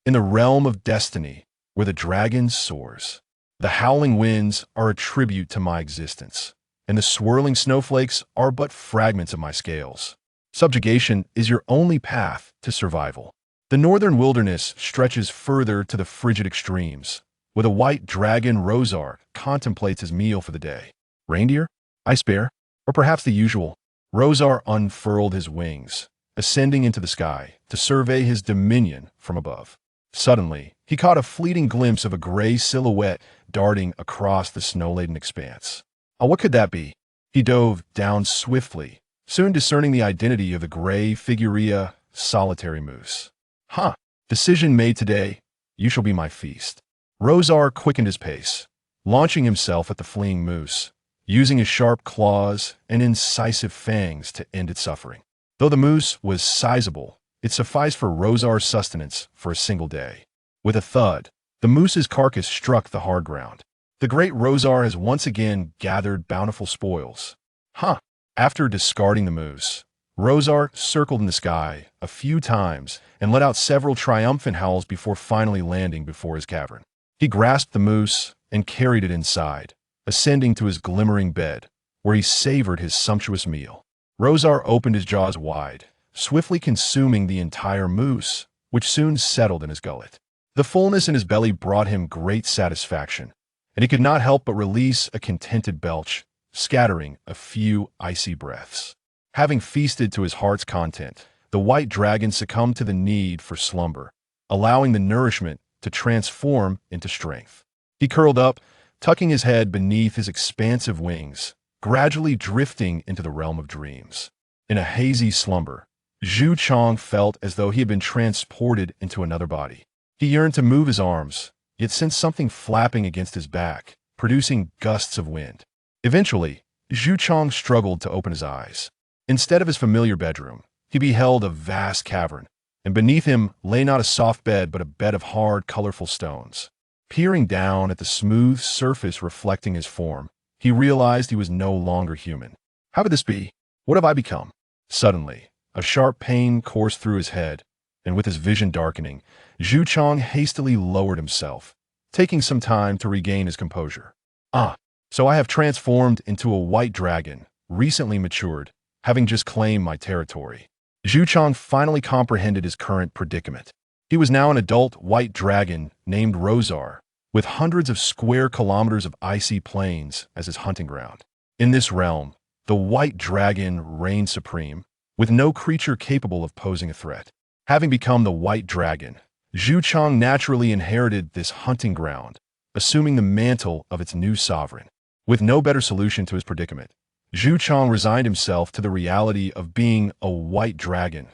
in the realm of destiny, where the dragon soars. The howling winds are a tribute to my existence, and the swirling snowflakes are but fragments of my scales. Subjugation is your only path to survival. The northern wilderness stretches further to the frigid extremes, where the White Dragon Rosar contemplates his meal for the day. Reindeer? Ice bear? Or perhaps the usual? Rosar unfurled his wings, ascending into the sky to survey his dominion from above. Suddenly, he caught a fleeting glimpse of a gray silhouette darting across the snow-laden expanse. Oh, what could that be? He dove down swiftly, soon discerning the identity of the gray figuria solitary moose. Huh, decision made today. You shall be my feast. Rosar quickened his pace, launching himself at the fleeing moose, using his sharp claws and incisive fangs to end its suffering. Though the moose was sizable, it sufficed for Rosar's sustenance for a single day. With a thud, the moose's carcass struck the hard ground. The great Rosar has once again gathered bountiful spoils. After discarding the moose, Rosar circled in the sky a few times and let out several triumphant howls before finally landing before his cavern. He grasped the moose and carried it inside, ascending to his glimmering bed, where he savored his sumptuous meal. Rosar opened his jaws wide, swiftly consuming the entire moose, which soon settled in his gullet. The fullness in his belly brought him great satisfaction, and he could not help but release a contented belch, scattering a few icy breaths. Having feasted to his heart's content, the white dragon succumbed to the need for slumber, allowing the nourishment to transform into strength. He curled up, tucking his head beneath his expansive wings, gradually drifting into the realm of dreams. In a hazy slumber, Zhu Chang felt as though he had been transported into another body. He yearned to move his arms, yet sensed something flapping against his back, producing gusts of wind. Eventually, Zhu Chang struggled to open his eyes. Instead of his familiar bedroom, he beheld a vast cavern, and beneath him lay not a soft bed but a bed of hard, colorful stones. Peering down at the smooth surface reflecting his form, he realized he was no longer human. How could this be? What have I become? Suddenly, a sharp pain coursed through his head, and with his vision darkening, Zhu Chang hastily lowered himself, taking some time to regain his composure. So I have transformed into a white dragon, recently matured, having just claimed my territory. Zhu Chang finally comprehended his current predicament. He was now an adult white dragon named Rosar, with hundreds of square kilometers of icy plains as his hunting ground. In this realm, the white dragon reigned supreme, with no creature capable of posing a threat. Having become the white dragon, Zhu Chang naturally inherited this hunting ground, assuming the mantle of its new sovereign. With no better solution to his predicament, Zhu Chang resigned himself to the reality of being a white dragon.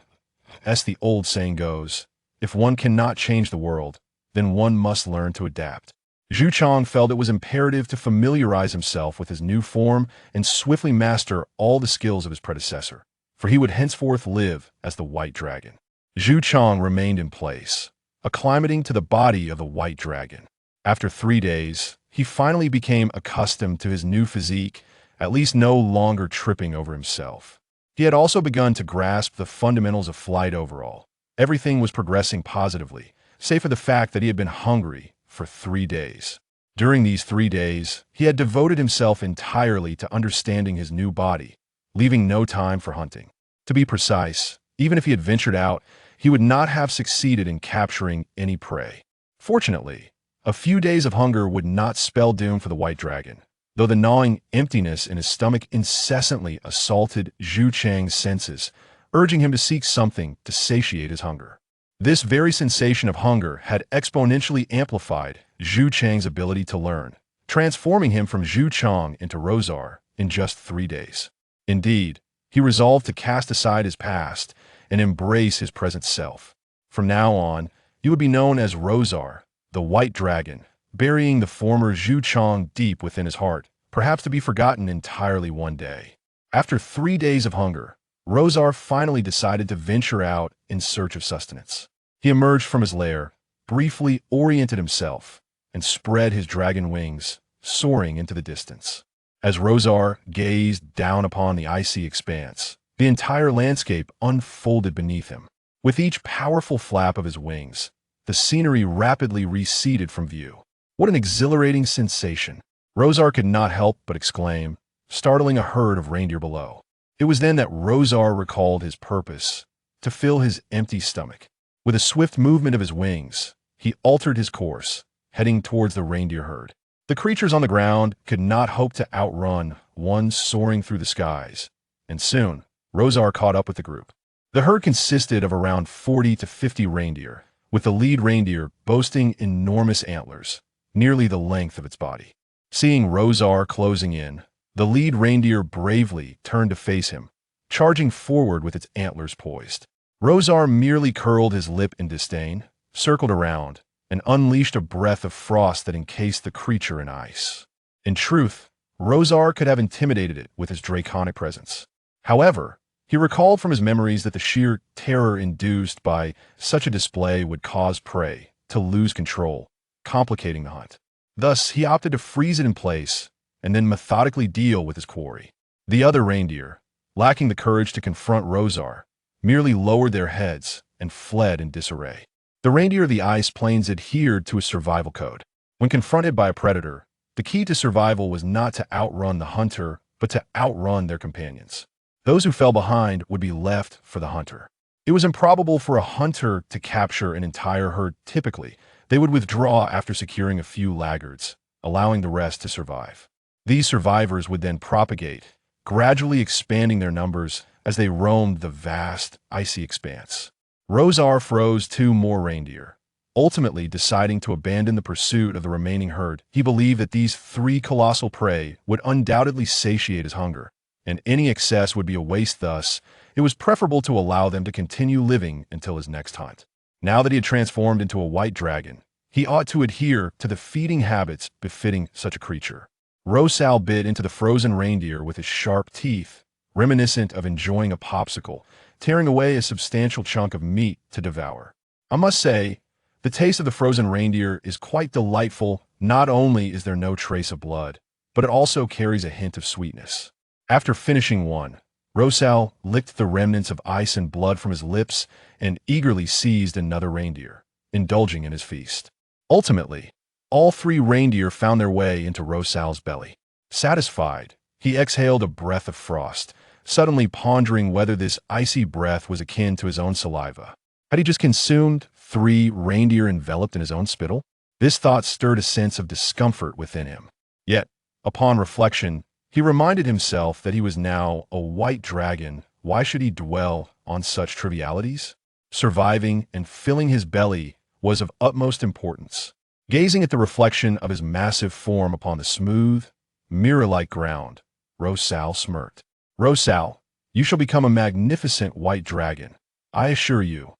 As the old saying goes, if one cannot change the world, then one must learn to adapt. Zhu Chang felt it was imperative to familiarize himself with his new form and swiftly master all the skills of his predecessor, for he would henceforth live as the white dragon. Zhu Chang remained in place, acclimating to the body of the white dragon. After 3 days, he finally became accustomed to his new physique, at least no longer tripping over himself. He had also begun to grasp the fundamentals of flight overall. Everything was progressing positively, save for the fact that he had been hungry for 3 days. During these 3 days, he had devoted himself entirely to understanding his new body, leaving no time for hunting. To be precise, even if he had ventured out, he would not have succeeded in capturing any prey. Fortunately, a few days of hunger would not spell doom for the white dragon, though the gnawing emptiness in his stomach incessantly assaulted Zhu Chang's senses, urging him to seek something to satiate his hunger. This very sensation of hunger had exponentially amplified Zhu Chang's ability to learn, transforming him from Zhu Chang into Rosar in just 3 days. Indeed, he resolved to cast aside his past and embrace his present self. From now on, he would be known as Rosar, the White Dragon, burying the former Zhu Chang deep within his heart, perhaps to be forgotten entirely one day. After 3 days of hunger, Rosar finally decided to venture out in search of sustenance. He emerged from his lair, briefly oriented himself, and spread his dragon wings, soaring into the distance. As Rosar gazed down upon the icy expanse, the entire landscape unfolded beneath him. With each powerful flap of his wings, the scenery rapidly receded from view. What an exhilarating sensation! Rosar could not help but exclaim, startling a herd of reindeer below. It was then that Rosar recalled his purpose, to fill his empty stomach. With a swift movement of his wings, he altered his course, heading towards the reindeer herd. The creatures on the ground could not hope to outrun one soaring through the skies, and soon, Rosar caught up with the group. The herd consisted of around 40 to 50 reindeer, with the lead reindeer boasting enormous antlers, nearly the length of its body. Seeing Rosar closing in, the lead reindeer bravely turned to face him, charging forward with its antlers poised. Rosar merely curled his lip in disdain, circled around, and unleashed a breath of frost that encased the creature in ice. In truth, Rosar could have intimidated it with his draconic presence. However, he recalled from his memories that the sheer terror induced by such a display would cause prey to lose control, complicating the hunt. Thus, he opted to freeze it in place and then methodically deal with his quarry. The other reindeer, lacking the courage to confront Rosar, merely lowered their heads and fled in disarray. The reindeer of the ice plains adhered to a survival code. When confronted by a predator, the key to survival was not to outrun the hunter, but to outrun their companions. Those who fell behind would be left for the hunter. It was improbable for a hunter to capture an entire herd. Typically, they would withdraw after securing a few laggards, allowing the rest to survive. These survivors would then propagate, gradually expanding their numbers as they roamed the vast, icy expanse. Rosar froze 2 more reindeer, ultimately deciding to abandon the pursuit of the remaining herd. He believed that these 3 colossal prey would undoubtedly satiate his hunger, and any excess would be a waste. Thus, it was preferable to allow them to continue living until his next hunt. Now that he had transformed into a white dragon, he ought to adhere to the feeding habits befitting such a creature. Rosal bit into the frozen reindeer with his sharp teeth, reminiscent of enjoying a popsicle, tearing away a substantial chunk of meat to devour. I must say, the taste of the frozen reindeer is quite delightful. Not only is there no trace of blood, but it also carries a hint of sweetness. After finishing one, Rosal licked the remnants of ice and blood from his lips and eagerly seized another reindeer, indulging in his feast. Ultimately, all 3 reindeer found their way into Rosal's belly. Satisfied, he exhaled a breath of frost, suddenly pondering whether this icy breath was akin to his own saliva. Had he just consumed 3 reindeer enveloped in his own spittle? This thought stirred a sense of discomfort within him. Yet, upon reflection, he reminded himself that he was now a white dragon. Why should he dwell on such trivialities? Surviving and filling his belly was of utmost importance. Gazing at the reflection of his massive form upon the smooth, mirror-like ground, Rosal smirked. Rosal, you shall become a magnificent white dragon, I assure you.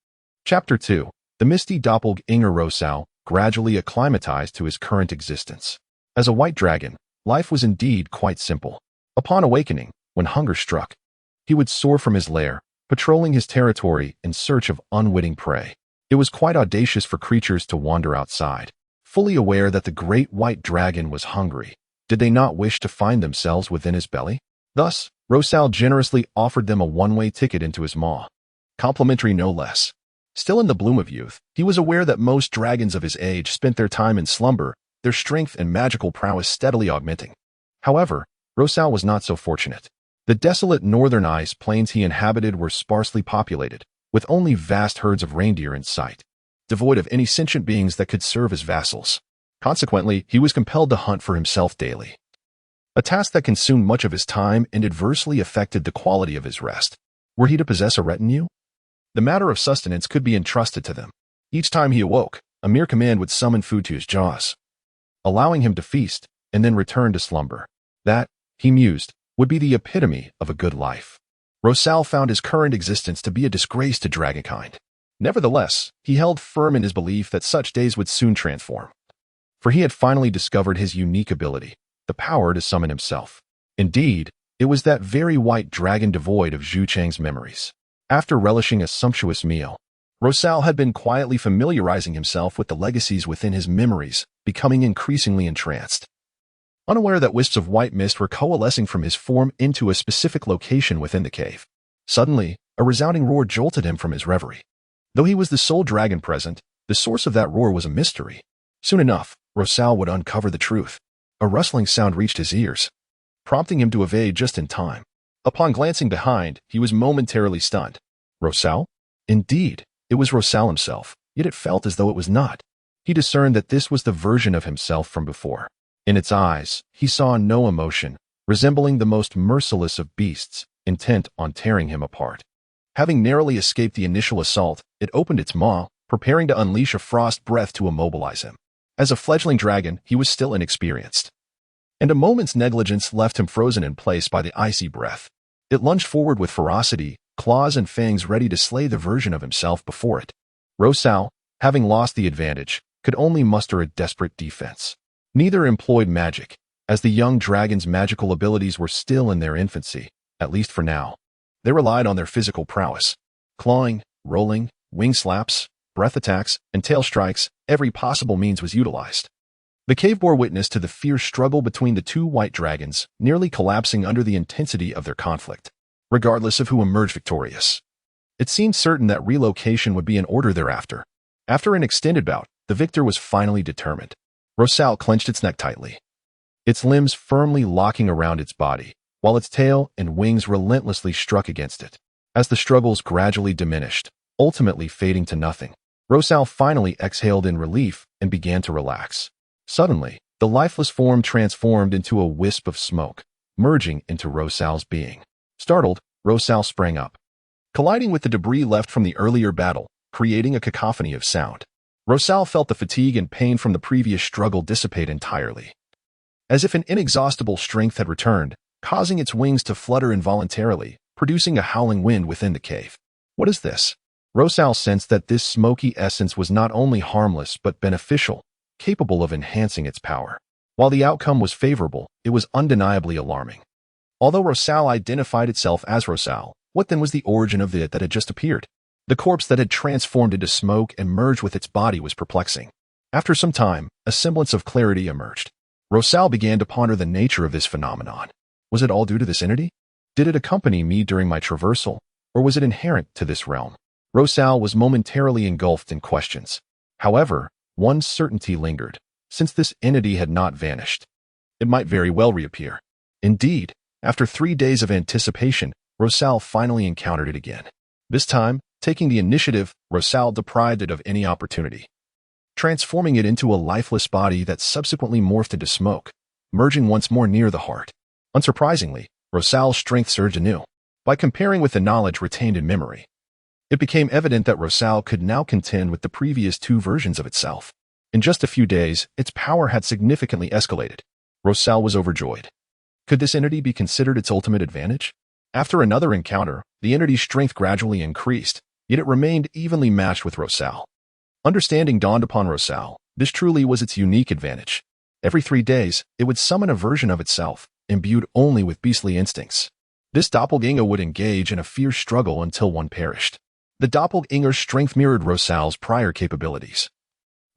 Chapter 2. The misty doppelganger Rosal gradually acclimatized to his current existence. As a white dragon, life was indeed quite simple. Upon awakening, when hunger struck, he would soar from his lair, patrolling his territory in search of unwitting prey. It was quite audacious for creatures to wander outside. Fully aware that the great white dragon was hungry, did they not wish to find themselves within his belly? Thus, Rosal generously offered them a one-way ticket into his maw. Complimentary no less. Still in the bloom of youth, he was aware that most dragons of his age spent their time in slumber, their strength and magical prowess steadily augmenting. However, Rosal was not so fortunate. The desolate northern ice plains he inhabited were sparsely populated, with only vast herds of reindeer in sight, devoid of any sentient beings that could serve as vassals. Consequently, he was compelled to hunt for himself daily, a task that consumed much of his time and adversely affected the quality of his rest. Were he to possess a retinue? The matter of sustenance could be entrusted to them. Each time he awoke, a mere command would summon food to his jaws, allowing him to feast and then return to slumber. That, he mused, would be the epitome of a good life. Rosal found his current existence to be a disgrace to dragonkind. Nevertheless, he held firm in his belief that such days would soon transform. For he had finally discovered his unique ability, the power to summon himself. Indeed, it was that very white dragon devoid of Zhu Chang's memories. After relishing a sumptuous meal, Rosal had been quietly familiarizing himself with the legacies within his memories, becoming increasingly entranced. Unaware that wisps of white mist were coalescing from his form into a specific location within the cave. Suddenly, a resounding roar jolted him from his reverie. Though he was the sole dragon present, The source of that roar was a mystery. Soon enough, Rosal would uncover the truth. A rustling sound reached his ears, prompting him to evade just in time. Upon glancing behind, he was momentarily stunned. Rosal? Indeed, it was Rosal himself, yet it felt as though it was not. He discerned that this was the version of himself from before. In its eyes, he saw no emotion, resembling the most merciless of beasts, intent on tearing him apart. Having narrowly escaped the initial assault, it opened its maw, preparing to unleash a frost breath to immobilize him. As a fledgling dragon, he was still inexperienced, and a moment's negligence left him frozen in place by the icy breath. It lunged forward with ferocity, claws and fangs ready to slay the version of himself before it. Rosal, having lost the advantage, could only muster a desperate defense. Neither employed magic, as the young dragon's magical abilities were still in their infancy, at least for now. They relied on their physical prowess. Clawing, rolling, wing slaps, breath attacks, and tail strikes, every possible means was utilized. The cave bore witness to the fierce struggle between the two white dragons, nearly collapsing under the intensity of their conflict, regardless of who emerged victorious. It seemed certain that relocation would be in order thereafter. After an extended bout, the victor was finally determined. Rosal clenched its neck tightly, its limbs firmly locking around its body, while its tail and wings relentlessly struck against it. As the struggles gradually diminished, ultimately fading to nothing, Rosal finally exhaled in relief and began to relax. Suddenly, the lifeless form transformed into a wisp of smoke, merging into Rosal's being. Startled, Rosal sprang up, colliding with the debris left from the earlier battle, creating a cacophony of sound. Rosal felt the fatigue and pain from the previous struggle dissipate entirely, as if an inexhaustible strength had returned, causing its wings to flutter involuntarily, producing a howling wind within the cave. What is this? Rosal sensed that this smoky essence was not only harmless but beneficial, capable of enhancing its power. While the outcome was favorable, it was undeniably alarming. Although Rosal identified itself as Rosal, what then was the origin of it that had just appeared? The corpse that had transformed into smoke and merged with its body was perplexing. After some time, a semblance of clarity emerged. Rosal began to ponder the nature of this phenomenon. Was it all due to this entity? Did it accompany me during my traversal, or was it inherent to this realm? Rosal was momentarily engulfed in questions. However, one certainty lingered. Since this entity had not vanished, it might very well reappear. Indeed, after 3 days of anticipation, Rosal finally encountered it again. This time, taking the initiative, Rosal deprived it of any opportunity, transforming it into a lifeless body that subsequently morphed into smoke, merging once more near the heart. Unsurprisingly, Rosal's strength surged anew. By comparing with the knowledge retained in memory, it became evident that Rosal could now contend with the previous two versions of itself. In just a few days, its power had significantly escalated. Rosal was overjoyed. Could this entity be considered its ultimate advantage? After another encounter, the entity's strength gradually increased, yet it remained evenly matched with Rosal. Understanding dawned upon Rosal. This truly was its unique advantage. Every 3 days, it would summon a version of itself, imbued only with beastly instincts. This doppelganger would engage in a fierce struggle until one perished. The doppelganger's strength mirrored Rosal's prior capabilities,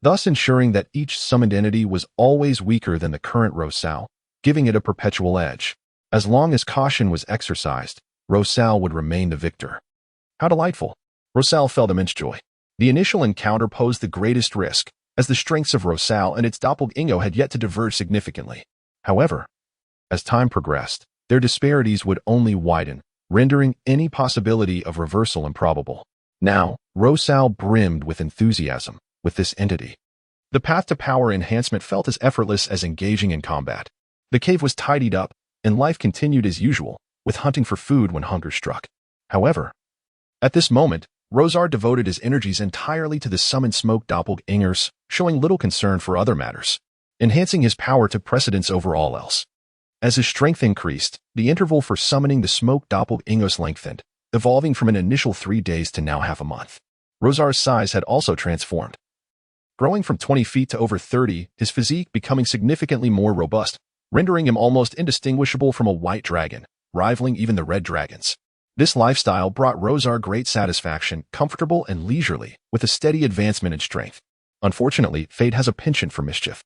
thus ensuring that each summoned entity was always weaker than the current Rosal, giving it a perpetual edge. As long as caution was exercised, Rosal would remain the victor. How delightful! Rosal felt immense joy. The initial encounter posed the greatest risk, as the strengths of Rosal and its doppelganger had yet to diverge significantly. However, as time progressed, their disparities would only widen, rendering any possibility of reversal improbable. Now, Rosal brimmed with enthusiasm with this entity. The path to power enhancement felt as effortless as engaging in combat. The cave was tidied up, and life continued as usual, with hunting for food when hunger struck. However, at this moment, Rosar devoted his energies entirely to the summoned smoke doppelgangers, showing little concern for other matters. Enhancing his power took precedence over all else. As his strength increased, the interval for summoning the smoke doppelgangers lengthened, evolving from an initial 3 days to now half a month. Rosar's size had also transformed, growing from 20 feet to over 30, his physique becoming significantly more robust, rendering him almost indistinguishable from a white dragon, rivaling even the red dragons. This lifestyle brought Rosar great satisfaction, comfortable and leisurely, with a steady advancement in strength. Unfortunately, fate has a penchant for mischief.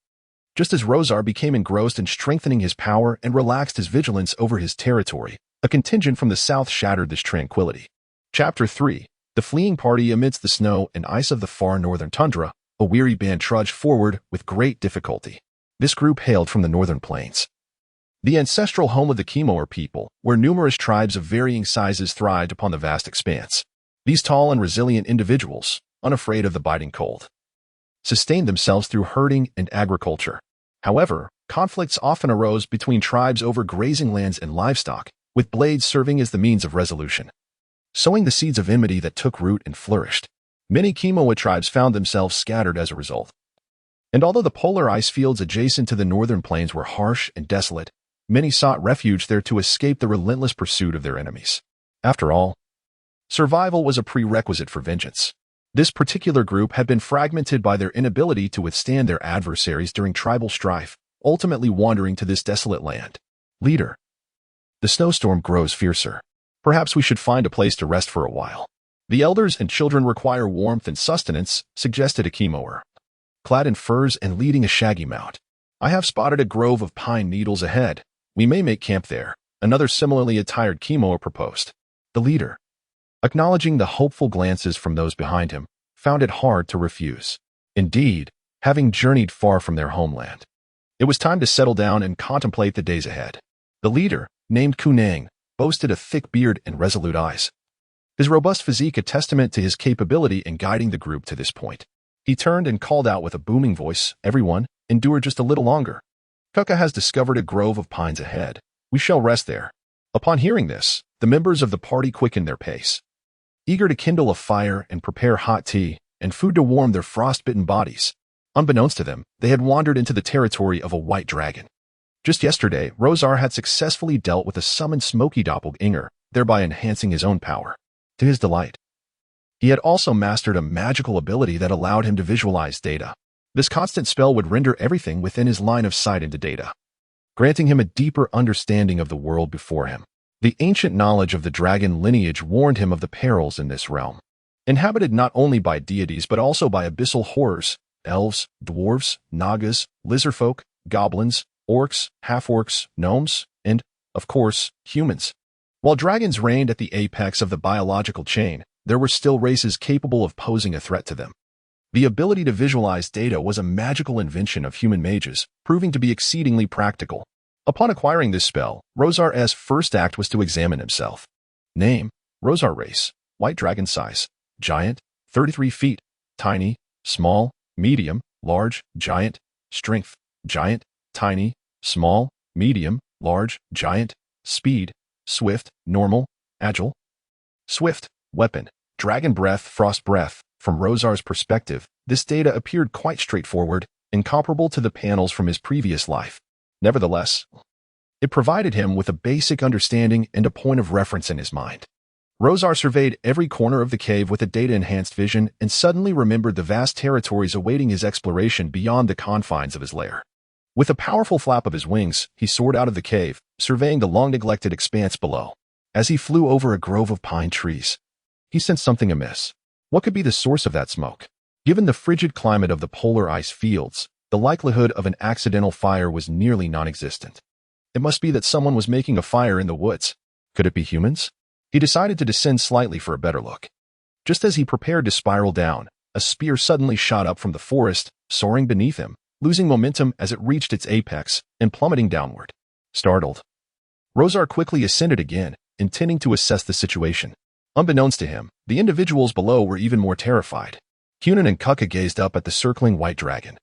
Just as Rosar became engrossed in strengthening his power and relaxed his vigilance over his territory, a contingent from the south shattered this tranquility. Chapter 3. The fleeing party amidst the snow and ice of the far northern tundra, a weary band trudged forward with great difficulty. This group hailed from the northern plains, the ancestral home of the Chemoer people, where numerous tribes of varying sizes thrived upon the vast expanse. These tall and resilient individuals, unafraid of the biting cold, sustained themselves through herding and agriculture. However, conflicts often arose between tribes over grazing lands and livestock, with blades serving as the means of resolution, sowing the seeds of enmity that took root and flourished. Many Chemoa tribes found themselves scattered as a result. And although the polar ice fields adjacent to the northern plains were harsh and desolate, many sought refuge there to escape the relentless pursuit of their enemies. After all, survival was a prerequisite for vengeance. This particular group had been fragmented by their inability to withstand their adversaries during tribal strife, ultimately wandering to this desolate land. Leader, the snowstorm grows fiercer. Perhaps we should find a place to rest for a while. The elders and children require warmth and sustenance, suggested a Chemoer, clad in furs and leading a shaggy mount. I have spotted a grove of pine needles ahead. We may make camp there, another similarly attired Chemoer proposed. The leader, acknowledging the hopeful glances from those behind him, found it hard to refuse. Indeed, having journeyed far from their homeland, it was time to settle down and contemplate the days ahead. The leader, named Kunang, boasted a thick beard and resolute eyes, his robust physique a testament to his capability in guiding the group to this point. He turned and called out with a booming voice, "Everyone, endure just a little longer. Kuka has discovered a grove of pines ahead. We shall rest there." Upon hearing this, the members of the party quickened their pace, eager to kindle a fire and prepare hot tea and food to warm their frostbitten bodies. Unbeknownst to them, they had wandered into the territory of a white dragon. Just yesterday, Rosar had successfully dealt with a summoned smoky doppelganger, thereby enhancing his own power. To his delight, he had also mastered a magical ability that allowed him to visualize data. This constant spell would render everything within his line of sight into data, granting him a deeper understanding of the world before him. The ancient knowledge of the dragon lineage warned him of the perils in this realm, inhabited not only by deities but also by abyssal horrors, elves, dwarves, nagas, lizardfolk, goblins, orcs, half-orcs, gnomes, and, of course, humans. While dragons reigned at the apex of the biological chain, there were still races capable of posing a threat to them. The ability to visualize data was a magical invention of human mages, proving to be exceedingly practical. Upon acquiring this spell, Rosar's first act was to examine himself. Name: Rosar race, white dragon size, giant, 33 feet, tiny, small, medium, large, giant, strength, giant, tiny, small, medium, large, giant, speed, swift, normal, agile. Swift, weapon, dragon breath, frost breath. From Rosar's perspective, this data appeared quite straightforward, incomparable to the panels from his previous life. Nevertheless, it provided him with a basic understanding and a point of reference in his mind. Rosar surveyed every corner of the cave with a data-enhanced vision and suddenly remembered the vast territories awaiting his exploration beyond the confines of his lair. With a powerful flap of his wings, he soared out of the cave, surveying the long-neglected expanse below. As he flew over a grove of pine trees, he sensed something amiss. What could be the source of that smoke? Given the frigid climate of the polar ice fields, the likelihood of an accidental fire was nearly non-existent. It must be that someone was making a fire in the woods. Could it be humans? He decided to descend slightly for a better look. Just as he prepared to spiral down, a spear suddenly shot up from the forest, soaring beneath him, losing momentum as it reached its apex and plummeting downward. Startled, Rosar quickly ascended again, intending to assess the situation. Unbeknownst to him, the individuals below were even more terrified. Kunan and Kuka gazed up at the circling white dragon.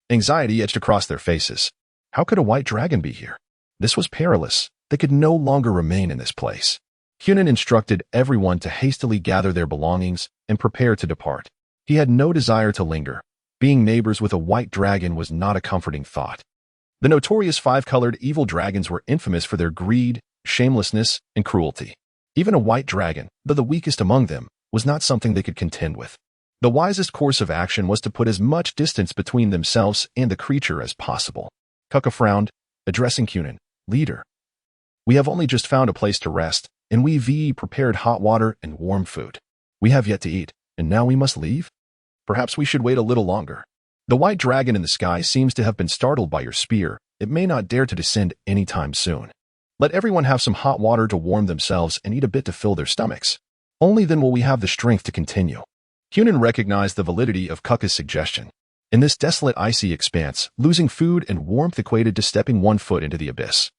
Anxiety etched across their faces. How could a white dragon be here? This was perilous. They could no longer remain in this place. Kunan instructed everyone to hastily gather their belongings and prepare to depart. He had no desire to linger. Being neighbors with a white dragon was not a comforting thought. The notorious five-colored evil dragons were infamous for their greed, shamelessness, and cruelty. Even a white dragon, though the weakest among them, was not something they could contend with. The wisest course of action was to put as much distance between themselves and the creature as possible. Kuka frowned, addressing Kunan. Leader, we have only just found a place to rest, and we've prepared hot water and warm food. We have yet to eat, and now we must leave? Perhaps we should wait a little longer. The white dragon in the sky seems to have been startled by your spear. It may not dare to descend anytime soon. Let everyone have some hot water to warm themselves and eat a bit to fill their stomachs. Only then will we have the strength to continue. Cunin recognized the validity of Kukka's suggestion. In this desolate icy expanse, losing food and warmth equated to stepping 1 foot into the abyss.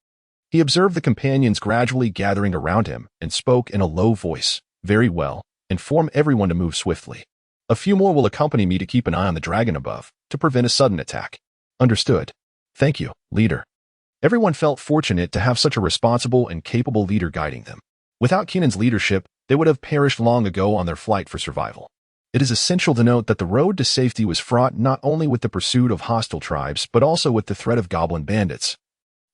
He observed the companions gradually gathering around him and spoke in a low voice. Very well. Inform everyone to move swiftly. A few more will accompany me to keep an eye on the dragon above, to prevent a sudden attack. Understood. Thank you, leader. Everyone felt fortunate to have such a responsible and capable leader guiding them. Without Cunin's leadership, they would have perished long ago on their flight for survival. It is essential to note that the road to safety was fraught not only with the pursuit of hostile tribes, but also with the threat of goblin bandits,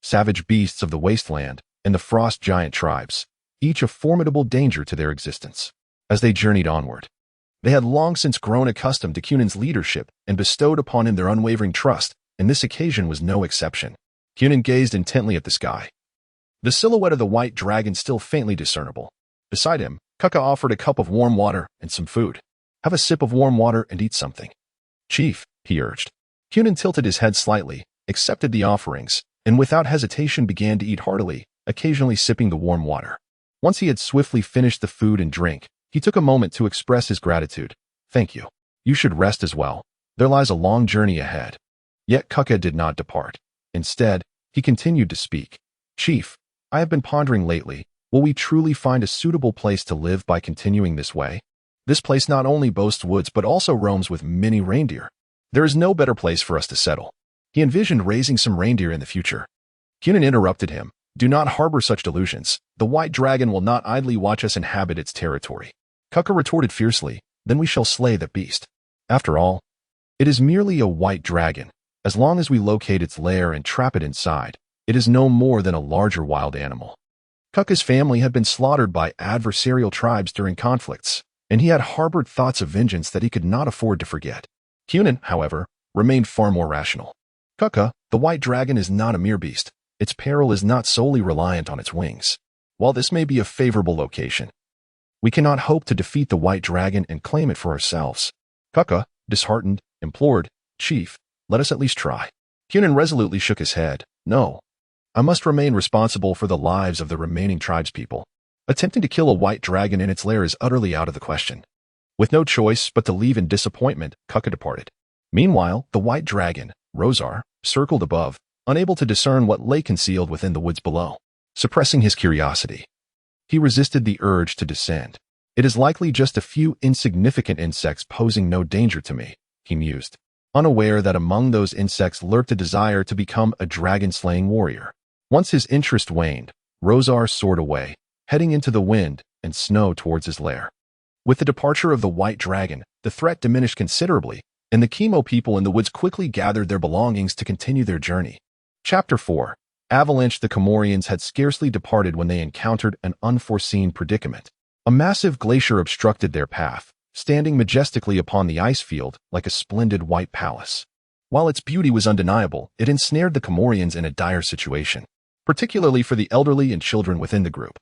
savage beasts of the wasteland, and the frost giant tribes, each a formidable danger to their existence. As they journeyed onward, they had long since grown accustomed to Cunin's leadership and bestowed upon him their unwavering trust, and this occasion was no exception. Cunin gazed intently at the sky. The silhouette of the white dragon still faintly discernible. Beside him, Kukka offered a cup of warm water and some food. Have a sip of warm water and eat something. Chief, he urged. Cunin tilted his head slightly, accepted the offerings, and without hesitation began to eat heartily, occasionally sipping the warm water. Once he had swiftly finished the food and drink, he took a moment to express his gratitude. Thank you. You should rest as well. There lies a long journey ahead. Yet Kukka did not depart. Instead, he continued to speak. Chief, I have been pondering lately, will we truly find a suitable place to live by continuing this way? This place not only boasts woods but also roams with many reindeer. There is no better place for us to settle. He envisioned raising some reindeer in the future. Cunin interrupted him. Do not harbor such delusions. The white dragon will not idly watch us inhabit its territory. Kukka retorted fiercely, then we shall slay the beast. After all, it is merely a white dragon. As long as we locate its lair and trap it inside, it is no more than a larger wild animal. Kukka's family had been slaughtered by adversarial tribes during conflicts, and he had harbored thoughts of vengeance that he could not afford to forget. Cunin, however, remained far more rational. Kukka, the white dragon is not a mere beast. Its peril is not solely reliant on its wings. While this may be a favorable location, we cannot hope to defeat the white dragon and claim it for ourselves. Kukka, disheartened, implored, Chief, let us at least try. Cunin resolutely shook his head. No. I must remain responsible for the lives of the remaining tribespeople. Attempting to kill a white dragon in its lair is utterly out of the question. With no choice but to leave in disappointment, Kukka departed. Meanwhile, the white dragon, Rosar, circled above, unable to discern what lay concealed within the woods below. Suppressing his curiosity, he resisted the urge to descend. It is likely just a few insignificant insects posing no danger to me, he mused, unaware that among those insects lurked a desire to become a dragon-slaying warrior. Once his interest waned, Rosar soared away, heading into the wind and snow towards his lair. With the departure of the white dragon, the threat diminished considerably, and the chemo people in the woods quickly gathered their belongings to continue their journey. Chapter 4. Avalanche. The Comorians had scarcely departed when they encountered an unforeseen predicament. A massive glacier obstructed their path, standing majestically upon the ice field like a splendid white palace. While its beauty was undeniable, it ensnared the Comorians in a dire situation, particularly for the elderly and children within the group.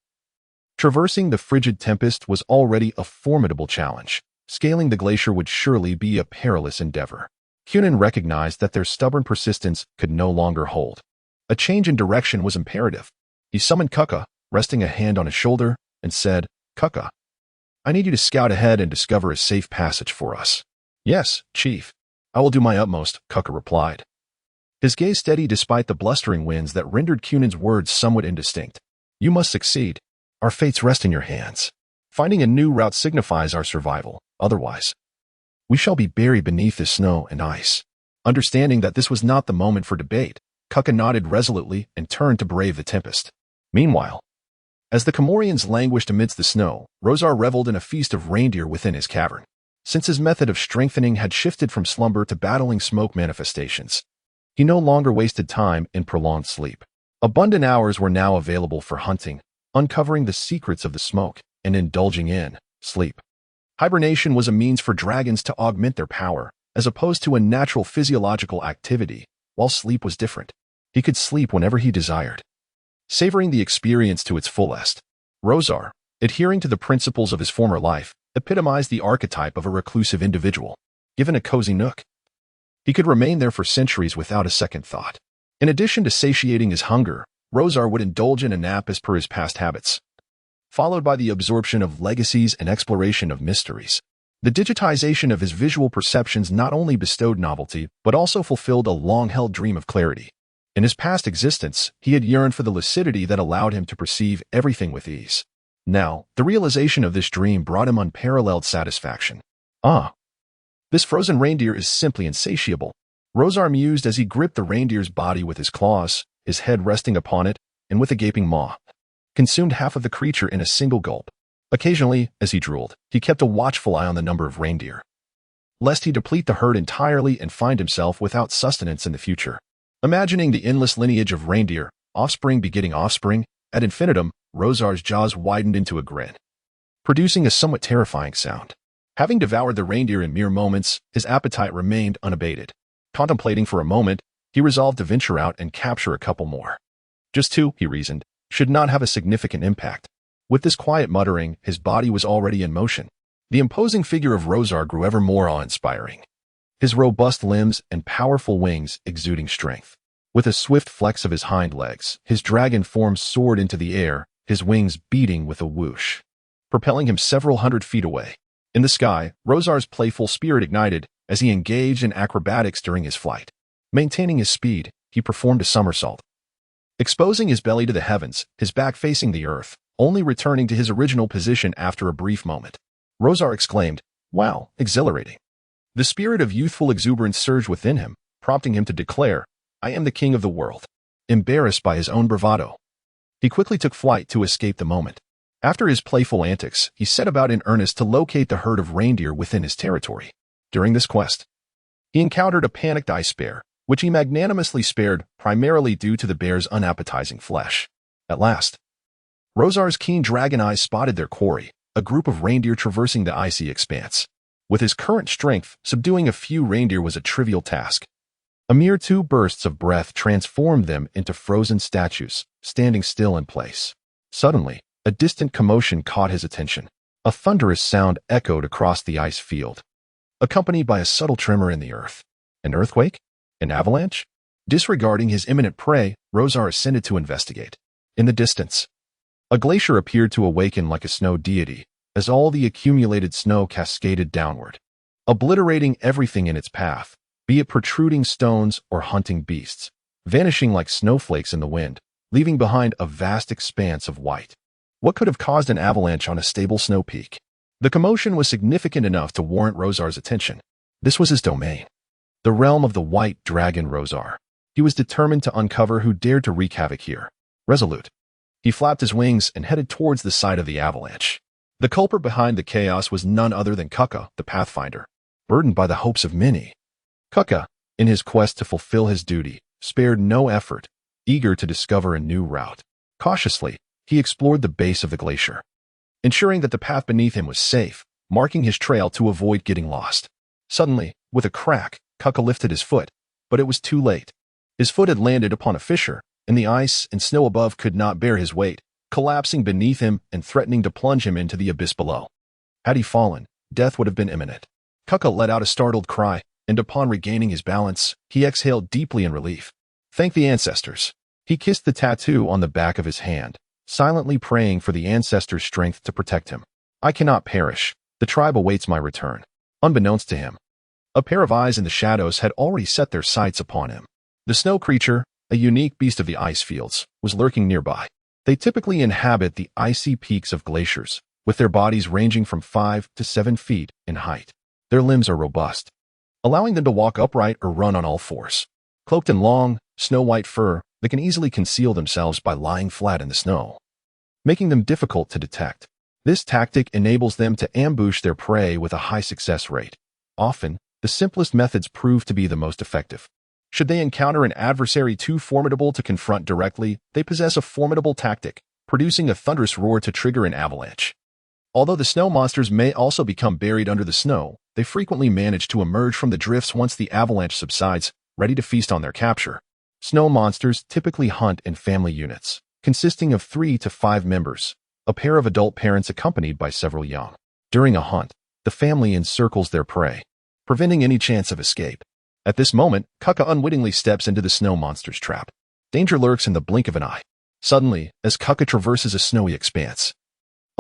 Traversing the frigid tempest was already a formidable challenge. Scaling the glacier would surely be a perilous endeavor. Cunin recognized that their stubborn persistence could no longer hold. A change in direction was imperative. He summoned Kukka, resting a hand on his shoulder, and said, Kukka, I need you to scout ahead and discover a safe passage for us. Yes, Chief. I will do my utmost, Kukka replied. His gaze steady despite the blustering winds that rendered Cunin's words somewhat indistinct. You must succeed. Our fates rest in your hands. Finding a new route signifies our survival. Otherwise, we shall be buried beneath the snow and ice. Understanding that this was not the moment for debate, Kukka nodded resolutely and turned to brave the tempest. Meanwhile, as the Comorians languished amidst the snow, Rosar reveled in a feast of reindeer within his cavern. Since his method of strengthening had shifted from slumber to battling smoke manifestations, he no longer wasted time in prolonged sleep. Abundant hours were now available for hunting, uncovering the secrets of the smoke, and indulging in sleep. Hibernation was a means for dragons to augment their power, as opposed to a natural physiological activity, while sleep was different. He could sleep whenever he desired, savoring the experience to its fullest. Rosar, adhering to the principles of his former life, epitomized the archetype of a reclusive individual. Given a cozy nook, he could remain there for centuries without a second thought. In addition to satiating his hunger, Rosar would indulge in a nap as per his past habits. followed by the absorption of legacies and exploration of mysteries. The digitization of his visual perceptions not only bestowed novelty, but also fulfilled a long-held dream of clarity. In his past existence, he had yearned for the lucidity that allowed him to perceive everything with ease. Now, the realization of this dream brought him unparalleled satisfaction. Ah, this frozen reindeer is simply insatiable, Rosar mused as he gripped the reindeer's body with his claws, his head resting upon it, and with a gaping maw, consumed half of the creature in a single gulp. Occasionally, as he drooled, he kept a watchful eye on the number of reindeer, lest he deplete the herd entirely and find himself without sustenance in the future. Imagining the endless lineage of reindeer, offspring begetting offspring, ad infinitum, Rosar's jaws widened into a grin, producing a somewhat terrifying sound. Having devoured the reindeer in mere moments, his appetite remained unabated. Contemplating for a moment, he resolved to venture out and capture a couple more. Just two, he reasoned, should not have a significant impact. With this quiet muttering, his body was already in motion. The imposing figure of Rosar grew ever more awe-inspiring, his robust limbs and powerful wings exuding strength. With a swift flex of his hind legs, his dragon form soared into the air, his wings beating with a whoosh, propelling him several hundred feet away. In the sky, Rosar's playful spirit ignited as he engaged in acrobatics during his flight. Maintaining his speed, he performed a somersault, exposing his belly to the heavens, his back facing the earth, only returning to his original position after a brief moment. Rosar exclaimed, "Wow, exhilarating." The spirit of youthful exuberance surged within him, prompting him to declare, "I am the king of the world." Embarrassed by his own bravado, he quickly took flight to escape the moment. After his playful antics, he set about in earnest to locate the herd of reindeer within his territory. During this quest, he encountered a panicked ice bear, which he magnanimously spared primarily due to the bear's unappetizing flesh. At last, Rosar's keen dragon eyes spotted their quarry, a group of reindeer traversing the icy expanse. With his current strength, subduing a few reindeer was a trivial task. A mere 2 bursts of breath transformed them into frozen statues, standing still in place. Suddenly, a distant commotion caught his attention. A thunderous sound echoed across the ice field, accompanied by a subtle tremor in the earth. An earthquake? An avalanche? Disregarding his imminent prey, Rosar ascended to investigate. In the distance, a glacier appeared to awaken like a snow deity, as all the accumulated snow cascaded downward, obliterating everything in its path, be it protruding stones or hunting beasts, vanishing like snowflakes in the wind, leaving behind a vast expanse of white. What could have caused an avalanche on a stable snow peak? The commotion was significant enough to warrant Rosar's attention. This was his domain, the realm of the White Dragon Rosar. He was determined to uncover who dared to wreak havoc here. Resolute, he flapped his wings and headed towards the site of the avalanche. The culprit behind the chaos was none other than Kuka, the Pathfinder, burdened by the hopes of many. Kuka, in his quest to fulfill his duty, spared no effort, eager to discover a new route. Cautiously, he explored the base of the glacier, ensuring that the path beneath him was safe, marking his trail to avoid getting lost. Suddenly, with a crack, Kuka lifted his foot, but it was too late. His foot had landed upon a fissure, and the ice and snow above could not bear his weight, collapsing beneath him and threatening to plunge him into the abyss below. Had he fallen, death would have been imminent. Kuka let out a startled cry, and upon regaining his balance, he exhaled deeply in relief. Thank the ancestors. He kissed the tattoo on the back of his hand, silently praying for the ancestors' strength to protect him. I cannot perish. The tribe awaits my return. Unbeknownst to him, a pair of eyes in the shadows had already set their sights upon him. The snow creature, a unique beast of the ice fields, was lurking nearby. They typically inhabit the icy peaks of glaciers, with their bodies ranging from 5 to 7 feet in height. Their limbs are robust, allowing them to walk upright or run on all fours. Cloaked in long, snow-white fur, they can easily conceal themselves by lying flat in the snow, making them difficult to detect. This tactic enables them to ambush their prey with a high success rate. Often, the simplest methods prove to be the most effective. Should they encounter an adversary too formidable to confront directly, they possess a formidable tactic, producing a thunderous roar to trigger an avalanche. Although the snow monsters may also become buried under the snow, they frequently manage to emerge from the drifts once the avalanche subsides, ready to feast on their capture. Snow monsters typically hunt in family units, consisting of 3 to 5 members, a pair of adult parents accompanied by several young. During a hunt, the family encircles their prey, preventing any chance of escape. At this moment, Kuka unwittingly steps into the snow monster's trap. Danger lurks in the blink of an eye. Suddenly, as Kuka traverses a snowy expanse,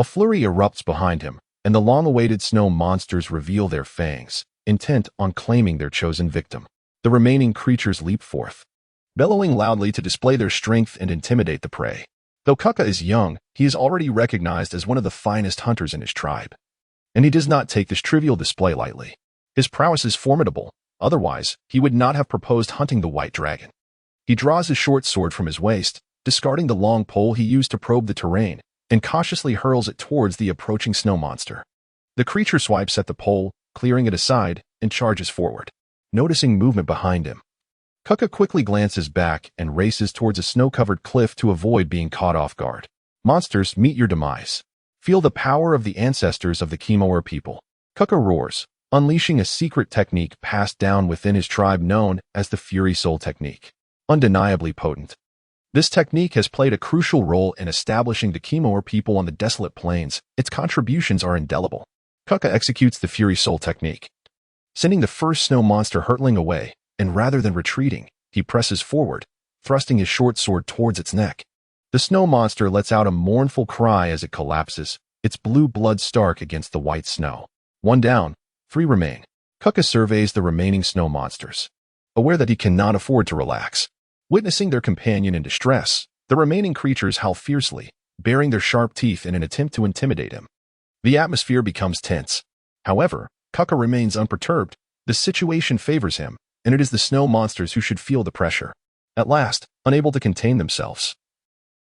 A flurry erupts behind him, and the long-awaited snow monsters reveal their fangs, intent on claiming their chosen victim. The remaining creatures leap forth, bellowing loudly to display their strength and intimidate the prey. Though Kukka is young, he is already recognized as one of the finest hunters in his tribe. And he does not take this trivial display lightly. His prowess is formidable, otherwise he would not have proposed hunting the white dragon. He draws his short sword from his waist, discarding the long pole he used to probe the terrain, and cautiously hurls it towards the approaching snow monster. The creature swipes at the pole, clearing it aside, and charges forward. Noticing movement behind him, Kukka quickly glances back and races towards a snow-covered cliff to avoid being caught off guard. Monsters, meet your demise. Feel the power of the ancestors of the Kimura people. Kukka roars, unleashing a secret technique passed down within his tribe known as the Fury Soul technique. Undeniably potent. This technique has played a crucial role in establishing the Kimura people on the desolate plains. Its contributions are indelible. Kukka executes the Fury Soul technique, sending the first snow monster hurtling away, and rather than retreating, he presses forward, thrusting his short sword towards its neck. The snow monster lets out a mournful cry as it collapses, its blue blood stark against the white snow. 1 down, 3 remain. Kukka surveys the remaining snow monsters, aware that he cannot afford to relax. Witnessing their companion in distress, the remaining creatures howl fiercely, baring their sharp teeth in an attempt to intimidate him. The atmosphere becomes tense. However, Kukka remains unperturbed. The situation favors him, and it is the snow monsters who should feel the pressure. At last, unable to contain themselves,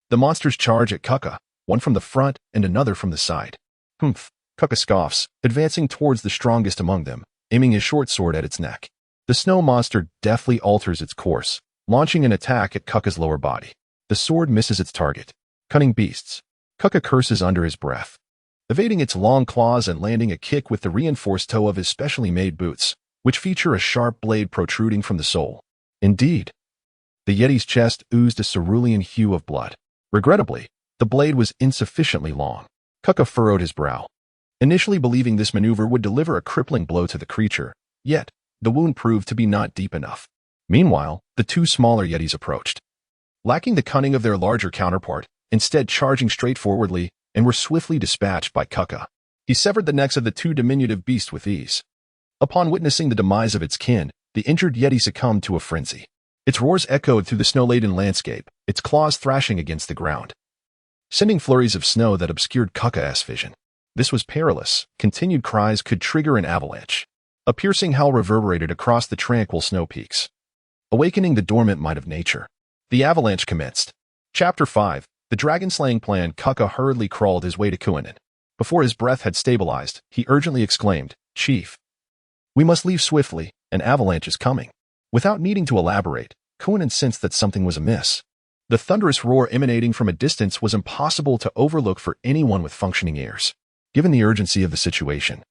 the monsters charge at Kukka, one from the front and another from the side. Humph, Kukka scoffs, advancing towards the strongest among them, aiming his short sword at its neck. The snow monster deftly alters its course, launching an attack at Kukka's lower body. The sword misses its target. Cunning beasts. Kukka curses under his breath, evading its long claws and landing a kick with the reinforced toe of his specially made boots, which feature a sharp blade protruding from the sole. Indeed, the Yeti's chest oozed a cerulean hue of blood. Regrettably, the blade was insufficiently long. Kukka furrowed his brow, initially believing this maneuver would deliver a crippling blow to the creature, yet the wound proved to be not deep enough. Meanwhile, the 2 smaller Yetis approached, lacking the cunning of their larger counterpart, instead charging straightforwardly, and were swiftly dispatched by Kukka. He severed the necks of the 2 diminutive beasts with ease. Upon witnessing the demise of its kin, the injured Yeti succumbed to a frenzy. Its roars echoed through the snow-laden landscape, its claws thrashing against the ground, sending flurries of snow that obscured Kukka's vision. This was perilous. Continued cries could trigger an avalanche. A piercing howl reverberated across the tranquil snow peaks, awakening the dormant might of nature. The avalanche commenced. Chapter 5. The dragon-slaying plan. Kukka hurriedly crawled his way to Kuinin. Before his breath had stabilized, he urgently exclaimed, "Chief, we must leave swiftly. An avalanche is coming." Without needing to elaborate, Kuinin sensed that something was amiss. The thunderous roar emanating from a distance was impossible to overlook for anyone with functioning ears. Given the urgency of the situation,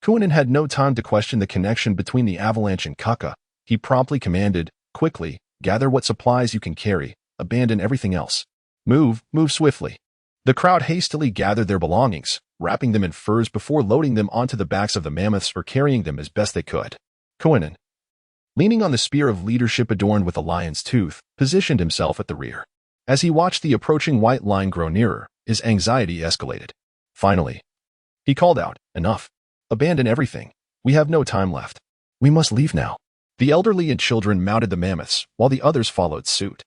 Kuinin had no time to question the connection between the avalanche and Kukka. He promptly commanded, "Quickly, gather what supplies you can carry, abandon everything else. Move swiftly." The crowd hastily gathered their belongings, wrapping them in furs before loading them onto the backs of the mammoths or carrying them as best they could. Kuinin, leaning on the spear of leadership adorned with a lion's tooth, positioned himself at the rear. As he watched the approaching white line grow nearer, his anxiety escalated. Finally, he called out, "Enough. Abandon everything. We have no time left. We must leave now." The elderly and children mounted the mammoths, while the others followed suit.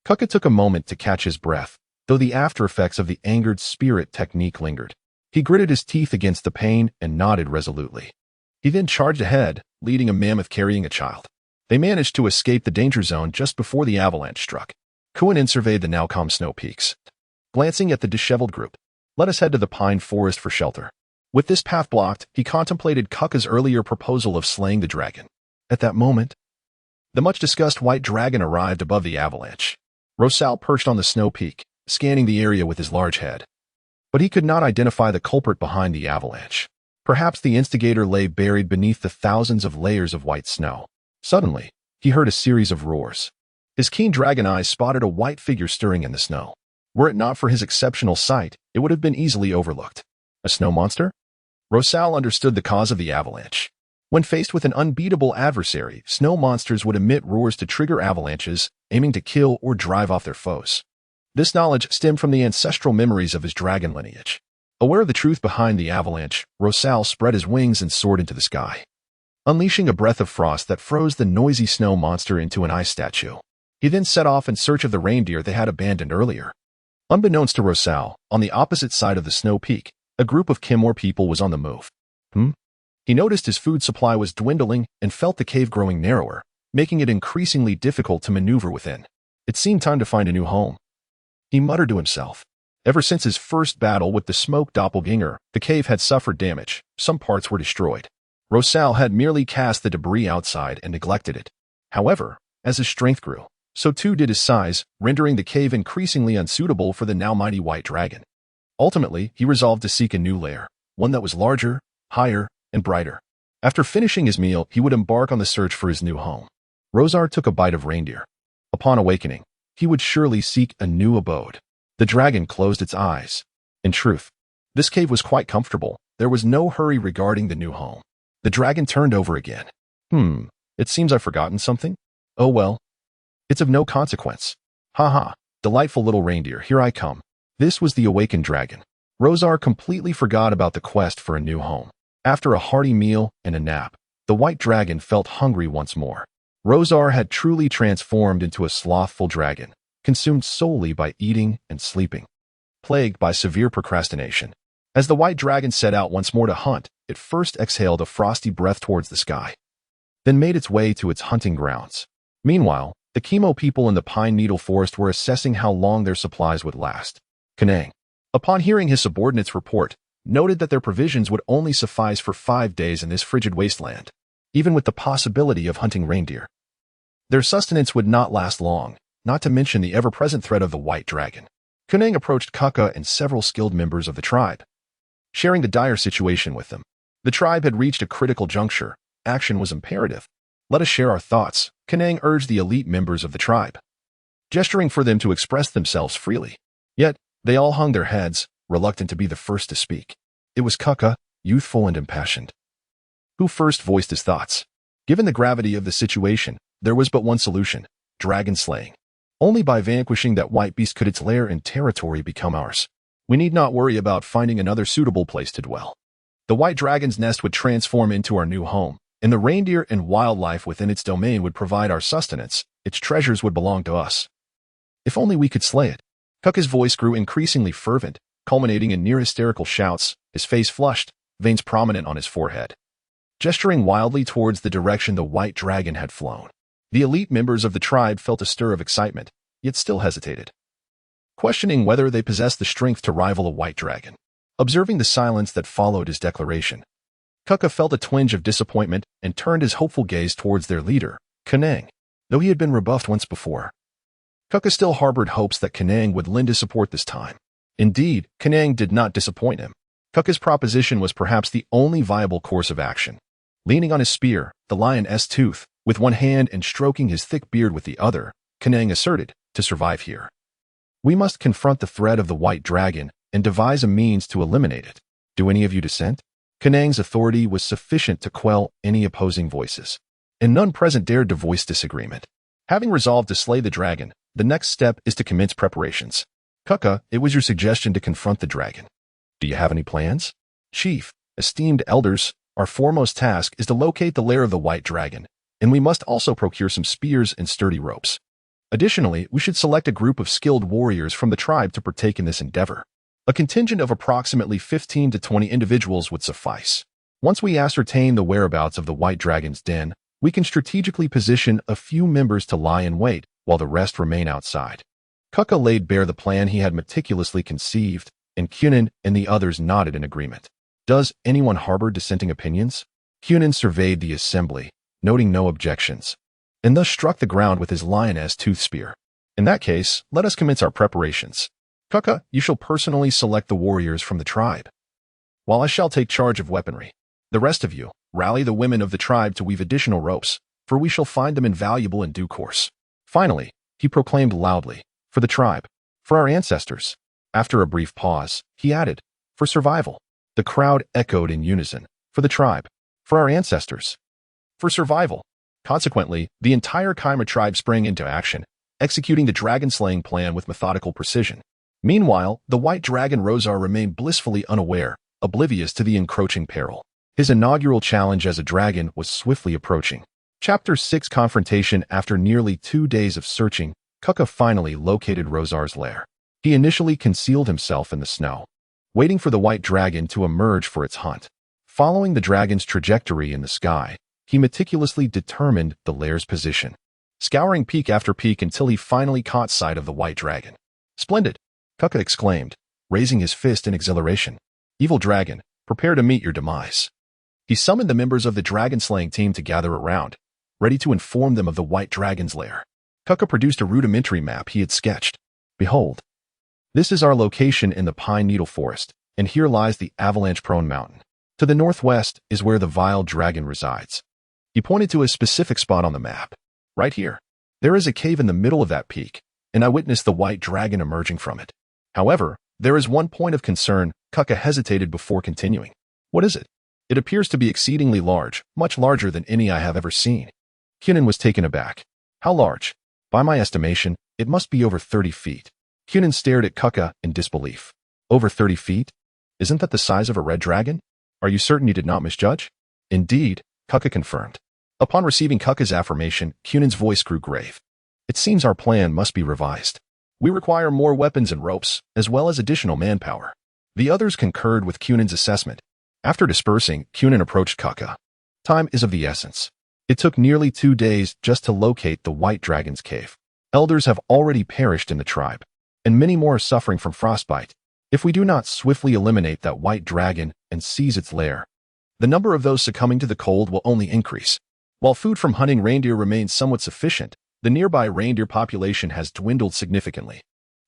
Kukka took a moment to catch his breath, though the after-effects of the angered spirit technique lingered. He gritted his teeth against the pain and nodded resolutely. He then charged ahead, leading a mammoth carrying a child. They managed to escape the danger zone just before the avalanche struck. Kuinin surveyed the now calm snow peaks, glancing at the disheveled group. "Let us head to the pine forest for shelter." With this path blocked, he contemplated Kukka's earlier proposal of slaying the dragon. At that moment, the much-discussed white dragon arrived above the avalanche. Rosal perched on the snow peak, scanning the area with his large head. But he could not identify the culprit behind the avalanche. Perhaps the instigator lay buried beneath the thousands of layers of white snow. Suddenly, he heard a series of roars. His keen dragon eyes spotted a white figure stirring in the snow. Were it not for his exceptional sight, it would have been easily overlooked. A snow monster? Rosal understood the cause of the avalanche. When faced with an unbeatable adversary, snow monsters would emit roars to trigger avalanches, aiming to kill or drive off their foes. This knowledge stemmed from the ancestral memories of his dragon lineage. Aware of the truth behind the avalanche, Rosal spread his wings and soared into the sky, unleashing a breath of frost that froze the noisy snow monster into an ice statue. He then set off in search of the reindeer they had abandoned earlier. Unbeknownst to Rosal, on the opposite side of the snow peak, a group of Kimor people was on the move. He noticed his food supply was dwindling and felt the cave growing narrower, making it increasingly difficult to maneuver within. It seemed time to find a new home. He muttered to himself. Ever since his first battle with the smoke doppelganger, the cave had suffered damage. Some parts were destroyed. Rosal had merely cast the debris outside and neglected it. However, as his strength grew, so too did his size, rendering the cave increasingly unsuitable for the now mighty White Dragon. Ultimately, he resolved to seek a new lair, one that was larger, higher, and brighter. After finishing his meal, he would embark on the search for his new home. Rosar took a bite of reindeer. Upon awakening, he would surely seek a new abode. The dragon closed its eyes. In truth, this cave was quite comfortable. There was no hurry regarding the new home. The dragon turned over again. It seems I've forgotten something. Oh well. It's of no consequence. Haha, delightful little reindeer, here I come. This was the awakened dragon. Rosar completely forgot about the quest for a new home. After a hearty meal and a nap, the white dragon felt hungry once more. Rosar had truly transformed into a slothful dragon, consumed solely by eating and sleeping, plagued by severe procrastination. As the white dragon set out once more to hunt, it first exhaled a frosty breath towards the sky, then made its way to its hunting grounds. Meanwhile, the Chemo people in the pine needle forest were assessing how long their supplies would last. Kanang, upon hearing his subordinate's report, noted that their provisions would only suffice for 5 days in this frigid wasteland, even with the possibility of hunting reindeer. Their sustenance would not last long, not to mention the ever-present threat of the white dragon. Kanang approached Kaka and several skilled members of the tribe, sharing the dire situation with them. The tribe had reached a critical juncture. Action was imperative. Let us share our thoughts, Kanang urged the elite members of the tribe, gesturing for them to express themselves freely. Yet, they all hung their heads, reluctant to be the first to speak. It was Kaka, youthful and impassioned, who first voiced his thoughts. Given the gravity of the situation, there was but one solution: dragon slaying. Only by vanquishing that white beast could its lair and territory become ours. We need not worry about finding another suitable place to dwell. The white dragon's nest would transform into our new home, and the reindeer and wildlife within its domain would provide our sustenance. Its treasures would belong to us. If only we could slay it. Kaka's voice grew increasingly fervent, culminating in near-hysterical shouts, his face flushed, veins prominent on his forehead, gesturing wildly towards the direction the white dragon had flown. The elite members of the tribe felt a stir of excitement, yet still hesitated, questioning whether they possessed the strength to rival a white dragon. Observing the silence that followed his declaration, Kaka felt a twinge of disappointment and turned his hopeful gaze towards their leader, Kanang. Though he had been rebuffed once before, Kaka still harbored hopes that Kanang would lend his support this time. Indeed, Kanang did not disappoint him. Kaka's proposition was perhaps the only viable course of action. Leaning on his spear, the lion's tooth, with one hand and stroking his thick beard with the other, Kanang asserted, to survive here, we must confront the threat of the white dragon and devise a means to eliminate it. Do any of you dissent? Kanang's authority was sufficient to quell any opposing voices, and none present dared to voice disagreement. Having resolved to slay the dragon, the next step is to commence preparations. Kaka, it was your suggestion to confront the dragon. Do you have any plans? Chief, esteemed elders, our foremost task is to locate the lair of the white dragon, and we must also procure some spears and sturdy ropes. Additionally, we should select a group of skilled warriors from the tribe to partake in this endeavor. A contingent of approximately 15 to 20 individuals would suffice. Once we ascertain the whereabouts of the white dragon's den, we can strategically position a few members to lie in wait, while the rest remain outside. Kaka laid bare the plan he had meticulously conceived, and Kunin and the others nodded in agreement. Does anyone harbor dissenting opinions? Kunin surveyed the assembly, noting no objections, and thus struck the ground with his lion's tooth spear. In that case, let us commence our preparations. Kaka, you shall personally select the warriors from the tribe, while I shall take charge of weaponry. The rest of you, rally the women of the tribe to weave additional ropes, for we shall find them invaluable in due course. Finally, he proclaimed loudly, for the tribe, for our ancestors. After a brief pause, he added, for survival. The crowd echoed in unison, for the tribe, for our ancestors, for survival. Consequently, the entire Chimera tribe sprang into action, executing the dragon-slaying plan with methodical precision. Meanwhile, the White Dragon Rosar remained blissfully unaware, oblivious to the encroaching peril. His inaugural challenge as a dragon was swiftly approaching. Chapter 6 Confrontation. After nearly 2 days of searching, Kuka finally located Rosar's lair. He initially concealed himself in the snow, waiting for the white dragon to emerge for its hunt. Following the dragon's trajectory in the sky, he meticulously determined the lair's position, scouring peak after peak until he finally caught sight of the white dragon. "Splendid!" Kuka exclaimed, raising his fist in exhilaration. "Evil dragon, prepare to meet your demise." He summoned the members of the dragon-slaying team to gather around, ready to inform them of the white dragon's lair. Kuka produced a rudimentary map he had sketched. "Behold, this is our location in the pine needle forest, and here lies the avalanche-prone mountain. To the northwest is where the vile dragon resides." He pointed to a specific spot on the map. "Right here. There is a cave in the middle of that peak, and I witnessed the white dragon emerging from it. However, there is one point of concern." Kuka hesitated before continuing. "What is it?" "It appears to be exceedingly large, much larger than any I have ever seen." Kunin was taken aback. "How large?" "By my estimation, it must be over 30 feet. Kunin stared at Kuka in disbelief. "Over 30 feet? Isn't that the size of a red dragon? Are you certain you did not misjudge?" "Indeed," Kuka confirmed. Upon receiving Kuka's affirmation, Kunin's voice grew grave. "It seems our plan must be revised. We require more weapons and ropes, as well as additional manpower." The others concurred with Kunin's assessment. After dispersing, Kunin approached Kuka. "Time is of the essence. It took nearly 2 days just to locate the White Dragon's cave. Elders have already perished in the tribe, and many more are suffering from frostbite. If we do not swiftly eliminate that White Dragon and seize its lair, the number of those succumbing to the cold will only increase. While food from hunting reindeer remains somewhat sufficient, the nearby reindeer population has dwindled significantly.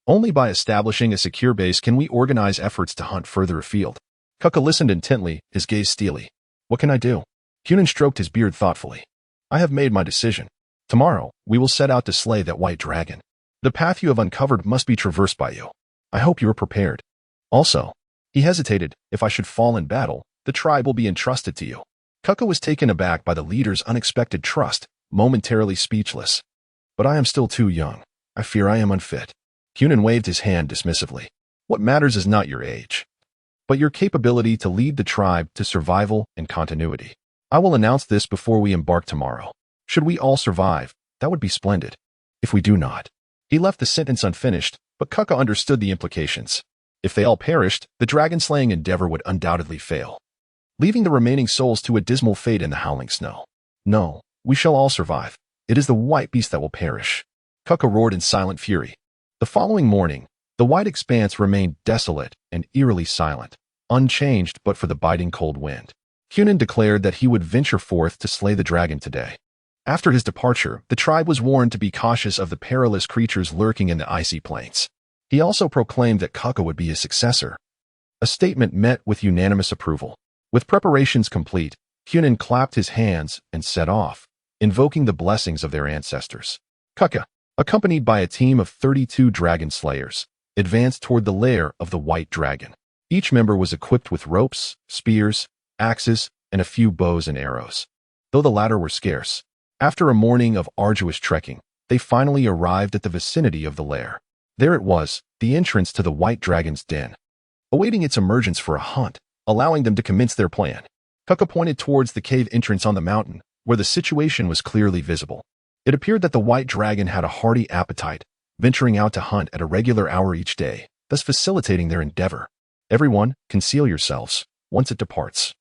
Only by establishing a secure base can we organize efforts to hunt further afield." Kuka listened intently, his gaze steely. "What can I do?" Kunin stroked his beard thoughtfully. "I have made my decision. Tomorrow, we will set out to slay that white dragon. The path you have uncovered must be traversed by you. I hope you are prepared. Also," he hesitated, "if I should fall in battle, the tribe will be entrusted to you." Kuka was taken aback by the leader's unexpected trust, momentarily speechless. "But I am still too young. I fear I am unfit." Kunin waved his hand dismissively. "What matters is not your age, but your capability to lead the tribe to survival and continuity. I will announce this before we embark tomorrow. Should we all survive, that would be splendid. If we do not..." He left the sentence unfinished, but Kuka understood the implications. If they all perished, the dragon-slaying endeavor would undoubtedly fail, leaving the remaining souls to a dismal fate in the howling snow. "No, we shall all survive. It is the white beast that will perish." Kuka roared in silent fury. The following morning, the white expanse remained desolate and eerily silent, unchanged but for the biting cold wind. Kunin declared that he would venture forth to slay the dragon today. After his departure, the tribe was warned to be cautious of the perilous creatures lurking in the icy plains. He also proclaimed that Kuka would be his successor, a statement met with unanimous approval. With preparations complete, Kunin clapped his hands and set off, invoking the blessings of their ancestors. Kuka, accompanied by a team of 32 dragon slayers, advanced toward the lair of the white dragon. Each member was equipped with ropes, spears, axes, and a few bows and arrows, though the latter were scarce. After a morning of arduous trekking, they finally arrived at the vicinity of the lair. There it was, the entrance to the white dragon's den, awaiting its emergence for a hunt, allowing them to commence their plan. Kuka pointed towards the cave entrance on the mountain, where the situation was clearly visible. It appeared that the white dragon had a hearty appetite, venturing out to hunt at a regular hour each day, thus facilitating their endeavor. "Everyone, conceal yourselves. Once it departs,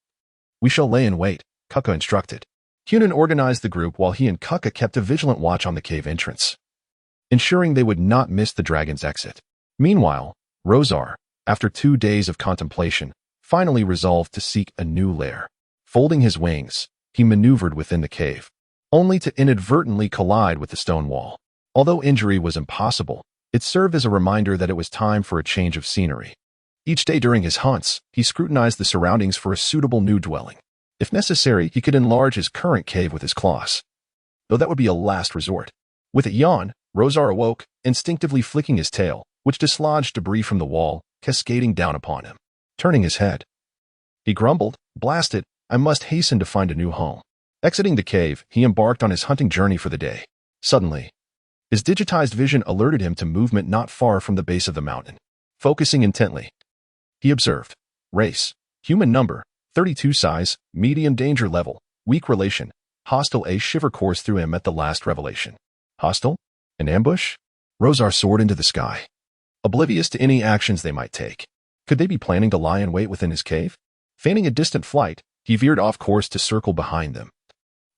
we shall lay in wait," Kuka instructed. Kunin organized the group while he and Kuka kept a vigilant watch on the cave entrance, ensuring they would not miss the dragon's exit. Meanwhile, Rosar, after 2 days of contemplation, finally resolved to seek a new lair. Folding his wings, he maneuvered within the cave, only to inadvertently collide with the stone wall. Although injury was impossible, it served as a reminder that it was time for a change of scenery. Each day during his hunts, he scrutinized the surroundings for a suitable new dwelling. If necessary, he could enlarge his current cave with his claws, though that would be a last resort. With a yawn, Rosar awoke, instinctively flicking his tail, which dislodged debris from the wall, cascading down upon him. Turning his head, he grumbled, "Blast it, I must hasten to find a new home." Exiting the cave, he embarked on his hunting journey for the day. Suddenly, his digitized vision alerted him to movement not far from the base of the mountain. Focusing intently, he observed. Race, human number, 32 size, medium danger level, weak relation, hostile. A shiver coursed through him at the last revelation. Hostile? An ambush? Rosar soared into the sky, oblivious to any actions they might take. Could they be planning to lie in wait within his cave? Feigning a distant flight, he veered off course to circle behind them,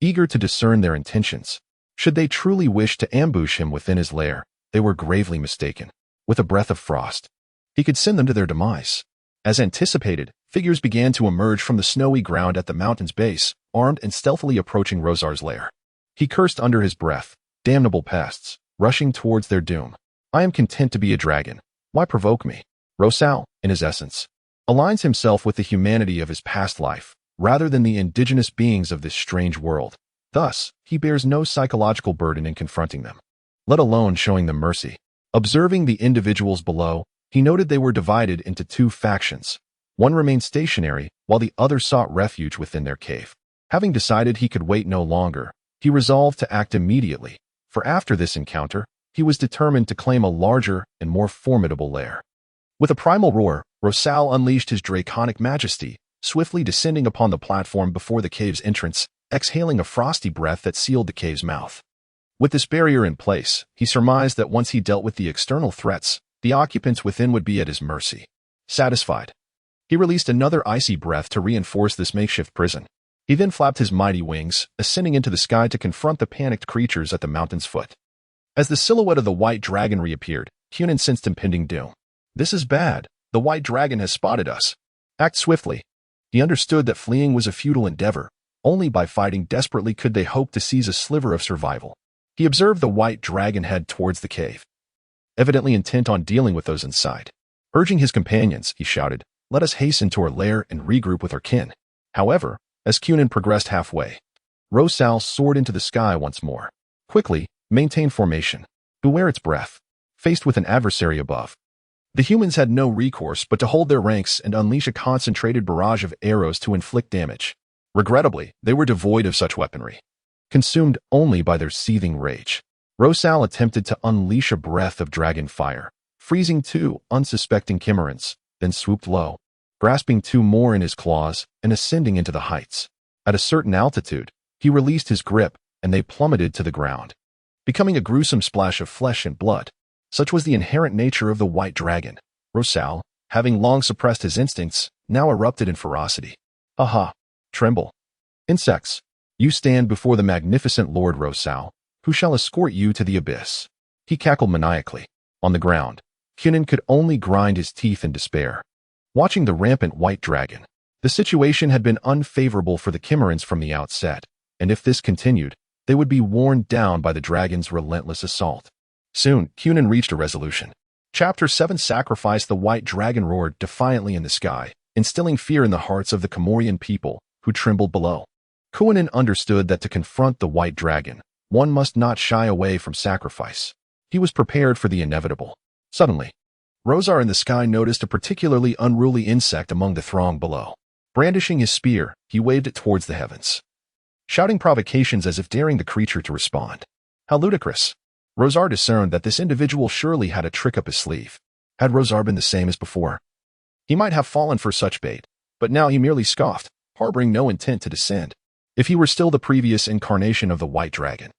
eager to discern their intentions. Should they truly wish to ambush him within his lair, they were gravely mistaken. With a breath of frost, he could send them to their demise. As anticipated, figures began to emerge from the snowy ground at the mountain's base, armed and stealthily approaching Rosar's lair. He cursed under his breath, damnable pests, rushing towards their doom. I am content to be a dragon. Why provoke me? Rosal, in his essence, aligns himself with the humanity of his past life, rather than the indigenous beings of this strange world. Thus, he bears no psychological burden in confronting them, let alone showing them mercy. Observing the individuals below, he noted they were divided into two factions. One remained stationary, while the other sought refuge within their cave. Having decided he could wait no longer, he resolved to act immediately, for after this encounter, he was determined to claim a larger and more formidable lair. With a primal roar, Rosal unleashed his draconic majesty, swiftly descending upon the platform before the cave's entrance, exhaling a frosty breath that sealed the cave's mouth. With this barrier in place, he surmised that once he dealt with the external threats, the occupants within would be at his mercy. Satisfied, he released another icy breath to reinforce this makeshift prison. He then flapped his mighty wings, ascending into the sky to confront the panicked creatures at the mountain's foot. As the silhouette of the white dragon reappeared, Cunin sensed impending doom. This is bad. The white dragon has spotted us. Act swiftly. He understood that fleeing was a futile endeavor. Only by fighting desperately could they hope to seize a sliver of survival. He observed the white dragon head towards the cave, evidently intent on dealing with those inside. Urging his companions, he shouted, "Let us hasten to our lair and regroup with our kin." However, as Cunin progressed halfway, Rosal soared into the sky once more. Quickly, maintain formation. Beware its breath. Faced with an adversary above, the humans had no recourse but to hold their ranks and unleash a concentrated barrage of arrows to inflict damage. Regrettably, they were devoid of such weaponry, consumed only by their seething rage. Rosal attempted to unleash a breath of dragon fire, freezing two unsuspecting Chimerans, then swooped low, grasping two more in his claws and ascending into the heights. At a certain altitude, he released his grip and they plummeted to the ground, becoming a gruesome splash of flesh and blood. Such was the inherent nature of the white dragon. Rosal, having long suppressed his instincts, now erupted in ferocity. Aha! Tremble. Insects, you stand before the magnificent Lord Rosal, who shall escort you to the abyss. He cackled maniacally. On the ground, Cunin could only grind his teeth in despair, watching the rampant white dragon. The situation had been unfavorable for the Chimerans from the outset, and if this continued, they would be worn down by the dragon's relentless assault. Soon, Cunin reached a resolution. Chapter 7 Sacrifice. The white dragon roared defiantly in the sky, instilling fear in the hearts of the Comorian people, who trembled below. Cunin understood that to confront the white dragon, one must not shy away from sacrifice. He was prepared for the inevitable. Suddenly, Rosar in the sky noticed a particularly unruly insect among the throng below. Brandishing his spear, he waved it towards the heavens, shouting provocations as if daring the creature to respond. How ludicrous! Rosar discerned that this individual surely had a trick up his sleeve. Had Rosar been the same as before, he might have fallen for such bait, but now he merely scoffed, harboring no intent to descend. If he were still the previous incarnation of the white dragon,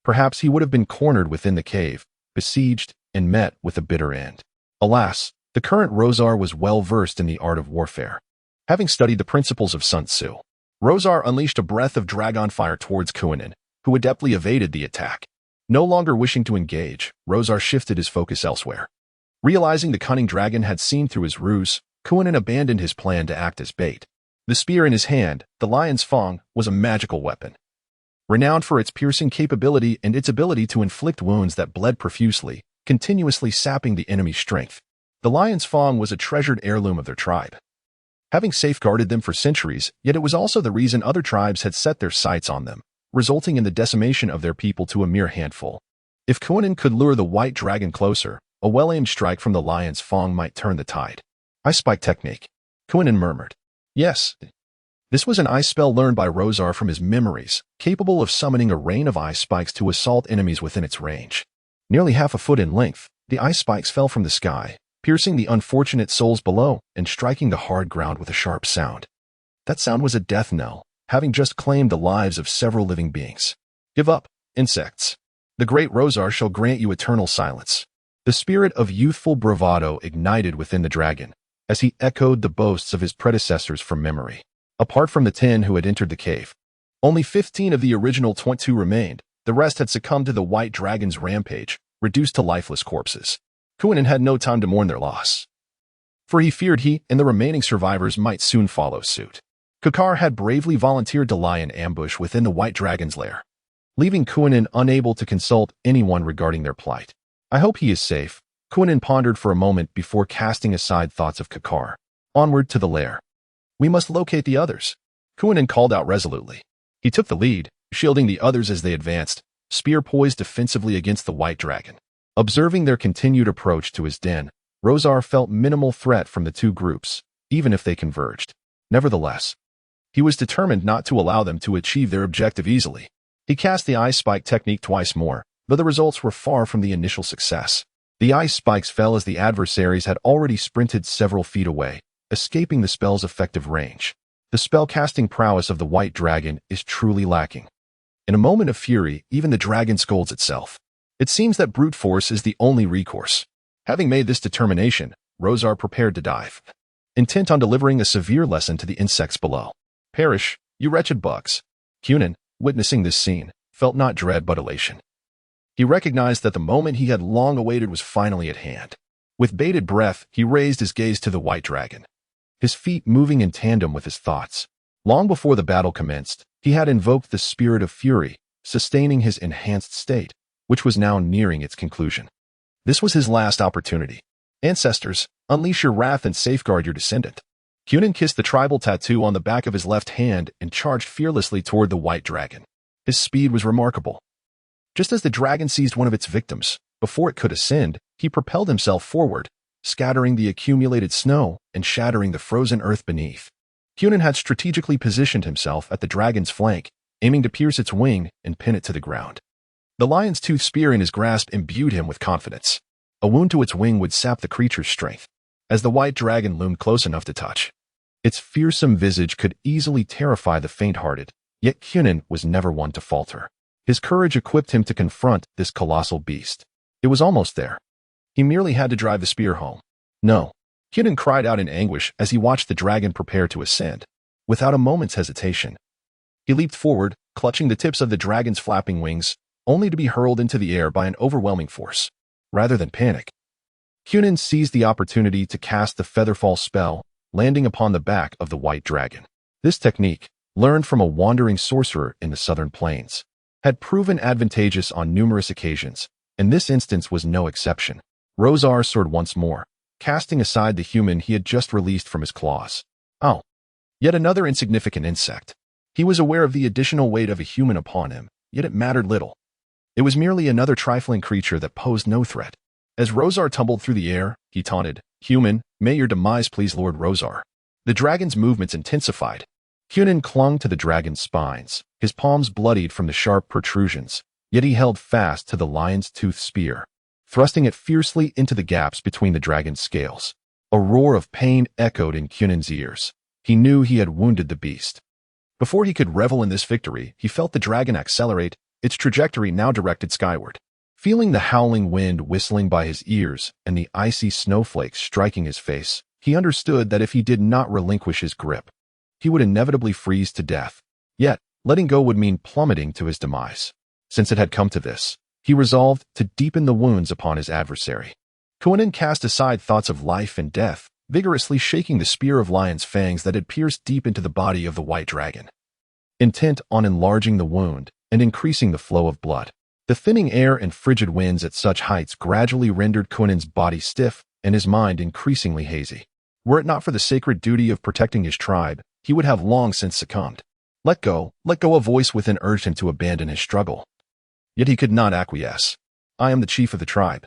perhaps he would have been cornered within the cave, besieged, and met with a bitter end. Alas, the current Rosar was well versed in the art of warfare. Having studied the principles of Sun Tzu, Rosar unleashed a breath of dragon fire towards Cunin, who adeptly evaded the attack. No longer wishing to engage, Rosar shifted his focus elsewhere. Realizing the cunning dragon had seen through his ruse, Cunin abandoned his plan to act as bait. The spear in his hand, the lion's fang, was a magical weapon, renowned for its piercing capability and its ability to inflict wounds that bled profusely, continuously sapping the enemy's strength. The lion's fang was a treasured heirloom of their tribe, having safeguarded them for centuries, yet it was also the reason other tribes had set their sights on them, resulting in the decimation of their people to a mere handful. If Cunin could lure the white dragon closer, a well-aimed strike from the lion's fang might turn the tide. Ice spike technique, Cunin murmured. Yes, this was an ice spell learned by Rosar from his memories, capable of summoning a rain of ice spikes to assault enemies within its range. Nearly half a foot in length, the ice spikes fell from the sky, piercing the unfortunate souls below and striking the hard ground with a sharp sound. That sound was a death knell, having just claimed the lives of several living beings. Give up, insects. The great Rosar shall grant you eternal silence. The spirit of youthful bravado ignited within the dragon, as he echoed the boasts of his predecessors from memory. Apart from the 10 who had entered the cave, only 15 of the original 22 remained. The rest had succumbed to the White Dragon's rampage, reduced to lifeless corpses. Kunin had no time to mourn their loss, for he feared he and the remaining survivors might soon follow suit. Kakar had bravely volunteered to lie in ambush within the White Dragon's lair, leaving Kunin unable to consult anyone regarding their plight. I hope he is safe, Kunin pondered for a moment before casting aside thoughts of Kakar. Onward to the lair. We must locate the others, Kunin called out resolutely. He took the lead, shielding the others as they advanced, spear poised defensively against the White Dragon. Observing their continued approach to his den, Rosar felt minimal threat from the two groups, even if they converged. Nevertheless, he was determined not to allow them to achieve their objective easily. He cast the ice spike technique twice more, though the results were far from the initial success. The ice spikes fell as the adversaries had already sprinted several feet away, escaping the spell's effective range. The spell-casting prowess of the White Dragon is truly lacking. In a moment of fury, even the dragon scolds itself. It seems that brute force is the only recourse. Having made this determination, Rosar prepared to dive, intent on delivering a severe lesson to the insects below. Perish, you wretched bugs. Kunin, witnessing this scene, felt not dread but elation. He recognized that the moment he had long awaited was finally at hand. With bated breath, he raised his gaze to the White Dragon, his feet moving in tandem with his thoughts. Long before the battle commenced, he had invoked the spirit of fury, sustaining his enhanced state, which was now nearing its conclusion. This was his last opportunity. Ancestors, unleash your wrath and safeguard your descendant. Kunin kissed the tribal tattoo on the back of his left hand and charged fearlessly toward the White Dragon. His speed was remarkable. Just as the dragon seized one of its victims, before it could ascend, he propelled himself forward, scattering the accumulated snow and shattering the frozen earth beneath. Kunin had strategically positioned himself at the dragon's flank, aiming to pierce its wing and pin it to the ground. The lion's tooth spear in his grasp imbued him with confidence. A wound to its wing would sap the creature's strength. As the White Dragon loomed close enough to touch, its fearsome visage could easily terrify the faint-hearted, yet Kunin was never one to falter. His courage equipped him to confront this colossal beast. It was almost there. He merely had to drive the spear home. No, Kunin cried out in anguish as he watched the dragon prepare to ascend. Without a moment's hesitation, he leaped forward, clutching the tips of the dragon's flapping wings, only to be hurled into the air by an overwhelming force. Rather than panic, Kunin seized the opportunity to cast the Featherfall spell, landing upon the back of the White Dragon. This technique, learned from a wandering sorcerer in the southern plains, had proven advantageous on numerous occasions, and this instance was no exception. Rosar soared once more, casting aside the human he had just released from his claws. Oh, yet another insignificant insect. He was aware of the additional weight of a human upon him, yet it mattered little. It was merely another trifling creature that posed no threat. As Rosar tumbled through the air, he taunted, "Human, may your demise please Lord Rosar." The dragon's movements intensified. Kunin clung to the dragon's spines, his palms bloodied from the sharp protrusions, yet he held fast to the lion's tooth spear, thrusting it fiercely into the gaps between the dragon's scales. A roar of pain echoed in Kunin's ears. He knew he had wounded the beast. Before he could revel in this victory, he felt the dragon accelerate, its trajectory now directed skyward. Feeling the howling wind whistling by his ears and the icy snowflakes striking his face, he understood that if he did not relinquish his grip, he would inevitably freeze to death. Yet, letting go would mean plummeting to his demise. Since it had come to this, he resolved to deepen the wounds upon his adversary. Kunin cast aside thoughts of life and death, vigorously shaking the spear of lion's fangs that had pierced deep into the body of the White Dragon. Intent on enlarging the wound and increasing the flow of blood, the thinning air and frigid winds at such heights gradually rendered Kunin's body stiff and his mind increasingly hazy. Were it not for the sacred duty of protecting his tribe, he would have long since succumbed. Let go, a voice within urged him to abandon his struggle. Yet he could not acquiesce. I am the chief of the tribe.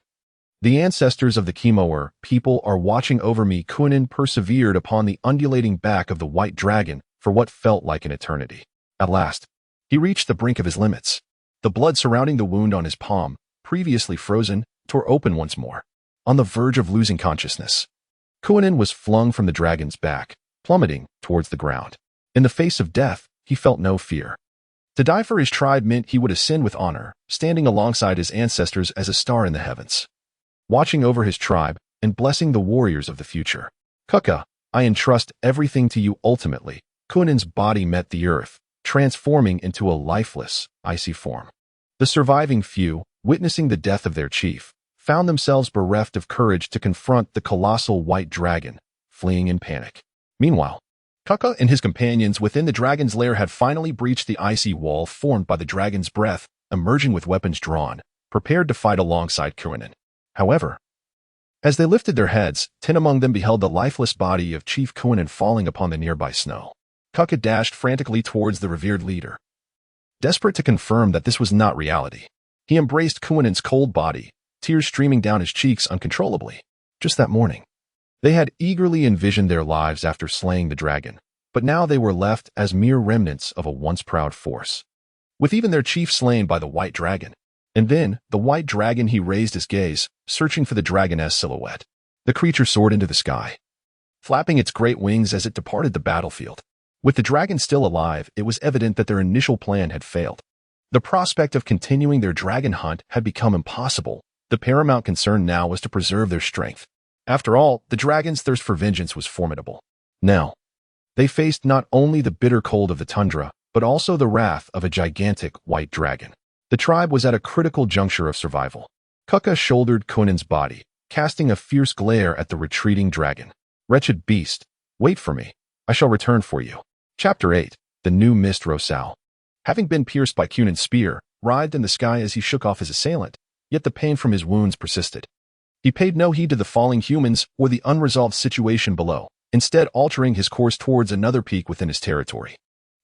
The ancestors of the Chemoer people are watching over me. Kunin persevered upon the undulating back of the White Dragon for what felt like an eternity. At last, he reached the brink of his limits. The blood surrounding the wound on his palm, previously frozen, tore open once more. on the verge of losing consciousness. Kunin was flung from the dragon's back, plummeting towards the ground. In the face of death, he felt no fear. To die for his tribe meant he would ascend with honor, standing alongside his ancestors as a star in the heavens, watching over his tribe and blessing the warriors of the future. Kuka, I entrust everything to you ultimately. Kunin's body met the earth, transforming into a lifeless, icy form. The surviving few, witnessing the death of their chief, found themselves bereft of courage to confront the colossal white dragon, fleeing in panic. Meanwhile, Kuka and his companions within the dragon's lair had finally breached the icy wall formed by the dragon's breath, emerging with weapons drawn, prepared to fight alongside Kunin. However, as they lifted their heads, 10 among them beheld the lifeless body of Chief Kunin falling upon the nearby snow. Kuka dashed frantically towards the revered leader, desperate to confirm that this was not reality. He embraced Kunin's cold body, tears streaming down his cheeks uncontrollably. Just that morning, they had eagerly envisioned their lives after slaying the dragon, but now they were left as mere remnants of a once proud force, with even their chief slain by the white dragon. And then, the white dragon, he raised his gaze, searching for the dragoness silhouette. The creature soared into the sky, flapping its great wings as it departed the battlefield. With the dragon still alive, it was evident that their initial plan had failed. The prospect of continuing their dragon hunt had become impossible. The paramount concern now was to preserve their strength. After all, the dragon's thirst for vengeance was formidable. Now, they faced not only the bitter cold of the tundra, but also the wrath of a gigantic white dragon. The tribe was at a critical juncture of survival. Kuka shouldered Kunin's body, casting a fierce glare at the retreating dragon. Wretched beast, wait for me. I shall return for you. Chapter 8. The New Mist. Rosal, having been pierced by Kunin's spear, writhed in the sky as he shook off his assailant, yet the pain from his wounds persisted. He paid no heed to the falling humans or the unresolved situation below, instead altering his course towards another peak within his territory.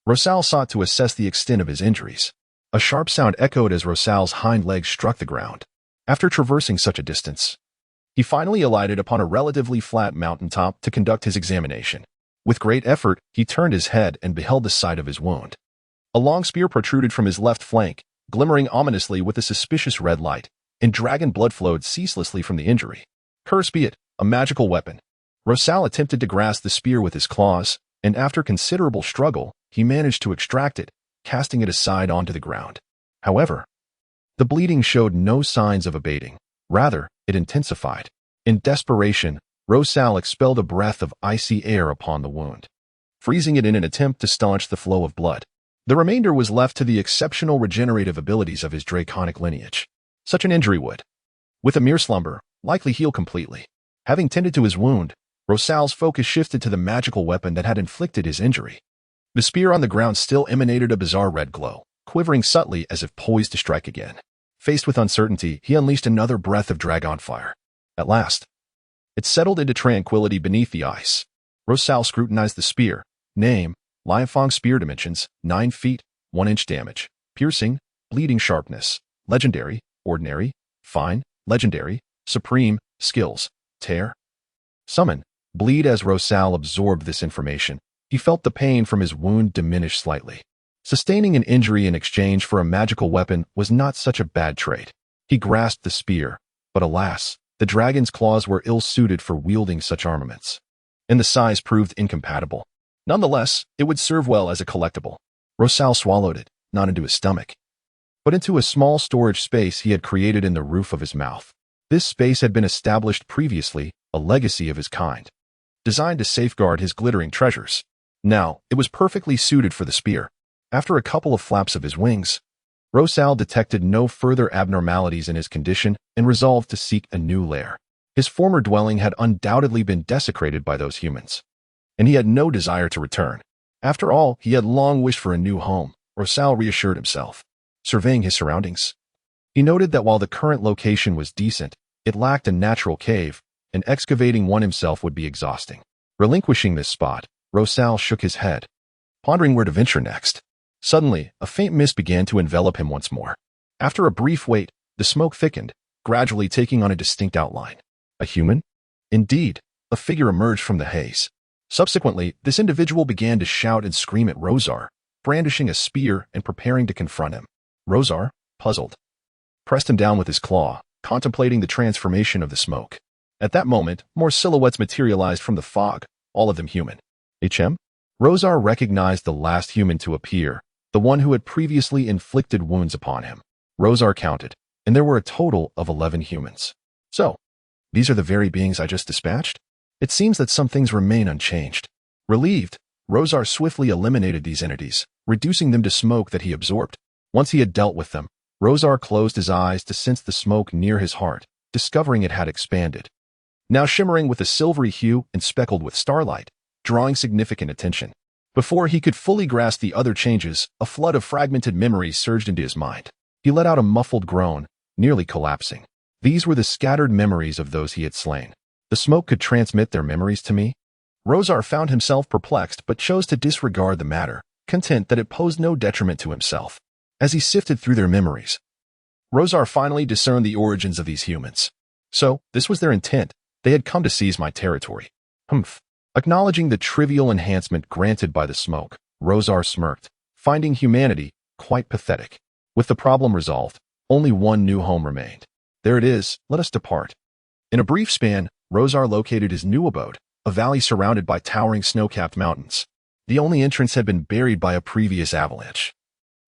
Rosal sought to assess the extent of his injuries. A sharp sound echoed as Rosal's hind legs struck the ground. After traversing such a distance, he finally alighted upon a relatively flat mountaintop to conduct his examination. With great effort, he turned his head and beheld the site of his wound. A long spear protruded from his left flank, glimmering ominously with a suspicious red light, and dragon blood flowed ceaselessly from the injury. Curse be it, a magical weapon. Rosal attempted to grasp the spear with his claws, and after considerable struggle, he managed to extract it, casting it aside onto the ground. However, the bleeding showed no signs of abating. Rather, it intensified. In desperation, Rosal expelled a breath of icy air upon the wound, freezing it in an attempt to staunch the flow of blood. The remainder was left to the exceptional regenerative abilities of his draconic lineage. Such an injury would, with a mere slumber, likely heal completely. Having tended to his wound, Rosal's focus shifted to the magical weapon that had inflicted his injury. The spear on the ground still emanated a bizarre red glow, quivering subtly as if poised to strike again. Faced with uncertainty, he unleashed another breath of dragon fire. At last, it settled into tranquility beneath the ice. Rosal scrutinized the spear. Name, Lianfang spear dimensions, 9 feet, 1 inch damage. Piercing, bleeding sharpness. Legendary, ordinary, fine, legendary, supreme, skills, tear. Summon, bleed. As Rosal absorbed this information, he felt the pain from his wound diminish slightly. Sustaining an injury in exchange for a magical weapon was not such a bad trade. He grasped the spear, but alas, the dragon's claws were ill-suited for wielding such armaments, and the size proved incompatible. Nonetheless, it would serve well as a collectible. Rosal swallowed it, not into his stomach, but into a small storage space he had created in the roof of his mouth. This space had been established previously, a legacy of his kind, designed to safeguard his glittering treasures. Now, it was perfectly suited for the spear. After a couple of flaps of his wings, Rosal detected no further abnormalities in his condition and resolved to seek a new lair. His former dwelling had undoubtedly been desecrated by those humans, and he had no desire to return. After all, he had long wished for a new home, Rosal reassured himself. Surveying his surroundings, he noted that while the current location was decent, it lacked a natural cave, and excavating one himself would be exhausting. Relinquishing this spot, Rosal shook his head, pondering where to venture next. Suddenly, a faint mist began to envelop him once more. After a brief wait, the smoke thickened, gradually taking on a distinct outline. A human? Indeed, a figure emerged from the haze. Subsequently, this individual began to shout and scream at Rosar, brandishing a spear and preparing to confront him. Rosar, puzzled, pressed him down with his claw, contemplating the transformation of the smoke. At that moment, more silhouettes materialized from the fog, all of them human. HM? Rosar recognized the last human to appear, the one who had previously inflicted wounds upon him. Rosar counted, and there were a total of 11 humans. So, these are the very beings I just dispatched? It seems that some things remain unchanged. Relieved, Rosar swiftly eliminated these entities, reducing them to smoke that he absorbed. Once he had dealt with them, Rosar closed his eyes to sense the smoke near his heart, discovering it had expanded. Now shimmering with a silvery hue and speckled with starlight, drawing significant attention. Before he could fully grasp the other changes, a flood of fragmented memories surged into his mind. He let out a muffled groan, nearly collapsing. These were the scattered memories of those he had slain. The smoke could transmit their memories to me? Rosar found himself perplexed but chose to disregard the matter, content that it posed no detriment to himself. As he sifted through their memories, Rosar finally discerned the origins of these humans. So, this was their intent. They had come to seize my territory. Humph. Acknowledging the trivial enhancement granted by the smoke, Rosar smirked, finding humanity quite pathetic. With the problem resolved, only one new home remained. There it is, let us depart. In a brief span, Rosar located his new abode, a valley surrounded by towering snow-capped mountains. The only entrance had been buried by a previous avalanche,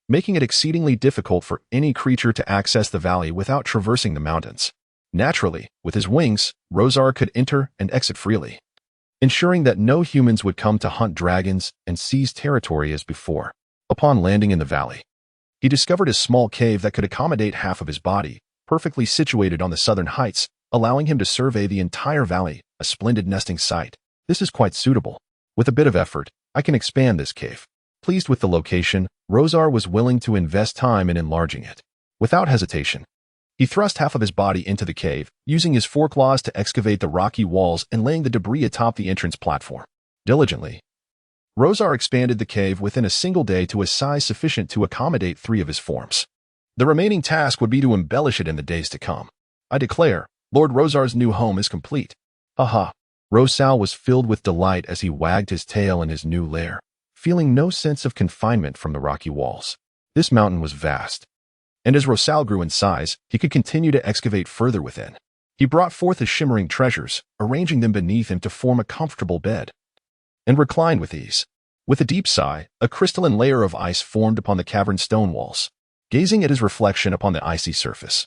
making it exceedingly difficult for any creature to access the valley without traversing the mountains. Naturally, with his wings, Rosar could enter and exit freely, ensuring that no humans would come to hunt dragons and seize territory as before. Upon landing in the valley, he discovered a small cave that could accommodate half of his body, perfectly situated on the southern heights, allowing him to survey the entire valley, a splendid nesting site. This is quite suitable. With a bit of effort, I can expand this cave. Pleased with the location, Rosar was willing to invest time in enlarging it. Without hesitation, he thrust half of his body into the cave, using his foreclaws to excavate the rocky walls and laying the debris atop the entrance platform. Diligently, Rosar expanded the cave within a single day to a size sufficient to accommodate 3 of his forms. The remaining task would be to embellish it in the days to come. I declare, Lord Rosar's new home is complete. Haha. Rosal was filled with delight as he wagged his tail in his new lair, feeling no sense of confinement from the rocky walls. This mountain was vast, and as Rosal grew in size, he could continue to excavate further within. He brought forth his shimmering treasures, arranging them beneath him to form a comfortable bed, and reclined with ease. With a deep sigh, a crystalline layer of ice formed upon the cavern's stone walls. Gazing at his reflection upon the icy surface,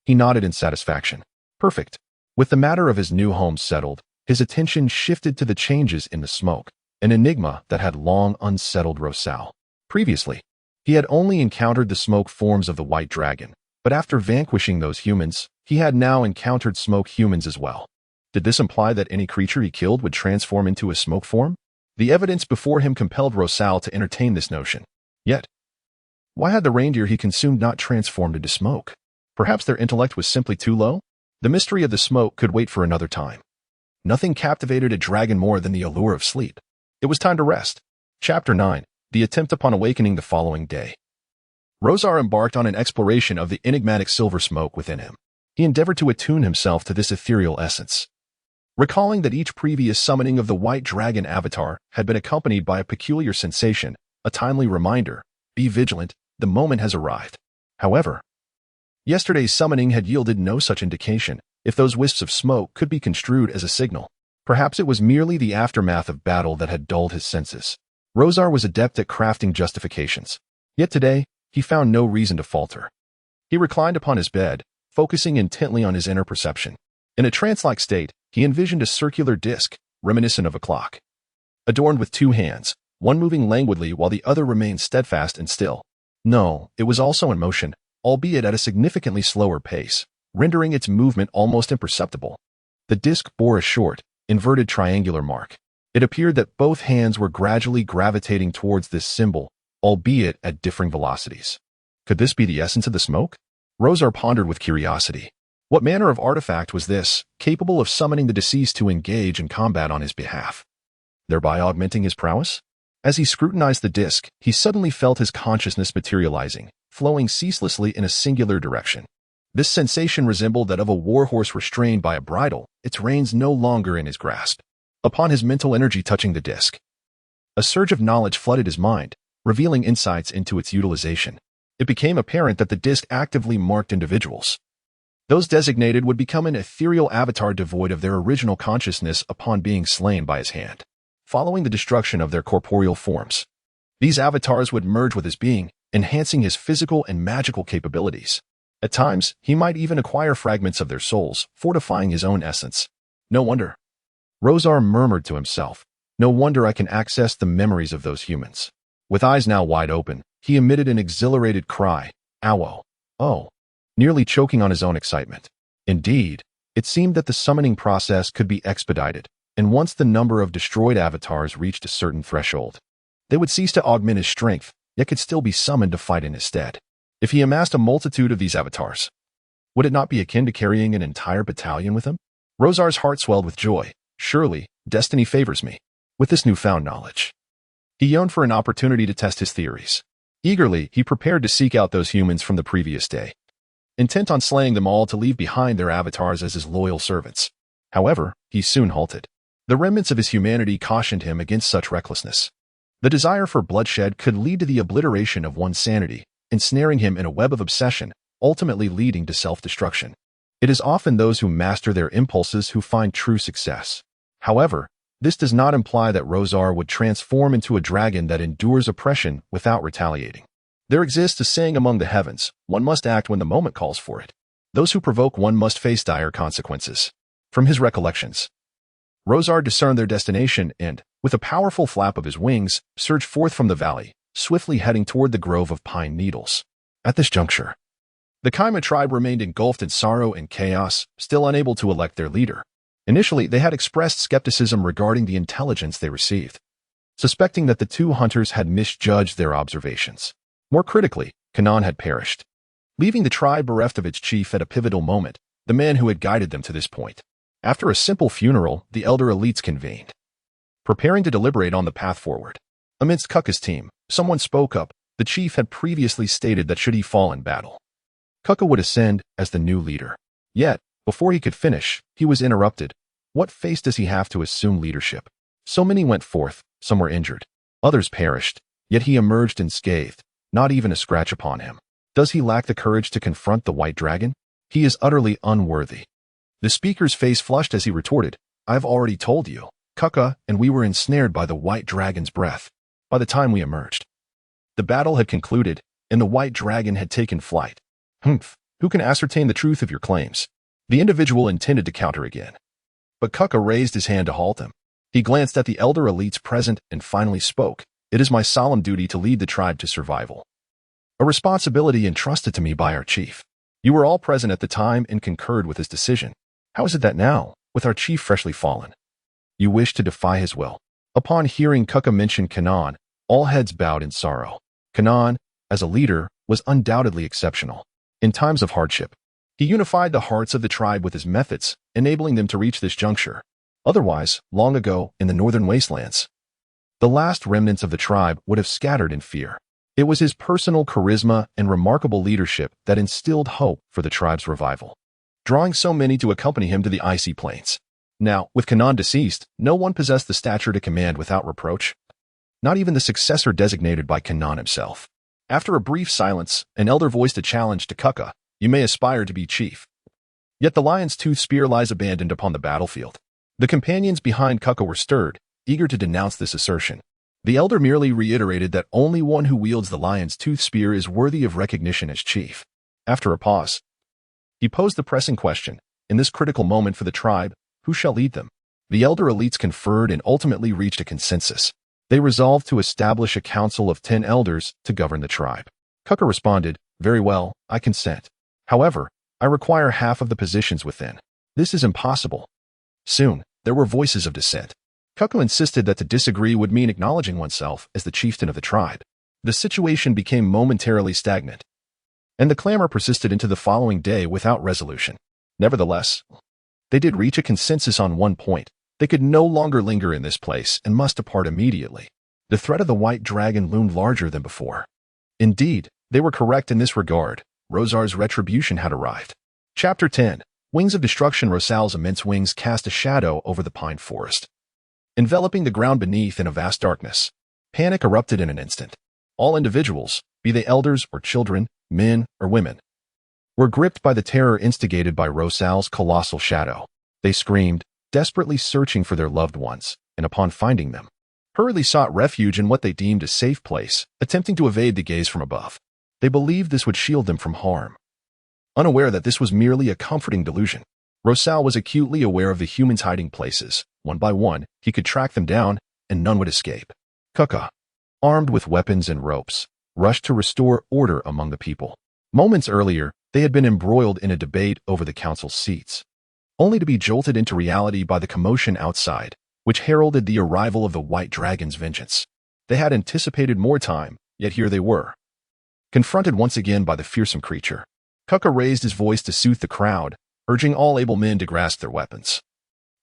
he nodded in satisfaction. Perfect. With the matter of his new home settled, his attention shifted to the changes in the smoke, an enigma that had long unsettled Rosal. Previously, he had only encountered the smoke forms of the White Dragon, but after vanquishing those humans, he had now encountered smoke humans as well. Did this imply that any creature he killed would transform into a smoke form? The evidence before him compelled Rosal to entertain this notion. Yet, why had the reindeer he consumed not transformed into smoke? Perhaps their intellect was simply too low? The mystery of the smoke could wait for another time. Nothing captivated a dragon more than the allure of sleep. It was time to rest. Chapter 9. The attempt upon awakening the following day. Rosar embarked on an exploration of the enigmatic silver smoke within him. He endeavored to attune himself to this ethereal essence, recalling that each previous summoning of the White Dragon avatar had been accompanied by a peculiar sensation, a timely reminder, be vigilant, the moment has arrived. However, yesterday's summoning had yielded no such indication, if those wisps of smoke could be construed as a signal. Perhaps it was merely the aftermath of battle that had dulled his senses. Rosar was adept at crafting justifications. Yet today, he found no reason to falter. He reclined upon his bed, focusing intently on his inner perception. In a trance-like state, he envisioned a circular disc, reminiscent of a clock, adorned with 2 hands, one moving languidly while the other remained steadfast and still. No, it was also in motion, albeit at a significantly slower pace, rendering its movement almost imperceptible. The disc bore a short, inverted triangular mark. It appeared that both hands were gradually gravitating towards this symbol, albeit at differing velocities. Could this be the essence of the smoke? Rosar pondered with curiosity. What manner of artifact was this, capable of summoning the deceased to engage in combat on his behalf, thereby augmenting his prowess? As he scrutinized the disc, he suddenly felt his consciousness materializing, flowing ceaselessly in a singular direction. This sensation resembled that of a warhorse restrained by a bridle, its reins no longer in his grasp. Upon his mental energy touching the disc, a surge of knowledge flooded his mind, revealing insights into its utilization. It became apparent that the disc actively marked individuals, Those designated would become an ethereal avatar devoid of their original consciousness upon being slain by his hand, following the destruction of their corporeal forms. These avatars would merge with his being, enhancing his physical and magical capabilities. At times, he might even acquire fragments of their souls, fortifying his own essence. No wonder. Rosar murmured to himself. No wonder I can access the memories of those humans. With eyes now wide open, he emitted an exhilarated cry. Ow! Oh! Nearly choking on his own excitement. Indeed, it seemed that the summoning process could be expedited, and once the number of destroyed avatars reached a certain threshold, they would cease to augment his strength, yet could still be summoned to fight in his stead. If he amassed a multitude of these avatars, would it not be akin to carrying an entire battalion with him? Rosar's heart swelled with joy. Surely, destiny favors me. With this newfound knowledge, he yearned for an opportunity to test his theories. Eagerly, he prepared to seek out those humans from the previous day, intent on slaying them all to leave behind their avatars as his loyal servants. However, he soon halted. The remnants of his humanity cautioned him against such recklessness. The desire for bloodshed could lead to the obliteration of one's sanity, ensnaring him in a web of obsession, ultimately leading to self-destruction. It is often those who master their impulses who find true success. However, this does not imply that Rosar would transform into a dragon that endures oppression without retaliating. There exists a saying among the heavens, one must act when the moment calls for it. Those who provoke one must face dire consequences. From his recollections, Rosar discerned their destination and, with a powerful flap of his wings, surged forth from the valley, swiftly heading toward the grove of pine needles. At this juncture, the Kaima tribe remained engulfed in sorrow and chaos, still unable to elect their leader. Initially, they had expressed skepticism regarding the intelligence they received, suspecting that the two hunters had misjudged their observations. More critically, Canaan had perished, leaving the tribe bereft of its chief at a pivotal moment, the man who had guided them to this point. After a simple funeral, the elder elites convened, preparing to deliberate on the path forward. Amidst Kukka's team, someone spoke up. The chief had previously stated that should he fall in battle, Kukka would ascend as the new leader. Yet, before he could finish, he was interrupted. What face does he have to assume leadership? So many went forth, some were injured, others perished, yet he emerged unscathed, not even a scratch upon him. Does he lack the courage to confront the White Dragon? He is utterly unworthy. The speaker's face flushed as he retorted, I've already told you, Kukka and we were ensnared by the White Dragon's breath. By the time we emerged, the battle had concluded, and the White Dragon had taken flight. Who can ascertain the truth of your claims? The individual intended to counter again, but Kukka raised his hand to halt him. He glanced at the elder elites present and finally spoke. It is my solemn duty to lead the tribe to survival, a responsibility entrusted to me by our chief. You were all present at the time and concurred with his decision. How is it that now, with our chief freshly fallen, you wish to defy his will? Upon hearing Kukka mention Canaan, all heads bowed in sorrow. Canaan, as a leader, was undoubtedly exceptional. In times of hardship, he unified the hearts of the tribe with his methods, enabling them to reach this juncture. Otherwise, long ago, in the northern wastelands, the last remnants of the tribe would have scattered in fear. It was his personal charisma and remarkable leadership that instilled hope for the tribe's revival, drawing so many to accompany him to the icy plains. Now, with Canaan deceased, no one possessed the stature to command without reproach, not even the successor designated by Canaan himself. After a brief silence, an elder voiced a challenge to Kukka. You may aspire to be chief, yet the lion's tooth spear lies abandoned upon the battlefield. The companions behind Kukka were stirred, eager to denounce this assertion. The elder merely reiterated that only one who wields the lion's tooth spear is worthy of recognition as chief. After a pause, he posed the pressing question, in this critical moment for the tribe, who shall lead them? The elder elites conferred and ultimately reached a consensus. They resolved to establish a council of 10 elders to govern the tribe. Kukka responded, very well, I consent. However, I require half of the positions within. This is impossible. Soon, there were voices of dissent. Kukka insisted that to disagree would mean acknowledging oneself as the chieftain of the tribe. The situation became momentarily stagnant, and the clamor persisted into the following day without resolution. Nevertheless, they did reach a consensus on one point. They could no longer linger in this place and must depart immediately. The threat of the White Dragon loomed larger than before. Indeed, they were correct in this regard. Rosar's retribution had arrived. Chapter 10. Wings of Destruction. Rosal's immense wings cast a shadow over the pine forest, enveloping the ground beneath in a vast darkness. Panic erupted in an instant. All individuals, be they elders or children, men or women, were gripped by the terror instigated by Rosal's colossal shadow. They screamed, desperately searching for their loved ones, and upon finding them, hurriedly sought refuge in what they deemed a safe place, attempting to evade the gaze from above. They believed this would shield them from harm. Unaware that this was merely a comforting delusion, Rosal was acutely aware of the humans' hiding places. One by one, he could track them down, and none would escape. Kaka, armed with weapons and ropes, rushed to restore order among the people. Moments earlier, they had been embroiled in a debate over the council's seats, only to be jolted into reality by the commotion outside, which heralded the arrival of the White Dragon's vengeance. They had anticipated more time, yet here they were, confronted once again by the fearsome creature. Kaka raised his voice to soothe the crowd, urging all able men to grasp their weapons.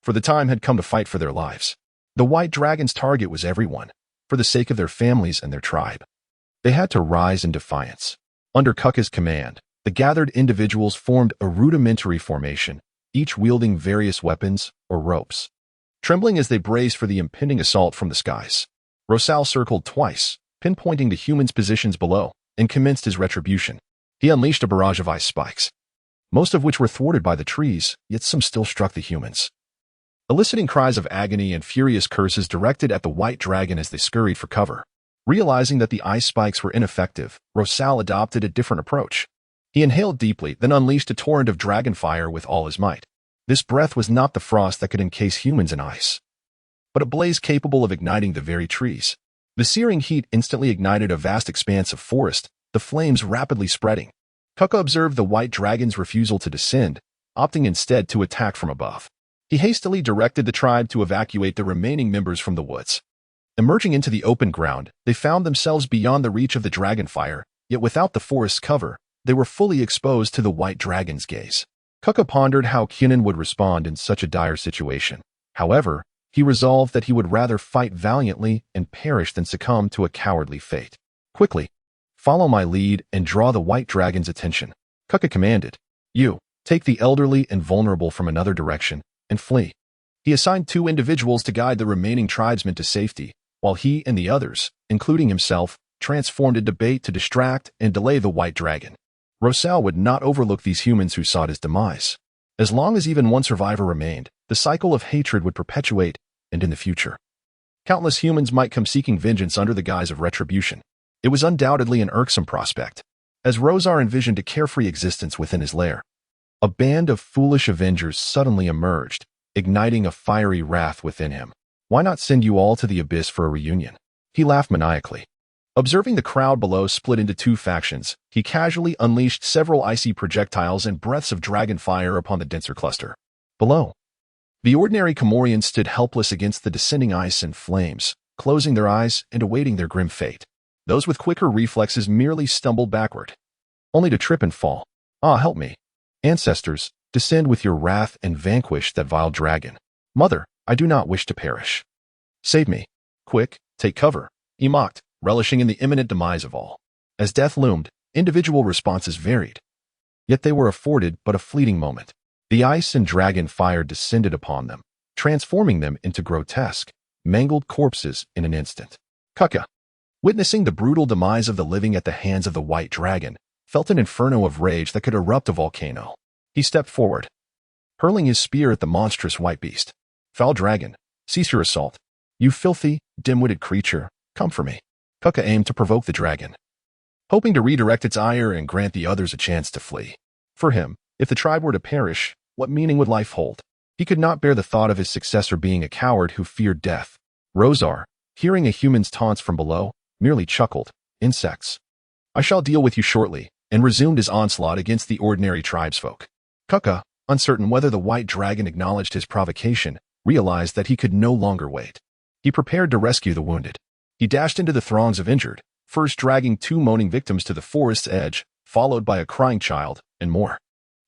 For the time had come to fight for their lives. The White Dragon's target was everyone, for the sake of their families and their tribe. They had to rise in defiance. Under Kaka's command, the gathered individuals formed a rudimentary formation, each wielding various weapons or ropes. Trembling as they braced for the impending assault from the skies, Rosal circled twice, pinpointing the humans' positions below, and commenced his retribution. He unleashed a barrage of ice spikes, most of which were thwarted by the trees, yet some still struck the humans, eliciting cries of agony and furious curses directed at the White Dragon as they scurried for cover. Realizing that the ice spikes were ineffective, Rosal adopted a different approach. He inhaled deeply, then unleashed a torrent of dragon fire with all his might. This breath was not the frost that could encase humans in ice, but a blaze capable of igniting the very trees. The searing heat instantly ignited a vast expanse of forest, the flames rapidly spreading. Kaka observed the White Dragon's refusal to descend, opting instead to attack from above. He hastily directed the tribe to evacuate the remaining members from the woods. Emerging into the open ground, they found themselves beyond the reach of the dragon fire, yet without the forest's cover, they were fully exposed to the White Dragon's gaze. Kaka pondered how Kinin would respond in such a dire situation. However, he resolved that he would rather fight valiantly and perish than succumb to a cowardly fate. Quickly, follow my lead and draw the White Dragon's attention, Kaka commanded. You, take the elderly and vulnerable from another direction and flee. He assigned 2 individuals to guide the remaining tribesmen to safety, while he and the others, including himself, transformed a debate to distract and delay the White Dragon. Rosal would not overlook these humans who sought his demise. As long as even one survivor remained, the cycle of hatred would perpetuate, and in the future, countless humans might come seeking vengeance under the guise of retribution. It was undoubtedly an irksome prospect, as Rosar envisioned a carefree existence within his lair. A band of foolish avengers suddenly emerged, igniting a fiery wrath within him. Why not send you all to the abyss for a reunion? He laughed maniacally. Observing the crowd below split into 2 factions, he casually unleashed several icy projectiles and breaths of dragon fire upon the denser cluster. Below, the ordinary Comorians stood helpless against the descending ice and flames, closing their eyes and awaiting their grim fate. Those with quicker reflexes merely stumbled backward, only to trip and fall. Ah, help me. Ancestors, descend with your wrath and vanquish that vile dragon. Mother, I do not wish to perish. Save me. Quick, take cover, he mocked, relishing in the imminent demise of all. As death loomed, individual responses varied. Yet they were afforded but a fleeting moment. The ice and dragon fire descended upon them, transforming them into grotesque, mangled corpses in an instant. Kaka, witnessing the brutal demise of the living at the hands of the White Dragon, felt an inferno of rage that could erupt a volcano. He stepped forward, hurling his spear at the monstrous white beast. Foul dragon, cease your assault. You filthy, dim-witted creature, come for me. Kaka aimed to provoke the dragon, hoping to redirect its ire and grant the others a chance to flee. For him, if the tribe were to perish, what meaning would life hold? He could not bear the thought of his successor being a coward who feared death. Rosar, hearing a human's taunts from below, merely chuckled. Insects. I shall deal with you shortly, and resumed his onslaught against the ordinary tribesfolk. Kaka, uncertain whether the White Dragon acknowledged his provocation, realized that he could no longer wait. He prepared to rescue the wounded. He dashed into the throngs of injured, first dragging 2 moaning victims to the forest's edge, followed by a crying child, and more.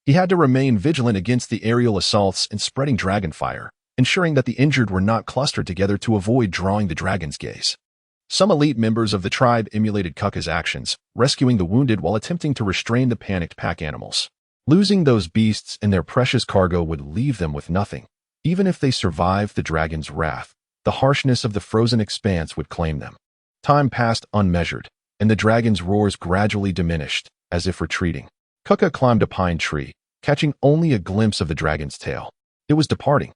He had to remain vigilant against the aerial assaults and spreading dragon fire, ensuring that the injured were not clustered together to avoid drawing the dragon's gaze. Some elite members of the tribe emulated Kaka's actions, rescuing the wounded while attempting to restrain the panicked pack animals. Losing those beasts and their precious cargo would leave them with nothing. Even if they survived the dragon's wrath, the harshness of the frozen expanse would claim them. Time passed unmeasured, and the dragon's roars gradually diminished, as if retreating. Kuka climbed a pine tree, catching only a glimpse of the dragon's tail. It was departing.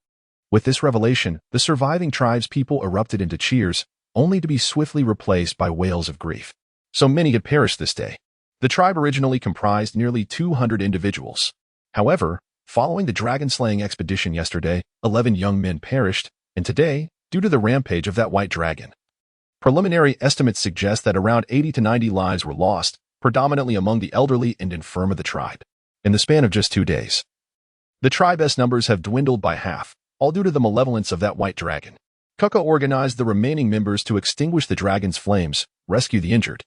With this revelation, the surviving tribespeople erupted into cheers, only to be swiftly replaced by wails of grief. So many had perished this day. The tribe originally comprised nearly 200 individuals. However, following the dragon-slaying expedition yesterday, 11 young men perished, and today, due to the rampage of that white dragon. Preliminary estimates suggest that around 80 to 90 lives were lost, predominantly among the elderly and infirm of the tribe. In the span of just 2 days, the tribe's numbers have dwindled by half, all due to the malevolence of that white dragon. Kuka organized the remaining members to extinguish the dragon's flames, rescue the injured,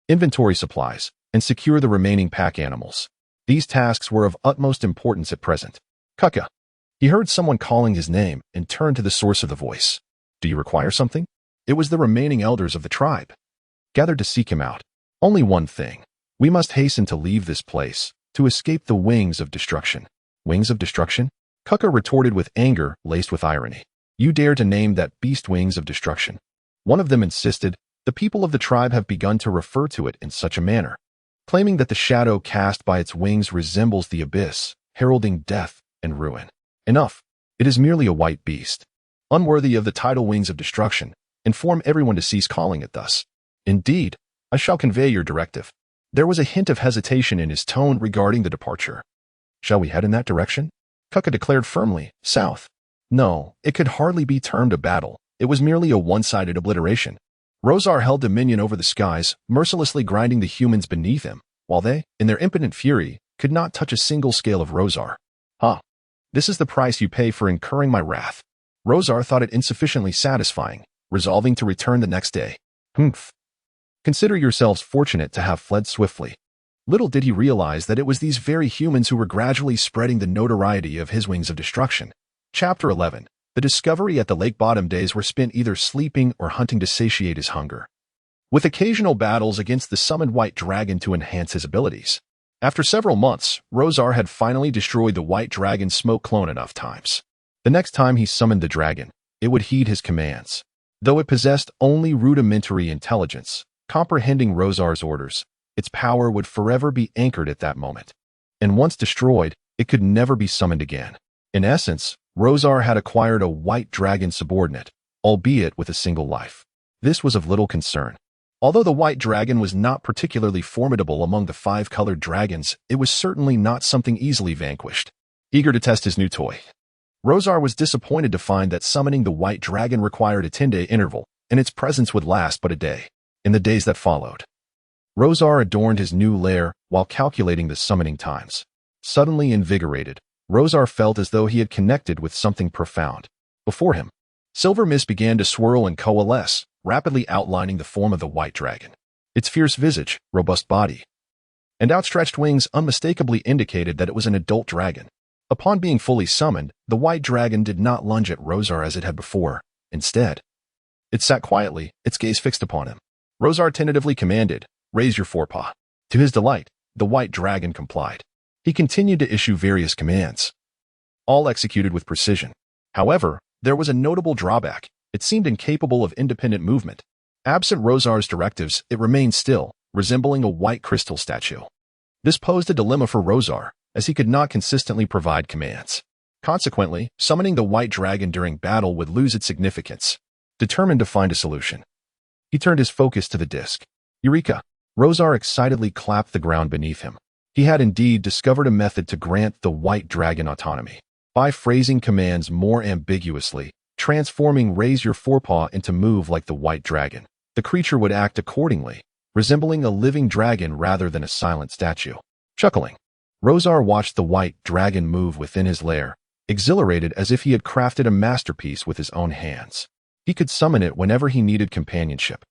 inventory supplies, and secure the remaining pack animals. These tasks were of utmost importance at present. Kuka. He heard someone calling his name and turned to the source of the voice. Do you require something? It was the remaining elders of the tribe, gathered to seek him out. Only one thing. We must hasten to leave this place, to escape the wings of destruction. Wings of destruction? Kuka retorted with anger laced with irony. You dare to name that beast wings of destruction? One of them insisted. The people of the tribe have begun to refer to it in such a manner, claiming that the shadow cast by its wings resembles the abyss, heralding death and ruin. Enough. It is merely a white beast, unworthy of the title wings of destruction. Inform everyone to cease calling it thus. Indeed, I shall convey your directive. There was a hint of hesitation in his tone regarding the departure. Shall we head in that direction? Kuka declared firmly, south. No, it could hardly be termed a battle. It was merely a one-sided obliteration. Rosar held dominion over the skies, mercilessly grinding the humans beneath him, while they, in their impotent fury, could not touch a single scale of Rosar. This is the price you pay for incurring my wrath. Rosar thought it insufficiently satisfying, resolving to return the next day. Consider yourselves fortunate to have fled swiftly. Little did he realize that it was these very humans who were gradually spreading the notoriety of his wings of destruction. Chapter 11. The discovery at the lake bottom days were spent either sleeping or hunting to satiate his hunger, with occasional battles against the summoned white dragon to enhance his abilities. After several months, Rosar had finally destroyed the white dragon's smoke clone enough times. The next time he summoned the dragon, it would heed his commands. Though it possessed only rudimentary intelligence, comprehending Rosar's orders, its power would forever be anchored at that moment. And once destroyed, it could never be summoned again. In essence, Rosar had acquired a white dragon subordinate, albeit with a single life. This was of little concern. Although the white dragon was not particularly formidable among the 5-colored dragons, it was certainly not something easily vanquished. Eager to test his new toy, Rosar was disappointed to find that summoning the white dragon required a 10-day interval, and its presence would last but a day. In the days that followed, Rosar adorned his new lair while calculating the summoning times. Suddenly invigorated, Rosar felt as though he had connected with something profound. Before him, silver mist began to swirl and coalesce, rapidly outlining the form of the white dragon. Its fierce visage, robust body, and outstretched wings unmistakably indicated that it was an adult dragon. Upon being fully summoned, the white dragon did not lunge at Rosar as it had before. Instead, it sat quietly, its gaze fixed upon him. Rosar tentatively commanded, "Raise your forepaw." To his delight, the white dragon complied. He continued to issue various commands, all executed with precision. However, there was a notable drawback. It seemed incapable of independent movement. Absent Rosar's directives, it remained still, resembling a white crystal statue. This posed a dilemma for Rosar, as he could not consistently provide commands. Consequently, summoning the white dragon during battle would lose its significance. Determined to find a solution, he turned his focus to the disc. Eureka! Rosar excitedly clapped the ground beneath him. He had indeed discovered a method to grant the white dragon autonomy. By phrasing commands more ambiguously, transforming "raise your forepaw" into "move like the white dragon," the creature would act accordingly, resembling a living dragon rather than a silent statue. Chuckling, Rosar watched the white dragon move within his lair, exhilarated as if he had crafted a masterpiece with his own hands. He could summon it whenever he needed companionship,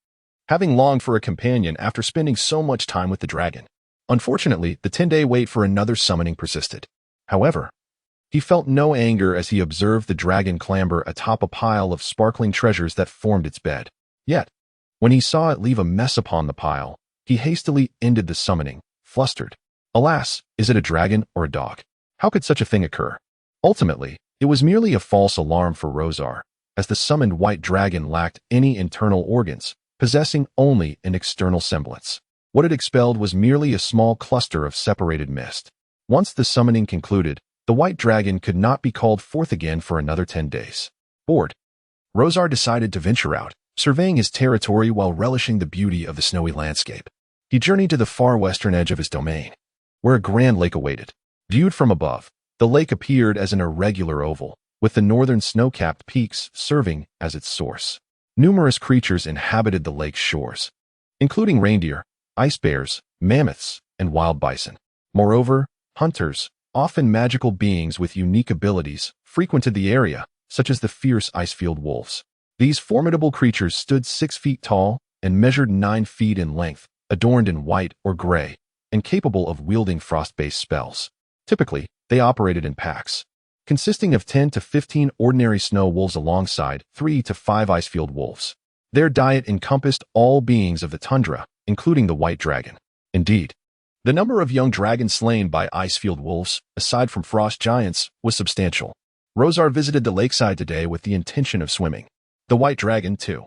having longed for a companion after spending so much time with the dragon. Unfortunately, the 10-day wait for another summoning persisted. However, he felt no anger as he observed the dragon clamber atop a pile of sparkling treasures that formed its bed. Yet, when he saw it leave a mess upon the pile, he hastily ended the summoning, flustered. Alas, is it a dragon or a dog? How could such a thing occur? Ultimately, it was merely a false alarm for Rosar, as the summoned white dragon lacked any internal organs, possessing only an external semblance. What it expelled was merely a small cluster of separated mist. Once the summoning concluded, the white dragon could not be called forth again for another 10 days. Bored, Rosar decided to venture out, surveying his territory while relishing the beauty of the snowy landscape. He journeyed to the far western edge of his domain, where a grand lake awaited. Viewed from above, the lake appeared as an irregular oval, with the northern snow-capped peaks serving as its source. Numerous creatures inhabited the lake's shores, including reindeer, ice bears, mammoths, and wild bison. Moreover, hunters, often magical beings with unique abilities, frequented the area, such as the fierce ice-field wolves. These formidable creatures stood 6 feet tall and measured 9 feet in length, adorned in white or gray, and capable of wielding frost-based spells. Typically, they operated in packs, consisting of 10 to 15 ordinary snow wolves alongside 3 to 5 icefield wolves. Their diet encompassed all beings of the tundra, including the white dragon. Indeed, the number of young dragons slain by icefield wolves, aside from frost giants, was substantial. Rosar visited the lakeside today with the intention of swimming. The white dragon, too,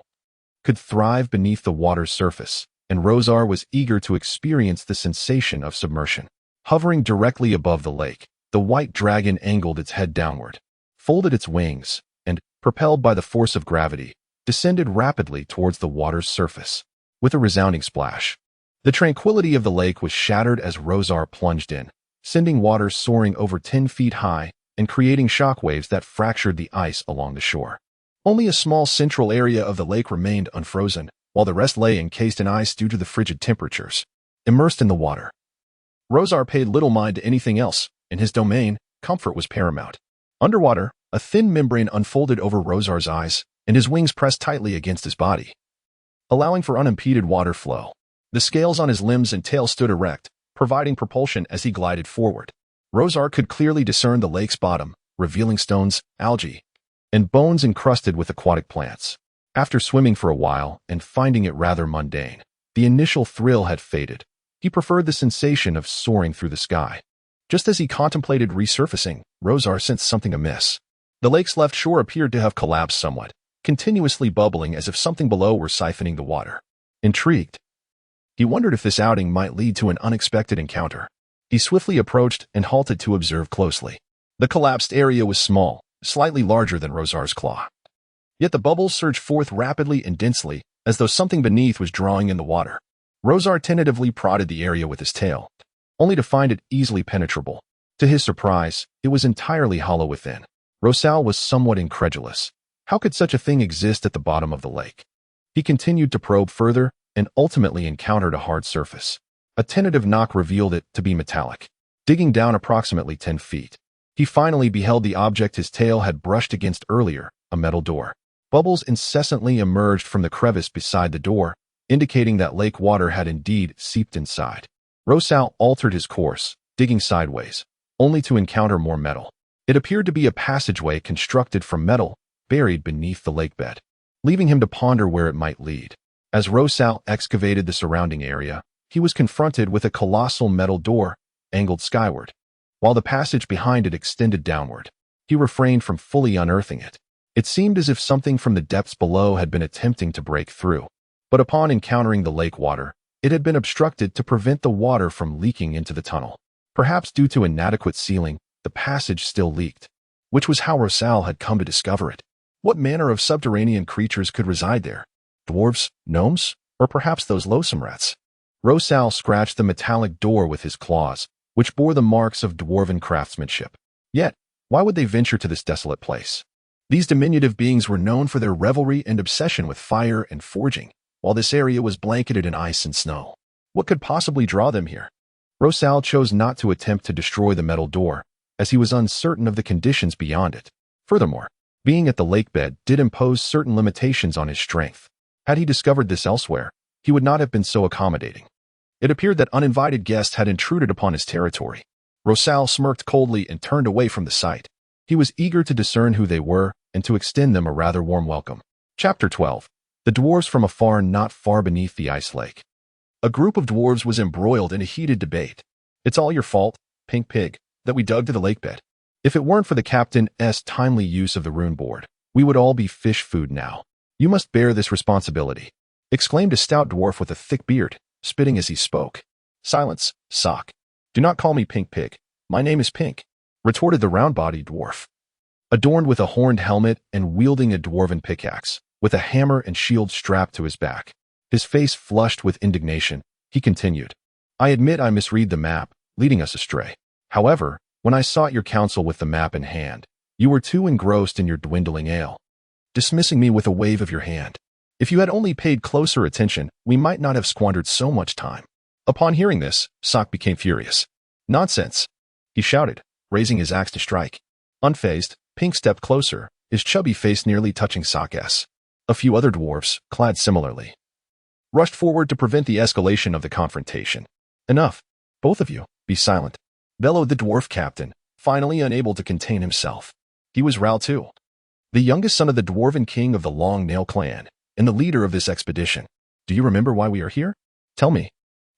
could thrive beneath the water's surface, and Rosar was eager to experience the sensation of submersion. Hovering directly above the lake, the white dragon angled its head downward, folded its wings, and, propelled by the force of gravity, descended rapidly towards the water's surface. With a resounding splash, the tranquility of the lake was shattered as Rosar plunged in, sending water soaring over 10 feet high and creating shockwaves that fractured the ice along the shore. Only a small central area of the lake remained unfrozen, while the rest lay encased in ice due to the frigid temperatures. Immersed in the water, Rosar paid little mind to anything else. In his domain, comfort was paramount. Underwater, a thin membrane unfolded over Rosar's eyes, and his wings pressed tightly against his body, allowing for unimpeded water flow. The scales on his limbs and tail stood erect, providing propulsion as he glided forward. Rosar could clearly discern the lake's bottom, revealing stones, algae, and bones encrusted with aquatic plants. After swimming for a while and finding it rather mundane, the initial thrill had faded. He preferred the sensation of soaring through the sky. Just as he contemplated resurfacing, Rosar sensed something amiss. The lake's left shore appeared to have collapsed somewhat, continuously bubbling as if something below were siphoning the water. Intrigued, he wondered if this outing might lead to an unexpected encounter. He swiftly approached and halted to observe closely. The collapsed area was small, slightly larger than Rosar's claw. Yet the bubbles surged forth rapidly and densely, as though something beneath was drawing in the water. Rosar tentatively prodded the area with his tail, only to find it easily penetrable. To his surprise, it was entirely hollow within. Rosal was somewhat incredulous. How could such a thing exist at the bottom of the lake? He continued to probe further and ultimately encountered a hard surface. A tentative knock revealed it to be metallic. Digging down approximately 10 feet, he finally beheld the object his tail had brushed against earlier, a metal door. Bubbles incessantly emerged from the crevice beside the door, indicating that lake water had indeed seeped inside. Rosal altered his course, digging sideways, only to encounter more metal. It appeared to be a passageway constructed from metal, buried beneath the lake bed, leaving him to ponder where it might lead. As Rosal excavated the surrounding area, he was confronted with a colossal metal door, angled skyward, while the passage behind it extended downward. He refrained from fully unearthing it. It seemed as if something from the depths below had been attempting to break through, but upon encountering the lake water, it had been obstructed to prevent the water from leaking into the tunnel. Perhaps due to inadequate sealing, the passage still leaked, which was how Rosal had come to discover it. What manner of subterranean creatures could reside there? Dwarves, gnomes, or perhaps those loathsome rats? Rosal scratched the metallic door with his claws, which bore the marks of dwarven craftsmanship. Yet, why would they venture to this desolate place? These diminutive beings were known for their revelry and obsession with fire and forging, while this area was blanketed in ice and snow. What could possibly draw them here? Rosal chose not to attempt to destroy the metal door, as he was uncertain of the conditions beyond it. Furthermore, being at the lake bed did impose certain limitations on his strength. Had he discovered this elsewhere, he would not have been so accommodating. It appeared that uninvited guests had intruded upon his territory. Rosal smirked coldly and turned away from the sight. He was eager to discern who they were and to extend them a rather warm welcome. Chapter 12. The dwarves from afar not far beneath the ice lake. A group of dwarves was embroiled in a heated debate. It's all your fault, Pink Pig, that we dug to the lake bed. If it weren't for the captain's timely use of the rune board, we would all be fish food now. You must bear this responsibility, exclaimed a stout dwarf with a thick beard, spitting as he spoke. "Silence, Sock. Do not call me Pink Pig. My name is Pink," retorted the round-bodied dwarf. Adorned with a horned helmet and wielding a dwarven pickaxe, with a hammer and shield strapped to his back, his face flushed with indignation, he continued, "I admit I misread the map, leading us astray. However, when I sought your counsel with the map in hand, you were too engrossed in your dwindling ale, dismissing me with a wave of your hand. If you had only paid closer attention, we might not have squandered so much time." Upon hearing this, Sock became furious. "Nonsense!" he shouted, raising his axe to strike. Unfazed, Pink stepped closer, his chubby face nearly touching Sock's. A few other dwarves, clad similarly, rushed forward to prevent the escalation of the confrontation. "Enough! Both of you, be silent!" bellowed the dwarf captain, finally unable to contain himself. He was Raltu, the youngest son of the dwarven king of the Long Nail clan, and the leader of this expedition. "Do you remember why we are here? Tell me."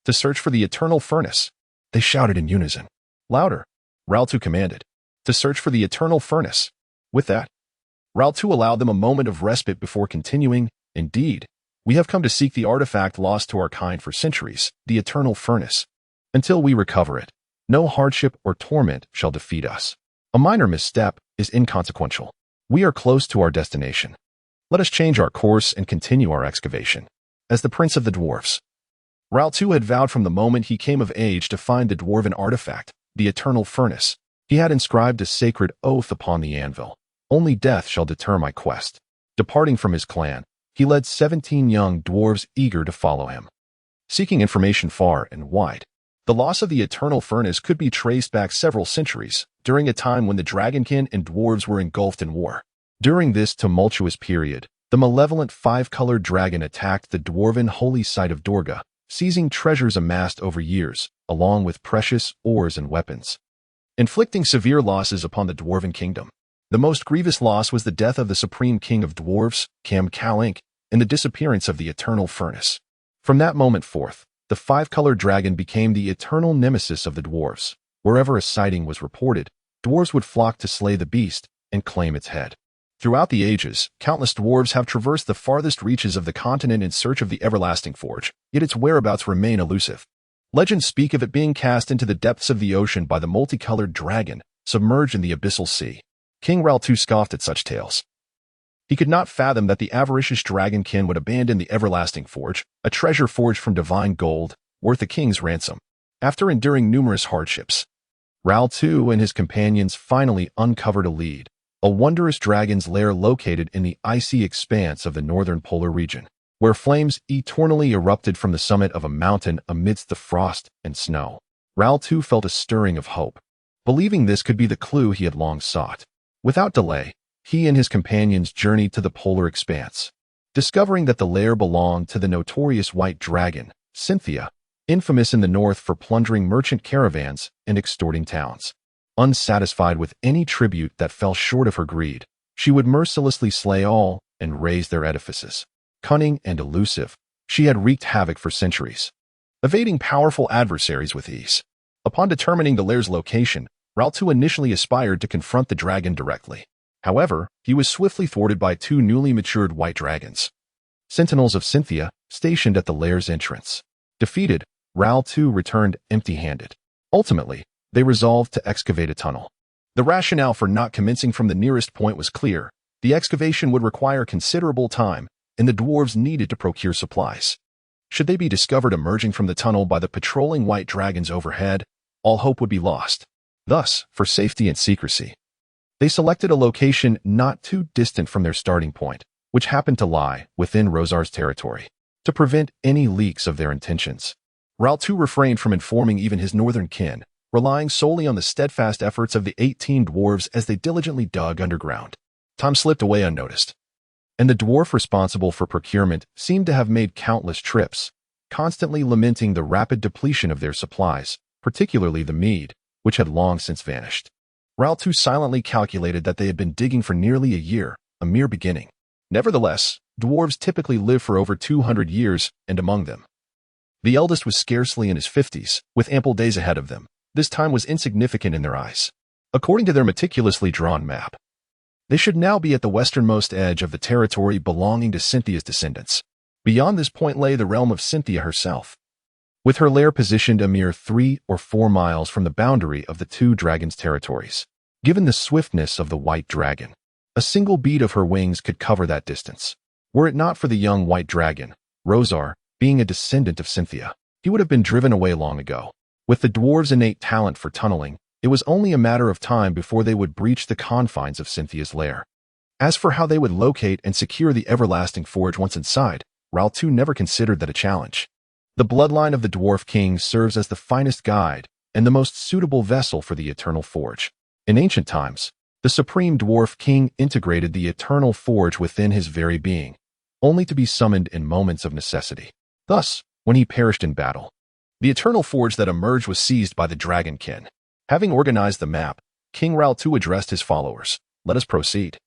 "To search for the eternal furnace," they shouted in unison. "Louder," Raltu commanded. "To search for the eternal furnace." With that, Raltu allowed them a moment of respite before continuing, "Indeed, we have come to seek the artifact lost to our kind for centuries, the eternal furnace. Until we recover it, no hardship or torment shall defeat us. A minor misstep is inconsequential. We are close to our destination. Let us change our course and continue our excavation." As the prince of the dwarfs, Raltu had vowed from the moment he came of age to find the dwarven artifact, the eternal furnace. He had inscribed a sacred oath upon the anvil. "Only death shall deter my quest." Departing from his clan, he led 17 young dwarves eager to follow him, seeking information far and wide. The loss of the eternal furnace could be traced back several centuries, during a time when the dragonkin and dwarves were engulfed in war. During this tumultuous period, the malevolent five-colored dragon attacked the dwarven holy site of Durga, seizing treasures amassed over years, along with precious ores and weapons, inflicting severe losses upon the dwarven kingdom. The most grievous loss was the death of the supreme king of dwarves, Cam Kalink, and the disappearance of the eternal furnace. From that moment forth, the five-colored dragon became the eternal nemesis of the dwarves. Wherever a sighting was reported, dwarves would flock to slay the beast and claim its head. Throughout the ages, countless dwarves have traversed the farthest reaches of the continent in search of the everlasting forge, yet its whereabouts remain elusive. Legends speak of it being cast into the depths of the ocean by the multicolored dragon, submerged in the abyssal sea. King Raltu scoffed at such tales. He could not fathom that the avaricious dragonkin would abandon the everlasting forge, a treasure forged from divine gold, worth a king's ransom. After enduring numerous hardships, Raltu and his companions finally uncovered a lead, a wondrous dragon's lair located in the icy expanse of the northern polar region, where flames eternally erupted from the summit of a mountain amidst the frost and snow. Raltu felt a stirring of hope, believing this could be the clue he had long sought. Without delay, he and his companions journeyed to the polar expanse, discovering that the lair belonged to the notorious White Dragon, Cynthia, infamous in the north for plundering merchant caravans and extorting towns. Unsatisfied with any tribute that fell short of her greed, she would mercilessly slay all and raze their edifices. Cunning and elusive, she had wreaked havoc for centuries, evading powerful adversaries with ease. Upon determining the lair's location, Raltu initially aspired to confront the dragon directly. However, he was swiftly thwarted by two newly matured white dragons, sentinels of Cynthia, stationed at the lair's entrance. Defeated, Raltu returned empty-handed. Ultimately, they resolved to excavate a tunnel. The rationale for not commencing from the nearest point was clear. The excavation would require considerable time, and the dwarves needed to procure supplies. Should they be discovered emerging from the tunnel by the patrolling white dragons overhead, all hope would be lost. Thus, for safety and secrecy, they selected a location not too distant from their starting point, which happened to lie within Rosar's territory. To prevent any leaks of their intentions, Raltu refrained from informing even his northern kin, relying solely on the steadfast efforts of the 18 dwarves as they diligently dug underground. Time slipped away unnoticed, and the dwarf responsible for procurement seemed to have made countless trips, constantly lamenting the rapid depletion of their supplies, particularly the mead, which had long since vanished. Raltu silently calculated that they had been digging for nearly a year, a mere beginning. Nevertheless, dwarves typically live for over 200 years, and among them, the eldest was scarcely in his 50s, with ample days ahead of them. This time was insignificant in their eyes. According to their meticulously drawn map, they should now be at the westernmost edge of the territory belonging to Cynthia's descendants. Beyond this point lay the realm of Cynthia herself. with her lair positioned a mere 3 or 4 miles from the boundary of the two dragons' territories. Given the swiftness of the white dragon, a single beat of her wings could cover that distance. Were it not for the young white dragon, Rosar, being a descendant of Cynthia, he would have been driven away long ago. With the dwarves' innate talent for tunneling, it was only a matter of time before they would breach the confines of Cynthia's lair. As for how they would locate and secure the everlasting forge once inside, Raltu never considered that a challenge. The bloodline of the Dwarf King serves as the finest guide and the most suitable vessel for the Eternal Forge. In ancient times, the Supreme Dwarf King integrated the Eternal Forge within his very being, only to be summoned in moments of necessity. Thus, when he perished in battle, the Eternal Forge that emerged was seized by the Dragonkin. Having organized the map, King Raltu addressed his followers. Let us proceed.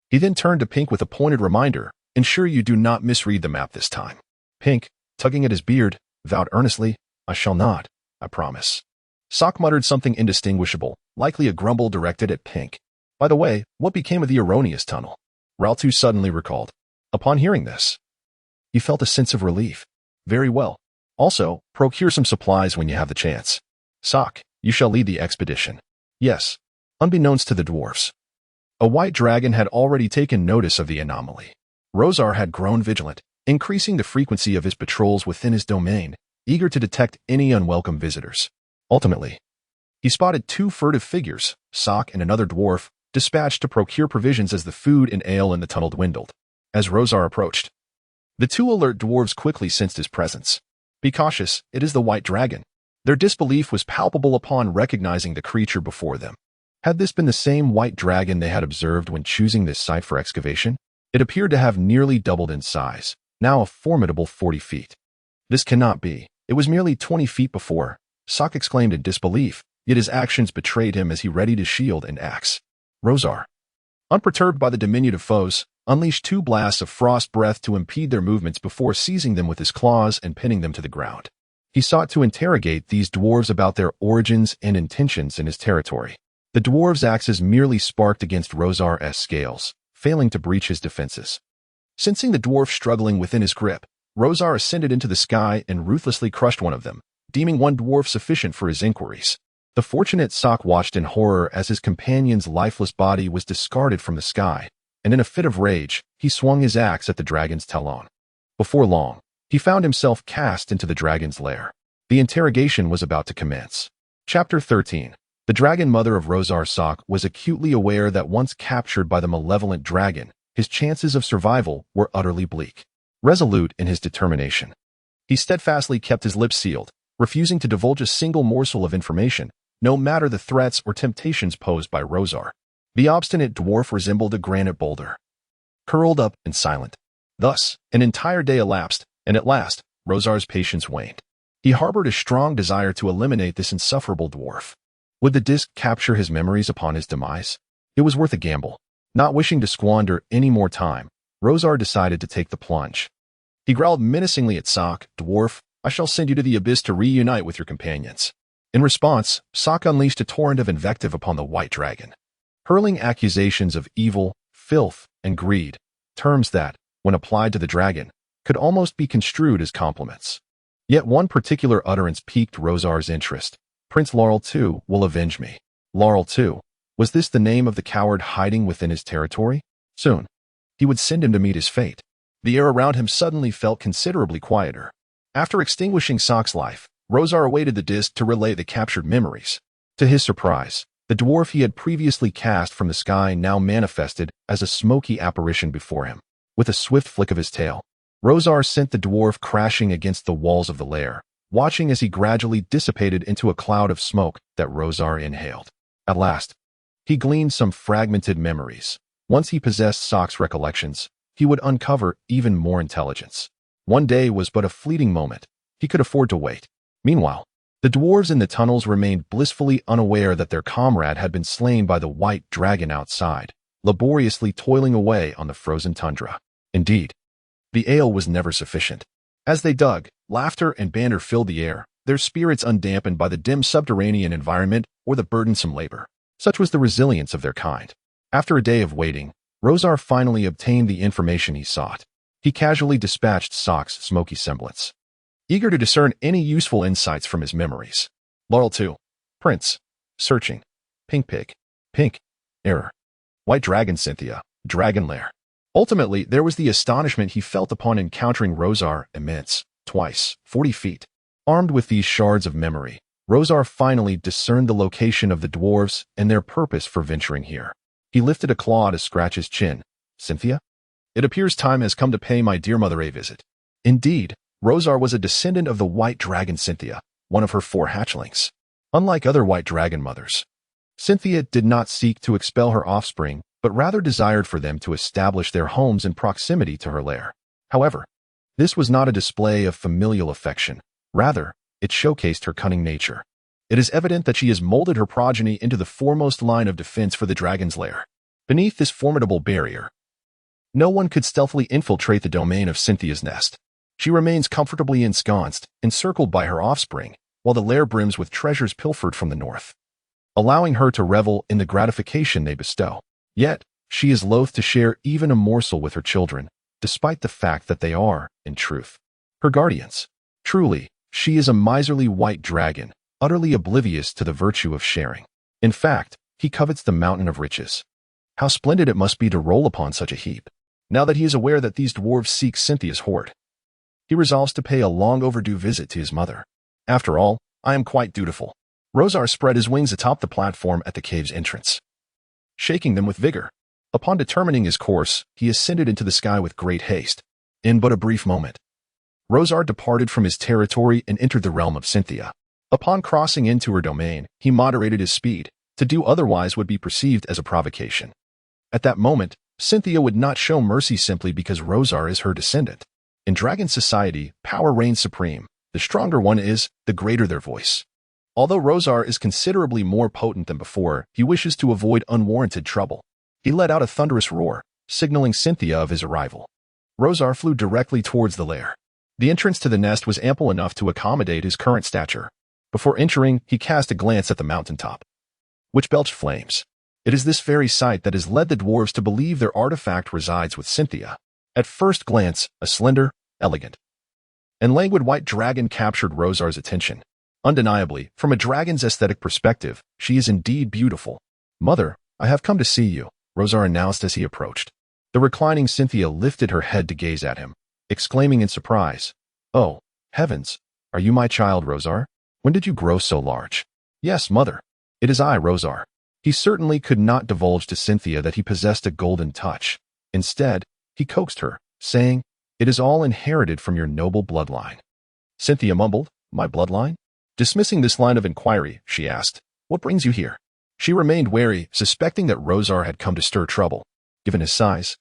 He then turned to Pink with a pointed reminder. Ensure you do not misread the map this time. Pink, tugging at his beard, vowed earnestly, I shall not, I promise. Sock muttered something indistinguishable, likely a grumble directed at Pink. By the way, what became of the erroneous tunnel? Raltu suddenly recalled. Upon hearing this, he felt a sense of relief. Very well. Also, procure some supplies when you have the chance. Sock, you shall lead the expedition. Yes. Unbeknownst to the dwarfs, a white dragon had already taken notice of the anomaly. Rosar had grown vigilant, increasing the frequency of his patrols within his domain, eager to detect any unwelcome visitors. Ultimately, he spotted 2 furtive figures, Sock and another dwarf, dispatched to procure provisions as the food and ale in the tunnel dwindled. As Rosar approached, the 2 alert dwarves quickly sensed his presence. Be cautious, it is the white dragon. Their disbelief was palpable upon recognizing the creature before them. Had this been the same white dragon they had observed when choosing this site for excavation? It appeared to have nearly doubled in size, now a formidable 40 feet. This cannot be. It was merely 20 feet before. Sock exclaimed in disbelief, yet his actions betrayed him as he readied his shield and axe. Rosar, unperturbed by the diminutive foes, unleashed 2 blasts of frost breath to impede their movements before seizing them with his claws and pinning them to the ground. He sought to interrogate these dwarves about their origins and intentions in his territory. The dwarves' axes merely sparked against Rosar's scales, failing to breach his defenses. Sensing the dwarf struggling within his grip, Rosar ascended into the sky and ruthlessly crushed one of them, deeming one dwarf sufficient for his inquiries. The fortunate Sock watched in horror as his companion's lifeless body was discarded from the sky, and in a fit of rage, he swung his axe at the dragon's talon. Before long, he found himself cast into the dragon's lair. The interrogation was about to commence. Chapter 13. The dragon mother of Rosar Sock was acutely aware that once captured by the malevolent dragon, his chances of survival were utterly bleak. Resolute in his determination, he steadfastly kept his lips sealed, refusing to divulge a single morsel of information, no matter the threats or temptations posed by Rosar. The obstinate dwarf resembled a granite boulder, curled up and silent. Thus, an entire day elapsed, and at last, Rosar's patience waned. He harbored a strong desire to eliminate this insufferable dwarf. Would the disc capture his memories upon his demise? It was worth a gamble. Not wishing to squander any more time, Rosar decided to take the plunge. He growled menacingly at Sock, Dwarf, I shall send you to the abyss to reunite with your companions. In response, Sock unleashed a torrent of invective upon the white dragon, hurling accusations of evil, filth, and greed, terms that, when applied to the dragon, could almost be construed as compliments. Yet one particular utterance piqued Rosar's interest. Prince Laurel II will avenge me. Laurel II. Was this the name of the coward hiding within his territory? Soon, he would send him to meet his fate. The air around him suddenly felt considerably quieter. After extinguishing Sock's life, Rosar awaited the disc to relay the captured memories. To his surprise, the dwarf he had previously cast from the sky now manifested as a smoky apparition before him. With a swift flick of his tail, Rosar sent the dwarf crashing against the walls of the lair, watching as he gradually dissipated into a cloud of smoke that Rosar inhaled. At last, he gleaned some fragmented memories. Once he possessed Sock's recollections, he would uncover even more intelligence. One day was but a fleeting moment. He could afford to wait. Meanwhile, the dwarves in the tunnels remained blissfully unaware that their comrade had been slain by the white dragon outside, laboriously toiling away on the frozen tundra. Indeed, the ale was never sufficient. As they dug, laughter and banter filled the air, their spirits undampened by the dim subterranean environment or the burdensome labor. Such was the resilience of their kind. After a day of waiting, Rosar finally obtained the information he sought. He casually dispatched Sock's smoky semblance. eager to discern any useful insights from his memories. Laurel 2. Prince. Searching. Pink pig. Pink. Error. White dragon Cynthia. Dragon lair. Ultimately, there was the astonishment he felt upon encountering Rosar, immense, twice, 40 feet. Armed with these shards of memory, Rosar finally discerned the location of the dwarves and their purpose for venturing here. He lifted a claw to scratch his chin. Cynthia? It appears time has come to pay my dear mother a visit. Indeed, Rosar was a descendant of the white dragon Cynthia, one of her 4 hatchlings. Unlike other white dragon mothers, Cynthia did not seek to expel her offspring, but rather desired for them to establish their homes in proximity to her lair. However, this was not a display of familial affection. Rather, it showcased her cunning nature. It is evident that she has molded her progeny into the foremost line of defense for the dragon's lair. Beneath this formidable barrier, no one could stealthily infiltrate the domain of Cynthia's nest. She remains comfortably ensconced, encircled by her offspring, while the lair brims with treasures pilfered from the north, allowing her to revel in the gratification they bestow. Yet, she is loath to share even a morsel with her children, despite the fact that they are, in truth, her guardians. Truly, she is a miserly white dragon, utterly oblivious to the virtue of sharing. In fact, he covets the mountain of riches. How splendid it must be to roll upon such a heap. Now that he is aware that these dwarves seek Cynthia's hoard, he resolves to pay a long overdue visit to his mother. After all, I am quite dutiful. Rosar spread his wings atop the platform at the cave's entrance, shaking them with vigor. Upon determining his course, he ascended into the sky with great haste. In but a brief moment, Rosar departed from his territory and entered the realm of Cynthia. Upon crossing into her domain, he moderated his speed. To do otherwise would be perceived as a provocation. At that moment, Cynthia would not show mercy simply because Rosar is her descendant. In dragon society, power reigns supreme. The stronger one is, the greater their voice. Although Rosar is considerably more potent than before, he wishes to avoid unwarranted trouble. He let out a thunderous roar, signaling Cynthia of his arrival. Rosar flew directly towards the lair. The entrance to the nest was ample enough to accommodate his current stature. Before entering, he cast a glance at the mountaintop, which belched flames. It is this very sight that has led the dwarves to believe their artifact resides with Cynthia. At first glance, a slender, elegant, and languid white dragon captured Rosar's attention. Undeniably, from a dragon's aesthetic perspective, she is indeed beautiful. Mother, I have come to see you, Rosar announced as he approached. The reclining Cynthia lifted her head to gaze at him, exclaiming in surprise, "Oh, heavens, are you my child, Rosar? When did you grow so large?" "Yes, mother. It is I, Rosar." He certainly could not divulge to Cynthia that he possessed a golden touch. Instead, he coaxed her, saying, "It is all inherited from your noble bloodline." Cynthia mumbled, "My bloodline?" Dismissing this line of inquiry, she asked, "What brings you here?" She remained wary, suspecting that Rosar had come to stir trouble. Given his size,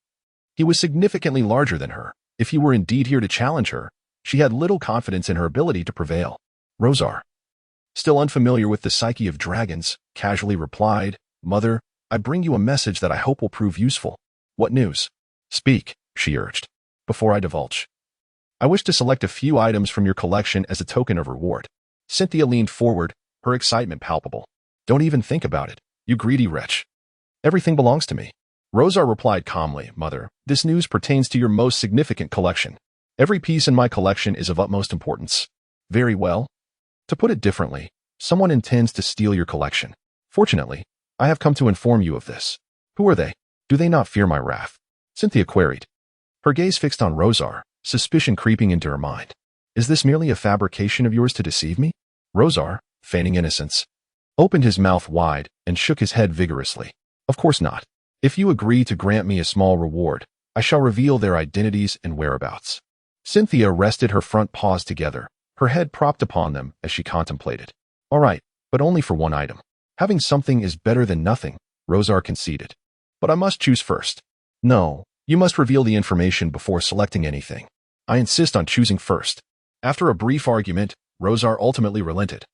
he was significantly larger than her. If he were indeed here to challenge her, she had little confidence in her ability to prevail. Rosar, still unfamiliar with the psyche of dragons, casually replied, "Mother, I bring you a message that I hope will prove useful." "What news?" "Speak," she urged, "before I divulge. I wish to select a few items from your collection as a token of reward." Cynthia leaned forward, her excitement palpable. "Don't even think about it, you greedy wretch. Everything belongs to me." Rosar replied calmly, "Mother, this news pertains to your most significant collection. Every piece in my collection is of utmost importance." "Very well. To put it differently, someone intends to steal your collection. Fortunately, I have come to inform you of this." "Who are they? Do they not fear my wrath?" Cynthia queried, her gaze fixed on Rosar, suspicion creeping into her mind. "Is this merely a fabrication of yours to deceive me?" Rosar, feigning innocence, opened his mouth wide and shook his head vigorously. "Of course not. If you agree to grant me a small reward, I shall reveal their identities and whereabouts." Cynthia rested her front paws together, her head propped upon them as she contemplated. "All right, but only for one item. Having something is better than nothing," Rosar conceded. "But I must choose first." "No, you must reveal the information before selecting anything. I insist on choosing first." After a brief argument, Rosar ultimately relented,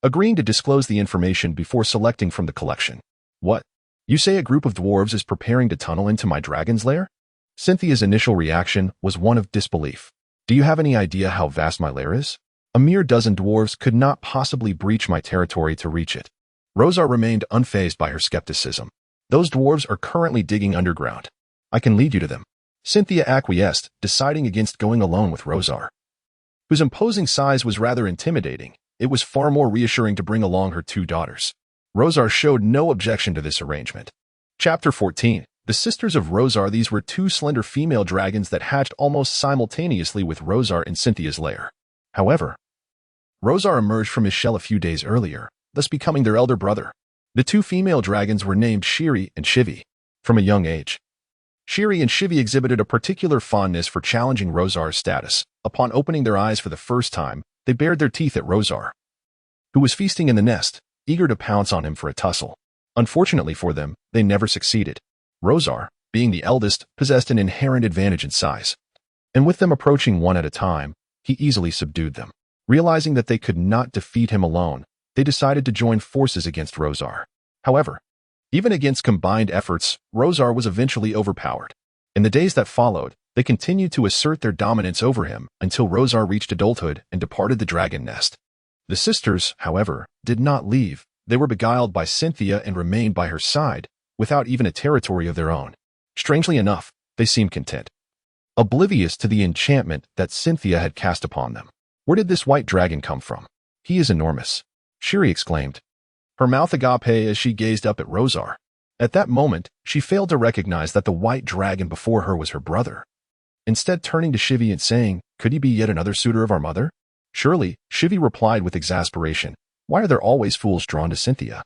agreeing to disclose the information before selecting from the collection. "What? You say a group of dwarves is preparing to tunnel into my dragon's lair?" Cynthia's initial reaction was one of disbelief. "Do you have any idea how vast my lair is? A mere dozen dwarves could not possibly breach my territory to reach it." Rosar remained unfazed by her skepticism. "Those dwarves are currently digging underground. I can lead you to them." Cynthia acquiesced, deciding against going alone with Rosar. whose imposing size was rather intimidating. It was far more reassuring to bring along her 2 daughters. Rosar showed no objection to this arrangement. Chapter 14. The Sisters of Rosar. These were 2 slender female dragons that hatched almost simultaneously with Rosar in Cynthia's lair. However, Rosar emerged from his shell a few days earlier, thus becoming their elder brother. The 2 female dragons were named Shiri and Shivi. From a young age, Shiri and Shivi exhibited a particular fondness for challenging Rosar's status. Upon opening their eyes for the first time, they bared their teeth at Rosar, who was feasting in the nest, eager to pounce on him for a tussle. Unfortunately for them, they never succeeded. Rosar, being the eldest, possessed an inherent advantage in size, and with them approaching one at a time, he easily subdued them. Realizing that they could not defeat him alone, they decided to join forces against Rosar. However, even against combined efforts, Rosar was eventually overpowered. In the days that followed, they continued to assert their dominance over him until Rosar reached adulthood and departed the dragon nest. The sisters, however, did not leave. They were beguiled by Cynthia and remained by her side, without even a territory of their own. Strangely enough, they seemed content, oblivious to the enchantment that Cynthia had cast upon them. Where did this white dragon come from? He is enormous, Shiri exclaimed, her mouth agape as she gazed up at Rosar. At that moment, she failed to recognize that the white dragon before her was her brother. Instead, turning to Shivi and saying, "Could he be yet another suitor of our mother?" Surely, Shivi replied with exasperation, "Why are there always fools drawn to Cynthia?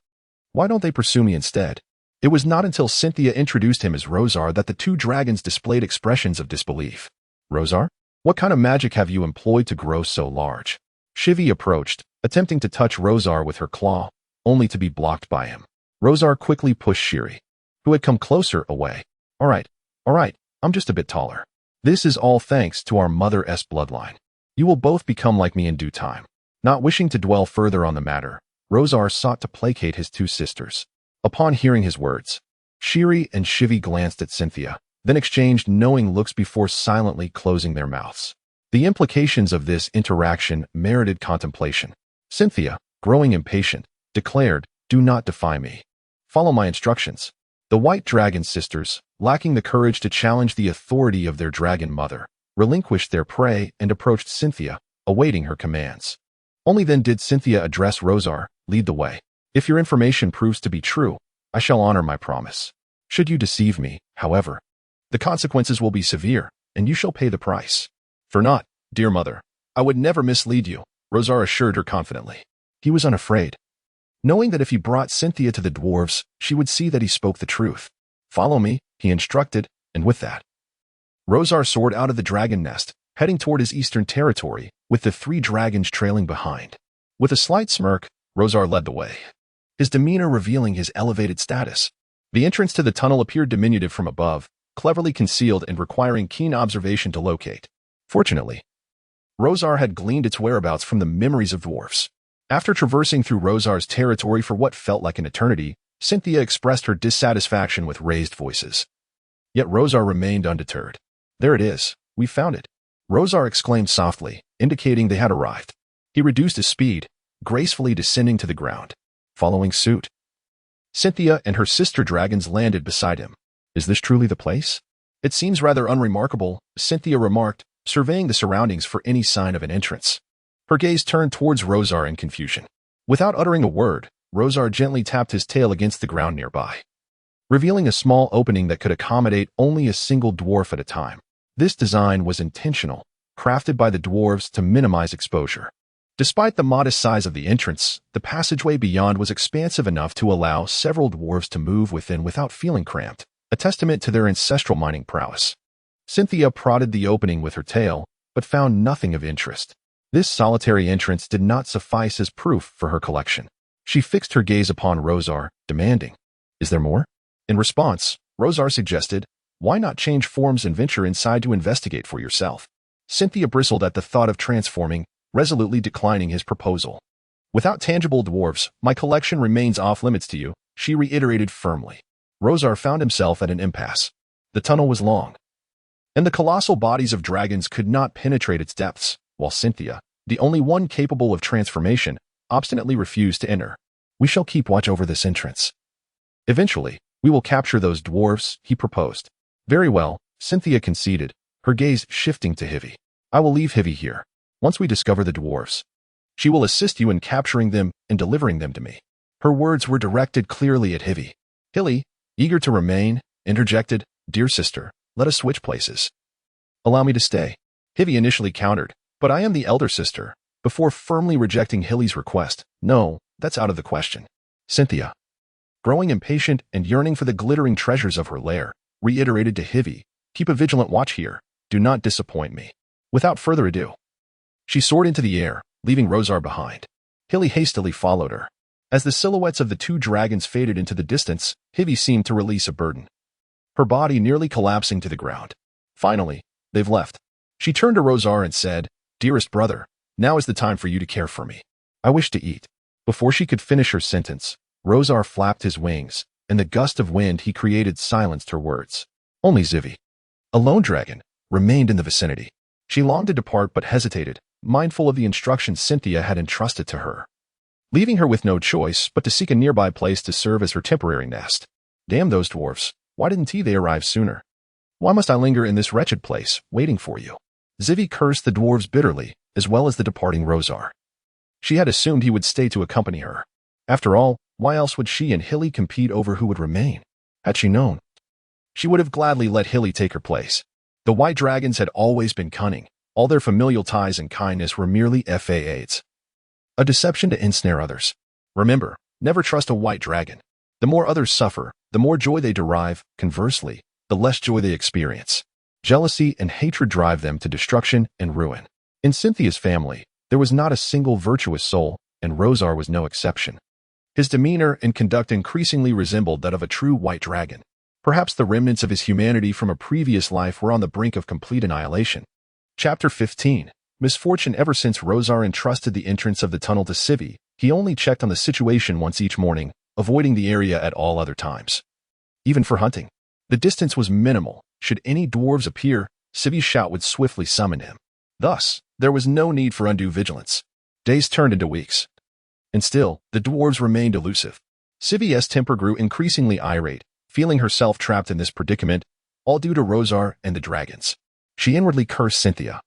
Why don't they pursue me instead?" It was not until Cynthia introduced him as Rosar that the 2 dragons displayed expressions of disbelief. "Rosar? What kind of magic have you employed to grow so large?" Shivi approached, attempting to touch Rosar with her claw, only to be blocked by him. Rosar quickly pushed Shiri, who had come closer, away. All right, I'm just a bit taller. This is all thanks to our mother's bloodline. You will both become like me in due time." Not wishing to dwell further on the matter, Rosar sought to placate his 2 sisters. Upon hearing his words, Shiri and Shivi glanced at Cynthia, then exchanged knowing looks before silently closing their mouths. The implications of this interaction merited contemplation. Cynthia, growing impatient, declared, "Do not defy me. Follow my instructions." The White Dragon sisters, lacking the courage to challenge the authority of their dragon mother, relinquished their prey and approached Cynthia, awaiting her commands. Only then did Cynthia address Rosar, "Lead the way. If your information proves to be true, I shall honor my promise. Should you deceive me, however, the consequences will be severe, and you shall pay the price." "For naught, dear mother. I would never mislead you," Rosar assured her confidently. He was unafraid, knowing that if he brought Cynthia to the dwarves, she would see that he spoke the truth. "Follow me," he instructed, and with that, Rosar soared out of the dragon nest, heading toward his eastern territory, with the 3 dragons trailing behind. With a slight smirk, Rosar led the way, his demeanor revealing his elevated status. The entrance to the tunnel appeared diminutive from above, cleverly concealed and requiring keen observation to locate. Fortunately, Rosar had gleaned its whereabouts from the memories of dwarfs. After traversing through Rosar's territory for what felt like an eternity, Cynthia expressed her dissatisfaction with raised voices. Yet Rosar remained undeterred. "There it is. We found it," Rosar exclaimed softly, indicating they had arrived. He reduced his speed, gracefully descending to the ground. Following suit, Cynthia and her sister dragons landed beside him. "Is this truly the place?" "It seems rather unremarkable," Cynthia remarked, surveying the surroundings for any sign of an entrance. Her gaze turned towards Rosar in confusion. Without uttering a word, Rosar gently tapped his tail against the ground nearby, revealing a small opening that could accommodate only a single dwarf at a time. This design was intentional, crafted by the dwarves to minimize exposure. Despite the modest size of the entrance, the passageway beyond was expansive enough to allow several dwarves to move within without feeling cramped, a testament to their ancestral mining prowess. Cynthia prodded the opening with her tail, but found nothing of interest. This solitary entrance did not suffice as proof for her collection. She fixed her gaze upon Rosar, demanding, "Is there more?" In response, Rosar suggested, "Why not change forms and venture inside to investigate for yourself?" Cynthia bristled at the thought of transforming, resolutely declining his proposal. "Without tangible dwarves, my collection remains off-limits to you," she reiterated firmly. Rosar found himself at an impasse. The tunnel was long, and the colossal bodies of dragons could not penetrate its depths, while Cynthia, the only one capable of transformation, obstinately refused to enter. "We shall keep watch over this entrance. Eventually, we will capture those dwarves," he proposed. "Very well," Cynthia conceded, her gaze shifting to Hivi. "I will leave Hivi here. Once we discover the dwarves, she will assist you in capturing them and delivering them to me." Her words were directed clearly at Hivi. Hilly, eager to remain, interjected, "Dear sister, let us switch places. Allow me to stay." Hivi initially countered, "But I am the elder sister," before firmly rejecting Hilly's request. "No, that's out of the question." Cynthia, growing impatient and yearning for the glittering treasures of her lair, reiterated to Hivi, "Keep a vigilant watch here. Do not disappoint me." Without further ado, she soared into the air, leaving Rosar behind. Hilly hastily followed her. As the silhouettes of the two dragons faded into the distance, Hivi seemed to release a burden, her body nearly collapsing to the ground. "Finally, they've left." She turned to Rosar and said, "Dearest brother, now is the time for you to care for me. I wish to eat." Before she could finish her sentence, Rosar flapped his wings, and the gust of wind he created silenced her words. Only Zivi, a lone dragon, remained in the vicinity. She longed to depart but hesitated, mindful of the instructions Cynthia had entrusted to her, leaving her with no choice but to seek a nearby place to serve as her temporary nest. "Damn those dwarves. Why didn't they arrive sooner? Why must I linger in this wretched place, waiting for you?" Zivi cursed the dwarves bitterly, as well as the departing Rosar. She had assumed he would stay to accompany her. After all, why else would she and Hilly compete over who would remain? Had she known, she would have gladly let Hilly take her place. The white dragons had always been cunning. All their familial ties and kindness were merely facades, a deception to ensnare others. Remember, never trust a white dragon. The more others suffer, the more joy they derive. Conversely, the less joy they experience. Jealousy and hatred drive them to destruction and ruin. In Cynthia's family, there was not a single virtuous soul, and Rosar was no exception. His demeanor and conduct increasingly resembled that of a true white dragon. Perhaps the remnants of his humanity from a previous life were on the brink of complete annihilation. Chapter 15. Misfortune. Ever since Rosar entrusted the entrance of the tunnel to Civi, he only checked on the situation once each morning, avoiding the area at all other times. Even for hunting, the distance was minimal. Should any dwarves appear, Civi's shout would swiftly summon him. Thus, there was no need for undue vigilance. Days turned into weeks, and still, the dwarves remained elusive. Civi's temper grew increasingly irate, feeling herself trapped in this predicament, all due to Rosar and the dragons. She inwardly cursed Cynthia,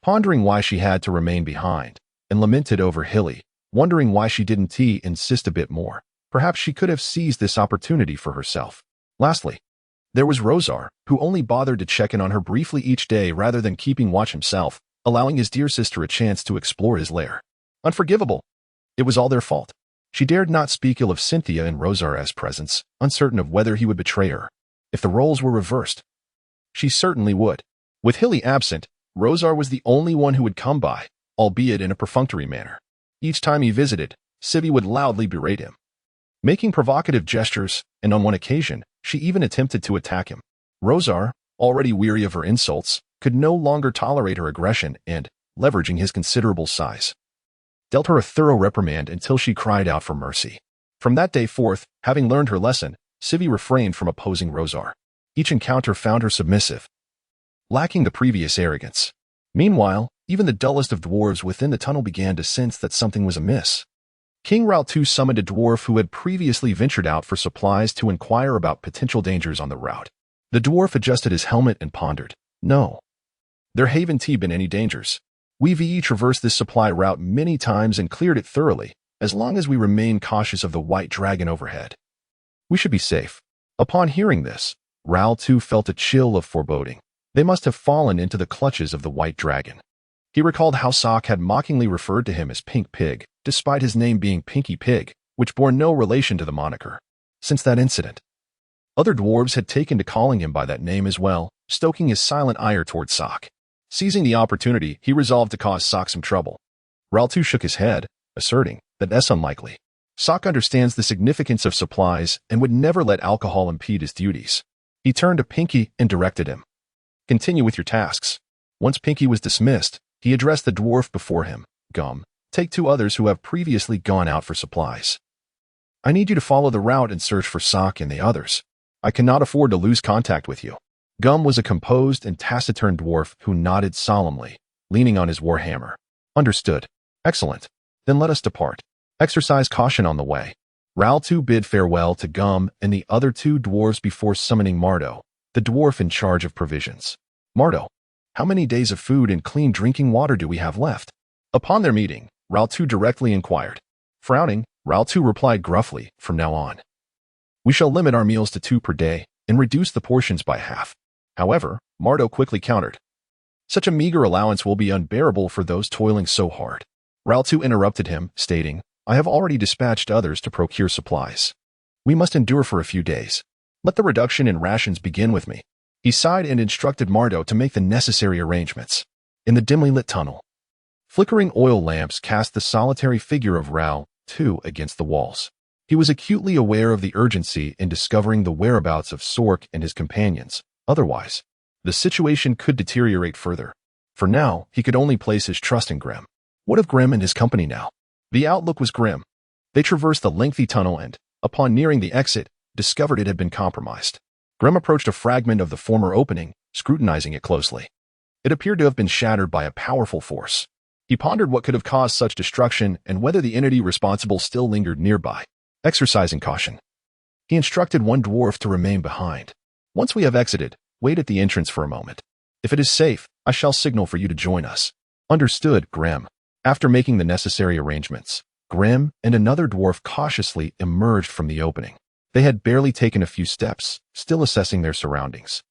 pondering why she had to remain behind, and lamented over Hilly, wondering why she didn't insist a bit more. Perhaps she could have seized this opportunity for herself. Lastly, there was Rosar, who only bothered to check in on her briefly each day rather than keeping watch himself, allowing his dear sister a chance to explore his lair. Unforgivable. It was all their fault. She dared not speak ill of Cynthia in Rosar's presence, uncertain of whether he would betray her. If the roles were reversed, she certainly would. With Hilly absent, Rosar was the only one who would come by, albeit in a perfunctory manner. Each time he visited, Civi would loudly berate him, making provocative gestures, and on one occasion, she even attempted to attack him. Rosar, already weary of her insults, could no longer tolerate her aggression and, leveraging his considerable size, dealt her a thorough reprimand until she cried out for mercy. From that day forth, having learned her lesson, Civi refrained from opposing Rosar. Each encounter found her submissive, lacking the previous arrogance. Meanwhile, even the dullest of dwarves within the tunnel began to sense that something was amiss. King Raltu summoned a dwarf who had previously ventured out for supplies to inquire about potential dangers on the route. The dwarf adjusted his helmet and pondered. No, there haven't been any dangers. We've traversed this supply route many times and cleared it thoroughly. As long as we remain cautious of the white dragon overhead, we should be safe. Upon hearing this, Raltu felt a chill of foreboding. They must have fallen into the clutches of the white dragon. He recalled how Sock had mockingly referred to him as Pink Pig, despite his name being Pinky Pig, which bore no relation to the moniker. Since that incident, other dwarves had taken to calling him by that name as well, stoking his silent ire toward Sock. Seizing the opportunity, he resolved to cause Sock some trouble. Raltu shook his head, asserting that that's unlikely. Sock understands the significance of supplies and would never let alcohol impede his duties. He turned to Pinky and directed him. Continue with your tasks. Once Pinky was dismissed, he addressed the dwarf before him. Gum, take 2 others who have previously gone out for supplies. I need you to follow the route and search for Sock and the others. I cannot afford to lose contact with you. Gum was a composed and taciturn dwarf who nodded solemnly, leaning on his warhammer. Understood. Excellent. Then let us depart. Exercise caution on the way. Raltu bid farewell to Gum and the other 2 dwarves before summoning Mardo, the dwarf in charge of provisions. Mardo, How many days of food and clean drinking water do we have left? Upon their meeting, Rao-Tu directly inquired. Frowning, Rao-Tu replied gruffly, from now on, we shall limit our meals to 2 per day and reduce the portions by half. However, Mardo quickly countered. Such a meager allowance will be unbearable for those toiling so hard. Rao-Tu interrupted him, stating, I have already dispatched others to procure supplies. We must endure for a few days. Let the reduction in rations begin with me. He sighed and instructed Mardo to make the necessary arrangements. In the dimly lit tunnel, flickering oil lamps cast the solitary figure of Rao-Tu against the walls. He was acutely aware of the urgency in discovering the whereabouts of Sork and his companions. Otherwise, the situation could deteriorate further. For now, he could only place his trust in Grim. What of Grim and his company now? The outlook was grim. They traversed the lengthy tunnel and, upon nearing the exit, discovered it had been compromised. Grim approached a fragment of the former opening, scrutinizing it closely. It appeared to have been shattered by a powerful force. He pondered what could have caused such destruction and whether the entity responsible still lingered nearby. Exercising caution, he instructed one dwarf to remain behind. Once we have exited, wait at the entrance for a moment. If it is safe, I shall signal for you to join us. Understood, Grim. After making the necessary arrangements, Grim and another dwarf cautiously emerged from the opening. They had barely taken a few steps, still assessing their surroundings,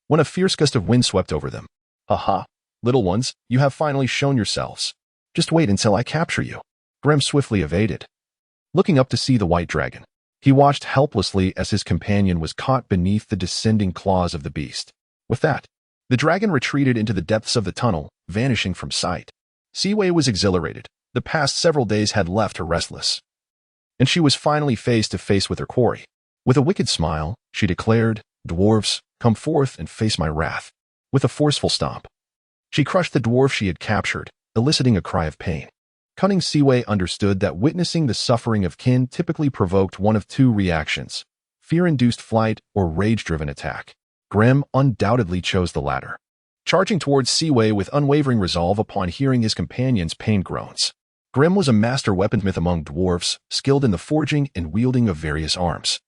when a fierce gust of wind swept over them. Aha, little ones, you have finally shown yourselves. Just wait until I capture you. Grim swiftly evaded. Looking up to see the white dragon, he watched helplessly as his companion was caught beneath the descending claws of the beast. With that, the dragon retreated into the depths of the tunnel, vanishing from sight. Seaway was exhilarated. The past several days had left her restless, and she was finally face to face with her quarry. With a wicked smile, she declared, Dwarves, come forth and face my wrath. With a forceful stomp, she crushed the dwarf she had captured, eliciting a cry of pain. Cunning Seaway understood that witnessing the suffering of kin typically provoked one of 2 reactions, fear-induced flight or rage-driven attack. Grim undoubtedly chose the latter, charging towards Seaway with unwavering resolve upon hearing his companion's pained groans. Grim was a master weaponsmith among dwarfs, skilled in the forging and wielding of various arms,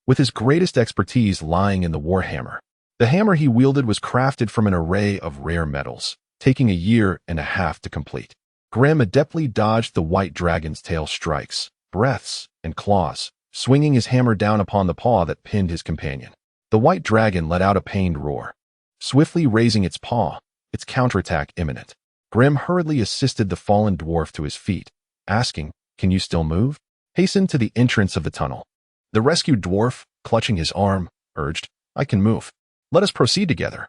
with his greatest expertise lying in the warhammer. The hammer he wielded was crafted from an array of rare metals, taking a year and a half to complete. Grim adeptly dodged the white dragon's tail strikes, breaths, and claws, swinging his hammer down upon the paw that pinned his companion. The white dragon let out a pained roar, swiftly raising its paw, its counterattack imminent. Grim hurriedly assisted the fallen dwarf to his feet, asking, Can you still move? Hastened to the entrance of the tunnel. The rescued dwarf, clutching his arm, urged, I can move. Let us proceed together.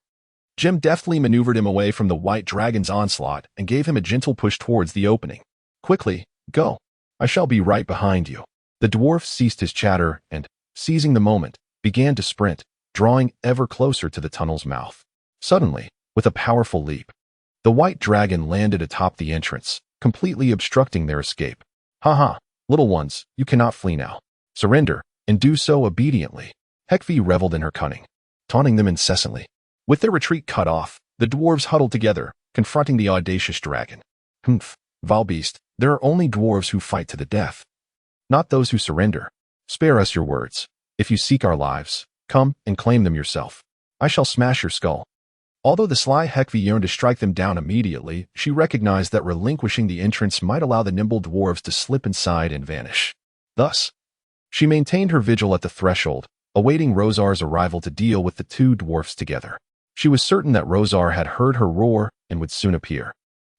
Jim deftly maneuvered him away from the white dragon's onslaught and gave him a gentle push towards the opening. Quickly, go. I shall be right behind you. The dwarf ceased his chatter and, seizing the moment, began to sprint, drawing ever closer to the tunnel's mouth. Suddenly, with a powerful leap, the white dragon landed atop the entrance, completely obstructing their escape. Ha, little ones, you cannot flee now. Surrender, and do so obediently. Hekvi reveled in her cunning, taunting them incessantly. With their retreat cut off, the dwarves huddled together, confronting the audacious dragon. Humph, vile beast, there are only dwarves who fight to the death, not those who surrender. Spare us your words. If you seek our lives, come and claim them yourself. I shall smash your skull. Although the sly Hekvi yearned to strike them down immediately, she recognized that relinquishing the entrance might allow the nimble dwarves to slip inside and vanish. Thus, she maintained her vigil at the threshold, awaiting Rosar's arrival to deal with the 2 dwarfs together. She was certain that Rosar had heard her roar and would soon appear.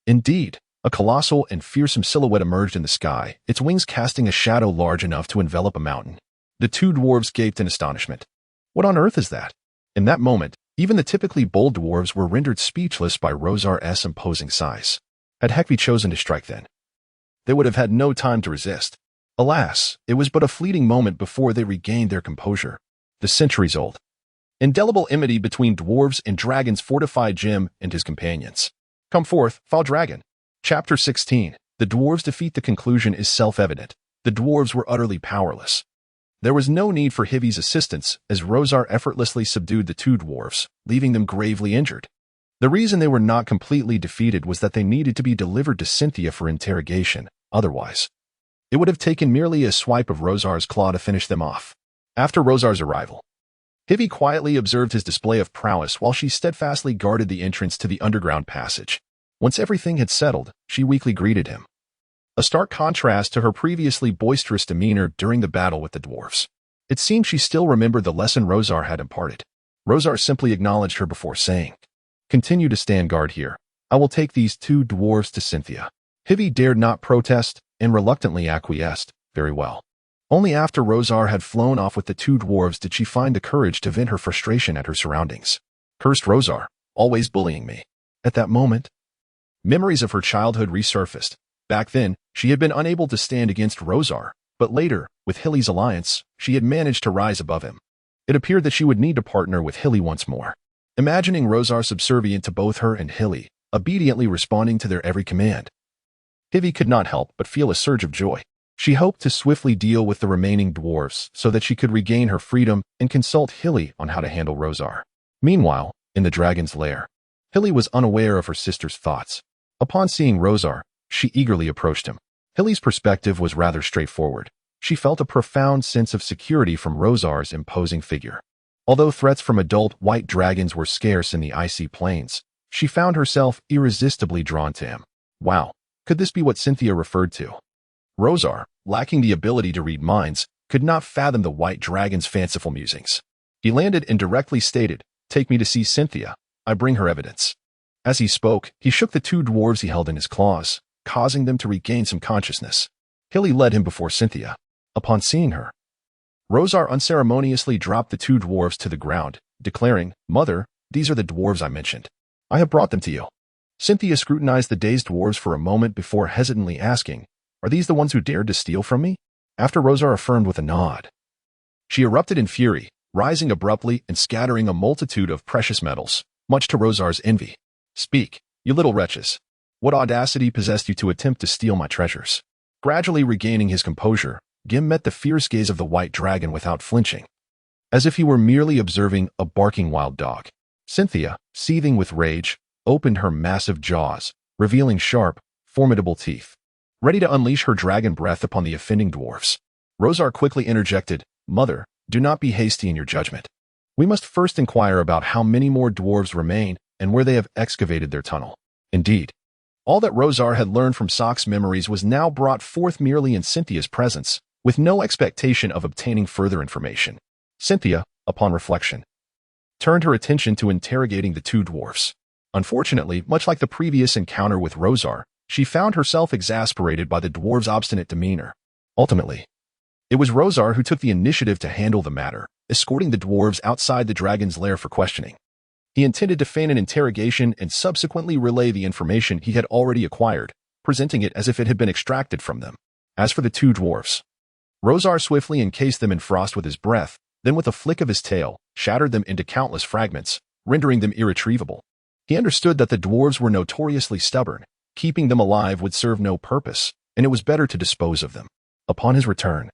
Indeed, a colossal and fearsome silhouette emerged in the sky, its wings casting a shadow large enough to envelop a mountain. The 2 dwarves gaped in astonishment. What on earth is that? In that moment, even the typically bold dwarves were rendered speechless by Rosar's imposing size. Had Hekvi chosen to strike then, they would have had no time to resist. Alas, it was but a fleeting moment before they regained their composure. The centuries-old, indelible enmity between dwarves and dragons fortified Jim and his companions. Come forth, foul dragon. Chapter 16. The dwarves defeat. The conclusion is self-evident. The dwarves were utterly powerless. There was no need for Hivi's assistance, as Rosar effortlessly subdued the 2 dwarves, leaving them gravely injured. The reason they were not completely defeated was that they needed to be delivered to Cynthia for interrogation. Otherwise, it would have taken merely a swipe of Rosar's claw to finish them off. After Rosar's arrival, Hivi quietly observed his display of prowess while she steadfastly guarded the entrance to the underground passage. Once everything had settled, she weakly greeted him. A stark contrast to her previously boisterous demeanor during the battle with the dwarves. It seemed she still remembered the lesson Rosar had imparted. Rosar simply acknowledged her before saying, "Continue to stand guard here. I will take these 2 dwarves to Cynthia." Hivi dared not protest and reluctantly acquiesced. Very well. Only after Rosar had flown off with the 2 dwarves did she find the courage to vent her frustration at her surroundings. Cursed Rosar, always bullying me. At that moment, memories of her childhood resurfaced. Back then, she had been unable to stand against Rosar, but later, with Hilly's alliance, she had managed to rise above him. It appeared that she would need to partner with Hilly once more. Imagining Rosar subservient to both her and Hilly, obediently responding to their every command, Hivi could not help but feel a surge of joy. She hoped to swiftly deal with the remaining dwarves so that she could regain her freedom and consult Hilly on how to handle Rosar. Meanwhile, in the dragon's lair, Hilly was unaware of her sister's thoughts. Upon seeing Rosar, she eagerly approached him. Hilly's perspective was rather straightforward. She felt a profound sense of security from Rosar's imposing figure. Although threats from adult white dragons were scarce in the icy plains, she found herself irresistibly drawn to him. Wow, could this be what Cynthia referred to? Rosar, lacking the ability to read minds, could not fathom the white dragon's fanciful musings. He landed and directly stated, "Take me to see Cynthia. I bring her evidence." As he spoke, he shook the 2 dwarves he held in his claws, causing them to regain some consciousness. Hilly led him before Cynthia. Upon seeing her, Rosar unceremoniously dropped the 2 dwarves to the ground, declaring, "Mother, these are the dwarves I mentioned. I have brought them to you." Cynthia scrutinized the dazed dwarves for a moment before hesitantly asking, "Are these the ones who dared to steal from me?" After Rosar affirmed with a nod, she erupted in fury, rising abruptly and scattering a multitude of precious metals, much to Rosar's envy. "Speak, you little wretches. What audacity possessed you to attempt to steal my treasures?" Gradually regaining his composure, Gim met the fierce gaze of the white dragon without flinching, as if he were merely observing a barking wild dog. Cynthia, seething with rage, opened her massive jaws, revealing sharp, formidable teeth, ready to unleash her dragon breath upon the offending dwarfs. Rosar quickly interjected, "Mother, do not be hasty in your judgment. We must first inquire about how many more dwarves remain and where they have excavated their tunnel." Indeed, all that Rosar had learned from Sock's memories was now brought forth merely in Cynthia's presence, with no expectation of obtaining further information. Cynthia, upon reflection, turned her attention to interrogating the 2 dwarfs. Unfortunately, much like the previous encounter with Rosar, she found herself exasperated by the dwarves' obstinate demeanor. Ultimately, it was Rosar who took the initiative to handle the matter, escorting the dwarves outside the dragon's lair for questioning. He intended to feign an interrogation and subsequently relay the information he had already acquired, presenting it as if it had been extracted from them. As for the 2 dwarfs, Rosar swiftly encased them in frost with his breath, then with a flick of his tail, shattered them into countless fragments, rendering them irretrievable. He understood that the dwarves were notoriously stubborn. Keeping them alive would serve no purpose, and it was better to dispose of them. Upon his return,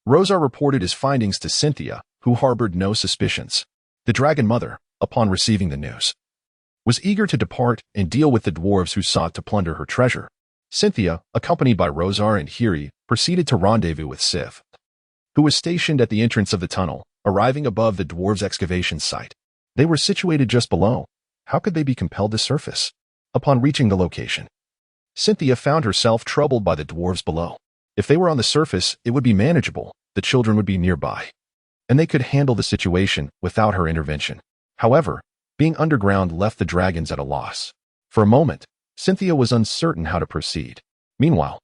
Rosar reported his findings to Cynthia, who harbored no suspicions. The dragon mother, upon receiving the news, was eager to depart and deal with the dwarves who sought to plunder her treasure. Cynthia, accompanied by Rosar and Hiri, proceeded to rendezvous with Sif, who was stationed at the entrance of the tunnel, arriving above the dwarves' excavation site. They were situated just below. How could they be compelled to surface? Upon reaching the location, Cynthia found herself troubled by the dwarves below. If they were on the surface, it would be manageable. The children would be nearby, and they could handle the situation without her intervention. However, being underground left the dragons at a loss. For a moment, Cynthia was uncertain how to proceed. Meanwhile,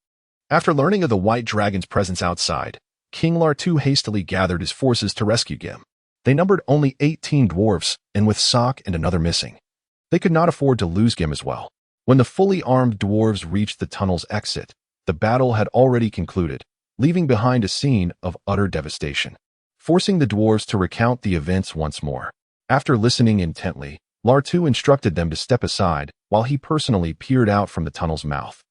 after learning of the white dragon's presence outside, King Lartu hastily gathered his forces to rescue Gim. They numbered only 18 dwarves, and with Sock and another missing, they could not afford to lose Gim as well. When the fully armed dwarves reached the tunnel's exit, the battle had already concluded, leaving behind a scene of utter devastation, forcing the dwarves to recount the events once more. After listening intently, Lartu instructed them to step aside while he personally peered out from the tunnel's mouth,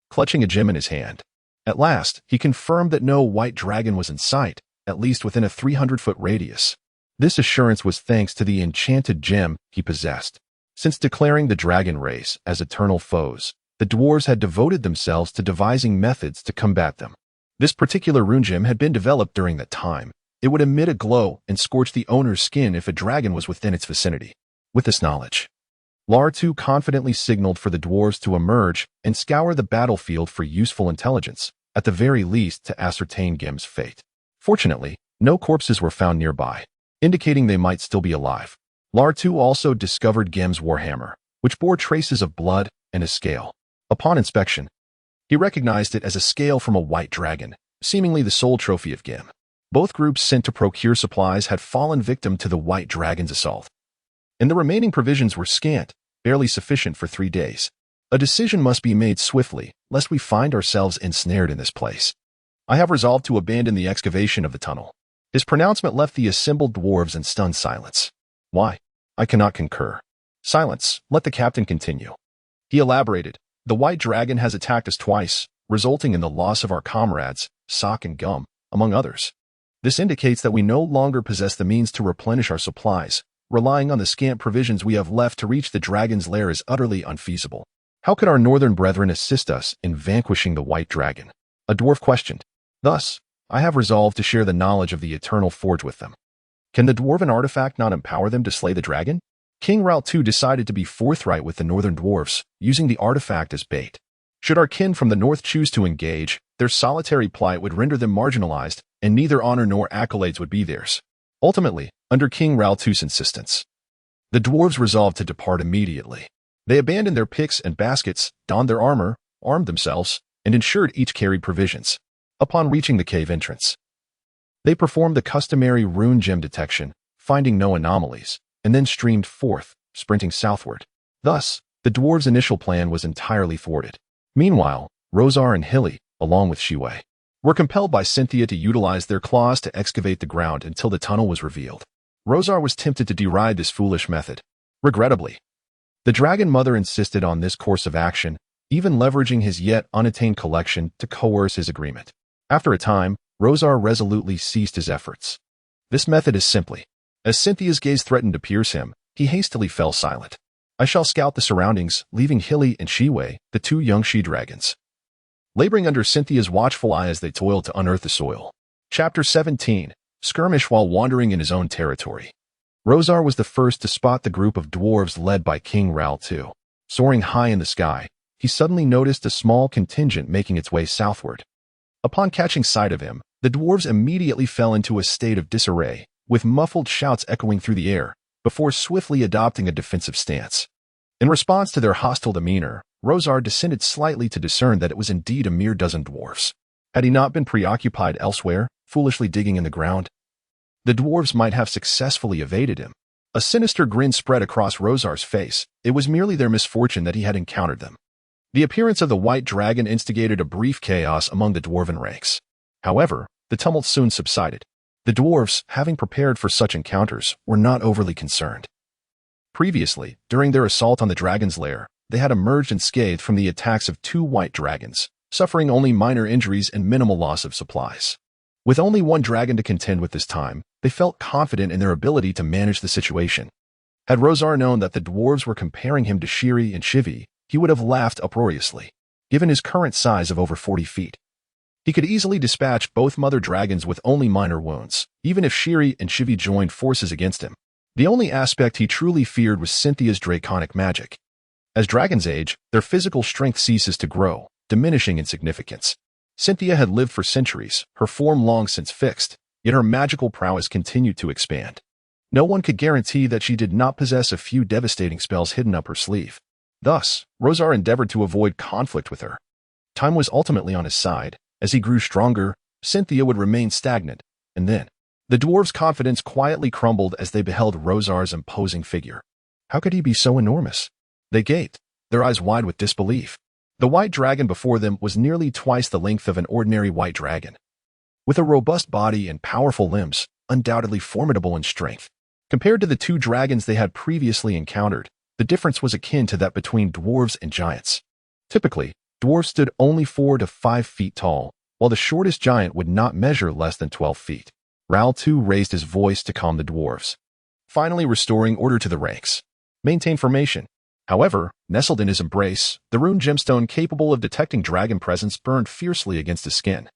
clutching a gem in his hand. At last, he confirmed that no white dragon was in sight, at least within a 300-foot radius. This assurance was thanks to the enchanted gem he possessed. Since declaring the dragon race as eternal foes, the dwarves had devoted themselves to devising methods to combat them. This particular rune gem had been developed during that time, It would emit a glow and scorch the owner's skin if a dragon was within its vicinity. With this knowledge, Lar-2 confidently signaled for the dwarves to emerge and scour the battlefield for useful intelligence, at the very least to ascertain Gim's fate. Fortunately, no corpses were found nearby, indicating they might still be alive. Lar-2 also discovered Gim's warhammer, which bore traces of blood and a scale. Upon inspection, he recognized it as a scale from a white dragon, seemingly the sole trophy of Gim. Both groups sent to procure supplies had fallen victim to the white dragon's assault, and the remaining provisions were scant, barely sufficient for 3 days. A decision must be made swiftly, lest we find ourselves ensnared in this place. I have resolved to abandon the excavation of the tunnel. His pronouncement left the assembled dwarves in stunned silence. Why? I cannot concur. Silence, let the captain continue. He elaborated. The white dragon has attacked us twice, resulting in the loss of our comrades, Sock and Gum, among others. This indicates that we no longer possess the means to replenish our supplies. Relying on the scant provisions we have left to reach the dragon's lair is utterly unfeasible. How could our northern brethren assist us in vanquishing the white dragon? A dwarf questioned. Thus, I have resolved to share the knowledge of the eternal forge with them. Can the dwarven artifact not empower them to slay the dragon? King Ral-2 decided to be forthright with the northern dwarves, using the artifact as bait. Should our kin from the north choose to engage, their solitary plight would render them marginalized, and neither honor nor accolades would be theirs. Ultimately, under King Ral-2's insistence, the dwarves resolved to depart immediately. They abandoned their picks and baskets, donned their armor, armed themselves, and ensured each carried provisions. Upon reaching the cave entrance, they performed the customary rune gem detection, finding no anomalies, and then streamed forth, sprinting southward. Thus, the dwarves' initial plan was entirely thwarted. Meanwhile, Rosar and Hilly, along with Shiwei, were compelled by Cynthia to utilize their claws to excavate the ground until the tunnel was revealed. Rosar was tempted to deride this foolish method. Regrettably, the Dragon Mother insisted on this course of action, even leveraging his yet unattained collection to coerce his agreement. After a time, Rosar resolutely ceased his efforts. This method is simply, as Cynthia's gaze threatened to pierce him, he hastily fell silent. I shall scout the surroundings, leaving Hilly and Shiwei, the 2 young she-dragons, laboring under Cynthia's watchful eye as they toiled to unearth the soil. Chapter 17. Skirmish while wandering in his own territory. Rosar was the first to spot the group of dwarves led by King Ral-2. Soaring high in the sky, he suddenly noticed a small contingent making its way southward. Upon catching sight of him, the dwarves immediately fell into a state of disarray, with muffled shouts echoing through the air, before swiftly adopting a defensive stance. In response to their hostile demeanor, Rosar descended slightly to discern that it was indeed a mere dozen dwarves. Had he not been preoccupied elsewhere, foolishly digging in the ground, the dwarves might have successfully evaded him. A sinister grin spread across Rosar's face. It was merely their misfortune that he had encountered them. The appearance of the white dragon instigated a brief chaos among the dwarven ranks. However, the tumult soon subsided. The dwarves, having prepared for such encounters, were not overly concerned. Previously, during their assault on the dragon's lair, they had emerged unscathed from the attacks of 2 white dragons, suffering only minor injuries and minimal loss of supplies. With only 1 dragon to contend with this time, they felt confident in their ability to manage the situation. Had Rosar known that the dwarves were comparing him to Shiri and Shivi, he would have laughed uproariously, given his current size of over 40 feet. He could easily dispatch both mother dragons with only minor wounds, even if Shiri and Shivi joined forces against him. The only aspect he truly feared was Cynthia's draconic magic. As dragons age, their physical strength ceases to grow, diminishing in significance. Cynthia had lived for centuries, her form long since fixed, yet her magical prowess continued to expand. No one could guarantee that she did not possess a few devastating spells hidden up her sleeve. Thus, Rosar endeavored to avoid conflict with her. Time was ultimately on his side. As he grew stronger, Cynthia would remain stagnant, and then, the dwarves' confidence quietly crumbled as they beheld Rosar's imposing figure. How could he be so enormous? They gaped, their eyes wide with disbelief. The white dragon before them was nearly twice the length of an ordinary white dragon. With a robust body and powerful limbs, undoubtedly formidable in strength. Compared to the 2 dragons they had previously encountered, the difference was akin to that between dwarves and giants. Typically, dwarves stood only 4 to 5 feet tall, while the shortest giant would not measure less than 12 feet. Ral-2 raised his voice to calm the dwarves, finally restoring order to the ranks. Maintain formation. However, nestled in his embrace, the rune gemstone capable of detecting dragon presence burned fiercely against his skin.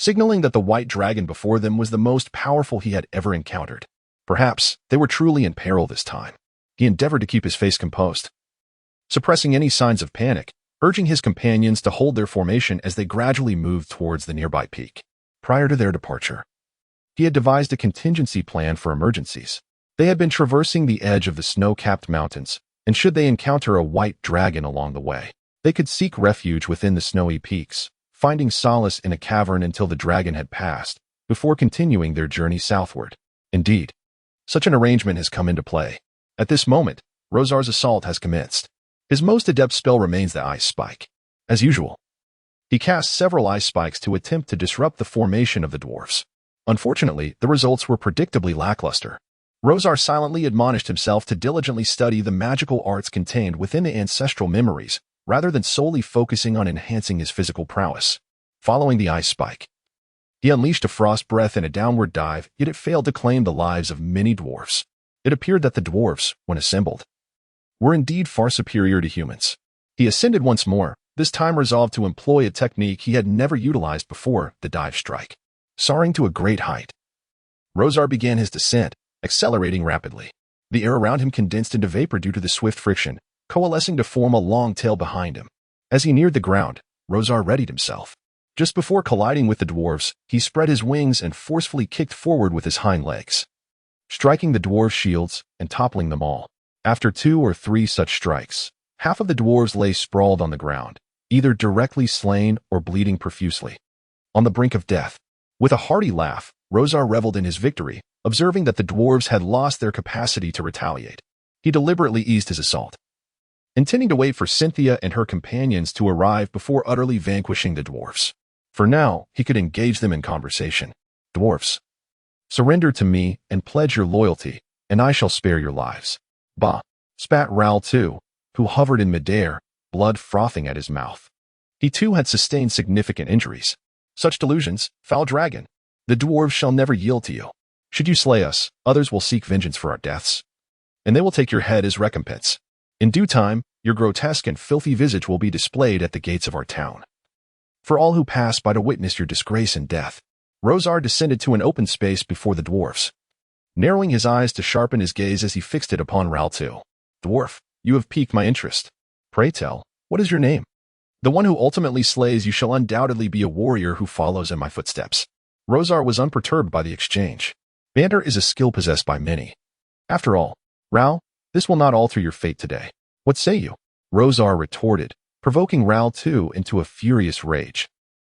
signaling that the white dragon before them was the most powerful he had ever encountered. Perhaps they were truly in peril this time. He endeavored to keep his face composed, suppressing any signs of panic, urging his companions to hold their formation as they gradually moved towards the nearby peak. Prior to their departure, he had devised a contingency plan for emergencies. They had been traversing the edge of the snow-capped mountains, and should they encounter a white dragon along the way, they could seek refuge within the snowy peaks, finding solace in a cavern until the dragon had passed, before continuing their journey southward. Indeed, such an arrangement has come into play. At this moment, Rosar's assault has commenced. His most adept spell remains the Ice Spike. As usual, he casts several ice spikes to attempt to disrupt the formation of the dwarfs. Unfortunately, the results were predictably lackluster. Rosar silently admonished himself to diligently study the magical arts contained within the ancestral memories, rather than solely focusing on enhancing his physical prowess. Following the ice spike, he unleashed a frost breath in a downward dive, yet it failed to claim the lives of many dwarfs. It appeared that the dwarfs, when assembled, were indeed far superior to humans. He ascended once more, this time resolved to employ a technique he had never utilized before, the dive strike. Soaring to a great height, Rosar began his descent, accelerating rapidly. The air around him condensed into vapor due to the swift friction, coalescing to form a long tail behind him. As he neared the ground, Rosar readied himself. Just before colliding with the dwarves, he spread his wings and forcefully kicked forward with his hind legs, striking the dwarves' shields and toppling them all. After 2 or 3 such strikes, half of the dwarves lay sprawled on the ground, either directly slain or bleeding profusely, on the brink of death. With a hearty laugh, Rosar reveled in his victory, observing that the dwarves had lost their capacity to retaliate. He deliberately eased his assault, intending to wait for Cynthia and her companions to arrive before utterly vanquishing the dwarves. For now, he could engage them in conversation. Dwarfs, surrender to me and pledge your loyalty, and I shall spare your lives. Bah, spat Raoul too, who hovered in midair, blood frothing at his mouth. He too had sustained significant injuries. Such delusions, foul dragon. The dwarves shall never yield to you. Should you slay us, others will seek vengeance for our deaths, and they will take your head as recompense. In due time, your grotesque and filthy visage will be displayed at the gates of our town, for all who pass by to witness your disgrace and death. Rosar descended to an open space before the dwarfs, narrowing his eyes to sharpen his gaze as he fixed it upon Raoul too. Dwarf, you have piqued my interest. Pray tell, what is your name? The one who ultimately slays you shall undoubtedly be a warrior who follows in my footsteps. Rosar was unperturbed by the exchange. Banter is a skill possessed by many. After all, Raoul, this will not alter your fate today. What say you? Rosar retorted, provoking Raoul too into a furious rage,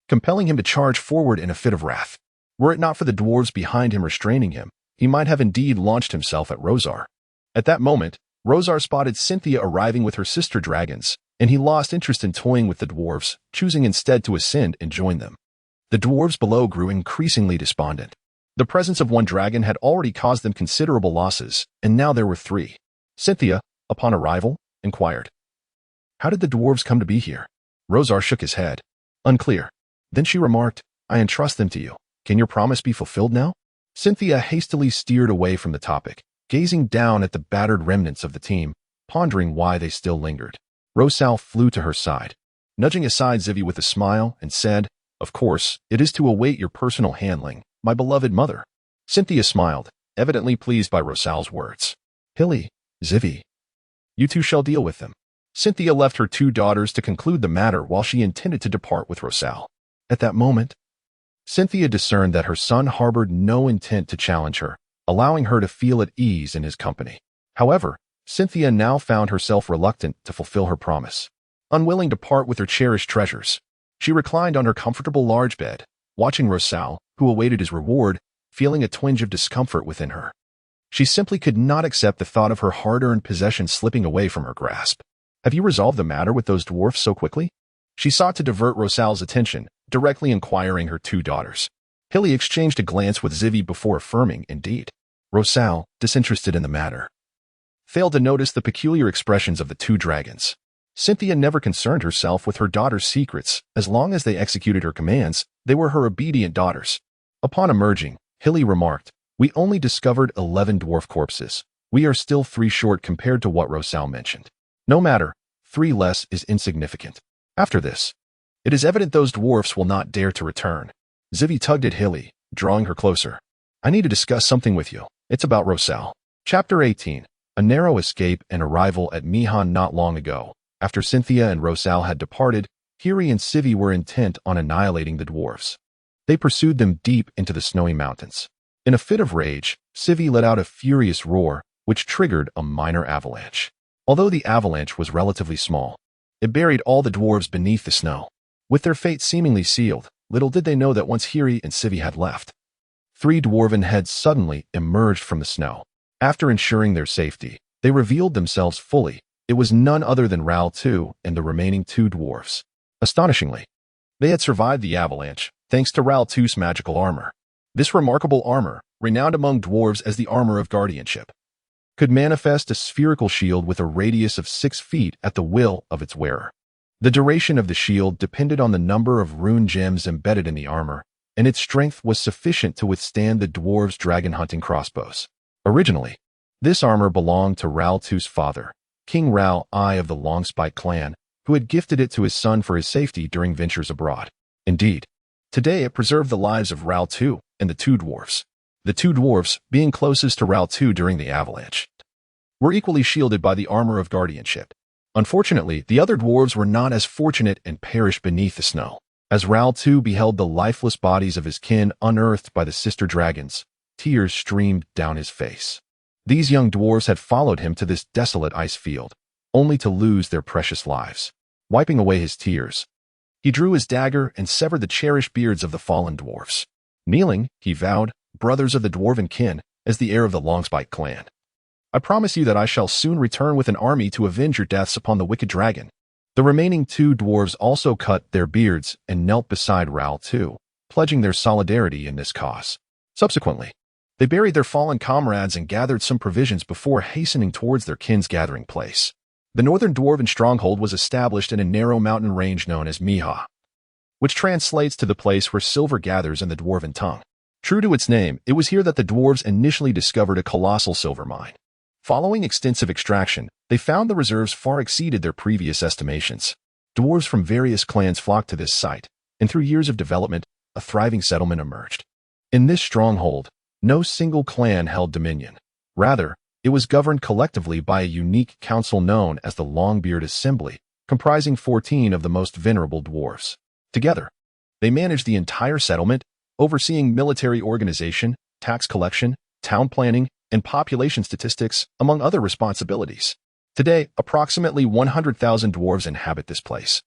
compelling him to charge forward in a fit of wrath. Were it not for the dwarves behind him restraining him, he might have indeed launched himself at Rosar. At that moment, Rosar spotted Cynthia arriving with her sister dragons, and he lost interest in toying with the dwarves, choosing instead to ascend and join them. The dwarves below grew increasingly despondent. The presence of one dragon had already caused them considerable losses, and now there were 3. Cynthia, upon arrival, inquired, "How did the dwarves come to be here?" Rosar shook his head. "Unclear." Then she remarked, "I entrust them to you. Can your promise be fulfilled now?" Cynthia hastily steered away from the topic, gazing down at the battered remnants of the team, pondering why they still lingered. Rosal flew to her side, nudging aside Zivy with a smile, and said, "Of course, it is to await your personal handling, my beloved mother." Cynthia smiled, evidently pleased by Rosal's words. "Hilly, Zivy, you two shall deal with them." Cynthia left her 2 daughters to conclude the matter while she intended to depart with Rosal. At that moment, Cynthia discerned that her son harbored no intent to challenge her, allowing her to feel at ease in his company. However, Cynthia now found herself reluctant to fulfill her promise. Unwilling to part with her cherished treasures, she reclined on her comfortable large bed, watching Rosal, who awaited his reward, feeling a twinge of discomfort within her. She simply could not accept the thought of her hard-earned possessions slipping away from her grasp. "Have you resolved the matter with those dwarfs so quickly?" She sought to divert Rosal's attention, directly inquiring her 2 daughters. Hilly exchanged a glance with Zivy before affirming, indeed. Rosal, disinterested in the matter, failed to notice the peculiar expressions of the 2 dragons. Cynthia never concerned herself with her daughters' secrets. As long as they executed her commands, they were her obedient daughters. Upon emerging, Hilly remarked, "We only discovered 11 dwarf corpses. We are still 3 short compared to what Rosal mentioned. No matter, 3 less is insignificant. After this, it is evident those dwarfs will not dare to return." Zivi tugged at Hilly, drawing her closer. I need to discuss something with you. It's about Rosal. Chapter 18. A narrow escape and arrival at Mihan not long ago. After Cynthia and Rosal had departed, Hiri and Civi were intent on annihilating the dwarves. They pursued them deep into the snowy mountains. In a fit of rage, Civi let out a furious roar, which triggered a minor avalanche. Although the avalanche was relatively small, it buried all the dwarves beneath the snow. With their fate seemingly sealed, little did they know that once Hiri and Civi had left, 3 dwarven heads suddenly emerged from the snow. After ensuring their safety, they revealed themselves fully. It was none other than Ral II and the remaining 2 dwarves. Astonishingly, they had survived the avalanche, thanks to Ral II's magical armor. This remarkable armor, renowned among dwarves as the armor of guardianship, could manifest a spherical shield with a radius of 6 feet at the will of its wearer. The duration of the shield depended on the number of rune gems embedded in the armor, and its strength was sufficient to withstand the dwarves' dragon-hunting crossbows. Originally, this armor belonged to Ral II's father, King Ral I of the Longspike clan, who had gifted it to his son for his safety during ventures abroad. Indeed, today it preserved the lives of Ral II and the 2 dwarves. The 2 dwarves, being closest to Ral II during the avalanche, were equally shielded by the armor of guardianship. Unfortunately, the other dwarves were not as fortunate and perished beneath the snow. As Ral II beheld the lifeless bodies of his kin unearthed by the sister dragons, tears streamed down his face. These young dwarves had followed him to this desolate ice field, only to lose their precious lives. Wiping away his tears, he drew his dagger and severed the cherished beards of the fallen dwarves. Kneeling, he vowed, brothers of the dwarven kin, as the heir of the Longspike clan, I promise you that I shall soon return with an army to avenge your deaths upon the wicked dragon. The remaining 2 dwarves also cut their beards and knelt beside Ral II, pledging their solidarity in this cause. Subsequently, they buried their fallen comrades and gathered some provisions before hastening towards their kin's gathering place. The northern dwarven stronghold was established in a narrow mountain range known as Miha, which translates to the place where silver gathers in the dwarven tongue. True to its name, it was here that the dwarves initially discovered a colossal silver mine. Following extensive extraction, they found the reserves far exceeded their previous estimations. Dwarves from various clans flocked to this site, and through years of development, a thriving settlement emerged. In this stronghold, no single clan held dominion. Rather, it was governed collectively by a unique council known as the Longbeard Assembly, comprising 14 of the most venerable dwarves. Together, they managed the entire settlement, overseeing military organization, tax collection, town planning, and population statistics, among other responsibilities. Today, approximately 100,000 dwarves inhabit this place,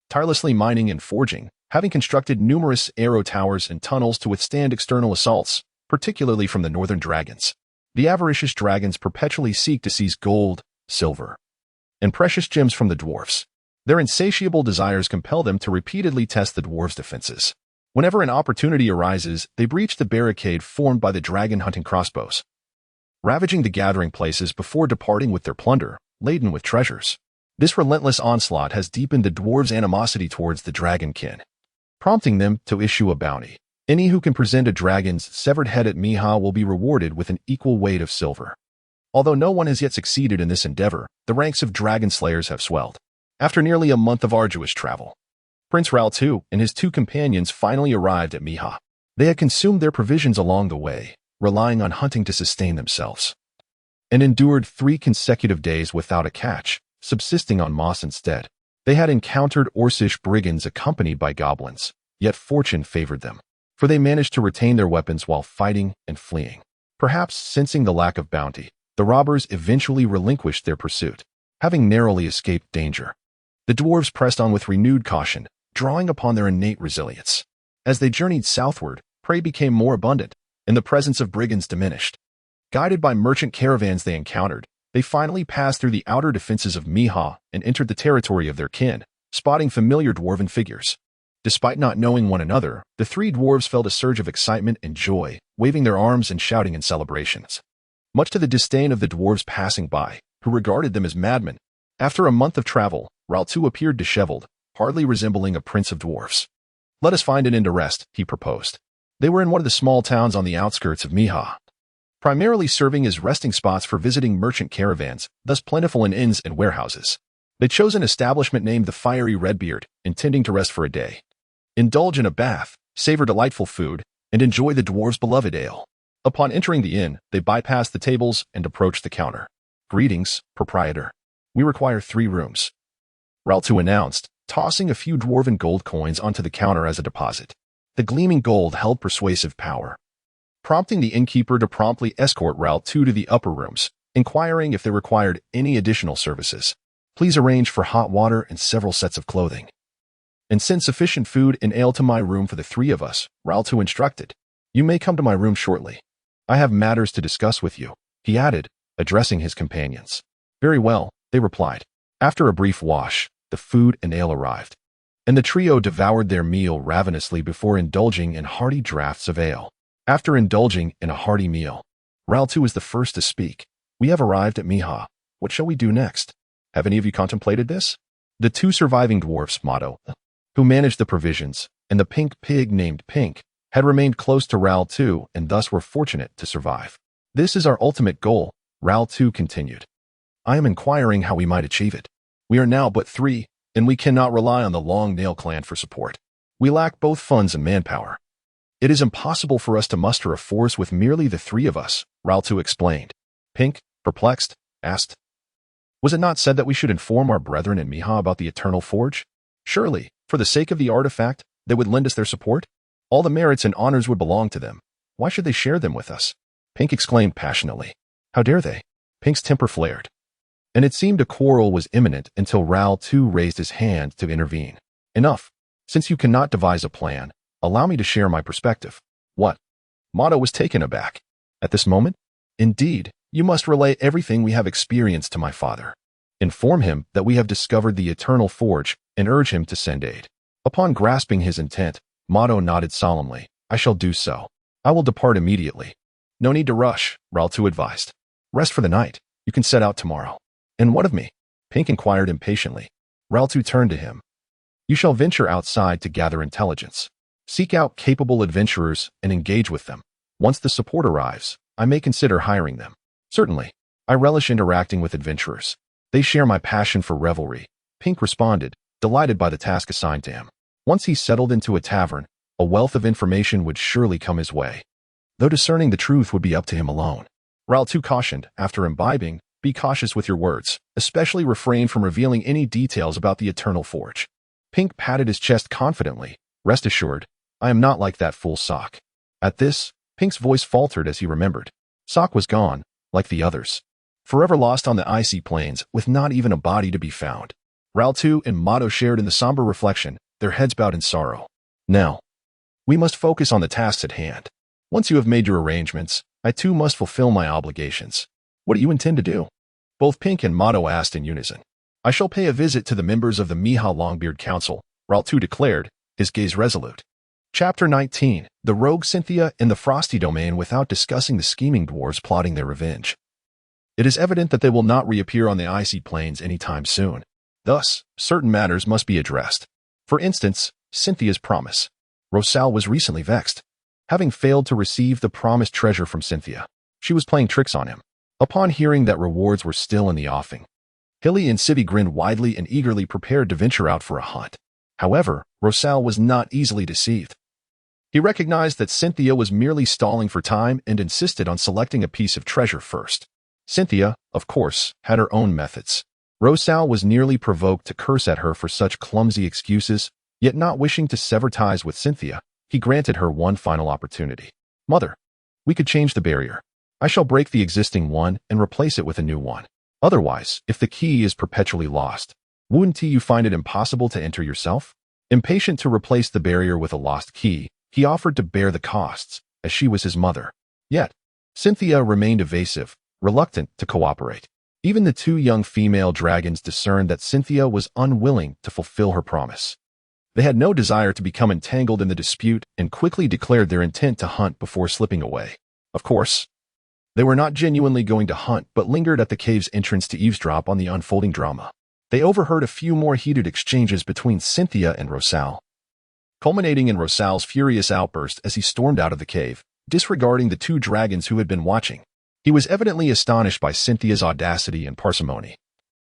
tirelessly mining and forging, having constructed numerous arrow towers and tunnels to withstand external assaults, particularly from the northern dragons. The avaricious dragons perpetually seek to seize gold, silver, and precious gems from the dwarfs. Their insatiable desires compel them to repeatedly test the dwarves' defenses. Whenever an opportunity arises, they breach the barricade formed by the dragon-hunting crossbows, ravaging the gathering places before departing with their plunder, laden with treasures. This relentless onslaught has deepened the dwarves' animosity towards the dragonkin, prompting them to issue a bounty. Any who can present a dragon's severed head at Miha will be rewarded with an equal weight of silver. Although no one has yet succeeded in this endeavor, the ranks of dragon slayers have swelled. After nearly a month of arduous travel, Prince Ral II and his 2 companions finally arrived at Miha. They had consumed their provisions along the way, relying on hunting to sustain themselves, and endured 3 consecutive days without a catch, subsisting on moss instead. They had encountered Orcish brigands accompanied by goblins, yet fortune favored them, for they managed to retain their weapons while fighting and fleeing. Perhaps sensing the lack of bounty, the robbers eventually relinquished their pursuit, having narrowly escaped danger. The dwarves pressed on with renewed caution, drawing upon their innate resilience. As they journeyed southward, prey became more abundant, and the presence of brigands diminished. Guided by merchant caravans they encountered, they finally passed through the outer defenses of Miha and entered the territory of their kin, spotting familiar dwarven figures. Despite not knowing one another, the 3 dwarves felt a surge of excitement and joy, waving their arms and shouting in celebrations, much to the disdain of the dwarves passing by, who regarded them as madmen. After a month of travel, Ral II appeared disheveled, hardly resembling a prince of dwarfs. Let us find an inn to rest, he proposed. They were in one of the small towns on the outskirts of Miha, primarily serving as resting spots for visiting merchant caravans, thus plentiful in inns and warehouses. They chose an establishment named the Fiery Redbeard, intending to rest for a day, indulge in a bath, savor delightful food, and enjoy the dwarves' beloved ale. Upon entering the inn, they bypassed the tables and approached the counter. Greetings, proprietor. We require 3 rooms, Raltu announced, tossing a few dwarven gold coins onto the counter as a deposit. The gleaming gold held persuasive power, prompting the innkeeper to promptly escort Raltu to the upper rooms, inquiring if they required any additional services. Please arrange for hot water and several sets of clothing, and send sufficient food and ale to my room for the 3 of us, Raltu instructed. You may come to my room shortly. I have matters to discuss with you, he added, addressing his companions. Very well, they replied. After a brief wash, the food and ale arrived, and the trio devoured their meal ravenously before indulging in hearty draughts of ale. After indulging in a hearty meal, Raltu was the first to speak. We have arrived at Miha. What shall we do next? Have any of you contemplated this? The 2 surviving dwarfs, Motto, who managed the provisions, and the pink pig named Pink, had remained close to Raltu and thus were fortunate to survive. This is our ultimate goal, Raltu continued. I am inquiring how we might achieve it. We are now but 3, and we cannot rely on the Long Nail clan for support. We lack both funds and manpower. It is impossible for us to muster a force with merely the 3 of us, Raltu explained. Pink, perplexed, asked, was it not said that we should inform our brethren in Miha about the Eternal Forge? Surely, for the sake of the artifact, they would lend us their support? All the merits and honors would belong to them. Why should they share them with us? Pink exclaimed passionately. How dare they? Pink's temper flared, and it seemed a quarrel was imminent until Raltu raised his hand to intervene. Enough. Since you cannot devise a plan, allow me to share my perspective. What? Motto was taken aback. At this moment? Indeed, you must relay everything we have experienced to my father. Inform him that we have discovered the Eternal Forge and urge him to send aid. Upon grasping his intent, Motto nodded solemnly. I shall do so. I will depart immediately. No need to rush, Raltu advised. Rest for the night. You can set out tomorrow. And what of me? Pink inquired impatiently. Raltu turned to him. You shall venture outside to gather intelligence. Seek out capable adventurers and engage with them. Once the support arrives, I may consider hiring them. Certainly. I relish interacting with adventurers. They share my passion for revelry, Pink responded, delighted by the task assigned to him. Once he settled into a tavern, a wealth of information would surely come his way, though discerning the truth would be up to him alone. Raltu cautioned, after imbibing, be cautious with your words, especially refrain from revealing any details about the Eternal Forge. Pink patted his chest confidently. Rest assured, I am not like that fool Sock. At this, Pink's voice faltered as he remembered. Sock was gone, like the others, forever lost on the icy plains with not even a body to be found. Raltu and Motto shared in the somber reflection, their heads bowed in sorrow. Now, we must focus on the tasks at hand. Once you have made your arrangements, I too must fulfill my obligations. What do you intend to do? Both Pink and Motto asked in unison. I shall pay a visit to the members of the Miha Longbeard Council, Raltu declared, his gaze resolute. Chapter 19. The Rogue Cynthia in the Frosty Domain without discussing the scheming dwarves plotting their revenge. It is evident that they will not reappear on the icy plains anytime soon. Thus, certain matters must be addressed. For instance, Cynthia's promise. Rosal was recently vexed. Having failed to receive the promised treasure from Cynthia, she was playing tricks on him. Upon hearing that rewards were still in the offing, Hilly and Civi grinned widely and eagerly prepared to venture out for a hunt. However, Rosal was not easily deceived. He recognized that Cynthia was merely stalling for time and insisted on selecting a piece of treasure first. Cynthia, of course, had her own methods. Rosal was nearly provoked to curse at her for such clumsy excuses, yet not wishing to sever ties with Cynthia, he granted her one final opportunity. Mother, we could change the barrier. I shall break the existing one and replace it with a new one. Otherwise, if the key is perpetually lost, wouldn't you find it impossible to enter yourself? Impatient to replace the barrier with a lost key, he offered to bear the costs, as she was his mother. Yet, Cynthia remained evasive, reluctant to cooperate. Even the 2 young female dragons discerned that Cynthia was unwilling to fulfill her promise. They had no desire to become entangled in the dispute and quickly declared their intent to hunt before slipping away. Of course, they were not genuinely going to hunt but lingered at the cave's entrance to eavesdrop on the unfolding drama. They overheard a few more heated exchanges between Cynthia and Rosal, culminating in Rosal's furious outburst as he stormed out of the cave, disregarding the 2 dragons who had been watching. He was evidently astonished by Cynthia's audacity and parsimony,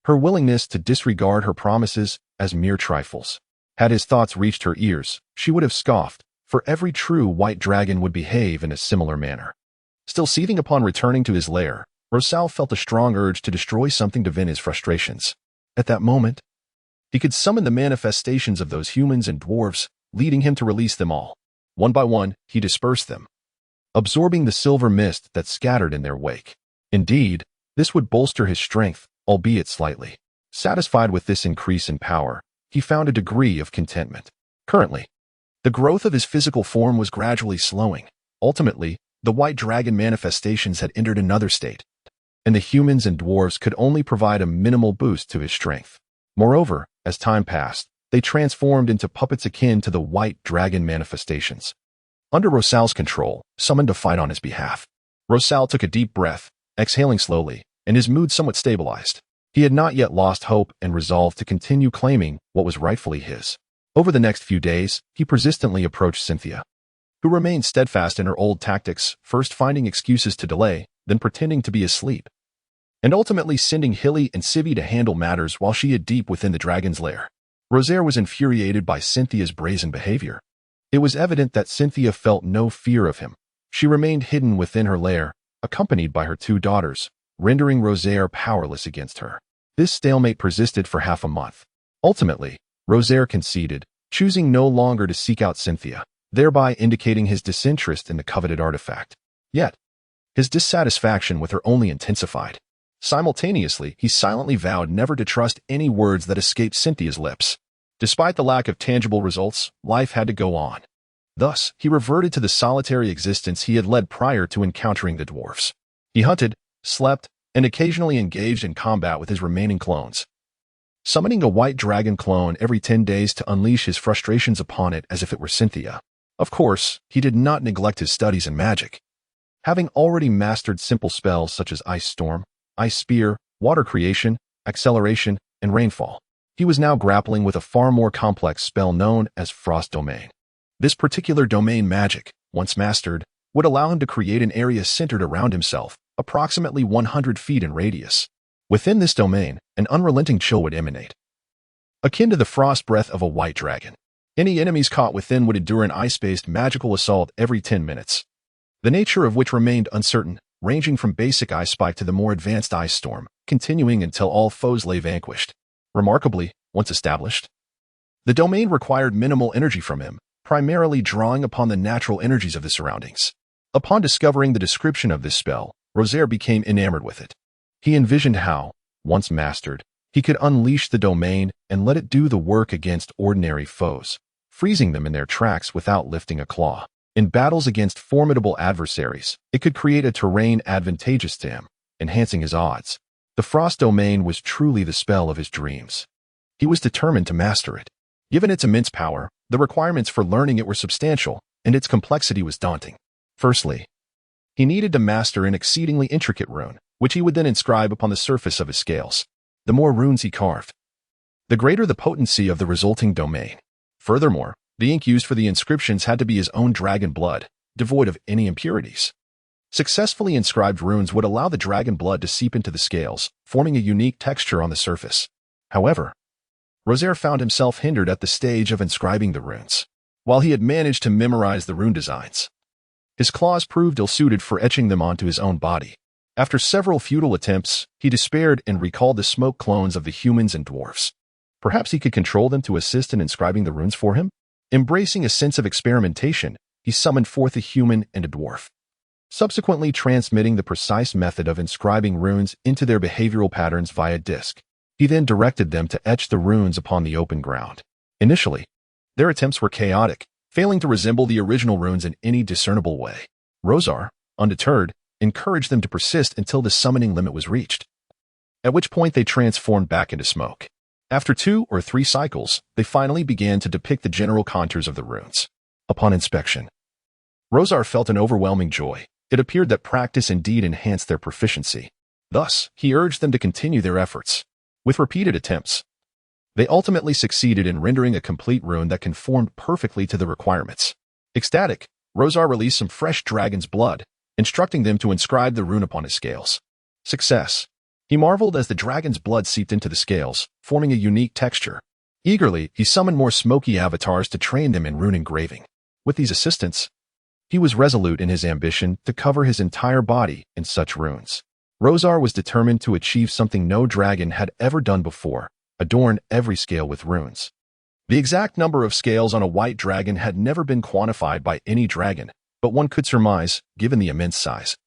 her willingness to disregard her promises as mere trifles. Had his thoughts reached her ears, she would have scoffed, for every true white dragon would behave in a similar manner. Still seething upon returning to his lair, Rosal felt a strong urge to destroy something to vent his frustrations. At that moment, he could summon the manifestations of those humans and dwarves, leading him to release them all. One by one, he dispersed them, absorbing the silver mist that scattered in their wake. Indeed, this would bolster his strength, albeit slightly. Satisfied with this increase in power, he found a degree of contentment. Currently, the growth of his physical form was gradually slowing. Ultimately, the white dragon manifestations had entered another state, and the humans and dwarves could only provide a minimal boost to his strength. Moreover, as time passed, they transformed into puppets akin to the white dragon manifestations. Under Rosal's control, summoned to fight on his behalf. Rosal took a deep breath, exhaling slowly, and his mood somewhat stabilized. He had not yet lost hope and resolved to continue claiming what was rightfully his. Over the next few days, he persistently approached Cynthia, who remained steadfast in her old tactics, first finding excuses to delay, then pretending to be asleep, and ultimately sending Hilly and Civvy to handle matters while she hid deep within the dragon's lair. Rosar was infuriated by Cynthia's brazen behavior. It was evident that Cynthia felt no fear of him. She remained hidden within her lair, accompanied by her 2 daughters, rendering Rosar powerless against her. This stalemate persisted for half a month. Ultimately, Rosar conceded, choosing no longer to seek out Cynthia, thereby indicating his disinterest in the coveted artifact. Yet, his dissatisfaction with her only intensified. Simultaneously, he silently vowed never to trust any words that escaped Cynthia's lips. Despite the lack of tangible results, life had to go on. Thus, he reverted to the solitary existence he had led prior to encountering the dwarfs. He hunted, slept, and occasionally engaged in combat with his remaining clones, summoning a white dragon clone every 10 days to unleash his frustrations upon it as if it were Cynthia. Of course, he did not neglect his studies in magic. Having already mastered simple spells such as Ice Storm, Ice Spear, Water Creation, Acceleration, and Rainfall, he was now grappling with a far more complex spell known as Frost Domain. This particular domain magic, once mastered, would allow him to create an area centered around himself, approximately 100 feet in radius. Within this domain, an unrelenting chill would emanate, akin to the frost breath of a white dragon. Any enemies caught within would endure an ice-based magical assault every 10 minutes, the nature of which remained uncertain, ranging from basic Ice Spike to the more advanced Ice Storm, continuing until all foes lay vanquished. Remarkably, once established, the domain required minimal energy from him, primarily drawing upon the natural energies of the surroundings. Upon discovering the description of this spell, Rosar became enamored with it. He envisioned how, once mastered, he could unleash the domain and let it do the work against ordinary foes, freezing them in their tracks without lifting a claw. In battles against formidable adversaries, it could create a terrain advantageous to him, enhancing his odds. The Frost Domain was truly the spell of his dreams. He was determined to master it. Given its immense power, the requirements for learning it were substantial, and its complexity was daunting. Firstly, he needed to master an exceedingly intricate rune, which he would then inscribe upon the surface of his scales. The more runes he carved, the greater the potency of the resulting domain. Furthermore, the ink used for the inscriptions had to be his own dragon blood, devoid of any impurities. Successfully inscribed runes would allow the dragon blood to seep into the scales, forming a unique texture on the surface. However, Rosar found himself hindered at the stage of inscribing the runes. While he had managed to memorize the rune designs, his claws proved ill-suited for etching them onto his own body. After several futile attempts, he despaired and recalled the smoke clones of the humans and dwarfs. Perhaps he could control them to assist in inscribing the runes for him? Embracing a sense of experimentation, he summoned forth a human and a dwarf, subsequently transmitting the precise method of inscribing runes into their behavioral patterns via disc. He then directed them to etch the runes upon the open ground. Initially, their attempts were chaotic, failing to resemble the original runes in any discernible way. Rosar, undeterred, encouraged them to persist until the summoning limit was reached, at which point they transformed back into smoke. After 2 or 3 cycles, they finally began to depict the general contours of the runes. Upon inspection, Rosar felt an overwhelming joy. It appeared that practice indeed enhanced their proficiency. Thus, he urged them to continue their efforts. With repeated attempts, they ultimately succeeded in rendering a complete rune that conformed perfectly to the requirements. Ecstatic, Rosar released some fresh dragon's blood, instructing them to inscribe the rune upon his scales. Success. He marveled as the dragon's blood seeped into the scales, forming a unique texture. Eagerly, he summoned more smoky avatars to train them in rune engraving. With these assistants, he was resolute in his ambition to cover his entire body in such runes. Rosar was determined to achieve something no dragon had ever done before: adorn every scale with runes. The exact number of scales on a white dragon had never been quantified by any dragon, but one could surmise, given the immense size,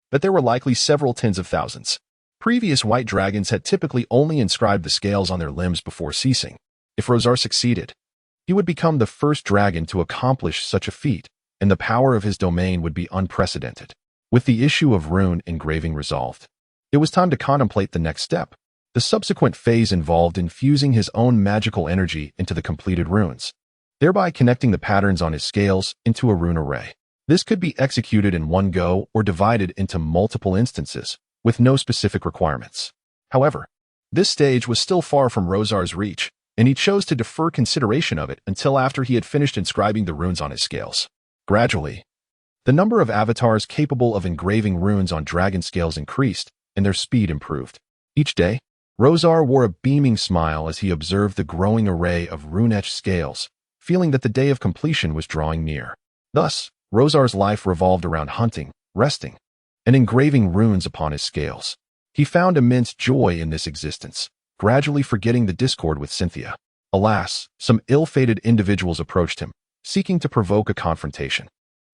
that there were likely several tens of thousands. Previous white dragons had typically only inscribed the scales on their limbs before ceasing. If Rosar succeeded, he would become the first dragon to accomplish such a feat, and the power of his domain would be unprecedented. With the issue of rune engraving resolved, it was time to contemplate the next step. The subsequent phase involved infusing his own magical energy into the completed runes, thereby connecting the patterns on his scales into a rune array. This could be executed in one go or divided into multiple instances, with no specific requirements. However, this stage was still far from Rosar's reach, and he chose to defer consideration of it until after he had finished inscribing the runes on his scales. Gradually, the number of avatars capable of engraving runes on dragon scales increased, and their speed improved. Each day, Rosar wore a beaming smile as he observed the growing array of rune-etched scales, feeling that the day of completion was drawing near. Thus, Rosar's life revolved around hunting, resting, and engraving runes upon his scales. He found immense joy in this existence, gradually forgetting the discord with Cynthia. Alas, some ill-fated individuals approached him, seeking to provoke a confrontation.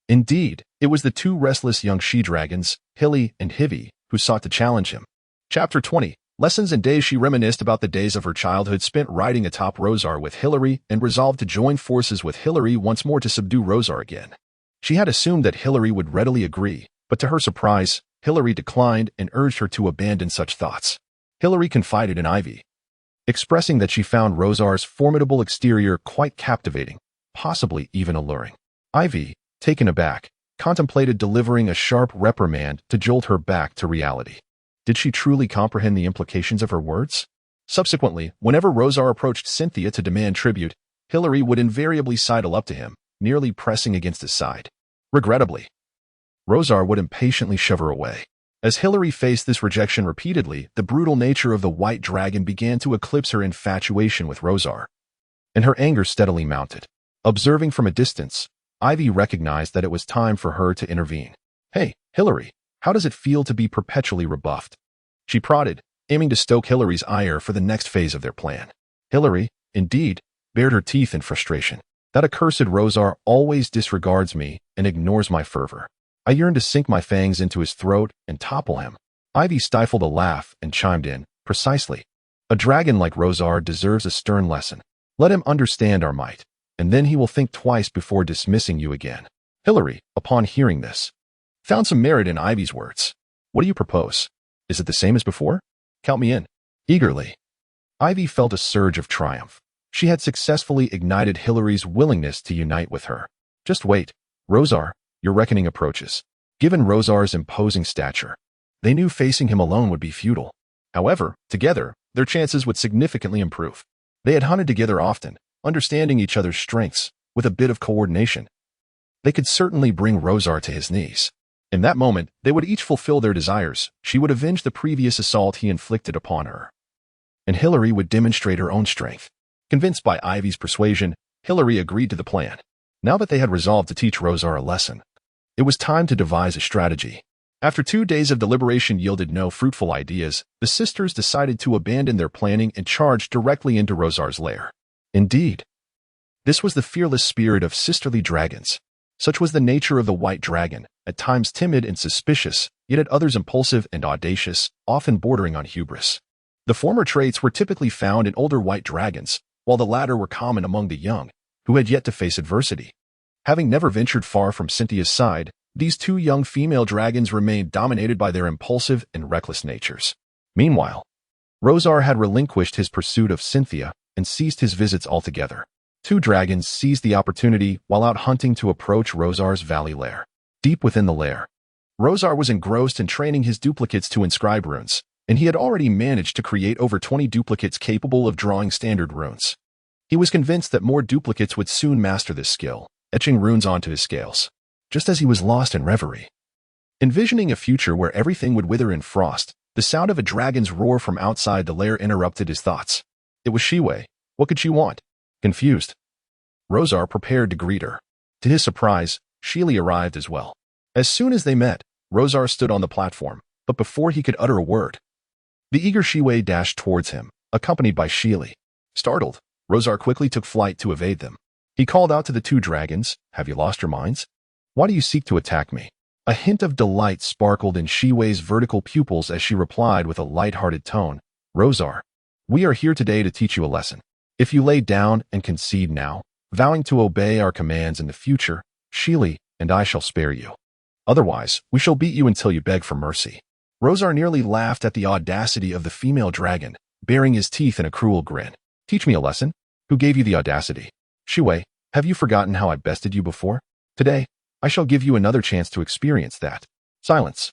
Indeed, it was the two restless young she-dragons, Hilly and Hivy, who sought to challenge him. Chapter 20. Lessons and days. She reminisced about the days of her childhood spent riding atop Rosar with Hilary and resolved to join forces with Hilary once more to subdue Rosar again. She had assumed that Hilary would readily agree, but to her surprise, Hilary declined and urged her to abandon such thoughts. Hilary confided in Ivy, expressing that she found Rosar's formidable exterior quite captivating, possibly even alluring. Ivy, taken aback, contemplated delivering a sharp reprimand to jolt her back to reality. Did she truly comprehend the implications of her words? Subsequently, whenever Rosar approached Cynthia to demand tribute, Hilary would invariably sidle up to him, nearly pressing against his side. Regrettably, Rosar would impatiently shove her away. As Hilary faced this rejection repeatedly, the brutal nature of the white dragon began to eclipse her infatuation with Rosar, and her anger steadily mounted. Observing from a distance, Ivy recognized that it was time for her to intervene. "Hey, Hilary, how does it feel to be perpetually rebuffed?" She prodded, aiming to stoke Hilary's ire for the next phase of their plan. Hilary, indeed, bared her teeth in frustration. "That accursed Rosar always disregards me and ignores my fervor. I yearn to sink my fangs into his throat and topple him." Ivy stifled a laugh and chimed in, "Precisely. A dragon like Rosar deserves a stern lesson. Let him understand our might, and then he will think twice before dismissing you again." Hilary, upon hearing this, found some merit in Ivy's words. "What do you propose? Is it the same as before? Count me in." Eagerly, Ivy felt a surge of triumph. She had successfully ignited Hilary's willingness to unite with her. "Just wait, Rosar, your reckoning approaches." Given Rosar's imposing stature, they knew facing him alone would be futile. However, together, their chances would significantly improve. They had hunted together often, understanding each other's strengths. With a bit of coordination, they could certainly bring Rosar to his knees. In that moment, they would each fulfill their desires. She would avenge the previous assault he inflicted upon her, and Hilary would demonstrate her own strength. Convinced by Ivy's persuasion, Hilary agreed to the plan. Now that they had resolved to teach Rosar a lesson, it was time to devise a strategy. After 2 days of deliberation yielded no fruitful ideas, the sisters decided to abandon their planning and charge directly into Rosar's lair. Indeed, this was the fearless spirit of sisterly dragons. Such was the nature of the white dragon, at times timid and suspicious, yet at others impulsive and audacious, often bordering on hubris. The former traits were typically found in older white dragons, while the latter were common among the young, who had yet to face adversity. Having never ventured far from Cynthia's side, these two young female dragons remained dominated by their impulsive and reckless natures. Meanwhile, Rosar had relinquished his pursuit of Cynthia and ceased his visits altogether. Two dragons seized the opportunity while out hunting to approach Rosar's valley lair. Deep within the lair, Rosar was engrossed in training his duplicates to inscribe runes, and he had already managed to create over 20 duplicates capable of drawing standard runes. He was convinced that more duplicates would soon master this skill, etching runes onto his scales. Just as he was lost in reverie, envisioning a future where everything would wither in frost, the sound of a dragon's roar from outside the lair interrupted his thoughts. It was Shiwei. What could she want? Confused, Rosar prepared to greet her. To his surprise, Sheely arrived as well. As soon as they met, Rosar stood on the platform, but before he could utter a word, the eager Shiwei dashed towards him, accompanied by Sheely. Startled, Rosar quickly took flight to evade them. He called out to the two dragons, "Have you lost your minds? Why do you seek to attack me?" A hint of delight sparkled in Shiwei's vertical pupils as she replied with a light-hearted tone, "Rosar, we are here today to teach you a lesson. If you lay down and concede now, vowing to obey our commands in the future, Sheely and I shall spare you. Otherwise, we shall beat you until you beg for mercy." Rosar nearly laughed at the audacity of the female dragon, baring his teeth in a cruel grin. "Teach me a lesson? Who gave you the audacity? Shiwei, have you forgotten how I bested you before? Today, I shall give you another chance to experience that." "Silence!"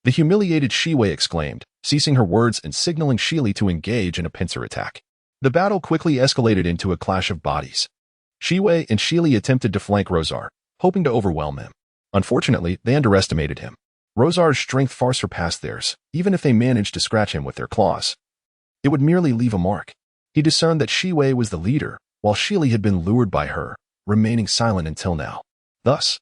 the humiliated Shiwei exclaimed, ceasing her words and signaling Sheely to engage in a pincer attack. The battle quickly escalated into a clash of bodies. Shiwei and Sheely attempted to flank Rosar, hoping to overwhelm him. Unfortunately, they underestimated him. Rosar's strength far surpassed theirs. Even if they managed to scratch him with their claws, it would merely leave a mark. He discerned that Shiwei was the leader, while Sheely had been lured by her, remaining silent until now. Thus,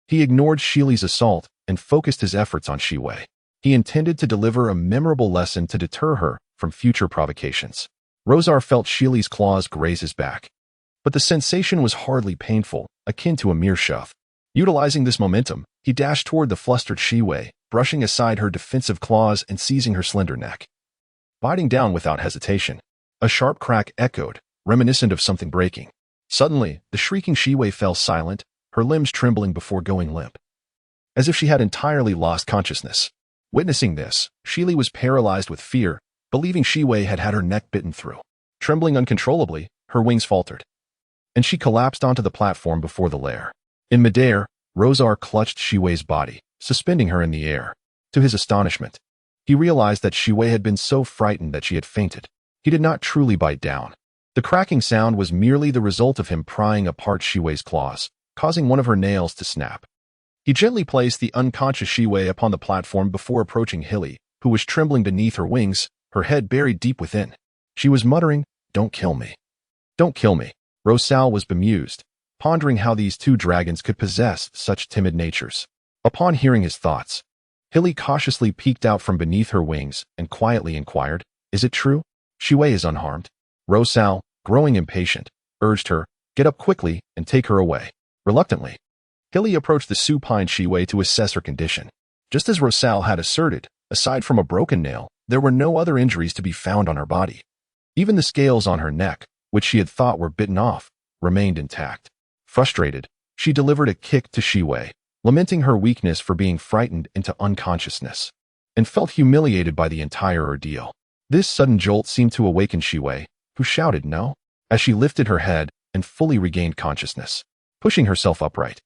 he ignored Sheely's assault and focused his efforts on Shiwei. He intended to deliver a memorable lesson to deter her from future provocations. Rosar felt Sheely's claws graze his back, but the sensation was hardly painful, akin to a mere shove. Utilizing this momentum, he dashed toward the flustered Shiwei, brushing aside her defensive claws and seizing her slender neck. Biting down without hesitation, a sharp crack echoed, reminiscent of something breaking. Suddenly, the shrieking Shiwei fell silent, her limbs trembling before going limp, as if she had entirely lost consciousness. Witnessing this, Sheely was paralyzed with fear, believing Shiwei had had her neck bitten through. Trembling uncontrollably, her wings faltered, and she collapsed onto the platform before the lair. In midair, Rosar clutched Shiwei's body, suspending her in the air. To his astonishment, he realized that Shiwei had been so frightened that she had fainted. He did not truly bite down. The cracking sound was merely the result of him prying apart Shiwei's claws, causing one of her nails to snap. He gently placed the unconscious Shiwei upon the platform before approaching Hilly, who was trembling beneath her wings, her head buried deep within. She was muttering, "Don't kill me. Don't kill me." Rosal was bemused, pondering how these two dragons could possess such timid natures. Upon hearing his thoughts, Hilly cautiously peeked out from beneath her wings and quietly inquired, "Is it true? Shiwei is unharmed?" Rosal, growing impatient, urged her, "Get up quickly and take her away." Reluctantly, Hilly approached the supine Shiwei to assess her condition. Just as Rosal had asserted, aside from a broken nail, there were no other injuries to be found on her body. Even the scales on her neck, which she had thought were bitten off, remained intact. Frustrated, she delivered a kick to Shiwei, lamenting her weakness for being frightened into unconsciousness, and felt humiliated by the entire ordeal. This sudden jolt seemed to awaken Shiwei, who shouted no, as she lifted her head and fully regained consciousness. Pushing herself upright,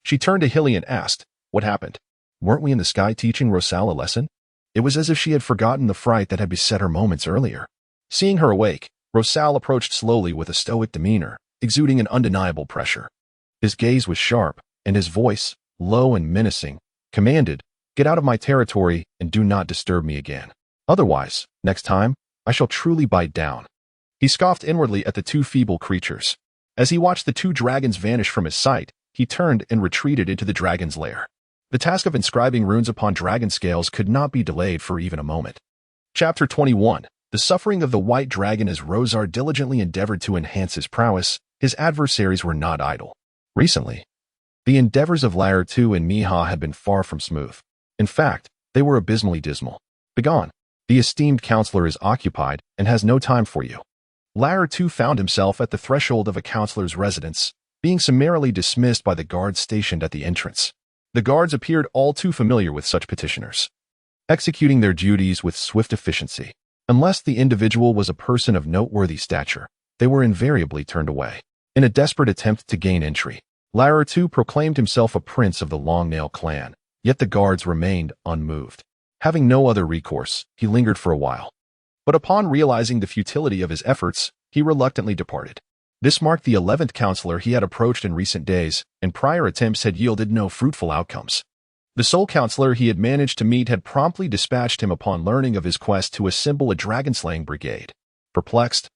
she turned to Hilly and asked, "What happened? Weren't we in the sky teaching Rosal a lesson?" It was as if she had forgotten the fright that had beset her moments earlier. Seeing her awake, Rosal approached slowly with a stoic demeanor, exuding an undeniable pressure. His gaze was sharp, and his voice, low and menacing, commanded, "Get out of my territory and do not disturb me again. Otherwise, next time, I shall truly bite down." He scoffed inwardly at the two feeble creatures. As he watched the two dragons vanish from his sight, he turned and retreated into the dragon's lair. The task of inscribing runes upon dragon scales could not be delayed for even a moment. Chapter 21. The suffering of the White Dragon. As Rosar diligently endeavored to enhance his prowess, his adversaries were not idle. Recently, the endeavors of Lair 2 and Miha had been far from smooth. In fact, they were abysmally dismal. "Begone. The esteemed counselor is occupied and has no time for you." Lair 2 found himself at the threshold of a counselor's residence, being summarily dismissed by the guards stationed at the entrance. The guards appeared all too familiar with such petitioners, executing their duties with swift efficiency. Unless the individual was a person of noteworthy stature, they were invariably turned away. In a desperate attempt to gain entry, Lair 2 proclaimed himself a prince of the Longnail clan, yet the guards remained unmoved. Having no other recourse, he lingered for a while. But upon realizing the futility of his efforts, he reluctantly departed. This marked the 11th counselor he had approached in recent days, and prior attempts had yielded no fruitful outcomes. The sole counselor he had managed to meet had promptly dispatched him upon learning of his quest to assemble a dragon-slaying brigade. Perplexed,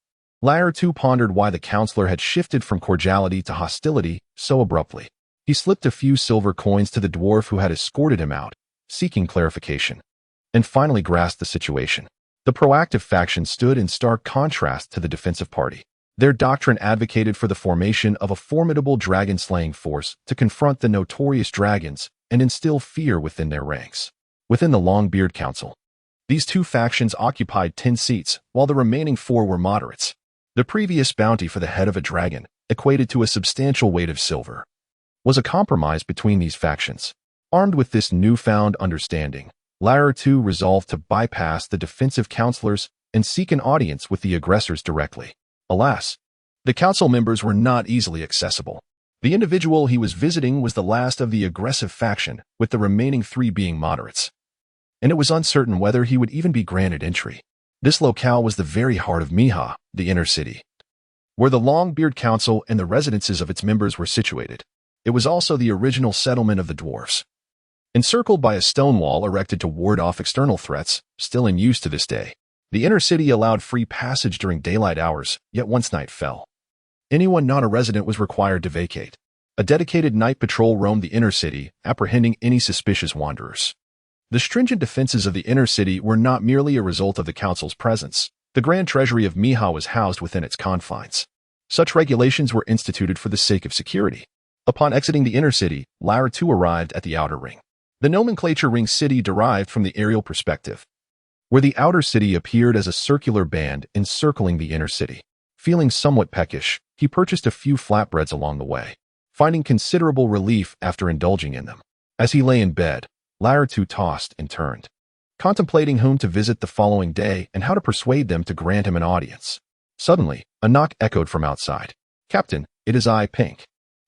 Lair 2 pondered why the counselor had shifted from cordiality to hostility so abruptly. He slipped a few silver coins to the dwarf who had escorted him out, seeking clarification, and finally grasped the situation. The proactive faction stood in stark contrast to the defensive party. Their doctrine advocated for the formation of a formidable dragon-slaying force to confront the notorious dragons and instill fear within their ranks. Within the Longbeard Council, these two factions occupied 10 seats, while the remaining 4 were moderates. The previous bounty for the head of a dragon, equated to a substantial weight of silver, was a compromise between these factions. Armed with this newfound understanding, Lyra II resolved to bypass the defensive counselors and seek an audience with the aggressors directly. Alas, the council members were not easily accessible. The individual he was visiting was the last of the aggressive faction, with the remaining 3 being moderates, and it was uncertain whether he would even be granted entry. This locale was the very heart of Miha, the inner city, where the Longbeard Council and the residences of its members were situated. It was also the original settlement of the dwarfs. Encircled by a stone wall erected to ward off external threats, still in use to this day, the inner city allowed free passage during daylight hours, yet once night fell, anyone not a resident was required to vacate. A dedicated night patrol roamed the inner city, apprehending any suspicious wanderers. The stringent defenses of the inner city were not merely a result of the council's presence. The grand treasury of Miha was housed within its confines. Such regulations were instituted for the sake of security. Upon exiting the inner city, Lyra II arrived at the outer ring. The nomenclature ring city derived from the aerial perspective, where the outer city appeared as a circular band encircling the inner city. Feeling somewhat peckish, he purchased a few flatbreads along the way, finding considerable relief after indulging in them. As he lay in bed, Lyra II tossed and turned, contemplating whom to visit the following day and how to persuade them to grant him an audience. Suddenly, a knock echoed from outside. "Captain, it is I, Pink."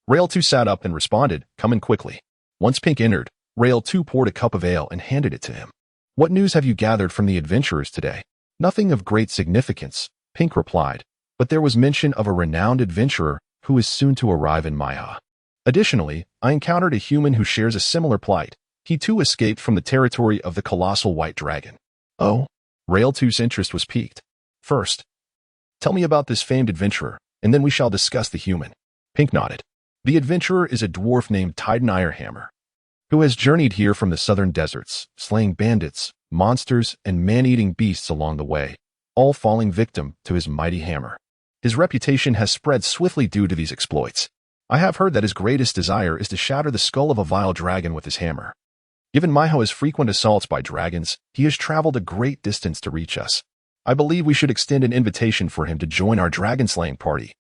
Rail 2 sat up and responded, "Come in quickly." Once Pink entered, Rail 2 poured a cup of ale and handed it to him. "What news have you gathered from the adventurers today?" "Nothing of great significance," Pink replied, "but there was mention of a renowned adventurer who is soon to arrive in Miha. Additionally, I encountered a human who shares a similar plight. He too escaped from the territory of the colossal White Dragon." "Oh?" Rail 2's interest was piqued. "First, tell me about this famed adventurer, and then we shall discuss the human." Pink nodded. "The adventurer is a dwarf named Titan Ironhammer, who has journeyed here from the southern deserts, slaying bandits, monsters, and man-eating beasts along the way, all falling victim to his mighty hammer. His reputation has spread swiftly due to these exploits. I have heard that his greatest desire is to shatter the skull of a vile dragon with his hammer. Given Miho's frequent assaults by dragons, he has traveled a great distance to reach us. I believe we should extend an invitation for him to join our dragon-slaying party.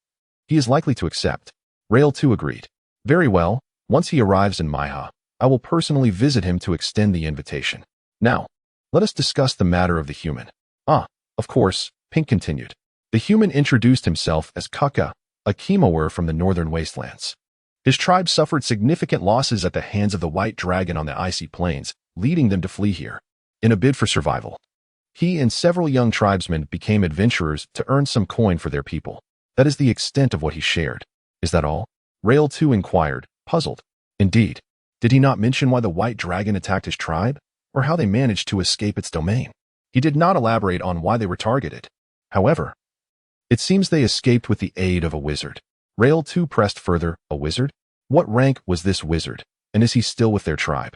He is likely to accept." Rail 2 agreed. "Very well, once he arrives in Miha, I will personally visit him to extend the invitation. Now, let us discuss the matter of the human." "Ah, of course," Pink continued. The human introduced himself as Kukka, a chemower from the northern wastelands. His tribe suffered significant losses at the hands of the White Dragon on the icy plains, leading them to flee here. In a bid for survival, he and several young tribesmen became adventurers to earn some coin for their people. That is the extent of what he shared. "Is that all?" Rail 2 inquired, puzzled. "Indeed. Did he not mention why the White Dragon attacked his tribe, or how they managed to escape its domain?" He did not elaborate on why they were targeted. However, it seems they escaped with the aid of a wizard. Rail 2 pressed further, "A wizard? What rank was this wizard, and is he still with their tribe?"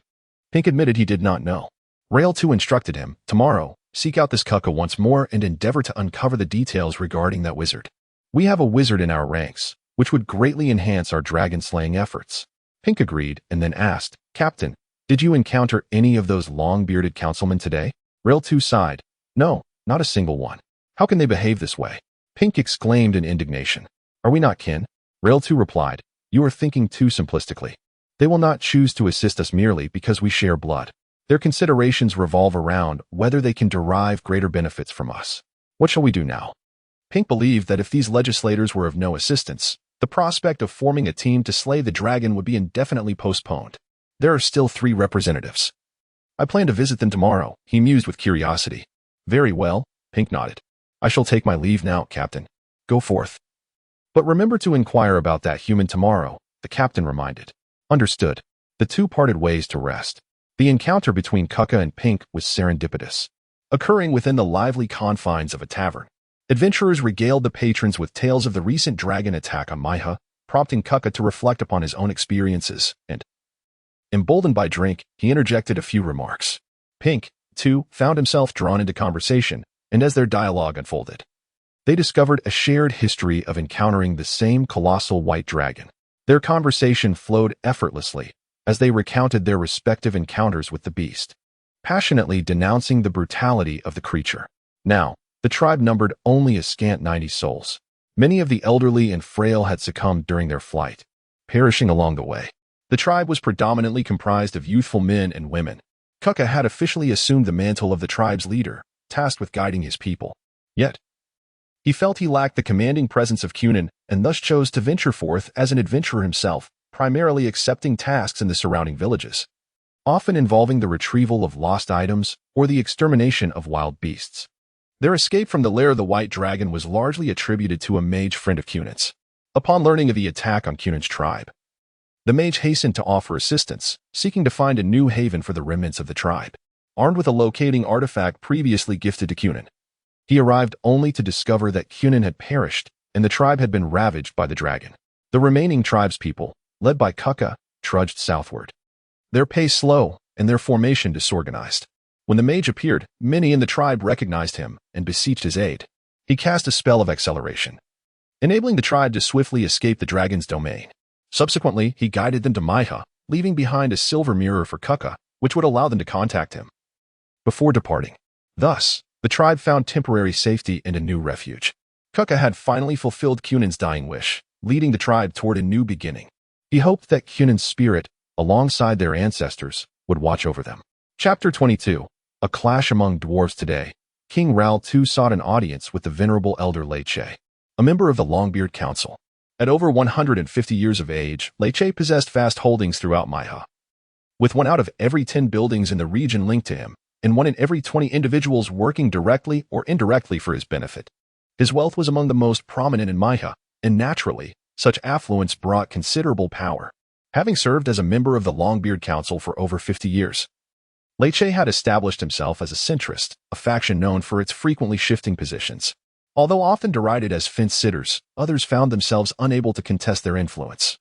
Pink admitted he did not know. Rail 2 instructed him, "Tomorrow, seek out this Kukka once more and endeavor to uncover the details regarding that wizard. We have a wizard in our ranks, which would greatly enhance our dragon-slaying efforts." Pink agreed and then asked, "Captain, did you encounter any of those long-bearded councilmen today?" Rail 2 sighed. "No, not a single one. How can they behave this way?" Pink exclaimed in indignation. "Are we not kin?" Rail 2 replied, "You are thinking too simplistically. They will not choose to assist us merely because we share blood. Their considerations revolve around whether they can derive greater benefits from us. What shall we do now?" Pink believed that if these legislators were of no assistance, the prospect of forming a team to slay the dragon would be indefinitely postponed. There are still 3 representatives. "I plan to visit them tomorrow," he mused with curiosity. "Very well," Pink nodded. "I shall take my leave now, Captain. Go forth. But remember to inquire about that human tomorrow," the captain reminded. "Understood." The 2 parted ways to rest. The encounter between Kukka and Pink was serendipitous, occurring within the lively confines of a tavern. Adventurers regaled the patrons with tales of the recent dragon attack on Miha, prompting Kuka to reflect upon his own experiences, and, emboldened by drink, he interjected a few remarks. Pink, too, found himself drawn into conversation, and as their dialogue unfolded, they discovered a shared history of encountering the same colossal white dragon. Their conversation flowed effortlessly as they recounted their respective encounters with the beast, passionately denouncing the brutality of the creature. Now, the tribe numbered only a scant 90 souls. Many of the elderly and frail had succumbed during their flight, perishing along the way. The tribe was predominantly comprised of youthful men and women. Kuka had officially assumed the mantle of the tribe's leader, tasked with guiding his people. Yet, he felt he lacked the commanding presence of Kunin and thus chose to venture forth as an adventurer himself, primarily accepting tasks in the surrounding villages, often involving the retrieval of lost items or the extermination of wild beasts. Their escape from the lair of the White Dragon was largely attributed to a mage friend of Kunin's. Upon learning of the attack on Kunin's tribe, the mage hastened to offer assistance, seeking to find a new haven for the remnants of the tribe. Armed with a locating artifact previously gifted to Kunin, he arrived only to discover that Kunin had perished and the tribe had been ravaged by the dragon. The remaining tribespeople, led by Kuka, trudged southward, their pace slow and their formation disorganized. When the mage appeared, many in the tribe recognized him and beseeched his aid. He cast a spell of acceleration, enabling the tribe to swiftly escape the dragon's domain. Subsequently, he guided them to Maiha, leaving behind a silver mirror for Kuka, which would allow them to contact him before departing. Thus, the tribe found temporary safety in a new refuge. Kuka had finally fulfilled Kunin's dying wish, leading the tribe toward a new beginning. He hoped that Kunin's spirit, alongside their ancestors, would watch over them. Chapter 22. A Clash Among Dwarves. Today, King Ral II sought an audience with the venerable elder Leiche, a member of the Longbeard Council. At over 150 years of age, Leiche possessed vast holdings throughout Maiha, with 1 out of every 10 buildings in the region linked to him, and 1 in every 20 individuals working directly or indirectly for his benefit. His wealth was among the most prominent in Maiha, and naturally, such affluence brought considerable power. Having served as a member of the Longbeard Council for over 50 years, Leiche had established himself as a centrist, a faction known for its frequently shifting positions. Although often derided as fence-sitters, others found themselves unable to contest their influence,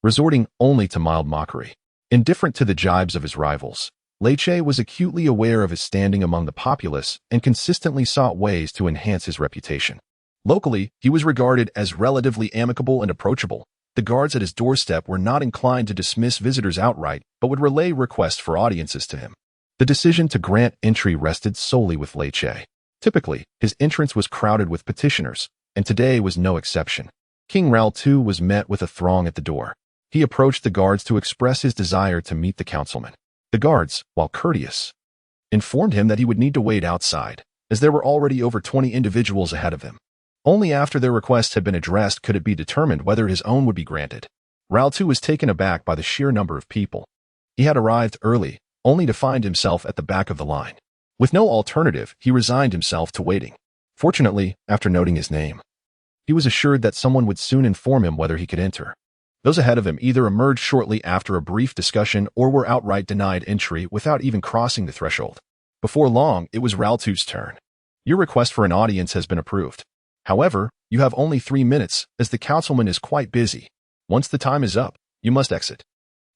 resorting only to mild mockery. Indifferent to the jibes of his rivals, Leiche was acutely aware of his standing among the populace and consistently sought ways to enhance his reputation. Locally, he was regarded as relatively amicable and approachable. The guards at his doorstep were not inclined to dismiss visitors outright, but would relay requests for audiences to him. The decision to grant entry rested solely with Leiche. Typically, his entrance was crowded with petitioners, and today was no exception. King Ral II was met with a throng at the door. He approached the guards to express his desire to meet the councilman. The guards, while courteous, informed him that he would need to wait outside, as there were already over 20 individuals ahead of him. Only after their request had been addressed could it be determined whether his own would be granted. Ral II was taken aback by the sheer number of people. He had arrived early, only to find himself at the back of the line. With no alternative, he resigned himself to waiting. Fortunately, after noting his name, he was assured that someone would soon inform him whether he could enter. Those ahead of him either emerged shortly after a brief discussion or were outright denied entry without even crossing the threshold. Before long, it was Ral II's turn. Your request for an audience has been approved. However, you have only 3 minutes, as the councilman is quite busy. Once the time is up, you must exit.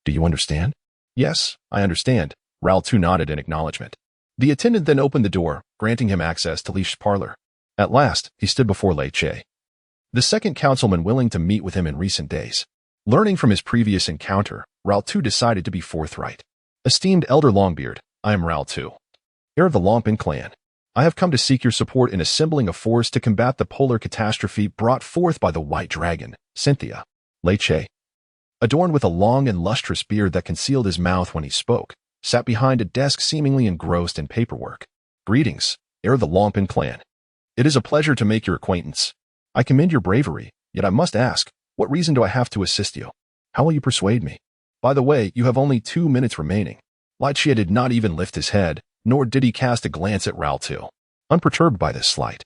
Do you understand? Yes, I understand. Ral II nodded in acknowledgement. The attendant then opened the door, granting him access to Leish's parlor. At last, he stood before Leiche, the second councilman willing to meet with him in recent days. Learning from his previous encounter, Ral II decided to be forthright. Esteemed Elder Longbeard, I am Ral II, heir of the Longpin clan. I have come to seek your support in assembling a force to combat the polar catastrophe brought forth by the White Dragon, Cynthia. Leiche, adorned with a long and lustrous beard that concealed his mouth when he spoke, sat behind a desk seemingly engrossed in paperwork. Greetings, heir of the Longpin clan. It is a pleasure to make your acquaintance. I commend your bravery, yet I must ask, what reason do I have to assist you? How will you persuade me? By the way, you have only 2 minutes remaining. Leiche did not even lift his head, nor did he cast a glance at Ral II, unperturbed by this slight.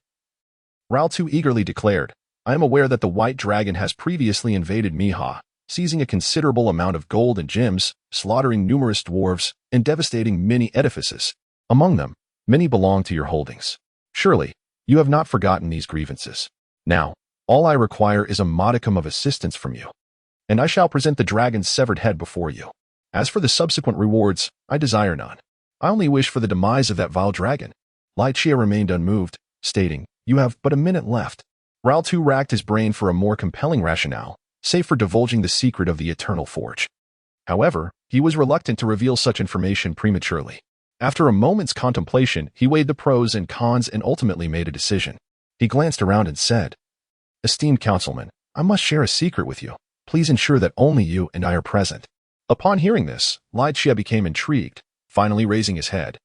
Ral II eagerly declared, I am aware that the White Dragon has previously invaded Maiha, seizing a considerable amount of gold and gems, slaughtering numerous dwarves, and devastating many edifices. Among them, many belong to your holdings. Surely, you have not forgotten these grievances. Now, All I require is a modicum of assistance from you, and I shall present the dragon's severed head before you. As for the subsequent rewards, I desire none. I only wish for the demise of that vile dragon." Lai Chia remained unmoved, stating, "You have but a minute left." Rao Tu racked his brain for a more compelling rationale, save for divulging the secret of the Eternal Forge. However, he was reluctant to reveal such information prematurely. After a moment's contemplation, he weighed the pros and cons and ultimately made a decision. He glanced around and said, "Esteemed councilman, I must share a secret with you. Please ensure that only you and I are present." Upon hearing this, Lai Chia became intrigued, finally raising his head,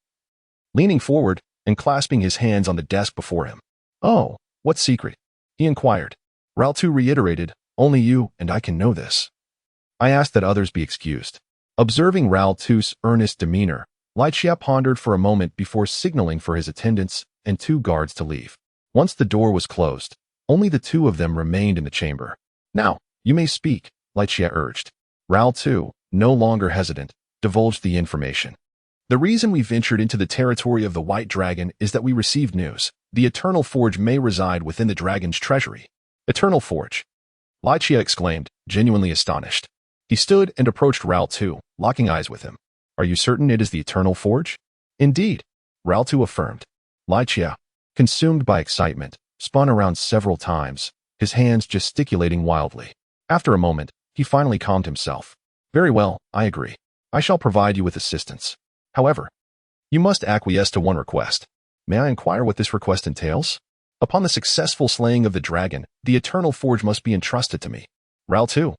leaning forward, and clasping his hands on the desk before him. "Oh, what secret?" he inquired. Rao Tu reiterated, "Only you and I can know this. I ask that others be excused." Observing Rao Tu's earnest demeanor, Lai Chia pondered for a moment before signaling for his attendants and 2 guards to leave. Once the door was closed, only the 2 of them remained in the chamber. "Now, you may speak," Lai Chia urged. Rao Tu, no longer hesitant, divulged the information. "The reason we ventured into the territory of the White Dragon is that we received news. The Eternal Forge may reside within the dragon's treasury." "Eternal Forge?" Lai Chia exclaimed, genuinely astonished. He stood and approached Rao Tu, locking eyes with him. "Are you certain it is the Eternal Forge?" "Indeed," Rao Tu affirmed. Lai Chia, consumed by excitement, spun around several times, his hands gesticulating wildly. After a moment, he finally calmed himself. "Very well, I agree. I shall provide you with assistance. However, you must acquiesce to one request. May I inquire what this request entails?" "Upon the successful slaying of the dragon, the Eternal Forge must be entrusted to me." Rao Tu,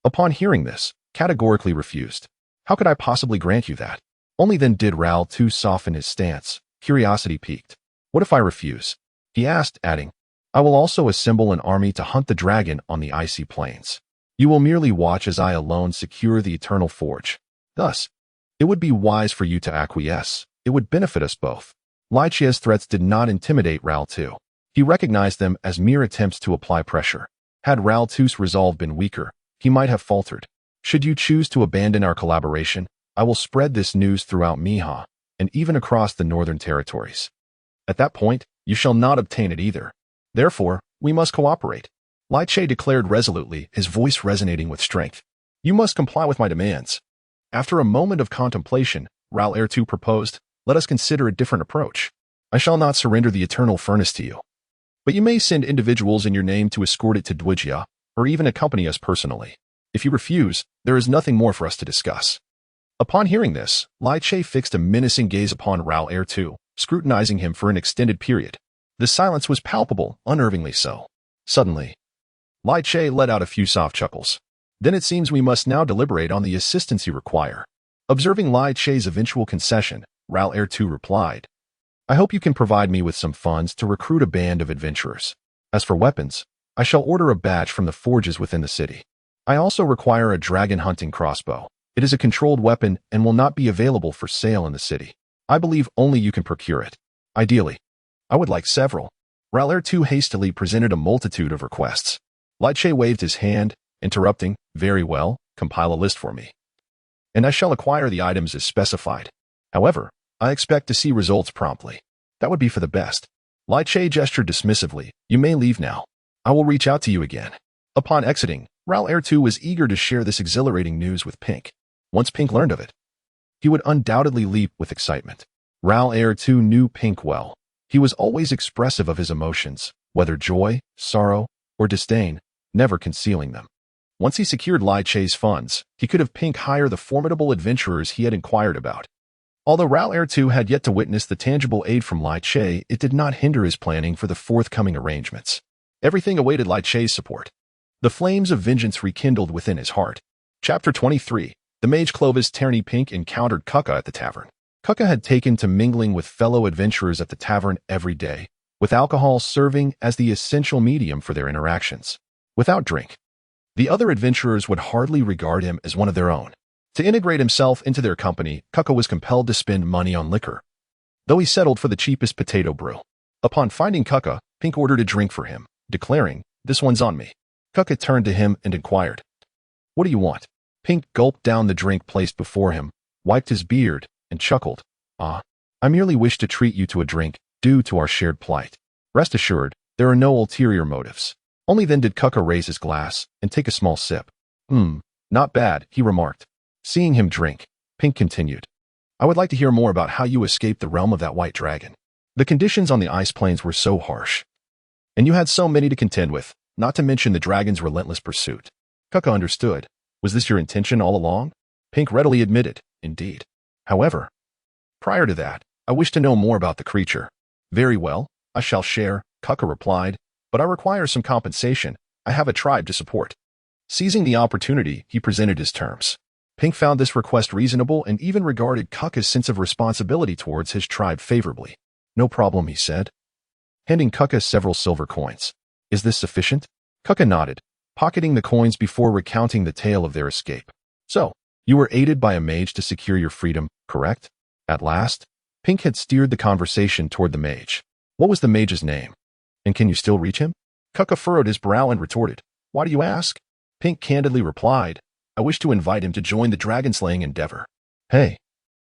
upon hearing this, categorically refused. "How could I possibly grant you that?" Only then did Rao Tu soften his stance, curiosity piqued. "What if I refuse?" he asked, adding, "I will also assemble an army to hunt the dragon on the icy plains. You will merely watch as I alone secure the Eternal Forge. Thus, it would be wise for you to acquiesce. It would benefit us both." Lai Chia's threats did not intimidate Rao Tu. He recognized them as mere attempts to apply pressure. Had Rao Tu's resolve been weaker, he might have faltered. "Should you choose to abandon our collaboration, I will spread this news throughout Miha, and even across the northern territories. At that point, you shall not obtain it either. Therefore, we must cooperate." Lai Che declared resolutely, his voice resonating with strength. "You must comply with my demands." After a moment of contemplation, Rao Tu proposed, "Let us consider a different approach. I shall not surrender the Eternal Furnace to you, but you may send individuals in your name to escort it to Dwijia, or even accompany us personally. If you refuse, there is nothing more for us to discuss." Upon hearing this, Lai Che fixed a menacing gaze upon Rao Tu, scrutinizing him for an extended period. The silence was palpable, unnervingly so. Suddenly, Lai Che let out a few soft chuckles. "Then it seems we must now deliberate on the assistance you require." Observing Lai Che's eventual concession, Rao Tu replied, "I hope you can provide me with some funds to recruit a band of adventurers. As for weapons, I shall order a batch from the forges within the city. I also require a dragon hunting crossbow. It is a controlled weapon and will not be available for sale in the city. I believe only you can procure it. Ideally, I would like several." Rao Tu hastily presented a multitude of requests. Lai Che waved his hand, interrupting, "Very well, compile a list for me, and I shall acquire the items as specified. However, I expect to see results promptly." "That would be for the best." Lai Che gestured dismissively, "You may leave now. I will reach out to you again." Upon exiting, Rao Tu was eager to share this exhilarating news with Pink. Once Pink learned of it, he would undoubtedly leap with excitement. Rao Tu knew Pink well. He was always expressive of his emotions, whether joy, sorrow, or disdain, never concealing them. Once he secured Lai Che's funds, he could have Pink hire the formidable adventurers he had inquired about. Although Rao Tu had yet to witness the tangible aid from Lai Che, it did not hinder his planning for the forthcoming arrangements. Everything awaited Lai Che's support. The flames of vengeance rekindled within his heart. Chapter 23. The mage Clovis Tierney Pink encountered Kuka at the tavern. Kuka had taken to mingling with fellow adventurers at the tavern every day, with alcohol serving as the essential medium for their interactions. Without drink, the other adventurers would hardly regard him as one of their own. To integrate himself into their company, Kuka was compelled to spend money on liquor, though he settled for the cheapest potato brew. Upon finding Kuka, Pink ordered a drink for him, declaring, "This one's on me." Kuka turned to him and inquired, "What do you want?" Pink gulped down the drink placed before him, wiped his beard, and chuckled, "Ah, I merely wish to treat you to a drink, due to our shared plight. Rest assured, there are no ulterior motives." Only then did Kuka raise his glass and take a small sip. Not bad, he remarked. Seeing him drink, Pink continued. I would like to hear more about how you escaped the realm of that white dragon. The conditions on the ice plains were so harsh. And you had so many to contend with, not to mention the dragon's relentless pursuit. Kuka understood. Was this your intention all along? Pink readily admitted, indeed. However, prior to that, I wish to know more about the creature. Very well, I shall share, Kuka replied, but I require some compensation. I have a tribe to support. Seizing the opportunity, he presented his terms. Pink found this request reasonable and even regarded Kuka's sense of responsibility towards his tribe favorably. No problem, he said, handing Kuka several silver coins. Is this sufficient? Kuka nodded, pocketing the coins before recounting the tale of their escape. So, you were aided by a mage to secure your freedom, correct? At last, Pink had steered the conversation toward the mage. What was the mage's name? And can you still reach him? Kuka furrowed his brow and retorted, Why do you ask? Pink candidly replied, I wish to invite him to join the dragon-slaying endeavor. Hey,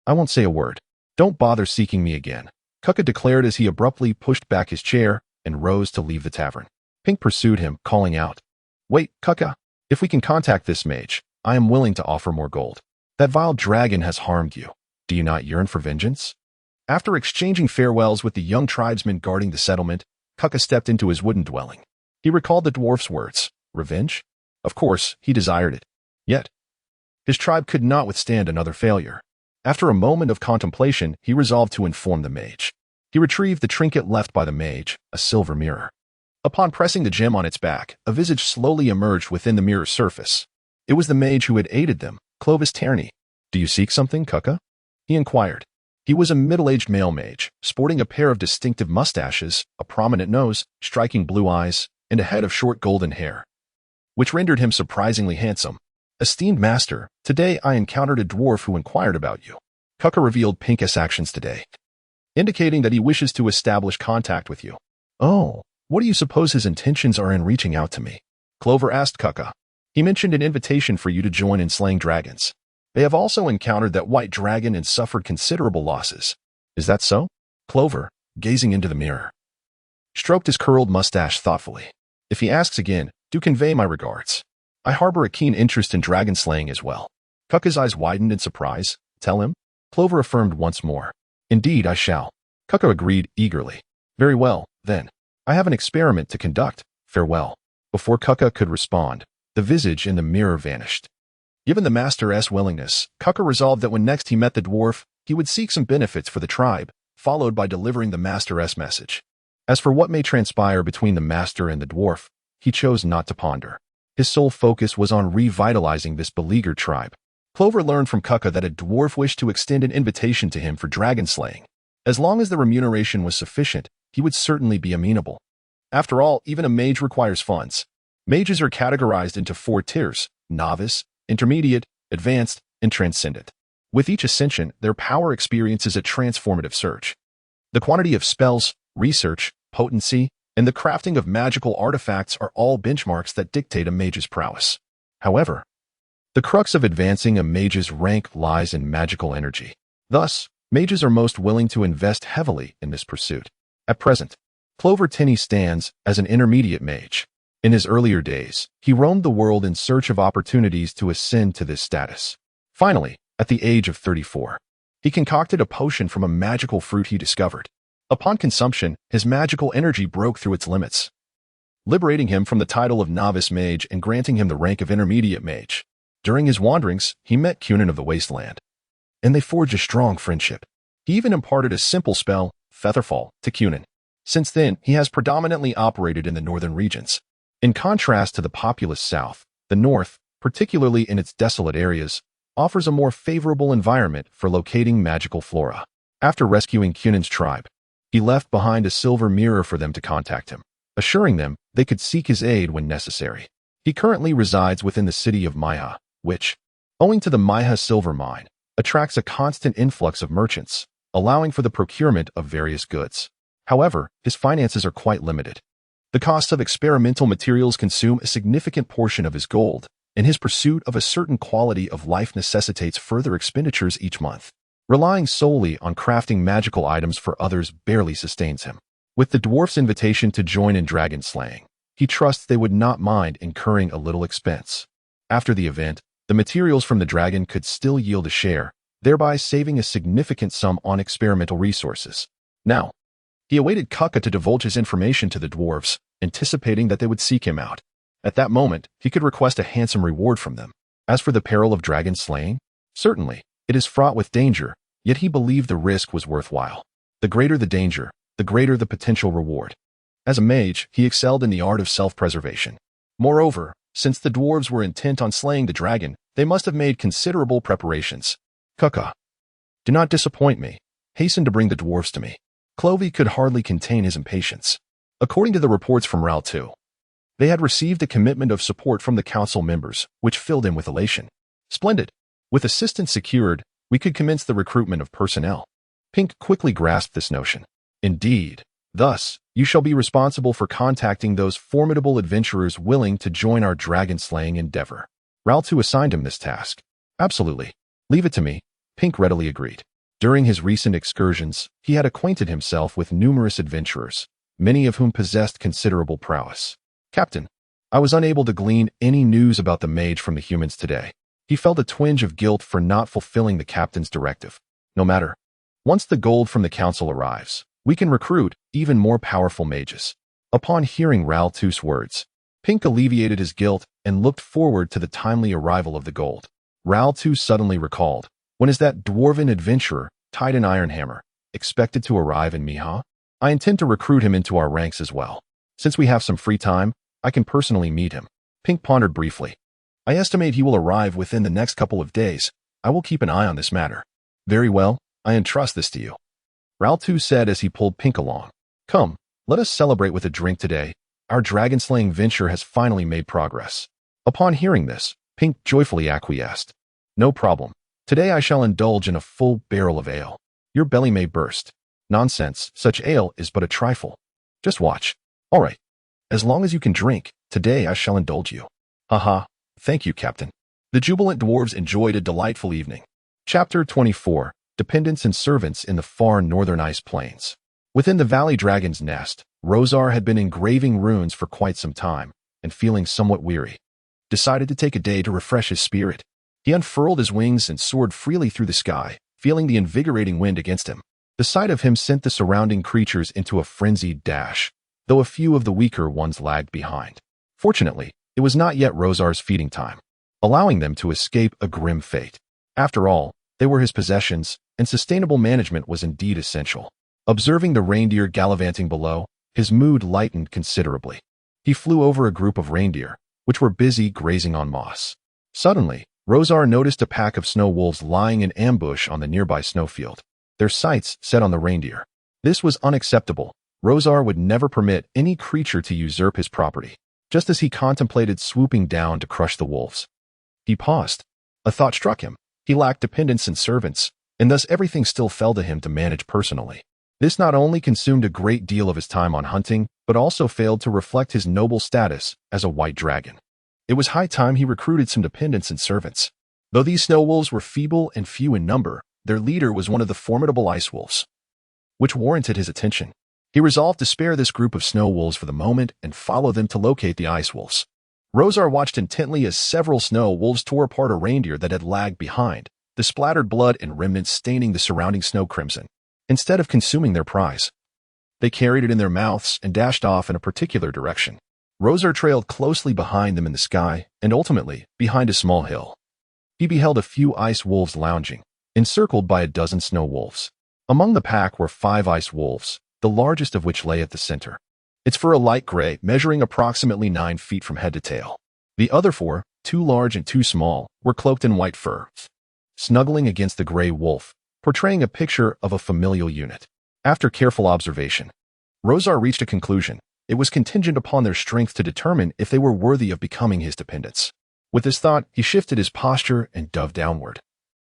I won't say a word. Don't bother seeking me again, Kuka declared as he abruptly pushed back his chair and rose to leave the tavern. Pink pursued him, calling out, Wait, Kuka, if we can contact this mage, I am willing to offer more gold. That vile dragon has harmed you. Do you not yearn for vengeance? After exchanging farewells with the young tribesmen guarding the settlement, Kuka stepped into his wooden dwelling. He recalled the dwarf's words, revenge? Of course, he desired it. Yet, his tribe could not withstand another failure. After a moment of contemplation, he resolved to inform the mage. He retrieved the trinket left by the mage, a silver mirror. Upon pressing the gem on its back, a visage slowly emerged within the mirror's surface. It was the mage who had aided them, Clovis Tierney. Do you seek something, Kuka? He inquired. He was a middle-aged male mage, sporting a pair of distinctive mustaches, a prominent nose, striking blue eyes, and a head of short golden hair, which rendered him surprisingly handsome. Esteemed master, today I encountered a dwarf who inquired about you. Kuka revealed Pink's actions today, indicating that he wishes to establish contact with you. Oh, what do you suppose his intentions are in reaching out to me? Clover asked Kuka. He mentioned an invitation for you to join in slaying dragons. They have also encountered that white dragon and suffered considerable losses. Is that so? Clover, gazing into the mirror, stroked his curled mustache thoughtfully. If he asks again, do convey my regards. I harbor a keen interest in dragon slaying as well. Kuka's eyes widened in surprise. Tell him? Clover affirmed once more. Indeed, I shall. Kuka agreed eagerly. Very well, then. I have an experiment to conduct. Farewell. Before Kuka could respond, the visage in the mirror vanished. Given the Master's willingness, Kuka resolved that when next he met the dwarf, he would seek some benefits for the tribe, followed by delivering the Master's message. As for what may transpire between the Master and the dwarf, he chose not to ponder. His sole focus was on revitalizing this beleaguered tribe. Clover learned from Kuka that a dwarf wished to extend an invitation to him for dragon slaying. As long as the remuneration was sufficient, he would certainly be amenable. After all, even a mage requires funds. Mages are categorized into 4 tiers: novice, intermediate, advanced, and transcendent. With each ascension, their power experiences a transformative surge. The quantity of spells, research, potency, and the crafting of magical artifacts are all benchmarks that dictate a mage's prowess. However, the crux of advancing a mage's rank lies in magical energy. Thus, mages are most willing to invest heavily in this pursuit. At present, Clover Tierney stands as an intermediate mage. In his earlier days, he roamed the world in search of opportunities to ascend to this status. Finally, at the age of 34, he concocted a potion from a magical fruit he discovered. Upon consumption, his magical energy broke through its limits, liberating him from the title of novice mage and granting him the rank of intermediate mage. During his wanderings, he met Cunin of the Wasteland, and they forged a strong friendship. He even imparted a simple spell, Featherfall, to Cunin. Since then, he has predominantly operated in the northern regions. In contrast to the populous south, the north, particularly in its desolate areas, offers a more favorable environment for locating magical flora. After rescuing Cunin's tribe, he left behind a silver mirror for them to contact him, assuring them they could seek his aid when necessary. He currently resides within the city of Maiha, which, owing to the Maiha silver mine, attracts a constant influx of merchants, allowing for the procurement of various goods. However, his finances are quite limited. The costs of experimental materials consume a significant portion of his gold, and his pursuit of a certain quality of life necessitates further expenditures each month. Relying solely on crafting magical items for others barely sustains him. With the dwarf's invitation to join in dragon slaying, he trusts they would not mind incurring a little expense. After the event, the materials from the dragon could still yield a share, thereby saving a significant sum on experimental resources. Now, he awaited Kukka to divulge his information to the dwarves, anticipating that they would seek him out. At that moment, he could request a handsome reward from them. As for the peril of dragon slaying, certainly, it is fraught with danger, yet he believed the risk was worthwhile. The greater the danger, the greater the potential reward. As a mage, he excelled in the art of self-preservation. Moreover, since the dwarves were intent on slaying the dragon, they must have made considerable preparations. Kukka, do not disappoint me. Hasten to bring the dwarves to me. Clovey could hardly contain his impatience. According to the reports from Raltu, they had received a commitment of support from the council members, which filled him with elation. Splendid. With assistance secured, we could commence the recruitment of personnel. Pink quickly grasped this notion. Indeed. Thus, you shall be responsible for contacting those formidable adventurers willing to join our dragon-slaying endeavor. Raltu assigned him this task. Absolutely. Leave it to me. Pink readily agreed. During his recent excursions, he had acquainted himself with numerous adventurers, many of whom possessed considerable prowess. Captain, I was unable to glean any news about the mage from the humans today. He felt a twinge of guilt for not fulfilling the captain's directive. No matter. Once the gold from the council arrives, we can recruit even more powerful mages. Upon hearing Raltu's words, Pink alleviated his guilt and looked forward to the timely arrival of the gold. Raltu suddenly recalled, when is that dwarven adventurer, Titan Ironhammer, expected to arrive in Miha? I intend to recruit him into our ranks as well. Since we have some free time, I can personally meet him. Pink pondered briefly. I estimate he will arrive within the next couple of days. I will keep an eye on this matter. Very well, I entrust this to you. Raltu said as he pulled Pink along. Come, let us celebrate with a drink today. Our dragon-slaying venture has finally made progress. Upon hearing this, Pink joyfully acquiesced. No problem. Today I shall indulge in a full barrel of ale. Your belly may burst. Nonsense, such ale is but a trifle. Just watch. All right. As long as you can drink, today I shall indulge you. Haha. Thank you, Captain. The jubilant dwarves enjoyed a delightful evening. Chapter 24. Dependents and Servants in the Far Northern Ice Plains. Within the Valley Dragon's Nest, Rosar had been engraving runes for quite some time, and feeling somewhat weary, decided to take a day to refresh his spirit. He unfurled his wings and soared freely through the sky, feeling the invigorating wind against him. The sight of him sent the surrounding creatures into a frenzied dash, though a few of the weaker ones lagged behind. Fortunately, it was not yet Rosar's feeding time, allowing them to escape a grim fate. After all, they were his possessions, and sustainable management was indeed essential. Observing the reindeer gallivanting below, his mood lightened considerably. He flew over a group of reindeer, which were busy grazing on moss. Suddenly, Rosar noticed a pack of snow wolves lying in ambush on the nearby snowfield, their sights set on the reindeer. This was unacceptable. Rosar would never permit any creature to usurp his property. Just as he contemplated swooping down to crush the wolves, he paused. A thought struck him. He lacked dependents and servants, and thus everything still fell to him to manage personally. This not only consumed a great deal of his time on hunting, but also failed to reflect his noble status as a white dragon. It was high time he recruited some dependents and servants. Though these snow wolves were feeble and few in number, their leader was one of the formidable ice wolves, which warranted his attention. He resolved to spare this group of snow wolves for the moment and follow them to locate the ice wolves. Rosar watched intently as several snow wolves tore apart a reindeer that had lagged behind, the splattered blood and remnants staining the surrounding snow crimson. Instead of consuming their prize, they carried it in their mouths and dashed off in a particular direction. Rosar trailed closely behind them in the sky and ultimately behind a small hill. He beheld a few ice wolves lounging, encircled by a dozen snow wolves. Among the pack were 5 ice wolves, the largest of which lay at the center. Its fur a light gray, measuring approximately 9 feet from head to tail. The other 4, 2 large and 2 small, were cloaked in white fur, snuggling against the gray wolf, portraying a picture of a familial unit. After careful observation, Rosar reached a conclusion. It was contingent upon their strength to determine if they were worthy of becoming his dependents. With this thought, he shifted his posture and dove downward,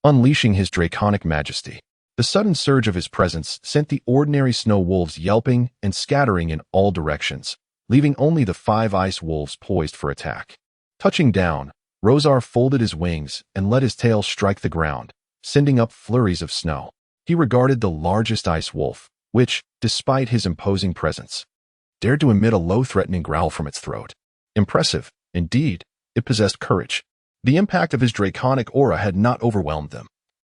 unleashing his draconic majesty. The sudden surge of his presence sent the ordinary snow wolves yelping and scattering in all directions, leaving only the 5 ice wolves poised for attack. Touching down, Rosar folded his wings and let his tail strike the ground, sending up flurries of snow. He regarded the largest ice wolf, which, despite his imposing presence, dared to emit a low threatening growl from its throat. Impressive, indeed, it possessed courage. The impact of his draconic aura had not overwhelmed them,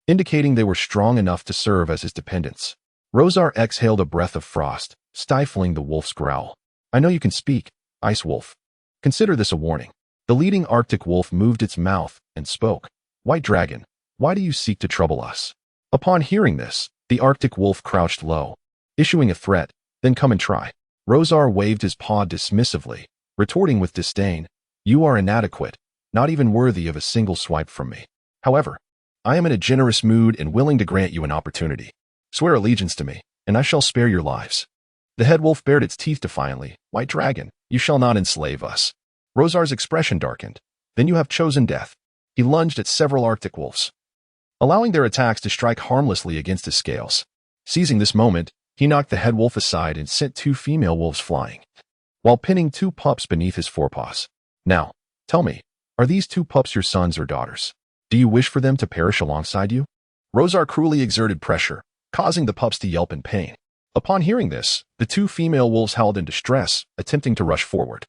indicating they were strong enough to serve as his dependents. Rosar exhaled a breath of frost, stifling the wolf's growl. I know you can speak, Ice Wolf. Consider this a warning. The leading Arctic wolf moved its mouth and spoke. White Dragon, why do you seek to trouble us? Upon hearing this, the Arctic wolf crouched low, issuing a threat, then come and try. Rosar waved his paw dismissively, retorting with disdain, you are inadequate, not even worthy of a single swipe from me. However, I am in a generous mood and willing to grant you an opportunity. Swear allegiance to me, and I shall spare your lives. The head wolf bared its teeth defiantly. White Dragon, you shall not enslave us. Rosar's expression darkened. Then you have chosen death. He lunged at several Arctic wolves, allowing their attacks to strike harmlessly against his scales. Seizing this moment, he knocked the head wolf aside and sent 2 female wolves flying, while pinning 2 pups beneath his forepaws. Now, tell me, are these 2 pups your sons or daughters? Do you wish for them to perish alongside you? Rosar cruelly exerted pressure, causing the pups to yelp in pain. Upon hearing this, the 2 female wolves howled in distress, attempting to rush forward,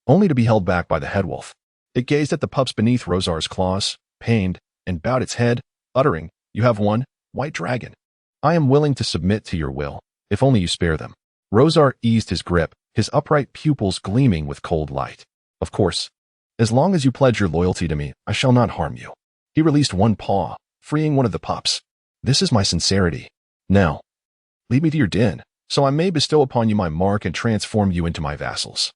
only to be held back by the head wolf. It gazed at the pups beneath Rosar's claws, pained, and bowed its head, uttering, you have won, White Dragon. I am willing to submit to your will, if only you spare them. Rosar eased his grip, his upright pupils gleaming with cold light. Of course, as long as you pledge your loyalty to me, I shall not harm you. He released one paw, freeing one of the pups. This is my sincerity. Now, lead me to your den, so I may bestow upon you my mark and transform you into my vassals.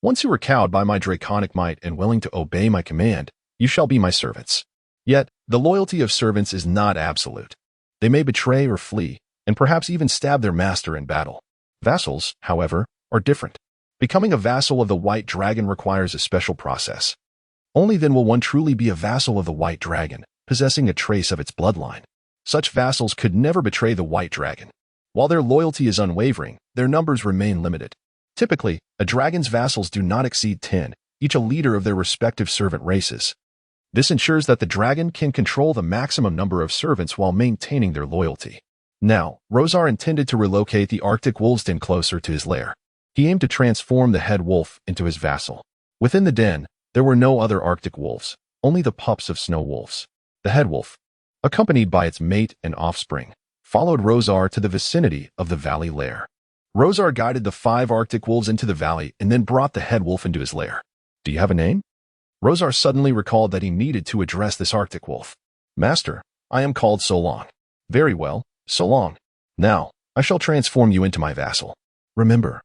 Once you are cowed by my draconic might and willing to obey my command, you shall be my servants. Yet, the loyalty of servants is not absolute. They may betray or flee, and perhaps even stab their master in battle. Vassals, however, are different. Becoming a vassal of the White Dragon requires a special process. Only then will one truly be a vassal of the White Dragon, possessing a trace of its bloodline. Such vassals could never betray the White Dragon. While their loyalty is unwavering, their numbers remain limited. Typically, a dragon's vassals do not exceed 10, each a leader of their respective servant races. This ensures that the dragon can control the maximum number of servants while maintaining their loyalty. Now, Rosar intended to relocate the Arctic wolf's den closer to his lair. He aimed to transform the head wolf into his vassal. Within the den, there were no other Arctic wolves, only the pups of snow wolves. The head wolf, accompanied by its mate and offspring, followed Rosar to the vicinity of the valley lair. Rosar guided the 5 Arctic wolves into the valley and then brought the head wolf into his lair. Do you have a name? Rosar suddenly recalled that he needed to address this Arctic wolf. Master, I am called Solong. Very well, Solong. Now, I shall transform you into my vassal. Remember,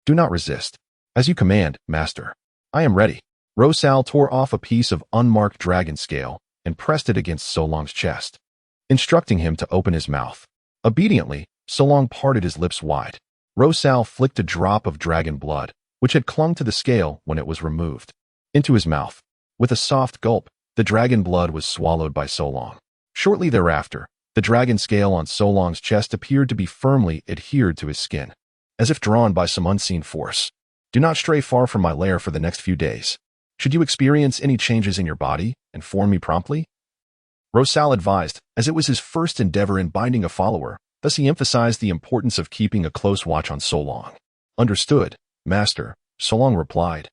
do not resist. As you command, Master. I am ready. Rosal tore off a piece of unmarked dragon scale and pressed it against Solong's chest, instructing him to open his mouth. Obediently, Solong parted his lips wide. Rosal flicked a drop of dragon blood, which had clung to the scale when it was removed, into his mouth. With a soft gulp, the dragon blood was swallowed by Solong. Shortly thereafter, the dragon scale on Solong's chest appeared to be firmly adhered to his skin, as if drawn by some unseen force. Do not stray far from my lair for the next few days. Should you experience any changes in your body, inform me promptly. Rosal advised, as it was his first endeavor in binding a follower, thus he emphasized the importance of keeping a close watch on Solong. Understood, Master, Solong replied.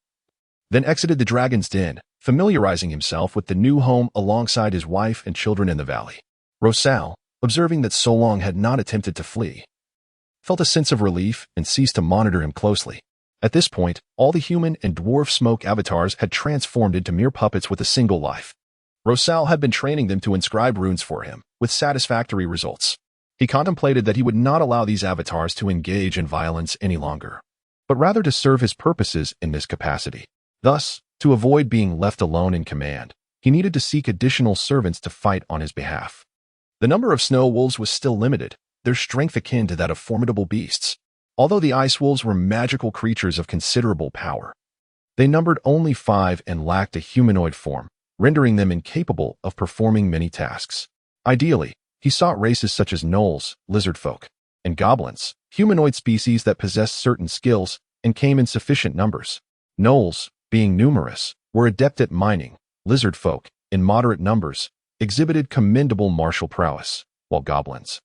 Then exited the dragon's den, familiarizing himself with the new home alongside his wife and children in the valley. Rosal, observing that Solong had not attempted to flee, felt a sense of relief and ceased to monitor him closely. At this point, all the human and dwarf smoke avatars had transformed into mere puppets with a single life. Rosal had been training them to inscribe runes for him, with satisfactory results. He contemplated that he would not allow these avatars to engage in violence any longer, but rather to serve his purposes in this capacity. Thus, to avoid being left alone in command, he needed to seek additional servants to fight on his behalf. The number of snow wolves was still limited, their strength akin to that of formidable beasts. Although the ice wolves were magical creatures of considerable power, they numbered only 5 and lacked a humanoid form, rendering them incapable of performing many tasks. Ideally, he sought races such as gnolls, lizard folk, and goblins, humanoid species that possessed certain skills and came in sufficient numbers. Gnolls, being numerous, were adept at mining. Lizard folk, in moderate numbers, exhibited commendable martial prowess, while goblins,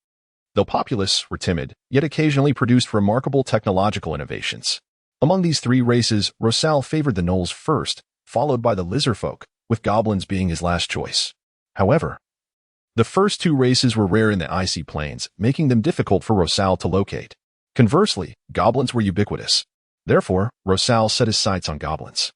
though populous, were timid, yet occasionally produced remarkable technological innovations. Among these three races, Rosal favored the gnolls first, followed by the lizardfolk, with goblins being his last choice. However, the first two races were rare in the icy plains, making them difficult for Rosal to locate. Conversely, goblins were ubiquitous. Therefore, Rosal set his sights on goblins,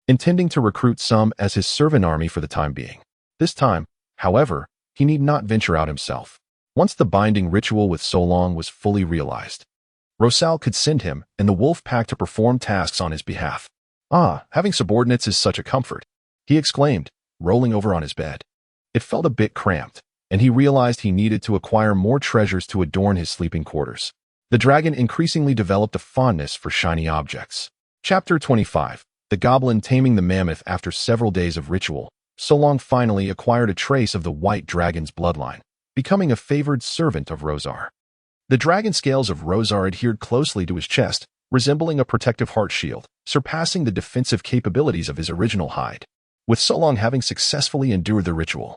intending to recruit some as his servant army for the time being. This time, however, he need not venture out himself. Once the binding ritual with Solong was fully realized, Rosal could send him and the wolf pack to perform tasks on his behalf. Ah, having subordinates is such a comfort, he exclaimed, rolling over on his bed. It felt a bit cramped, and he realized he needed to acquire more treasures to adorn his sleeping quarters. The dragon increasingly developed a fondness for shiny objects. Chapter 25. The Goblin Taming the Mammoth. After several days of ritual, Solong finally acquired a trace of the White Dragon's bloodline, becoming a favored servant of Rosar. The dragon scales of Rosar adhered closely to his chest, resembling a protective heart shield, surpassing the defensive capabilities of his original hide. With Solong having successfully endured the ritual,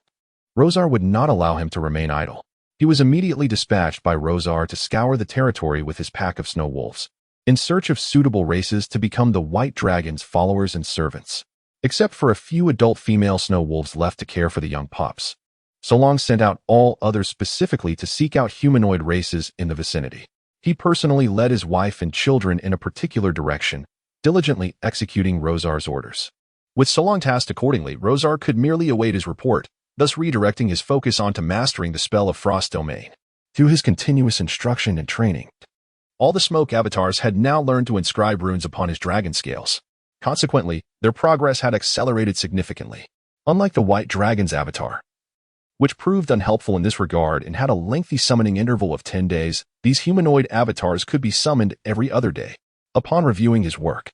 Rosar would not allow him to remain idle. He was immediately dispatched by Rosar to scour the territory with his pack of snow wolves, in search of suitable races to become the White Dragon's followers and servants. Except for a few adult female snow wolves left to care for the young pups, Solong sent out all others specifically to seek out humanoid races in the vicinity. He personally led his wife and children in a particular direction, diligently executing Rosar's orders. With Solong tasked accordingly, Rosar could merely await his report, thus redirecting his focus onto mastering the spell of Frost Domain. Through his continuous instruction and training, all the smoke avatars had now learned to inscribe runes upon his dragon scales. Consequently, their progress had accelerated significantly. Unlike the White Dragon's avatar, which proved unhelpful in this regard and had a lengthy summoning interval of 10 days, these humanoid avatars could be summoned every other day. Upon reviewing his work,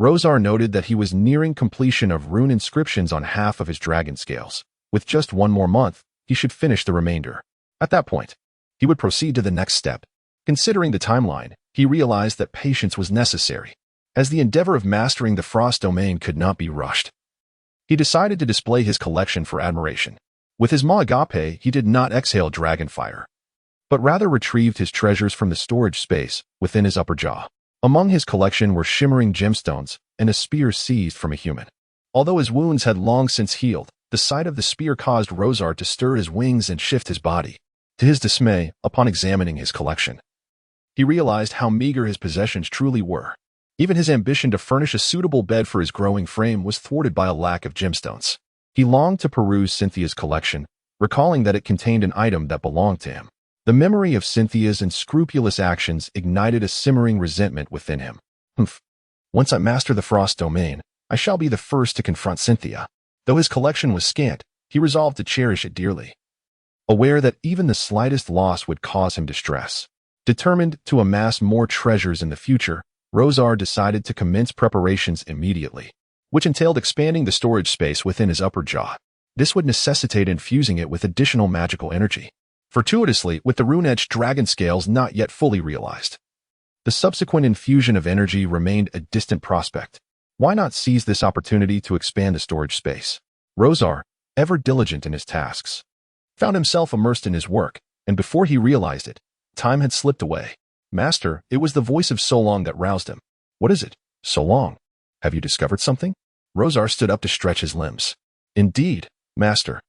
Rosar noted that he was nearing completion of rune inscriptions on half of his dragon scales. With just one more month, he should finish the remainder. At that point, he would proceed to the next step. Considering the timeline, he realized that patience was necessary, as the endeavor of mastering the Frost Domain could not be rushed. He decided to display his collection for admiration. With his Maagape, he did not exhale dragon fire, but rather retrieved his treasures from the storage space within his upper jaw. Among his collection were shimmering gemstones and a spear seized from a human. Although his wounds had long since healed, the sight of the spear caused Rosar to stir his wings and shift his body. To his dismay, upon examining his collection, he realized how meager his possessions truly were. Even his ambition to furnish a suitable bed for his growing frame was thwarted by a lack of gemstones. He longed to peruse Cynthia's collection, recalling that it contained an item that belonged to him. The memory of Cynthia's unscrupulous actions ignited a simmering resentment within him. Once I master the Frost Domain, I shall be the first to confront Cynthia. Though his collection was scant, he resolved to cherish it dearly, aware that even the slightest loss would cause him distress. Determined to amass more treasures in the future, Rosar decided to commence preparations immediately, which entailed expanding the storage space within his upper jaw. This would necessitate infusing it with additional magical energy, fortuitously with the rune-etched dragon scales not yet fully realized. The subsequent infusion of energy remained a distant prospect. Why not seize this opportunity to expand the storage space? Rosar, ever diligent in his tasks, found himself immersed in his work, and before he realized it, time had slipped away. Master, it was the voice of Solong that roused him. What is it? Solong, have you discovered something? Rosar stood up to stretch his limbs. Indeed, Master.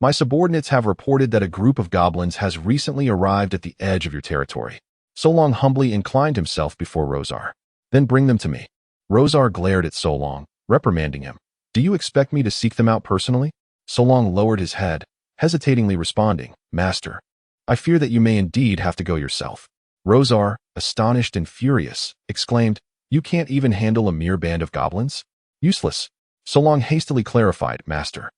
My subordinates have reported that a group of goblins has recently arrived at the edge of your territory. Solong humbly inclined himself before Rosar. Then bring them to me. Rosar glared at Solong, reprimanding him. Do you expect me to seek them out personally? Solong lowered his head, hesitatingly responding, Master, I fear that you may indeed have to go yourself. Rosar, astonished and furious, exclaimed, You can't even handle a mere band of goblins? Useless. Solong hastily clarified, Master.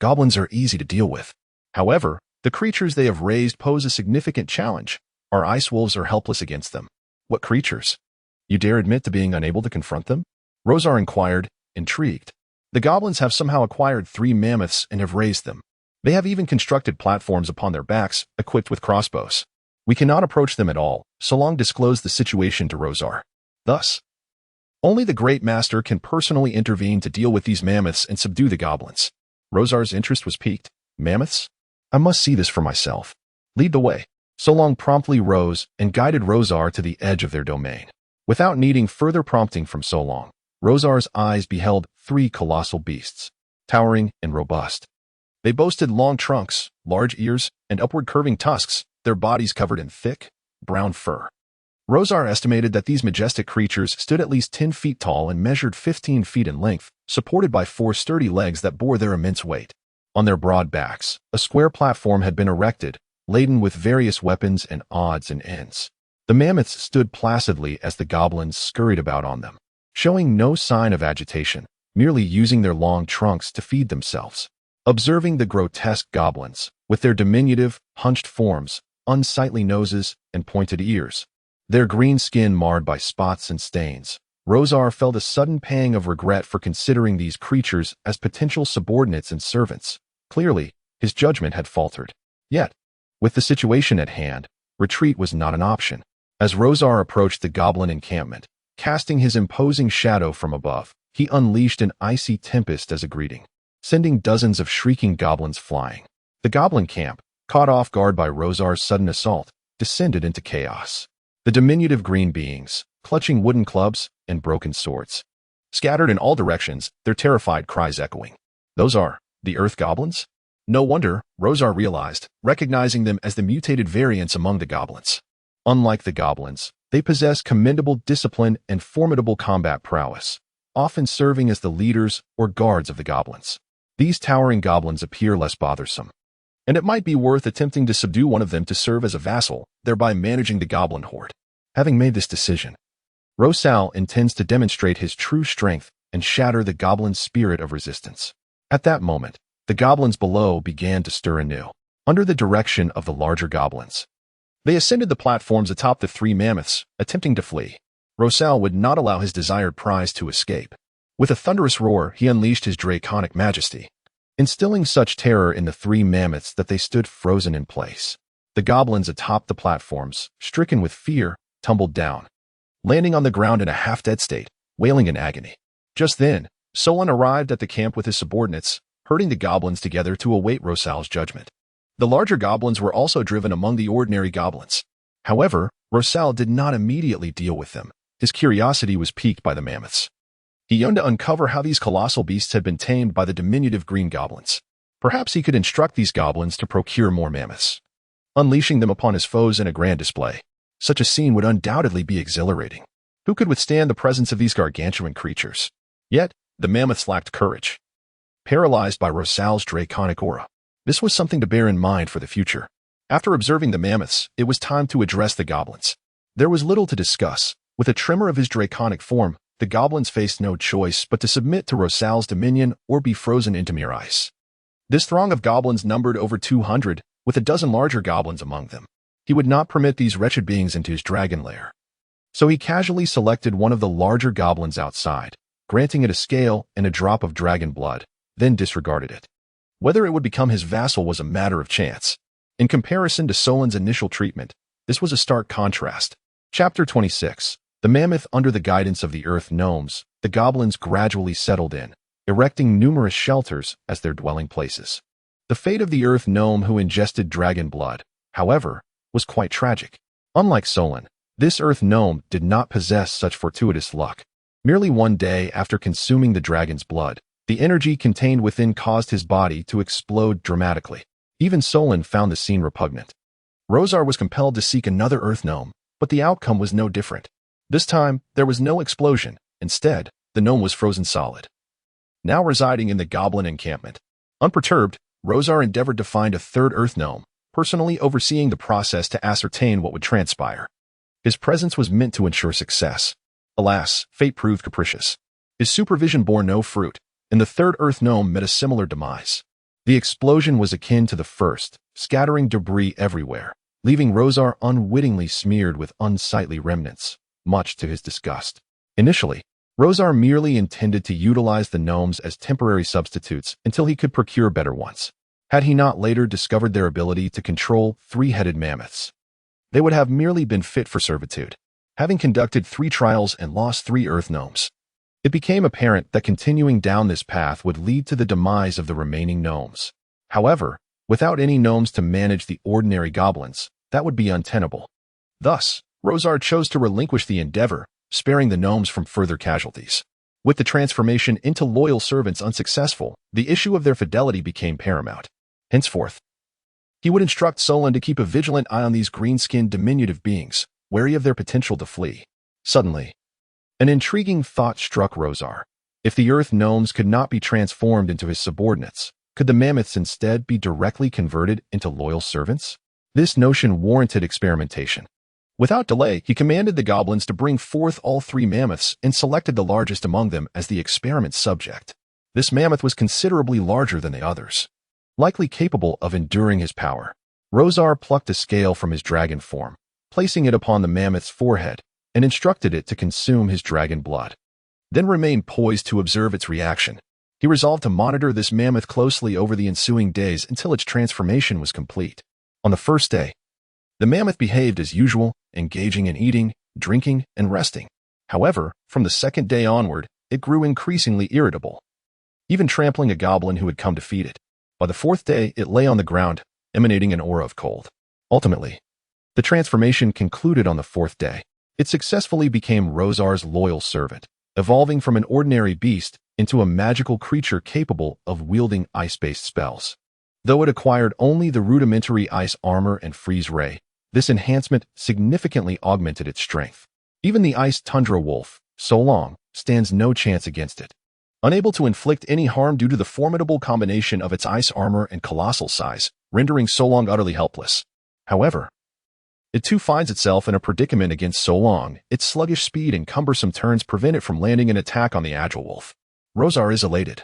Goblins are easy to deal with. However, the creatures they have raised pose a significant challenge. Our ice wolves are helpless against them. What creatures? You dare admit to being unable to confront them? Rosar inquired, intrigued. The goblins have somehow acquired 3 mammoths and have raised them. They have even constructed platforms upon their backs, equipped with crossbows. We cannot approach them at all. Solong disclosed the situation to Rosar. Thus, only the Great Master can personally intervene to deal with these mammoths and subdue the goblins. Rosar's interest was piqued. Mammoths? I must see this for myself. Lead the way. Solong promptly rose and guided Rosar to the edge of their domain. Without needing further prompting from so long, Rosar's eyes beheld three colossal beasts, towering and robust. They boasted long trunks, large ears, and upward curving tusks, their bodies covered in thick, brown fur. Rosar estimated that these majestic creatures stood at least 10 feet tall and measured 15 feet in length, supported by 4 sturdy legs that bore their immense weight. On their broad backs, a square platform had been erected, laden with various weapons and odds and ends. The mammoths stood placidly as the goblins scurried about on them, showing no sign of agitation, merely using their long trunks to feed themselves. Observing the grotesque goblins, with their diminutive, hunched forms, unsightly noses, and pointed ears, their green skin marred by spots and stains, Rosar felt a sudden pang of regret for considering these creatures as potential subordinates and servants. Clearly, his judgment had faltered. Yet, with the situation at hand, retreat was not an option. As Rosar approached the goblin encampment, casting his imposing shadow from above, he unleashed an icy tempest as a greeting, sending dozens of shrieking goblins flying. The goblin camp, caught off guard by Rosar's sudden assault, descended into chaos. The diminutive green beings, clutching wooden clubs and broken swords, scattered in all directions, their terrified cries echoing. Those are the earth goblins? No wonder, Rosar realized, recognizing them as the mutated variants among the goblins. Unlike the goblins, they possess commendable discipline and formidable combat prowess, often serving as the leaders or guards of the goblins. These towering goblins appear less bothersome, and it might be worth attempting to subdue one of them to serve as a vassal, thereby managing the goblin horde. Having made this decision, Rosal intends to demonstrate his true strength and shatter the goblin's spirit of resistance. At that moment, the goblins below began to stir anew, under the direction of the larger goblins. They ascended the platforms atop the three mammoths, attempting to flee. Rosal would not allow his desired prize to escape. With a thunderous roar, he unleashed his draconic majesty, instilling such terror in the three mammoths that they stood frozen in place. The goblins atop the platforms, stricken with fear, tumbled down, landing on the ground in a half-dead state, wailing in agony. Just then, Solon arrived at the camp with his subordinates, herding the goblins together to await Rosal's judgment. The larger goblins were also driven among the ordinary goblins. However, Rosal did not immediately deal with them. His curiosity was piqued by the mammoths. He yearned to uncover how these colossal beasts had been tamed by the diminutive green goblins. Perhaps he could instruct these goblins to procure more mammoths, unleashing them upon his foes in a grand display. Such a scene would undoubtedly be exhilarating. Who could withstand the presence of these gargantuan creatures? Yet, the mammoths lacked courage. Paralyzed by Rosal's draconic aura, this was something to bear in mind for the future. After observing the mammoths, it was time to address the goblins. There was little to discuss. With a tremor of his draconic form, the goblins faced no choice but to submit to Rosal's dominion or be frozen into mere ice. This throng of goblins numbered over 200, with a dozen larger goblins among them. He would not permit these wretched beings into his dragon lair. So he casually selected one of the larger goblins outside, granting it a scale and a drop of dragon blood, then disregarded it. Whether it would become his vassal was a matter of chance. In comparison to Solon's initial treatment, this was a stark contrast. Chapter 26. The mammoth under the guidance of the earth gnomes, the goblins gradually settled in, erecting numerous shelters as their dwelling places. The fate of the earth gnome who ingested dragon blood, however, was quite tragic. Unlike Solon, this earth gnome did not possess such fortuitous luck. Merely one day after consuming the dragon's blood, the energy contained within caused his body to explode dramatically. Even Solon found the scene repugnant. Rosar was compelled to seek another earth gnome, but the outcome was no different. This time, there was no explosion. Instead, the gnome was frozen solid, now residing in the goblin encampment. Unperturbed, Rosar endeavored to find a third earth gnome, personally overseeing the process to ascertain what would transpire. His presence was meant to ensure success. Alas, fate proved capricious. His supervision bore no fruit, and the third earth gnome met a similar demise. The explosion was akin to the first, scattering debris everywhere, leaving Rosar unwittingly smeared with unsightly remnants, much to his disgust. Initially, Rosar merely intended to utilize the gnomes as temporary substitutes until he could procure better ones. Had he not later discovered their ability to control three-headed mammoths, they would have merely been fit for servitude. Having conducted 3 trials and lost 3 earth gnomes, it became apparent that continuing down this path would lead to the demise of the remaining gnomes. However, without any gnomes to manage the ordinary goblins, that would be untenable. Thus, Rosar chose to relinquish the endeavor, sparing the gnomes from further casualties. With the transformation into loyal servants unsuccessful, the issue of their fidelity became paramount. Henceforth, he would instruct Solon to keep a vigilant eye on these green-skinned diminutive beings, wary of their potential to flee. Suddenly, an intriguing thought struck Rosar. If the earth gnomes could not be transformed into his subordinates, could the mammoths instead be directly converted into loyal servants? This notion warranted experimentation. Without delay, he commanded the goblins to bring forth all 3 mammoths and selected the largest among them as the experiment subject. This mammoth was considerably larger than the others, likely capable of enduring his power. Rosar plucked a scale from his dragon form, placing it upon the mammoth's forehead, and instructed it to consume his dragon blood. Then remained poised to observe its reaction. He resolved to monitor this mammoth closely over the ensuing days until its transformation was complete. On the first day, the mammoth behaved as usual, engaging in eating, drinking, and resting. However, from the second day onward, it grew increasingly irritable, even trampling a goblin who had come to feed it. By the 4th day, it lay on the ground, emanating an aura of cold. Ultimately, the transformation concluded on the 4th day. It successfully became Rosar's loyal servant, evolving from an ordinary beast into a magical creature capable of wielding ice-based spells. Though it acquired only the rudimentary ice armor and freeze ray, this enhancement significantly augmented its strength. Even the ice tundra wolf, Solong, stands no chance against it. Unable to inflict any harm due to the formidable combination of its ice armor and colossal size, rendering Solong utterly helpless. However, it too finds itself in a predicament against Solong. Its sluggish speed and cumbersome turns prevent it from landing an attack on the agile wolf. Rosar is elated,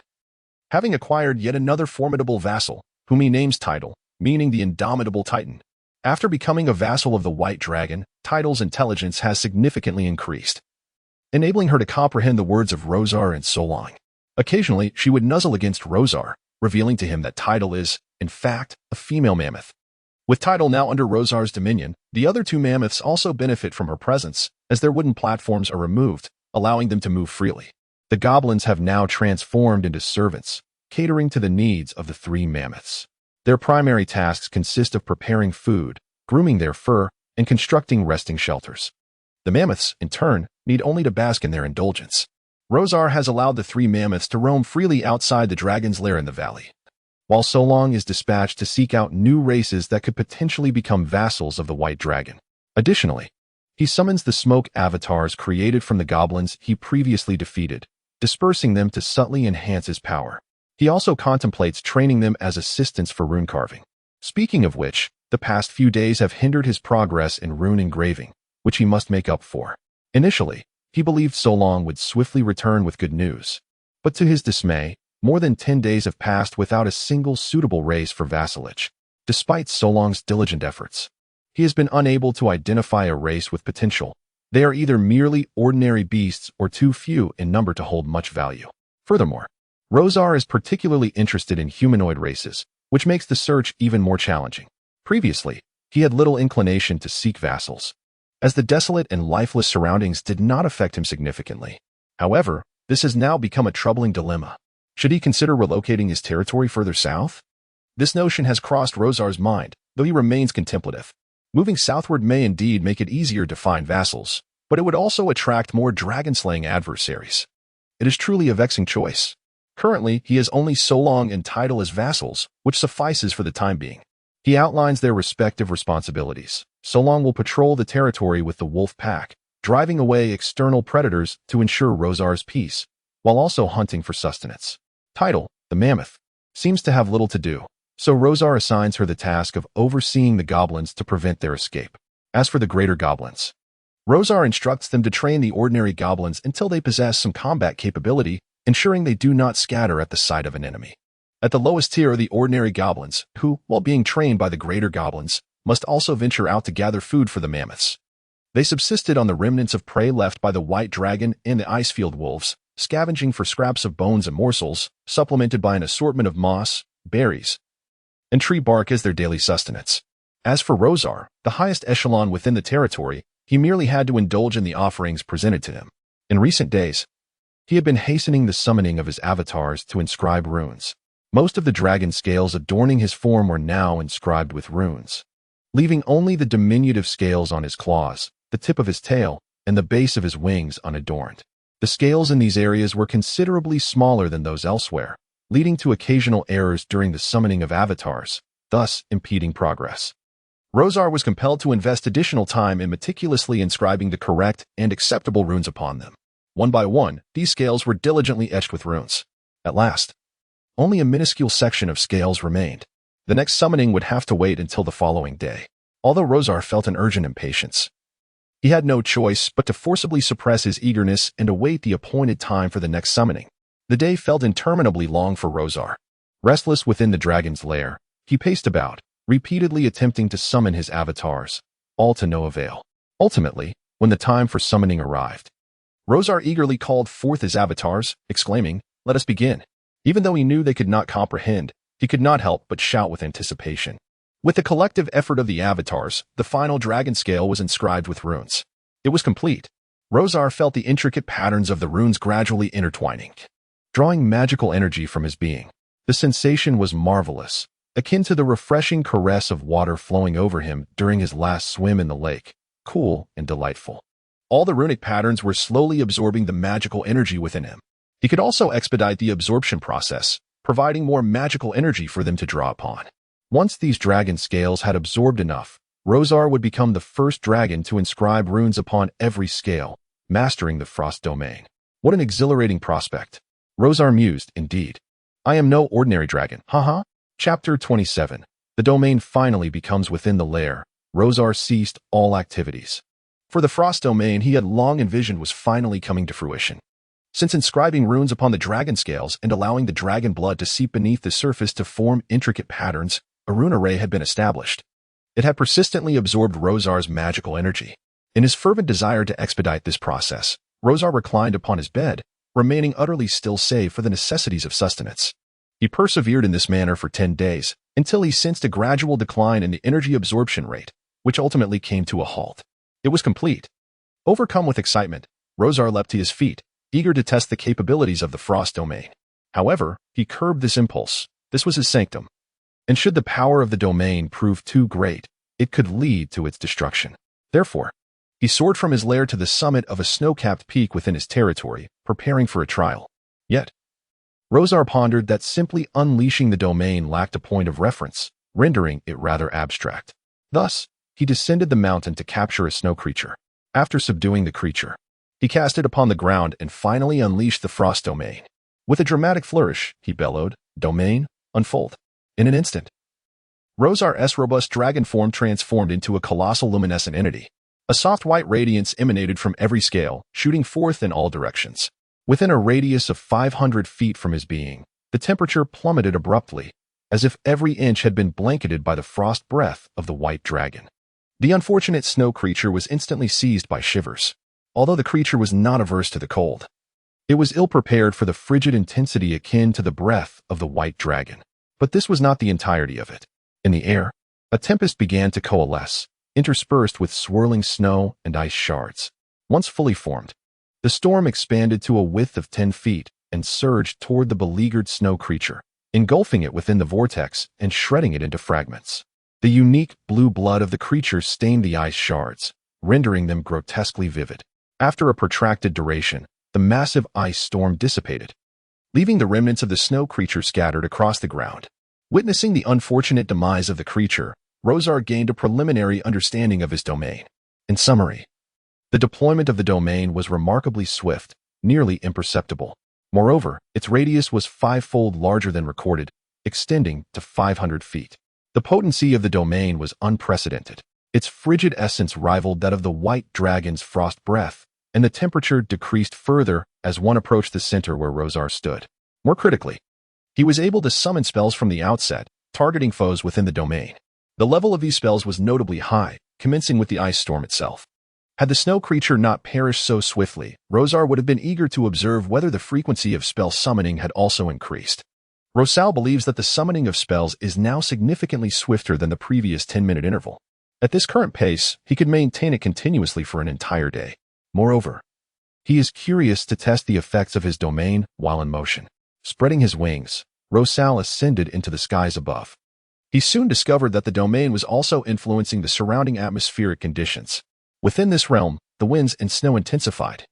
having acquired yet another formidable vassal, whom he names Tidal, meaning the indomitable Titan. After becoming a vassal of the White Dragon, Tidal's intelligence has significantly increased, enabling her to comprehend the words of Rosar and Solong. Occasionally, she would nuzzle against Rosar, revealing to him that Tidal is, in fact, a female mammoth. With Tidal now under Rosar's dominion, the other 2 mammoths also benefit from her presence, as their wooden platforms are removed, allowing them to move freely. The goblins have now transformed into servants, catering to the needs of the 3 mammoths. Their primary tasks consist of preparing food, grooming their fur, and constructing resting shelters. The mammoths, in turn, need only to bask in their indulgence. Rosar has allowed the 3 mammoths to roam freely outside the dragon's lair in the valley, while Solong is dispatched to seek out new races that could potentially become vassals of the White Dragon. Additionally, he summons the smoke avatars created from the goblins he previously defeated, dispersing them to subtly enhance his power. He also contemplates training them as assistants for rune carving. Speaking of which, the past few days have hindered his progress in rune engraving, which he must make up for. Initially, he believed Solong would swiftly return with good news, but to his dismay, more than 10 days have passed without a single suitable race for vassalage. Despite Solong's diligent efforts, he has been unable to identify a race with potential. They are either merely ordinary beasts or too few in number to hold much value. Furthermore, Rosar is particularly interested in humanoid races, which makes the search even more challenging. Previously, he had little inclination to seek vassals, as the desolate and lifeless surroundings did not affect him significantly. However, this has now become a troubling dilemma. Should he consider relocating his territory further south? This notion has crossed Rosar's mind, though he remains contemplative. Moving southward may indeed make it easier to find vassals, but it would also attract more dragon-slaying adversaries. It is truly a vexing choice. Currently, he has only Solong and Tidal as vassals, which suffices for the time being. He outlines their respective responsibilities. Solong will patrol the territory with the wolf pack, driving away external predators to ensure Rosar's peace, while also hunting for sustenance. Tidal, the mammoth, seems to have little to do, so Rosar assigns her the task of overseeing the goblins to prevent their escape. As for the greater goblins, Rosar instructs them to train the ordinary goblins until they possess some combat capability, ensuring they do not scatter at the sight of an enemy. At the lowest tier are the ordinary goblins, who, while being trained by the greater goblins, must also venture out to gather food for the mammoths. They subsisted on the remnants of prey left by the White Dragon and the Icefield wolves, scavenging for scraps of bones and morsels, supplemented by an assortment of moss, berries, and tree bark as their daily sustenance. As for Rosar, the highest echelon within the territory, he merely had to indulge in the offerings presented to him. In recent days, he had been hastening the summoning of his avatars to inscribe runes. Most of the dragon scales adorning his form were now inscribed with runes, leaving only the diminutive scales on his claws, the tip of his tail, and the base of his wings unadorned. The scales in these areas were considerably smaller than those elsewhere, leading to occasional errors during the summoning of avatars, thus impeding progress. Rosar was compelled to invest additional time in meticulously inscribing the correct and acceptable runes upon them. One by one, these scales were diligently etched with runes. At last, only a minuscule section of scales remained. The next summoning would have to wait until the following day. Although Rosar felt an urgent impatience, he had no choice but to forcibly suppress his eagerness and await the appointed time for the next summoning. The day felt interminably long for Rosar. Restless within the dragon's lair, he paced about, repeatedly attempting to summon his avatars, all to no avail. Ultimately, when the time for summoning arrived, Rosar eagerly called forth his avatars, exclaiming, "Let us begin." Even though he knew they could not comprehend, he could not help but shout with anticipation. With the collective effort of the avatars, the final dragon scale was inscribed with runes. It was complete. Rosar felt the intricate patterns of the runes gradually intertwining, drawing magical energy from his being. The sensation was marvelous, akin to the refreshing caress of water flowing over him during his last swim in the lake, cool and delightful. All the runic patterns were slowly absorbing the magical energy within him. He could also expedite the absorption process, providing more magical energy for them to draw upon. Once these dragon scales had absorbed enough, Rosar would become the first dragon to inscribe runes upon every scale, mastering the frost domain. What an exhilarating prospect. Rosar mused, indeed. I am no ordinary dragon, haha. Chapter 27. The domain finally becomes within the lair. Rosar ceased all activities. For the frost domain he had long envisioned was finally coming to fruition. Since inscribing runes upon the dragon scales and allowing the dragon blood to seep beneath the surface to form intricate patterns, a rune array had been established. It had persistently absorbed Rosar's magical energy. In his fervent desire to expedite this process, Rosar reclined upon his bed, remaining utterly still save for the necessities of sustenance. He persevered in this manner for 10 days, until he sensed a gradual decline in the energy absorption rate, which ultimately came to a halt. It was complete. Overcome with excitement, Rosar leapt to his feet, eager to test the capabilities of the frost domain. However, he curbed this impulse. This was his sanctum. And should the power of the domain prove too great, it could lead to its destruction. Therefore, he soared from his lair to the summit of a snow-capped peak within his territory, preparing for a trial. Yet, Rosar pondered that simply unleashing the domain lacked a point of reference, rendering it rather abstract. Thus, he descended the mountain to capture a snow creature. After subduing the creature, he cast it upon the ground and finally unleashed the frost domain. With a dramatic flourish, he bellowed, "Domain, unfold." In an instant, Rosar's robust dragon form transformed into a colossal luminescent entity. A soft white radiance emanated from every scale, shooting forth in all directions. Within a radius of 500 feet from his being, the temperature plummeted abruptly, as if every inch had been blanketed by the frost breath of the white dragon. The unfortunate snow creature was instantly seized by shivers. Although the creature was not averse to the cold, it was ill-prepared for the frigid intensity akin to the breath of the white dragon. But this was not the entirety of it. In the air, a tempest began to coalesce, interspersed with swirling snow and ice shards. Once fully formed, the storm expanded to a width of 10 feet and surged toward the beleaguered snow creature, engulfing it within the vortex and shredding it into fragments. The unique blue blood of the creature stained the ice shards, rendering them grotesquely vivid. After a protracted duration, the massive ice storm dissipated, leaving the remnants of the snow creature scattered across the ground. Witnessing the unfortunate demise of the creature, Rosar gained a preliminary understanding of his domain. In summary, the deployment of the domain was remarkably swift, nearly imperceptible. Moreover, its radius was 5-fold larger than recorded, extending to 500 feet. The potency of the domain was unprecedented. Its frigid essence rivaled that of the white dragon's frost breath, and the temperature decreased further as one approached the center where Rosar stood. More critically, he was able to summon spells from the outset, targeting foes within the domain. The level of these spells was notably high, commencing with the ice storm itself. Had the snow creature not perished so swiftly, Rosar would have been eager to observe whether the frequency of spell summoning had also increased. Rosal believes that the summoning of spells is now significantly swifter than the previous 10-minute interval. At this current pace, he could maintain it continuously for an entire day. Moreover, he is curious to test the effects of his domain while in motion. Spreading his wings, Rosal ascended into the skies above. He soon discovered that the domain was also influencing the surrounding atmospheric conditions. Within this realm, the winds and snow intensified.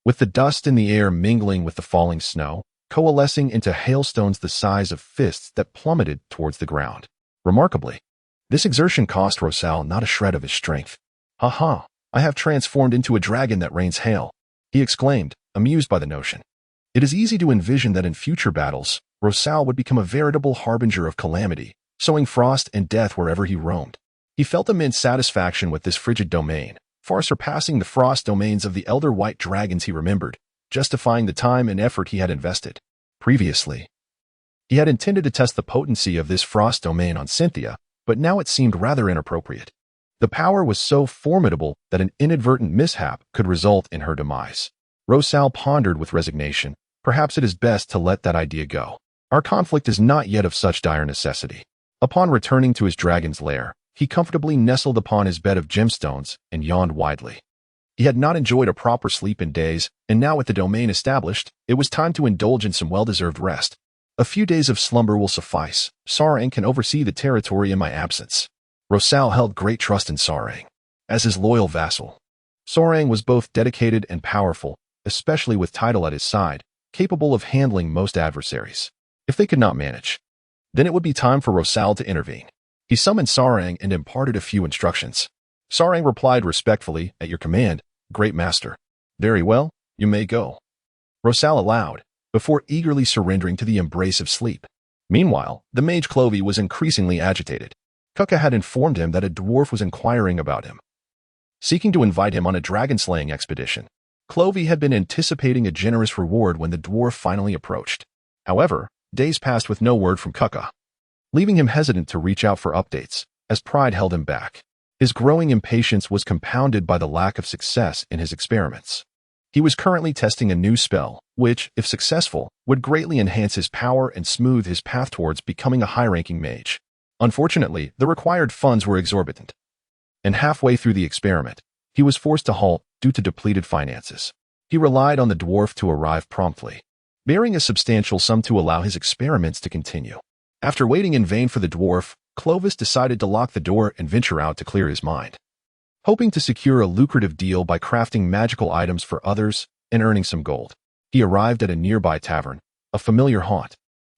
With the dust in the air mingling with the falling snow, coalescing into hailstones the size of fists that plummeted towards the ground. Remarkably, this exertion cost Rosal not a shred of his strength. "Ha ha, I have transformed into a dragon that rains hail," he exclaimed, amused by the notion. It is easy to envision that in future battles, Rosal would become a veritable harbinger of calamity, sowing frost and death wherever he roamed. He felt immense satisfaction with this frigid domain, far surpassing the frost domains of the elder white dragons he remembered, justifying the time and effort he had invested. Previously, he had intended to test the potency of this frost domain on Cynthia, but now it seemed rather inappropriate. The power was so formidable that an inadvertent mishap could result in her demise. Rosal pondered with resignation. Perhaps it is best to let that idea go. Our conflict is not yet of such dire necessity. Upon returning to his dragon's lair, he comfortably nestled upon his bed of gemstones and yawned widely. He had not enjoyed a proper sleep in days, and now with the domain established, it was time to indulge in some well-deserved rest. A few days of slumber will suffice. Sarang can oversee the territory in my absence. Rosal held great trust in Sarang as his loyal vassal. Sarang was both dedicated and powerful, especially with title at his side, capable of handling most adversaries. If they could not manage, then it would be time for Rosal to intervene. He summoned Sarang and imparted a few instructions. Sarang replied respectfully, "At your command, great master." "Very well, you may go," Rosal allowed, before eagerly surrendering to the embrace of sleep. Meanwhile, the mage Clovy was increasingly agitated. Kuka had informed him that a dwarf was inquiring about him, seeking to invite him on a dragon-slaying expedition. Clovy had been anticipating a generous reward when the dwarf finally approached. However, days passed with no word from Kuka, leaving him hesitant to reach out for updates, as pride held him back. His growing impatience was compounded by the lack of success in his experiments. He was currently testing a new spell, which, if successful, would greatly enhance his power and smooth his path towards becoming a high-ranking mage. Unfortunately, the required funds were exorbitant, and halfway through the experiment, he was forced to halt due to depleted finances. He relied on the dwarf to arrive promptly, bearing a substantial sum to allow his experiments to continue. After waiting in vain for the dwarf, Clovis decided to lock the door and venture out to clear his mind. Hoping to secure a lucrative deal by crafting magical items for others and earning some gold, he arrived at a nearby tavern, a familiar haunt,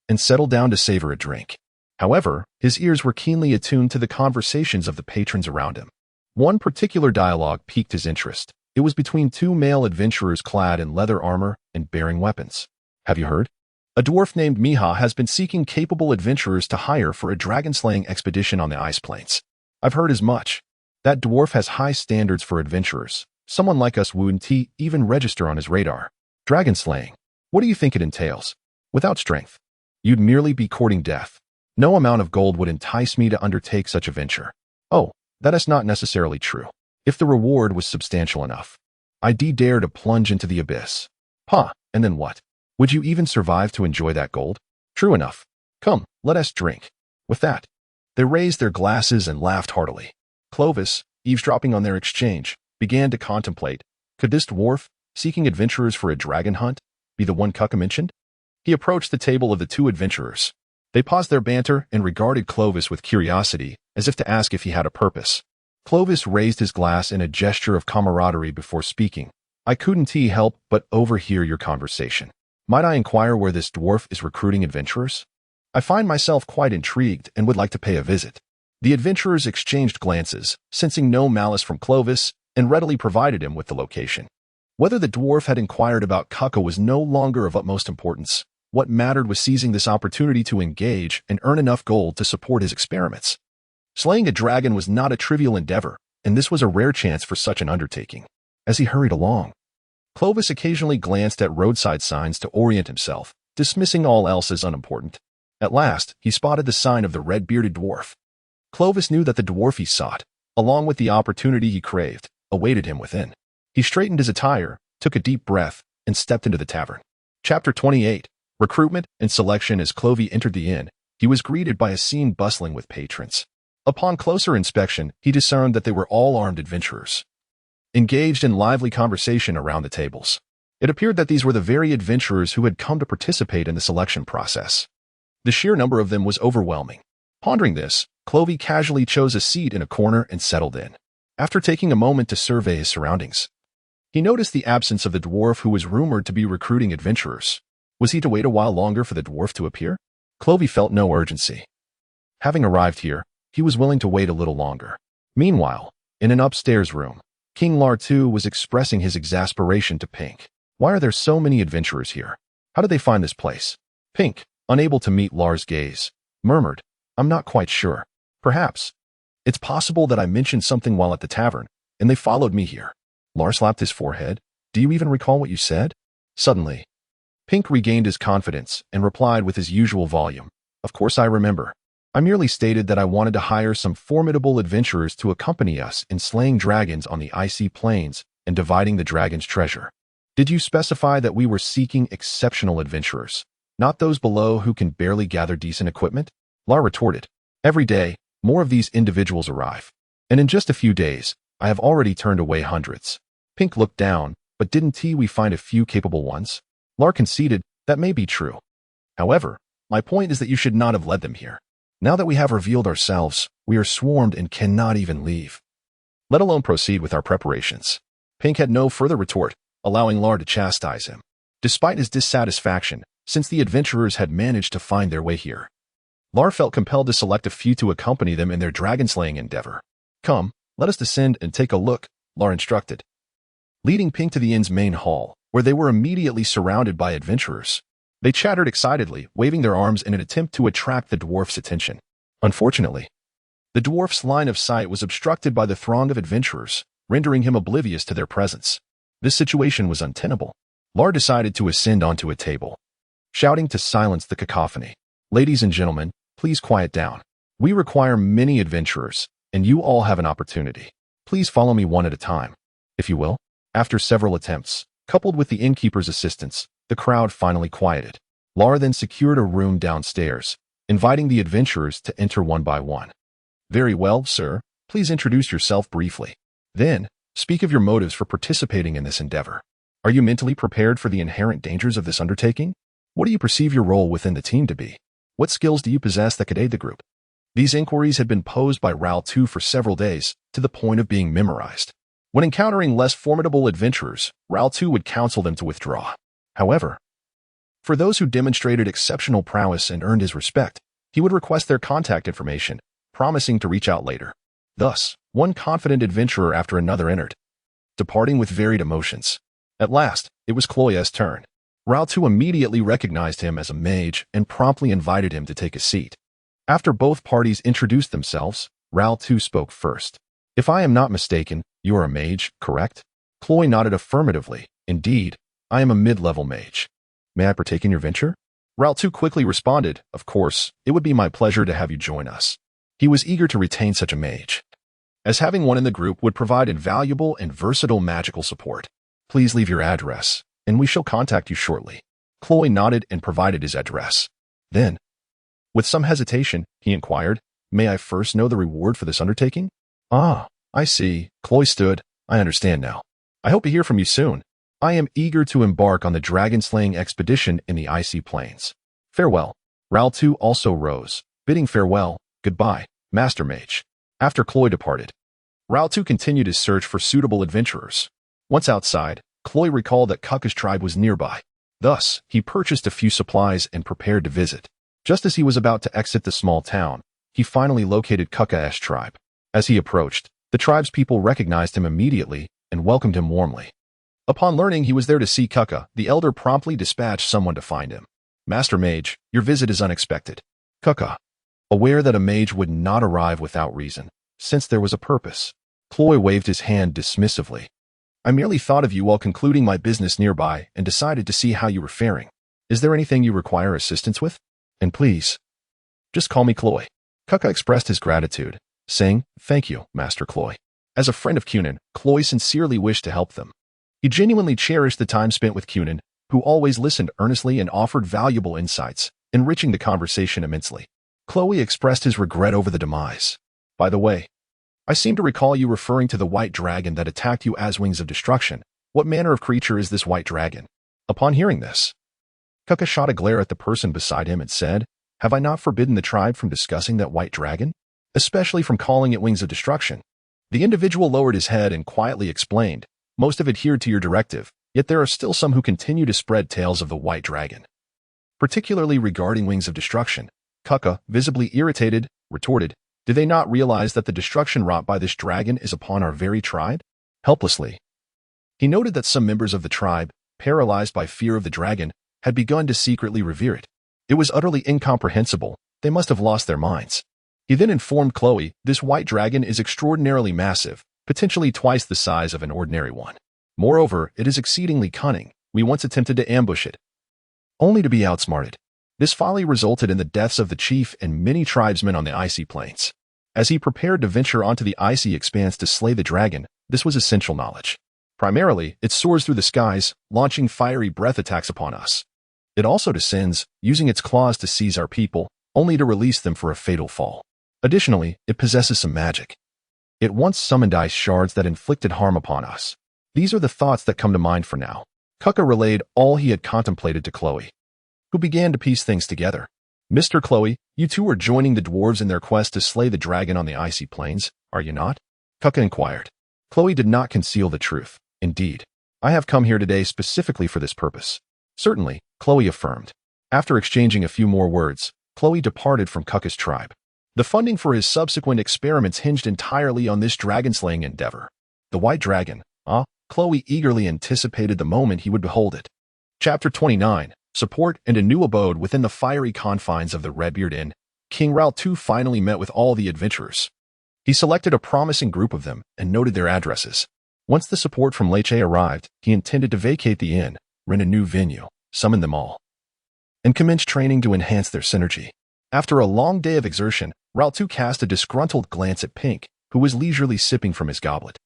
and settled down to savor a drink. However, his ears were keenly attuned to the conversations of the patrons around him. One particular dialogue piqued his interest. It was between two male adventurers clad in leather armor and bearing weapons. "Have you heard? A dwarf named Miha has been seeking capable adventurers to hire for a dragon-slaying expedition on the ice plains. I've heard as much. That dwarf has high standards for adventurers. Someone like us wouldn't even register on his radar. Dragon-slaying. What do you think it entails? Without strength, you'd merely be courting death. No amount of gold would entice me to undertake such a venture." "Oh, that is not necessarily true. If the reward was substantial enough, I'd dare to plunge into the abyss." "Huh, and then what? Would you even survive to enjoy that gold?" "True enough. Come, let us drink." With that, they raised their glasses and laughed heartily. Clovis, eavesdropping on their exchange, began to contemplate, could this dwarf, seeking adventurers for a dragon hunt, be the one Kuka mentioned? He approached the table of the two adventurers. They paused their banter and regarded Clovis with curiosity, as if to ask if he had a purpose. Clovis raised his glass in a gesture of camaraderie before speaking. "I couldn't help but overhear your conversation. Might I inquire where this dwarf is recruiting adventurers? I find myself quite intrigued and would like to pay a visit." The adventurers exchanged glances, sensing no malice from Clovis, and readily provided him with the location. Whether the dwarf had inquired about Kuka was no longer of utmost importance. What mattered was seizing this opportunity to engage and earn enough gold to support his experiments. Slaying a dragon was not a trivial endeavor, and this was a rare chance for such an undertaking. As he hurried along, Clovis occasionally glanced at roadside signs to orient himself, dismissing all else as unimportant. At last, he spotted the sign of the red-bearded dwarf. Clovis knew that the dwarf he sought, along with the opportunity he craved, awaited him within. He straightened his attire, took a deep breath, and stepped into the tavern. Chapter 28. Recruitment and Selection. As Clovy entered the inn, he was greeted by a scene bustling with patrons. Upon closer inspection, he discerned that they were all armed adventurers, engaged in lively conversation around the tables. It appeared that these were the very adventurers who had come to participate in the selection process. The sheer number of them was overwhelming. Pondering this, Clovy casually chose a seat in a corner and settled in. After taking a moment to survey his surroundings, He noticed the absence of the dwarf who was rumored to be recruiting adventurers. Was he to wait a while longer for the dwarf to appear? Clovey felt no urgency. Having arrived here, he was willing to wait a little longer. Meanwhile, in an upstairs room, King Lar II was expressing his exasperation to Pink. Why are there so many adventurers here? How did they find this place? Pink, unable to meet Lar's gaze, murmured, I'm not quite sure. Perhaps. It's possible that I mentioned something while at the tavern, and they followed me here. Lar slapped his forehead. Do you even recall what you said? Suddenly, Pink regained his confidence and replied with his usual volume. Of course I remember. I merely stated that I wanted to hire some formidable adventurers to accompany us in slaying dragons on the icy plains and dividing the dragon's treasure. Did you specify that we were seeking exceptional adventurers, not those below who can barely gather decent equipment? Lar retorted. Every day, more of these individuals arrive. And in just a few days, I have already turned away hundreds. Pink looked down, but didn't we find a few capable ones? Lar conceded, that may be true. However, my point is that you should not have led them here. Now that we have revealed ourselves, we are swarmed and cannot even leave, let alone proceed with our preparations. Pink had no further retort, allowing Lar to chastise him. Despite his dissatisfaction, since the adventurers had managed to find their way here, Lar felt compelled to select a few to accompany them in their dragon-slaying endeavor. Come, let us descend and take a look, Lar instructed, leading Pink to the inn's main hall, where they were immediately surrounded by adventurers. They chattered excitedly, waving their arms in an attempt to attract the dwarf's attention. Unfortunately, the dwarf's line of sight was obstructed by the throng of adventurers, rendering him oblivious to their presence. This situation was untenable. Lar decided to ascend onto a table, shouting to silence the cacophony. Ladies and gentlemen, please quiet down. We require many adventurers, and you all have an opportunity. Please follow me one at a time, if you will. After several attempts, coupled with the innkeeper's assistance, the crowd finally quieted. Lar then secured a room downstairs, inviting the adventurers to enter one by one. Very well, sir. Please introduce yourself briefly. Then, speak of your motives for participating in this endeavor. Are you mentally prepared for the inherent dangers of this undertaking? What do you perceive your role within the team to be? What skills do you possess that could aid the group? These inquiries had been posed by Ral II for several days, to the point of being memorized. When encountering less formidable adventurers, Ral II would counsel them to withdraw. However, for those who demonstrated exceptional prowess and earned his respect, he would request their contact information, promising to reach out later. Thus, one confident adventurer after another entered, departing with varied emotions. At last, it was Chloe's turn. Ral II immediately recognized him as a mage and promptly invited him to take a seat. After both parties introduced themselves, Ral II spoke first. If I am not mistaken, you are a mage, correct? Chloe nodded affirmatively. Indeed, I am a mid-level mage. May I partake in your venture? Ral II quickly responded, of course, it would be my pleasure to have you join us. He was eager to retain such a mage, as having one in the group would provide invaluable and versatile magical support. Please leave your address, and we shall contact you shortly. Chloe nodded and provided his address. Then, with some hesitation, he inquired, may I first know the reward for this undertaking? Ah, I see. Chloe stood. I understand now. I hope to hear from you soon. I am eager to embark on the dragon-slaying expedition in the icy plains. Farewell. Ral II also rose, bidding farewell, goodbye, Master Mage. After Chloe departed, Ral II continued his search for suitable adventurers. Once outside, Chloe recalled that Kukka's tribe was nearby. Thus, he purchased a few supplies and prepared to visit. Just as he was about to exit the small town, he finally located Kukka's tribe. As he approached, the tribe's people recognized him immediately and welcomed him warmly. Upon learning he was there to see Kukka, the elder promptly dispatched someone to find him. Master Mage, your visit is unexpected. Kukka, aware that a mage would not arrive without reason, since there was a purpose, Chloe waved his hand dismissively. I merely thought of you while concluding my business nearby and decided to see how you were faring. Is there anything you require assistance with? And please, just call me Chloe. Kukka expressed his gratitude, saying, thank you, Master Chloe. As a friend of Cunin, Chloe sincerely wished to help them. He genuinely cherished the time spent with Cunin, who always listened earnestly and offered valuable insights, enriching the conversation immensely. Chloe expressed his regret over the demise. By the way, I seem to recall you referring to the white dragon that attacked you as wings of destruction. What manner of creature is this white dragon? Upon hearing this, Kukka shot a glare at the person beside him and said, have I not forbidden the tribe from discussing that white dragon? Especially from calling it wings of destruction. The individual lowered his head and quietly explained, Most have adhered to your directive, yet there are still some who continue to spread tales of the White Dragon. Particularly regarding Wings of Destruction, Kuka, visibly irritated, retorted, "Do they not realize that the destruction wrought by this dragon is upon our very tribe?" Helplessly, he noted that some members of the tribe, paralyzed by fear of the dragon, had begun to secretly revere it. It was utterly incomprehensible. They must have lost their minds. He then informed Chloe, "This white dragon is extraordinarily massive, potentially twice the size of an ordinary one. Moreover, it is exceedingly cunning. We once attempted to ambush it, only to be outsmarted. This folly resulted in the deaths of the chief and many tribesmen on the icy plains. As he prepared to venture onto the icy expanse to slay the dragon, this was essential knowledge. Primarily, it soars through the skies, launching fiery breath attacks upon us. It also descends, using its claws to seize our people, only to release them for a fatal fall. Additionally, it possesses some magic. It once summoned ice shards that inflicted harm upon us. These are the thoughts that come to mind for now." Kuka relayed all he had contemplated to Chloe, who began to piece things together. "Mr. Chloe, you two are joining the dwarves in their quest to slay the dragon on the icy plains, are you not?" Kuka inquired. Chloe did not conceal the truth. "Indeed, I have come here today specifically for this purpose." "Certainly," Chloe affirmed. After exchanging a few more words, Chloe departed from Kuka's tribe. The funding for his subsequent experiments hinged entirely on this dragon-slaying endeavor. The White Dragon, Chloe eagerly anticipated the moment he would behold it. Chapter 29, Support and a New Abode. Within the fiery confines of the Redbeard Inn, King Rao-Tu finally met with all the adventurers. He selected a promising group of them and noted their addresses. Once the support from Leiche arrived, he intended to vacate the inn, rent a new venue, summon them all, and commence training to enhance their synergy. After a long day of exertion, Rao-Tu cast a disgruntled glance at Pink, who was leisurely sipping from his goblet.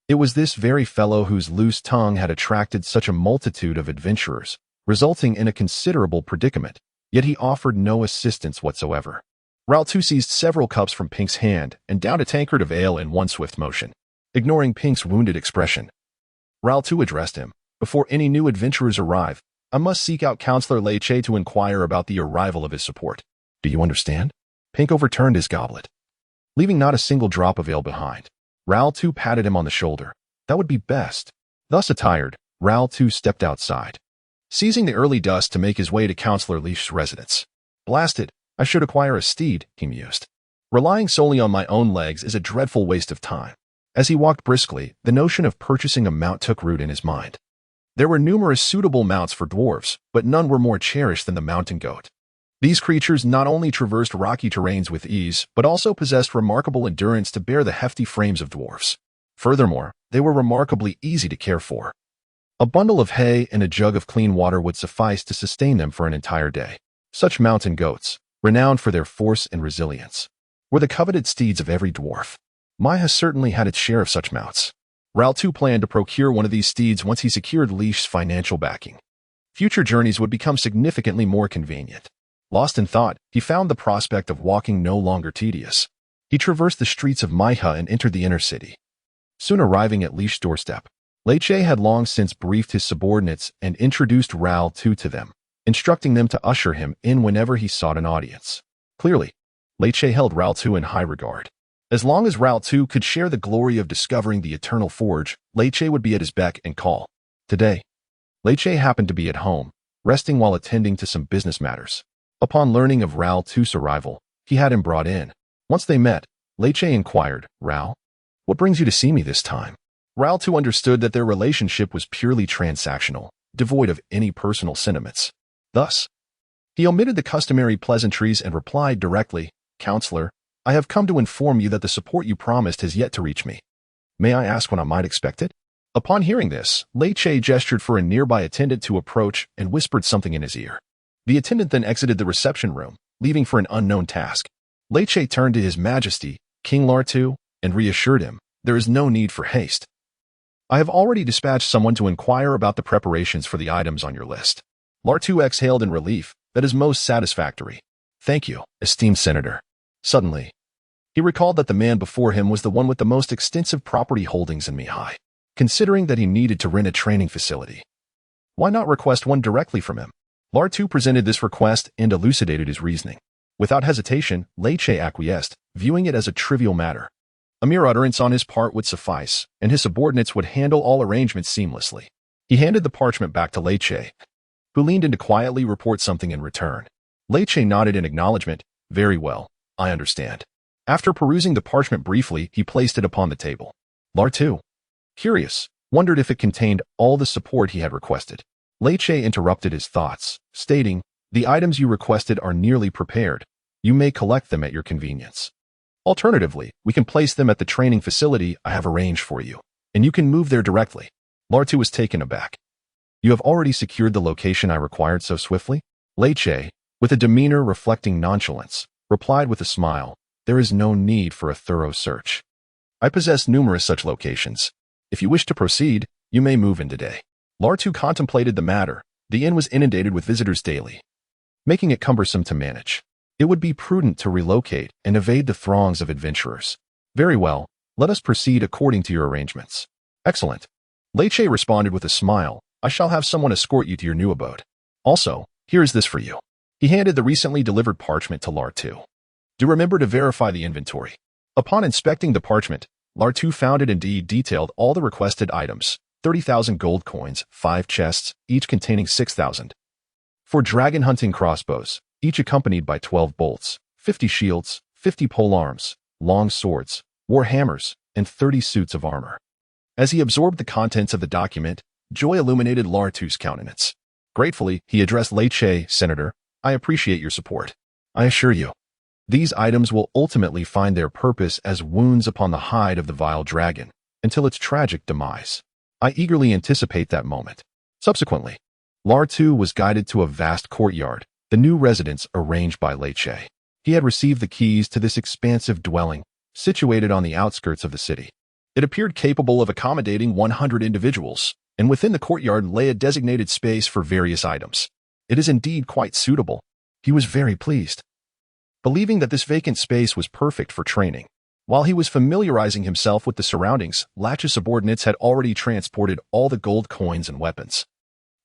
It was this very fellow whose loose tongue had attracted such a multitude of adventurers, resulting in a considerable predicament, yet he offered no assistance whatsoever. Rao-Tu seized several cups from Pink's hand and downed a tankard of ale in one swift motion. Ignoring Pink's wounded expression, Rao-Tu addressed him, "Before any new adventurers arrive, I must seek out Counselor Leiche to inquire about the arrival of his support. Do you understand?" Pink overturned his goblet, leaving not a single drop of ale behind. Rao-Tu patted him on the shoulder. "That would be best." Thus attired, Rao-Tu stepped outside, seizing the early dusk to make his way to Counselor Leiche's residence. "Blast it, I should acquire a steed," he mused. "Relying solely on my own legs is a dreadful waste of time." As he walked briskly, the notion of purchasing a mount took root in his mind. There were numerous suitable mounts for dwarves, but none were more cherished than the mountain goat. These creatures not only traversed rocky terrains with ease, but also possessed remarkable endurance to bear the hefty frames of dwarves. Furthermore, they were remarkably easy to care for. A bundle of hay and a jug of clean water would suffice to sustain them for an entire day. Such mountain goats, renowned for their force and resilience, were the coveted steeds of every dwarf. Maya certainly had its share of such mounts. Rao-Tu planned to procure one of these steeds once he secured Leiche's financial backing. Future journeys would become significantly more convenient. Lost in thought, he found the prospect of walking no longer tedious. He traversed the streets of Maiha and entered the inner city. Soon arriving at Leiche's doorstep, Leiche had long since briefed his subordinates and introduced Rao-Tu to them, instructing them to usher him in whenever he sought an audience. Clearly, Leiche held Rao-Tu in high regard. As long as Rao-Tu could share the glory of discovering the Eternal Forge, Leiche would be at his beck and call. Today, Leiche happened to be at home, resting while attending to some business matters. Upon learning of Rao-Tu's arrival, he had him brought in. Once they met, Leiche inquired, "Rao, what brings you to see me this time?" Rao-Tu understood that their relationship was purely transactional, devoid of any personal sentiments. Thus, he omitted the customary pleasantries and replied directly, "Counselor, I have come to inform you that the support you promised has yet to reach me. May I ask when I might expect it?" Upon hearing this, Leiche gestured for a nearby attendant to approach and whispered something in his ear. The attendant then exited the reception room, leaving for an unknown task. Leiche turned to His Majesty, King Rao-Tu, and reassured him, "There is no need for haste. I have already dispatched someone to inquire about the preparations for the items on your list." Rao-Tu exhaled in relief. "That is most satisfactory. Thank you, esteemed Senator." Suddenly, he recalled that the man before him was the one with the most extensive property holdings in Mihai. Considering that he needed to rent a training facility, why not request one directly from him? Rao-Tu presented this request and elucidated his reasoning. Without hesitation, Leiche acquiesced, viewing it as a trivial matter. A mere utterance on his part would suffice, and his subordinates would handle all arrangements seamlessly. He handed the parchment back to Leiche, who leaned in to quietly report something in return. Leiche nodded in acknowledgement. Very well, I understand. After perusing the parchment briefly, he placed it upon the table. Lartu, curious, wondered if it contained all the support he had requested. Leiche interrupted his thoughts, stating, the items you requested are nearly prepared. You may collect them at your convenience. Alternatively, we can place them at the training facility I have arranged for you, and you can move there directly. Lartu was taken aback. You have already secured the location I required so swiftly? Leiche, with a demeanor reflecting nonchalance, replied with a smile, there is no need for a thorough search. I possess numerous such locations. If you wish to proceed, you may move in today. Lartu contemplated the matter. The inn was inundated with visitors daily, making it cumbersome to manage. It would be prudent to relocate and evade the throngs of adventurers. Very well, let us proceed according to your arrangements. Excellent. Leiche responded with a smile. I shall have someone escort you to your new abode. Also, here is this for you. He handed the recently delivered parchment to Lartu. Do remember to verify the inventory. Upon inspecting the parchment, Lartu found it indeed detailed all the requested items, 30,000 gold coins, 5 chests, each containing 6,000. For dragon hunting crossbows, each accompanied by 12 bolts, 50 shields, 50 polearms, long swords, war hammers, and 30 suits of armor. As he absorbed the contents of the document, joy illuminated Lartu's countenance. Gratefully, he addressed Leiche, Senator, I appreciate your support. I assure you, these items will ultimately find their purpose as wounds upon the hide of the vile dragon, until its tragic demise. I eagerly anticipate that moment. Subsequently, Lartu was guided to a vast courtyard, the new residence arranged by Leiche. He had received the keys to this expansive dwelling, situated on the outskirts of the city. It appeared capable of accommodating 100 individuals, and within the courtyard lay a designated space for various items. It is indeed quite suitable. He was very pleased, believing that this vacant space was perfect for training. While he was familiarizing himself with the surroundings, Latch's subordinates had already transported all the gold coins and weapons,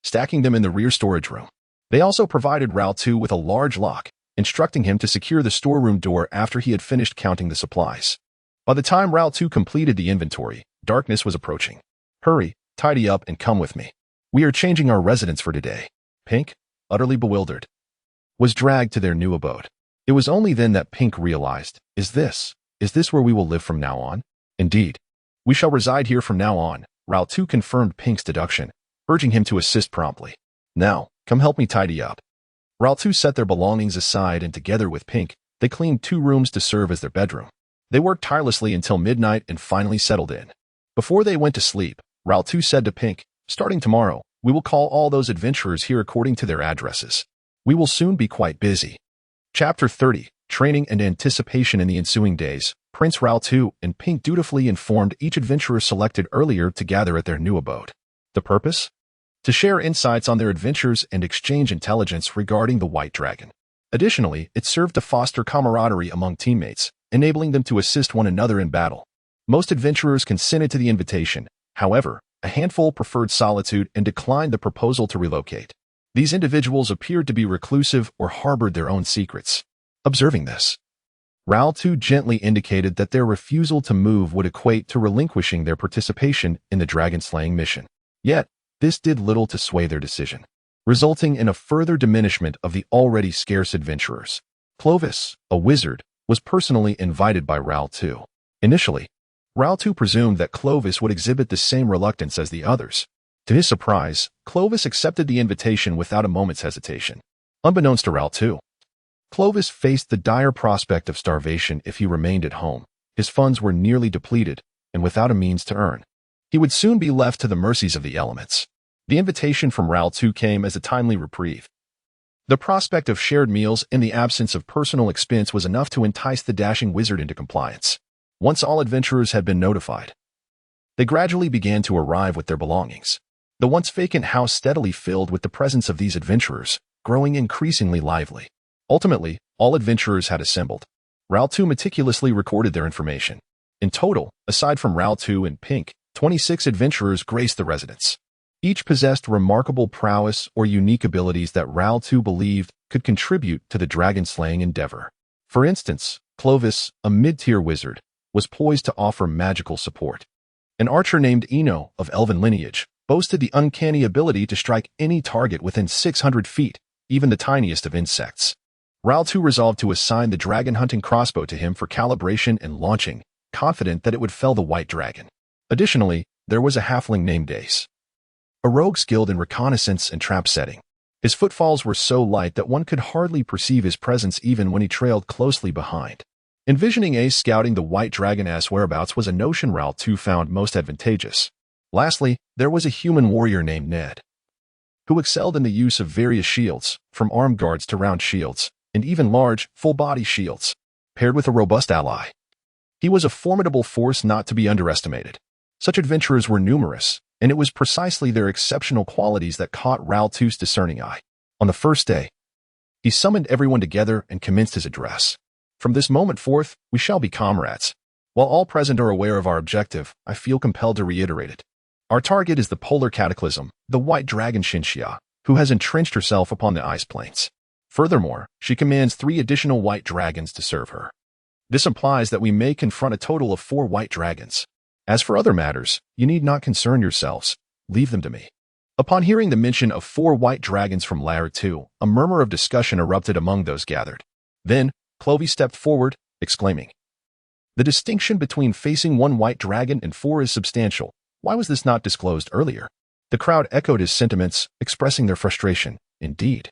stacking them in the rear storage room. They also provided Lartu with a large lock, instructing him to secure the storeroom door after he had finished counting the supplies. By the time Lartu completed the inventory, darkness was approaching. Hurry, tidy up and come with me. We are changing our residence for today. Pink, utterly bewildered, was dragged to their new abode. It was only then that Pink realized, Is this where we will live from now on? Indeed. We shall reside here from now on. Lartu confirmed Pink's deduction, urging him to assist promptly. Now, come help me tidy up. Lartu set their belongings aside and together with Pink, they cleaned 2 rooms to serve as their bedroom. They worked tirelessly until midnight and finally settled in. Before they went to sleep, Lartu said to Pink, starting tomorrow, we will call all those adventurers here according to their addresses. We will soon be quite busy. Chapter 30. Training and anticipation. In the ensuing days, Prince Lartu and Pink dutifully informed each adventurer selected earlier to gather at their new abode. The purpose? To share insights on their adventures and exchange intelligence regarding the White Dragon. Additionally, it served to foster camaraderie among teammates, enabling them to assist one another in battle. Most adventurers consented to the invitation. However, a handful preferred solitude and declined the proposal to relocate. These individuals appeared to be reclusive or harbored their own secrets. Observing this, Lartu gently indicated that their refusal to move would equate to relinquishing their participation in the dragon-slaying mission. Yet, this did little to sway their decision, resulting in a further diminishment of the already scarce adventurers. Clovis, a wizard, was personally invited by Lartu. Initially, Lartu presumed that Clovis would exhibit the same reluctance as the others. To his surprise, Clovis accepted the invitation without a moment's hesitation. Unbeknownst to Lartu, Clovis faced the dire prospect of starvation if he remained at home. His funds were nearly depleted, and without a means to earn, he would soon be left to the mercies of the elements. The invitation from Lartu came as a timely reprieve. The prospect of shared meals in the absence of personal expense was enough to entice the dashing wizard into compliance. Once all adventurers had been notified, they gradually began to arrive with their belongings. The once vacant house steadily filled with the presence of these adventurers, growing increasingly lively. Ultimately, all adventurers had assembled. Lartu meticulously recorded their information. In total, aside from Lartu and Pink, 26 adventurers graced the residence. Each possessed remarkable prowess or unique abilities that Lartu believed could contribute to the dragon-slaying endeavor. For instance, Clovis, a mid-tier wizard, was poised to offer magical support. An archer named Eno, of elven lineage, boasted the uncanny ability to strike any target within 600 feet, even the tiniest of insects. Ral too resolved to assign the dragon-hunting crossbow to him for calibration and launching, confident that it would fell the white dragon. Additionally, there was a halfling named Ace, a rogue skilled in reconnaissance and trap setting. His footfalls were so light that one could hardly perceive his presence even when he trailed closely behind. Envisioning Ace scouting the white dragon-ass whereabouts was a notion Ral too found most advantageous. Lastly, there was a human warrior named Ned, who excelled in the use of various shields, from armed guards to round shields, and even large, full-body shields, paired with a robust ally. He was a formidable force not to be underestimated. Such adventurers were numerous, and it was precisely their exceptional qualities that caught Ral too's discerning eye. On the first day, he summoned everyone together and commenced his address. From this moment forth, we shall be comrades. While all present are aware of our objective, I feel compelled to reiterate it. Our target is the polar cataclysm, the white dragon Xinxia, who has entrenched herself upon the ice plains. Furthermore, she commands 3 additional white dragons to serve her. This implies that we may confront a total of 4 white dragons. As for other matters, you need not concern yourselves. Leave them to me. Upon hearing the mention of 4 white dragons from Lair 2, a murmur of discussion erupted among those gathered. Then, Clovey stepped forward, exclaiming, "The distinction between facing 1 white dragon and 4 is substantial. Why was this not disclosed earlier?" The crowd echoed his sentiments, expressing their frustration. Indeed,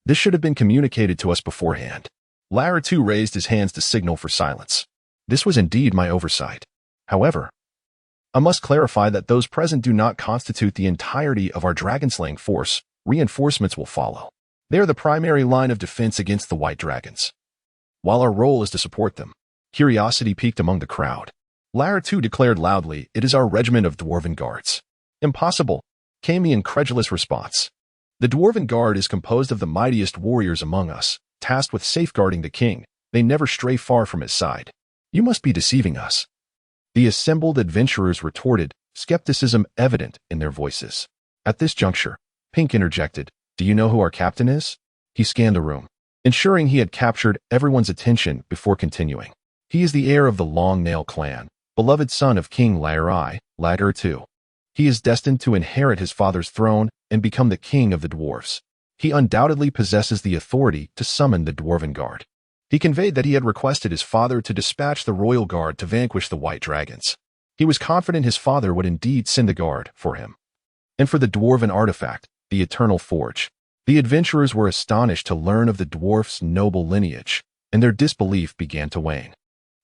this should have been communicated to us beforehand. Lair 2 raised his hands to signal for silence. This was indeed my oversight. However, I must clarify that those present do not constitute the entirety of our dragon-slaying force. Reinforcements will follow. They are the primary line of defense against the white dragons, while our role is to support them. Curiosity piqued among the crowd. Lair 2 declared loudly, "It is our regiment of dwarven guards." "Impossible," came the incredulous response. "The dwarven guard is composed of the mightiest warriors among us, tasked with safeguarding the king. They never stray far from his side. You must be deceiving us." The assembled adventurers retorted, skepticism evident in their voices. At this juncture, Pink interjected, "Do you know who our captain is?" He scanned the room, ensuring he had captured everyone's attention before continuing. "He is the heir of the Long Nail clan, beloved son of King Lair 2. He is destined to inherit his father's throne and become the king of the dwarves. He undoubtedly possesses the authority to summon the dwarven guard." He conveyed that he had requested his father to dispatch the royal guard to vanquish the white dragons. He was confident his father would indeed send the guard for him. And for the dwarven artifact, the Eternal Forge. The adventurers were astonished to learn of the dwarf's noble lineage, and their disbelief began to wane,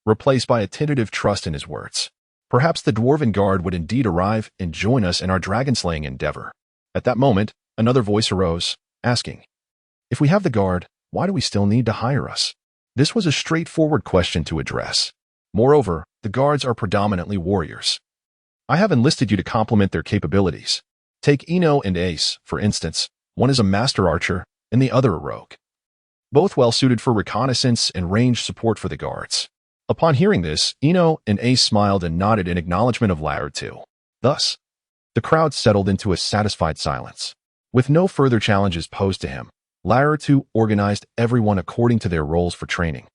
replaced by a tentative trust in his words. Perhaps the dwarven guard would indeed arrive and join us in our dragon-slaying endeavor. At that moment, another voice arose, asking, "If we have the guard, why do we still need to hire us?" This was a straightforward question to address. Moreover, the guards are predominantly warriors. I have enlisted you to complement their capabilities. Take Eno and Ace, for instance. One is a master archer, and the other a rogue, both well suited for reconnaissance and range support for the guards. Upon hearing this, Eno and Ace smiled and nodded in acknowledgement of Lair 2. Thus, the crowd settled into a satisfied silence. With no further challenges posed to him, Lair 2 organized everyone according to their roles for training,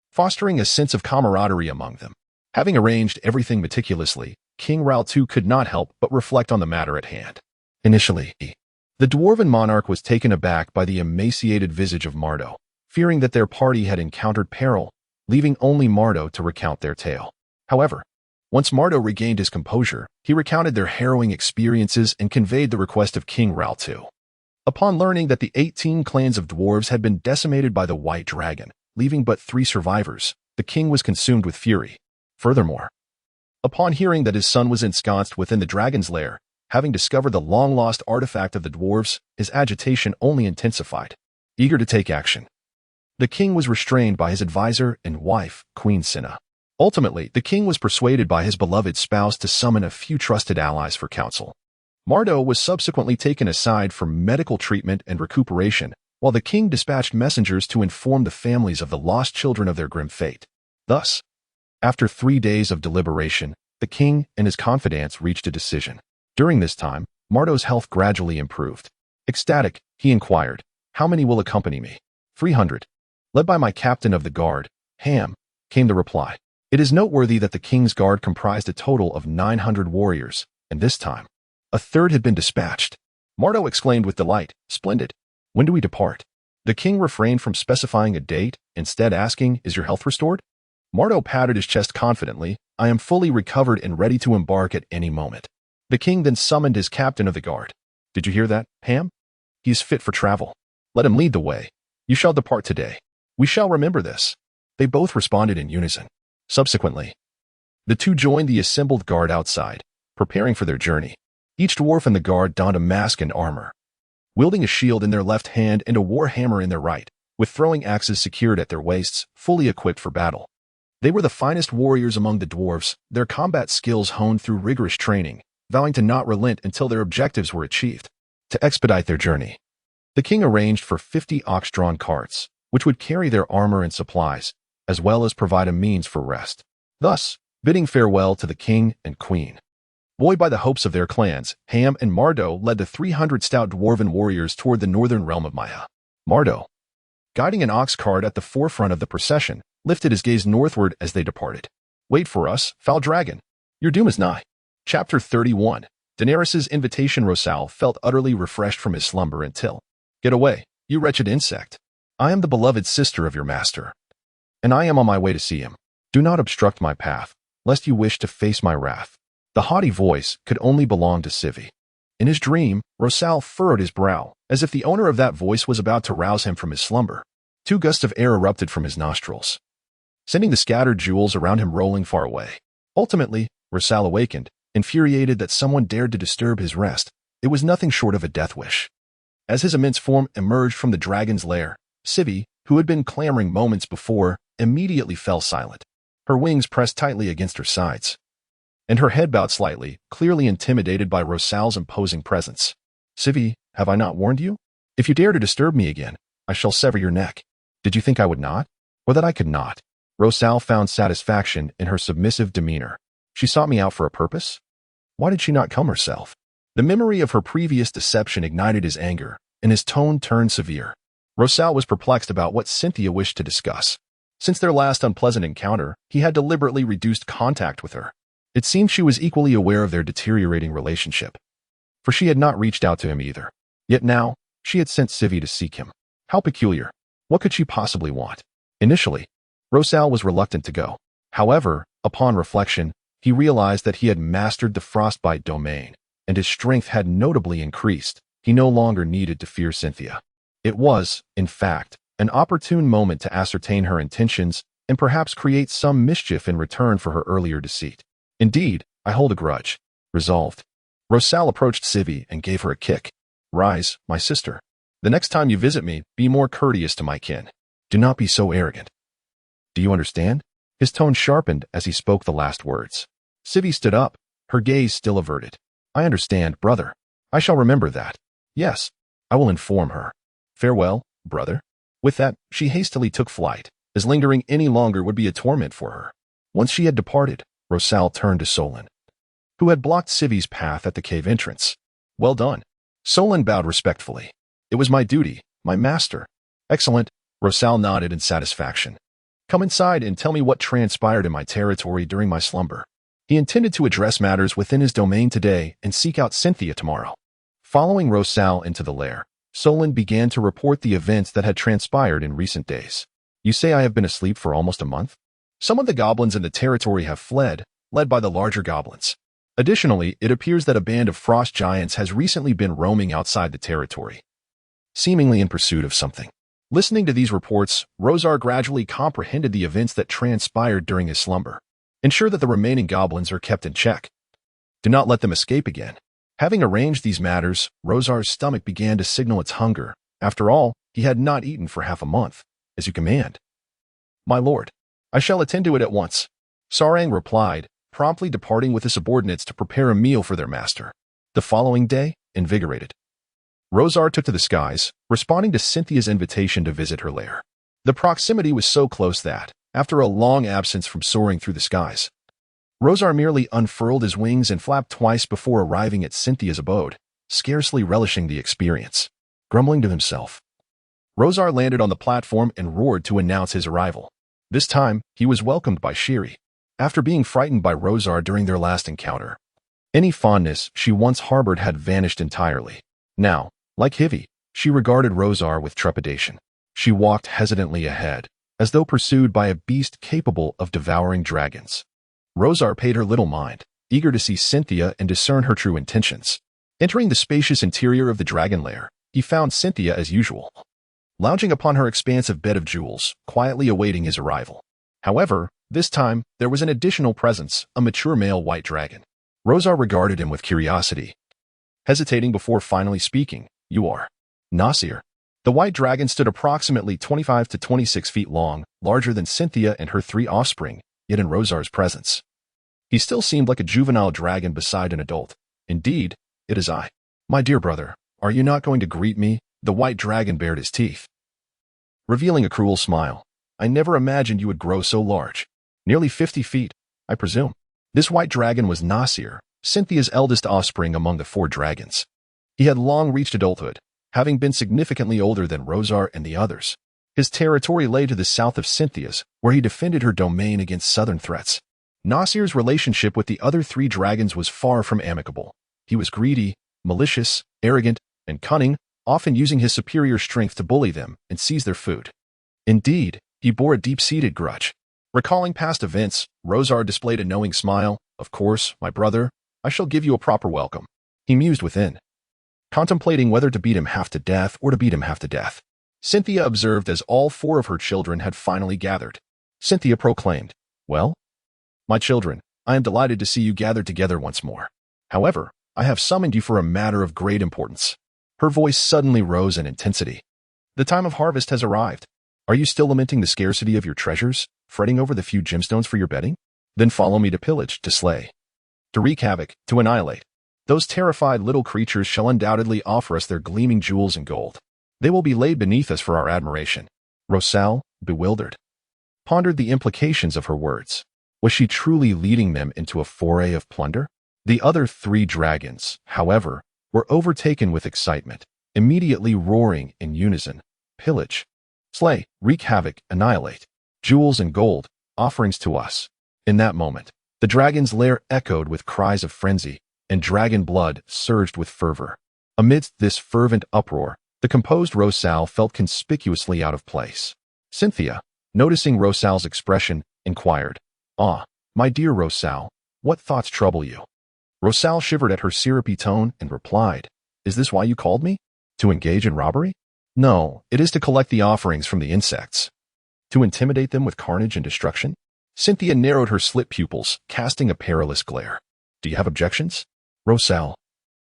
fostering a sense of camaraderie among them. Having arranged everything meticulously, King Ral 2 could not help but reflect on the matter at hand. Initially, the dwarven monarch was taken aback by the emaciated visage of Mardo, fearing that their party had encountered peril, leaving only Mardo to recount their tale. However, once Mardo regained his composure, he recounted their harrowing experiences and conveyed the request of King Ral 2. Upon learning that the 18 clans of dwarves had been decimated by the White Dragon, leaving but 3 survivors, the king was consumed with fury. Furthermore, upon hearing that his son was ensconced within the dragon's lair, having discovered the long-lost artifact of the dwarves, his agitation only intensified. Eager to take action, the king was restrained by his advisor and wife, Queen Cinna. Ultimately, the king was persuaded by his beloved spouse to summon a few trusted allies for counsel. Mardo was subsequently taken aside for medical treatment and recuperation, while the king dispatched messengers to inform the families of the lost children of their grim fate. Thus, after 3 days of deliberation, the king and his confidants reached a decision. During this time, Mardo's health gradually improved. Ecstatic, he inquired, "How many will accompany me?" 300. Led by my captain of the guard, Ham, came the reply. It is noteworthy that the king's guard comprised a total of 900 warriors, and this time, a third had been dispatched. Mardo exclaimed with delight, "Splendid! When do we depart?" The king refrained from specifying a date, instead asking, "Is your health restored?" Mardo patted his chest confidently. "I am fully recovered and ready to embark at any moment." The king then summoned his captain of the guard. "Did you hear that, Ham? He is fit for travel. Let him lead the way. You shall depart today. We shall remember this." They both responded in unison. Subsequently, the two joined the assembled guard outside, preparing for their journey. Each dwarf in the guard donned a mask and armor, wielding a shield in their left hand and a war hammer in their right, with throwing axes secured at their waists, fully equipped for battle. They were the finest warriors among the dwarves, their combat skills honed through rigorous training, vowing to not relent until their objectives were achieved. To expedite their journey, the king arranged for 50 ox-drawn carts, which would carry their armor and supplies, as well as provide a means for rest. Thus, bidding farewell to the king and queen. Buoyed by the hopes of their clans, Ham and Mardo led the 300 stout dwarven warriors toward the northern realm of Maya. Mardo, guiding an ox cart at the forefront of the procession, lifted his gaze northward as they departed. "Wait for us, foul dragon. Your doom is nigh." Chapter 31. Daenerys' invitation. Rosal felt utterly refreshed from his slumber until, "Get away, you wretched insect. I am the beloved sister of your master, and I am on my way to see him. Do not obstruct my path, lest you wish to face my wrath." The haughty voice could only belong to Sivi. In his dream, Rosal furrowed his brow, as if the owner of that voice was about to rouse him from his slumber. 2 gusts of air erupted from his nostrils, sending the scattered jewels around him rolling far away. Ultimately, Rosal awakened, infuriated that someone dared to disturb his rest. It was nothing short of a death wish. As his immense form emerged from the dragon's lair, Sivi, who had been clamoring moments before, immediately fell silent. Her wings pressed tightly against her sides, and her head bowed slightly, clearly intimidated by Rosal's imposing presence. "Sivi, have I not warned you? If you dare to disturb me again, I shall sever your neck. Did you think I would not? Or that I could not?" Rosal found satisfaction in her submissive demeanor. She sought me out for a purpose? Why did she not come herself? The memory of her previous deception ignited his anger, and his tone turned severe. Rosal was perplexed about what Cynthia wished to discuss. Since their last unpleasant encounter, he had deliberately reduced contact with her. It seemed she was equally aware of their deteriorating relationship, for she had not reached out to him either. Yet now, she had sent Sivi to seek him. How peculiar. What could she possibly want? Initially, Rosal was reluctant to go. However, upon reflection, he realized that he had mastered the frostbite domain, and his strength had notably increased. He no longer needed to fear Cynthia. It was, in fact, an opportune moment to ascertain her intentions and perhaps create some mischief in return for her earlier deceit. "Indeed, I hold a grudge." Resolved, Rosal approached Sivi and gave her a kick. "Rise, my sister. The next time you visit me, be more courteous to my kin. Do not be so arrogant. Do you understand?" His tone sharpened as he spoke the last words. Sivi stood up, her gaze still averted. "I understand, brother. I shall remember that. Yes, I will inform her. Farewell, brother." With that, she hastily took flight, as lingering any longer would be a torment for her. Once she had departed, Rosal turned to Solon, who had blocked Sivi's path at the cave entrance. "Well done." Solon bowed respectfully. "It was my duty, my master." "Excellent." Rosal nodded in satisfaction. "Come inside and tell me what transpired in my territory during my slumber." He intended to address matters within his domain today and seek out Cynthia tomorrow. Following Rosal into the lair, Solon began to report the events that had transpired in recent days. "You say I have been asleep for almost a month? Some of the goblins in the territory have fled, led by the larger goblins. Additionally, it appears that a band of frost giants has recently been roaming outside the territory, seemingly in pursuit of something." Listening to these reports, Rosar gradually comprehended the events that transpired during his slumber. "Ensure that the remaining goblins are kept in check. Do not let them escape again." Having arranged these matters, Rosar's stomach began to signal its hunger. After all, he had not eaten for half a month. "As you command, my lord. I shall attend to it at once." Sarang replied, promptly departing with his subordinates to prepare a meal for their master. The following day, invigorated, Rosar took to the skies, responding to Cynthia's invitation to visit her lair. The proximity was so close that, after a long absence from soaring through the skies, Rosar merely unfurled his wings and flapped twice before arriving at Cynthia's abode, scarcely relishing the experience. Grumbling to himself, Rosar landed on the platform and roared to announce his arrival. This time, he was welcomed by Shiri. after being frightened by Rosar during their last encounter. Any fondness she once harbored had vanished entirely. Now, like Hivi, she regarded Rosar with trepidation. She walked hesitantly ahead, as though pursued by a beast capable of devouring dragons. Rosar paid her little mind, eager to see Cynthia and discern her true intentions. Entering the spacious interior of the dragon lair, he found Cynthia as usual, lounging upon her expansive bed of jewels, quietly awaiting his arrival. However, this time, there was an additional presence, a mature male white dragon. Rosar regarded him with curiosity, hesitating before finally speaking. "You are Nasir." The white dragon stood approximately 25 to 26 feet long, larger than Cynthia and her 3 offspring, yet in Rosar's presence, he still seemed like a juvenile dragon beside an adult. "Indeed, it is I. My dear brother, are you not going to greet me?" The white dragon bared his teeth, revealing a cruel smile. "I never imagined you would grow so large. Nearly 50 feet, I presume." This white dragon was Nasir, Cynthia's eldest offspring among the 4 dragons. He had long reached adulthood, having been significantly older than Rosar and the others. His territory lay to the south of Cynthia's, where he defended her domain against southern threats. Nasir's relationship with the other 3 dragons was far from amicable. He was greedy, malicious, arrogant, and cunning, often using his superior strength to bully them and seize their food. Indeed, he bore a deep-seated grudge. Recalling past events, Rosar displayed a knowing smile. "Of course, my brother, I shall give you a proper welcome," he mused within, contemplating whether to beat him half to death or to beat him half to death. Cynthia observed as all 4 of her children had finally gathered. Cynthia proclaimed, "Well, my children, I am delighted to see you gathered together once more. However, I have summoned you for a matter of great importance." Her voice suddenly rose in intensity. "The time of harvest has arrived. Are you still lamenting the scarcity of your treasures, fretting over the few gemstones for your bedding? Then follow me to pillage, to slay, to wreak havoc, to annihilate. Those terrified little creatures shall undoubtedly offer us their gleaming jewels and gold. They will be laid beneath us for our admiration." Rosal, bewildered, pondered the implications of her words. Was she truly leading them into a foray of plunder? The other 3 dragons, however, were overtaken with excitement, immediately roaring in unison, "Pillage, slay, wreak havoc, annihilate. Jewels and gold, offerings to us." In that moment, the dragon's lair echoed with cries of frenzy, and dragon blood surged with fervor. Amidst this fervent uproar, the composed Rosal felt conspicuously out of place. Cynthia, noticing Rosal's expression, inquired, "Ah, my dear Rosal, what thoughts trouble you?" Rosal shivered at her syrupy tone and replied, "Is this why you called me? To engage in robbery? No, it is to collect the offerings from the insects. To intimidate them with carnage and destruction?" Cynthia narrowed her slit pupils, casting a perilous glare. "Do you have objections?" Rosal,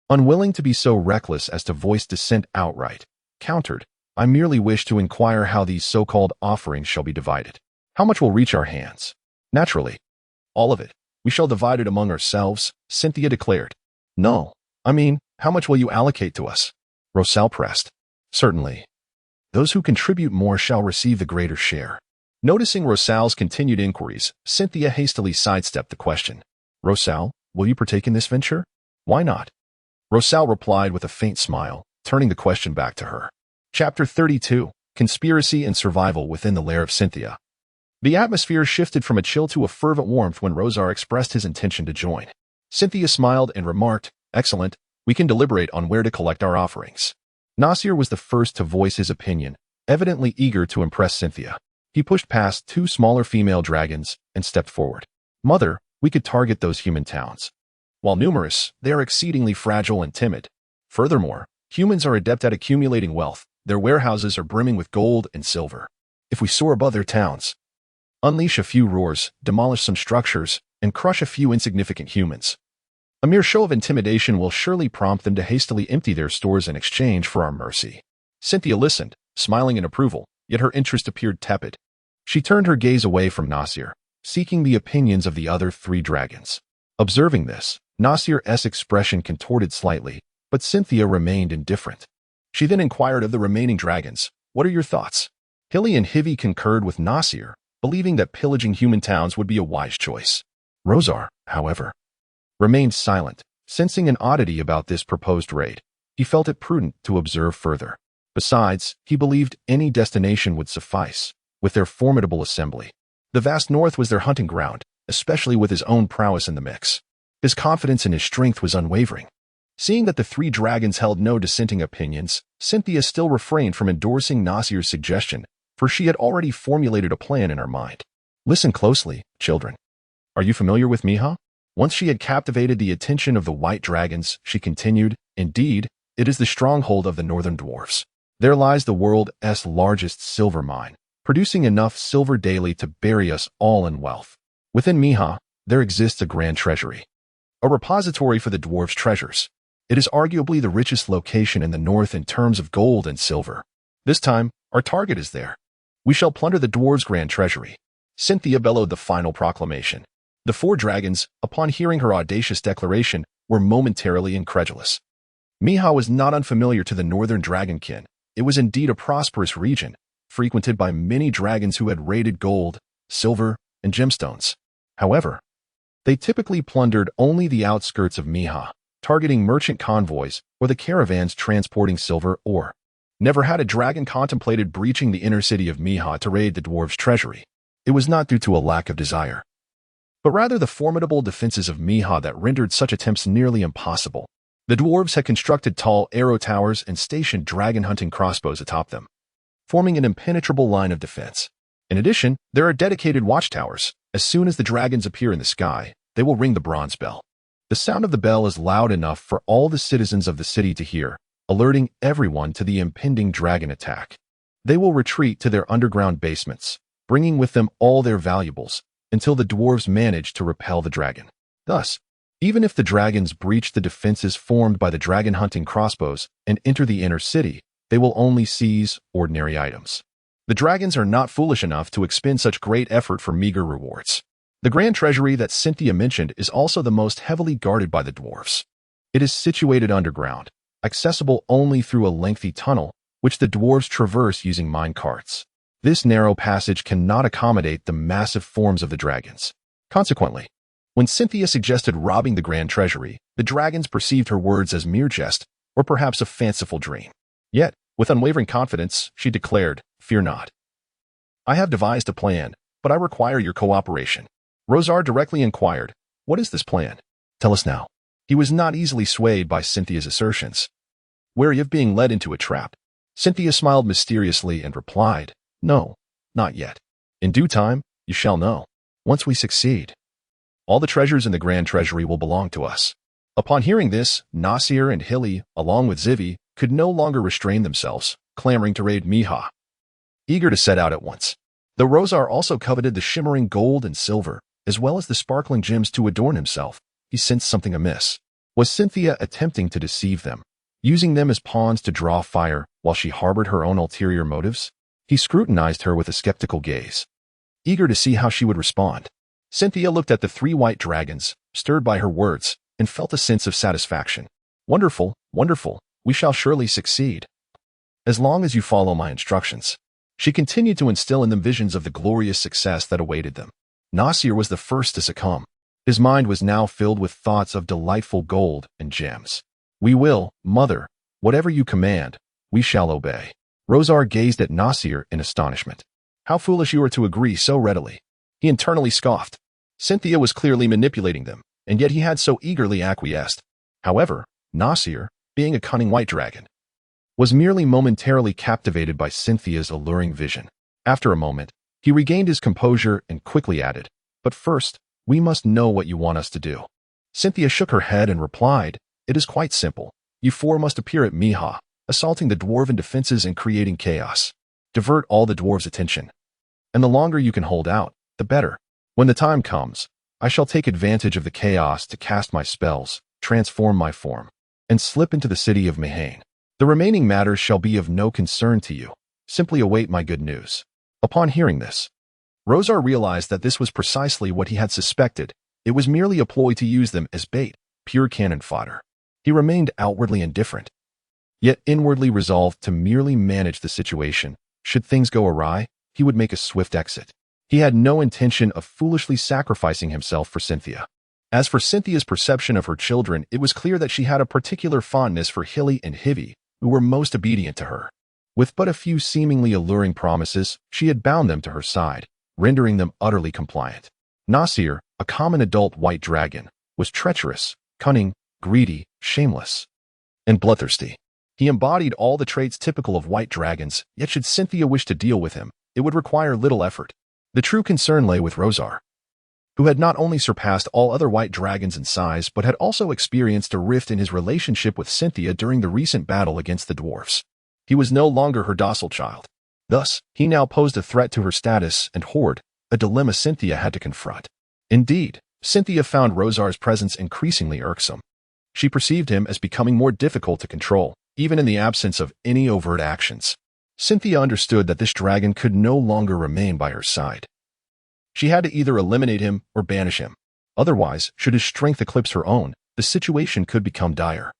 unwilling to be so reckless as to voice dissent outright, countered, "I merely wish to inquire how these so-called offerings shall be divided. How much will reach our hands?" "Naturally, all of it. We shall divide it among ourselves," Cynthia declared. "No, I mean, how much will you allocate to us?" Rosal pressed. "Certainly. Those who contribute more shall receive the greater share." Noticing Rosal's continued inquiries, Cynthia hastily sidestepped the question. "Rosal, will you partake in this venture?" "Why not?" Rosal replied with a faint smile, turning the question back to her. Chapter 32, Conspiracy and Survival Within the Lair of Cynthia. The atmosphere shifted from a chill to a fervent warmth when Rosar expressed his intention to join. Cynthia smiled and remarked, "Excellent, we can deliberate on where to collect our offerings." Nasir was the first to voice his opinion, evidently eager to impress Cynthia. He pushed past 2 smaller female dragons and stepped forward. "Mother, we could target those human towns. While numerous, they are exceedingly fragile and timid. Furthermore, humans are adept at accumulating wealth. Their warehouses are brimming with gold and silver. If we soar above their towns, unleash a few roars, demolish some structures, and crush a few insignificant humans, a mere show of intimidation will surely prompt them to hastily empty their stores in exchange for our mercy." Cynthia listened, smiling in approval, yet her interest appeared tepid. She turned her gaze away from Nasir, seeking the opinions of the other 3 dragons. Observing this, Nasir's expression contorted slightly, but Cynthia remained indifferent. She then inquired of the remaining dragons, "What are your thoughts?" Hilly and Hivi concurred with Nasir, believing that pillaging human towns would be a wise choice. Rosar, however, remained silent, sensing an oddity about this proposed raid. He felt it prudent to observe further. Besides, he believed any destination would suffice, with their formidable assembly. The vast north was their hunting ground, especially with his own prowess in the mix. His confidence in his strength was unwavering. Seeing that the three dragons held no dissenting opinions, Cynthia still refrained from endorsing Nasir's suggestion, for she had already formulated a plan in her mind. Listen closely, children. Are you familiar with Miha? Once she had captivated the attention of the white dragons, she continued, indeed, it is the stronghold of the northern dwarfs. There lies the world's largest silver mine, producing enough silver daily to bury us all in wealth. Within Miha, there exists a grand treasury, a repository for the dwarves' treasures. It is arguably the richest location in the north in terms of gold and silver. This time, our target is there. We shall plunder the dwarves' grand treasury. Cynthia bellowed the final proclamation. The four dragons, upon hearing her audacious declaration, were momentarily incredulous. Miha was not unfamiliar to the northern dragonkin. It was indeed a prosperous region, frequented by many dragons who had raided gold, silver, and gemstones. However, they typically plundered only the outskirts of Miha, targeting merchant convoys or the caravans transporting silver ore. Never had a dragon contemplated breaching the inner city of Miha to raid the dwarves' treasury. It was not due to a lack of desire, but rather the formidable defenses of Miha that rendered such attempts nearly impossible. The dwarves had constructed tall arrow towers and stationed dragon-hunting crossbows atop them, forming an impenetrable line of defense. In addition, there are dedicated watchtowers. As soon as the dragons appear in the sky, they will ring the bronze bell. The sound of the bell is loud enough for all the citizens of the city to hear, alerting everyone to the impending dragon attack. They will retreat to their underground basements, bringing with them all their valuables, until the dwarves manage to repel the dragon. Thus, even if the dragons breach the defenses formed by the dragon-hunting crossbows and enter the inner city, they will only seize ordinary items. The dragons are not foolish enough to expend such great effort for meager rewards. The grand treasury that Cynthia mentioned is also the most heavily guarded by the dwarves. It is situated underground, accessible only through a lengthy tunnel, which the dwarves traverse using mine carts. This narrow passage cannot accommodate the massive forms of the dragons. Consequently, when Cynthia suggested robbing the grand treasury, the dragons perceived her words as mere jest, or perhaps a fanciful dream. Yet, with unwavering confidence, she declared, "Fear not. I have devised a plan, but I require your cooperation." Rosar directly inquired, "What is this plan? Tell us now." He was not easily swayed by Cynthia's assertions, wary of being led into a trap. Cynthia smiled mysteriously and replied, "No, not yet. In due time, you shall know. Once we succeed, all the treasures in the grand treasury will belong to us." Upon hearing this, Nasir and Hilly, along with Zivi, could no longer restrain themselves, clamoring to raid Miha, eager to set out at once. The Rosar also coveted the shimmering gold and silver, as well as the sparkling gems to adorn himself. He sensed something amiss. Was Cynthia attempting to deceive them, using them as pawns to draw fire while she harbored her own ulterior motives? He scrutinized her with a skeptical gaze, eager to see how she would respond. Cynthia looked at the three white dragons, stirred by her words, and felt a sense of satisfaction. "Wonderful, wonderful. We shall surely succeed, as long as you follow my instructions." She continued to instill in them visions of the glorious success that awaited them. Nasir was the first to succumb. His mind was now filled with thoughts of delightful gold and gems. "We will, mother. Whatever you command, we shall obey." Rosar gazed at Nasir in astonishment. "How foolish you are to agree so readily." He internally scoffed. Cynthia was clearly manipulating them, and yet he had so eagerly acquiesced. However, Nasir, being a cunning white dragon, was merely momentarily captivated by Cynthia's alluring vision. After a moment, he regained his composure and quickly added, "But first, we must know what you want us to do." Cynthia shook her head and replied, "It is quite simple. You four must appear at Miha, assaulting the dwarven defenses and creating chaos. Divert all the dwarves' attention. And the longer you can hold out, the better. When the time comes, I shall take advantage of the chaos to cast my spells, transform my form, and slip into the city of Mahane. The remaining matters shall be of no concern to you. Simply await my good news." Upon hearing this, Rosar realized that this was precisely what he had suspected. It was merely a ploy to use them as bait, pure cannon fodder. He remained outwardly indifferent, yet inwardly resolved to merely manage the situation. Should things go awry, he would make a swift exit. He had no intention of foolishly sacrificing himself for Cynthia. As for Cynthia's perception of her children, it was clear that she had a particular fondness for Hilly and Hivy, who were most obedient to her. With but a few seemingly alluring promises, she had bound them to her side, rendering them utterly compliant. Nasir, a common adult white dragon, was treacherous, cunning, greedy, shameless, and bloodthirsty. He embodied all the traits typical of white dragons, yet should Cynthia wish to deal with him, it would require little effort. The true concern lay with Rosar, who had not only surpassed all other white dragons in size but had also experienced a rift in his relationship with Cynthia during the recent battle against the dwarfs. He was no longer her docile child. Thus, he now posed a threat to her status and hoard, a dilemma Cynthia had to confront. Indeed, Cynthia found Rosar's presence increasingly irksome. She perceived him as becoming more difficult to control, even in the absence of any overt actions. Cynthia understood that this dragon could no longer remain by her side. She had to either eliminate him or banish him. Otherwise, should his strength eclipse her own, the situation could become dire,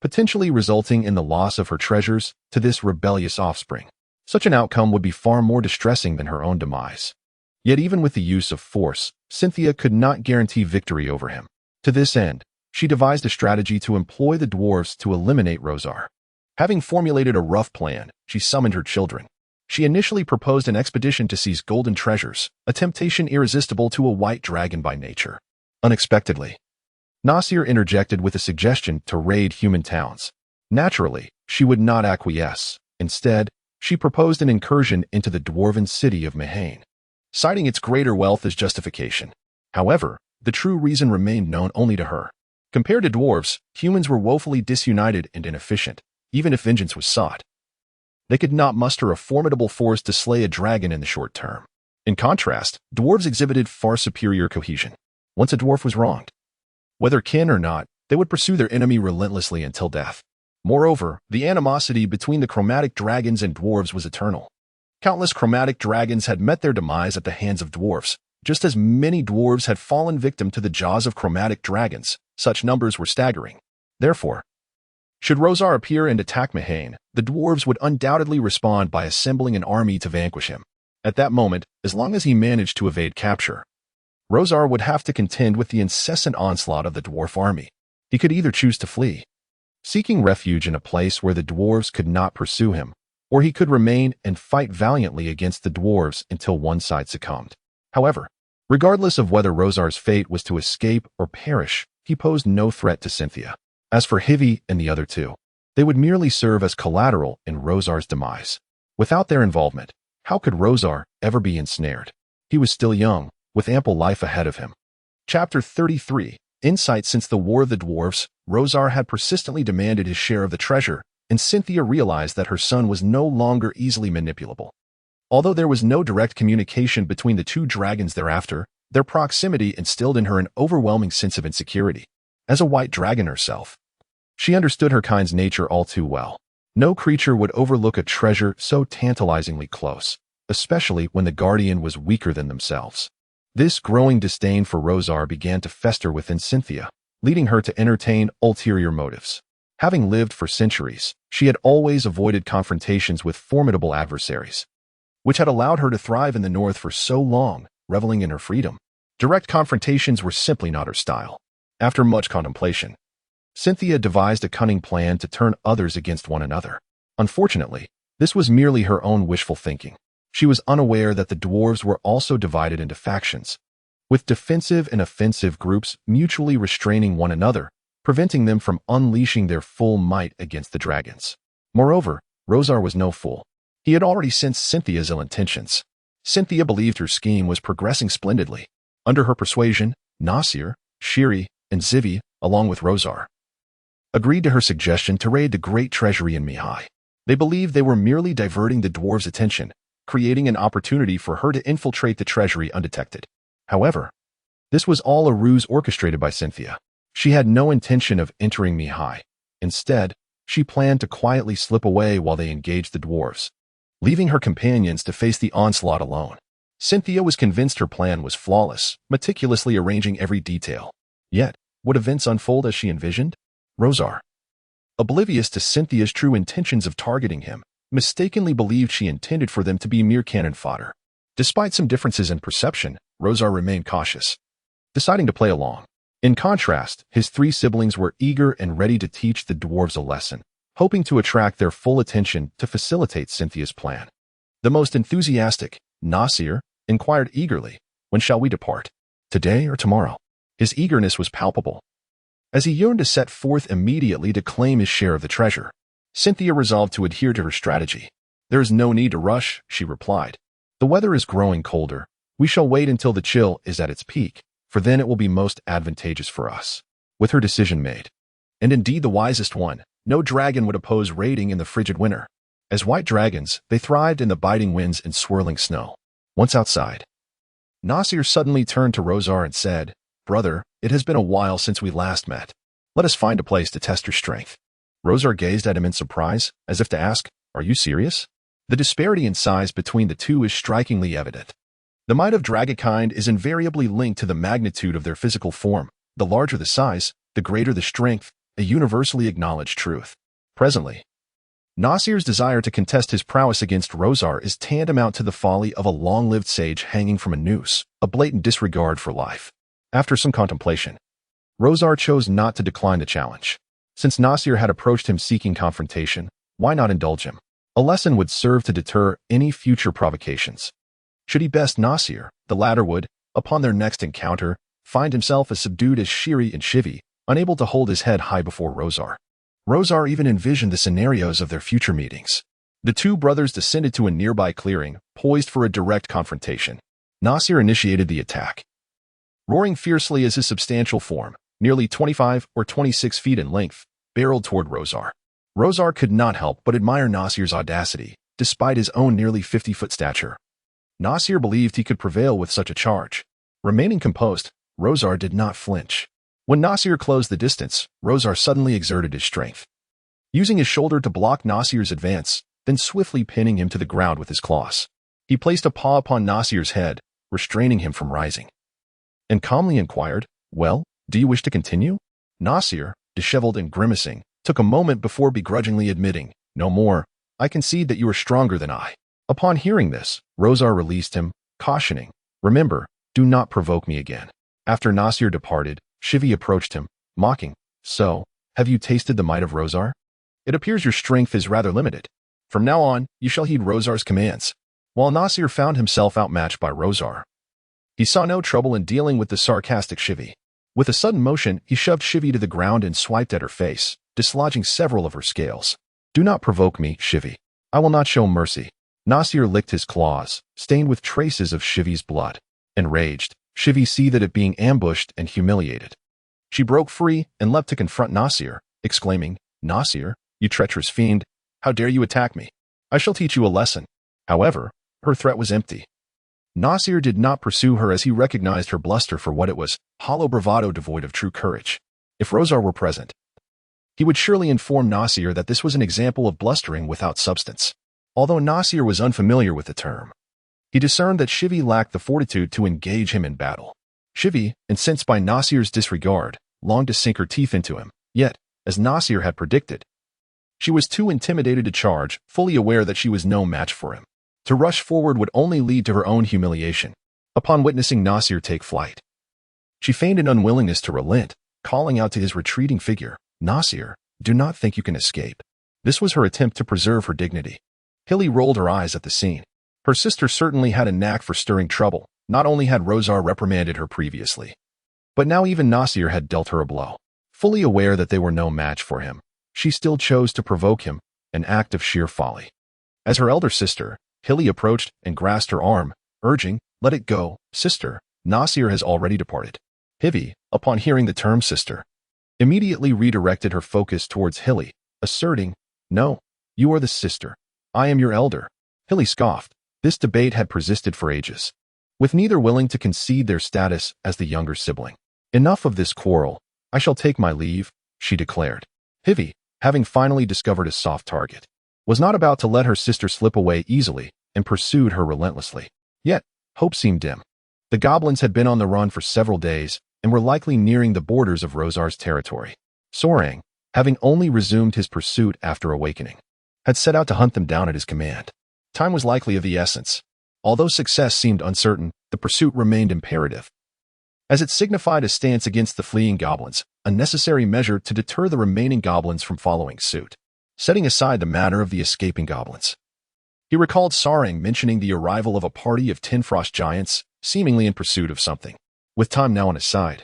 potentially resulting in the loss of her treasures to this rebellious offspring. Such an outcome would be far more distressing than her own demise. Yet even with the use of force, Cynthia could not guarantee victory over him. To this end, she devised a strategy to employ the dwarves to eliminate Rosar. Having formulated a rough plan, she summoned her children. She initially proposed an expedition to seize golden treasures, a temptation irresistible to a white dragon by nature. Unexpectedly, Nasir interjected with a suggestion to raid human towns. Naturally, she would not acquiesce. Instead, she proposed an incursion into the dwarven city of Mahane, citing its greater wealth as justification. However, the true reason remained known only to her. Compared to dwarves, humans were woefully disunited and inefficient, even if vengeance was sought. They could not muster a formidable force to slay a dragon in the short term. In contrast, dwarves exhibited far superior cohesion. Once a dwarf was wronged, whether kin or not, they would pursue their enemy relentlessly until death. Moreover, the animosity between the chromatic dragons and dwarves was eternal. Countless chromatic dragons had met their demise at the hands of dwarves, just as many dwarves had fallen victim to the jaws of chromatic dragons. Such numbers were staggering. Therefore, should Rosar appear and attack Mahane, the dwarves would undoubtedly respond by assembling an army to vanquish him. At that moment, as long as he managed to evade capture, Rosar would have to contend with the incessant onslaught of the dwarf army. He could either choose to flee, seeking refuge in a place where the dwarves could not pursue him, or he could remain and fight valiantly against the dwarves until one side succumbed. However, regardless of whether Rosar's fate was to escape or perish, he posed no threat to Cynthia. As for Hivi and the other two, they would merely serve as collateral in Rosar's demise. Without their involvement, how could Rosar ever be ensnared? He was still young, with ample life ahead of him. Chapter 33. Insight. Since the War of the Dwarfs, Rosar had persistently demanded his share of the treasure, and Cynthia realized that her son was no longer easily manipulable. Although there was no direct communication between the two dragons thereafter, their proximity instilled in her an overwhelming sense of insecurity. As a white dragon herself, she understood her kind's nature all too well. No creature would overlook a treasure so tantalizingly close, especially when the guardian was weaker than themselves. This growing disdain for Rosar began to fester within Cynthia, leading her to entertain ulterior motives. Having lived for centuries, she had always avoided confrontations with formidable adversaries, which had allowed her to thrive in the north for so long, reveling in her freedom. Direct confrontations were simply not her style. After much contemplation, Cynthia devised a cunning plan to turn others against one another. Unfortunately, this was merely her own wishful thinking. She was unaware that the dwarves were also divided into factions, with defensive and offensive groups mutually restraining one another, preventing them from unleashing their full might against the dragons. Moreover, Rosar was no fool. He had already sensed Cynthia's ill intentions. Cynthia believed her scheme was progressing splendidly. Under her persuasion, Nasir, Shiri, and Zivi, along with Rosar, agreed to her suggestion to raid the great treasury in Mihai. They believed they were merely diverting the dwarves' attention, creating an opportunity for her to infiltrate the treasury undetected. However, this was all a ruse orchestrated by Cynthia. She had no intention of entering Mihai. Instead, she planned to quietly slip away while they engaged the dwarves, leaving her companions to face the onslaught alone. Cynthia was convinced her plan was flawless, meticulously arranging every detail. Yet, would events unfold as she envisioned? Rosar, oblivious to Cynthia's true intentions of targeting him, mistakenly believed she intended for them to be mere cannon fodder. Despite some differences in perception, Rosar remained cautious, deciding to play along. In contrast, his three siblings were eager and ready to teach the dwarves a lesson, hoping to attract their full attention to facilitate Cynthia's plan. The most enthusiastic, Nasir, inquired eagerly, "When shall we depart?" Today or tomorrow? His eagerness was palpable, as he yearned to set forth immediately to claim his share of the treasure. Cynthia resolved to adhere to her strategy. There is no need to rush, she replied. The weather is growing colder. We shall wait until the chill is at its peak, for then it will be most advantageous for us. With her decision made, and indeed the wisest one, no dragon would oppose raiding in the frigid winter. As white dragons, they thrived in the biting winds and swirling snow. Once outside, Nasir suddenly turned to Rosar and said, "Brother, it has been a while since we last met. Let us find a place to test your strength." Rosar gazed at him in surprise, as if to ask, "Are you serious?" The disparity in size between the two is strikingly evident. The might of dragonkind is invariably linked to the magnitude of their physical form. The larger the size, the greater the strength, a universally acknowledged truth. Presently, Nasir's desire to contest his prowess against Rosar is tantamount to the folly of a long-lived sage hanging from a noose, a blatant disregard for life. After some contemplation, Rosar chose not to decline the challenge. Since Nasir had approached him seeking confrontation, why not indulge him? A lesson would serve to deter any future provocations. Should he best Nasir, the latter would, upon their next encounter, find himself as subdued as Shiri and Shivi, unable to hold his head high before Rosar. Rosar even envisioned the scenarios of their future meetings. The two brothers descended to a nearby clearing, poised for a direct confrontation. Nasir initiated the attack. Roaring fiercely as his substantial form, nearly 25 or 26 feet in length, barreled toward Rosar. Rosar could not help but admire Nasir's audacity, despite his own nearly 50-foot stature. Nasir believed he could prevail with such a charge. Remaining composed, Rosar did not flinch. When Nasir closed the distance, Rosar suddenly exerted his strength, using his shoulder to block Nasir's advance, then swiftly pinning him to the ground with his claws. He placed a paw upon Nasir's head, restraining him from rising, and calmly inquired, "Well, do you wish to continue?" Nasir, disheveled and grimacing, took a moment before begrudgingly admitting, "No more. I concede that you are stronger than I." Upon hearing this, Rosar released him, cautioning, "Remember, do not provoke me again." After Nasir departed, Shivi approached him, mocking, "So, have you tasted the might of Rosar? It appears your strength is rather limited. From now on, you shall heed Rosar's commands." While Nasir found himself outmatched by Rosar, he saw no trouble in dealing with the sarcastic Shivi. With a sudden motion, he shoved Shivi to the ground and swiped at her face, dislodging several of her scales. "Do not provoke me, Shivi. I will not show mercy." Nasir licked his claws, stained with traces of Shivi's blood. Enraged, Shivi seethed at being ambushed and humiliated. She broke free and leapt to confront Nasir, exclaiming, "Nasir, you treacherous fiend, how dare you attack me? I shall teach you a lesson." However, her threat was empty. Nasir did not pursue her as he recognized her bluster for what it was, hollow bravado devoid of true courage. If Rosar were present, he would surely inform Nasir that this was an example of blustering without substance. Although Nasir was unfamiliar with the term, he discerned that Shivi lacked the fortitude to engage him in battle. Shivi, incensed by Nasir's disregard, longed to sink her teeth into him, yet, as Nasir had predicted, she was too intimidated to charge, fully aware that she was no match for him. To rush forward would only lead to her own humiliation. Upon witnessing Nasir take flight, she feigned an unwillingness to relent, calling out to his retreating figure, "Nasir, do not think you can escape." This was her attempt to preserve her dignity. Hilly rolled her eyes at the scene. Her sister certainly had a knack for stirring trouble. Not only had Rosar reprimanded her previously, but now even Nasir had dealt her a blow. Fully aware that they were no match for him, she still chose to provoke him, an act of sheer folly. As her elder sister, Hilly approached and grasped her arm, urging, "Let it go, sister. Nasir has already departed." Hivi, upon hearing the term sister, immediately redirected her focus towards Hilly, asserting, "No, you are the sister. I am your elder." Hilly scoffed. This debate had persisted for ages, with neither willing to concede their status as the younger sibling. "Enough of this quarrel. I shall take my leave," she declared. Hivi, having finally discovered a soft target, was not about to let her sister slip away easily and pursued her relentlessly. Yet, hope seemed dim. The goblins had been on the run for several days and were likely nearing the borders of Rosar's territory. Sorang, having only resumed his pursuit after awakening, had set out to hunt them down at his command. Time was likely of the essence. Although success seemed uncertain, the pursuit remained imperative, as it signified a stance against the fleeing goblins, a necessary measure to deter the remaining goblins from following suit. Setting aside the matter of the escaping goblins, he recalled Sarang mentioning the arrival of a party of 10 frost giants, seemingly in pursuit of something. with time now on his side.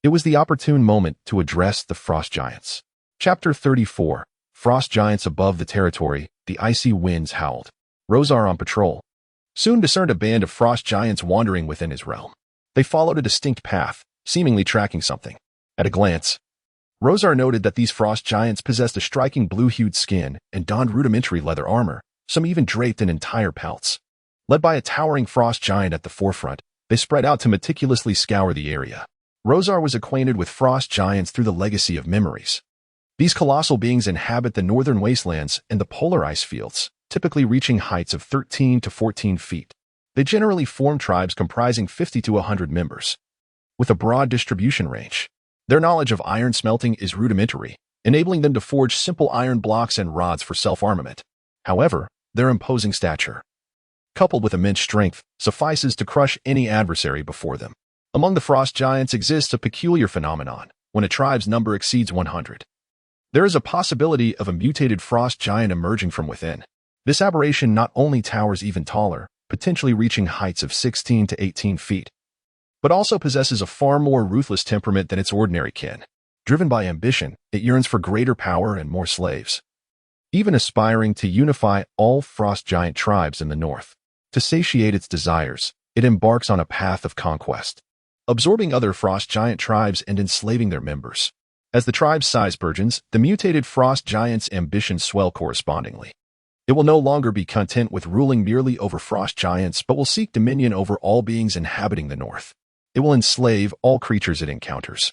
It was the opportune moment to address the frost giants. Chapter 34. Frost giants above the territory, the icy winds howled. Rosar on patrol soon discerned a band of frost giants wandering within his realm. They followed a distinct path, seemingly tracking something. At a glance, Rosar noted that these frost giants possessed a striking blue-hued skin and donned rudimentary leather armor, some even draped in entire pelts. Led by a towering frost giant at the forefront, they spread out to meticulously scour the area. Rosar was acquainted with frost giants through the legacy of memories. These colossal beings inhabit the northern wastelands and the polar ice fields, typically reaching heights of 13 to 14 feet. They generally form tribes comprising 50 to 100 members, with a broad distribution range. Their knowledge of iron smelting is rudimentary, enabling them to forge simple iron blocks and rods for self-armament. However, their imposing stature, coupled with immense strength, suffices to crush any adversary before them. Among the frost giants exists a peculiar phenomenon when a tribe's number exceeds 100. There is a possibility of a mutated frost giant emerging from within. This aberration not only towers even taller, potentially reaching heights of 16 to 18 feet, but also possesses a far more ruthless temperament than its ordinary kin. Driven by ambition, it yearns for greater power and more slaves, even aspiring to unify all frost giant tribes in the north. To satiate its desires, it embarks on a path of conquest, absorbing other frost giant tribes and enslaving their members. As the tribe's size burgeons, the mutated frost giant's ambitions swell correspondingly. It will no longer be content with ruling merely over frost giants, but will seek dominion over all beings inhabiting the north. It will enslave all creatures it encounters,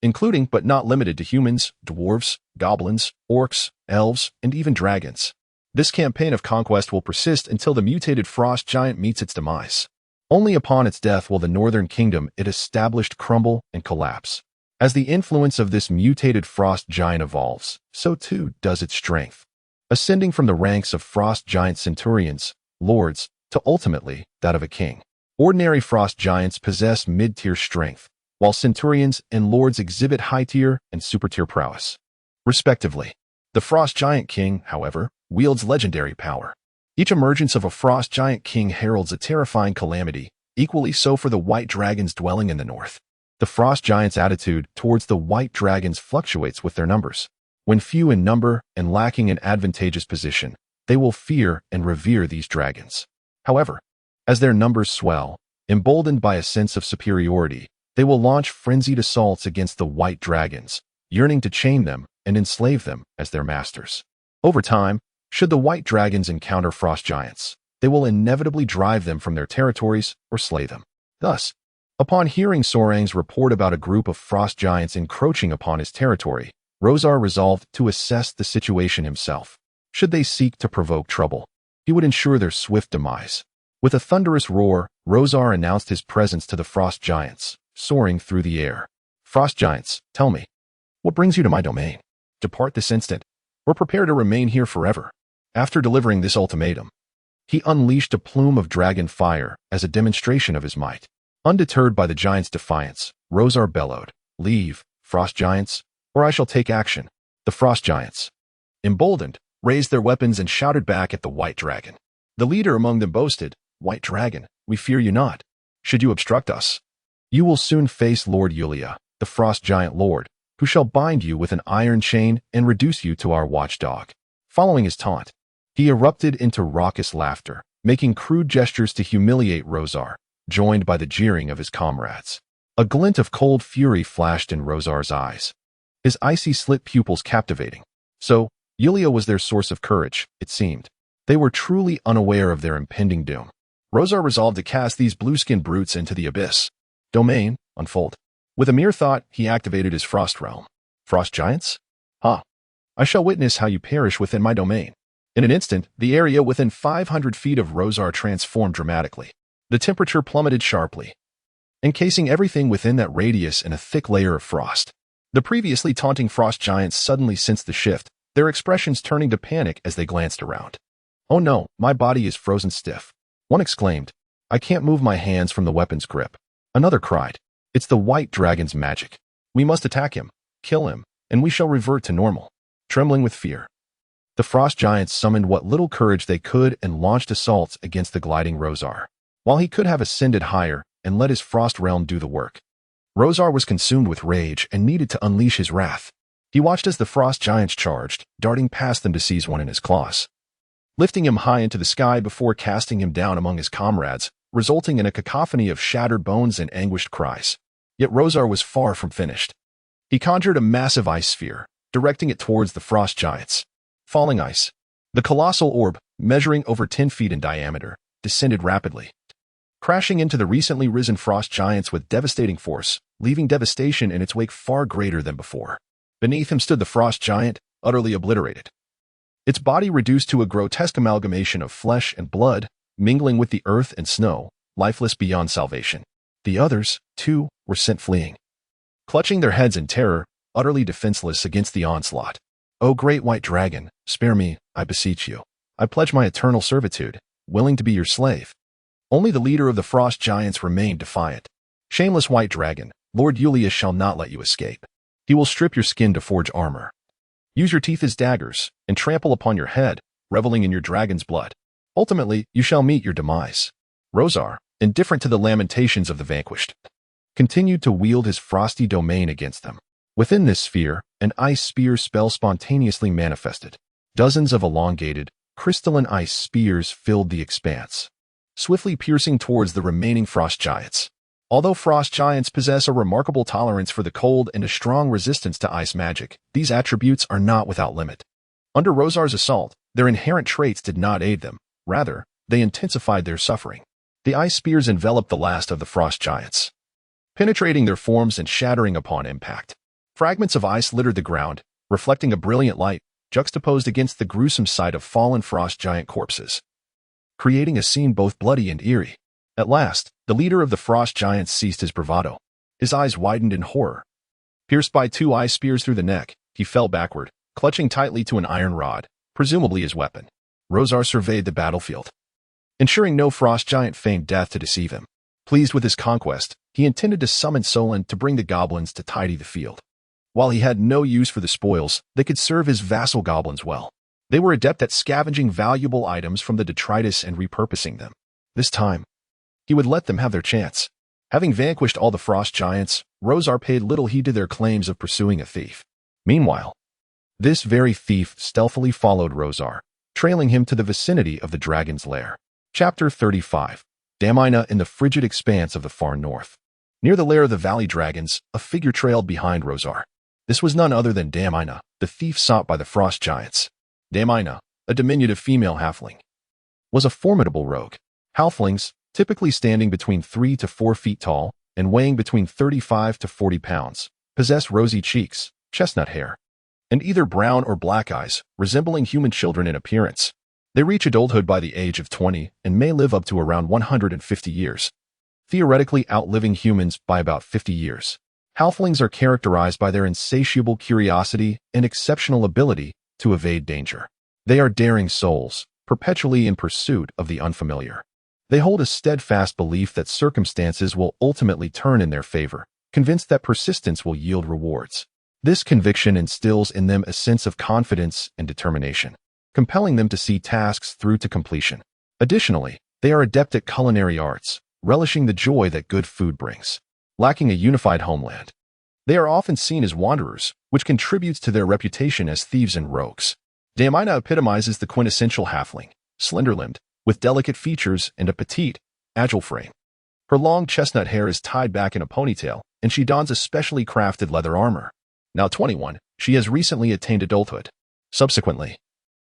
including but not limited to humans, dwarves, goblins, orcs, elves, and even dragons. This campaign of conquest will persist until the mutated frost giant meets its demise. Only upon its death will the northern kingdom it established crumble and collapse. As the influence of this mutated frost giant evolves, so too does its strength, ascending from the ranks of frost giant centurions, lords, to ultimately that of a king. Ordinary frost giants possess mid-tier strength, while centurions and lords exhibit high-tier and super-tier prowess, respectively. The frost giant king, however, wields legendary power. Each emergence of a frost giant king heralds a terrifying calamity, equally so for the white dragons dwelling in the north. The frost giants' attitude towards the white dragons fluctuates with their numbers. When few in number and lacking an advantageous position, they will fear and revere these dragons. However, as their numbers swell, emboldened by a sense of superiority, they will launch frenzied assaults against the white dragons, yearning to chain them and enslave them as their masters. Over time, should the white dragons encounter frost giants, they will inevitably drive them from their territories or slay them. Thus, upon hearing Sorang's report about a group of frost giants encroaching upon his territory, Rosar resolved to assess the situation himself. Should they seek to provoke trouble, he would ensure their swift demise. With a thunderous roar, Rosar announced his presence to the frost giants, soaring through the air. Frost giants, tell me, what brings you to my domain? Depart this instant, or prepare to remain here forever. After delivering this ultimatum, he unleashed a plume of dragon fire as a demonstration of his might. Undeterred by the giants' defiance, Rosar bellowed, "Leave, frost giants, or I shall take action." The frost giants, emboldened, raised their weapons and shouted back at the white dragon. The leader among them boasted, "White dragon, we fear you not. Should you obstruct us, you will soon face Lord Yulia, the frost giant lord, who shall bind you with an iron chain and reduce you to our watchdog." Following his taunt, he erupted into raucous laughter, making crude gestures to humiliate Rosar, joined by the jeering of his comrades. A glint of cold fury flashed in Rosar's eyes, his icy slit pupils captivating. So, Yulia was their source of courage, it seemed. They were truly unaware of their impending doom. Rosar resolved to cast these blue-skinned brutes into the abyss. Domain, unfold. With a mere thought, he activated his frost realm. Frost giants? Ha! I shall witness how you perish within my domain. In an instant, the area within 500 feet of Rosar transformed dramatically. The temperature plummeted sharply, encasing everything within that radius in a thick layer of frost. The previously taunting frost giants suddenly sensed the shift, their expressions turning to panic as they glanced around. "Oh no, my body is frozen stiff." One exclaimed, "I can't move my hands from the weapon's grip." Another cried, "It's the white dragon's magic. We must attack him, kill him, and we shall revert to normal." Trembling with fear, the frost giants summoned what little courage they could and launched assaults against the gliding Rosar. While he could have ascended higher, and let his frost realm do the work. Rosar was consumed with rage and needed to unleash his wrath. He watched as the frost giants charged, darting past them to seize one in his claws, lifting him high into the sky before casting him down among his comrades, resulting in a cacophony of shattered bones and anguished cries. Yet Rosar was far from finished. He conjured a massive ice sphere, directing it towards the frost giants. Falling ice. The colossal orb, measuring over 10 feet in diameter, descended rapidly, crashing into the recently risen frost giants with devastating force, leaving devastation in its wake far greater than before. Beneath him stood the frost giant, utterly obliterated, its body reduced to a grotesque amalgamation of flesh and blood, mingling with the earth and snow, lifeless beyond salvation. The others, too, were sent fleeing, clutching their heads in terror, utterly defenseless against the onslaught. "O great white dragon, spare me, I beseech you. I pledge my eternal servitude, willing to be your slave." Only the leader of the frost giants remained defiant. "Shameless white dragon, Lord Julius shall not let you escape. He will strip your skin to forge armor. Use your teeth as daggers, and trample upon your head, reveling in your dragon's blood. Ultimately, you shall meet your demise." Rosar, indifferent to the lamentations of the vanquished, continued to wield his frosty domain against them. Within this sphere, an ice spear spell spontaneously manifested. Dozens of elongated, crystalline ice spears filled the expanse, swiftly piercing towards the remaining frost giants. Although frost giants possess a remarkable tolerance for the cold and a strong resistance to ice magic, these attributes are not without limit. Under Rosar's assault, their inherent traits did not aid them. Rather, they intensified their suffering. The ice spears enveloped the last of the frost giants, penetrating their forms and shattering upon impact. Fragments of ice littered the ground, reflecting a brilliant light, juxtaposed against the gruesome sight of fallen frost giant corpses, creating a scene both bloody and eerie. At last, the leader of the frost giants ceased his bravado. His eyes widened in horror. Pierced by 2 ice spears through the neck, he fell backward, clutching tightly to an iron rod, presumably his weapon. Rosar surveyed the battlefield, ensuring no frost giant feigned death to deceive him. Pleased with his conquest, he intended to summon Solon to bring the goblins to tidy the field. While he had no use for the spoils, they could serve his vassal goblins well. They were adept at scavenging valuable items from the detritus and repurposing them. This time, he would let them have their chance. Having vanquished all the frost giants, Rosar paid little heed to their claims of pursuing a thief. Meanwhile, this very thief stealthily followed Rosar, trailing him to the vicinity of the dragon's lair. Chapter 35. Damina in the frigid expanse of the far north. Near the lair of the valley dragons, a figure trailed behind Rosar. This was none other than Damina, the thief sought by the frost giants. Damina, a diminutive female halfling, was a formidable rogue. Halflings, typically standing between 3 to 4 feet tall and weighing between 35 to 40 pounds, possess rosy cheeks, chestnut hair, and either brown or black eyes, resembling human children in appearance. They reach adulthood by the age of 20 and may live up to around 150 years, theoretically outliving humans by about 50 years. Halflings are characterized by their insatiable curiosity and exceptional ability to evade danger. They are daring souls, perpetually in pursuit of the unfamiliar. They hold a steadfast belief that circumstances will ultimately turn in their favor, convinced that persistence will yield rewards. This conviction instills in them a sense of confidence and determination, compelling them to see tasks through to completion. Additionally, they are adept at culinary arts, relishing the joy that good food brings. Lacking a unified homeland, they are often seen as wanderers, which contributes to their reputation as thieves and rogues. Damina epitomizes the quintessential halfling, slender-limbed, with delicate features and a petite, agile frame. Her long chestnut hair is tied back in a ponytail, and she dons a specially crafted leather armor. Now 21, she has recently attained adulthood. Subsequently,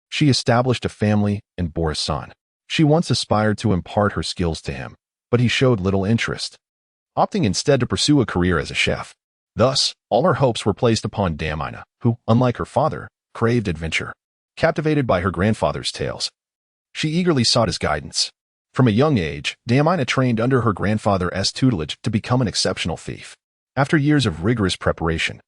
she established a family and bore a son. She once aspired to impart her skills to him, but he showed little interest, opting instead to pursue a career as a chef. Thus, all her hopes were placed upon Damina, who, unlike her father, craved adventure. Captivated by her grandfather's tales, she eagerly sought his guidance. From a young age, Damina trained under her grandfather's tutelage to become an exceptional thief. After years of rigorous preparation,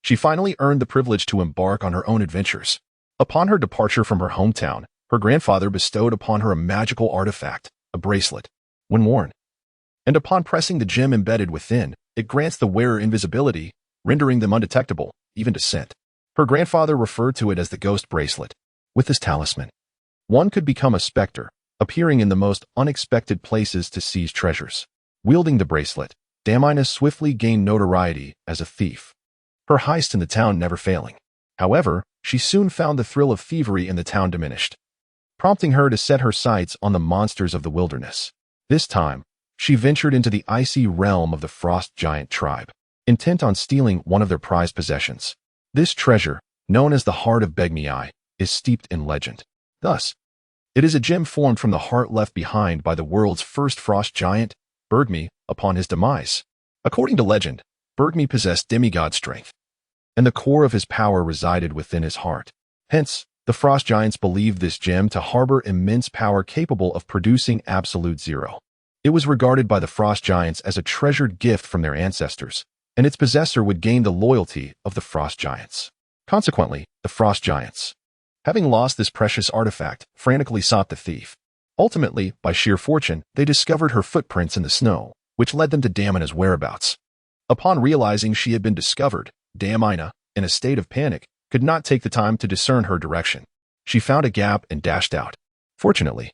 she finally earned the privilege to embark on her own adventures. Upon her departure from her hometown, her grandfather bestowed upon her a magical artifact, a bracelet. When worn, and upon pressing the gem embedded within, it grants the wearer invisibility, rendering them undetectable, even to scent. Her grandfather referred to it as the ghost bracelet. With this talisman, one could become a specter, appearing in the most unexpected places to seize treasures. Wielding the bracelet, Damina swiftly gained notoriety as a thief, her heist in the town never failing. However, she soon found the thrill of thievery in the town diminished, prompting her to set her sights on the monsters of the wilderness. This time, she ventured into the icy realm of the frost giant tribe, intent on stealing one of their prized possessions. This treasure, known as the Heart of Begmei, is steeped in legend. Thus, it is a gem formed from the heart left behind by the world's first frost giant, Bergmi, upon his demise. According to legend, Bergmi possessed demigod strength, and the core of his power resided within his heart. Hence, the frost giants believed this gem to harbor immense power capable of producing absolute zero. It was regarded by the frost giants as a treasured gift from their ancestors, and its possessor would gain the loyalty of the frost giants. Consequently, the frost giants, having lost this precious artifact, frantically sought the thief. Ultimately, by sheer fortune, they discovered her footprints in the snow, which led them to Damina's whereabouts. Upon realizing she had been discovered, Damina, in a state of panic, could not take the time to discern her direction. She found a gap and dashed out. Fortunately,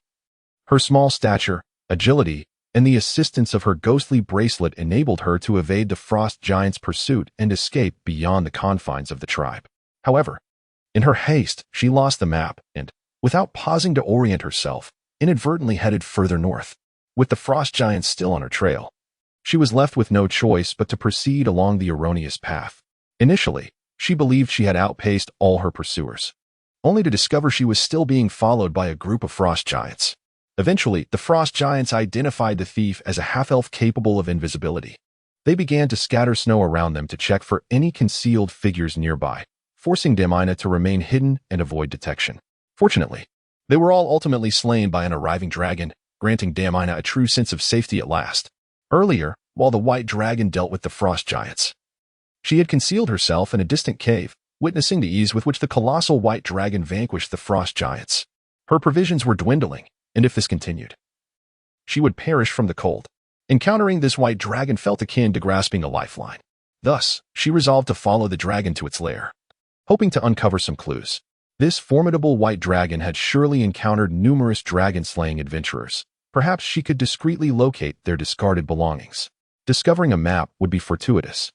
her small stature, agility, and the assistance of her ghostly bracelet enabled her to evade the frost giant's pursuit and escape beyond the confines of the tribe. However, in her haste, she lost the map and, without pausing to orient herself, inadvertently headed further north. With the frost giant still on her trail, she was left with no choice but to proceed along the erroneous path. Initially, she believed she had outpaced all her pursuers, only to discover she was still being followed by a group of frost giants. Eventually, the frost giants identified the thief as a half-elf capable of invisibility. They began to scatter snow around them to check for any concealed figures nearby, forcing Damina to remain hidden and avoid detection. Fortunately, they were all ultimately slain by an arriving dragon, granting Damina a true sense of safety at last. Earlier, while the White Dragon dealt with the frost giants, she had concealed herself in a distant cave, witnessing the ease with which the colossal White Dragon vanquished the frost giants. Her provisions were dwindling, and if this continued, she would perish from the cold. Encountering this White Dragon felt akin to grasping a lifeline. Thus, she resolved to follow the dragon to its lair, hoping to uncover some clues. This formidable White Dragon had surely encountered numerous dragon-slaying adventurers. Perhaps she could discreetly locate their discarded belongings. Discovering a map would be fortuitous,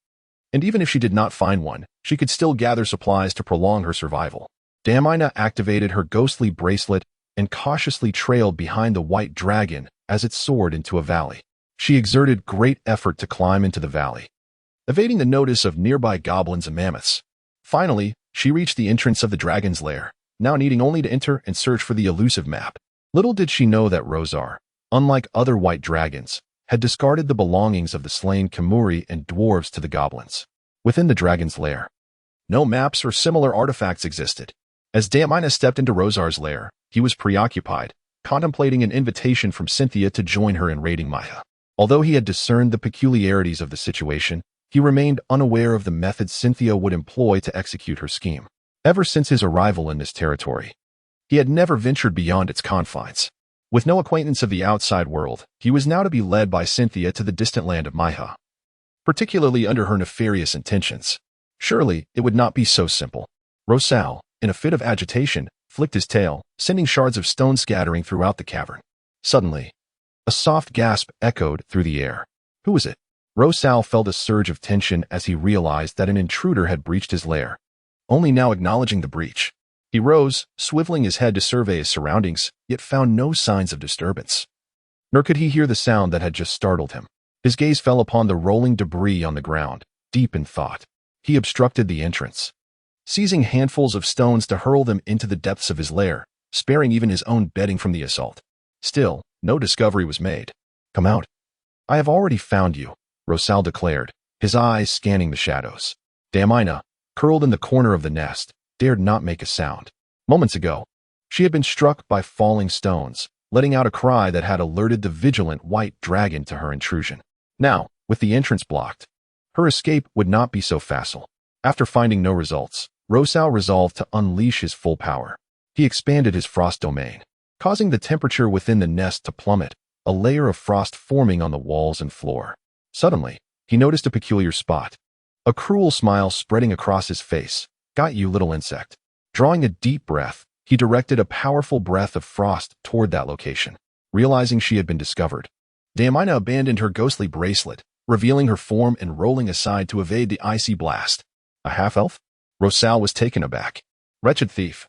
and even if she did not find one, she could still gather supplies to prolong her survival. Damina activated her ghostly bracelet and cautiously trailed behind the White Dragon as it soared into a valley. She exerted great effort to climb into the valley, evading the notice of nearby goblins and mammoths. Finally, she reached the entrance of the dragon's lair, now needing only to enter and search for the elusive map. Little did she know that Rosar, unlike other white dragons, had discarded the belongings of the slain Kimuri and dwarves to the goblins. Within the dragon's lair, no maps or similar artifacts existed. As Damina stepped into Rosar's lair, he was preoccupied, contemplating an invitation from Cynthia to join her in raiding Maya. Although he had discerned the peculiarities of the situation, he remained unaware of the methods Cynthia would employ to execute her scheme. Ever since his arrival in this territory, he had never ventured beyond its confines. With no acquaintance of the outside world, he was now to be led by Cynthia to the distant land of Maya, particularly under her nefarious intentions. Surely, it would not be so simple. Rosal, in a fit of agitation, flicked his tail, sending shards of stone scattering throughout the cavern. Suddenly, a soft gasp echoed through the air. Who was it? Rosal felt a surge of tension as he realized that an intruder had breached his lair. Only now acknowledging the breach, he rose, swiveling his head to survey his surroundings, yet found no signs of disturbance. Nor could he hear the sound that had just startled him. His gaze fell upon the rolling debris on the ground. Deep in thought, he obstructed the entrance, seizing handfuls of stones to hurl them into the depths of his lair, sparing even his own bedding from the assault. Still, no discovery was made. "Come out. I have already found you," Rosal declared, his eyes scanning the shadows. Damina, curled in the corner of the nest, dared not make a sound. Moments ago, she had been struck by falling stones, letting out a cry that had alerted the vigilant White Dragon to her intrusion. Now, with the entrance blocked, her escape would not be so facile. After finding no results, Rosal resolved to unleash his full power. He expanded his frost domain, causing the temperature within the nest to plummet, a layer of frost forming on the walls and floor. Suddenly, he noticed a peculiar spot. A cruel smile spreading across his face. "Got you, little insect." Drawing a deep breath, he directed a powerful breath of frost toward that location. Realizing she had been discovered, Diamina abandoned her ghostly bracelet, revealing her form and rolling aside to evade the icy blast. A half-elf? Rosal was taken aback. Wretched thief!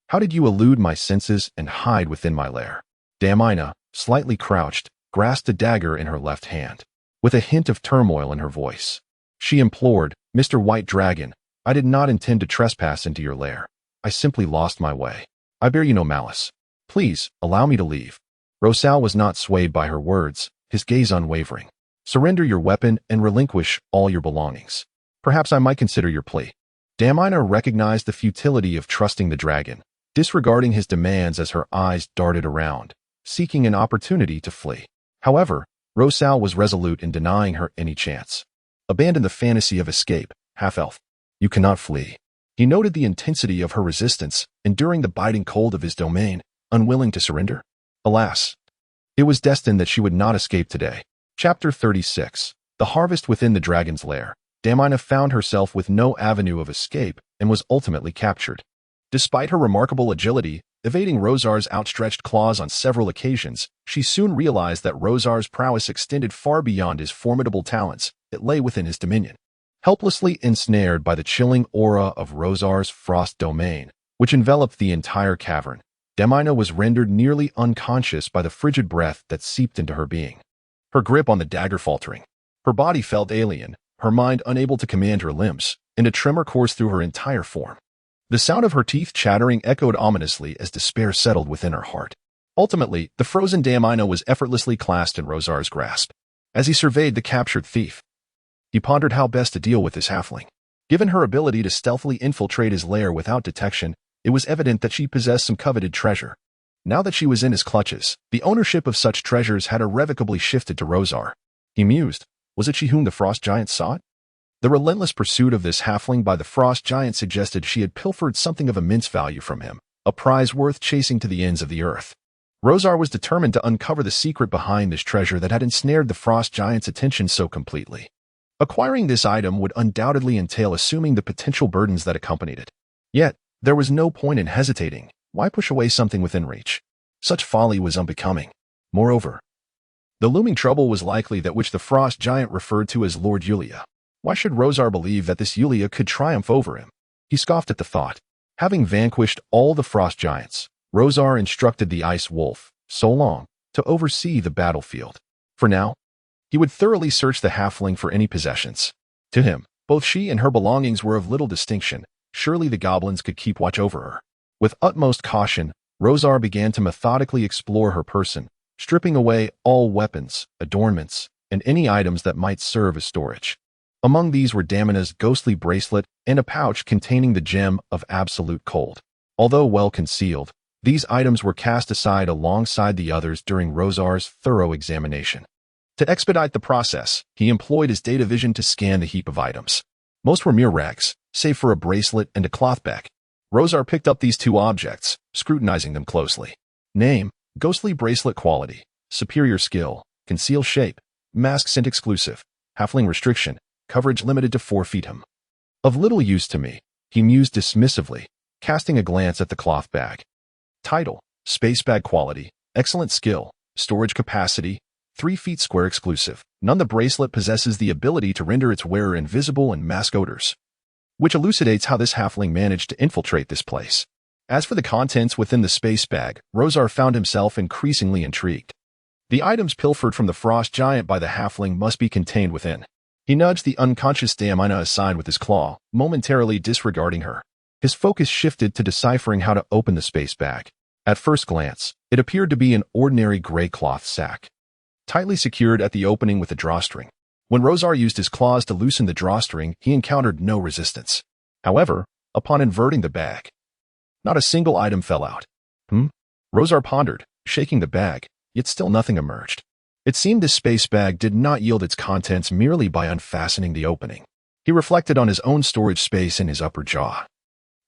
How did you elude my senses and hide within my lair? Diamina, slightly crouched, grasped a dagger in her left hand, with a hint of turmoil in her voice. She implored, Mr. White Dragon, I did not intend to trespass into your lair. I simply lost my way. I bear you no malice. Please, allow me to leave. Rosal was not swayed by her words, his gaze unwavering. Surrender your weapon and relinquish all your belongings. Perhaps I might consider your plea. Diamina recognized the futility of trusting the dragon, disregarding his demands as her eyes darted around, seeking an opportunity to flee. However, Rosal was resolute in denying her any chance. Abandon the fantasy of escape, half-elf. You cannot flee. He noted the intensity of her resistance, enduring the biting cold of his domain, unwilling to surrender. Alas, it was destined that she would not escape today. Chapter 36. The Harvest Within the Dragon's Lair. Diamina found herself with no avenue of escape and was ultimately captured. Despite her remarkable agility, evading Rosar's outstretched claws on several occasions, she soon realized that Rosar's prowess extended far beyond his formidable talents. It lay within his dominion. Helplessly ensnared by the chilling aura of Rosar's frost domain, which enveloped the entire cavern, Diamina was rendered nearly unconscious by the frigid breath that seeped into her being. Her grip on the dagger faltering. Her body felt alien, her mind unable to command her limbs, and a tremor coursed through her entire form. The sound of her teeth chattering echoed ominously as despair settled within her heart. Ultimately, the frozen Diamina was effortlessly clasped in Rosar's grasp. As he surveyed the captured thief, he pondered how best to deal with this halfling. Given her ability to stealthily infiltrate his lair without detection, it was evident that she possessed some coveted treasure. Now that she was in his clutches, the ownership of such treasures had irrevocably shifted to Rosar. He mused, was it she whom the frost giant sought? The relentless pursuit of this halfling by the frost giant suggested she had pilfered something of immense value from him, a prize worth chasing to the ends of the earth. Rosar was determined to uncover the secret behind this treasure that had ensnared the frost giant's attention so completely. Acquiring this item would undoubtedly entail assuming the potential burdens that accompanied it. Yet, there was no point in hesitating. Why push away something within reach? Such folly was unbecoming. Moreover, the looming trouble was likely that which the frost giant referred to as Lord Yulia. Why should Rosar believe that this Yulia could triumph over him? He scoffed at the thought. Having vanquished all the frost giants, Rosar instructed the ice wolf, Solong, to oversee the battlefield. For now, he would thoroughly search the halfling for any possessions. To him, both she and her belongings were of little distinction. Surely the goblins could keep watch over her. With utmost caution, Rosar began to methodically explore her person, stripping away all weapons, adornments, and any items that might serve as storage. Among these were Diamina's ghostly bracelet and a pouch containing the gem of absolute cold. Although well concealed, these items were cast aside alongside the others during Rosar's thorough examination. To expedite the process, he employed his data vision to scan the heap of items. Most were mere rags, save for a bracelet and a cloth bag. Rosar picked up these two objects, scrutinizing them closely. Name, ghostly bracelet quality, superior skill, conceal shape, mask scent exclusive, halfling restriction, coverage limited to 4 feet. Of little use to me, he mused dismissively, casting a glance at the cloth bag. Title, space bag quality, excellent skill, storage capacity, 3 feet square exclusive. None. The bracelet possesses the ability to render its wearer invisible and mask odors, which elucidates how this halfling managed to infiltrate this place. As for the contents within the space bag, Rosar found himself increasingly intrigued. The items pilfered from the frost giant by the halfling must be contained within. He nudged the unconscious Diamina aside with his claw, momentarily disregarding her. His focus shifted to deciphering how to open the space bag. At first glance, it appeared to be an ordinary gray cloth sack, tightly secured at the opening with a drawstring. When Rosar used his claws to loosen the drawstring, he encountered no resistance. However, upon inverting the bag, not a single item fell out. Rosar pondered, shaking the bag, yet still nothing emerged. It seemed this space bag did not yield its contents merely by unfastening the opening. He reflected on his own storage space in his upper jaw,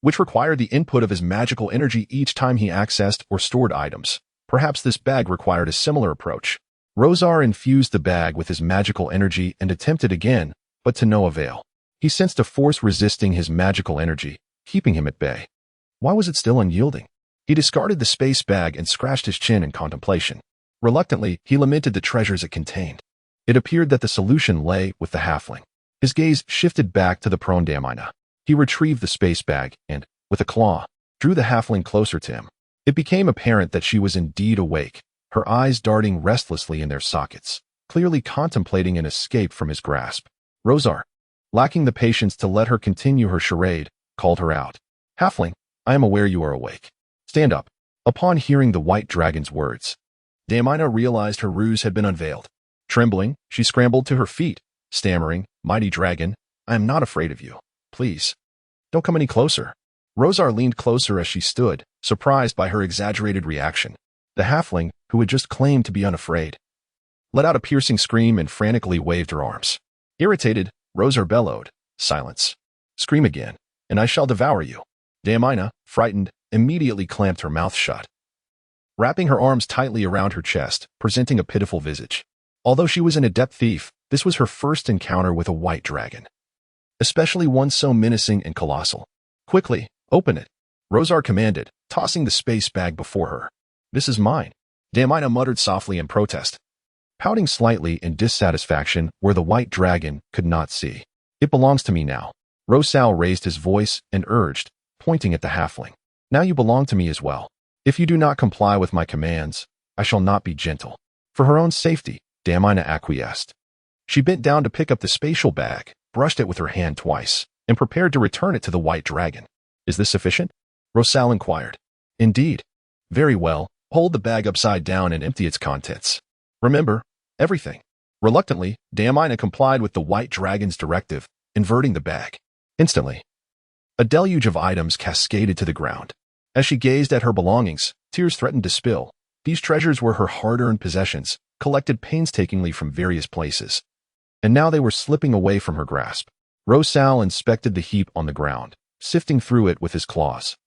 which required the input of his magical energy each time he accessed or stored items. Perhaps this bag required a similar approach. Rosar infused the bag with his magical energy and attempted again, but to no avail. He sensed a force resisting his magical energy, keeping him at bay. Why was it still unyielding? He discarded the space bag and scratched his chin in contemplation. Reluctantly, he lamented the treasures it contained. It appeared that the solution lay with the halfling. His gaze shifted back to the prone Damina. He retrieved the space bag and, with a claw, drew the halfling closer to him. It became apparent that she was indeed awake, her eyes darting restlessly in their sockets, clearly contemplating an escape from his grasp. Rosar, lacking the patience to let her continue her charade, called her out. Halfling, I am aware you are awake. Stand up. Upon hearing the white dragon's words, Damina realized her ruse had been unveiled. Trembling, she scrambled to her feet, stammering, Mighty dragon, I am not afraid of you. Please, don't come any closer. Rosar leaned closer as she stood, surprised by her exaggerated reaction. The halfling, who had just claimed to be unafraid, let out a piercing scream and frantically waved her arms. Irritated, Rosar bellowed, Silence. Scream again, and I shall devour you. Damina, frightened, immediately clamped her mouth shut, wrapping her arms tightly around her chest, presenting a pitiful visage. Although she was an adept thief, this was her first encounter with a white dragon, especially one so menacing and colossal. Quickly, open it, Rosar commanded, tossing the space bag before her. This is mine, Damina muttered softly in protest, pouting slightly in dissatisfaction where the white dragon could not see. It belongs to me now. Rosal raised his voice and urged, pointing at the halfling. Now you belong to me as well. If you do not comply with my commands, I shall not be gentle. For her own safety, Damina acquiesced. She bent down to pick up the spatial bag, brushed it with her hand twice, and prepared to return it to the white dragon. Is this sufficient? Rosal inquired. Indeed. Very well, hold the bag upside down and empty its contents. Remember, everything. Reluctantly, Damina complied with the white dragon's directive, inverting the bag. Instantly, a deluge of items cascaded to the ground. As she gazed at her belongings, tears threatened to spill. These treasures were her hard-earned possessions, collected painstakingly from various places. And now they were slipping away from her grasp. Rosal inspected the heap on the ground, sifting through it with his claws,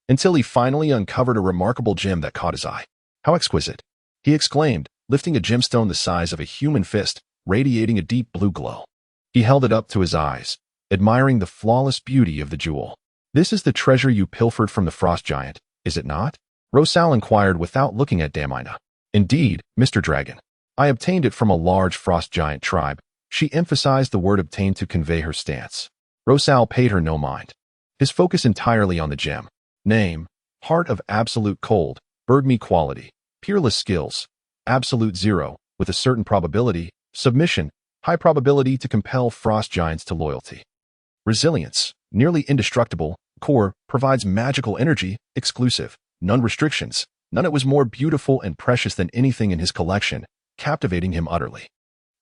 until he finally uncovered a remarkable gem that caught his eye. How exquisite! He exclaimed, lifting a gemstone the size of a human fist, radiating a deep blue glow. He held it up to his eyes, admiring the flawless beauty of the jewel. This is the treasure you pilfered from the frost giant, is it not? Rosal inquired without looking at Damina. Indeed, Mr. Dragon. I obtained it from a large frost giant tribe. She emphasized the word obtained to convey her stance. Rosal paid her no mind, his focus entirely on the gem. Name, Heart of Absolute Cold, Birdme Quality, Peerless Skills, Absolute Zero, with a certain probability, Submission, high probability to compel frost giants to loyalty. Resilience, nearly indestructible, Core, provides magical energy, exclusive, none restrictions. None. It was more beautiful and precious than anything in his collection, captivating him utterly.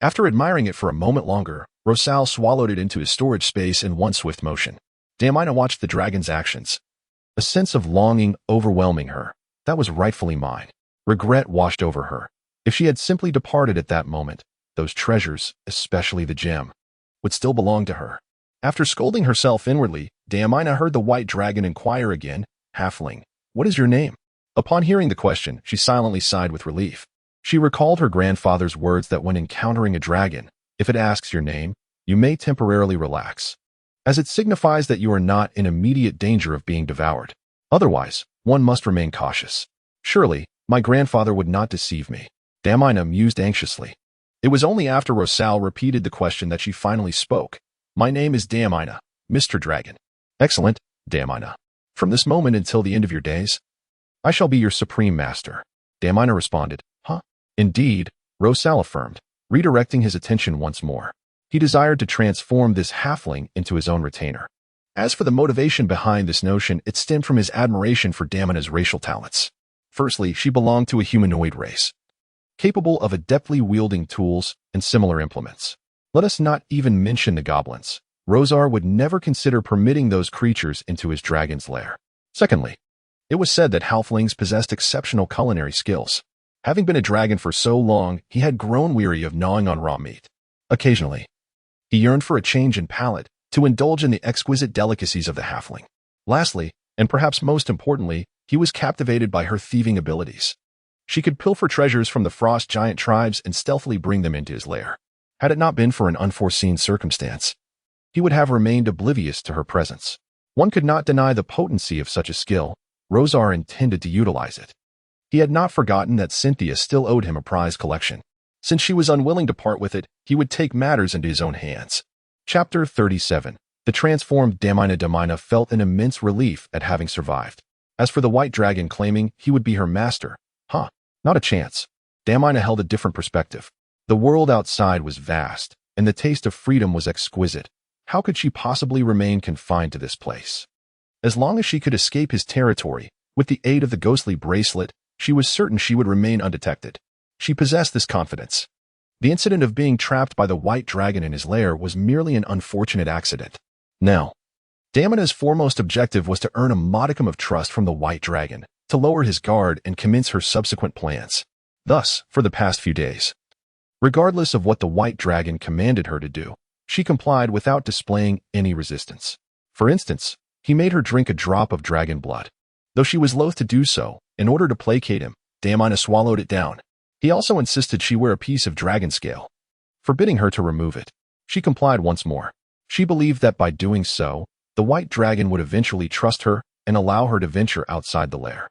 After admiring it for a moment longer, Rosal swallowed it into his storage space in one swift motion. Damina watched the dragon's actions, a sense of longing overwhelming her. That was rightfully mine. Regret washed over her. If she had simply departed at that moment, those treasures, especially the gem, would still belong to her. After scolding herself inwardly, Damina heard the white dragon inquire again, Halfling, what is your name? Upon hearing the question, she silently sighed with relief. She recalled her grandfather's words that when encountering a dragon, if it asks your name, you may temporarily relax, as it signifies that you are not in immediate danger of being devoured. Otherwise, one must remain cautious. Surely, my grandfather would not deceive me. Damina mused anxiously. It was only after Rosal repeated the question that she finally spoke. My name is Damina, Mr. Dragon. Excellent, Damina. From this moment until the end of your days, I shall be your supreme master. Damina responded. Huh? Indeed, Rosal affirmed, redirecting his attention once more. He desired to transform this halfling into his own retainer. As for the motivation behind this notion, it stemmed from his admiration for Damina's racial talents. Firstly, she belonged to a humanoid race, capable of adeptly wielding tools and similar implements. Let us not even mention the goblins. Rosar would never consider permitting those creatures into his dragon's lair. Secondly, it was said that halflings possessed exceptional culinary skills. Having been a dragon for so long, he had grown weary of gnawing on raw meat. Occasionally, he yearned for a change in palate, to indulge in the exquisite delicacies of the halfling. Lastly, and perhaps most importantly, he was captivated by her thieving abilities. She could pilfer treasures from the frost giant tribes and stealthily bring them into his lair. Had it not been for an unforeseen circumstance, he would have remained oblivious to her presence. One could not deny the potency of such a skill. Rosar intended to utilize it. He had not forgotten that Cynthia still owed him a prize collection. Since she was unwilling to part with it, he would take matters into his own hands. Chapter 37. The transformed Damina felt an immense relief at having survived. As for the White Dragon claiming he would be her master, not a chance. Damina held a different perspective. The world outside was vast, and the taste of freedom was exquisite. How could she possibly remain confined to this place? As long as she could escape his territory, with the aid of the ghostly bracelet, she was certain she would remain undetected. She possessed this confidence. The incident of being trapped by the White Dragon in his lair was merely an unfortunate accident. Now, Damina's foremost objective was to earn a modicum of trust from the White Dragon, to lower his guard and commence her subsequent plans. Thus, for the past few days, regardless of what the White Dragon commanded her to do, she complied without displaying any resistance. For instance, he made her drink a drop of dragon blood. Though she was loath to do so, in order to placate him, Damina swallowed it down. He also insisted she wear a piece of dragon scale, forbidding her to remove it. She complied once more. She believed that by doing so, the White Dragon would eventually trust her and allow her to venture outside the lair.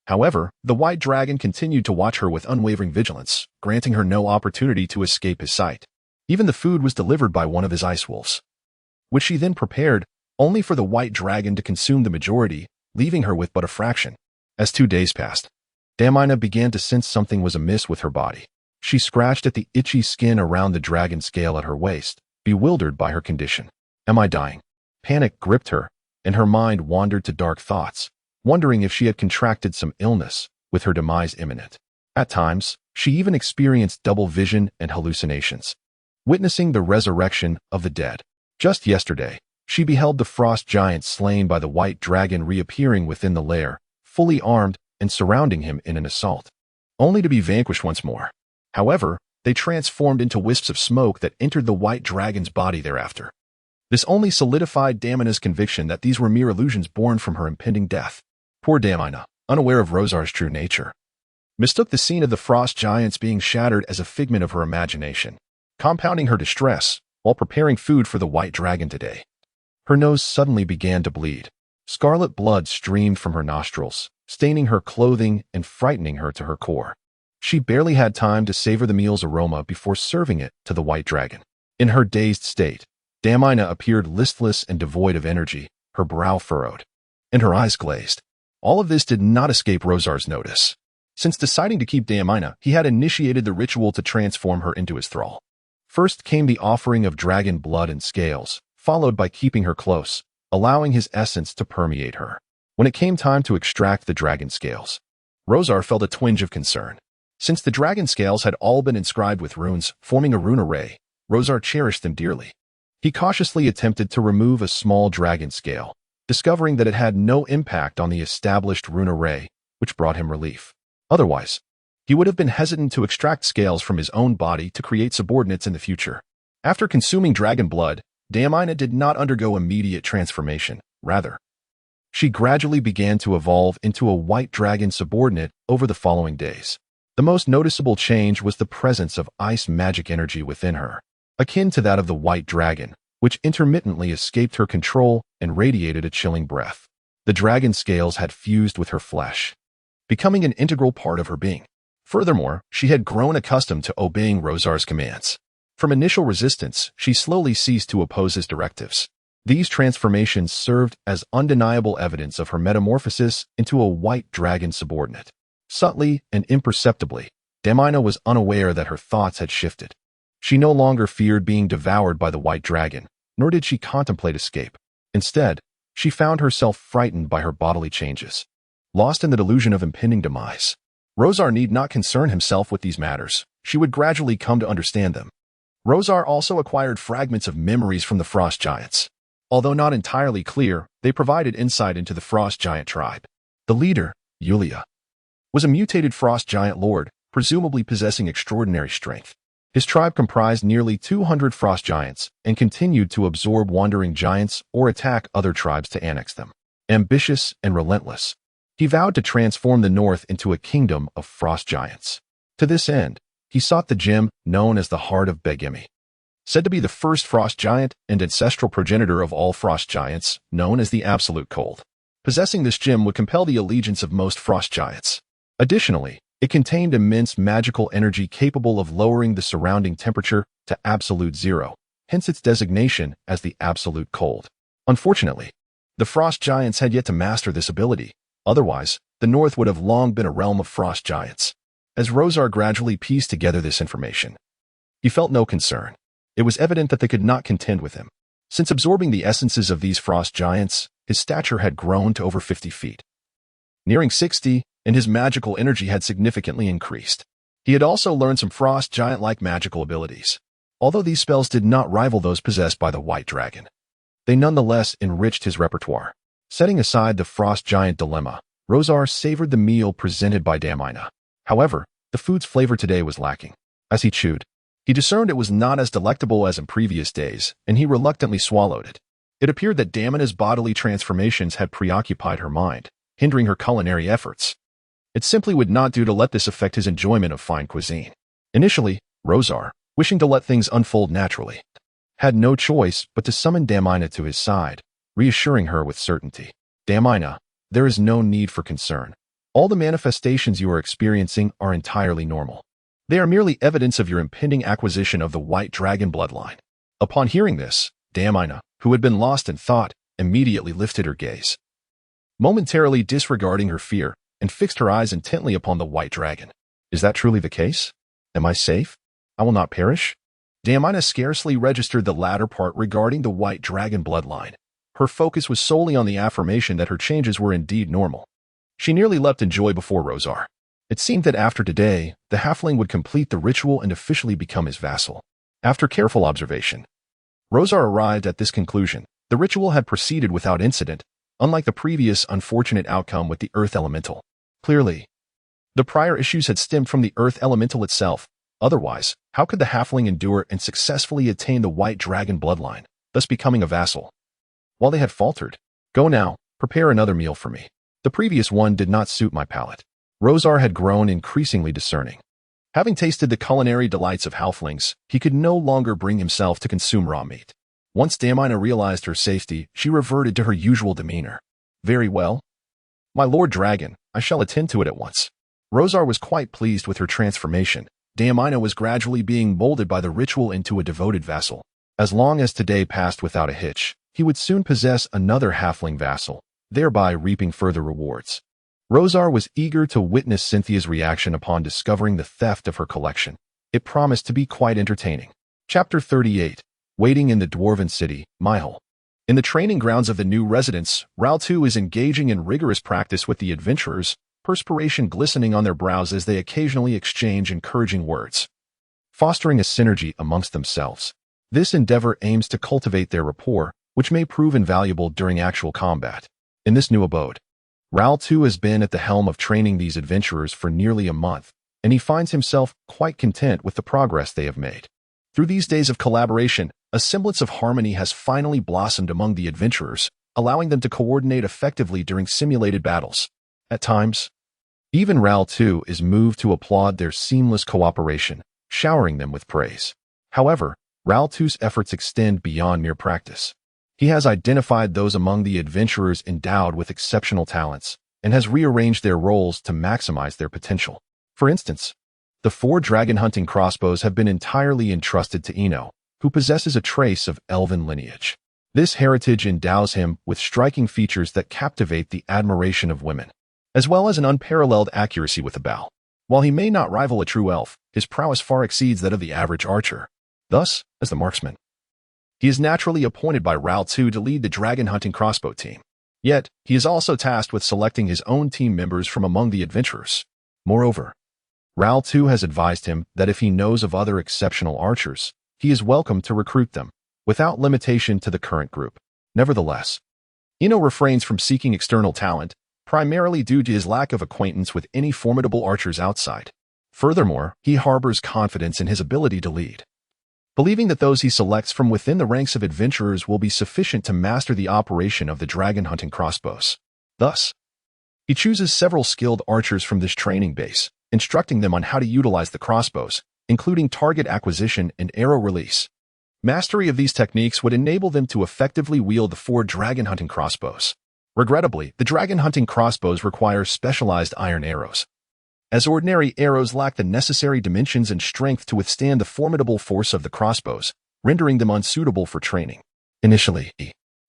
However, the White Dragon continued to watch her with unwavering vigilance, granting her no opportunity to escape his sight. Even the food was delivered by one of his ice wolves, which she then prepared, only for the White Dragon to consume the majority, leaving her with but a fraction. As 2 days passed, Damina began to sense something was amiss with her body. She scratched at the itchy skin around the dragon scale at her waist, bewildered by her condition. Am I dying? Panic gripped her, and her mind wandered to dark thoughts, wondering if she had contracted some illness, with her demise imminent. At times, she even experienced double vision and hallucinations, witnessing the resurrection of the dead. Just yesterday, she beheld the frost giant slain by the White Dragon reappearing within the lair, fully armed and surrounding him in an assault, only to be vanquished once more. However, they transformed into wisps of smoke that entered the White Dragon's body thereafter. This only solidified Damina's conviction that these were mere illusions born from her impending death. Poor Damina, unaware of Rosar's true nature, mistook the scene of the frost giants being shattered as a figment of her imagination, compounding her distress while preparing food for the White Dragon today. Her nose suddenly began to bleed. Scarlet blood streamed from her nostrils, staining her clothing and frightening her to her core. She barely had time to savor the meal's aroma before serving it to the White Dragon. In her dazed state, Damina appeared listless and devoid of energy, her brow furrowed, and her eyes glazed. All of this did not escape Rosar's notice. Since deciding to keep Damina, he had initiated the ritual to transform her into his thrall. First came the offering of dragon blood and scales, followed by keeping her close, allowing his essence to permeate her. When it came time to extract the dragon scales, Rosar felt a twinge of concern. Since the dragon scales had all been inscribed with runes, forming a rune array, Rosar cherished them dearly. He cautiously attempted to remove a small dragon scale, discovering that it had no impact on the established rune array, which brought him relief. Otherwise, he would have been hesitant to extract scales from his own body to create subordinates in the future. After consuming dragon blood, Damina did not undergo immediate transformation. Rather, she gradually began to evolve into a White Dragon subordinate over the following days. The most noticeable change was the presence of ice magic energy within her, akin to that of the White Dragon, which intermittently escaped her control and radiated a chilling breath. The dragon scales had fused with her flesh, becoming an integral part of her being. Furthermore, she had grown accustomed to obeying Rosar's commands. From initial resistance, she slowly ceased to oppose his directives. These transformations served as undeniable evidence of her metamorphosis into a White Dragon subordinate. Subtly and imperceptibly, Damina was unaware that her thoughts had shifted. She no longer feared being devoured by the White Dragon, nor did she contemplate escape. Instead, she found herself frightened by her bodily changes, lost in the delusion of impending demise. Rosar need not concern himself with these matters. She would gradually come to understand them. Rosar also acquired fragments of memories from the frost giants. Although not entirely clear, they provided insight into the frost giant tribe. The leader, Yulia, was a mutated frost giant lord, presumably possessing extraordinary strength. His tribe comprised nearly 200 frost giants and continued to absorb wandering giants or attack other tribes to annex them. Ambitious and relentless, he vowed to transform the north into a kingdom of frost giants. To this end, he sought the gem known as the Heart of Begemi, said to be the first frost giant and ancestral progenitor of all frost giants, known as the Absolute Cold. Possessing this gem would compel the allegiance of most frost giants. Additionally, it contained immense magical energy capable of lowering the surrounding temperature to absolute zero, hence its designation as the absolute cold. Unfortunately, the frost giants had yet to master this ability. Otherwise, the North would have long been a realm of frost giants. As Rosar gradually pieced together this information, he felt no concern. It was evident that they could not contend with him. Since absorbing the essences of these frost giants, his stature had grown to over 50 feet. Nearing 60, and his magical energy had significantly increased. He had also learned some frost giant-like magical abilities. Although these spells did not rival those possessed by the White Dragon, they nonetheless enriched his repertoire. Setting aside the frost giant dilemma, Rosar savored the meal presented by Damina. However, the food's flavor today was lacking. As he chewed, he discerned it was not as delectable as in previous days, and he reluctantly swallowed it. It appeared that Damina's bodily transformations had preoccupied her mind, hindering her culinary efforts. It simply would not do to let this affect his enjoyment of fine cuisine. Initially, Rosar, wishing to let things unfold naturally, had no choice but to summon Damina to his side, reassuring her with certainty. Damina, there is no need for concern. All the manifestations you are experiencing are entirely normal. They are merely evidence of your impending acquisition of the White Dragon bloodline. Upon hearing this, Damina, who had been lost in thought, immediately lifted her gaze, momentarily disregarding her fear, and fixed her eyes intently upon the White Dragon. Is that truly the case? Am I safe? I will not perish? Damina scarcely registered the latter part regarding the White Dragon bloodline. Her focus was solely on the affirmation that her changes were indeed normal. She nearly leapt in joy before Rosar. It seemed that after today, the halfling would complete the ritual and officially become his vassal. After careful observation, Rosar arrived at this conclusion. The ritual had proceeded without incident, unlike the previous unfortunate outcome with the Earth Elemental. Clearly, the prior issues had stemmed from the Earth Elemental itself. Otherwise, how could the halfling endure and successfully attain the White Dragon bloodline, thus becoming a vassal? While they had faltered, "Go now, prepare another meal for me. The previous one did not suit my palate." Rosar had grown increasingly discerning. Having tasted the culinary delights of halflings, he could no longer bring himself to consume raw meat. Once Damina realized her safety, she reverted to her usual demeanor. "Very well. My Lord Dragon, I shall attend to it at once." Rosar was quite pleased with her transformation. Damina was gradually being molded by the ritual into a devoted vassal. As long as today passed without a hitch, he would soon possess another halfling vassal, thereby reaping further rewards. Rosar was eager to witness Cynthia's reaction upon discovering the theft of her collection. It promised to be quite entertaining. Chapter 38. Waiting in the Dwarven City, Mihal. In the training grounds of the new residents, Raltu is engaging in rigorous practice with the adventurers, perspiration glistening on their brows as they occasionally exchange encouraging words, fostering a synergy amongst themselves. This endeavor aims to cultivate their rapport, which may prove invaluable during actual combat. In this new abode, Raltu has been at the helm of training these adventurers for nearly a month, and he finds himself quite content with the progress they have made. Through these days of collaboration, a semblance of harmony has finally blossomed among the adventurers, allowing them to coordinate effectively during simulated battles. At times, even Raltu is moved to applaud their seamless cooperation, showering them with praise. However, Raltu's efforts extend beyond mere practice. He has identified those among the adventurers endowed with exceptional talents, and has rearranged their roles to maximize their potential. For instance, the 4 dragon hunting crossbows have been entirely entrusted to Eno, who possesses a trace of elven lineage. This heritage endows him with striking features that captivate the admiration of women, as well as an unparalleled accuracy with the bow. While he may not rival a true elf, his prowess far exceeds that of the average archer. Thus, as the marksman, he is naturally appointed by Raltu to lead the dragon hunting crossbow team. Yet, he is also tasked with selecting his own team members from among the adventurers. Moreover, Raltu has advised him that if he knows of other exceptional archers, he is welcome to recruit them, without limitation to the current group. Nevertheless, Eno refrains from seeking external talent, primarily due to his lack of acquaintance with any formidable archers outside. Furthermore, he harbors confidence in his ability to lead, believing that those he selects from within the ranks of adventurers will be sufficient to master the operation of the dragon hunting crossbows. Thus, he chooses several skilled archers from this training base, instructing them on how to utilize the crossbows, including target acquisition and arrow release. Mastery of these techniques would enable them to effectively wield the 4 dragon hunting crossbows. Regrettably, the dragon hunting crossbows require specialized iron arrows, as ordinary arrows lack the necessary dimensions and strength to withstand the formidable force of the crossbows, rendering them unsuitable for training. Initially,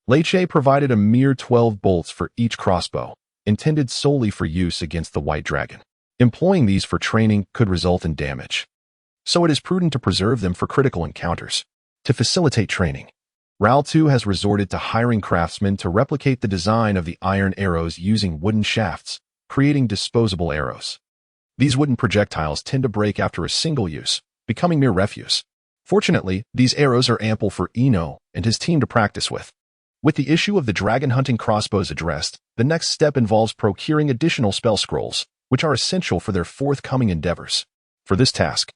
Leiche provided a mere 12 bolts for each crossbow, intended solely for use against the White Dragon. Employing these for training could result in damage, so it is prudent to preserve them for critical encounters. To facilitate training, Ral 2 has resorted to hiring craftsmen to replicate the design of the iron arrows using wooden shafts, creating disposable arrows. These wooden projectiles tend to break after a single use, becoming mere refuse. Fortunately, these arrows are ample for Eno and his team to practice with. With the issue of the dragon hunting crossbows addressed, the next step involves procuring additional spell scrolls, which are essential for their forthcoming endeavors. For this task,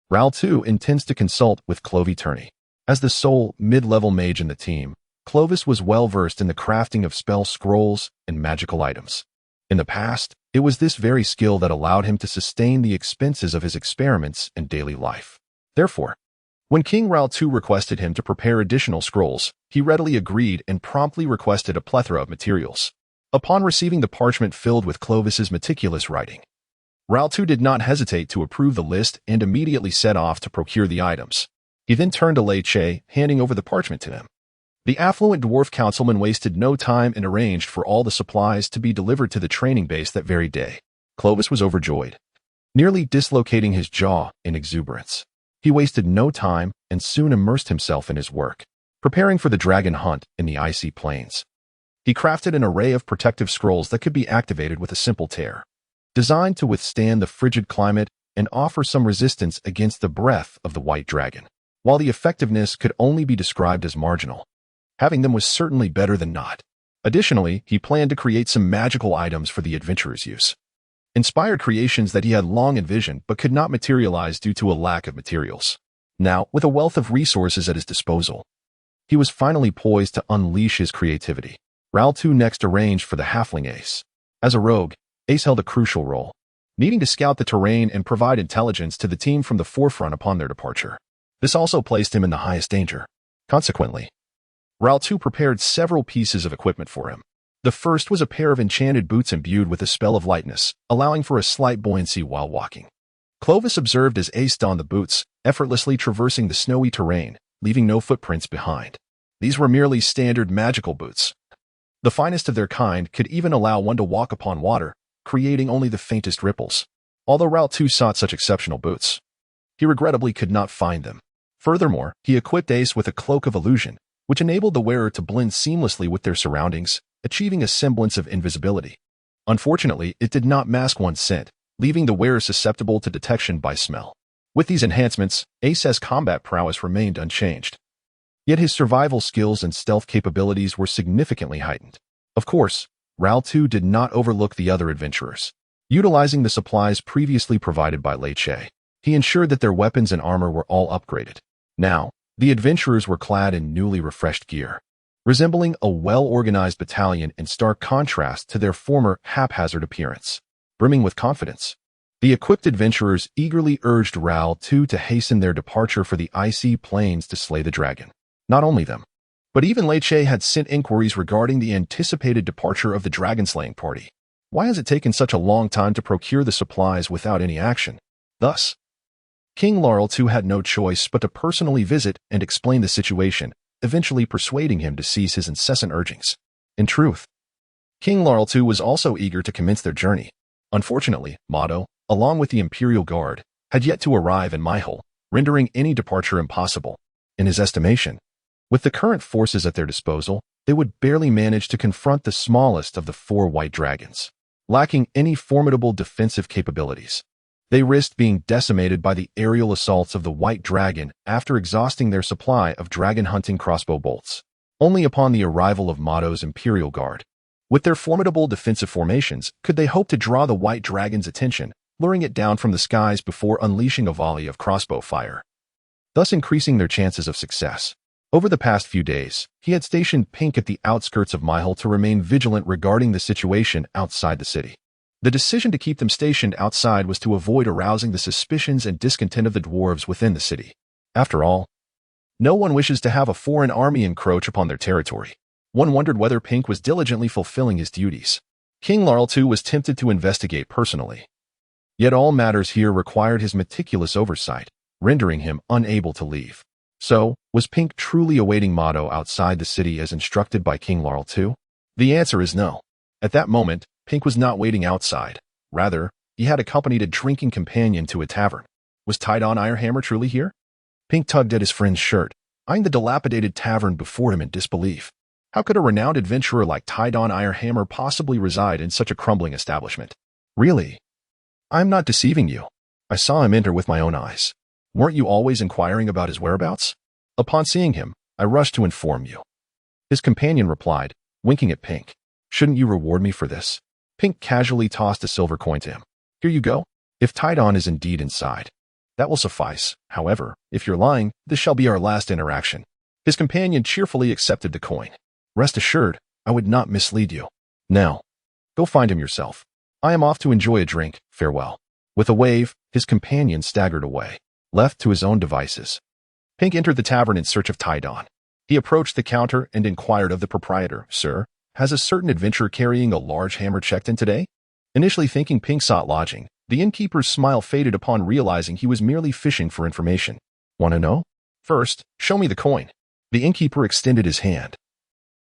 Ral 2 intends to consult with Clovey Turney. As the sole mid-level mage in the team, Clovis was well-versed in the crafting of spell scrolls and magical items. In the past, it was this very skill that allowed him to sustain the expenses of his experiments and daily life. Therefore, when King Ral 2 requested him to prepare additional scrolls, he readily agreed and promptly requested a plethora of materials. Upon receiving the parchment filled with Clovis's meticulous writing, Ral 2 did not hesitate to approve the list and immediately set off to procure the items. He then turned to Leiche, handing over the parchment to him. The affluent dwarf councilman wasted no time and arranged for all the supplies to be delivered to the training base that very day. Clovis was overjoyed, nearly dislocating his jaw in exuberance. He wasted no time and soon immersed himself in his work, preparing for the dragon hunt in the icy plains. He crafted an array of protective scrolls that could be activated with a simple tear, designed to withstand the frigid climate and offer some resistance against the breath of the White Dragon. While the effectiveness could only be described as marginal, having them was certainly better than not. Additionally, he planned to create some magical items for the adventurer's use. Inspired creations that he had long envisioned but could not materialize due to a lack of materials. Now, with a wealth of resources at his disposal, he was finally poised to unleash his creativity. Ral 2 next arranged for the halfling Ace. As a rogue, Ace held a crucial role, needing to scout the terrain and provide intelligence to the team from the forefront upon their departure. This also placed him in the highest danger. Consequently, Ral 2 prepared several pieces of equipment for him. The first was a pair of enchanted boots imbued with a spell of lightness, allowing for a slight buoyancy while walking. Clovis observed as Ace donned the boots, effortlessly traversing the snowy terrain, leaving no footprints behind. These were merely standard magical boots. The finest of their kind could even allow one to walk upon water, creating only the faintest ripples. Although Ral 2 sought such exceptional boots, he regrettably could not find them. Furthermore, he equipped Ace with a cloak of illusion, which enabled the wearer to blend seamlessly with their surroundings, achieving a semblance of invisibility. Unfortunately, it did not mask one's scent, leaving the wearer susceptible to detection by smell. With these enhancements, Ace's combat prowess remained unchanged. Yet his survival skills and stealth capabilities were significantly heightened. Of course, Ral 2 did not overlook the other adventurers. Utilizing the supplies previously provided by Leiche, he ensured that their weapons and armor were all upgraded. Now, the adventurers were clad in newly refreshed gear, resembling a well-organized battalion in stark contrast to their former haphazard appearance. Brimming with confidence, the equipped adventurers eagerly urged Ral 2 to hasten their departure for the icy plains to slay the dragon. Not only them, but even Leiche had sent inquiries regarding the anticipated departure of the dragon-slaying party. Why has it taken such a long time to procure the supplies without any action? Thus, King Laurel 2 had no choice but to personally visit and explain the situation, eventually persuading him to cease his incessant urgings. In truth, King Laurel 2 was also eager to commence their journey. Unfortunately, Motto, along with the Imperial Guard, had yet to arrive in Myhol, rendering any departure impossible. In his estimation, with the current forces at their disposal, they would barely manage to confront the smallest of the 4 white dragons. Lacking any formidable defensive capabilities, they risked being decimated by the aerial assaults of the White Dragon after exhausting their supply of dragon-hunting crossbow bolts. Only upon the arrival of Motto's Imperial Guard, with their formidable defensive formations, could they hope to draw the White Dragon's attention, luring it down from the skies before unleashing a volley of crossbow fire, thus increasing their chances of success. Over the past few days, he had stationed Pink at the outskirts of Myhol to remain vigilant regarding the situation outside the city. The decision to keep them stationed outside was to avoid arousing the suspicions and discontent of the dwarves within the city. After all, no one wishes to have a foreign army encroach upon their territory. One wondered whether Pink was diligently fulfilling his duties. King Laurel 2 was tempted to investigate personally, Yet all matters here required his meticulous oversight, rendering him unable to leave. So, was Pink truly awaiting Motto outside the city as instructed by King Laurel II? The answer is no. At that moment, Pink was not waiting outside. Rather, he had accompanied a drinking companion to a tavern. Was Tidon Ironhammer truly here? Pink tugged at his friend's shirt, eyeing the dilapidated tavern before him in disbelief. How could a renowned adventurer like Tidon Ironhammer possibly reside in such a crumbling establishment? Really? I'm not deceiving you. I saw him enter with my own eyes. Weren't you always inquiring about his whereabouts? Upon seeing him, I rushed to inform you. His companion replied, winking at Pink. Shouldn't you reward me for this? Pink casually tossed a silver coin to him. Here you go. If Tidon is indeed inside, that will suffice. However, if you're lying, this shall be our last interaction. His companion cheerfully accepted the coin. Rest assured, I would not mislead you. Now, go find him yourself. I am off to enjoy a drink. Farewell. With a wave, his companion staggered away, left to his own devices. Pink entered the tavern in search of Tidon. He approached the counter and inquired of the proprietor, Sir, has a certain adventurer carrying a large hammer checked in today? Initially thinking Pink sought lodging, the innkeeper's smile faded upon realizing he was merely fishing for information. Want to know? First, show me the coin. The innkeeper extended his hand,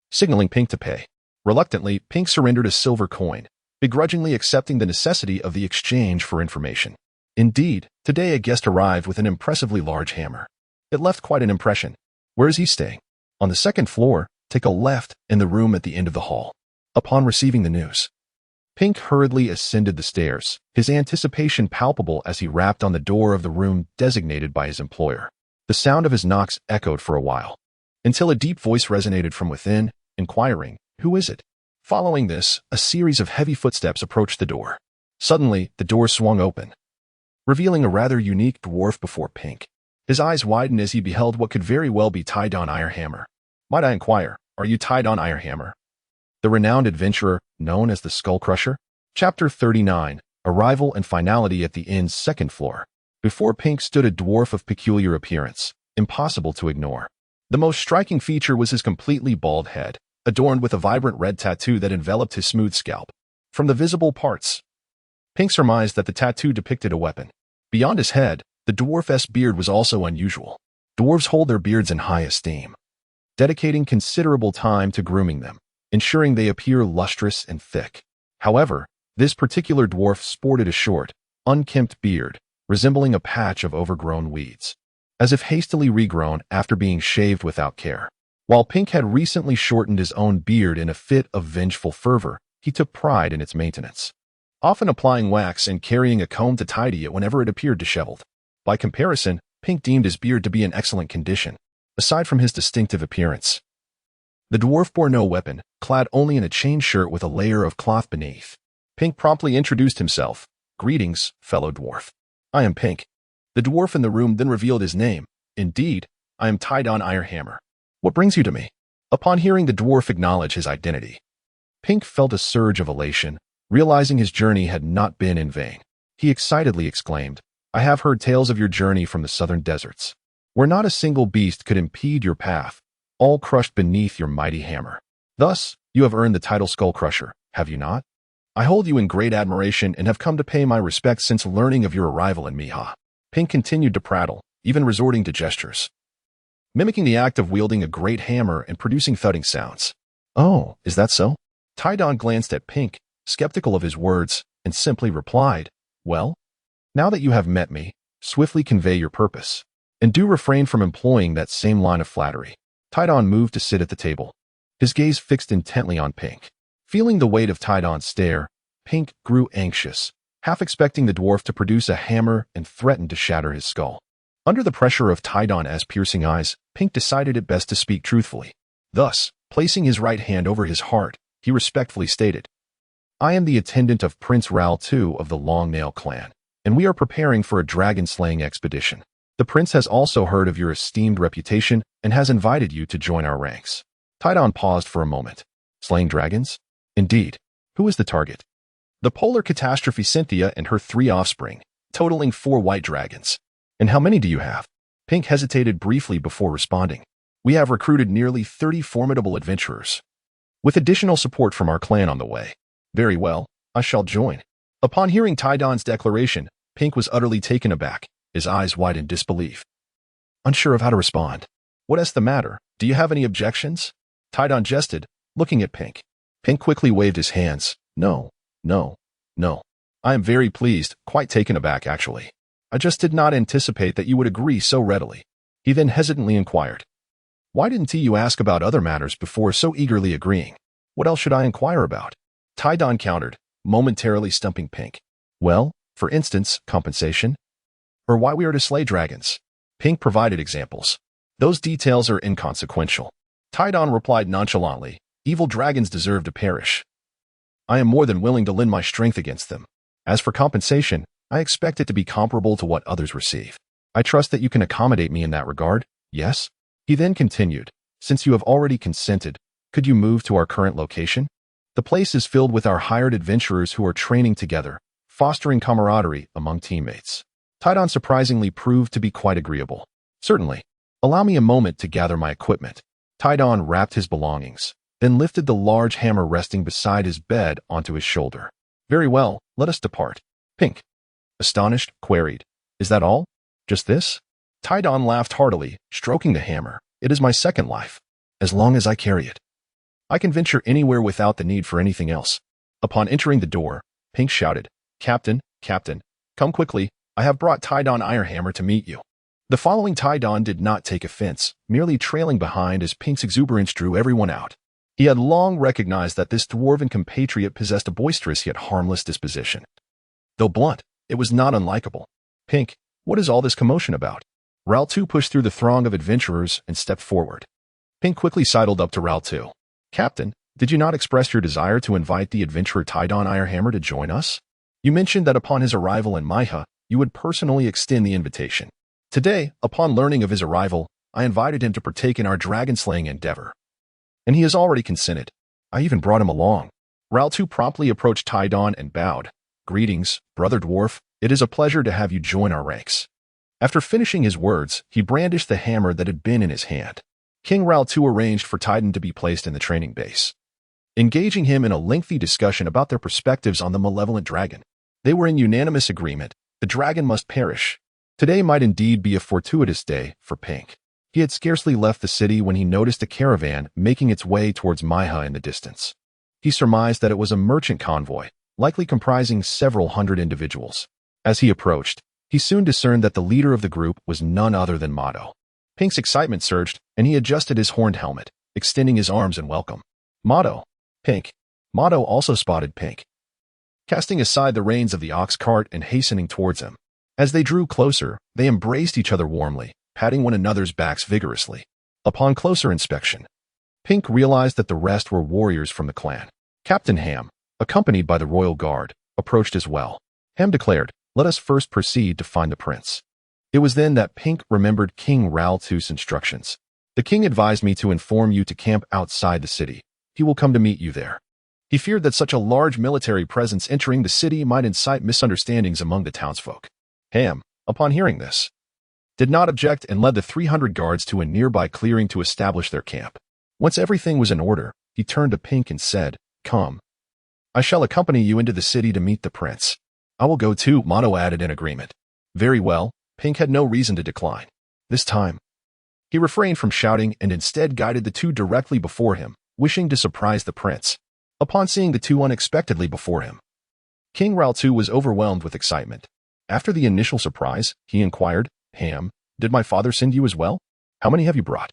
signaling Pink to pay. Reluctantly, Pink surrendered a silver coin, begrudgingly accepting the necessity of the exchange for information. Indeed, today a guest arrived with an impressively large hammer. It left quite an impression. Where is he staying? On the second floor, take a left in the room at the end of the hall. Upon receiving the news, Pink hurriedly ascended the stairs, his anticipation palpable as he rapped on the door of the room designated by his employer. The sound of his knocks echoed for a while, until a deep voice resonated from within, inquiring, Who is it? Following this, a series of heavy footsteps approached the door. Suddenly, the door swung open, revealing a rather unique dwarf before Pink. His eyes widened as he beheld what could very well be Tidon Ironhammer. Might I inquire, are you Tidon Ironhammer, the renowned adventurer known as the Skull Crusher? Chapter 39, Arrival and Finality at the Inn's second floor. Before Pink stood a dwarf of peculiar appearance, impossible to ignore. The most striking feature was his completely bald head, adorned with a vibrant red tattoo that enveloped his smooth scalp. From the visible parts, Pink surmised that the tattoo depicted a weapon. Beyond his head, the dwarf's beard was also unusual. Dwarves hold their beards in high esteem, dedicating considerable time to grooming them, ensuring they appear lustrous and thick. However, this particular dwarf sported a short, unkempt beard, resembling a patch of overgrown weeds, as if hastily regrown after being shaved without care. While Pink had recently shortened his own beard in a fit of vengeful fervor, he took pride in its maintenance, often applying wax and carrying a comb to tidy it whenever it appeared disheveled. By comparison, Pink deemed his beard to be in excellent condition, aside from his distinctive appearance. The dwarf bore no weapon, clad only in a chain shirt with a layer of cloth beneath. Pink promptly introduced himself. Greetings, fellow dwarf. I am Pink. The dwarf in the room then revealed his name. Indeed, I am Tidon Ironhammer. What brings you to me? Upon hearing the dwarf acknowledge his identity, Pink felt a surge of elation, realizing his journey had not been in vain. He excitedly exclaimed, I have heard tales of your journey from the southern deserts, where not a single beast could impede your path, all crushed beneath your mighty hammer. Thus, you have earned the title Skull Crusher, have you not? I hold you in great admiration and have come to pay my respects since learning of your arrival in Miha. Pink continued to prattle, even resorting to gestures, mimicking the act of wielding a great hammer and producing thudding sounds. Oh, is that so? Tidon glanced at Pink, skeptical of his words, and simply replied, Well, now that you have met me, swiftly convey your purpose, and do refrain from employing that same line of flattery. Tidon moved to sit at the table, his gaze fixed intently on Pink. Feeling the weight of Tidon's stare, Pink grew anxious, half expecting the dwarf to produce a hammer and threaten to shatter his skull. Under the pressure of Tidon's piercing eyes, Pink decided it best to speak truthfully. Thus, placing his right hand over his heart, he respectfully stated, I am the attendant of Prince Ral II of the Longnail clan, and we are preparing for a dragon-slaying expedition. The prince has also heard of your esteemed reputation and has invited you to join our ranks. Tidon paused for a moment. Slaying dragons? Indeed. Who is the target? The polar catastrophe Cynthia and her 3 offspring, totaling 4 white dragons. And how many do you have? Pink hesitated briefly before responding. We have recruited nearly 30 formidable adventurers, with additional support from our clan on the way. Very well, I shall join. Upon hearing Tidon's declaration, Pink was utterly taken aback, his eyes wide in disbelief. Unsure of how to respond. What's the matter? Do you have any objections? Tidon jested, looking at Pink. Pink quickly waved his hands. No, no, no. I am very pleased, quite taken aback actually. I just did not anticipate that you would agree so readily. He then hesitantly inquired. Why didn't you ask about other matters before so eagerly agreeing? What else should I inquire about? Tidon countered, momentarily stumping Pink. Well, for instance, compensation? Or why we are to slay dragons? Pink provided examples. Those details are inconsequential. Tidon replied nonchalantly, evil dragons deserve to perish. I am more than willing to lend my strength against them. As for compensation, I expect it to be comparable to what others receive. I trust that you can accommodate me in that regard, yes? He then continued, since you have already consented, could you move to our current location? The place is filled with our hired adventurers who are training together, fostering camaraderie among teammates. Tidon surprisingly proved to be quite agreeable. Certainly. Allow me a moment to gather my equipment. Tidon wrapped his belongings, then lifted the large hammer resting beside his bed onto his shoulder. Very well, let us depart. Pink, astonished, queried, is that all? Just this? Tidon laughed heartily, stroking the hammer. It is my second life. As long as I carry it, I can venture anywhere without the need for anything else. Upon entering the door, Pink shouted, Captain, Captain, come quickly, I have brought Tidon Ironhammer to meet you. The following Tidon did not take offense, merely trailing behind as Pink's exuberance drew everyone out. He had long recognized that this dwarven compatriot possessed a boisterous yet harmless disposition. Though blunt, it was not unlikable. Pink, what is all this commotion about? Raltu pushed through the throng of adventurers and stepped forward. Pink quickly sidled up to Raltu. Captain, did you not express your desire to invite the adventurer Tidon Ironhammer to join us? You mentioned that upon his arrival in Maiha, you would personally extend the invitation. Today, upon learning of his arrival, I invited him to partake in our dragon-slaying endeavor. And he has already consented. I even brought him along. Raltu promptly approached Tidon and bowed. Greetings, brother dwarf. It is a pleasure to have you join our ranks. After finishing his words, he brandished the hammer that had been in his hand. King Raltu arranged for Tidon to be placed in the training base, engaging him in a lengthy discussion about their perspectives on the malevolent dragon. They were in unanimous agreement. The dragon must perish. Today might indeed be a fortuitous day for Pink. He had scarcely left the city when he noticed a caravan making its way towards Maiha in the distance. He surmised that it was a merchant convoy, likely comprising several hundred individuals. As he approached, he soon discerned that the leader of the group was none other than Mado. Pink's excitement surged, and he adjusted his horned helmet, extending his arms in welcome. Mado. Pink. Mado also spotted Pink, casting aside the reins of the ox cart and hastening towards him. As they drew closer, they embraced each other warmly, patting one another's backs vigorously. Upon closer inspection, Pink realized that the rest were warriors from the clan. Captain Ham, accompanied by the royal guard, approached as well. Ham declared, let us first proceed to find the prince. It was then that Pink remembered King Raltu's instructions. The king advised me to inform you to camp outside the city. He will come to meet you there. He feared that such a large military presence entering the city might incite misunderstandings among the townsfolk. Ham, upon hearing this, did not object and led the 300 guards to a nearby clearing to establish their camp. Once everything was in order, he turned to Pink and said, Come. I shall accompany you into the city to meet the prince. I will go too, Mado added in agreement. Very well, Pink had no reason to decline. This time, he refrained from shouting and instead guided the two directly before him, wishing to surprise the prince. Upon seeing the two unexpectedly before him, King Raltu was overwhelmed with excitement. After the initial surprise, he inquired, Ham, did my father send you as well? How many have you brought?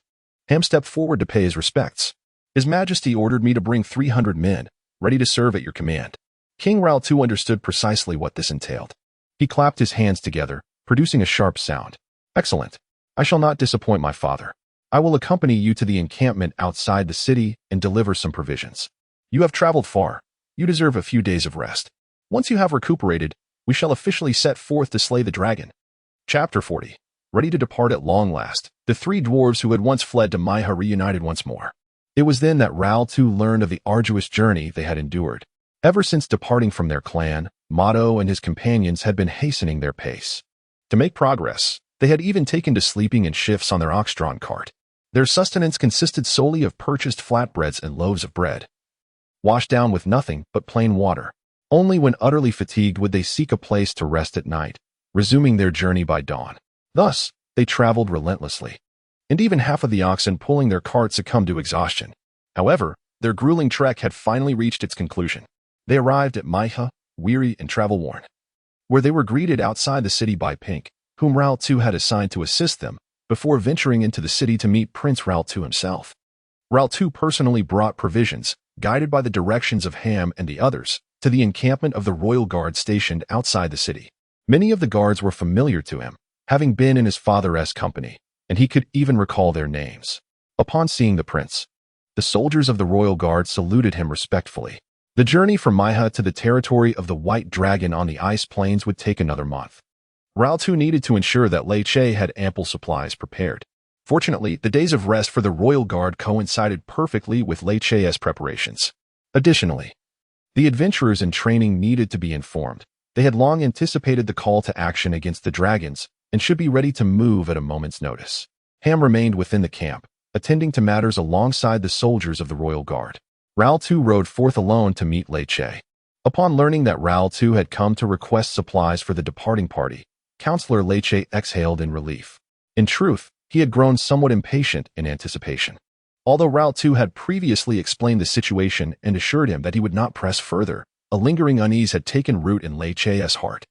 Ham stepped forward to pay his respects. His Majesty ordered me to bring 300 men, ready to serve at your command. King Raltu understood precisely what this entailed. He clapped his hands together, producing a sharp sound. Excellent. I shall not disappoint my father. I will accompany you to the encampment outside the city and deliver some provisions. You have traveled far. You deserve a few days of rest. Once you have recuperated, we shall officially set forth to slay the dragon. Chapter 40. Ready to depart at long last, the three dwarves who had once fled to Maiha reunited once more. It was then that Raltu learned of the arduous journey they had endured. Ever since departing from their clan, Mado and his companions had been hastening their pace. To make progress, they had even taken to sleeping in shifts on their ox-drawn cart. Their sustenance consisted solely of purchased flatbreads and loaves of bread, washed down with nothing but plain water. Only when utterly fatigued would they seek a place to rest at night, resuming their journey by dawn. Thus, they traveled relentlessly, and even half of the oxen pulling their cart succumbed to exhaustion. However, their grueling trek had finally reached its conclusion. They arrived at Maiha, weary and travel-worn, where they were greeted outside the city by Pink, whom Rao-Tu had assigned to assist them, before venturing into the city to meet Prince Rao-Tu himself. Rao-Tu personally brought provisions, guided by the directions of Ham and the others, to the encampment of the royal guard stationed outside the city. Many of the guards were familiar to him, having been in his father's company, and he could even recall their names. Upon seeing the prince, the soldiers of the royal guard saluted him respectfully. The journey from Maiha to the territory of the White Dragon on the ice plains would take another month. Rao-Tu needed to ensure that Lei Che had ample supplies prepared. Fortunately, the days of rest for the royal guard coincided perfectly with Lei Che's preparations. Additionally, the adventurers in training needed to be informed. They had long anticipated the call to action against the dragons and should be ready to move at a moment's notice. Ham remained within the camp, attending to matters alongside the soldiers of the royal guard. Rao-Tu rode forth alone to meet Lei Che. Upon learning that Rao-Tu had come to request supplies for the departing party, Counselor Lei Che exhaled in relief. In truth, he had grown somewhat impatient in anticipation. Although Rao-Tu had previously explained the situation and assured him that he would not press further, a lingering unease had taken root in Lei Che's heart.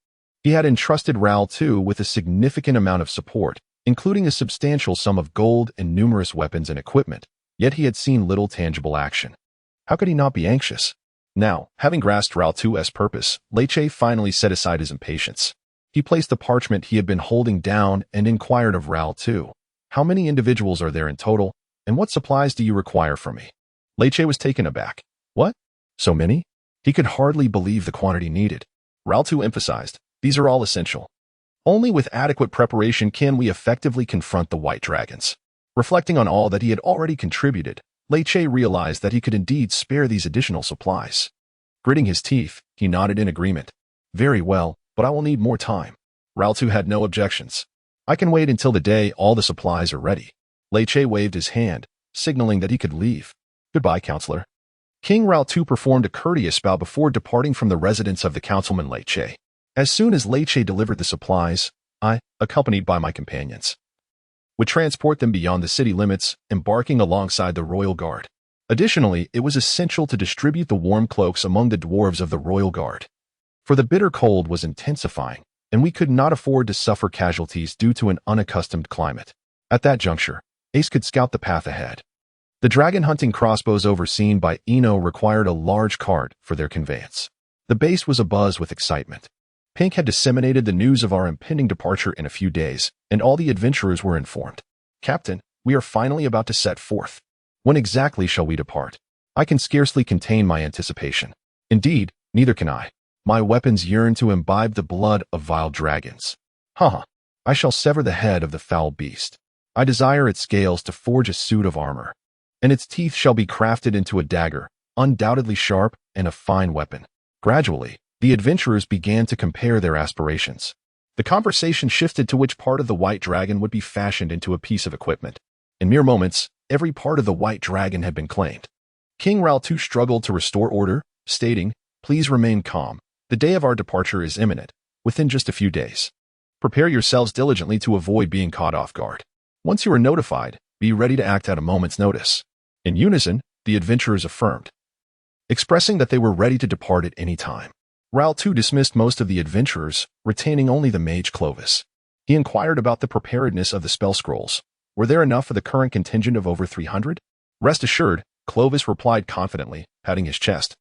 He had entrusted Rao-Tu with a significant amount of support, including a substantial sum of gold and numerous weapons and equipment, yet he had seen little tangible action. How could he not be anxious? Now, having grasped Rao-Tu's purpose, Lei Che finally set aside his impatience. He placed the parchment he had been holding down and inquired of Rao-Tu, "How many individuals are there in total, and what supplies do you require from me?" Lei Che was taken aback. "What? So many?" He could hardly believe the quantity needed. Rao-Tu emphasized, "These are all essential. Only with adequate preparation can we effectively confront the white dragons." Reflecting on all that he had already contributed, Lei Che realized that he could indeed spare these additional supplies. Gritting his teeth, he nodded in agreement. "Very well, but I will need more time." Rao-Tu had no objections. "I can wait until the day all the supplies are ready." Lei Che waved his hand, signaling that he could leave. "Goodbye, counselor." King Rao-Tu performed a courteous bow before departing from the residence of the councilman Lei Che. As soon as Lei Che delivered the supplies, I, accompanied by my companions, would transport them beyond the city limits, embarking alongside the royal guard. Additionally, it was essential to distribute the warm cloaks among the dwarves of the royal guard. For the bitter cold was intensifying, and we could not afford to suffer casualties due to an unaccustomed climate. At that juncture, Ace could scout the path ahead. The dragon hunting crossbows overseen by Eno required a large cart for their conveyance. The base was abuzz with excitement. Pink had disseminated the news of our impending departure in a few days, and all the adventurers were informed. "Captain, we are finally about to set forth. When exactly shall we depart?" I can scarcely contain my anticipation. Indeed, neither can I. My weapons yearn to imbibe the blood of vile dragons. Haha, I shall sever the head of the foul beast. I desire its scales to forge a suit of armor, and its teeth shall be crafted into a dagger, undoubtedly sharp and a fine weapon. Gradually, the adventurers began to compare their aspirations. The conversation shifted to which part of the White Dragon would be fashioned into a piece of equipment. In mere moments, every part of the White Dragon had been claimed. King Rao-Tu struggled to restore order, stating, "Please remain calm. The day of our departure is imminent, within just a few days. Prepare yourselves diligently to avoid being caught off guard. Once you are notified, be ready to act at a moment's notice." In unison, the adventurers affirmed, expressing that they were ready to depart at any time. Rao-Tu dismissed most of the adventurers, retaining only the mage Clovis. He inquired about the preparedness of the spell scrolls. Were there enough for the current contingent of over 300? Rest assured, Clovis replied confidently, patting his chest.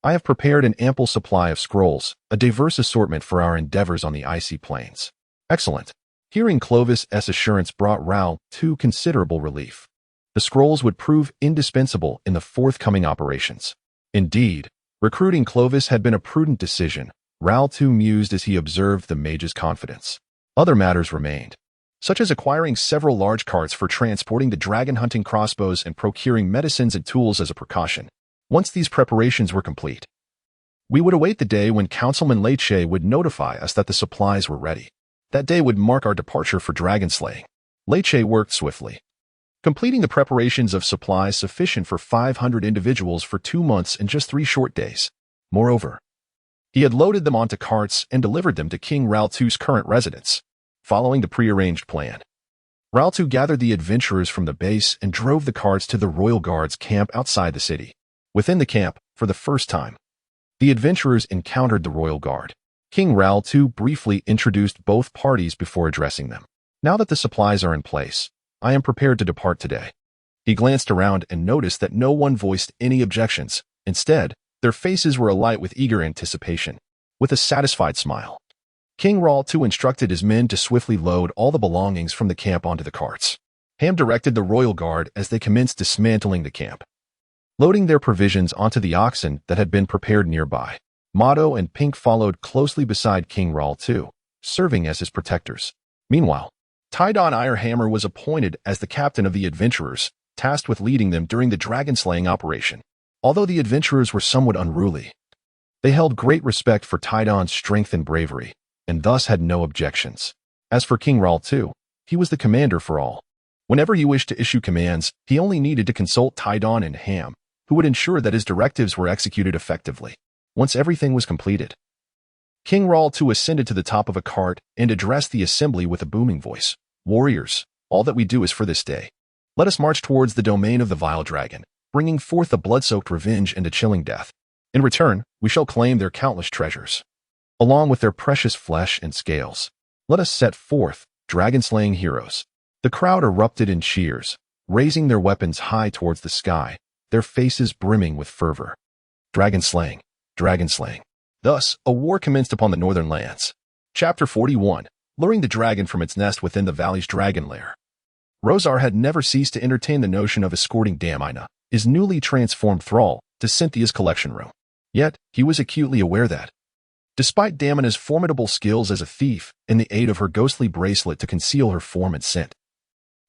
"I have prepared an ample supply of scrolls, a diverse assortment for our endeavors on the icy plains." Excellent. Hearing Clovis' assurance brought Rao-Tu considerable relief. The scrolls would prove indispensable in the forthcoming operations. Indeed, recruiting Clovis had been a prudent decision. Rao-Tu mused as he observed the mage's confidence. Other matters remained, such as acquiring several large carts for transporting the dragon-hunting crossbows and procuring medicines and tools as a precaution. Once these preparations were complete, we would await the day when Councilman Lei Che would notify us that the supplies were ready. That day would mark our departure for dragon slaying. Lei Che worked swiftly, completing the preparations of supplies sufficient for 500 individuals for 2 months in just 3 short days. Moreover, He had loaded them onto carts and delivered them to King Raltu's current residence, following the prearranged plan. Raltu gathered the adventurers from the base and drove the carts to the Royal Guard's camp outside the city. Within the camp, for the first time, the adventurers encountered the Royal Guard. King Raltu briefly introduced both parties before addressing them. Now that the supplies are in place, I am prepared to depart today. He glanced around and noticed that no one voiced any objections. Instead, their faces were alight with eager anticipation. With a satisfied smile, King Raltu instructed his men to swiftly load all the belongings from the camp onto the carts. Ham directed the Royal Guard as they commenced dismantling the camp, loading their provisions onto the oxen that had been prepared nearby. Motto and Pink followed closely beside King Raltu, serving as his protectors. Meanwhile, Tidon Ironhammer was appointed as the captain of the adventurers, tasked with leading them during the dragon-slaying operation. Although the adventurers were somewhat unruly, they held great respect for Tidon's strength and bravery, and thus had no objections. As for King Raltu, he was the commander for all. Whenever he wished to issue commands, he only needed to consult Tidon and Ham, who would ensure that his directives were executed effectively. Once everything was completed, King Raltu ascended to the top of a cart and addressed the assembly with a booming voice. Warriors, all that we do is for this day. Let us march towards the domain of the vile dragon, bringing forth a blood-soaked revenge and a chilling death. In return, we shall claim their countless treasures, along with their precious flesh and scales. Let us set forth, dragon-slaying heroes. The crowd erupted in cheers, raising their weapons high towards the sky, their faces brimming with fervor. Dragon-slaying, dragon-slaying. Thus, a war commenced upon the northern lands. Chapter 41. Luring the dragon from its nest within the valley's dragon lair. Rosar had never ceased to entertain the notion of escorting Damina, his newly transformed thrall, to Cynthia's collection room. Yet, he was acutely aware that, despite Damina's formidable skills as a thief and the aid of her ghostly bracelet to conceal her form and scent,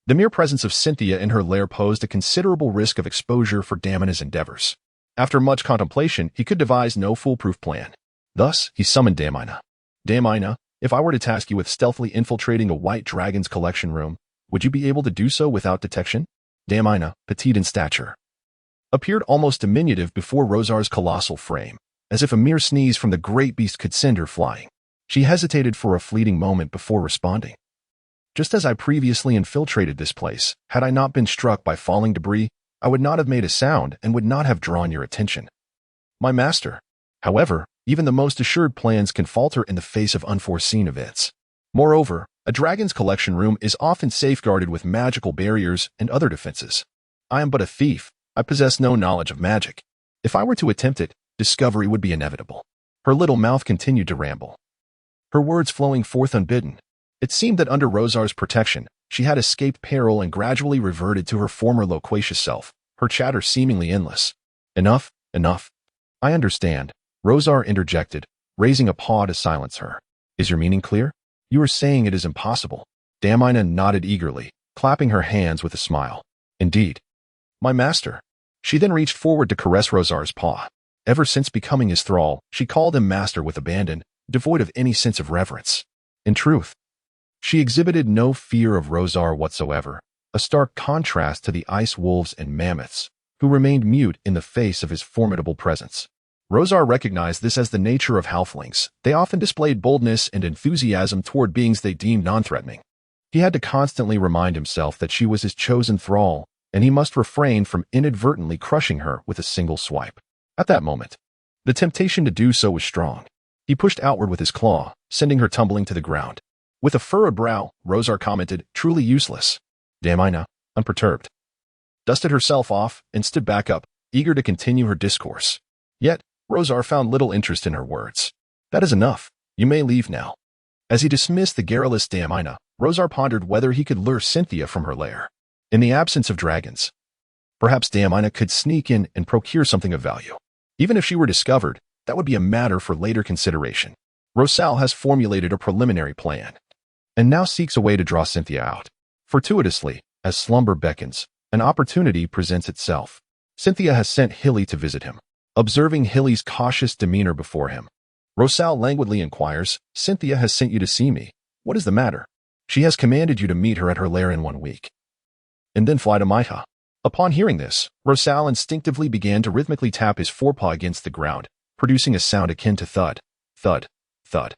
the mere presence of Cynthia in her lair posed a considerable risk of exposure for Damina's endeavors. After much contemplation, he could devise no foolproof plan. Thus, he summoned Damina. Damina, if I were to task you with stealthily infiltrating a white dragon's collection room, would you be able to do so without detection? Damina, petite in stature, appeared almost diminutive before Rosar's colossal frame, as if a mere sneeze from the great beast could send her flying. She hesitated for a fleeting moment before responding. Just as I previously infiltrated this place, had I not been struck by falling debris, I would not have made a sound and would not have drawn your attention. My master. However, even the most assured plans can falter in the face of unforeseen events. Moreover, a dragon's collection room is often safeguarded with magical barriers and other defenses. I am but a thief. I possess no knowledge of magic. If I were to attempt it, discovery would be inevitable. Her little mouth continued to ramble, her words flowing forth unbidden. It seemed that under Rosar's protection, she had escaped peril and gradually reverted to her former loquacious self, her chatter seemingly endless. Enough, enough. I understand, Rosar interjected, raising a paw to silence her. Is your meaning clear? You are saying it is impossible. Damina nodded eagerly, clapping her hands with a smile. Indeed. My master. She then reached forward to caress Rosar's paw. Ever since becoming his thrall, she called him master with abandon, devoid of any sense of reverence. In truth, she exhibited no fear of Rosar whatsoever, a stark contrast to the ice wolves and mammoths, who remained mute in the face of his formidable presence. Rosar recognized this as the nature of halflings. They often displayed boldness and enthusiasm toward beings they deemed non-threatening. He had to constantly remind himself that she was his chosen thrall, and he must refrain from inadvertently crushing her with a single swipe. At that moment, the temptation to do so was strong. He pushed outward with his claw, sending her tumbling to the ground. With a furrowed brow, Rosar commented, truly useless. Damina, unperturbed, dusted herself off and stood back up, eager to continue her discourse. Yet, Rosar found little interest in her words. That is enough. You may leave now. As he dismissed the garrulous Damina, Rosar pondered whether he could lure Cynthia from her lair. In the absence of dragons, perhaps Damina could sneak in and procure something of value. Even if she were discovered, that would be a matter for later consideration. Rosal has formulated a preliminary plan, and now seeks a way to draw Cynthia out. Fortuitously, as slumber beckons, an opportunity presents itself. Cynthia has sent Hilly to visit him. Observing Hilly's cautious demeanor before him, Rosal languidly inquires, Cynthia has sent you to see me. What is the matter? She has commanded you to meet her at her lair in 1 week, and then fly to Maita. Upon hearing this, Rosal instinctively began to rhythmically tap his forepaw against the ground, producing a sound akin to thud. Thud, thud.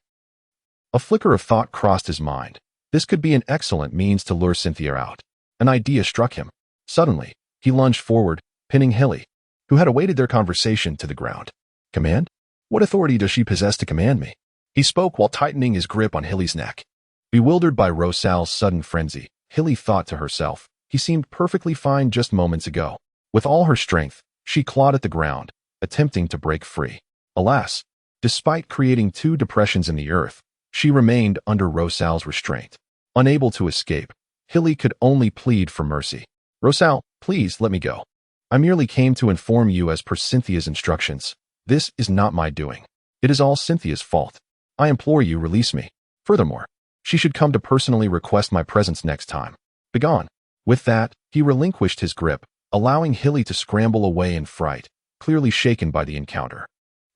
A flicker of thought crossed his mind. This could be an excellent means to lure Cynthia out. An idea struck him. Suddenly, he lunged forward, pinning Hilly, who had awaited their conversation, to the ground. Command? What authority does she possess to command me? He spoke while tightening his grip on Hilly's neck. Bewildered by Rosal's sudden frenzy, Hilly thought to herself, he seemed perfectly fine just moments ago. With all her strength, she clawed at the ground, attempting to break free. Alas, despite creating 2 depressions in the earth, she remained under Rosal's restraint. Unable to escape, Hilly could only plead for mercy. Rosal, please let me go. I merely came to inform you as per Cynthia's instructions. This is not my doing. It is all Cynthia's fault. I implore you, release me. Furthermore, she should come to personally request my presence next time. Begone. With that, he relinquished his grip, allowing Hilly to scramble away in fright, clearly shaken by the encounter.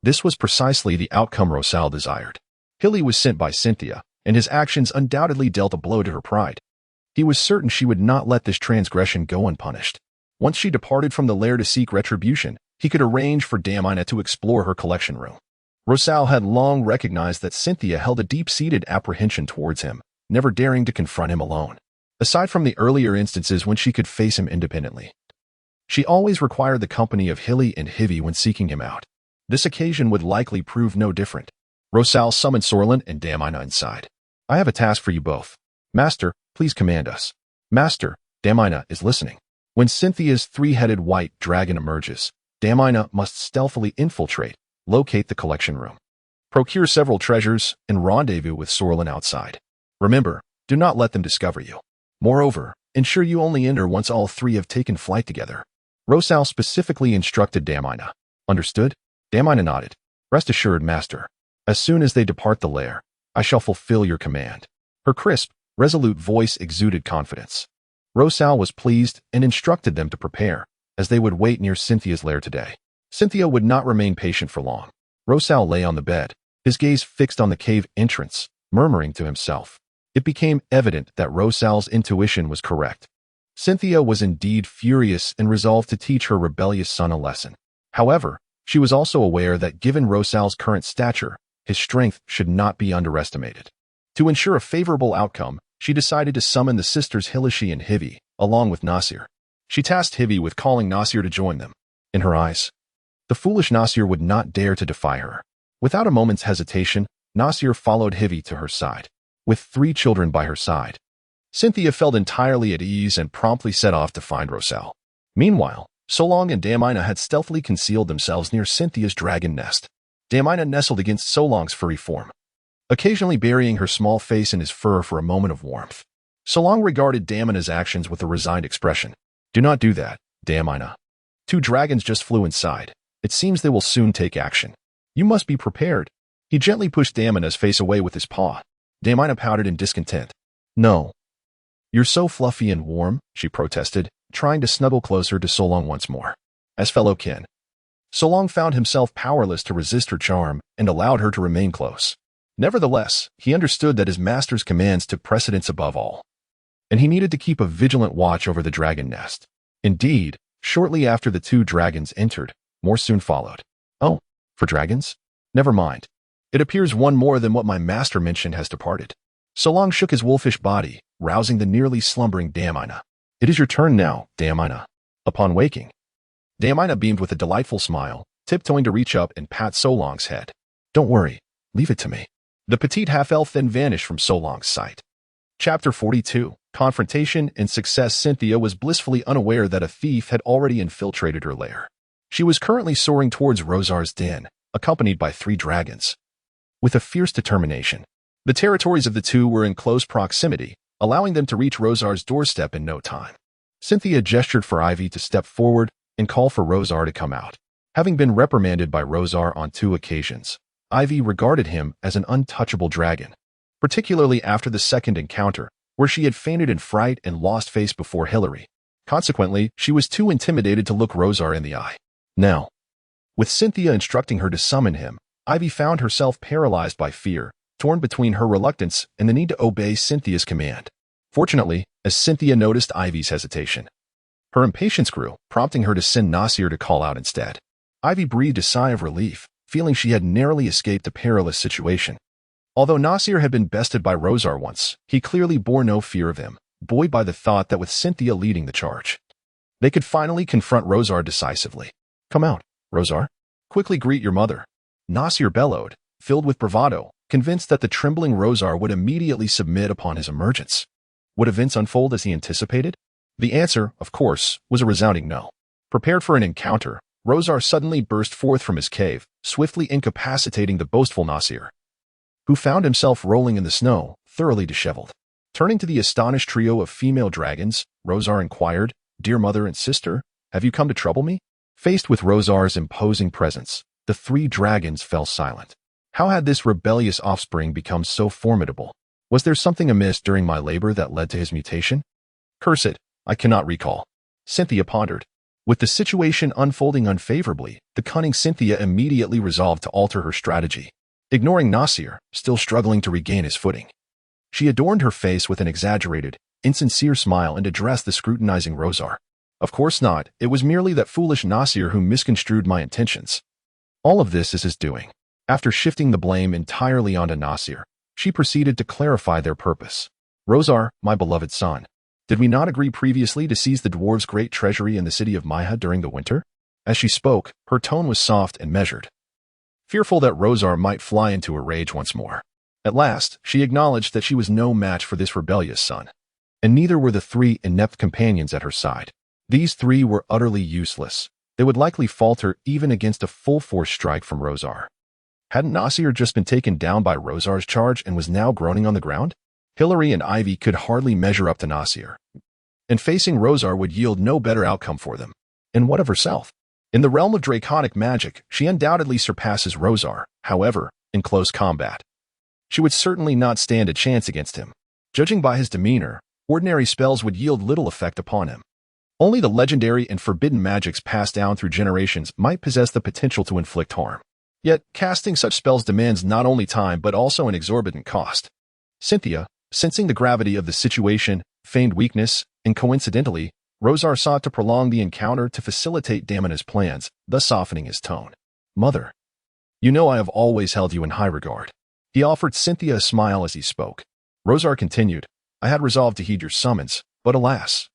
This was precisely the outcome Rosal desired. Hilly was sent by Cynthia, and his actions undoubtedly dealt a blow to her pride. He was certain she would not let this transgression go unpunished. Once she departed from the lair to seek retribution, he could arrange for Damina to explore her collection room. Rosal had long recognized that Cynthia held a deep-seated apprehension towards him, never daring to confront him alone. Aside from the earlier instances when she could face him independently, she always required the company of Hilly and Hivy when seeking him out. This occasion would likely prove no different. Rosal summoned Sorlin and Damina inside. I have a task for you both. Master, please command us. Master, Damina is listening. When Cynthia's 3-headed white dragon emerges, Damina must stealthily infiltrate, locate the collection room, procure several treasures, and rendezvous with Sorlin outside. Remember, do not let them discover you. Moreover, ensure you only enter once all 3 have taken flight together. Rosal specifically instructed Damina. Understood? Damina nodded. Rest assured, Master. As soon as they depart the lair, I shall fulfill your command. Her crisp, resolute voice exuded confidence. Rosal was pleased and instructed them to prepare, as they would wait near Cynthia's lair today. Cynthia would not remain patient for long. Rosal lay on the bed, his gaze fixed on the cave entrance, murmuring to himself. It became evident that Rosal's intuition was correct. Cynthia was indeed furious and resolved to teach her rebellious son a lesson. However, she was also aware that given Rosal's current stature, his strength should not be underestimated. To ensure a favorable outcome, she decided to summon the sisters Hilishi and Hivy, along with Nasir. She tasked Hivy with calling Nasir to join them. In her eyes, the foolish Nasir would not dare to defy her. Without a moment's hesitation, Nasir followed Hivy to her side, with 3 children by her side. Cynthia felt entirely at ease and promptly set off to find Rosal. Meanwhile, Solong and Damina had stealthily concealed themselves near Cynthia's dragon nest. Damina nestled against Solong's furry form, occasionally burying her small face in his fur for a moment of warmth. Solong regarded Damina's actions with a resigned expression. Do not do that, Damina. 2 dragons just flew inside. It seems they will soon take action. You must be prepared. He gently pushed Damina's face away with his paw. Damina pouted in discontent. No. You're so fluffy and warm, she protested, trying to snuggle closer to Solong once more. As fellow kin, Solong found himself powerless to resist her charm and allowed her to remain close. Nevertheless, he understood that his master's commands took precedence above all, and he needed to keep a vigilant watch over the dragon nest. Indeed, shortly after the 2 dragons entered, more soon followed. Oh, for dragons? Never mind. It appears one more than what my master mentioned has departed. Solong shook his wolfish body, rousing the nearly slumbering Damina. It is your turn now, Damina. Upon waking, Damina beamed with a delightful smile, tiptoeing to reach up and pat Solong's head. Don't worry, leave it to me. The petite half-elf then vanished from Solong's sight. Chapter 42. Confrontation and Success. Cynthia was blissfully unaware that a thief had already infiltrated her lair. She was currently soaring towards Rosar's den, accompanied by 3 dragons. With a fierce determination, the territories of the 2 were in close proximity, allowing them to reach Rosar's doorstep in no time. Cynthia gestured for Ivy to step forward and call for Rosar to come out. Having been reprimanded by Rosar on 2 occasions, Ivy regarded him as an untouchable dragon, particularly after the second encounter, where she had fainted in fright and lost face before Hilary. Consequently, she was too intimidated to look Rosar in the eye. Now, with Cynthia instructing her to summon him, Ivy found herself paralyzed by fear, torn between her reluctance and the need to obey Cynthia's command. Fortunately, as Cynthia noticed Ivy's hesitation, her impatience grew, prompting her to send Nasir to call out instead. Ivy breathed a sigh of relief, feeling she had narrowly escaped a perilous situation. Although Nasir had been bested by Rosar once, he clearly bore no fear of him, buoyed by the thought that with Cynthia leading the charge, they could finally confront Rosar decisively. "Come out, Rosar. Quickly greet your mother," Nasir bellowed, filled with bravado, convinced that the trembling Rosar would immediately submit upon his emergence. Would events unfold as he anticipated? The answer, of course, was a resounding no. Prepared for an encounter, Rosar suddenly burst forth from his cave, swiftly incapacitating the boastful Nasir, who found himself rolling in the snow, thoroughly disheveled. Turning to the astonished trio of female dragons, Rosar inquired, "Dear mother and sister, have you come to trouble me?" Faced with Rosar's imposing presence, the three dragons fell silent. How had this rebellious offspring become so formidable? Was there something amiss during my labor that led to his mutation? Curse it, I cannot recall. Cynthia pondered. With the situation unfolding unfavorably, the cunning Cynthia immediately resolved to alter her strategy. Ignoring Nasir, still struggling to regain his footing, she adorned her face with an exaggerated, insincere smile and addressed the scrutinizing Rosar. "Of course not, it was merely that foolish Nasir who misconstrued my intentions. All of this is his doing." After shifting the blame entirely onto Nasir, she proceeded to clarify their purpose. "Rosar, my beloved son, did we not agree previously to seize the dwarves' great treasury in the city of Maya during the winter?" As she spoke, her tone was soft and measured, fearful that Rosar might fly into a rage once more. At last, she acknowledged that she was no match for this rebellious son, and neither were the three inept companions at her side. These three were utterly useless. They would likely falter even against a full-force strike from Rosar. Hadn't Nasir just been taken down by Rosar's charge and was now groaning on the ground? Hilary and Ivy could hardly measure up to Nasir, and facing Rosar would yield no better outcome for them. And what of herself? In the realm of draconic magic, she undoubtedly surpasses Rosar. However, in close combat, she would certainly not stand a chance against him. Judging by his demeanor, ordinary spells would yield little effect upon him. Only the legendary and forbidden magics passed down through generations might possess the potential to inflict harm. Yet, casting such spells demands not only time but also an exorbitant cost. Cynthia, sensing the gravity of the situation, feigned weakness, and coincidentally, Rosar sought to prolong the encounter to facilitate Damina's plans, thus softening his tone. "Mother, you know I have always held you in high regard." He offered Cynthia a smile as he spoke. Rosar continued, "I had resolved to heed your summons, but alas,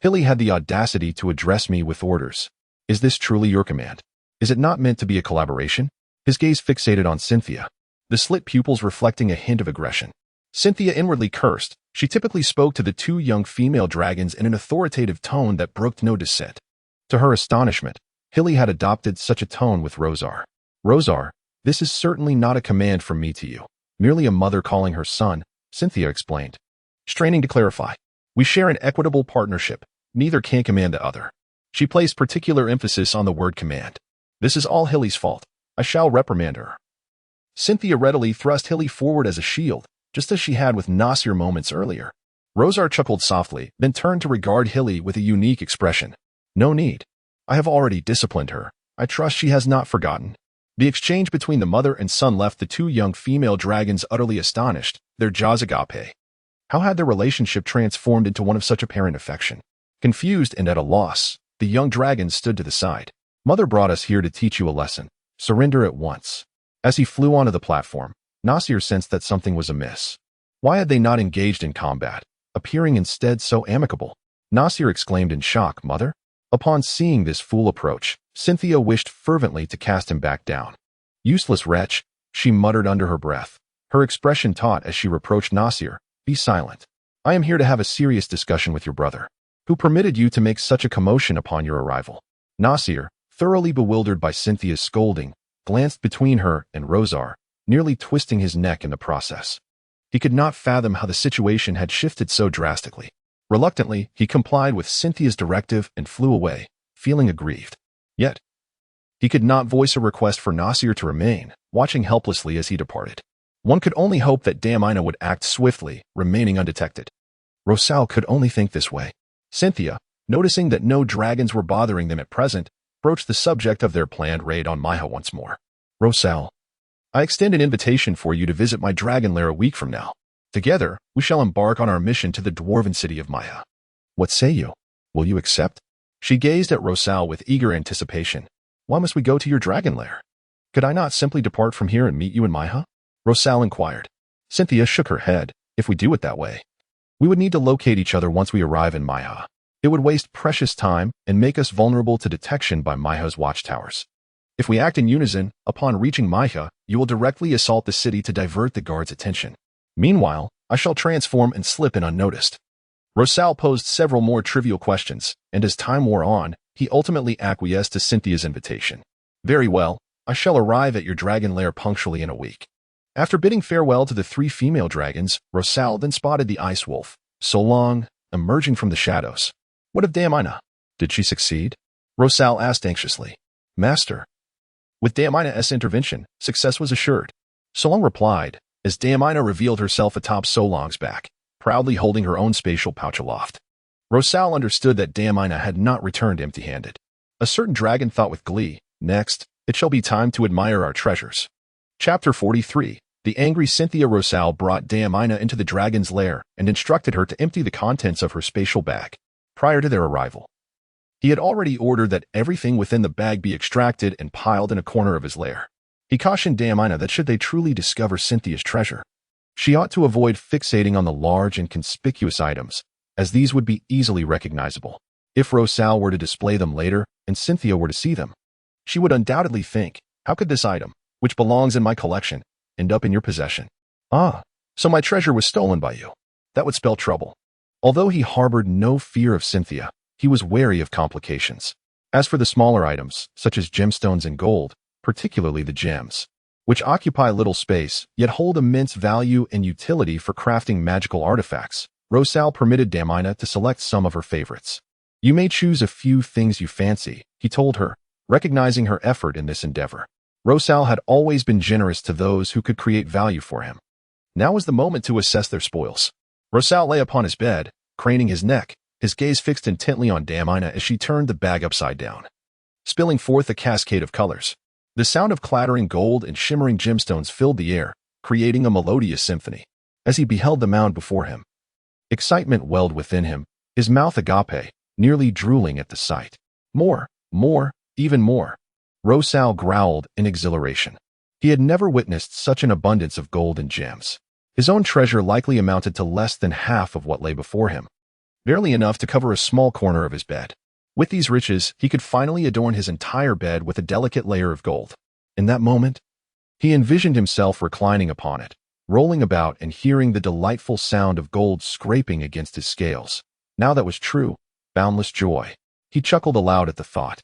Hilly had the audacity to address me with orders. Is this truly your command? Is it not meant to be a collaboration?" His gaze fixated on Cynthia, the slit pupils reflecting a hint of aggression. Cynthia inwardly cursed. She typically spoke to the two young female dragons in an authoritative tone that brooked no dissent. To her astonishment, Hilly had adopted such a tone with Rosar. "Rosar, this is certainly not a command from me to you. Merely a mother calling her son," Cynthia explained, straining to clarify. "We share an equitable partnership. Neither can command the other." She placed particular emphasis on the word command. "This is all Hilly's fault. I shall reprimand her." Cynthia readily thrust Hilly forward as a shield, just as she had with Nasir moments earlier. Rosar chuckled softly, then turned to regard Hilly with a unique expression. "No need. I have already disciplined her. I trust she has not forgotten." The exchange between the mother and son left the two young female dragons utterly astonished, their jaws agape. How had their relationship transformed into one of such apparent affection? Confused and at a loss, the young dragons stood to the side. "Mother brought us here to teach you a lesson. Surrender at once." As he flew onto the platform, Nasir sensed that something was amiss. Why had they not engaged in combat, appearing instead so amicable? Nasir exclaimed in shock, "Mother?" Upon seeing this fool approach, Cynthia wished fervently to cast him back down. "Useless wretch," she muttered under her breath, her expression taut as she reproached Nasir. "Be silent. I am here to have a serious discussion with your brother. Who permitted you to make such a commotion upon your arrival?" Nasir, thoroughly bewildered by Cynthia's scolding, glanced between her and Rosar, nearly twisting his neck in the process. He could not fathom how the situation had shifted so drastically. Reluctantly, he complied with Cynthia's directive and flew away, feeling aggrieved. Yet, he could not voice a request for Nasir to remain, watching helplessly as he departed. One could only hope that Damina would act swiftly, remaining undetected. Rosal could only think this way. Cynthia, noticing that no dragons were bothering them at present, broached the subject of their planned raid on Maya once more. "Rosal, I extend an invitation for you to visit my dragon lair a week from now. Together, we shall embark on our mission to the dwarven city of Maya. What say you? Will you accept?" She gazed at Rosal with eager anticipation. "Why must we go to your dragon lair?" Could I not simply depart from here and meet you in Maiha? Rosal inquired. Cynthia shook her head. If we do it that way, we would need to locate each other once we arrive in Maiha. It would waste precious time and make us vulnerable to detection by Maiha's watchtowers. If we act in unison, upon reaching Maiha, you will directly assault the city to divert the guards' attention. Meanwhile, I shall transform and slip in unnoticed. Rosal posed several more trivial questions, and as time wore on, he ultimately acquiesced to Cynthia's invitation. Very well, I shall arrive at your dragon lair punctually in a week. After bidding farewell to the 3 female dragons, Rosal then spotted the ice wolf, Solong, emerging from the shadows. What of Diamina? Did she succeed? Rosal asked anxiously. Master. With Diamina's intervention, success was assured. Solong replied, as Diamina revealed herself atop Solong's back, proudly holding her own spatial pouch aloft. Rosal understood that Diamina had not returned empty-handed. A certain dragon thought with glee, next, it shall be time to admire our treasures. Chapter 43. The angry Cynthia. Rosal brought Diamina into the dragon's lair and instructed her to empty the contents of her spatial bag. Prior to their arrival, he had already ordered that everything within the bag be extracted and piled in a corner of his lair. He cautioned Diamina that should they truly discover Cynthia's treasure, she ought to avoid fixating on the large and conspicuous items, as these would be easily recognizable. If Rosal were to display them later and Cynthia were to see them, she would undoubtedly think, how could this item, which belongs in my collection, end up in your possession? Ah, so my treasure was stolen by you. That would spell trouble. Although he harbored no fear of Cynthia, he was wary of complications. As for the smaller items, such as gemstones and gold, particularly the gems, which occupy little space, yet hold immense value and utility for crafting magical artifacts, Rosal permitted Diamina to select some of her favorites. You may choose a few things you fancy, he told her, recognizing her effort in this endeavor. Rosal had always been generous to those who could create value for him. Now was the moment to assess their spoils. Rosal lay upon his bed, craning his neck, his gaze fixed intently on Diamina as she turned the bag upside down, spilling forth a cascade of colors. The sound of clattering gold and shimmering gemstones filled the air, creating a melodious symphony. As he beheld the mound before him, excitement welled within him, his mouth agape, nearly drooling at the sight. More, even more. Rosal growled in exhilaration. He had never witnessed such an abundance of gold and gems. His own treasure likely amounted to less than half of what lay before him, barely enough to cover a small corner of his bed. With these riches, he could finally adorn his entire bed with a delicate layer of gold. In that moment, he envisioned himself reclining upon it, rolling about and hearing the delightful sound of gold scraping against his scales. Now that was true, boundless joy. He chuckled aloud at the thought.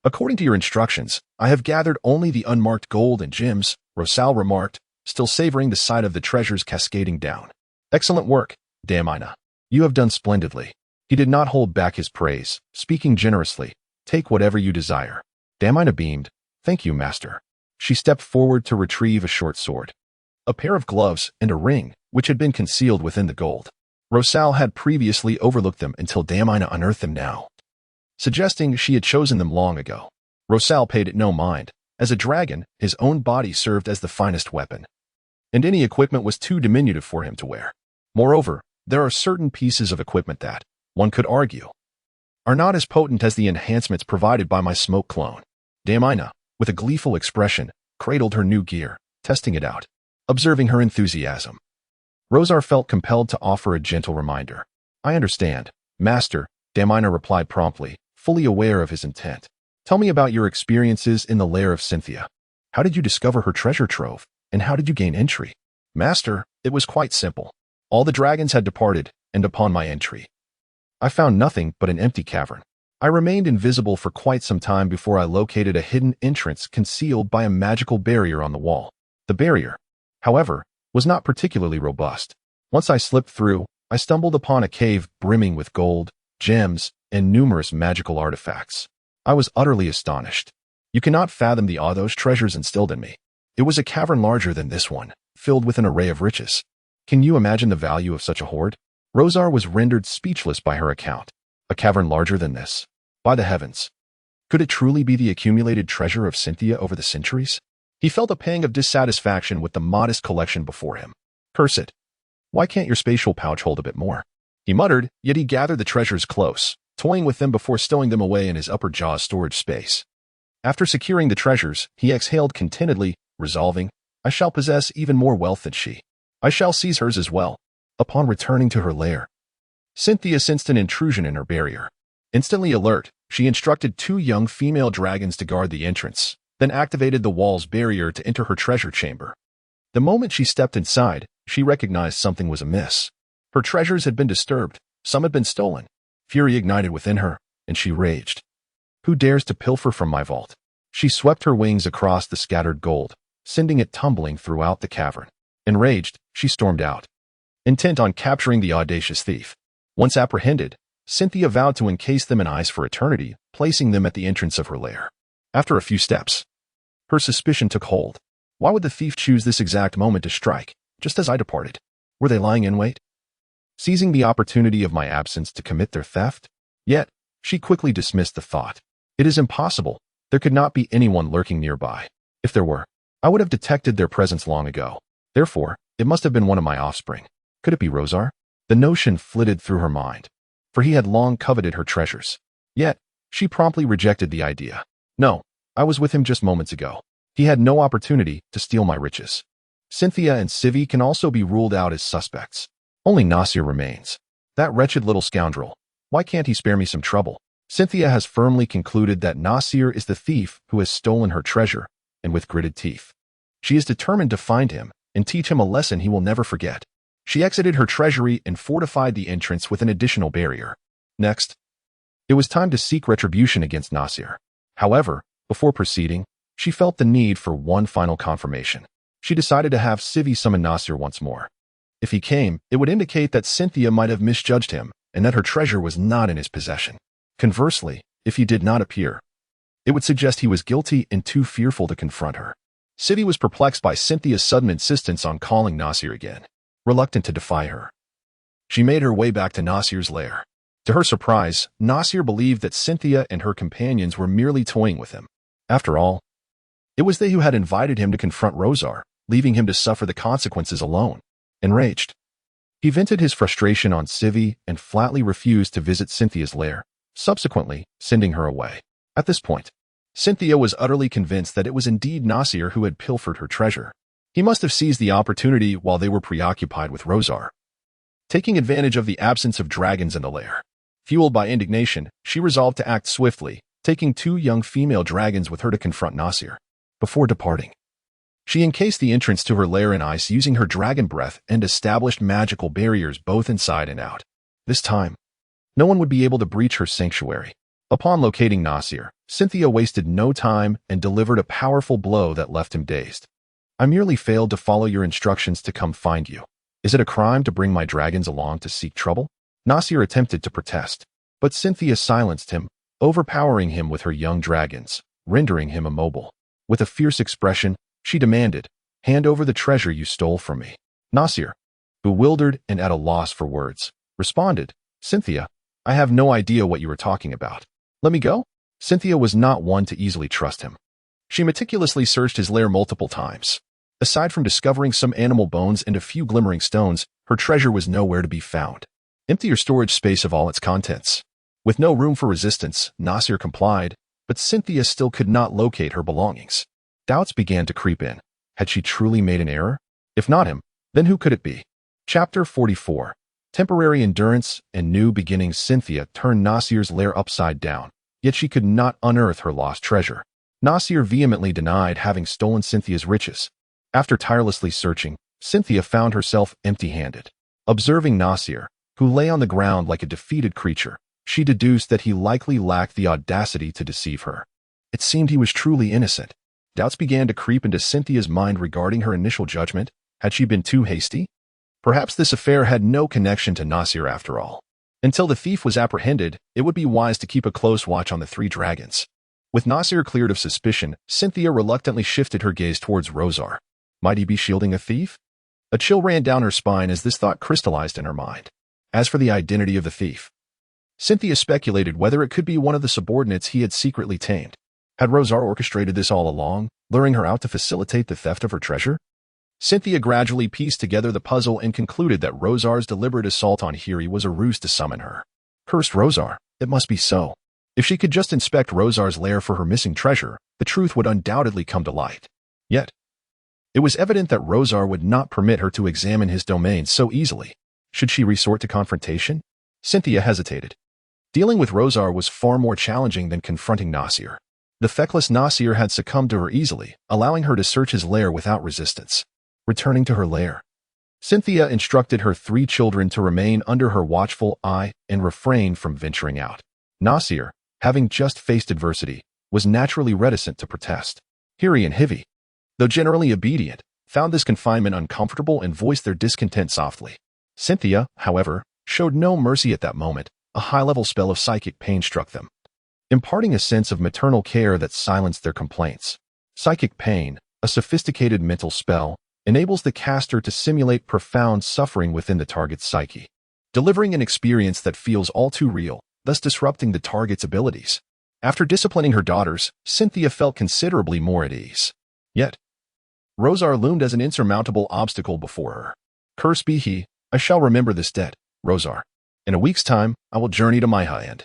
According to your instructions, I have gathered only the unmarked gold and gems, Rosal remarked, still savoring the sight of the treasures cascading down. Excellent work, Diamina. You have done splendidly. He did not hold back his praise, speaking generously. Take whatever you desire. Diamina beamed. Thank you, master. She stepped forward to retrieve a short sword, a pair of gloves, and a ring, which had been concealed within the gold. Rosal had previously overlooked them until Diamina unearthed them now, suggesting she had chosen them long ago. Rosal paid it no mind. As a dragon, his own body served as the finest weapon, and any equipment was too diminutive for him to wear. Moreover, there are certain pieces of equipment that, one could argue, are not as potent as the enhancements provided by my smoke clone. Diamina, with a gleeful expression, cradled her new gear, testing it out, observing her enthusiasm. Rosar felt compelled to offer a gentle reminder. I understand, master, Diamina replied promptly, fully aware of his intent. Tell me about your experiences in the lair of Cynthia. How did you discover her treasure trove, and how did you gain entry? Master, it was quite simple. All the dragons had departed, and upon my entry, I found nothing but an empty cavern. I remained invisible for quite some time before I located a hidden entrance concealed by a magical barrier on the wall. The barrier, however, was not particularly robust. Once I slipped through, I stumbled upon a cave brimming with gold, gems, and numerous magical artifacts. I was utterly astonished. You cannot fathom the awe those treasures instilled in me. It was a cavern larger than this one, filled with an array of riches. Can you imagine the value of such a hoard? Rosar was rendered speechless by her account. A cavern larger than this? By the heavens! Could it truly be the accumulated treasure of Cynthia over the centuries? He felt a pang of dissatisfaction with the modest collection before him. Curse it! Why can't your spatial pouch hold a bit more? He muttered, yet he gathered the treasures close, toying with them before stowing them away in his upper jaw's storage space. After securing the treasures, he exhaled contentedly, resolving, I shall possess even more wealth than she. I shall seize hers as well. Upon returning to her lair, Cynthia sensed an intrusion in her barrier. Instantly alert, she instructed 2 young female dragons to guard the entrance, then activated the wall's barrier to enter her treasure chamber. The moment she stepped inside, she recognized something was amiss. Her treasures had been disturbed, some had been stolen. Fury ignited within her, and she raged. Who dares to pilfer from my vault? She swept her wings across the scattered gold, sending it tumbling throughout the cavern. Enraged, she stormed out, intent on capturing the audacious thief. Once apprehended, Cynthia vowed to encase them in ice for eternity, placing them at the entrance of her lair. After a few steps, her suspicion took hold. Why would the thief choose this exact moment to strike, just as I departed? Were they lying in wait, seizing the opportunity of my absence to commit their theft? Yet, she quickly dismissed the thought. It is impossible. There could not be anyone lurking nearby. If there were, I would have detected their presence long ago. Therefore, it must have been one of my offspring. Could it be Rosar? The notion flitted through her mind, for he had long coveted her treasures. Yet, she promptly rejected the idea. No, I was with him just moments ago. He had no opportunity to steal my riches. Cynthia and Civi can also be ruled out as suspects. Only Nasir remains. That wretched little scoundrel. Why can't he spare me some trouble? Cynthia has firmly concluded that Nasir is the thief who has stolen her treasure, and with gritted teeth, she is determined to find him and teach him a lesson he will never forget. She exited her treasury and fortified the entrance with an additional barrier. Next, it was time to seek retribution against Nasir. However, before proceeding, she felt the need for one final confirmation. She decided to have Civi summon Nasir once more. If he came, it would indicate that Cynthia might have misjudged him and that her treasure was not in his possession. Conversely, if he did not appear, it would suggest he was guilty and too fearful to confront her. Civi was perplexed by Cynthia's sudden insistence on calling Nasir again. Reluctant to defy her, she made her way back to Nasir's lair. To her surprise, Nasir believed that Cynthia and her companions were merely toying with him. After all, it was they who had invited him to confront Rosar, leaving him to suffer the consequences alone. Enraged, he vented his frustration on Civi and flatly refused to visit Cynthia's lair, subsequently sending her away. At this point, Cynthia was utterly convinced that it was indeed Nasir who had pilfered her treasure. He must have seized the opportunity while they were preoccupied with Rosar, taking advantage of the absence of dragons in the lair. Fueled by indignation, she resolved to act swiftly, taking 2 young female dragons with her to confront Nasir. Before departing, she encased the entrance to her lair in ice using her dragon breath and established magical barriers both inside and out. This time, no one would be able to breach her sanctuary. Upon locating Nasir, Cynthia wasted no time and delivered a powerful blow that left him dazed. I merely failed to follow your instructions to come find you. Is it a crime to bring my dragons along to seek trouble? Nasir attempted to protest, but Cynthia silenced him, overpowering him with her young dragons, rendering him immobile. With a fierce expression, she demanded, hand over the treasure you stole from me. Nasir, bewildered and at a loss for words, responded, Cynthia, I have no idea what you were talking about. Let me go? Cynthia was not one to easily trust him. She meticulously searched his lair multiple times. Aside from discovering some animal bones and a few glimmering stones, her treasure was nowhere to be found. Empty your storage space of all its contents. With no room for resistance, Nasir complied, but Cynthia still could not locate her belongings. Doubts began to creep in. Had she truly made an error? If not him, then who could it be? Chapter 44. Temporary endurance and new beginnings. Cynthia turned Nasir's lair upside down, yet she could not unearth her lost treasure. Nasir vehemently denied having stolen Cynthia's riches. After tirelessly searching, Cynthia found herself empty-handed. Observing Nasir, who lay on the ground like a defeated creature, she deduced that he likely lacked the audacity to deceive her. It seemed he was truly innocent. Doubts began to creep into Cynthia's mind regarding her initial judgment. Had she been too hasty? Perhaps this affair had no connection to Nasir after all. Until the thief was apprehended, it would be wise to keep a close watch on the 3 dragons. With Nasir cleared of suspicion, Cynthia reluctantly shifted her gaze towards Rosar. Might he be shielding a thief? A chill ran down her spine as this thought crystallized in her mind. As for the identity of the thief, Cynthia speculated whether it could be one of the subordinates he had secretly tamed. Had Rosar orchestrated this all along, luring her out to facilitate the theft of her treasure? Cynthia gradually pieced together the puzzle and concluded that Rosar's deliberate assault on Hiri was a ruse to summon her. Cursed Rosar, it must be so. If she could just inspect Rosar's lair for her missing treasure, the truth would undoubtedly come to light. Yet, it was evident that Rosar would not permit her to examine his domain so easily. Should she resort to confrontation? Cynthia hesitated. Dealing with Rosar was far more challenging than confronting Nasir. The feckless Nasir had succumbed to her easily, allowing her to search his lair without resistance. Returning to her lair, Cynthia instructed her 3 children to remain under her watchful eye and refrain from venturing out. Nasir, having just faced adversity, was naturally reticent to protest. Hiri and Hivi, though generally obedient, found this confinement uncomfortable and voiced their discontent softly. Cynthia, however, showed no mercy at that moment. A high-level spell of psychic pain struck them, imparting a sense of maternal care that silenced their complaints. Psychic pain, a sophisticated mental spell, enables the caster to simulate profound suffering within the target's psyche, delivering an experience that feels all too real, thus disrupting the target's abilities. After disciplining her daughters, Cynthia felt considerably more at ease. Yet, Rosar loomed as an insurmountable obstacle before her. Cursed be he, I shall remember this debt, Rosar. In a week's time, I will journey to my end.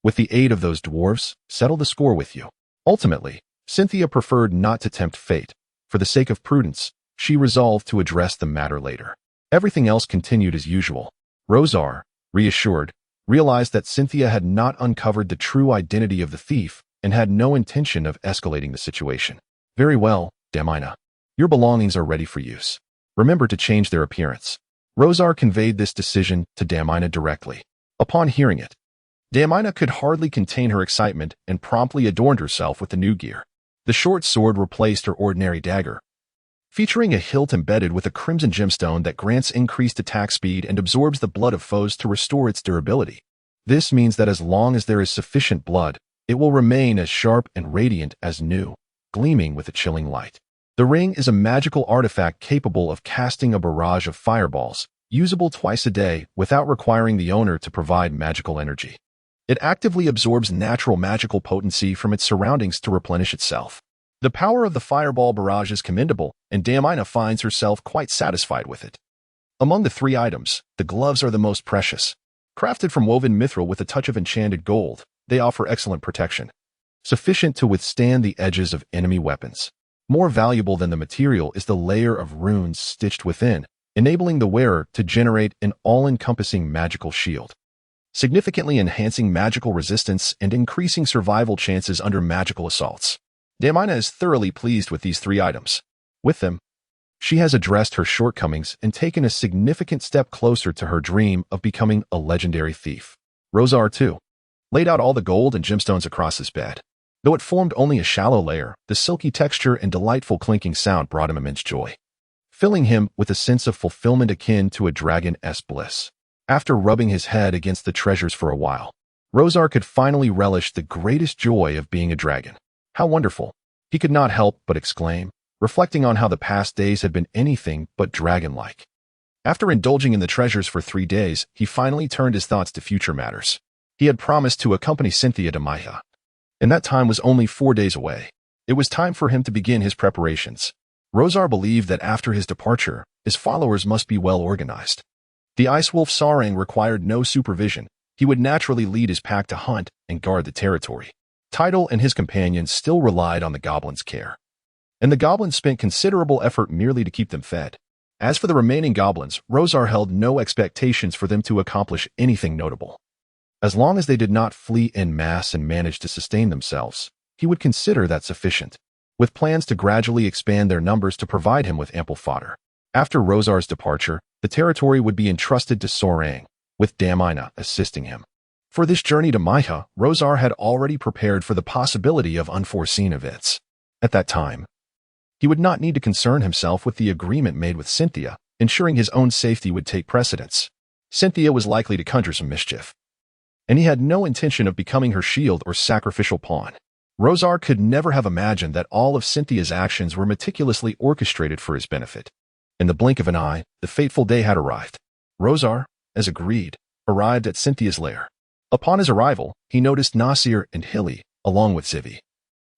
With the aid of those dwarves, settle the score with you. Ultimately, Cynthia preferred not to tempt fate. For the sake of prudence, she resolved to address the matter later. Everything else continued as usual. Rosar, reassured, realized that Cynthia had not uncovered the true identity of the thief and had no intention of escalating the situation. Very well, Damina. Your belongings are ready for use. Remember to change their appearance. Rosar conveyed this decision to Damina directly. Upon hearing it, Damina could hardly contain her excitement and promptly adorned herself with the new gear. The short sword replaced her ordinary dagger, featuring a hilt embedded with a crimson gemstone that grants increased attack speed and absorbs the blood of foes to restore its durability. This means that as long as there is sufficient blood, it will remain as sharp and radiant as new, gleaming with a chilling light. The ring is a magical artifact capable of casting a barrage of fireballs, usable twice a day without requiring the owner to provide magical energy. It actively absorbs natural magical potency from its surroundings to replenish itself. The power of the fireball barrage is commendable, and Damina finds herself quite satisfied with it. Among the 3 items, the gloves are the most precious. Crafted from woven mithril with a touch of enchanted gold, they offer excellent protection, sufficient to withstand the edges of enemy weapons. More valuable than the material is the layer of runes stitched within, enabling the wearer to generate an all-encompassing magical shield, significantly enhancing magical resistance and increasing survival chances under magical assaults. Damina is thoroughly pleased with these 3 items. With them, she has addressed her shortcomings and taken a significant step closer to her dream of becoming a legendary thief. Rosar, too, laid out all the gold and gemstones across his bed. Though it formed only a shallow layer, the silky texture and delightful clinking sound brought him immense joy, filling him with a sense of fulfillment akin to a dragon-esque bliss. After rubbing his head against the treasures for a while, Rosar could finally relish the greatest joy of being a dragon. How wonderful! He could not help but exclaim, reflecting on how the past days had been anything but dragon-like. After indulging in the treasures for 3 days, he finally turned his thoughts to future matters. He had promised to accompany Cynthia to Maya, and that time was only 4 days away. It was time for him to begin his preparations. Rosar believed that after his departure, his followers must be well organized. The Ice Wolf Sarang required no supervision. He would naturally lead his pack to hunt and guard the territory. Tidal and his companions still relied on the goblins' care, and the goblins spent considerable effort merely to keep them fed. As for the remaining goblins, Rosar held no expectations for them to accomplish anything notable. As long as they did not flee en masse and manage to sustain themselves, he would consider that sufficient, with plans to gradually expand their numbers to provide him with ample fodder. After Rosar's departure, the territory would be entrusted to Sorang, with Damina assisting him. For this journey to Maya, Rosar had already prepared for the possibility of unforeseen events. At that time, he would not need to concern himself with the agreement made with Cynthia, ensuring his own safety would take precedence. Cynthia was likely to conjure some mischief, and he had no intention of becoming her shield or sacrificial pawn. Rosar could never have imagined that all of Cynthia's actions were meticulously orchestrated for his benefit. In the blink of an eye, the fateful day had arrived. Rosar, as agreed, arrived at Cynthia's lair. Upon his arrival, he noticed Nasir and Hilly, along with Zivi,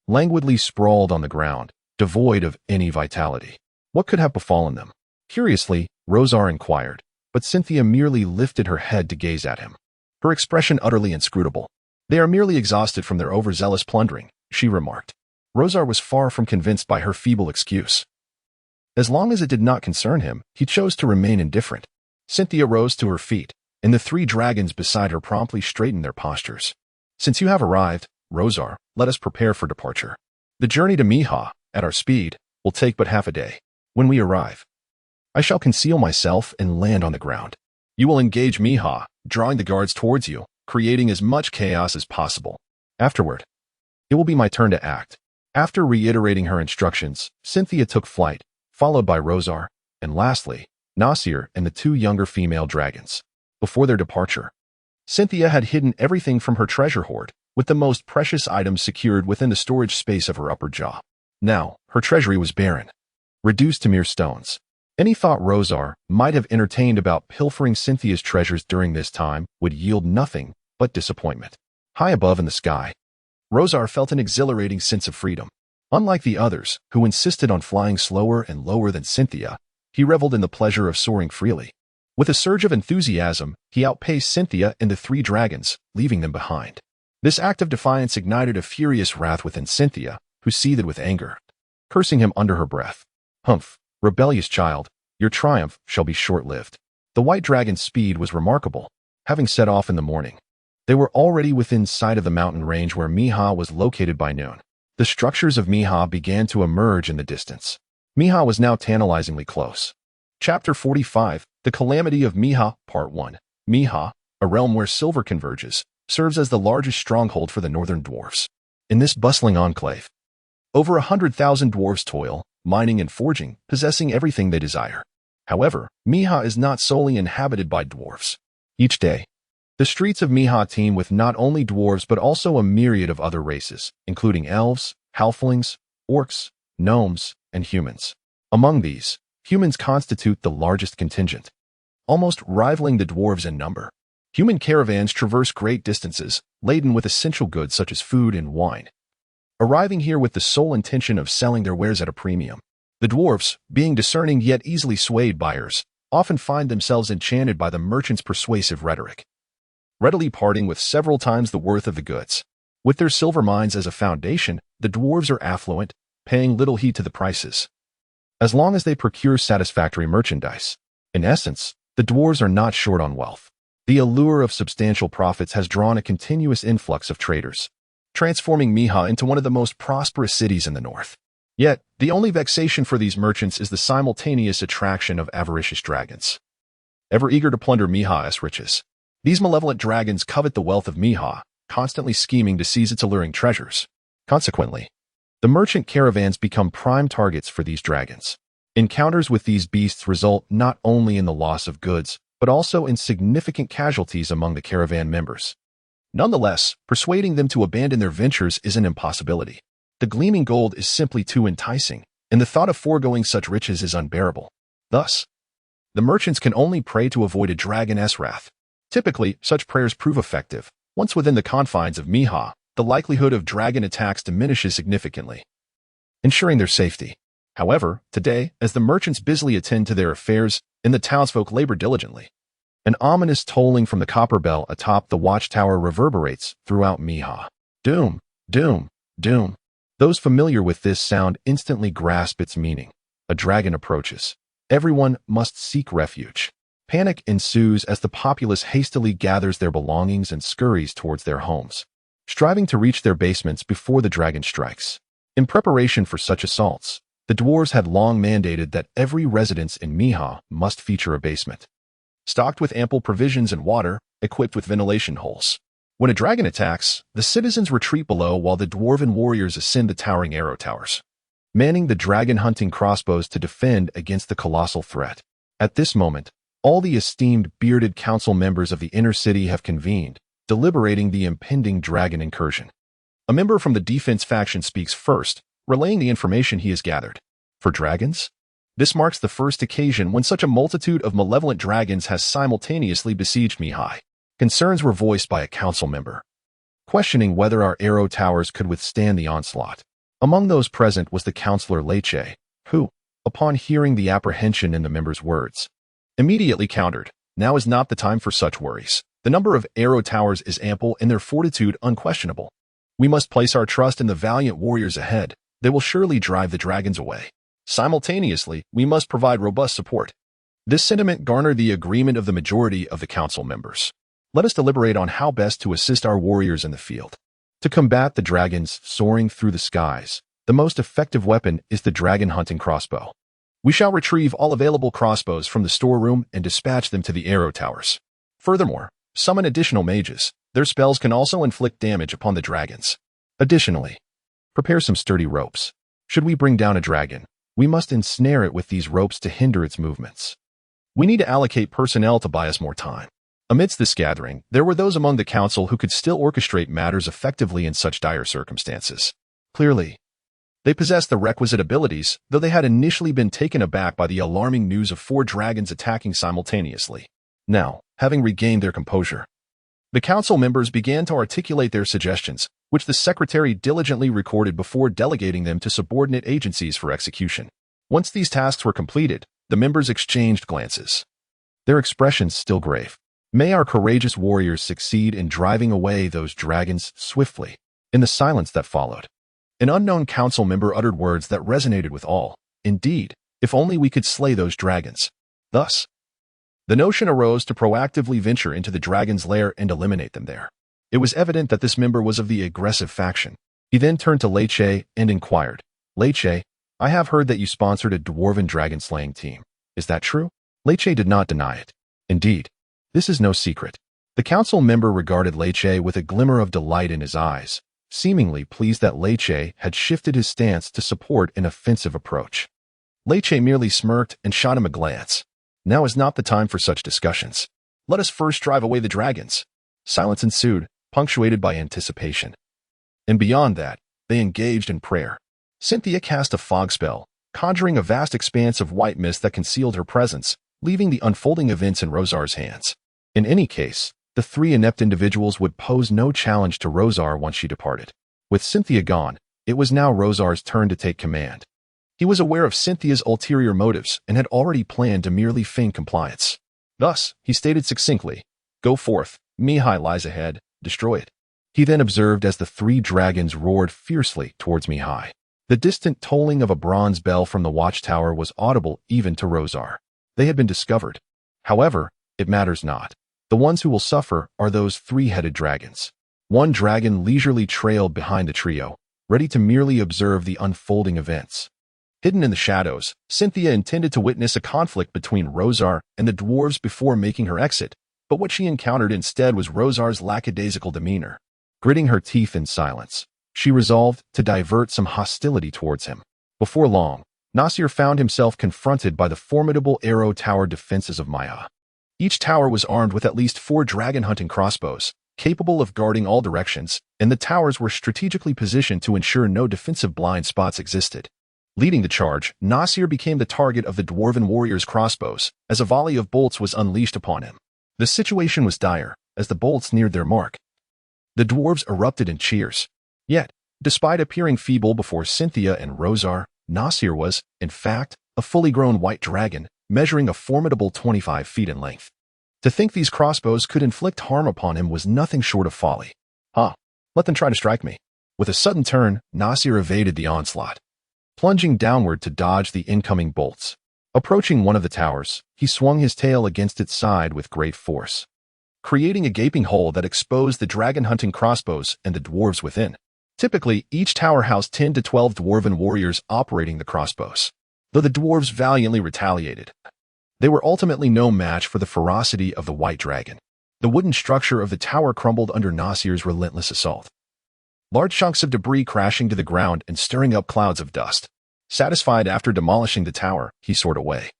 languidly sprawled on the ground, devoid of any vitality. What could have befallen them? Curiously, Rosar inquired, but Cynthia merely lifted her head to gaze at him, her expression utterly inscrutable. They are merely exhausted from their overzealous plundering, she remarked. Rosar was far from convinced by her feeble excuse. As long as it did not concern him, he chose to remain indifferent. Cynthia rose to her feet, and the 3 dragons beside her promptly straightened their postures. Since you have arrived, Rosar, let us prepare for departure. The journey to Miha, at our speed, will take but half a day. When we arrive, I shall conceal myself and land on the ground. You will engage Miha, drawing the guards towards you, creating as much chaos as possible. Afterward, it will be my turn to act. After reiterating her instructions, Cynthia took flight, followed by Rosar, and lastly, Nasir and the 2 younger female dragons. Before their departure, Cynthia had hidden everything from her treasure hoard, with the most precious items secured within the storage space of her upper jaw. Now, her treasury was barren, reduced to mere stones. Any thought Rosar might have entertained about pilfering Cynthia's treasures during this time would yield nothing but disappointment. High above in the sky, Rosar felt an exhilarating sense of freedom. Unlike the others, who insisted on flying slower and lower than Cynthia, he reveled in the pleasure of soaring freely. With a surge of enthusiasm, he outpaced Cynthia and the 3 dragons, leaving them behind. This act of defiance ignited a furious wrath within Cynthia, who seethed with anger, cursing him under her breath. Humph, rebellious child, your triumph shall be short-lived. The white dragon's speed was remarkable. Having set off in the morning, they were already within sight of the mountain range where Miha was located by noon. The structures of Miha began to emerge in the distance. Miha was now tantalizingly close. Chapter 45, The Calamity of Miha, Part 1. Miha, a realm where silver converges, serves as the largest stronghold for the northern dwarfs. In this bustling enclave, over 100,000 dwarves toil, mining and forging, possessing everything they desire. However, Miha is not solely inhabited by dwarves. Each day, the streets of Miha teem with not only dwarves but also a myriad of other races, including elves, halflings, orcs, gnomes, and humans. Among these, humans constitute the largest contingent, almost rivaling the dwarves in number. Human caravans traverse great distances, laden with essential goods such as food and wine, arriving here with the sole intention of selling their wares at a premium. The dwarfs, being discerning yet easily swayed buyers, often find themselves enchanted by the merchant's persuasive rhetoric, readily parting with several times the worth of the goods. With their silver mines as a foundation, the dwarves are affluent, paying little heed to the prices, as long as they procure satisfactory merchandise. In essence, the dwarves are not short on wealth. The allure of substantial profits has drawn a continuous influx of traders, transforming Miha into one of the most prosperous cities in the north. Yet, the only vexation for these merchants is the simultaneous attraction of avaricious dragons, ever eager to plunder Miha's riches. These malevolent dragons covet the wealth of Miha, constantly scheming to seize its alluring treasures. Consequently, the merchant caravans become prime targets for these dragons. Encounters with these beasts result not only in the loss of goods, but also in significant casualties among the caravan members. Nonetheless, persuading them to abandon their ventures is an impossibility. The gleaming gold is simply too enticing, and the thought of foregoing such riches is unbearable. Thus, the merchants can only pray to avoid a dragon's wrath. Typically, such prayers prove effective. Once within the confines of Miha, the likelihood of dragon attacks diminishes significantly, ensuring their safety. However, today, as the merchants busily attend to their affairs and the townsfolk labor diligently, an ominous tolling from the copper bell atop the watchtower reverberates throughout Miha. Doom, doom, doom. Those familiar with this sound instantly grasp its meaning. A dragon approaches. Everyone must seek refuge. Panic ensues as the populace hastily gathers their belongings and scurries towards their homes, striving to reach their basements before the dragon strikes. In preparation for such assaults, the dwarves had long mandated that every residence in Miha must feature a basement, stocked with ample provisions and water, equipped with ventilation holes. When a dragon attacks, the citizens retreat below while the dwarven warriors ascend the towering arrow towers, manning the dragon-hunting crossbows to defend against the colossal threat. At this moment, all the esteemed bearded council members of the inner city have convened, deliberating the impending dragon incursion. A member from the defense faction speaks first, relaying the information he has gathered. For dragons? This marks the first occasion when such a multitude of malevolent dragons has simultaneously besieged Miha. Concerns were voiced by a council member, questioning whether our arrow towers could withstand the onslaught. Among those present was the councillor Leche, who, upon hearing the apprehension in the member's words, immediately countered, "Now is not the time for such worries. The number of arrow towers is ample and their fortitude unquestionable. We must place our trust in the valiant warriors ahead. They will surely drive the dragons away. Simultaneously, we must provide robust support. This sentiment garnered the agreement of the majority of the council members. Let us deliberate on how best to assist our warriors in the field. To combat the dragons soaring through the skies, the most effective weapon is the dragon hunting crossbow. We shall retrieve all available crossbows from the storeroom and dispatch them to the arrow towers. Furthermore, summon additional mages. Their spells can also inflict damage upon the dragons. Additionally, prepare some sturdy ropes. Should we bring down a dragon, we must ensnare it with these ropes to hinder its movements. We need to allocate personnel to buy us more time. Amidst this gathering, there were those among the council who could still orchestrate matters effectively in such dire circumstances. Clearly, they possessed the requisite abilities, though they had initially been taken aback by the alarming news of 4 dragons attacking simultaneously. Now, having regained their composure, the council members began to articulate their suggestions, which the secretary diligently recorded before delegating them to subordinate agencies for execution. Once these tasks were completed, the members exchanged glances, their expressions still grave. May our courageous warriors succeed in driving away those dragons swiftly. In the silence that followed, an unknown council member uttered words that resonated with all. Indeed, if only we could slay those dragons. Thus, the notion arose to proactively venture into the dragon's lair and eliminate them there. It was evident that this member was of the aggressive faction. He then turned to Leiche and inquired, Leiche, I have heard that you sponsored a dwarven dragon-slaying team. Is that true? Leiche did not deny it. Indeed, this is no secret. The council member regarded Leiche with a glimmer of delight in his eyes, seemingly pleased that Leiche had shifted his stance to support an offensive approach. Leiche merely smirked and shot him a glance. Now is not the time for such discussions. Let us first drive away the dragons. Silence ensued, punctuated by anticipation. And beyond that, they engaged in prayer. Cynthia cast a fog spell, conjuring a vast expanse of white mist that concealed her presence, leaving the unfolding events in Rosar's hands. In any case, the 3 inept individuals would pose no challenge to Rosar once she departed. With Cynthia gone, it was now Rosar's turn to take command. He was aware of Cynthia's ulterior motives and had already planned to merely feign compliance. Thus, he stated succinctly, Go forth, Mihai lies ahead, destroy it. He then observed as the 3 dragons roared fiercely towards Mihai. The distant tolling of a bronze bell from the watchtower was audible even to Rosar. They had been discovered. However, it matters not. The ones who will suffer are those 3-headed dragons. One dragon leisurely trailed behind the trio, ready to merely observe the unfolding events. Hidden in the shadows, Cynthia intended to witness a conflict between Rosar and the dwarves before making her exit, but what she encountered instead was Rosar's lackadaisical demeanor. Gritting her teeth in silence, she resolved to divert some hostility towards him. Before long, Nasir found himself confronted by the formidable arrow tower defenses of Maya. Each tower was armed with at least 4 dragon-hunting crossbows, capable of guarding all directions, and the towers were strategically positioned to ensure no defensive blind spots existed. Leading the charge, Nasir became the target of the dwarven warrior's crossbows, as a volley of bolts was unleashed upon him. The situation was dire, as the bolts neared their mark. The dwarves erupted in cheers. Yet, despite appearing feeble before Cynthia and Rosar, Nasir was, in fact, a fully grown white dragon, measuring a formidable 25 feet in length. To think these crossbows could inflict harm upon him was nothing short of folly. Let them try to strike me. With a sudden turn, Nasir evaded the onslaught, plunging downward to dodge the incoming bolts. Approaching one of the towers, he swung his tail against its side with great force, creating a gaping hole that exposed the dragon-hunting crossbows and the dwarves within. Typically, each tower housed 10 to 12 dwarven warriors operating the crossbows. Though the dwarves valiantly retaliated, they were ultimately no match for the ferocity of the White Dragon. The wooden structure of the tower crumbled under Nasir's relentless assault, large chunks of debris crashing to the ground and stirring up clouds of dust. Satisfied after demolishing the tower, he soared away,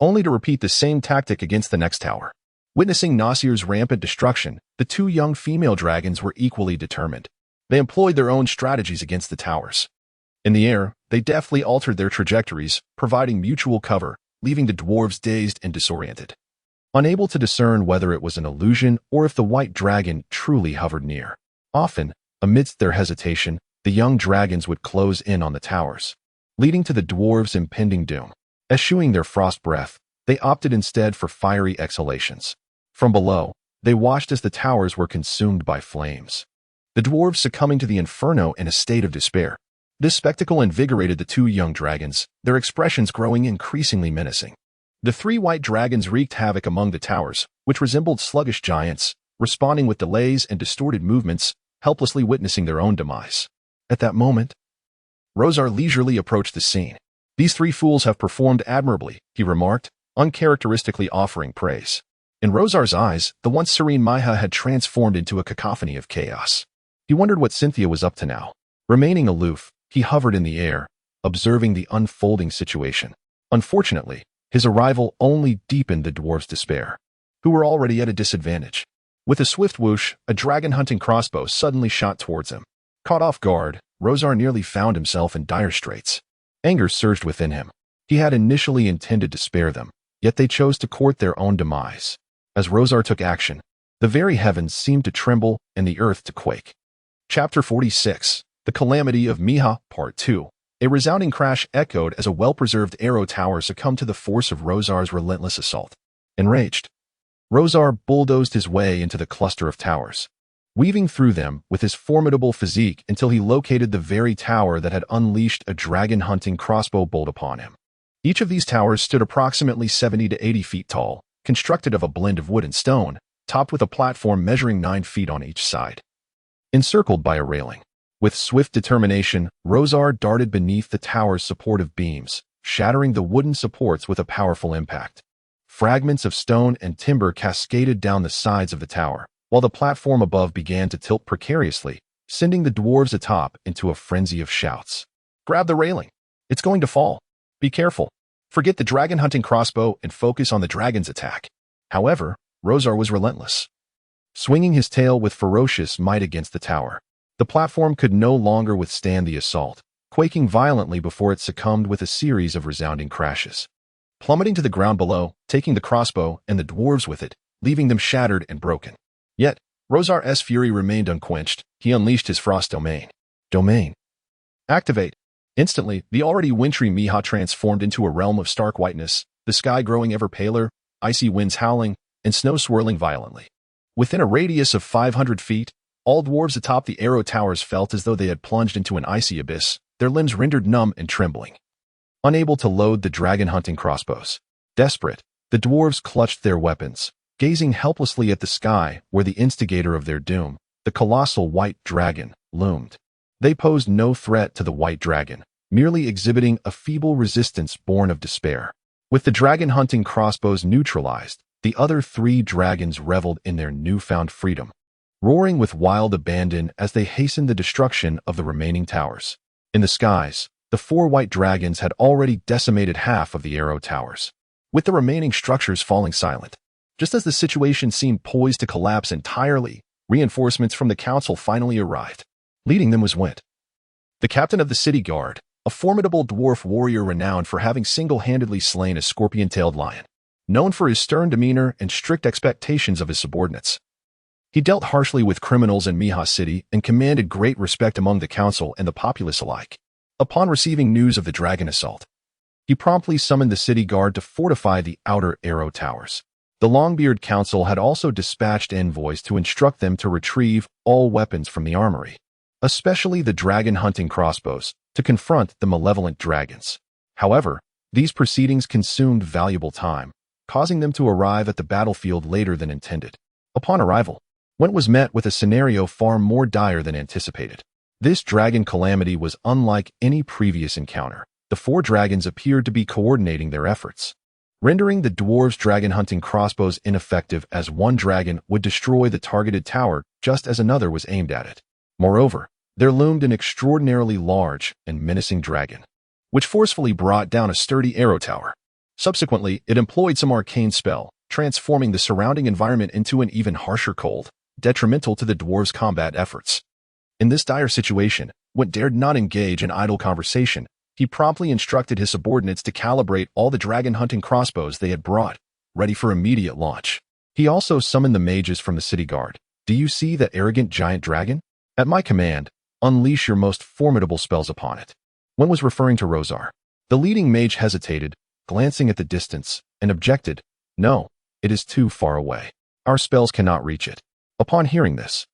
only to repeat the same tactic against the next tower. Witnessing Nasir's rampant destruction, the 2 young female dragons were equally determined. They employed their own strategies against the towers. In the air, they deftly altered their trajectories, providing mutual cover, leaving the dwarves dazed and disoriented, unable to discern whether it was an illusion or if the white dragon truly hovered near. Often, amidst their hesitation, the young dragons would close in on the towers, leading to the dwarves' impending doom. Eschewing their frost breath, they opted instead for fiery exhalations. From below, They watched as the towers were consumed by flames, the dwarves succumbing to the inferno in a state of despair. This spectacle invigorated the two young dragons, their expressions growing increasingly menacing. The three white dragons wreaked havoc among the towers, which resembled sluggish giants, responding with delays and distorted movements, helplessly witnessing their own demise. At that moment, Rosar leisurely approached the scene. "These three fools have performed admirably," he remarked, uncharacteristically offering praise. In Rosar's eyes, the once serene Miha had transformed into a cacophony of chaos. He wondered what Cynthia was up to now. Remaining aloof, he hovered in the air, observing the unfolding situation. Unfortunately, his arrival only deepened the dwarves' despair, who were already at a disadvantage. With a swift whoosh, a dragon-hunting crossbow suddenly shot towards him. Caught off guard, Rosar nearly found himself in dire straits. Anger surged within him. He had initially intended to spare them, yet they chose to court their own demise. As Rosar took action, the very heavens seemed to tremble and the earth to quake. Chapter 46. The Calamity of Miha, Part 2. A resounding crash echoed as a well-preserved arrow tower succumbed to the force of Rosar's relentless assault. Enraged, Rosar bulldozed his way into the cluster of towers, weaving through them with his formidable physique until he located the very tower that had unleashed a dragon-hunting crossbow bolt upon him. Each of these towers stood approximately 70 to 80 feet tall, constructed of a blend of wood and stone, topped with a platform measuring 9 feet on each side, encircled by a railing. With swift determination, Rosar darted beneath the tower's supportive beams, shattering the wooden supports with a powerful impact. Fragments of stone and timber cascaded down the sides of the tower, while the platform above began to tilt precariously, sending the dwarves atop into a frenzy of shouts. "Grab the railing! It's going to fall! Be careful! Forget the dragon-hunting crossbow and focus on the dragon's attack." However, Rosar was relentless. Swinging his tail with ferocious might against the tower, the platform could no longer withstand the assault, quaking violently before it succumbed with a series of resounding crashes, plummeting to the ground below, taking the crossbow and the dwarves with it, leaving them shattered and broken. Yet, Rosar's fury remained unquenched. He unleashed his frost domain. Activate. Instantly, the already wintry Miha transformed into a realm of stark whiteness, the sky growing ever paler, icy winds howling, and snow swirling violently. Within a radius of 500 feet, all dwarves atop the arrow towers felt as though they had plunged into an icy abyss, their limbs rendered numb and trembling. Unable to load the dragon-hunting crossbows. Desperate, the dwarves clutched their weapons, gazing helplessly at the sky where the instigator of their doom, the colossal white dragon, loomed. They posed no threat to the white dragon, merely exhibiting a feeble resistance born of despair. With the dragon-hunting crossbows neutralized, the other three dragons reveled in their newfound freedom, roaring with wild abandon as they hastened the destruction of the remaining towers. In the skies, the four white dragons had already decimated half of the arrow towers, with the remaining structures falling silent. Just as the situation seemed poised to collapse entirely, reinforcements from the council finally arrived. Leading them was Wint, the captain of the city guard, a formidable dwarf warrior renowned for having single-handedly slain a scorpion-tailed lion. Known for his stern demeanor and strict expectations of his subordinates, he dealt harshly with criminals in Miha City and commanded great respect among the council and the populace alike. Upon receiving news of the dragon assault, he promptly summoned the city guard to fortify the outer arrow towers. The Longbeard Council had also dispatched envoys to instruct them to retrieve all weapons from the armory, especially the dragon-hunting crossbows, to confront the malevolent dragons. However, these proceedings consumed valuable time, causing them to arrive at the battlefield later than intended. Upon arrival, Wint was met with a scenario far more dire than anticipated. This dragon calamity was unlike any previous encounter. The four dragons appeared to be coordinating their efforts, rendering the dwarves' dragon-hunting crossbows ineffective, as one dragon would destroy the targeted tower just as another was aimed at it. Moreover, there loomed an extraordinarily large and menacing dragon, which forcefully brought down a sturdy arrow tower. Subsequently, it employed some arcane spell, transforming the surrounding environment into an even harsher cold, detrimental to the dwarves' combat efforts. In this dire situation, Wint dared not engage in idle conversation. He promptly instructed his subordinates to calibrate all the dragon-hunting crossbows they had brought, ready for immediate launch. He also summoned the mages from the city guard. "Do you see that arrogant giant dragon? At my command, unleash your most formidable spells upon it." Wint was referring to Rosar. The leading mage hesitated, glancing at the distance, and objected, "No, it is too far away. Our spells cannot reach it. Upon hearing this,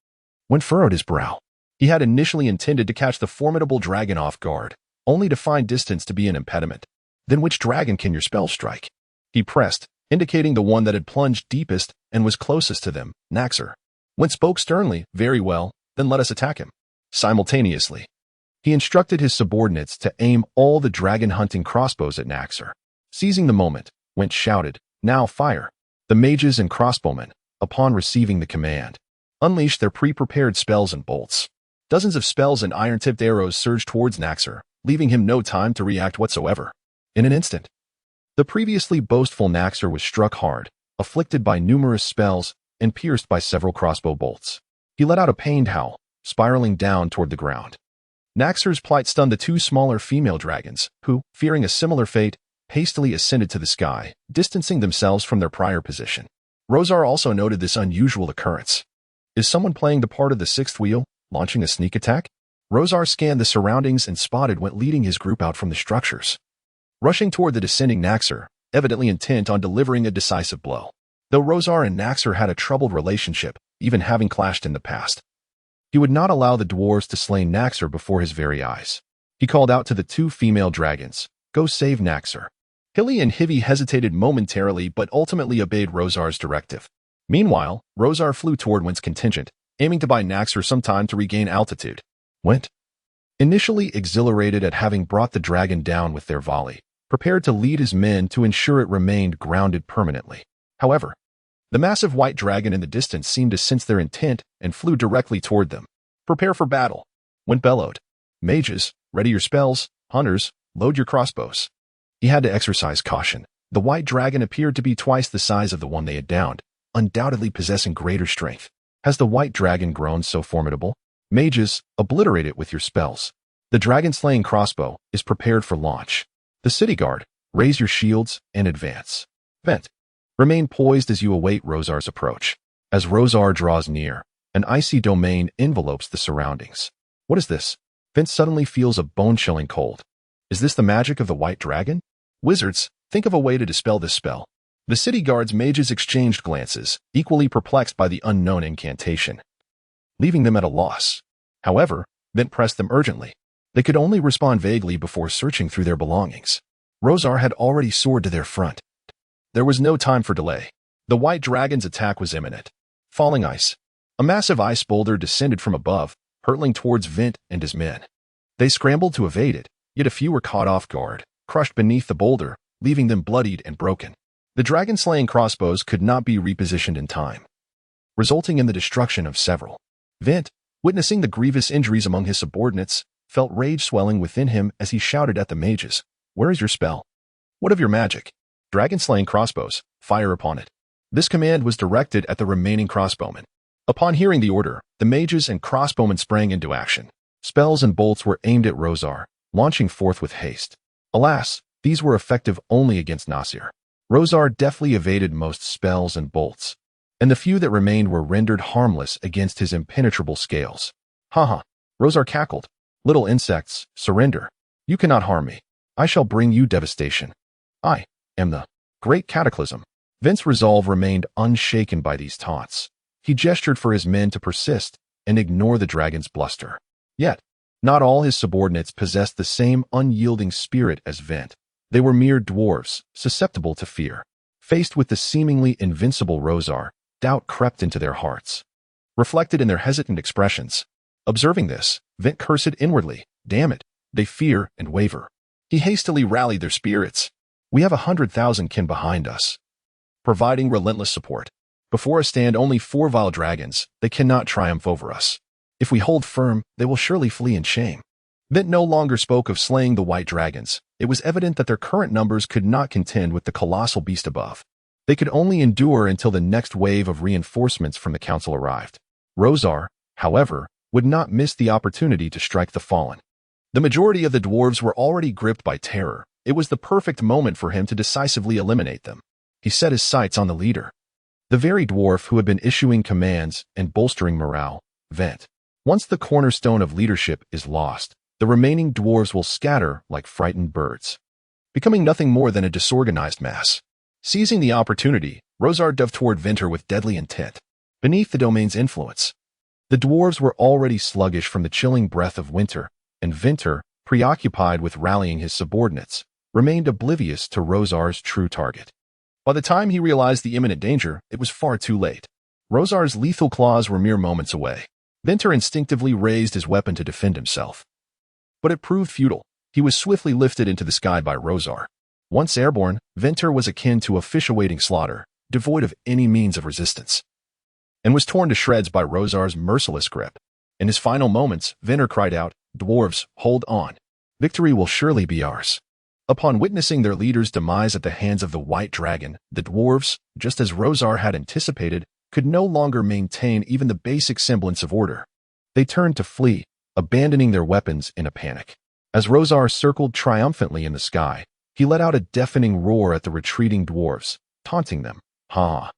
Went furrowed his brow. He had initially intended to catch the formidable dragon off guard, only to find distance to be an impediment. Then which dragon can your spell strike? He pressed, indicating the one that had plunged deepest and was closest to them, Naxxar. Went spoke sternly, very well, then let us attack him. Simultaneously, he instructed his subordinates to aim all the dragon-hunting crossbows at Naxxar. Seizing the moment, Went shouted, "Now fire!" The mages and crossbowmen, upon receiving the command, unleashed their pre-prepared spells and bolts. Dozens of spells and iron-tipped arrows surged towards Naxxar, leaving him no time to react whatsoever. In an instant, the previously boastful Naxxar was struck hard, afflicted by numerous spells, and pierced by several crossbow bolts. He let out a pained howl, spiraling down toward the ground. Naxxar's plight stunned the two smaller female dragons, who, fearing a similar fate, hastily ascended to the sky, distancing themselves from their prior position. Rosar also noted this unusual occurrence. Is someone playing the part of the sixth wheel, launching a sneak attack? Rosar scanned the surroundings and spotted Went leading his group out from the structures, rushing toward the descending Naxxar, evidently intent on delivering a decisive blow. Though Rosar and Naxxar had a troubled relationship, even having clashed in the past, he would not allow the dwarves to slay Naxxar before his very eyes. He called out to the two female dragons, "Go save Naxxar." Hilly and Hivy hesitated momentarily but ultimately obeyed Rosar's directive. Meanwhile, Rosar flew toward Went's contingent, aiming to buy Naxxar some time to regain altitude. Went, initially exhilarated at having brought the dragon down with their volley, prepared to lead his men to ensure it remained grounded permanently. However, the massive white dragon in the distance seemed to sense their intent and flew directly toward them. "Prepare for battle," Went bellowed. "Mages, ready your spells. Hunters, load your crossbows." He had to exercise caution. The white dragon appeared to be twice the size of the one they had downed, undoubtedly possessing greater strength. Has the white dragon grown so formidable? Mages, obliterate it with your spells. The dragon-slaying crossbow is prepared for launch. The city guard, raise your shields and advance. Vent, remain poised as you await Rosar's approach. As Rosar draws near, an icy domain envelopes the surroundings. What is this? Vent suddenly feels a bone-chilling cold. Is this the magic of the white dragon? Wizards, think of a way to dispel this spell. The city guard's mages exchanged glances, equally perplexed by the unknown incantation, leaving them at a loss. However, Vent pressed them urgently. They could only respond vaguely before searching through their belongings. Rosar had already soared to their front. There was no time for delay. The white dragon's attack was imminent. Falling ice. A massive ice boulder descended from above, hurtling towards Vent and his men. They scrambled to evade it, yet a few were caught off guard, crushed beneath the boulder, leaving them bloodied and broken. The dragon-slaying crossbows could not be repositioned in time, resulting in the destruction of several. Vent, witnessing the grievous injuries among his subordinates, felt rage swelling within him as he shouted at the mages, "Where is your spell? What of your magic? Dragon-slaying crossbows, fire upon it." This command was directed at the remaining crossbowmen. Upon hearing the order, the mages and crossbowmen sprang into action. Spells and bolts were aimed at Rosar, launching forth with haste. Alas, these were effective only against Naxxar. Rosar deftly evaded most spells and bolts, and the few that remained were rendered harmless against his impenetrable scales. "Ha!" Rosar cackled. "Little insects, surrender. You cannot harm me. I shall bring you devastation. I am the great cataclysm." Vent's resolve remained unshaken by these taunts. He gestured for his men to persist and ignore the dragon's bluster. Yet, not all his subordinates possessed the same unyielding spirit as Vent. They were mere dwarves, susceptible to fear. Faced with the seemingly invincible Rosar, doubt crept into their hearts, reflected in their hesitant expressions. Observing this, Vent cursed inwardly. Damn it, they fear and waver. He hastily rallied their spirits. "We have 100,000 kin behind us, providing relentless support. Before us stand only 4 vile dragons. They cannot triumph over us. If we hold firm, they will surely flee in shame." Vent no longer spoke of slaying the white dragons. It was evident that their current numbers could not contend with the colossal beast above. They could only endure until the next wave of reinforcements from the council arrived. Rosar, however, would not miss the opportunity to strike the fallen. The majority of the dwarves were already gripped by terror. It was the perfect moment for him to decisively eliminate them. He set his sights on the leader, the very dwarf who had been issuing commands and bolstering morale, Vent. Once the cornerstone of leadership is lost, the remaining dwarves will scatter like frightened birds, becoming nothing more than a disorganized mass. Seizing the opportunity, Rosar dove toward Vinter with deadly intent. Beneath the domain's influence, the dwarves were already sluggish from the chilling breath of winter, and Vinter, preoccupied with rallying his subordinates, remained oblivious to Rosar's true target. By the time he realized the imminent danger, it was far too late. Rosar's lethal claws were mere moments away. Vinter instinctively raised his weapon to defend himself. But it proved futile. He was swiftly lifted into the sky by Rosar. Once airborne, Vinter was akin to a fish awaiting slaughter, devoid of any means of resistance, and was torn to shreds by Rosar's merciless grip. In his final moments, Vinter cried out, "Dwarves, hold on. Victory will surely be ours." Upon witnessing their leader's demise at the hands of the White Dragon, the dwarves, just as Rosar had anticipated, could no longer maintain even the basic semblance of order. They turned to flee, abandoning their weapons in a panic. As Rosar circled triumphantly in the sky, he let out a deafening roar at the retreating dwarves, taunting them. "Ha!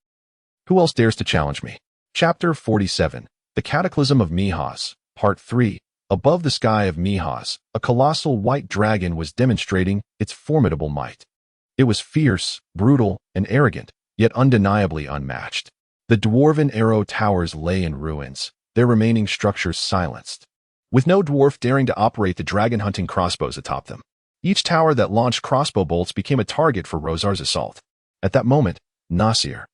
Who else dares to challenge me?" Chapter 47. The Cataclysm of Mihas, Part 3. Above the sky of Mihas, a colossal white dragon was demonstrating its formidable might. It was fierce, brutal, and arrogant, yet undeniably unmatched. The dwarven arrow towers lay in ruins, their remaining structures silenced, with no dwarf daring to operate the dragon-hunting crossbows atop them. Each tower that launched crossbow bolts became a target for Rosar's assault. At that moment, Nasir,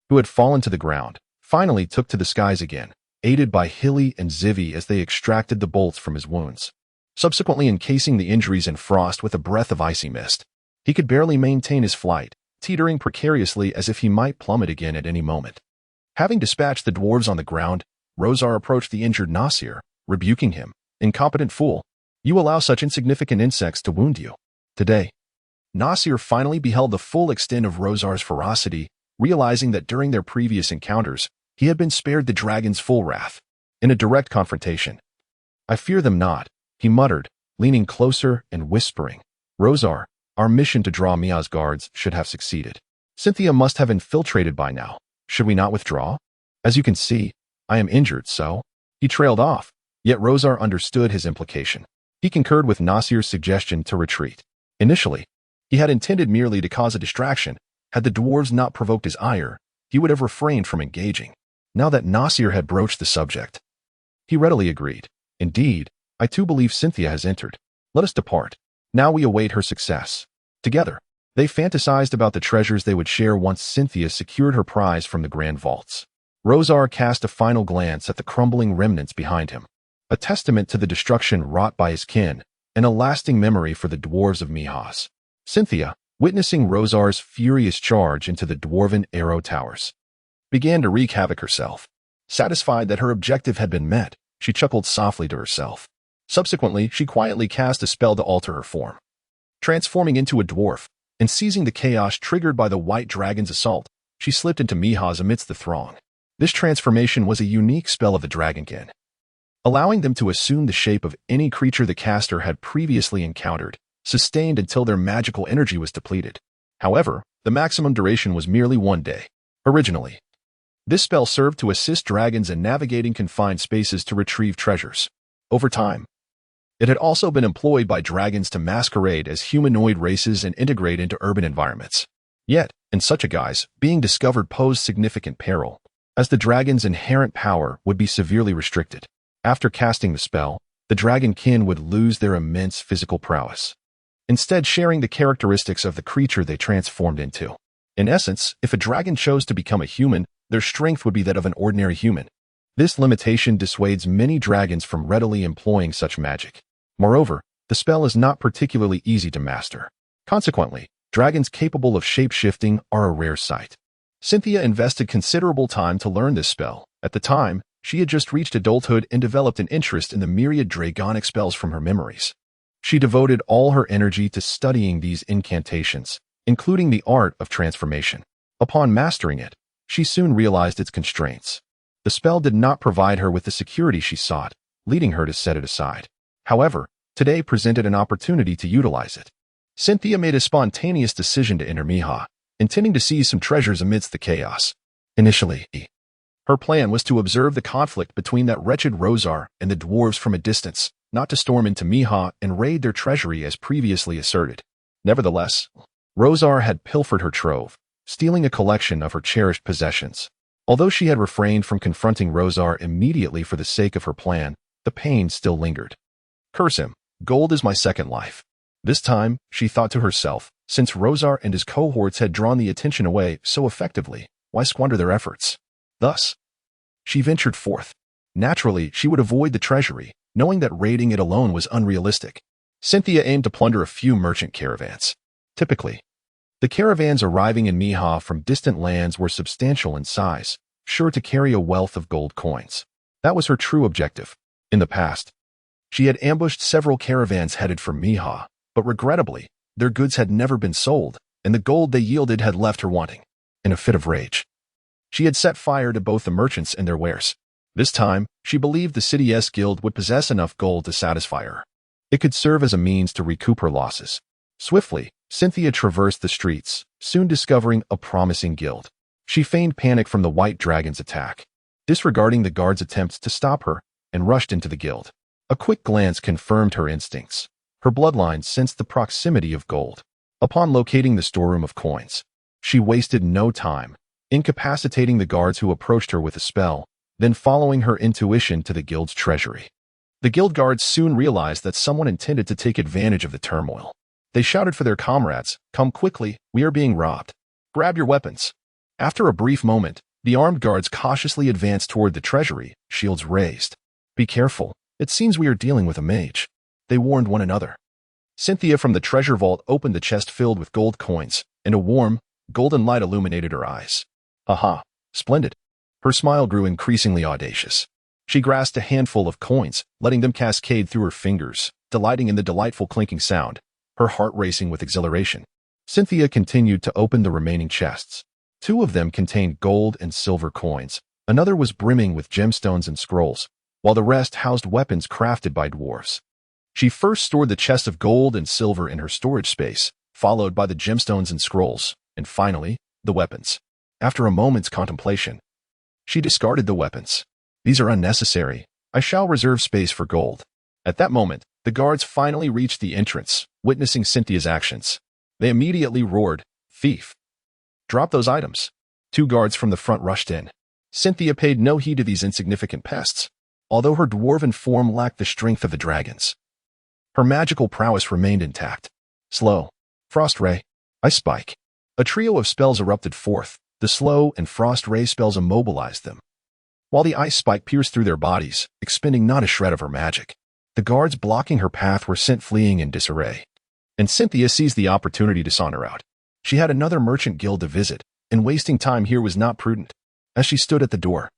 who had fallen to the ground, finally took to the skies again, aided by Hilly and Zivi as they extracted the bolts from his wounds, subsequently encasing the injuries in frost with a breath of icy mist. He could barely maintain his flight, teetering precariously as if he might plummet again at any moment. Having dispatched the dwarves on the ground, Rosar approached the injured Nasir, rebuking him. "Incompetent fool, you allow such insignificant insects to wound you." Today, Nasir finally beheld the full extent of Rosar's ferocity, realizing that during their previous encounters, he had been spared the dragon's full wrath. In a direct confrontation, "I fear them not," he muttered, leaning closer and whispering. "Rosar, our mission to draw Mia's guards should have succeeded. Cynthia must have infiltrated by now. Should we not withdraw? As you can see, I am injured, so—" He trailed off, yet Rosar understood his implication. He concurred with Nasir's suggestion to retreat. Initially, he had intended merely to cause a distraction. Had the dwarves not provoked his ire, he would have refrained from engaging. Now that Nasir had broached the subject, he readily agreed. "Indeed, I too believe Cynthia has entered. Let us depart. Now we await her success." Together, they fantasized about the treasures they would share once Cynthia secured her prize from the grand vaults. Rosar cast a final glance at the crumbling remnants behind him, a testament to the destruction wrought by his kin, and a lasting memory for the dwarves of Mihas. Cynthia, witnessing Rosar's furious charge into the dwarven arrow towers, began to wreak havoc herself. Satisfied that her objective had been met, she chuckled softly to herself. Subsequently, she quietly cast a spell to alter her form, transforming into a dwarf, and seizing the chaos triggered by the white dragon's assault, she slipped into Mihas amidst the throng. This transformation was a unique spell of the dragonkin, allowing them to assume the shape of any creature the caster had previously encountered, sustained until their magical energy was depleted. However, the maximum duration was merely 1 day. Originally, this spell served to assist dragons in navigating confined spaces to retrieve treasures. Over time, it had also been employed by dragons to masquerade as humanoid races and integrate into urban environments. Yet, in such a guise, being discovered posed significant peril, as the dragon's inherent power would be severely restricted. After casting the spell, the dragonkin would lose their immense physical prowess, instead sharing the characteristics of the creature they transformed into. In essence, if a dragon chose to become a human, their strength would be that of an ordinary human. This limitation dissuades many dragons from readily employing such magic. Moreover, the spell is not particularly easy to master. Consequently, dragons capable of shape-shifting are a rare sight. Cynthia invested considerable time to learn this spell. At the time, she had just reached adulthood and developed an interest in the myriad dragonic spells from her memories. She devoted all her energy to studying these incantations, including the art of transformation. Upon mastering it, she soon realized its constraints. The spell did not provide her with the security she sought, leading her to set it aside. However, today presented an opportunity to utilize it. Cynthia made a spontaneous decision to enter Miha, intending to seize some treasures amidst the chaos. Initially, her plan was to observe the conflict between that wretched Rosar and the dwarves from a distance, not to storm into Miha and raid their treasury as previously asserted. Nevertheless, Rosar had pilfered her trove, stealing a collection of her cherished possessions. Although she had refrained from confronting Rosar immediately for the sake of her plan, the pain still lingered. Curse him, gold is my second life. This time, she thought to herself, since Rosar and his cohorts had drawn the attention away so effectively, why squander their efforts? Thus, she ventured forth. Naturally, she would avoid the treasury, knowing that raiding it alone was unrealistic. Cynthia aimed to plunder a few merchant caravans. Typically, the caravans arriving in Miha from distant lands were substantial in size, sure to carry a wealth of gold coins. That was her true objective. In the past, she had ambushed several caravans headed for Miha, but regrettably, their goods had never been sold, and the gold they yielded had left her wanting. In a fit of rage, she had set fire to both the merchants and their wares. This time, she believed the City's guild would possess enough gold to satisfy her. It could serve as a means to recoup her losses. Swiftly, Cynthia traversed the streets, soon discovering a promising guild. She feigned panic from the White Dragon's attack, disregarding the guards' attempts to stop her, and rushed into the guild. A quick glance confirmed her instincts. Her bloodline sensed the proximity of gold. Upon locating the storeroom of coins, she wasted no time, incapacitating the guards who approached her with a spell, then following her intuition to the guild's treasury. The guild guards soon realized that someone intended to take advantage of the turmoil. They shouted for their comrades, "Come quickly, we are being robbed. Grab your weapons." After a brief moment, the armed guards cautiously advanced toward the treasury, shields raised. "Be careful, it seems we are dealing with a mage," they warned one another. Cynthia from the treasure vault opened the chest filled with gold coins, and a warm, golden light illuminated her eyes. "Aha, splendid." Her smile grew increasingly audacious. She grasped a handful of coins, letting them cascade through her fingers, delighting in the delightful clinking sound, her heart racing with exhilaration. Cynthia continued to open the remaining chests. 2 of them contained gold and silver coins. Another was brimming with gemstones and scrolls, while the rest housed weapons crafted by dwarves. She first stored the chest of gold and silver in her storage space, followed by the gemstones and scrolls, and finally, the weapons. After a moment's contemplation, she discarded the weapons. "These are unnecessary. I shall reserve space for gold." At that moment, the guards finally reached the entrance, witnessing Cynthia's actions. They immediately roared, "Thief! Drop those items." 2 guards from the front rushed in. Cynthia paid no heed to these insignificant pests, although her dwarven form lacked the strength of the dragons. Her magical prowess remained intact. Slow, Frost Ray, Ice Spike. A trio of spells erupted forth. The Slow and Frost Ray spells immobilized them, while the Ice Spike pierced through their bodies, expending not a shred of her magic. The guards blocking her path were sent fleeing in disarray, and Cynthia seized the opportunity to saunter out. She had another merchant guild to visit, and wasting time here was not prudent. As she stood at the door,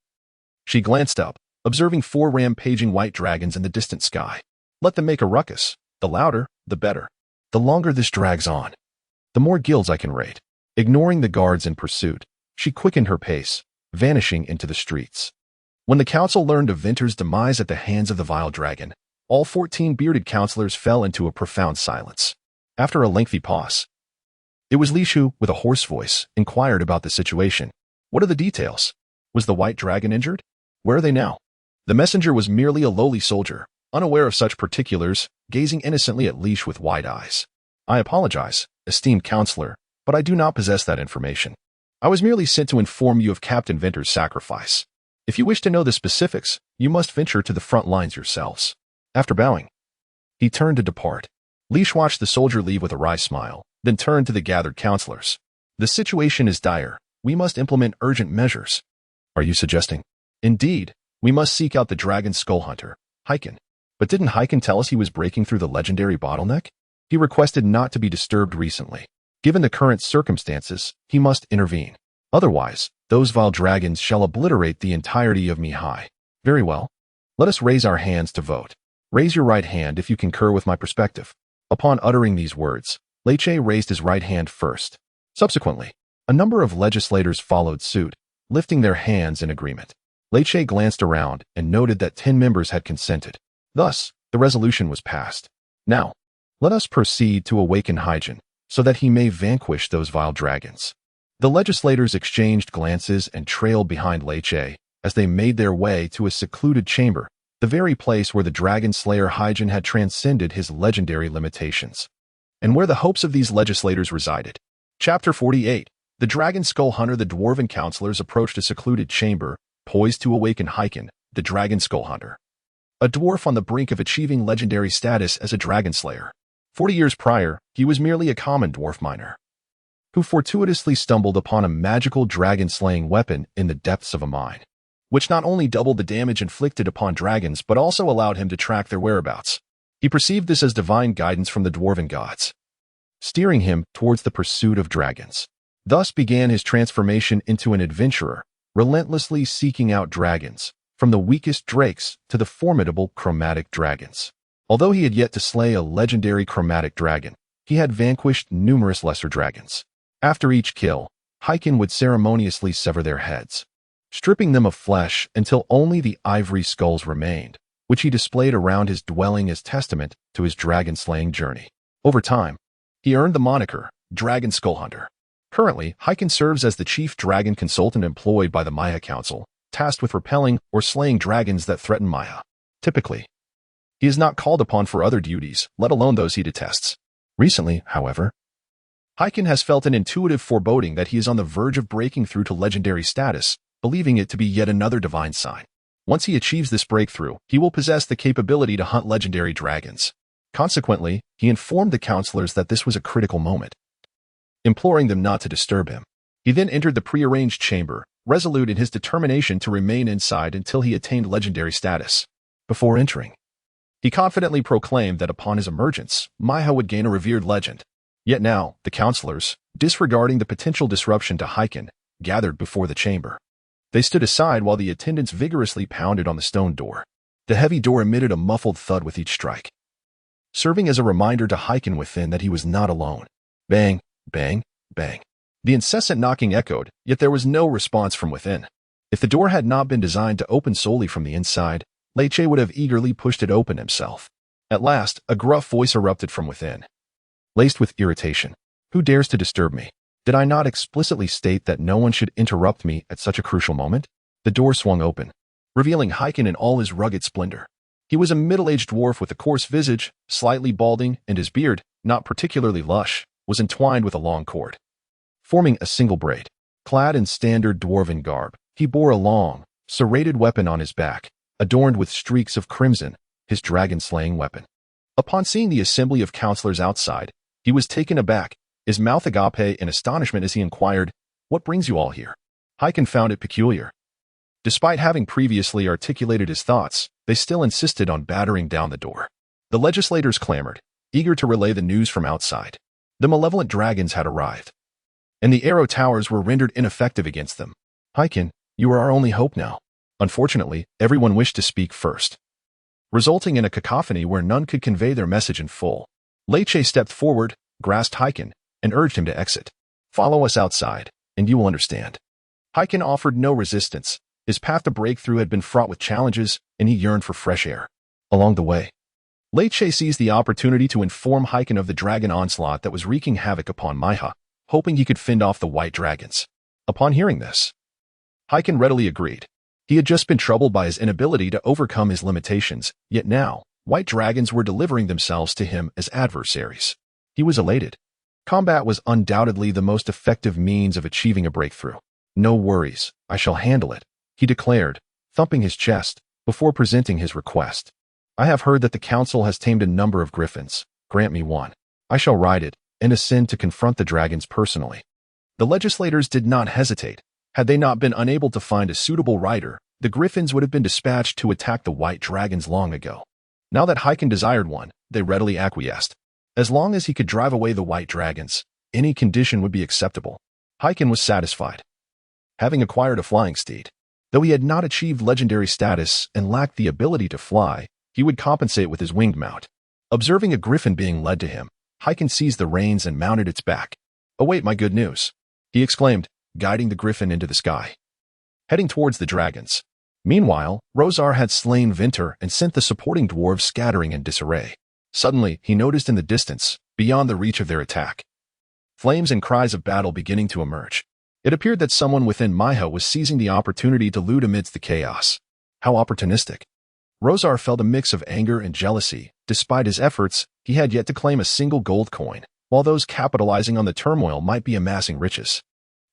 she glanced up, observing 4 rampaging white dragons in the distant sky. Let them make a ruckus. The louder, the better. The longer this drags on, the more guilds I can raid. Ignoring the guards in pursuit, she quickened her pace, vanishing into the streets. When the council learned of Venter's demise at the hands of the vile dragon, all 14 bearded counselors fell into a profound silence. After a lengthy pause, it was Lish who, with a hoarse voice, inquired about the situation. "What are the details? Was the white dragon injured? Where are they now?" The messenger was merely a lowly soldier, unaware of such particulars, gazing innocently at Lish with wide eyes. "I apologize, esteemed counselor, but I do not possess that information. I was merely sent to inform you of Captain Venter's sacrifice. If you wish to know the specifics, you must venture to the front lines yourselves." After bowing, he turned to depart. Lish watched the soldier leave with a wry smile, then turned to the gathered counselors. "The situation is dire. We must implement urgent measures." "Are you suggesting?" "Indeed, we must seek out the dragon skull hunter, Hyken." "But didn't Hyken tell us he was breaking through the legendary bottleneck?" "He requested not to be disturbed recently. Given the current circumstances, he must intervene. Otherwise, those vile dragons shall obliterate the entirety of Mihai." "Very well. Let us raise our hands to vote. Raise your right hand if you concur with my perspective." Upon uttering these words, Leche raised his right hand first. Subsequently, a number of legislators followed suit, lifting their hands in agreement. Leche glanced around and noted that 10 members had consented. Thus, the resolution was passed. "Now, let us proceed to awaken Hygen, so that he may vanquish those vile dragons." The legislators exchanged glances and trailed behind Leche as they made their way to a secluded chamber, the very place where the dragon slayer Hygen had transcended his legendary limitations, and where the hopes of these legislators resided. Chapter 48. The dragon skull hunter, the dwarven counselors approached a secluded chamber, poised to awaken Hyken, the dragon skull hunter. A dwarf on the brink of achieving legendary status as a dragon slayer. 40 years prior, he was merely a common dwarf miner who fortuitously stumbled upon a magical dragon-slaying weapon in the depths of a mine, which not only doubled the damage inflicted upon dragons but also allowed him to track their whereabouts. He perceived this as divine guidance from the dwarven gods, steering him towards the pursuit of dragons. Thus began his transformation into an adventurer, relentlessly seeking out dragons, from the weakest drakes to the formidable chromatic dragons. Although he had yet to slay a legendary chromatic dragon, he had vanquished numerous lesser dragons. After each kill, Hyken would ceremoniously sever their heads, stripping them of flesh until only the ivory skulls remained, which he displayed around his dwelling as testament to his dragon-slaying journey. Over time, he earned the moniker Dragon Skull Hunter. Currently, Hyken serves as the chief dragon consultant employed by the Maya Council, tasked with repelling or slaying dragons that threaten Maya. Typically, he is not called upon for other duties, let alone those he detests. Recently, however, Hyken has felt an intuitive foreboding that he is on the verge of breaking through to legendary status, believing it to be yet another divine sign. Once he achieves this breakthrough, he will possess the capability to hunt legendary dragons. Consequently, he informed the counselors that this was a critical moment, imploring them not to disturb him. He then entered the prearranged chamber, resolute in his determination to remain inside until he attained legendary status. Before entering, he confidently proclaimed that upon his emergence, Maya would gain a revered legend. Yet now, the counselors, disregarding the potential disruption to Hyken, gathered before the chamber. They stood aside while the attendants vigorously pounded on the stone door. The heavy door emitted a muffled thud with each strike, serving as a reminder to Hyken within that he was not alone. Bang, bang, bang. The incessant knocking echoed, yet there was no response from within. If the door had not been designed to open solely from the inside, Leiche would have eagerly pushed it open himself. At last, a gruff voice erupted from within, laced with irritation. Who dares to disturb me? Did I not explicitly state that no one should interrupt me at such a crucial moment? The door swung open, revealing Hyken in all his rugged splendor. He was a middle-aged dwarf with a coarse visage, slightly balding, and his beard, not particularly lush, was entwined with a long cord, forming a single braid. Clad in standard dwarven garb, he bore a long, serrated weapon on his back, adorned with streaks of crimson, his dragon-slaying weapon. Upon seeing the assembly of counselors outside, he was taken aback, his mouth agape in astonishment as he inquired, "What brings you all here?" Hyken found it peculiar. Despite having previously articulated his thoughts, they still insisted on battering down the door. The legislators clamored, eager to relay the news from outside. The malevolent dragons had arrived, and the arrow towers were rendered ineffective against them. "Hyken, you are our only hope now." Unfortunately, everyone wished to speak first, resulting in a cacophony where none could convey their message in full. Leiche stepped forward, grasped Hyken, and urged him to exit. "Follow us outside, and you will understand." Hyken offered no resistance. His path to breakthrough had been fraught with challenges, and he yearned for fresh air. Along the way, Leiche seized the opportunity to inform Hyken of the dragon onslaught that was wreaking havoc upon Maya, hoping he could fend off the white dragons. Upon hearing this, Hyken readily agreed. He had just been troubled by his inability to overcome his limitations, yet now, white dragons were delivering themselves to him as adversaries. He was elated. Combat was undoubtedly the most effective means of achieving a breakthrough. "No worries, I shall handle it," he declared, thumping his chest, before presenting his request. "I have heard that the council has tamed a number of griffins. Grant me one. I shall ride it, and ascend to confront the dragons personally." The legislators did not hesitate. Had they not been unable to find a suitable rider, the griffins would have been dispatched to attack the white dragons long ago. Now that Hyken desired one, they readily acquiesced. As long as he could drive away the white dragons, any condition would be acceptable. Hyken was satisfied. Having acquired a flying steed, though he had not achieved legendary status and lacked the ability to fly, he would compensate with his winged mount. Observing a griffin being led to him, Hyken seized the reins and mounted its back. "Await my good news," he exclaimed, guiding the griffin into the sky, heading towards the dragons. Meanwhile, Rosar had slain Vinter and sent the supporting dwarves scattering in disarray. Suddenly, he noticed in the distance, beyond the reach of their attack, flames and cries of battle beginning to emerge. It appeared that someone within Maya was seizing the opportunity to loot amidst the chaos. How opportunistic. Rosar felt a mix of anger and jealousy. Despite his efforts, he had yet to claim a single gold coin, while those capitalizing on the turmoil might be amassing riches.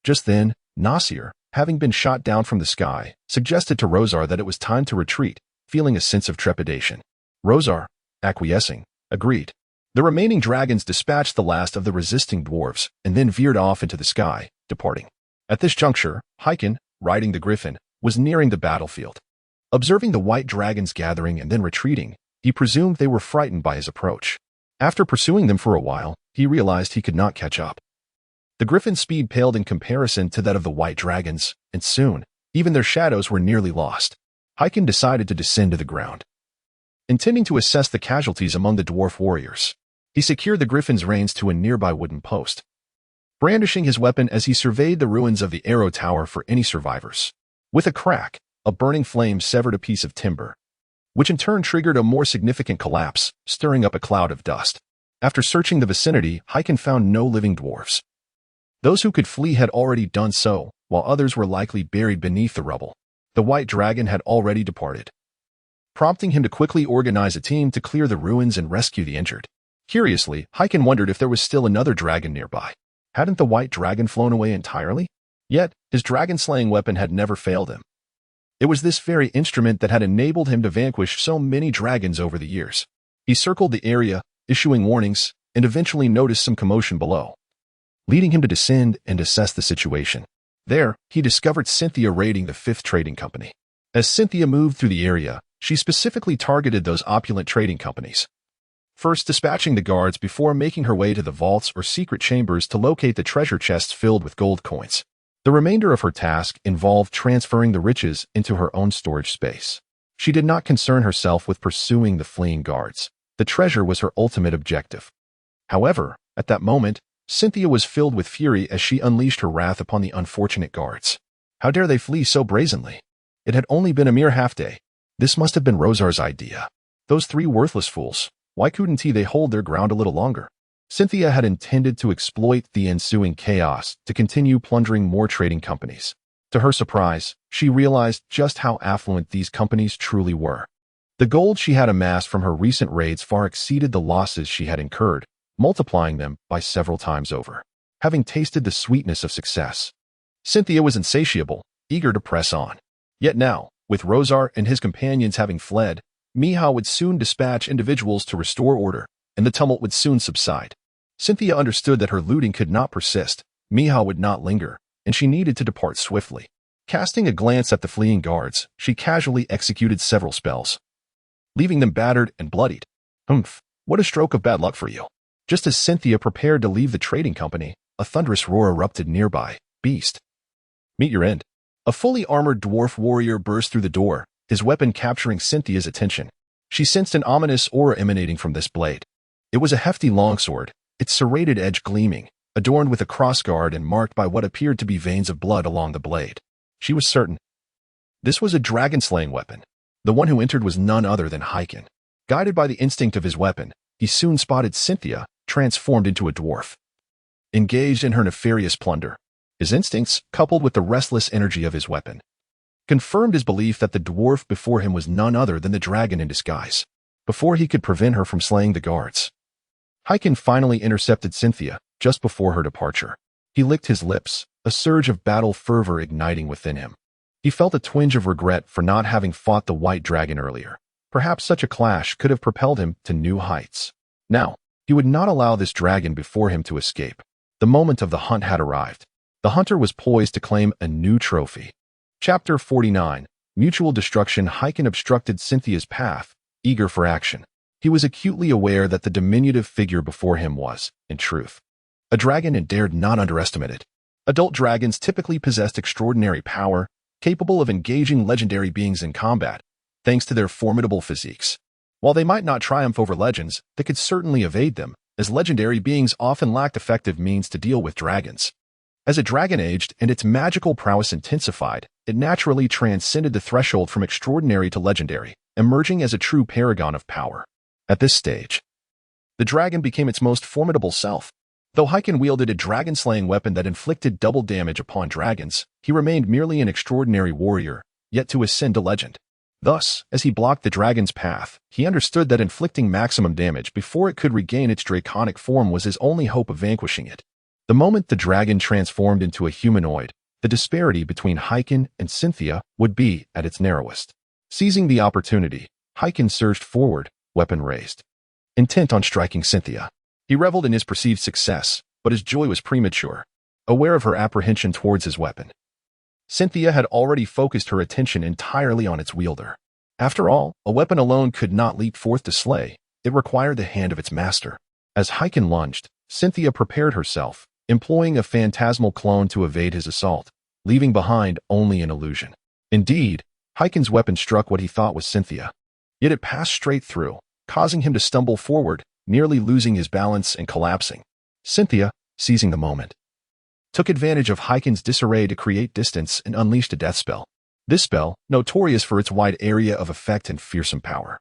Just then, Nasir, having been shot down from the sky, suggested to Rosar that it was time to retreat, feeling a sense of trepidation. Rosar, acquiescing, agreed. The remaining dragons dispatched the last of the resisting dwarves and then veered off into the sky, departing. At this juncture, Hyken, riding the griffin, was nearing the battlefield. Observing the white dragons gathering and then retreating, he presumed they were frightened by his approach. After pursuing them for a while, he realized he could not catch up. The griffin's speed paled in comparison to that of the white dragons, and soon, even their shadows were nearly lost. Hyken decided to descend to the ground. Intending to assess the casualties among the dwarf warriors, he secured the griffin's reins to a nearby wooden post, brandishing his weapon as he surveyed the ruins of the arrow tower for any survivors. With a crack, a burning flame severed a piece of timber, which in turn triggered a more significant collapse, stirring up a cloud of dust. After searching the vicinity, Hyken found no living dwarves. Those who could flee had already done so, while others were likely buried beneath the rubble. The white dragon had already departed, prompting him to quickly organize a team to clear the ruins and rescue the injured. Curiously, Hyken wondered if there was still another dragon nearby. Hadn't the white dragon flown away entirely? Yet, his dragon-slaying weapon had never failed him. It was this very instrument that had enabled him to vanquish so many dragons over the years. He circled the area, issuing warnings, and eventually noticed some commotion below, leading him to descend and assess the situation. There, he discovered Cynthia raiding the 5th Trading Company. As Cynthia moved through the area, she specifically targeted those opulent trading companies, first dispatching the guards before making her way to the vaults or secret chambers to locate the treasure chests filled with gold coins. The remainder of her task involved transferring the riches into her own storage space. She did not concern herself with pursuing the fleeing guards. The treasure was her ultimate objective. However, at that moment, Cynthia was filled with fury as she unleashed her wrath upon the unfortunate guards. How dare they flee so brazenly? It had only been a mere half-day. This must have been Rosar's idea. Those 3 worthless fools. Why couldn't they hold their ground a little longer? Cynthia had intended to exploit the ensuing chaos to continue plundering more trading companies. To her surprise, she realized just how affluent these companies truly were. The gold she had amassed from her recent raids far exceeded the losses she had incurred, multiplying them by several times over. Having tasted the sweetness of success, Cynthia was insatiable, eager to press on. Yet now, with Rosar and his companions having fled, Mihao would soon dispatch individuals to restore order, and the tumult would soon subside. Cynthia understood that her looting could not persist, Mihao would not linger, and she needed to depart swiftly. Casting a glance at the fleeing guards, she casually executed several spells, leaving them battered and bloodied. What a stroke of bad luck for you. Just as Cynthia prepared to leave the trading company, a thunderous roar erupted nearby. Beast, meet your end. A fully armored dwarf warrior burst through the door, his weapon capturing Cynthia's attention. She sensed an ominous aura emanating from this blade. It was a hefty longsword, its serrated edge gleaming, adorned with a crossguard and marked by what appeared to be veins of blood along the blade. She was certain this was a dragon-slaying weapon. The one who entered was none other than Hyken. Guided by the instinct of his weapon, he soon spotted Cynthia, transformed into a dwarf, engaged in her nefarious plunder. His instincts, coupled with the restless energy of his weapon, confirmed his belief that the dwarf before him was none other than the dragon in disguise. Before he could prevent her from slaying the guards, Hyken finally intercepted Cynthia just before her departure. He licked his lips, a surge of battle fervor igniting within him. He felt a twinge of regret for not having fought the white dragon earlier. Perhaps such a clash could have propelled him to new heights. Now, he would not allow this dragon before him to escape. The moment of the hunt had arrived. The hunter was poised to claim a new trophy. Chapter 49. Mutual Destruction. Hyken obstructed Cynthia's path, eager for action. He was acutely aware that the diminutive figure before him was, in truth, a dragon and dared not underestimate it. Adult dragons typically possessed extraordinary power, capable of engaging legendary beings in combat, thanks to their formidable physiques. While they might not triumph over legends, they could certainly evade them, as legendary beings often lacked effective means to deal with dragons. As a dragon aged and its magical prowess intensified, it naturally transcended the threshold from extraordinary to legendary, emerging as a true paragon of power. At this stage, the dragon became its most formidable self. Though Hyken wielded a dragon-slaying weapon that inflicted double damage upon dragons, he remained merely an extraordinary warrior, yet to ascend to legend. Thus, as he blocked the dragon's path, he understood that inflicting maximum damage before it could regain its draconic form was his only hope of vanquishing it. The moment the dragon transformed into a humanoid, the disparity between Hyken and Cynthia would be at its narrowest. Seizing the opportunity, Hyken surged forward, weapon raised, intent on striking Cynthia. He reveled in his perceived success, but his joy was premature, aware of her apprehension towards his weapon. Cynthia had already focused her attention entirely on its wielder. After all, a weapon alone could not leap forth to slay. It required the hand of its master. As Hyken lunged, Cynthia prepared herself, employing a phantasmal clone to evade his assault, leaving behind only an illusion. Indeed, Hyken's weapon struck what he thought was Cynthia. Yet it passed straight through, causing him to stumble forward, nearly losing his balance and collapsing. Cynthia, seizing the moment, took advantage of Hyken's disarray to create distance and unleashed a death spell. This spell, notorious for its wide area of effect and fearsome power,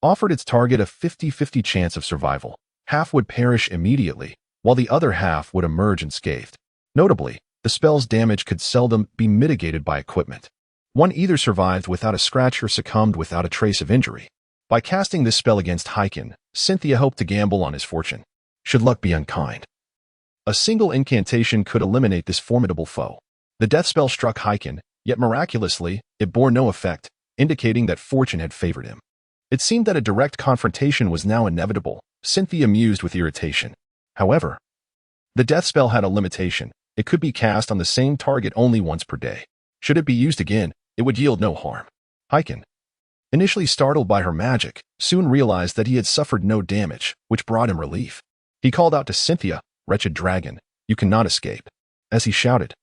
offered its target a 50-50 chance of survival. Half would perish immediately, while the other half would emerge unscathed. Notably, the spell's damage could seldom be mitigated by equipment. One either survived without a scratch or succumbed without a trace of injury. By casting this spell against Hyken, Cynthia hoped to gamble on his fortune. Should luck be unkind, a single incantation could eliminate this formidable foe. The death spell struck Hyken, yet miraculously, it bore no effect, indicating that fortune had favored him. It seemed that a direct confrontation was now inevitable. Cynthia mused with irritation. However, the death spell had a limitation. It could be cast on the same target only once per day. Should it be used again, it would yield no harm. Hyken, initially startled by her magic, soon realized that he had suffered no damage, which brought him relief. He called out to Cynthia, "Wretched dragon, you cannot escape." As he shouted,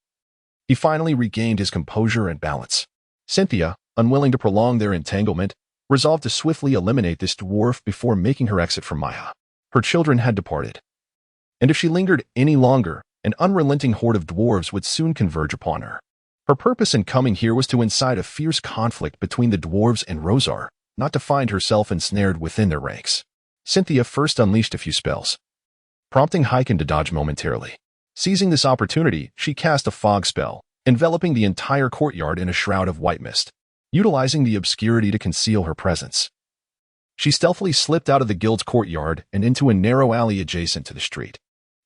he finally regained his composure and balance. Cynthia, unwilling to prolong their entanglement, resolved to swiftly eliminate this dwarf before making her exit from Maya. Her children had departed, and if she lingered any longer, an unrelenting horde of dwarves would soon converge upon her. Her purpose in coming here was to incite a fierce conflict between the dwarves and Rosar, not to find herself ensnared within their ranks. Cynthia first unleashed a few spells, prompting Hyken to dodge momentarily. Seizing this opportunity, she cast a fog spell, enveloping the entire courtyard in a shroud of white mist. Utilizing the obscurity to conceal her presence, she stealthily slipped out of the guild's courtyard and into a narrow alley adjacent to the street.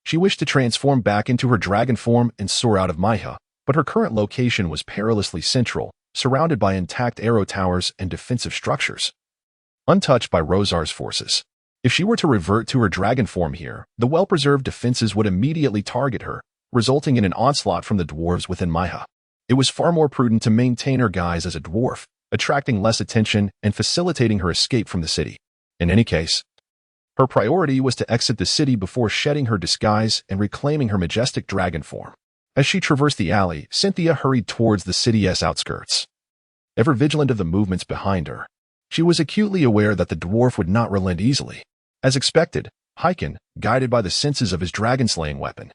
She wished to transform back into her dragon form and soar out of Maya, but her current location was perilously central, surrounded by intact arrow towers and defensive structures, untouched by Rosar's forces. If she were to revert to her dragon form here, the well-preserved defenses would immediately target her, resulting in an onslaught from the dwarves within Maya. It was far more prudent to maintain her guise as a dwarf, attracting less attention and facilitating her escape from the city. In any case, her priority was to exit the city before shedding her disguise and reclaiming her majestic dragon form. As she traversed the alley, Cynthia hurried towards the city's outskirts, ever vigilant of the movements behind her. She was acutely aware that the dwarf would not relent easily. As expected, Hyken, guided by the senses of his dragon-slaying weapon,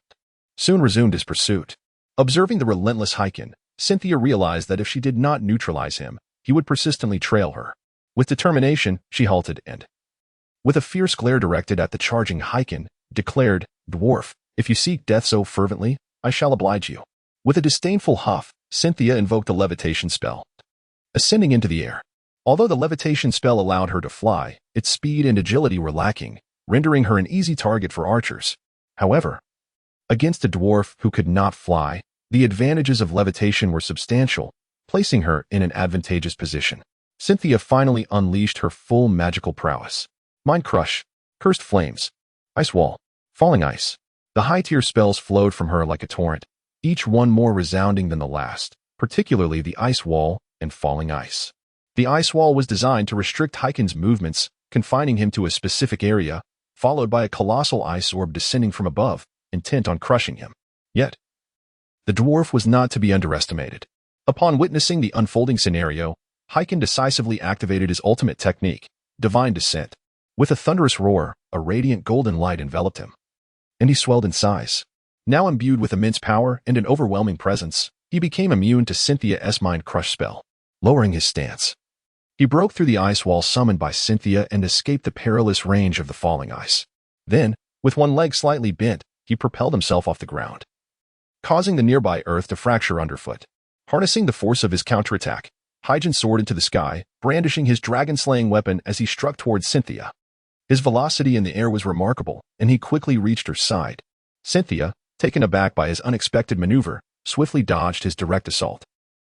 soon resumed his pursuit. Observing the relentless Hyken, Cynthia realized that if she did not neutralize him, he would persistently trail her. With determination, she halted and, with a fierce glare directed at the charging Hyken, declared, "Dwarf, if you seek death so fervently, I shall oblige you." With a disdainful huff, Cynthia invoked a levitation spell, ascending into the air. Although the levitation spell allowed her to fly, its speed and agility were lacking, rendering her an easy target for archers. However, against a dwarf who could not fly, the advantages of levitation were substantial, placing her in an advantageous position. Cynthia finally unleashed her full magical prowess. Mind Crush, Cursed Flames, Ice Wall, Falling Ice. The high-tier spells flowed from her like a torrent, each one more resounding than the last, particularly the Ice Wall and Falling Ice. The Ice Wall was designed to restrict Hyken's movements, confining him to a specific area, followed by a colossal ice orb descending from above, intent on crushing him. Yet, the dwarf was not to be underestimated. Upon witnessing the unfolding scenario, Hyken decisively activated his ultimate technique, Divine Descent. With a thunderous roar, a radiant golden light enveloped him, and he swelled in size. Now imbued with immense power and an overwhelming presence, he became immune to Cynthia's Mind Crush spell. Lowering his stance, he broke through the ice wall summoned by Cynthia and escaped the perilous range of the falling ice. Then, with one leg slightly bent, he propelled himself off the ground, causing the nearby earth to fracture underfoot. Harnessing the force of his counterattack, Hyken soared into the sky, brandishing his dragon-slaying weapon as he struck towards Cynthia. His velocity in the air was remarkable, and he quickly reached her side. Cynthia, taken aback by his unexpected maneuver, swiftly dodged his direct assault.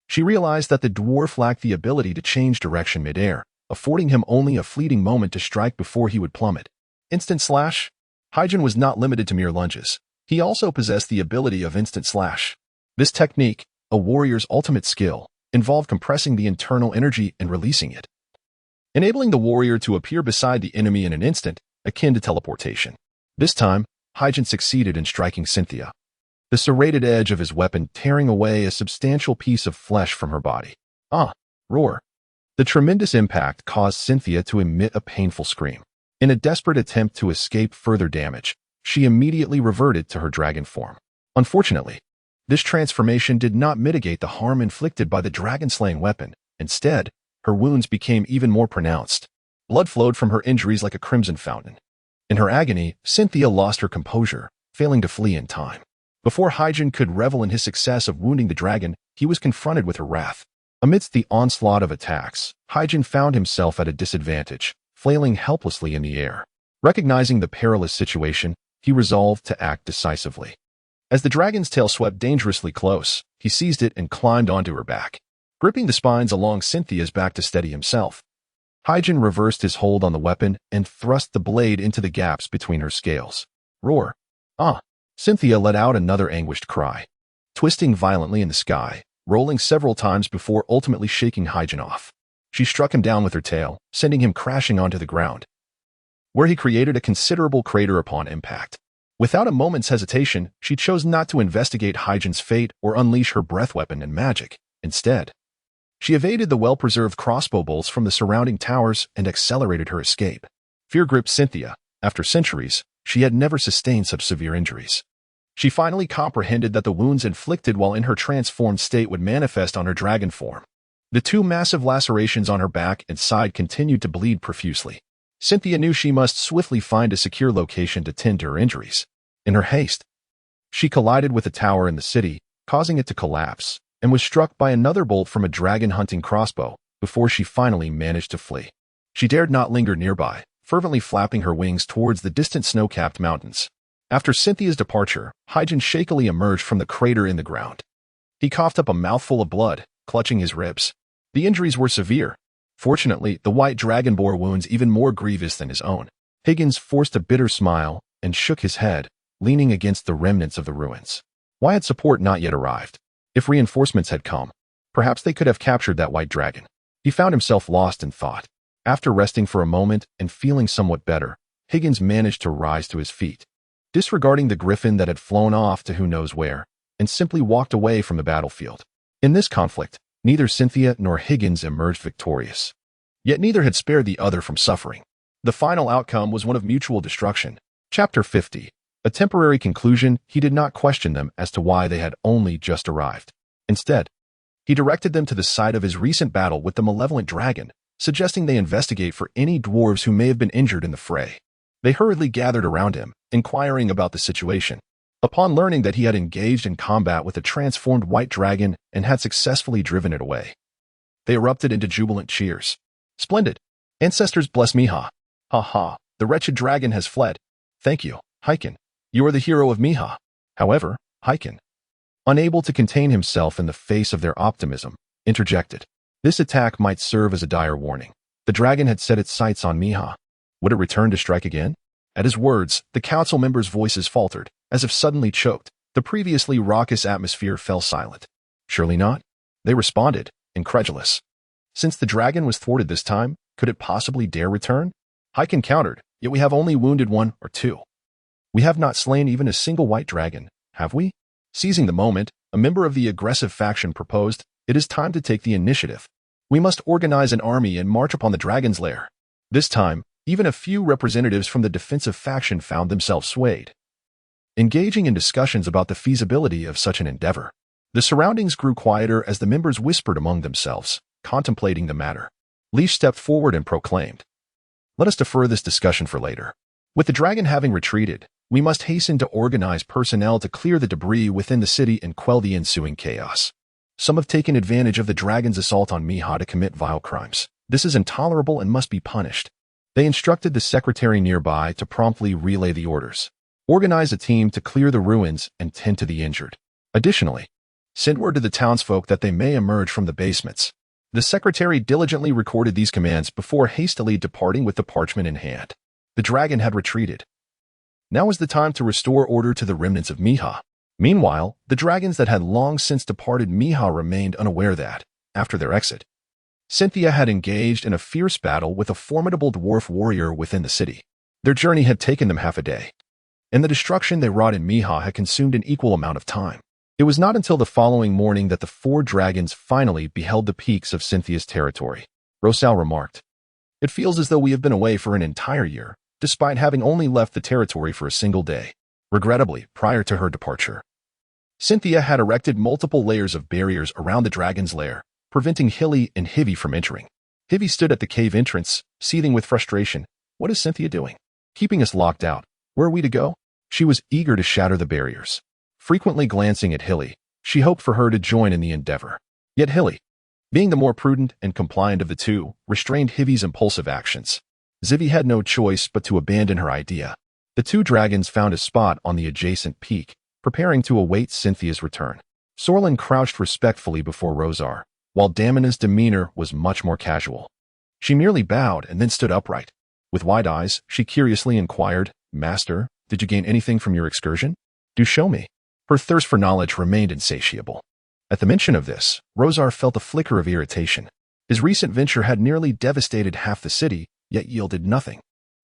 She realized that the dwarf lacked the ability to change direction midair, affording him only a fleeting moment to strike before he would plummet. Instant slash? Hyjin was not limited to mere lunges. He also possessed the ability of instant slash. This technique, a warrior's ultimate skill, involved compressing the internal energy and releasing it, enabling the warrior to appear beside the enemy in an instant, akin to teleportation. This time, Hyjin succeeded in striking Cynthia, the serrated edge of his weapon tearing away a substantial piece of flesh from her body. Roar. The tremendous impact caused Cynthia to emit a painful scream. In a desperate attempt to escape further damage, she immediately reverted to her dragon form. Unfortunately, this transformation did not mitigate the harm inflicted by the dragon-slaying weapon. Instead, her wounds became even more pronounced. Blood flowed from her injuries like a crimson fountain. In her agony, Cynthia lost her composure, failing to flee in time. Before Hyjin could revel in his success of wounding the dragon, he was confronted with her wrath. Amidst the onslaught of attacks, Hyjin found himself at a disadvantage, flailing helplessly in the air. Recognizing the perilous situation, he resolved to act decisively. As the dragon's tail swept dangerously close, he seized it and climbed onto her back, gripping the spines along Cynthia's back to steady himself. Hyjin reversed his hold on the weapon and thrust the blade into the gaps between her scales. Roar. Cynthia let out another anguished cry, twisting violently in the sky, rolling several times before ultimately shaking Hyjin off. She struck him down with her tail, sending him crashing onto the ground, where he created a considerable crater upon impact. Without a moment's hesitation, she chose not to investigate Hyjin's fate or unleash her breath weapon and magic. Instead, she evaded the well-preserved crossbow bolts from the surrounding towers and accelerated her escape. Fear gripped Cynthia. After centuries, she had never sustained such severe injuries. She finally comprehended that the wounds inflicted while in her transformed state would manifest on her dragon form. The two massive lacerations on her back and side continued to bleed profusely. Cynthia knew she must swiftly find a secure location to tend to her injuries. In her haste, she collided with a tower in the city, causing it to collapse, and was struck by another bolt from a dragon-hunting crossbow before she finally managed to flee. She dared not linger nearby, fervently flapping her wings towards the distant snow-capped mountains. After Cynthia's departure, Hyjin shakily emerged from the crater in the ground. He coughed up a mouthful of blood, clutching his ribs. The injuries were severe. Fortunately, the white dragon bore wounds even more grievous than his own. Higgins forced a bitter smile and shook his head, leaning against the remnants of the ruins. Why had support not yet arrived? If reinforcements had come, perhaps they could have captured that white dragon. He found himself lost in thought. After resting for a moment and feeling somewhat better, Higgins managed to rise to his feet, disregarding the griffin that had flown off to who knows where, and simply walked away from the battlefield. In this conflict, neither Cynthia nor Higgins emerged victorious. Yet neither had spared the other from suffering. The final outcome was one of mutual destruction. Chapter 50. A temporary conclusion. He did not question them as to why they had only just arrived. Instead, he directed them to the site of his recent battle with the malevolent dragon, suggesting they investigate for any dwarves who may have been injured in the fray. They hurriedly gathered around him, inquiring about the situation. Upon learning that he had engaged in combat with a transformed white dragon and had successfully driven it away, they erupted into jubilant cheers. Splendid! Ancestors bless Miha! Ha ha! The wretched dragon has fled. Thank you, Hyjin. You are the hero of Miha. However, Hyjin, unable to contain himself in the face of their optimism, interjected. This attack might serve as a dire warning. The dragon had set its sights on Miha. Would it return to strike again? At his words, the council members' voices faltered, as if suddenly choked. The previously raucous atmosphere fell silent. Surely not? They responded, incredulous. Since the dragon was thwarted this time, could it possibly dare return? Hyjin countered, yet we have only wounded one or two. We have not slain even a single white dragon, have we? Seizing the moment, a member of the aggressive faction proposed, it is time to take the initiative. We must organize an army and march upon the dragon's lair. This time, even a few representatives from the defensive faction found themselves swayed, engaging in discussions about the feasibility of such an endeavor. The surroundings grew quieter as the members whispered among themselves, contemplating the matter. Leash stepped forward and proclaimed, "Let us defer this discussion for later. With the dragon having retreated, we must hasten to organize personnel to clear the debris within the city and quell the ensuing chaos. Some have taken advantage of the dragon's assault on Miha to commit vile crimes. This is intolerable and must be punished." They instructed the secretary nearby to promptly relay the orders. Organize a team to clear the ruins and tend to the injured. Additionally, send word to the townsfolk that they may emerge from the basements. The secretary diligently recorded these commands before hastily departing with the parchment in hand. The dragon had retreated. Now was the time to restore order to the remnants of Miha. Meanwhile, the dragons that had long since departed Miha remained unaware that, after their exit, Cynthia had engaged in a fierce battle with a formidable dwarf warrior within the city. Their journey had taken them half a day, and the destruction they wrought in Miha had consumed an equal amount of time. It was not until the following morning that the 4 dragons finally beheld the peaks of Cynthia's territory. Rosal remarked, "It feels as though we have been away for an entire year, despite having only left the territory for a single day." Regrettably, prior to her departure, Cynthia had erected multiple layers of barriers around the dragon's lair, preventing Hilly and Hivy from entering. Hivy stood at the cave entrance, seething with frustration. "What is Cynthia doing? Keeping us locked out. Where are we to go?" She was eager to shatter the barriers. Frequently glancing at Hilly, she hoped for her to join in the endeavor. Yet Hilly, being the more prudent and compliant of the two, restrained Hivy's impulsive actions. Zivy had no choice but to abandon her idea. The 2 dragons found a spot on the adjacent peak, preparing to await Cynthia's return. Sorlin crouched respectfully before Rosar, while Damina's demeanor was much more casual. She merely bowed and then stood upright. With wide eyes, she curiously inquired, "Master, did you gain anything from your excursion? Do show me." Her thirst for knowledge remained insatiable. At the mention of this, Rosar felt a flicker of irritation. His recent venture had nearly devastated half the city, yet yielded nothing.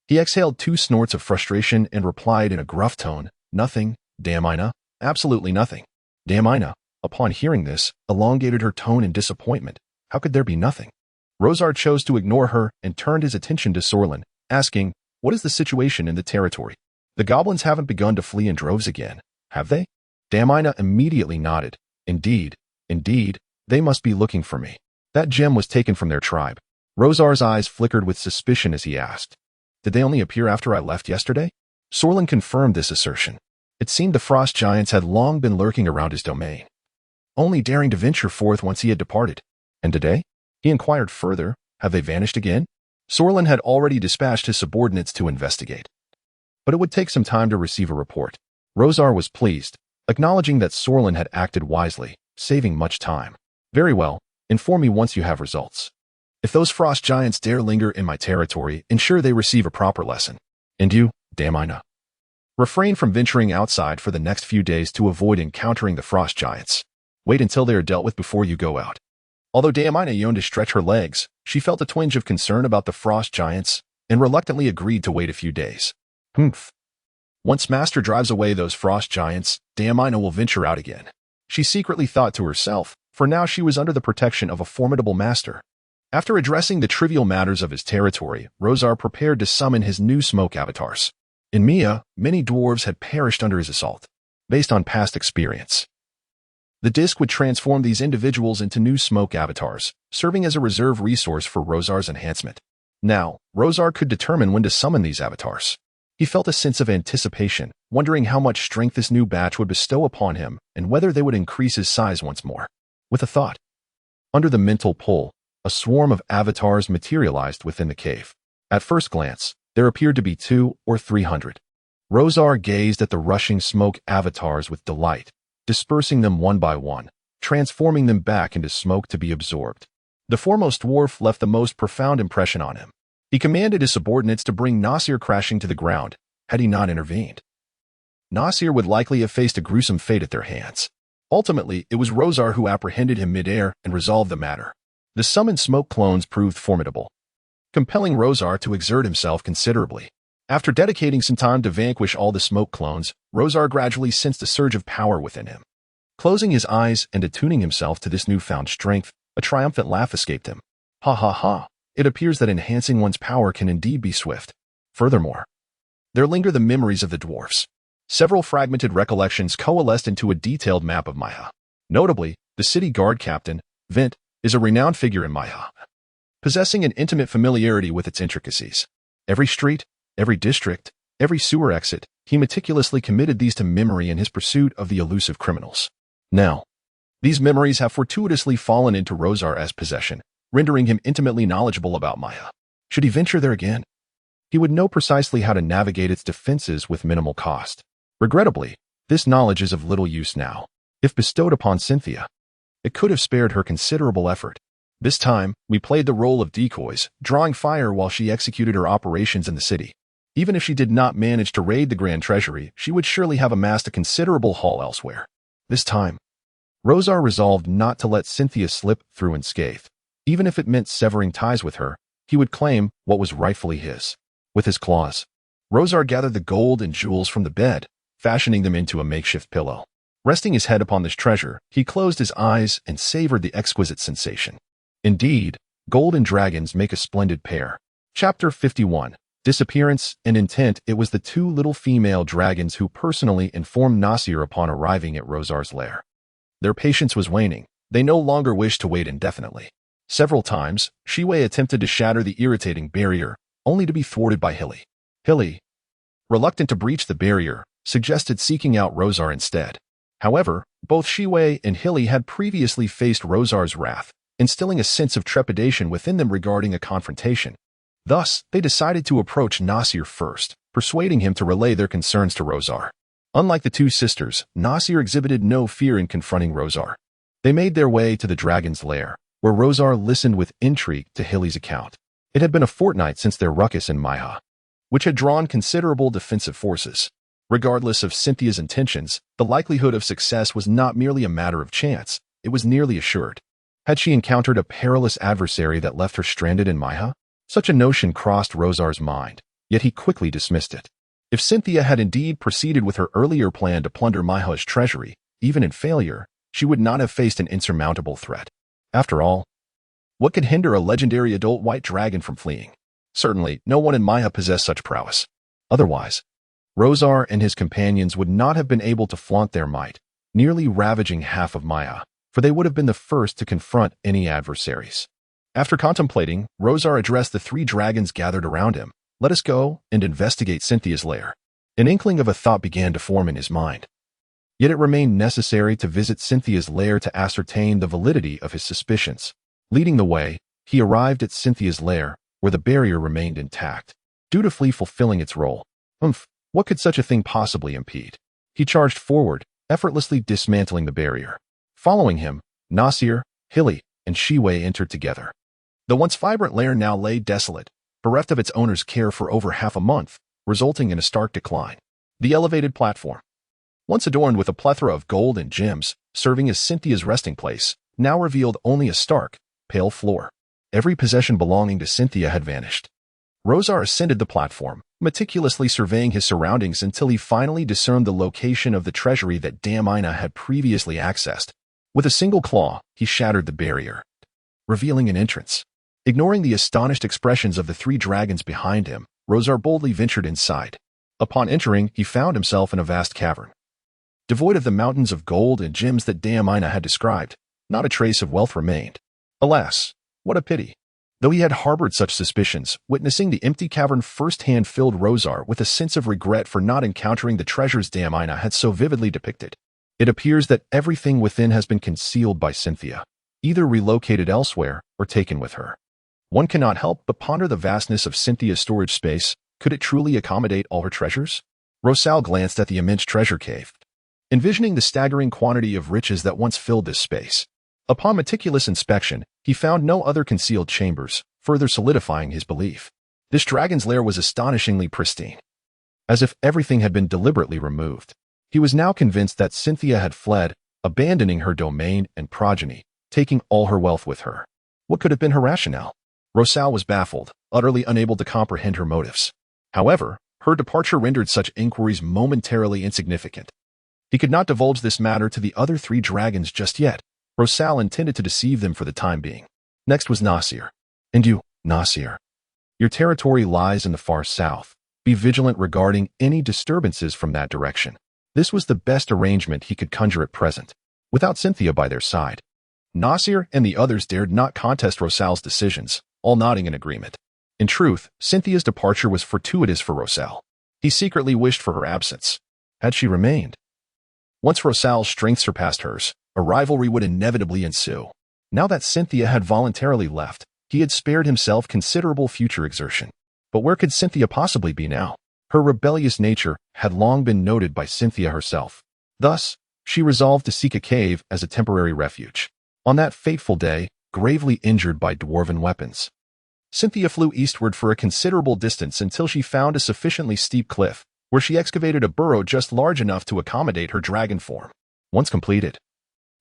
He exhaled 2 snorts of frustration and replied in a gruff tone, "Nothing, Damina, absolutely nothing." Damina, upon hearing this, elongated her tone in disappointment. How could there be nothing? Rosar chose to ignore her and turned his attention to Sorlin, asking, "What is the situation in the territory? The goblins haven't begun to flee in droves again, have they?" Damina immediately nodded. Indeed, they must be looking for me. That gem was taken from their tribe." Rosar's eyes flickered with suspicion as he asked, "Did they only appear after I left yesterday?" Sorlin confirmed this assertion. It seemed the frost giants had long been lurking around his domain, only daring to venture forth once he had departed. "And today?" He inquired further, "Have they vanished again?" Sorlin had already dispatched his subordinates to investigate, but it would take some time to receive a report. Rosar was pleased, acknowledging that Sorlin had acted wisely, saving much time. "Very well, inform me once you have results. If those frost giants dare linger in my territory, ensure they receive a proper lesson. And you, Damina, refrain from venturing outside for the next few days to avoid encountering the frost giants. Wait until they are dealt with before you go out." Although Damina yearned to stretch her legs, she felt a twinge of concern about the frost giants and reluctantly agreed to wait a few days. "Humph. Once Master drives away those frost giants, Damina will venture out again." She secretly thought to herself, for now she was under the protection of a formidable master. After addressing the trivial matters of his territory, Rosar prepared to summon his new smoke avatars. In Mia, many dwarves had perished under his assault, based on past experience. The disc would transform these individuals into new smoke avatars, serving as a reserve resource for Rosar's enhancement. Now, Rosar could determine when to summon these avatars. He felt a sense of anticipation, wondering how much strength this new batch would bestow upon him and whether they would increase his size once more. With a thought, under the mental pull, a swarm of avatars materialized within the cave. At first glance, there appeared to be 200 or 300. Rosar gazed at the rushing smoke avatars with delight, dispersing them one by one, transforming them back into smoke to be absorbed. The foremost dwarf left the most profound impression on him. He commanded his subordinates to bring Nasir crashing to the ground, had he not intervened. Nasir would likely have faced a gruesome fate at their hands. Ultimately, it was Rosar who apprehended him midair and resolved the matter. The summoned smoke clones proved formidable, compelling Rosar to exert himself considerably. After dedicating some time to vanquish all the smoke clones, Rosar gradually sensed a surge of power within him. Closing his eyes and attuning himself to this newfound strength, a triumphant laugh escaped him. "Ha ha ha. It appears that enhancing one's power can indeed be swift." Furthermore, there linger the memories of the dwarfs. Several fragmented recollections coalesced into a detailed map of Maya. Notably, the city guard captain, Vint, is a renowned figure in Maya, possessing an intimate familiarity with its intricacies. Every street, every district, every sewer exit, he meticulously committed these to memory in his pursuit of the elusive criminals. Now, these memories have fortuitously fallen into Rosar's possession, rendering him intimately knowledgeable about Maya. Should he venture there again, he would know precisely how to navigate its defenses with minimal cost. Regrettably, this knowledge is of little use now. If bestowed upon Cynthia, it could have spared her considerable effort. This time, we played the role of decoys, drawing fire while she executed her operations in the city. Even if she did not manage to raid the Grand Treasury, she would surely have amassed a considerable haul elsewhere. This time, Rosar resolved not to let Cynthia slip through unscathed. Even if it meant severing ties with her, he would claim what was rightfully his. With his claws, Rosar gathered the gold and jewels from the bed, fashioning them into a makeshift pillow. Resting his head upon this treasure, he closed his eyes and savored the exquisite sensation. Indeed, gold and dragons make a splendid pair. Chapter 51. Disappearance and Intent. It was the two little female dragons who personally informed Nasir upon arriving at Rosar's lair. Their patience was waning. They no longer wished to wait indefinitely. Several times, Shiwei attempted to shatter the irritating barrier, only to be thwarted by Hilly. Hilly, reluctant to breach the barrier, suggested seeking out Rosar instead. However, both Shiwei and Hilly had previously faced Rosar's wrath, instilling a sense of trepidation within them regarding a confrontation. Thus, they decided to approach Nasir first, persuading him to relay their concerns to Rosar. Unlike the two sisters, Nasir exhibited no fear in confronting Rosar. They made their way to the dragon's lair, where Rosar listened with intrigue to Hilly's account. It had been a fortnight since their ruckus in Maiha, which had drawn considerable defensive forces. Regardless of Cynthia's intentions, the likelihood of success was not merely a matter of chance, it was nearly assured. Had she encountered a perilous adversary that left her stranded in Maiha? Such a notion crossed Rosar's mind, yet he quickly dismissed it. If Cynthia had indeed proceeded with her earlier plan to plunder Maiha's treasury, even in failure, she would not have faced an insurmountable threat. After all, what could hinder a legendary adult white dragon from fleeing? Certainly, no one in Maiha possessed such prowess. Otherwise, Rosar and his companions would not have been able to flaunt their might, nearly ravaging half of Maiha, for they would have been the first to confront any adversaries. After contemplating, Rosar addressed the three dragons gathered around him. Let us go and investigate Cynthia's lair. An inkling of a thought began to form in his mind. Yet it remained necessary to visit Cynthia's lair to ascertain the validity of his suspicions. Leading the way, he arrived at Cynthia's lair, where the barrier remained intact, dutifully fulfilling its role. What could such a thing possibly impede? He charged forward, effortlessly dismantling the barrier. Following him, Nasir, Hilly, and Shiwei entered together. The once vibrant lair now lay desolate, bereft of its owner's care for over half a month, resulting in a stark decline. The elevated platform, once adorned with a plethora of gold and gems, serving as Cynthia's resting place, now revealed only a stark, pale floor. Every possession belonging to Cynthia had vanished. Rosar ascended the platform, meticulously surveying his surroundings until he finally discerned the location of the treasury that Damina had previously accessed. With a single claw, he shattered the barrier, revealing an entrance. Ignoring the astonished expressions of the three dragons behind him, Rosar boldly ventured inside. Upon entering, he found himself in a vast cavern. Devoid of the mountains of gold and gems that Damina had described, not a trace of wealth remained. Alas, what a pity. Though he had harbored such suspicions, witnessing the empty cavern firsthand filled Rosar with a sense of regret for not encountering the treasures Damina had so vividly depicted. It appears that everything within has been concealed by Cynthia, either relocated elsewhere or taken with her. One cannot help but ponder the vastness of Cynthia's storage space. Could it truly accommodate all her treasures? Rosal glanced at the immense treasure cave, envisioning the staggering quantity of riches that once filled this space. Upon meticulous inspection, he found no other concealed chambers, further solidifying his belief. This dragon's lair was astonishingly pristine, as if everything had been deliberately removed. He was now convinced that Cynthia had fled, abandoning her domain and progeny, taking all her wealth with her. What could have been her rationale? Rosal was baffled, utterly unable to comprehend her motives. However, her departure rendered such inquiries momentarily insignificant. He could not divulge this matter to the other three dragons just yet. Rosal intended to deceive them for the time being. Next was Nasir. And you, Nasir. Your territory lies in the far south. Be vigilant regarding any disturbances from that direction. This was the best arrangement he could conjure at present, without Cynthia by their side. Nasir and the others dared not contest Rosal's decisions, all nodding in agreement. In truth, Cynthia's departure was fortuitous for Rosal. He secretly wished for her absence. Had she remained? Once Rosal's strength surpassed hers, a rivalry would inevitably ensue. Now that Cynthia had voluntarily left, he had spared himself considerable future exertion. But where could Cynthia possibly be now? Her rebellious nature had long been noted by Cynthia herself. Thus, she resolved to seek a cave as a temporary refuge. On that fateful day, gravely injured by dwarven weapons, Cynthia flew eastward for a considerable distance until she found a sufficiently steep cliff, where she excavated a burrow just large enough to accommodate her dragon form. Once completed,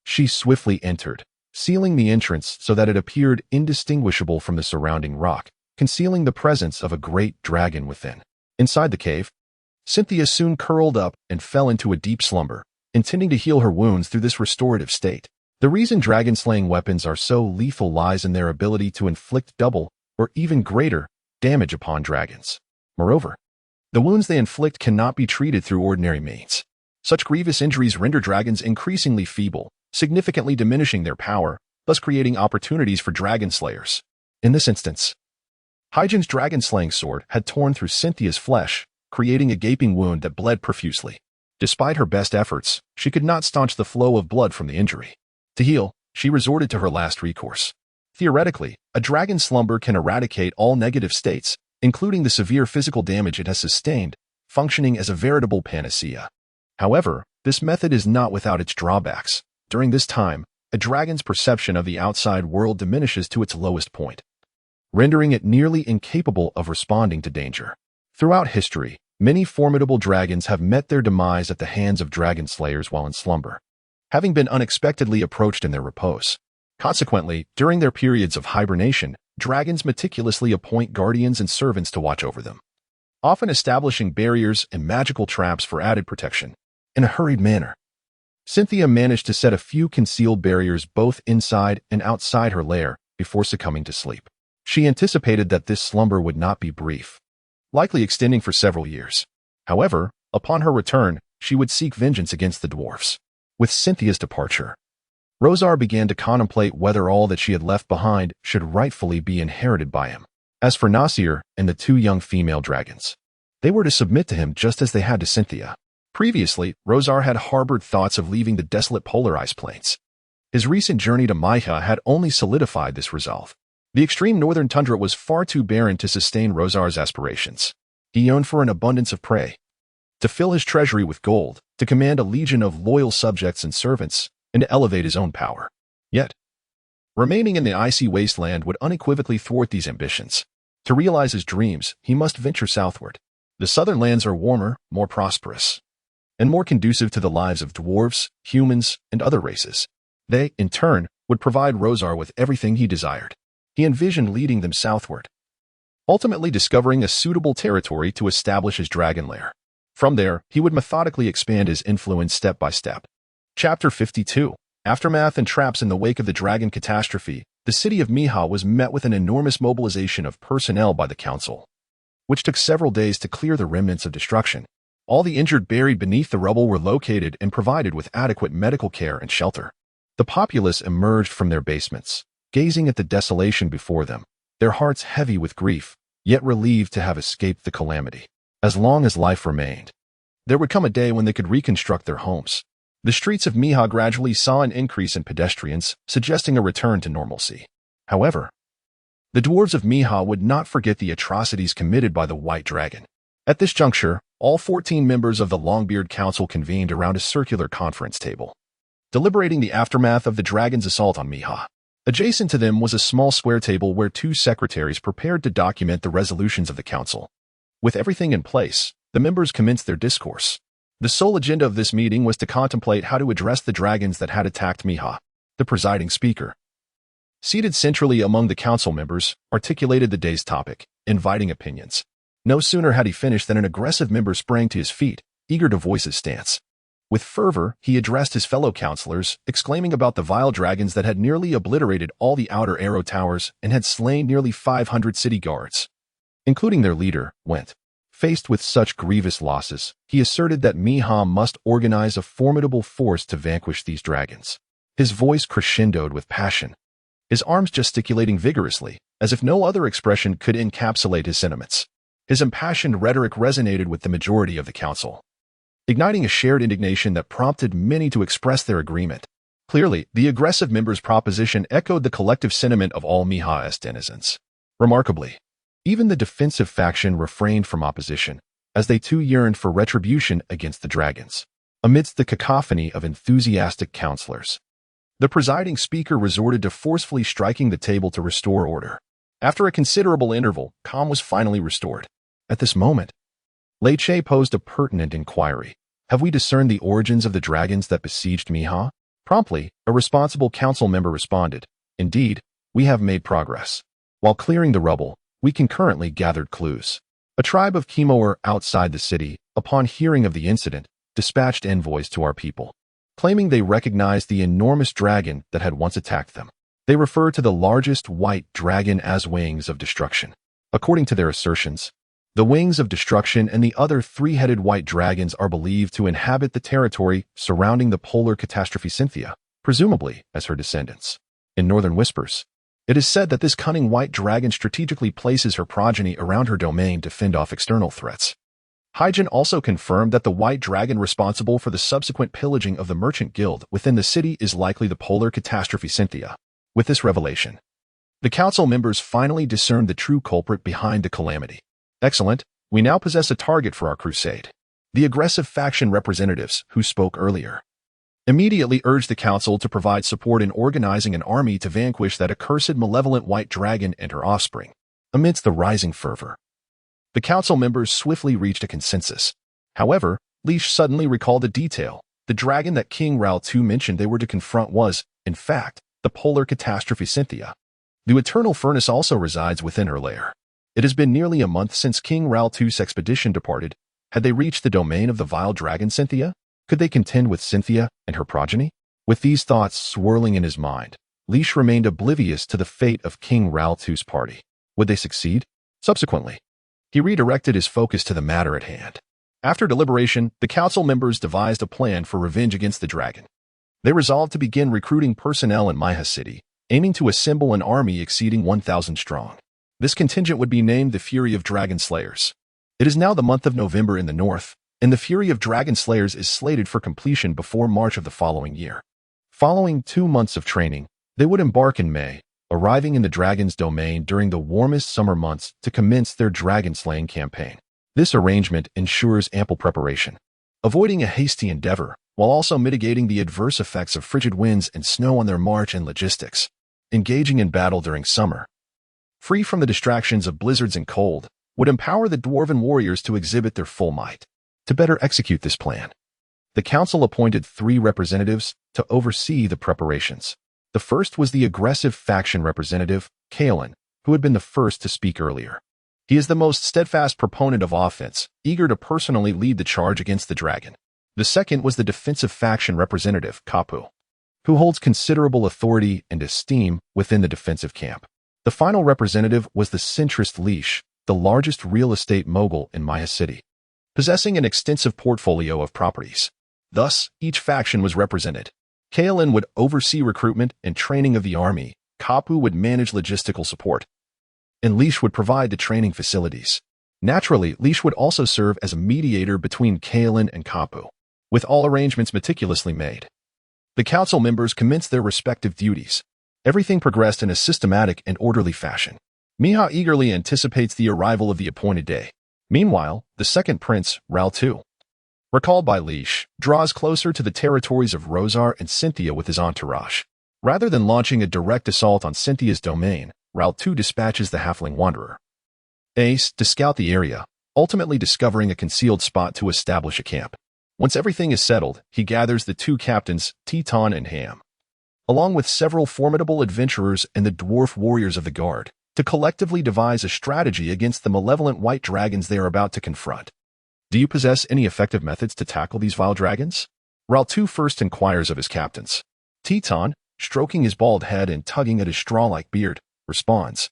she swiftly entered, sealing the entrance so that it appeared indistinguishable from the surrounding rock, concealing the presence of a great dragon within. Inside the cave, Cynthia soon curled up and fell into a deep slumber, intending to heal her wounds through this restorative state. The reason dragon-slaying weapons are so lethal lies in their ability to inflict double, or even greater, damage upon dragons. Moreover, the wounds they inflict cannot be treated through ordinary means. Such grievous injuries render dragons increasingly feeble, significantly diminishing their power, thus creating opportunities for dragon slayers. In this instance, Hyjin's dragon-slaying sword had torn through Cynthia's flesh, creating a gaping wound that bled profusely. Despite her best efforts, she could not staunch the flow of blood from the injury. To heal, she resorted to her last recourse. Theoretically, a dragon slumber can eradicate all negative states, including the severe physical damage it has sustained, functioning as a veritable panacea. However, this method is not without its drawbacks. During this time, a dragon's perception of the outside world diminishes to its lowest point, rendering it nearly incapable of responding to danger. Throughout history, many formidable dragons have met their demise at the hands of dragon slayers while in slumber, having been unexpectedly approached in their repose. Consequently, during their periods of hibernation, dragons meticulously appoint guardians and servants to watch over them, often establishing barriers and magical traps for added protection. In a hurried manner, Cynthia managed to set a few concealed barriers both inside and outside her lair before succumbing to sleep. She anticipated that this slumber would not be brief, likely extending for several years. However, upon her return, she would seek vengeance against the dwarfs. With Cynthia's departure, Rosar began to contemplate whether all that she had left behind should rightfully be inherited by him. As for Nasir and the two young female dragons, they were to submit to him just as they had to Cynthia. Previously, Rosar had harbored thoughts of leaving the desolate polar ice plains. His recent journey to Maiha had only solidified this resolve. The extreme northern tundra was far too barren to sustain Rosar's aspirations. He yearned for an abundance of prey, to fill his treasury with gold, to command a legion of loyal subjects and servants, and to elevate his own power. Yet, remaining in the icy wasteland would unequivocally thwart these ambitions. To realize his dreams, he must venture southward. The southern lands are warmer, more prosperous, and more conducive to the lives of dwarves, humans, and other races. They, in turn, would provide Rosar with everything he desired. He envisioned leading them southward, ultimately discovering a suitable territory to establish his dragon lair. From there, he would methodically expand his influence step by step. Chapter 52. Aftermath and traps. In the wake of the dragon catastrophe, the city of Maiha was met with an enormous mobilization of personnel by the council, which took several days to clear the remnants of destruction. All the injured buried beneath the rubble were located and provided with adequate medical care and shelter. The populace emerged from their basements, gazing at the desolation before them, their hearts heavy with grief, yet relieved to have escaped the calamity. As long as life remained, there would come a day when they could reconstruct their homes. The streets of Maiha gradually saw an increase in pedestrians, suggesting a return to normalcy. However, the dwarves of Maiha would not forget the atrocities committed by the White Dragon. At this juncture, all 14 members of the Longbeard Council convened around a circular conference table, deliberating the aftermath of the dragon's assault on Maiha. Adjacent to them was a small square table where two secretaries prepared to document the resolutions of the council. With everything in place, the members commenced their discourse. The sole agenda of this meeting was to contemplate how to address the dragons that had attacked Maiha. The presiding speaker, seated centrally among the council members, articulated the day's topic, inviting opinions. No sooner had he finished than an aggressive member sprang to his feet, eager to voice his stance. With fervor, he addressed his fellow counselors, exclaiming about the vile dragons that had nearly obliterated all the outer arrow towers and had slain nearly 500 city guards, including their leader, Went. Faced with such grievous losses, he asserted that Maiha must organize a formidable force to vanquish these dragons. His voice crescendoed with passion, his arms gesticulating vigorously, as if no other expression could encapsulate his sentiments. His impassioned rhetoric resonated with the majority of the council, igniting a shared indignation that prompted many to express their agreement. Clearly, the aggressive member's proposition echoed the collective sentiment of all Maiha's denizens. Remarkably, even the defensive faction refrained from opposition, as they too yearned for retribution against the dragons. Amidst the cacophony of enthusiastic counselors, the presiding speaker resorted to forcefully striking the table to restore order. After a considerable interval, calm was finally restored. At this moment, Lei Che posed a pertinent inquiry. Have we discerned the origins of the dragons that besieged Miha? Promptly, a responsible council member responded, Indeed, we have made progress. While clearing the rubble, we concurrently gathered clues. A tribe of Chemoer outside the city, upon hearing of the incident, dispatched envoys to our people, claiming they recognized the enormous dragon that had once attacked them. They refer to the largest white dragon as wings of destruction. According to their assertions, the wings of destruction and the other three-headed white dragons are believed to inhabit the territory surrounding the polar catastrophe Cynthia, presumably as her descendants. In Northern Whispers, it is said that this cunning white dragon strategically places her progeny around her domain to fend off external threats. Hyjin also confirmed that the white dragon responsible for the subsequent pillaging of the merchant guild within the city is likely the polar catastrophe Cynthia. With this revelation, the council members finally discerned the true culprit behind the calamity. Excellent, we now possess a target for our crusade. The aggressive faction representatives, who spoke earlier, immediately urged the council to provide support in organizing an army to vanquish that accursed malevolent white dragon and her offspring. Amidst the rising fervor, the council members swiftly reached a consensus. However, Leash suddenly recalled a detail. The dragon that King Rao II mentioned they were to confront was, in fact, the polar catastrophe Cynthia. The eternal furnace also resides within her lair. It has been nearly a month since King Rao II's expedition departed. Had they reached the domain of the vile dragon Cynthia? Could they contend with Cynthia and her progeny? With these thoughts swirling in his mind, Leash remained oblivious to the fate of King Rao II's party. Would they succeed? Subsequently, he redirected his focus to the matter at hand. After deliberation, the council members devised a plan for revenge against the dragon. They resolved to begin recruiting personnel in Miha City, aiming to assemble an army exceeding 1,000 strong. This contingent would be named the Fury of Dragon Slayers. It is now the month of November in the north, and the Fury of Dragon Slayers is slated for completion before March of the following year. Following 2 months of training, they would embark in May, arriving in the dragon's domain during the warmest summer months to commence their dragon-slaying campaign. This arrangement ensures ample preparation, avoiding a hasty endeavor, while also mitigating the adverse effects of frigid winds and snow on their march and logistics. Engaging in battle during summer, free from the distractions of blizzards and cold, would empower the dwarven warriors to exhibit their full might. To better execute this plan, the council appointed 3 representatives to oversee the preparations. The first was the aggressive faction representative, Kaelin, who had been the first to speak earlier. He is the most steadfast proponent of offense, eager to personally lead the charge against the dragon. The second was the defensive faction representative, Kapu, who holds considerable authority and esteem within the defensive camp. The final representative was the centrist Leash, the largest real estate mogul in Miha City, possessing an extensive portfolio of properties. Thus, each faction was represented. Kaelin would oversee recruitment and training of the army, Kapu would manage logistical support, and Leash would provide the training facilities. Naturally, Leash would also serve as a mediator between Kaelin and Kapu, with all arrangements meticulously made. The council members commenced their respective duties. Everything progressed in a systematic and orderly fashion. Miha eagerly anticipates the arrival of the appointed day. Meanwhile, the second prince, Rao II, recalled by Leash, draws closer to the territories of Rosar and Cynthia with his entourage. Rather than launching a direct assault on Cynthia's domain, Rao II dispatches the halfling wanderer, Ace, to scout the area, ultimately discovering a concealed spot to establish a camp. Once everything is settled, he gathers the 2 captains, Teton and Ham, along with several formidable adventurers and the dwarf warriors of the guard, to collectively devise a strategy against the malevolent white dragons they are about to confront. Do you possess any effective methods to tackle these vile dragons? Rao II first inquires of his captains. Teton, stroking his bald head and tugging at his straw-like beard, responds,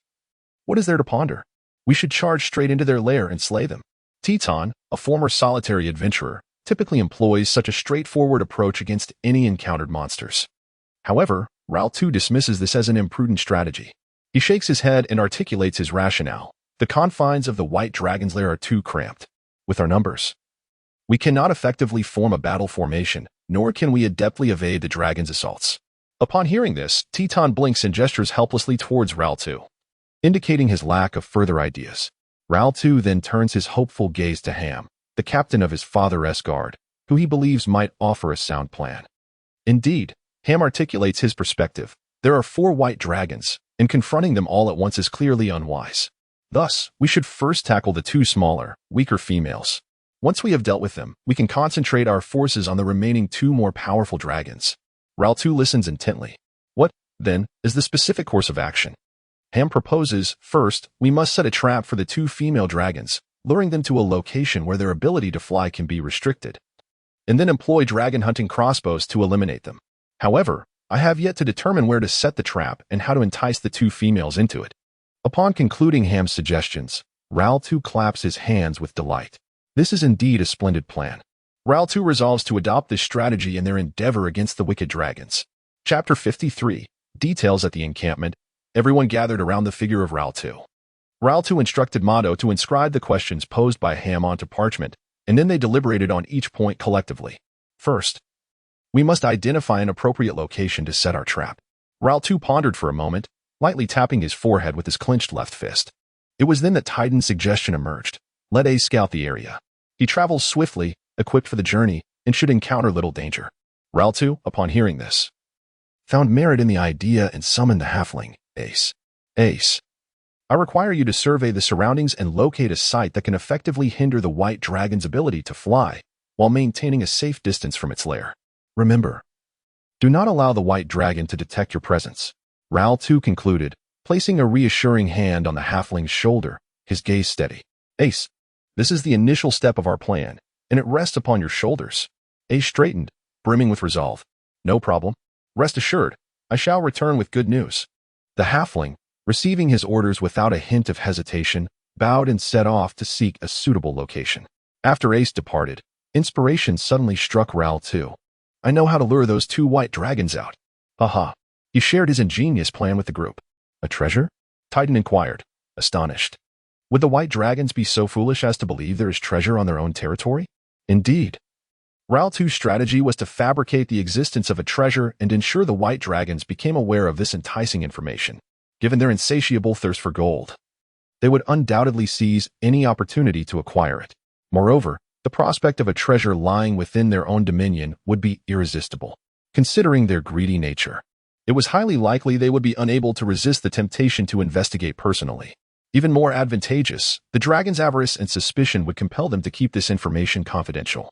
What is there to ponder? We should charge straight into their lair and slay them. Teton, a former solitary adventurer, typically employs such a straightforward approach against any encountered monsters. However, Rao II dismisses this as an imprudent strategy. He shakes his head and articulates his rationale. The confines of the white dragon's lair are too cramped. With our numbers, we cannot effectively form a battle formation, nor can we adeptly evade the dragon's assaults. Upon hearing this, Teton blinks and gestures helplessly towards Rao II, indicating his lack of further ideas. Rao II then turns his hopeful gaze to Ham, the captain of his father's guard, who he believes might offer a sound plan. Indeed, Ham articulates his perspective. There are 4 white dragons, and confronting them all at once is clearly unwise. Thus, we should first tackle the 2 smaller, weaker females. Once we have dealt with them, we can concentrate our forces on the remaining 2 more powerful dragons. Raltu listens intently. What, then, is the specific course of action? Ham proposes, first, we must set a trap for the 2 female dragons, luring them to a location where their ability to fly can be restricted, and then employ dragon-hunting crossbows to eliminate them. However, I have yet to determine where to set the trap and how to entice the 2 females into it. Upon concluding Ham's suggestions, Raltu claps his hands with delight. This is indeed a splendid plan. Raltu resolves to adopt this strategy in their endeavor against the wicked dragons. Chapter 53. Details at the encampment. Everyone gathered around the figure of Raltu. Raltu instructed Mado to inscribe the questions posed by Ham onto parchment, and then they deliberated on each point collectively. First, we must identify an appropriate location to set our trap. Raltu pondered for a moment, lightly tapping his forehead with his clenched left fist. It was then that Titan's suggestion emerged. Let Ace scout the area. He travels swiftly, equipped for the journey, and should encounter little danger. Raltu, upon hearing this, found merit in the idea and summoned the halfling, Ace. Ace, I require you to survey the surroundings and locate a site that can effectively hinder the white dragon's ability to fly, while maintaining a safe distance from its lair. Remember, do not allow the white dragon to detect your presence. Raltu concluded, placing a reassuring hand on the halfling's shoulder, his gaze steady. Ace, this is the initial step of our plan, and it rests upon your shoulders. Ace straightened, brimming with resolve. No problem. Rest assured, I shall return with good news. The halfling, receiving his orders without a hint of hesitation, bowed and set off to seek a suitable location. After Ace departed, inspiration suddenly struck Raltu. I know how to lure those 2 white dragons out. Haha. He shared his ingenious plan with the group. A treasure? Titan inquired, astonished. Would the white dragons be so foolish as to believe there is treasure on their own territory? Indeed. Raltu's strategy was to fabricate the existence of a treasure and ensure the white dragons became aware of this enticing information. Given their insatiable thirst for gold, they would undoubtedly seize any opportunity to acquire it. Moreover, the prospect of a treasure lying within their own dominion would be irresistible. Considering their greedy nature, it was highly likely they would be unable to resist the temptation to investigate personally. Even more advantageous, the dragon's avarice and suspicion would compel them to keep this information confidential.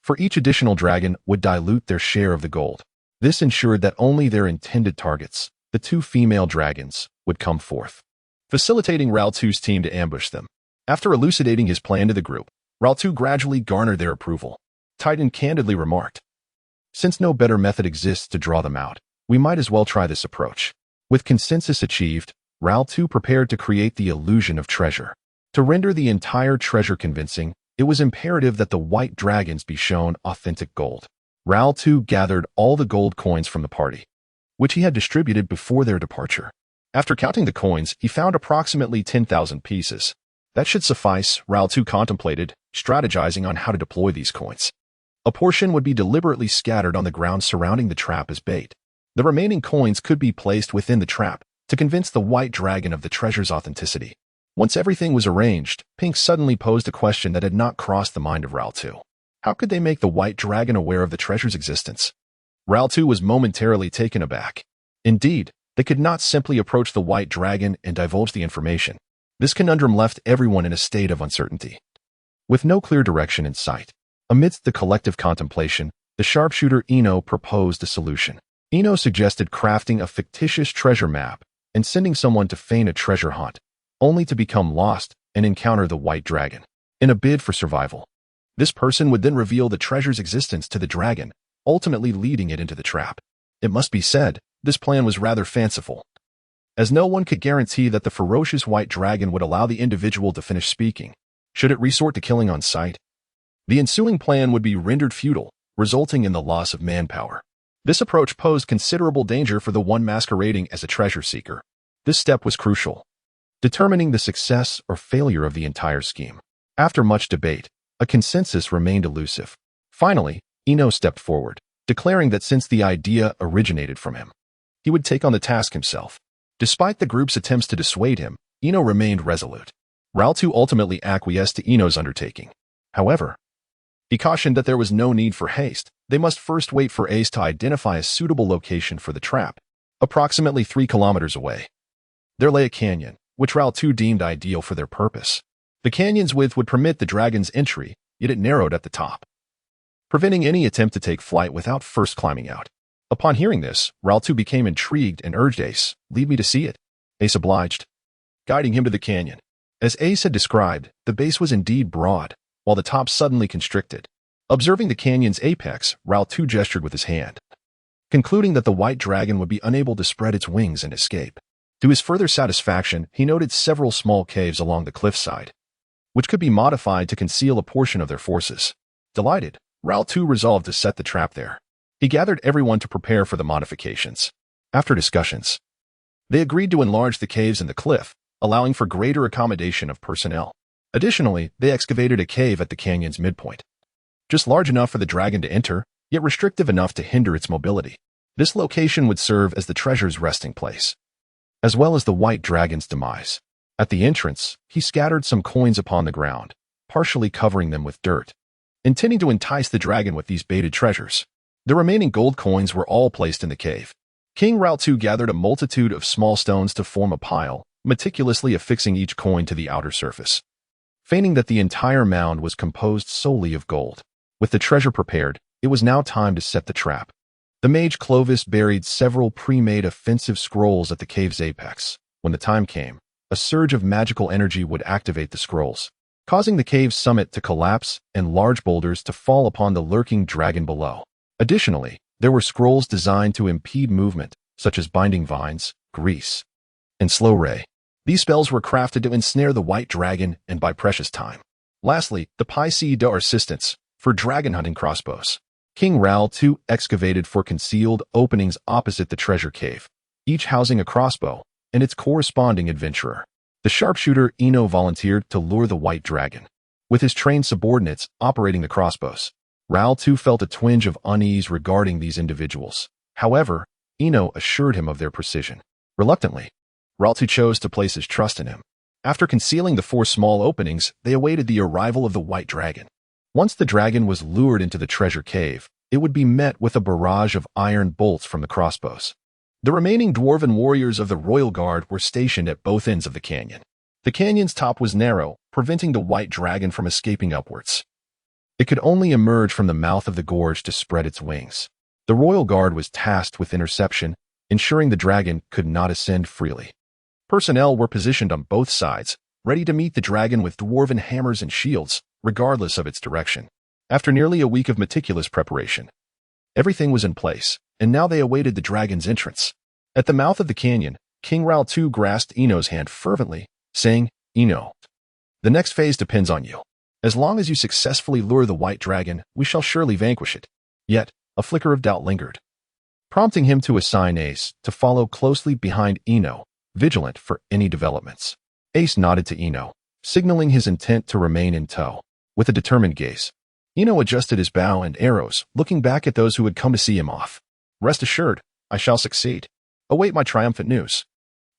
For each additional dragon would dilute their share of the gold. This ensured that only their intended targets, the 2 female dragons, would come forth, facilitating Raltu's team to ambush them. After elucidating his plan to the group, Raltu gradually garnered their approval. Titan candidly remarked, since no better method exists to draw them out, we might as well try this approach. With consensus achieved, Raltu prepared to create the illusion of treasure. To render the entire treasure convincing, it was imperative that the white dragons be shown authentic gold. Raltu gathered all the gold coins from the party, which he had distributed before their departure. After counting the coins, he found approximately 10,000 pieces. That should suffice, Raltu contemplated, strategizing on how to deploy these coins. A portion would be deliberately scattered on the ground surrounding the trap as bait. The remaining coins could be placed within the trap to convince the white dragon of the treasure's authenticity. Once everything was arranged, Pink suddenly posed a question that had not crossed the mind of Raltu. How could they make the white dragon aware of the treasure's existence? Raltu was momentarily taken aback. Indeed, they could not simply approach the white dragon and divulge the information. This conundrum left everyone in a state of uncertainty. With no clear direction in sight, amidst the collective contemplation, the sharpshooter Ino proposed a solution. Ino suggested crafting a fictitious treasure map and sending someone to feign a treasure hunt, only to become lost and encounter the white dragon. In a bid for survival, this person would then reveal the treasure's existence to the dragon, ultimately leading it into the trap. It must be said, this plan was rather fanciful, as no one could guarantee that the ferocious white dragon would allow the individual to finish speaking. Should it resort to killing on sight, the ensuing plan would be rendered futile, resulting in the loss of manpower. This approach posed considerable danger for the one masquerading as a treasure seeker. This step was crucial, determining the success or failure of the entire scheme. After much debate, a consensus remained elusive. Finally, Ino stepped forward, declaring that since the idea originated from him, he would take on the task himself. Despite the group's attempts to dissuade him, Ino remained resolute. Raltu ultimately acquiesced to Ino's undertaking. However, he cautioned that there was no need for haste. They must first wait for Ace to identify a suitable location for the trap. Approximately 3 kilometers away, there lay a canyon, which Route 2 deemed ideal for their purpose. The canyon's width would permit the dragon's entry, yet it narrowed at the top, preventing any attempt to take flight without first climbing out. Upon hearing this, Route 2 became intrigued and urged Ace, "Lead me to see it." Ace obliged, guiding him to the canyon. As Ace had described, the base was indeed broad, while the top suddenly constricted. Observing the canyon's apex, Route 2 gestured with his hand, concluding that the white dragon would be unable to spread its wings and escape. To his further satisfaction, he noted several small caves along the cliffside, which could be modified to conceal a portion of their forces. Delighted, Route 2 resolved to set the trap there. He gathered everyone to prepare for the modifications. After discussions, they agreed to enlarge the caves in the cliff, allowing for greater accommodation of personnel. Additionally, they excavated a cave at the canyon's midpoint, just large enough for the dragon to enter, yet restrictive enough to hinder its mobility. This location would serve as the treasure's resting place, as well as the white dragon's demise. At the entrance, he scattered some coins upon the ground, partially covering them with dirt, intending to entice the dragon with these baited treasures. The remaining gold coins were all placed in the cave. King Route 2 gathered a multitude of small stones to form a pile, meticulously affixing each coin to the outer surface, feigning that the entire mound was composed solely of gold. With the treasure prepared, it was now time to set the trap. The mage Clovis buried several pre-made offensive scrolls at the cave's apex. When the time came, a surge of magical energy would activate the scrolls, causing the cave's summit to collapse and large boulders to fall upon the lurking dragon below. Additionally, there were scrolls designed to impede movement, such as Binding Vines, Grease, and Slow Ray. These spells were crafted to ensnare the white dragon and buy precious time. Lastly, the Pisces d'Ar assistants for dragon hunting crossbows. King Raoul 2 excavated for concealed openings opposite the treasure cave, each housing a crossbow and its corresponding adventurer. The sharpshooter Eno volunteered to lure the white dragon, with his trained subordinates operating the crossbows. Raoul 2 felt a twinge of unease regarding these individuals. However, Eno assured him of their precision. Reluctantly, Raoul 2 chose to place his trust in him. After concealing the 4 small openings, they awaited the arrival of the white dragon. Once the dragon was lured into the treasure cave, it would be met with a barrage of iron bolts from the crossbows. The remaining dwarven warriors of the Royal Guard were stationed at both ends of the canyon. The canyon's top was narrow, preventing the white dragon from escaping upwards. It could only emerge from the mouth of the gorge to spread its wings. The Royal Guard was tasked with interception, ensuring the dragon could not ascend freely. Personnel were positioned on both sides, ready to meet the dragon with dwarven hammers and shields, regardless of its direction. After nearly a week of meticulous preparation, everything was in place, and now they awaited the dragon's entrance. At the mouth of the canyon, King Raoul 2 grasped Eno's hand fervently, saying, "Eno, the next phase depends on you. As long as you successfully lure the white dragon, we shall surely vanquish it." Yet, a flicker of doubt lingered, prompting him to assign Ace to follow closely behind Eno, vigilant for any developments. Ace nodded to Eno, signaling his intent to remain in tow. With a determined gaze, Eno adjusted his bow and arrows, looking back at those who had come to see him off. "Rest assured, I shall succeed. Await my triumphant news."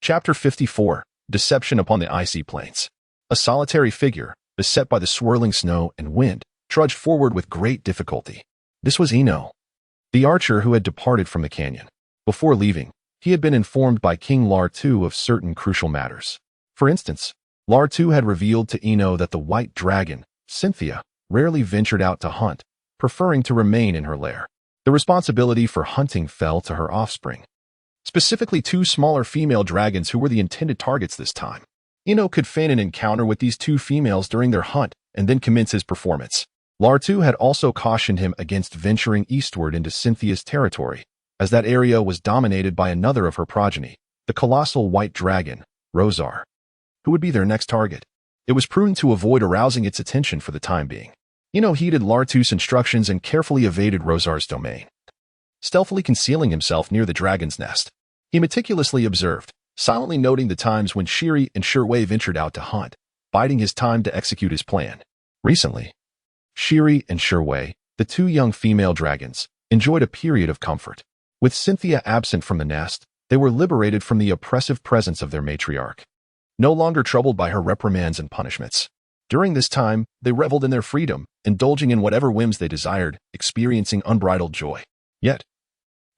Chapter 54, Deception upon the Icy Plains. A solitary figure, beset by the swirling snow and wind, trudged forward with great difficulty. This was Eno, the archer who had departed from the canyon. Before leaving, he had been informed by King Lar 2 of certain crucial matters. For instance, Lar 2 had revealed to Eno that the white dragon, Cynthia, rarely ventured out to hunt, preferring to remain in her lair. The responsibility for hunting fell to her offspring, specifically 2 smaller female dragons who were the intended targets this time. Eno could feign an encounter with these 2 females during their hunt and then commence his performance. Lar 2 had also cautioned him against venturing eastward into Cynthia's territory, as that area was dominated by another of her progeny, the colossal White Dragon, Rosar, who would be their next target. It was prudent to avoid arousing its attention for the time being. Eno heeded Lar 2's instructions and carefully evaded Rosar's domain, stealthily concealing himself near the dragon's nest. He meticulously observed, silently noting the times when Shiri and Shirwei ventured out to hunt, biding his time to execute his plan. Recently, Shiri and Shirwei, the 2 young female dragons, enjoyed a period of comfort. With Cynthia absent from the nest, they were liberated from the oppressive presence of their matriarch. No longer troubled by her reprimands and punishments, During this time, they reveled in their freedom, indulging in whatever whims they desired, experiencing unbridled joy. Yet,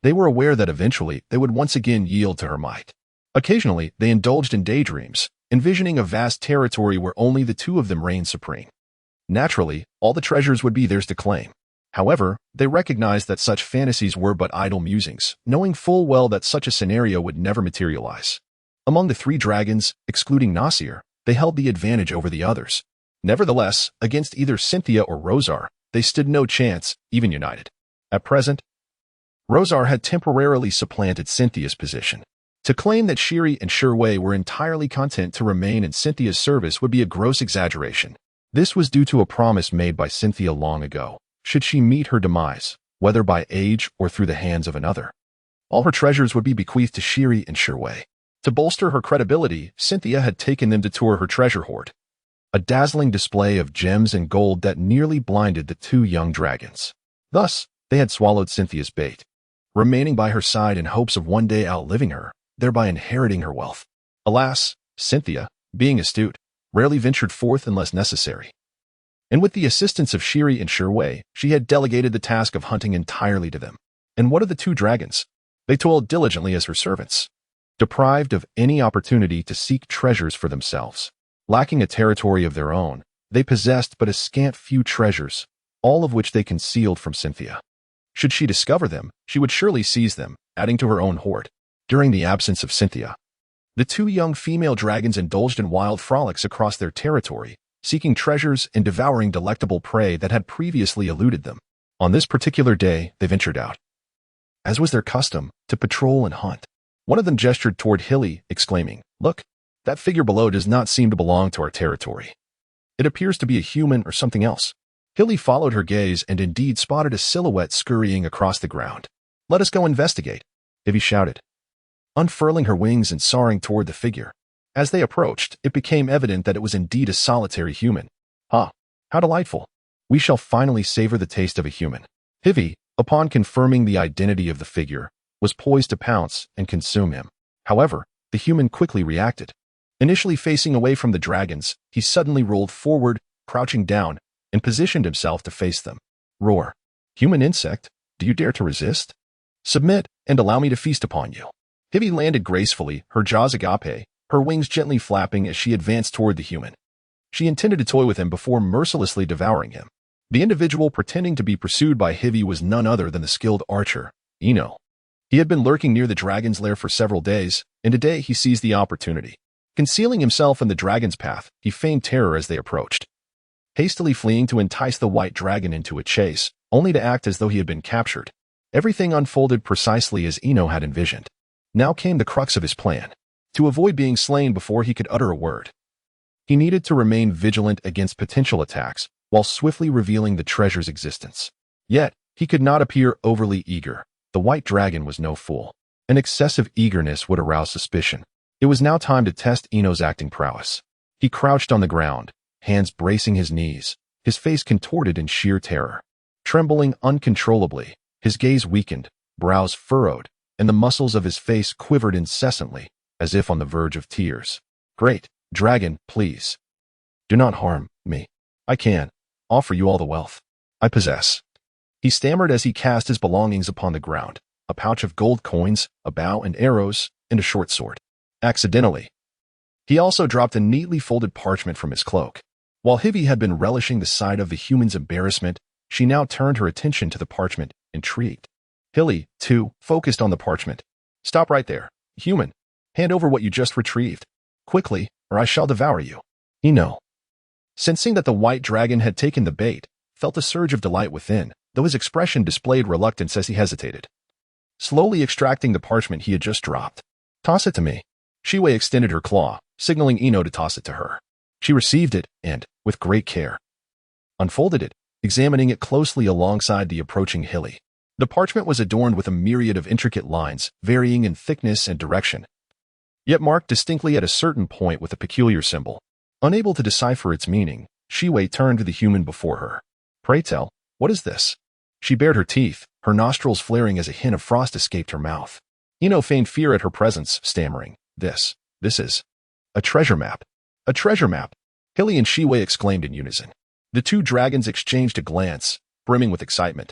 they were aware that eventually they would once again yield to her might. Occasionally, they indulged in daydreams, envisioning a vast territory where only the two of them reigned supreme. Naturally, all the treasures would be theirs to claim. However, they recognized that such fantasies were but idle musings, knowing full well that such a scenario would never materialize. Among the three dragons, excluding Nasir, they held the advantage over the others. Nevertheless, against either Cynthia or Rosar, they stood no chance, even united. At present, Rosar had temporarily supplanted Cynthia's position. To claim that Shiri and Sherway were entirely content to remain in Cynthia's service would be a gross exaggeration. This was due to a promise made by Cynthia long ago, should she meet her demise, whether by age or through the hands of another. All her treasures would be bequeathed to Shiri and Sherway. To bolster her credibility, Cynthia had taken them to tour her treasure hoard, a dazzling display of gems and gold that nearly blinded the two young dragons. Thus, they had swallowed Cynthia's bait, remaining by her side in hopes of one day outliving her, thereby inheriting her wealth. Alas, Cynthia, being astute, rarely ventured forth unless necessary. And with the assistance of Shiri and Sherway, she had delegated the task of hunting entirely to them. And what of the two dragons? They toiled diligently as her servants, deprived of any opportunity to seek treasures for themselves. Lacking a territory of their own, they possessed but a scant few treasures, all of which they concealed from Cynthia. Should she discover them, she would surely seize them, adding to her own hoard. During the absence of Cynthia, the two young female dragons indulged in wild frolics across their territory, seeking treasures and devouring delectable prey that had previously eluded them. On this particular day, they ventured out, as was their custom, to patrol and hunt. One of them gestured toward Hilly, exclaiming, "Look, that figure below does not seem to belong to our territory. It appears to be a human or something else." Hilly followed her gaze and indeed spotted a silhouette scurrying across the ground. "Let us go investigate," Ivy shouted, unfurling her wings and soaring toward the figure. As they approached, it became evident that it was indeed a solitary human. "Ah, how delightful. We shall finally savor the taste of a human." Ivy, upon confirming the identity of the figure, was poised to pounce and consume him. However, the human quickly reacted. Initially facing away from the dragons, he suddenly rolled forward, crouching down, and positioned himself to face them. "Roar. Human insect, do you dare to resist? Submit, and allow me to feast upon you." Ivy landed gracefully, her jaws agape, her wings gently flapping as she advanced toward the human. She intended to toy with him before mercilessly devouring him. The individual pretending to be pursued by Ivy was none other than the skilled archer, Eno. He had been lurking near the dragon's lair for several days, and today he seized the opportunity. Concealing himself in the dragon's path, he feigned terror as they approached, hastily fleeing to entice the white dragon into a chase, only to act as though he had been captured. Everything unfolded precisely as Eno had envisioned. Now came the crux of his plan. To avoid being slain before he could utter a word, he needed to remain vigilant against potential attacks while swiftly revealing the treasure's existence. Yet, he could not appear overly eager. The white dragon was no fool. An excessive eagerness would arouse suspicion. It was now time to test Eno's acting prowess. He crouched on the ground, hands bracing his knees, his face contorted in sheer terror. Trembling uncontrollably, his gaze weakened, brows furrowed, and the muscles of his face quivered incessantly, as if on the verge of tears. "Great dragon, please, do not harm me. I can offer you all the wealth I possess," he stammered as he cast his belongings upon the ground, a pouch of gold coins, a bow and arrows, and a short sword. Accidentally, he also dropped a neatly folded parchment from his cloak. While Ivy had been relishing the sight of the human's embarrassment, she now turned her attention to the parchment, intrigued. Hilly, too, focused on the parchment. "Stop right there. Human, hand over what you just retrieved. Quickly, or I shall devour you." Eno, sensing that the white dragon had taken the bait, felt a surge of delight within, though his expression displayed reluctance as he hesitated. Slowly extracting the parchment he had just dropped. "Toss it to me." Shiwei extended her claw, signaling Eno to toss it to her. She received it and, with great care, unfolded it, examining it closely alongside the approaching Hilly. The parchment was adorned with a myriad of intricate lines, varying in thickness and direction, yet marked distinctly at a certain point with a peculiar symbol. Unable to decipher its meaning, Shiwei turned to the human before her. "Pray tell, what is this?" She bared her teeth, her nostrils flaring as a hint of frost escaped her mouth. Eno feigned fear at her presence, stammering, This is a treasure map." "A treasure map?" Hilly and Shiwei exclaimed in unison. The two dragons exchanged a glance, brimming with excitement.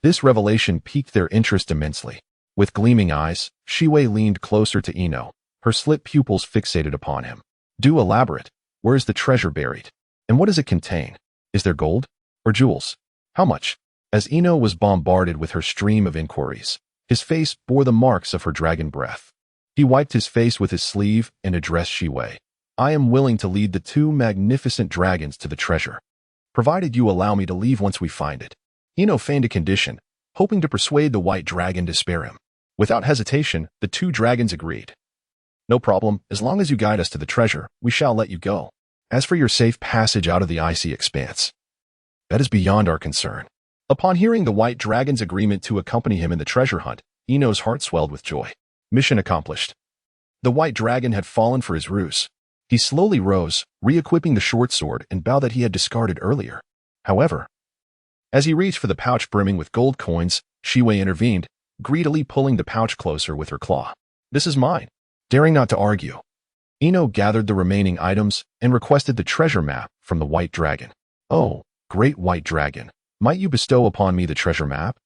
This revelation piqued their interest immensely. With gleaming eyes, Shiwei leaned closer to Ino, her slit pupils fixated upon him. Do elaborate. Where is the treasure buried? And what does it contain? Is there gold? Or jewels? How much? As Ino was bombarded with her stream of inquiries, his face bore the marks of her dragon breath. He wiped his face with his sleeve and addressed Shiwei. I am willing to lead the two magnificent dragons to the treasure, provided you allow me to leave once we find it. Ino feigned a condition, hoping to persuade the White Dragon to spare him. Without hesitation, the two dragons agreed. No problem, as long as you guide us to the treasure, we shall let you go. As for your safe passage out of the icy expanse, that is beyond our concern. Upon hearing the White Dragon's agreement to accompany him in the treasure hunt, Ino's heart swelled with joy. Mission accomplished. The White Dragon had fallen for his ruse. He slowly rose, re-equipping the short sword and bow that he had discarded earlier. However, as he reached for the pouch brimming with gold coins, Shiwei intervened, greedily pulling the pouch closer with her claw. This is mine. Daring not to argue, Ino gathered the remaining items and requested the treasure map from the White Dragon. Oh, great White Dragon, might you bestow upon me the treasure map?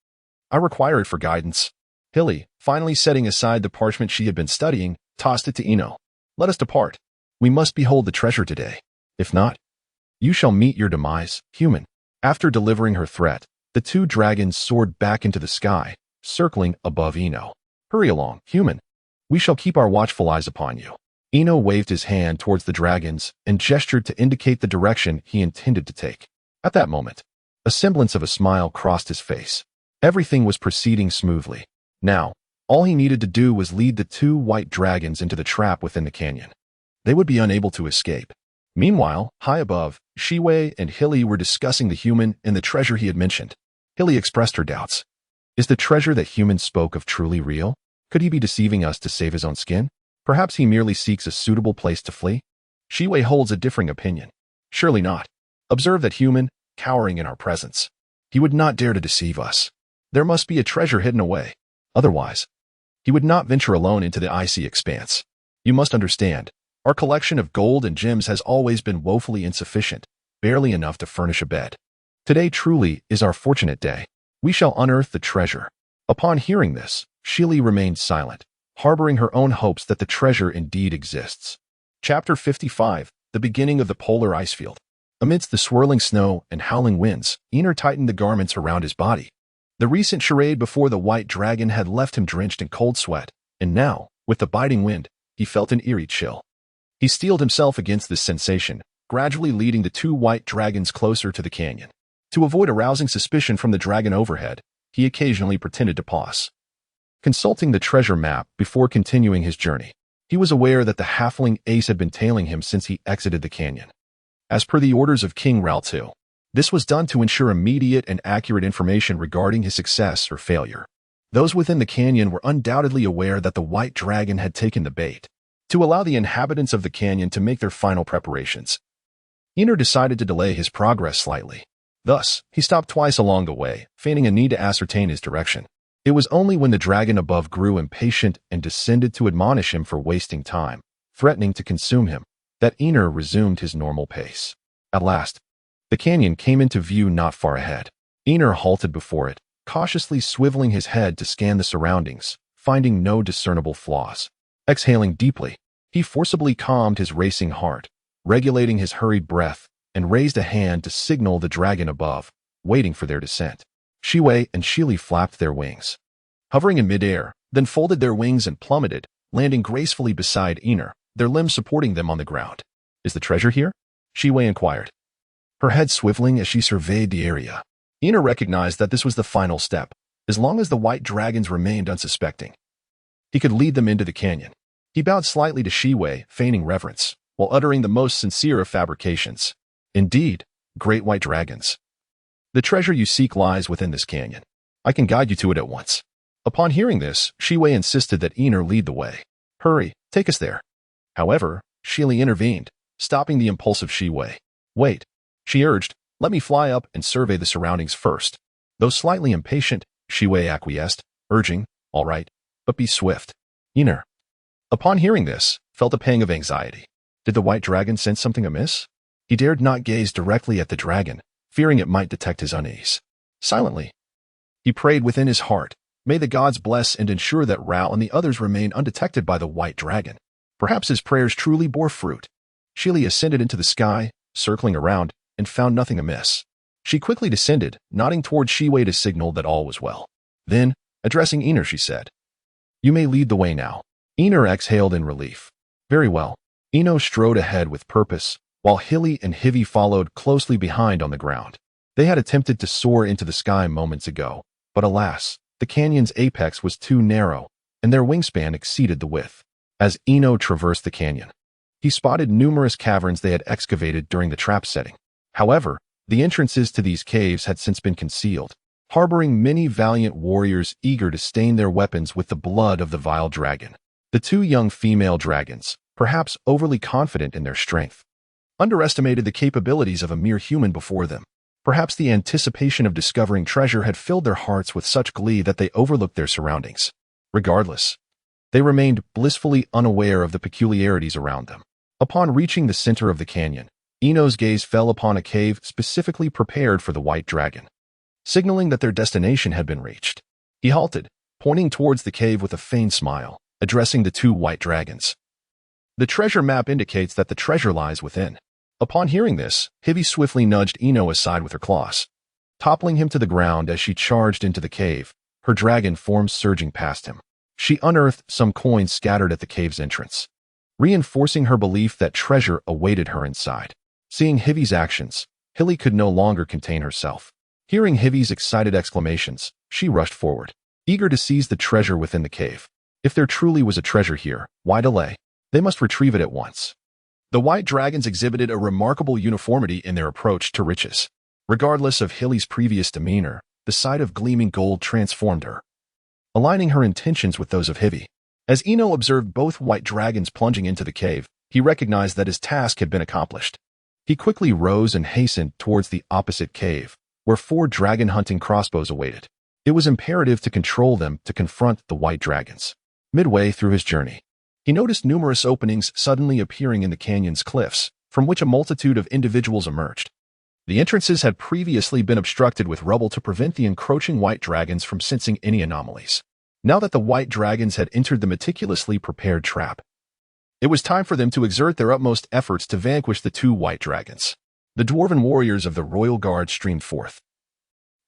I require it for guidance. Hilly, finally setting aside the parchment she had been studying, tossed it to Ino. Let us depart. We must behold the treasure today. If not, you shall meet your demise, human. After delivering her threat, the two dragons soared back into the sky, circling above Ino. Hurry along, human. We shall keep our watchful eyes upon you. Ino waved his hand towards the dragons and gestured to indicate the direction he intended to take. At that moment, a semblance of a smile crossed his face. Everything was proceeding smoothly. Now, all he needed to do was lead the two white dragons into the trap within the canyon. They would be unable to escape. Meanwhile, high above, Shiwei and Hilly were discussing the human and the treasure he had mentioned. Hilly expressed her doubts. Is the treasure that human spoke of truly real? Could he be deceiving us to save his own skin? Perhaps he merely seeks a suitable place to flee? Shiwei holds a differing opinion. Surely not. Observe that human, cowering in our presence. He would not dare to deceive us. There must be a treasure hidden away. Otherwise, he would not venture alone into the icy expanse. You must understand, our collection of gold and gems has always been woefully insufficient, barely enough to furnish a bed. Today truly is our fortunate day. We shall unearth the treasure. Upon hearing this, Shili remained silent, harboring her own hopes that the treasure indeed exists. Chapter 55, The Beginning of the Polar Icefield. Amidst the swirling snow and howling winds, Ener tightened the garments around his body. The recent charade before the White Dragon had left him drenched in cold sweat, and now, with the biting wind, he felt an eerie chill. He steeled himself against this sensation, gradually leading the two white dragons closer to the canyon. To avoid arousing suspicion from the dragon overhead, he occasionally pretended to pause. Consulting the treasure map before continuing his journey, he was aware that the halfling ace had been tailing him since he exited the canyon. As per the orders of King Raltu, this was done to ensure immediate and accurate information regarding his success or failure. Those within the canyon were undoubtedly aware that the White Dragon had taken the bait. To allow the inhabitants of the canyon to make their final preparations, Ener decided to delay his progress slightly. Thus, he stopped twice along the way, feigning a need to ascertain his direction. It was only when the dragon above grew impatient and descended to admonish him for wasting time, threatening to consume him, that Ener resumed his normal pace. At last, the canyon came into view not far ahead. Ener halted before it, cautiously swiveling his head to scan the surroundings, finding no discernible flaws. Exhaling deeply, he forcibly calmed his racing heart, regulating his hurried breath, and raised a hand to signal the dragon above, waiting for their descent. Shiwei and Shili flapped their wings, hovering in midair, then folded their wings and plummeted, landing gracefully beside Ener, their limbs supporting them on the ground. Is the treasure here? Shiwei inquired, her head swiveling as she surveyed the area. Ener recognized that this was the final step. As long as the white dragons remained unsuspecting, he could lead them into the canyon. He bowed slightly to Shiwei, feigning reverence, while uttering the most sincere of fabrications. Indeed, great white dragons. The treasure you seek lies within this canyon. I can guide you to it at once. Upon hearing this, Shiwei insisted that Ener lead the way. Hurry, take us there. However, Shili intervened, stopping the impulsive Shiwei. Wait, she urged, let me fly up and survey the surroundings first. Though slightly impatient, Shiwei acquiesced, urging, all right, but be swift. Ener, upon hearing this, felt a pang of anxiety. Did the white dragon sense something amiss? He dared not gaze directly at the dragon, fearing it might detect his unease. Silently, he prayed within his heart, "May the gods bless and ensure that Rao and the others remain undetected by the white dragon." Perhaps his prayers truly bore fruit. Shili ascended into the sky, circling around, and found nothing amiss. She quickly descended, nodding toward Shiwei to signal that all was well. Then, addressing Ener, she said, "You may lead the way now." Ener exhaled in relief. Very well. Eno strode ahead with purpose, while Hilly and Hivi followed closely behind on the ground. They had attempted to soar into the sky moments ago, but alas, the canyon's apex was too narrow, and their wingspan exceeded the width. As Eno traversed the canyon, he spotted numerous caverns they had excavated during the trap setting. However, the entrances to these caves had since been concealed, harboring many valiant warriors eager to stain their weapons with the blood of the vile dragon. The two young female dragons, perhaps overly confident in their strength, underestimated the capabilities of a mere human before them. Perhaps the anticipation of discovering treasure had filled their hearts with such glee that they overlooked their surroundings. Regardless, they remained blissfully unaware of the peculiarities around them. Upon reaching the center of the canyon, Eno's gaze fell upon a cave specifically prepared for the white dragon. Signaling that their destination had been reached, he halted, pointing towards the cave with a feigned smile, addressing the two white dragons. "The treasure map indicates that the treasure lies within." Upon hearing this, Hivi swiftly nudged Eno aside with her claws, toppling him to the ground as she charged into the cave, her dragon form surging past him. She unearthed some coins scattered at the cave's entrance, reinforcing her belief that treasure awaited her inside. Seeing Hivi's actions, Hilly could no longer contain herself. Hearing Hivi's excited exclamations, she rushed forward, eager to seize the treasure within the cave. If there truly was a treasure here, why delay? They must retrieve it at once. The white dragons exhibited a remarkable uniformity in their approach to riches. Regardless of Hilly's previous demeanor, the sight of gleaming gold transformed her, aligning her intentions with those of Hivi. As Eno observed both white dragons plunging into the cave, he recognized that his task had been accomplished. He quickly rose and hastened towards the opposite cave, where 4 dragon-hunting crossbows awaited. It was imperative to control them to confront the white dragons. Midway through his journey, he noticed numerous openings suddenly appearing in the canyon's cliffs, from which a multitude of individuals emerged. The entrances had previously been obstructed with rubble to prevent the encroaching white dragons from sensing any anomalies. Now that the white dragons had entered the meticulously prepared trap, it was time for them to exert their utmost efforts to vanquish the 2 white dragons. The dwarven warriors of the royal guard streamed forth,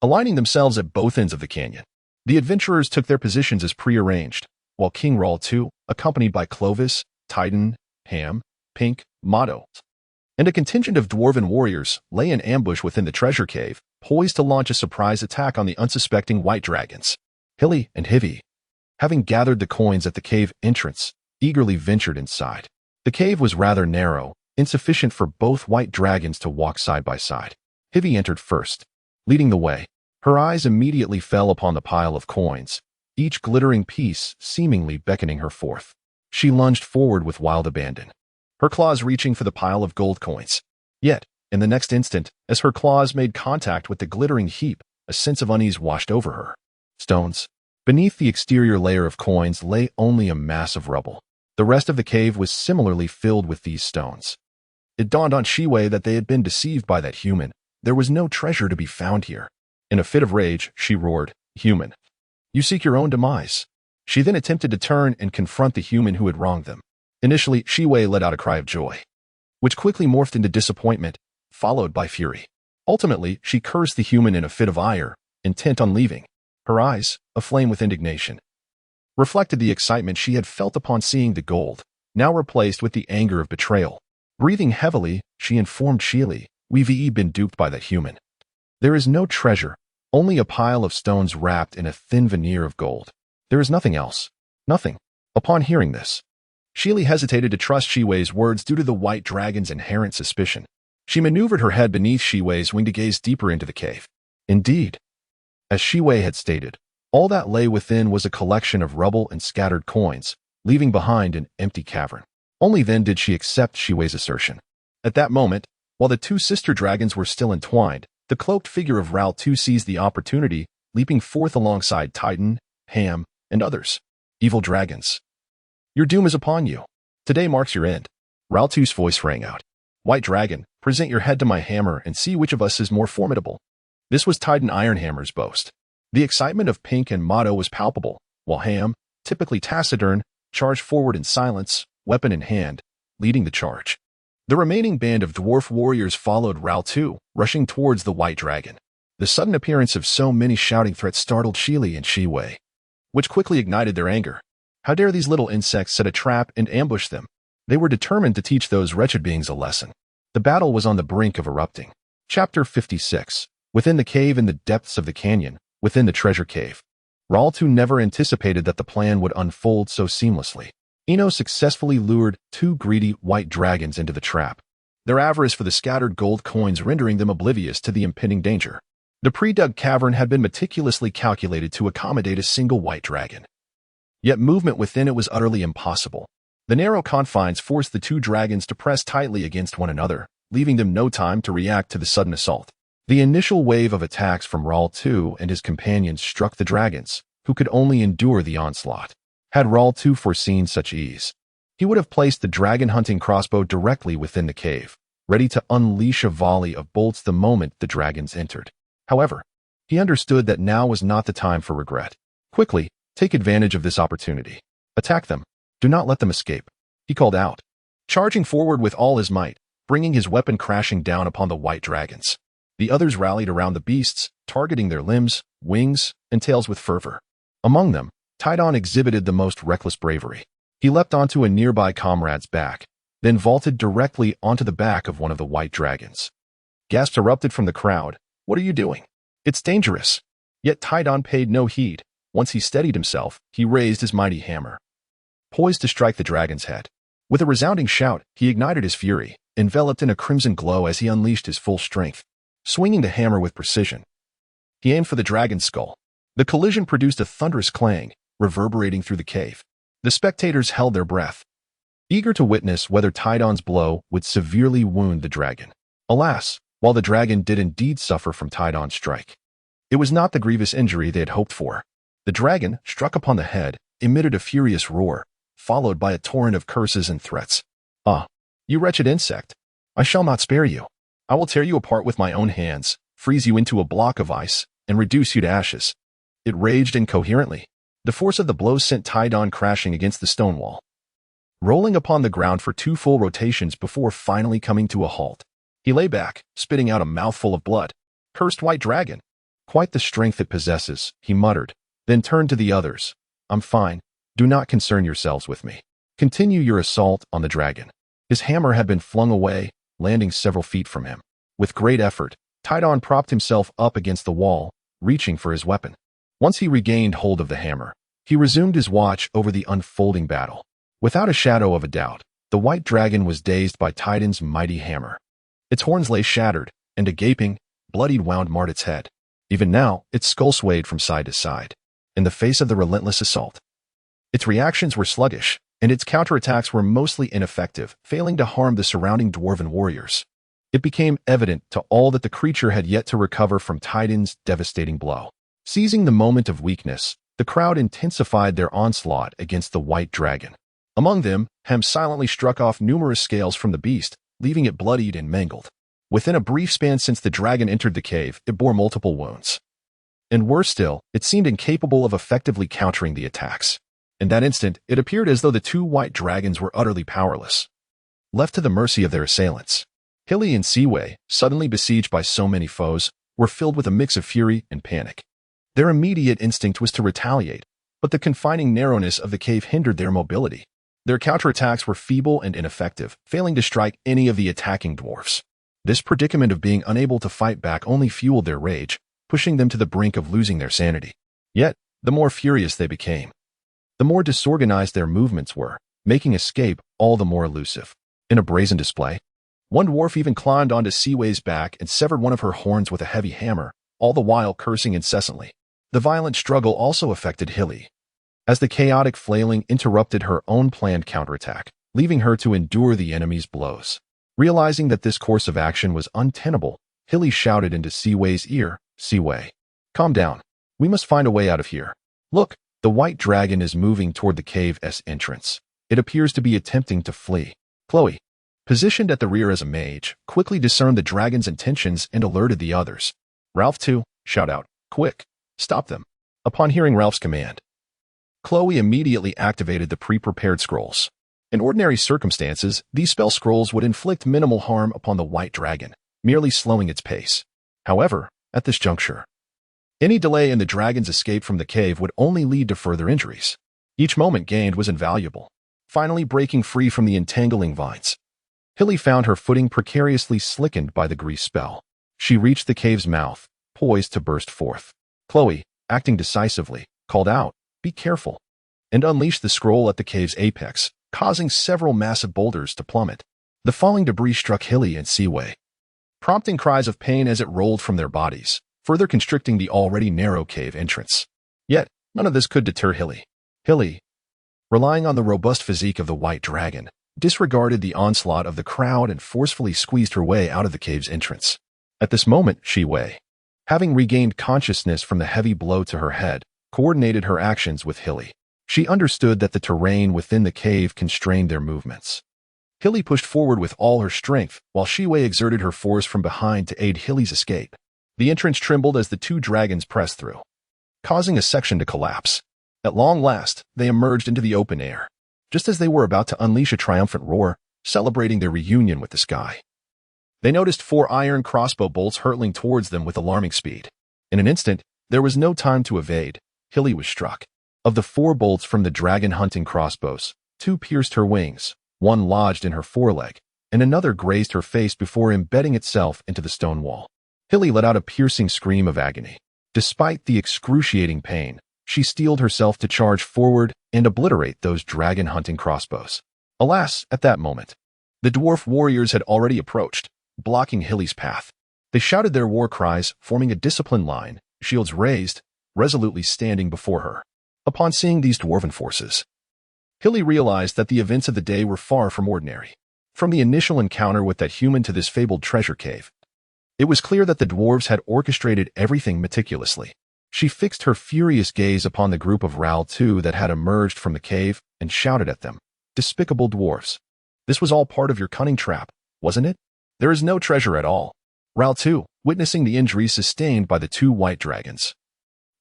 aligning themselves at both ends of the canyon. The adventurers took their positions as prearranged, while King Rawl II, accompanied by Clovis, Titan, Ham, Pink, Motto, and a contingent of dwarven warriors, lay in ambush within the treasure cave, poised to launch a surprise attack on the unsuspecting white dragons. Hilly and Hivi, having gathered the coins at the cave entrance, eagerly ventured inside. The cave was rather narrow, insufficient for both white dragons to walk side by side. Hivi entered first, leading the way. Her eyes immediately fell upon the pile of coins, each glittering piece seemingly beckoning her forth. She lunged forward with wild abandon, her claws reaching for the pile of gold coins. Yet, in the next instant, as her claws made contact with the glittering heap, a sense of unease washed over her. Stones. Beneath the exterior layer of coins lay only a mass of rubble. The rest of the cave was similarly filled with these stones. It dawned on Shiwei that they had been deceived by that human. There was no treasure to be found here. In a fit of rage, she roared, "Human, you seek your own demise." She then attempted to turn and confront the human who had wronged them. Initially, Shiwei let out a cry of joy, which quickly morphed into disappointment, followed by fury. Ultimately, she cursed the human in a fit of ire, intent on leaving. Her eyes, aflame with indignation, reflected the excitement she had felt upon seeing the gold, now replaced with the anger of betrayal. Breathing heavily, she informed Shili, "We've been duped by that human. There is no treasure, only a pile of stones wrapped in a thin veneer of gold. There is nothing else. Nothing." Upon hearing this, Shili hesitated to trust Shiwei's words due to the white dragon's inherent suspicion. She maneuvered her head beneath Shiwei's wing to gaze deeper into the cave. Indeed, as Shiwei had stated, all that lay within was a collection of rubble and scattered coins, leaving behind an empty cavern. Only then did she accept Shiwei's assertion. At that moment, while the 2 sister dragons were still entwined, the cloaked figure of Raoul II seized the opportunity, leaping forth alongside Titan, Ham, and others. "Evil dragons, your doom is upon you. Today marks your end." Raoul II's voice rang out. "White dragon, Present your head to my hammer and see which of us is more formidable. This was Titan Ironhammer's boast. The excitement of Pink and Motto was palpable, while Ham, typically taciturn, charged forward in silence, weapon in hand, leading the charge. The remaining band of dwarf warriors followed Ral too, rushing towards the White Dragon. The sudden appearance of so many shouting threats startled Shili and Shiwei, which quickly ignited their anger. How dare these little insects set a trap and ambush them? They were determined to teach those wretched beings a lesson. The battle was on the brink of erupting. Chapter 56. Within the cave in the depths of the canyon, within the treasure cave. Ral2 never anticipated that the plan would unfold so seamlessly. Ino successfully lured two greedy white dragons into the trap, their avarice for the scattered gold coins rendering them oblivious to the impending danger. The pre-dug cavern had been meticulously calculated to accommodate a single white dragon. Yet movement within it was utterly impossible. The narrow confines forced the two dragons to press tightly against one another, leaving them no time to react to the sudden assault. The initial wave of attacks from Ral2 and his companions struck the dragons, who could only endure the onslaught. Had Ral2 foreseen such ease, he would have placed the dragon-hunting crossbow directly within the cave, ready to unleash a volley of bolts the moment the dragons entered. However, he understood that now was not the time for regret. Quickly, take advantage of this opportunity. Attack them. Do not let them escape, he called out, charging forward with all his might, bringing his weapon crashing down upon the white dragons. The others rallied around the beasts, targeting their limbs, wings, and tails with fervor. Among them, Tidon exhibited the most reckless bravery. He leapt onto a nearby comrade's back, then vaulted directly onto the back of one of the white dragons. Gasps erupted from the crowd. What are you doing? It's dangerous. Yet Tidon paid no heed. Once he steadied himself, he raised his mighty hammer, poised to strike the dragon's head. With a resounding shout, he ignited his fury, enveloped in a crimson glow as he unleashed his full strength. Swinging the hammer with precision, he aimed for the dragon's skull. The collision produced a thunderous clang, reverberating through the cave. The spectators held their breath, eager to witness whether Tidon's blow would severely wound the dragon. Alas, while the dragon did indeed suffer from Tidon's strike, it was not the grievous injury they had hoped for. The dragon, struck upon the head, emitted a furious roar, followed by a torrent of curses and threats. Ah, you wretched insect! I shall not spare you. I will tear you apart with my own hands, freeze you into a block of ice, and reduce you to ashes. It raged incoherently. The force of the blow sent Tidon crashing against the stone wall, rolling upon the ground for 2 full rotations before finally coming to a halt. He lay back, spitting out a mouthful of blood. Cursed white dragon! Quite the strength it possesses, he muttered, then turned to the others. I'm fine. Do not concern yourselves with me. Continue your assault on the dragon. His hammer had been flung away, landing several feet from him. With great effort, Tidon propped himself up against the wall, reaching for his weapon. Once he regained hold of the hammer, he resumed his watch over the unfolding battle. Without a shadow of a doubt, the white dragon was dazed by Tidon's mighty hammer. Its horns lay shattered, and a gaping, bloodied wound marred its head. Even now, its skull swayed from side to side, in the face of the relentless assault. Its reactions were sluggish, and its counterattacks were mostly ineffective, failing to harm the surrounding dwarven warriors. It became evident to all that the creature had yet to recover from Tidon's devastating blow. Seizing the moment of weakness, the crowd intensified their onslaught against the white dragon. Among them, Hem silently struck off numerous scales from the beast, leaving it bloodied and mangled. Within a brief span since the dragon entered the cave, it bore multiple wounds. And worse still, it seemed incapable of effectively countering the attacks. In that instant, it appeared as though the 2 white dragons were utterly powerless, left to the mercy of their assailants. Hilly and Seaway, suddenly besieged by so many foes, were filled with a mix of fury and panic. Their immediate instinct was to retaliate, but the confining narrowness of the cave hindered their mobility. Their counterattacks were feeble and ineffective, failing to strike any of the attacking dwarfs. This predicament of being unable to fight back only fueled their rage, pushing them to the brink of losing their sanity. Yet, the more furious they became, the more disorganized their movements were, making escape all the more elusive. In a brazen display, one dwarf even climbed onto Seaway's back and severed one of her horns with a heavy hammer, all the while cursing incessantly. The violent struggle also affected Hilly, as the chaotic flailing interrupted her own planned counterattack, leaving her to endure the enemy's blows. Realizing that this course of action was untenable, Hilly shouted into Seaway's ear, Seaway, calm down. We must find a way out of here. Look, the white dragon is moving toward the cave's entrance. It appears to be attempting to flee. Chloe, positioned at the rear as a mage, quickly discerned the dragon's intentions and alerted the others. Ralph too, shout out, quick, stop them. Upon hearing Ralph's command, Chloe immediately activated the pre-prepared scrolls. In ordinary circumstances, these spell scrolls would inflict minimal harm upon the White Dragon, merely slowing its pace. However, at this juncture, any delay in the dragon's escape from the cave would only lead to further injuries. Each moment gained was invaluable. Finally breaking free from the entangling vines, Hilly found her footing precariously slickened by the grease spell. She reached the cave's mouth, poised to burst forth. Chloe, acting decisively, called out, "Be careful," and unleashed the scroll at the cave's apex, causing several massive boulders to plummet. The falling debris struck Hilly and Seaway, prompting cries of pain as it rolled from their bodies, further constricting the already narrow cave entrance. Yet, none of this could deter Hilly. Hilly, relying on the robust physique of the White Dragon, disregarded the onslaught of the crowd and forcefully squeezed her way out of the cave's entrance. At this moment, Seaway, having regained consciousness from the heavy blow to her head, coordinated her actions with Hilly. She understood that the terrain within the cave constrained their movements. Hilly pushed forward with all her strength, while Seaway exerted her force from behind to aid Hilly's escape. The entrance trembled as the two dragons pressed through, causing a section to collapse. At long last, they emerged into the open air, just as they were about to unleash a triumphant roar, celebrating their reunion with the sky. They noticed 4 iron crossbow bolts hurtling towards them with alarming speed. In an instant, there was no time to evade. Hilly was struck. Of the 4 bolts from the dragon-hunting crossbows, 2 pierced her wings, 1 lodged in her foreleg, and another grazed her face before embedding itself into the stone wall. Hilly let out a piercing scream of agony. Despite the excruciating pain, she steeled herself to charge forward and obliterate those dragon-hunting crossbows. Alas, at that moment, the dwarf warriors had already approached, blocking Hilly's path. They shouted their war cries, forming a disciplined line, shields raised, resolutely standing before her. Upon seeing these dwarven forces, Hilly realized that the events of the day were far from ordinary. From the initial encounter with that human to this fabled treasure cave, it was clear that the dwarves had orchestrated everything meticulously. She fixed her furious gaze upon the group of Ral 2 that had emerged from the cave and shouted at them, "Despicable dwarves! This was all part of your cunning trap, wasn't it? There is no treasure at all." Ral 2, witnessing the injuries sustained by the 2 white dragons,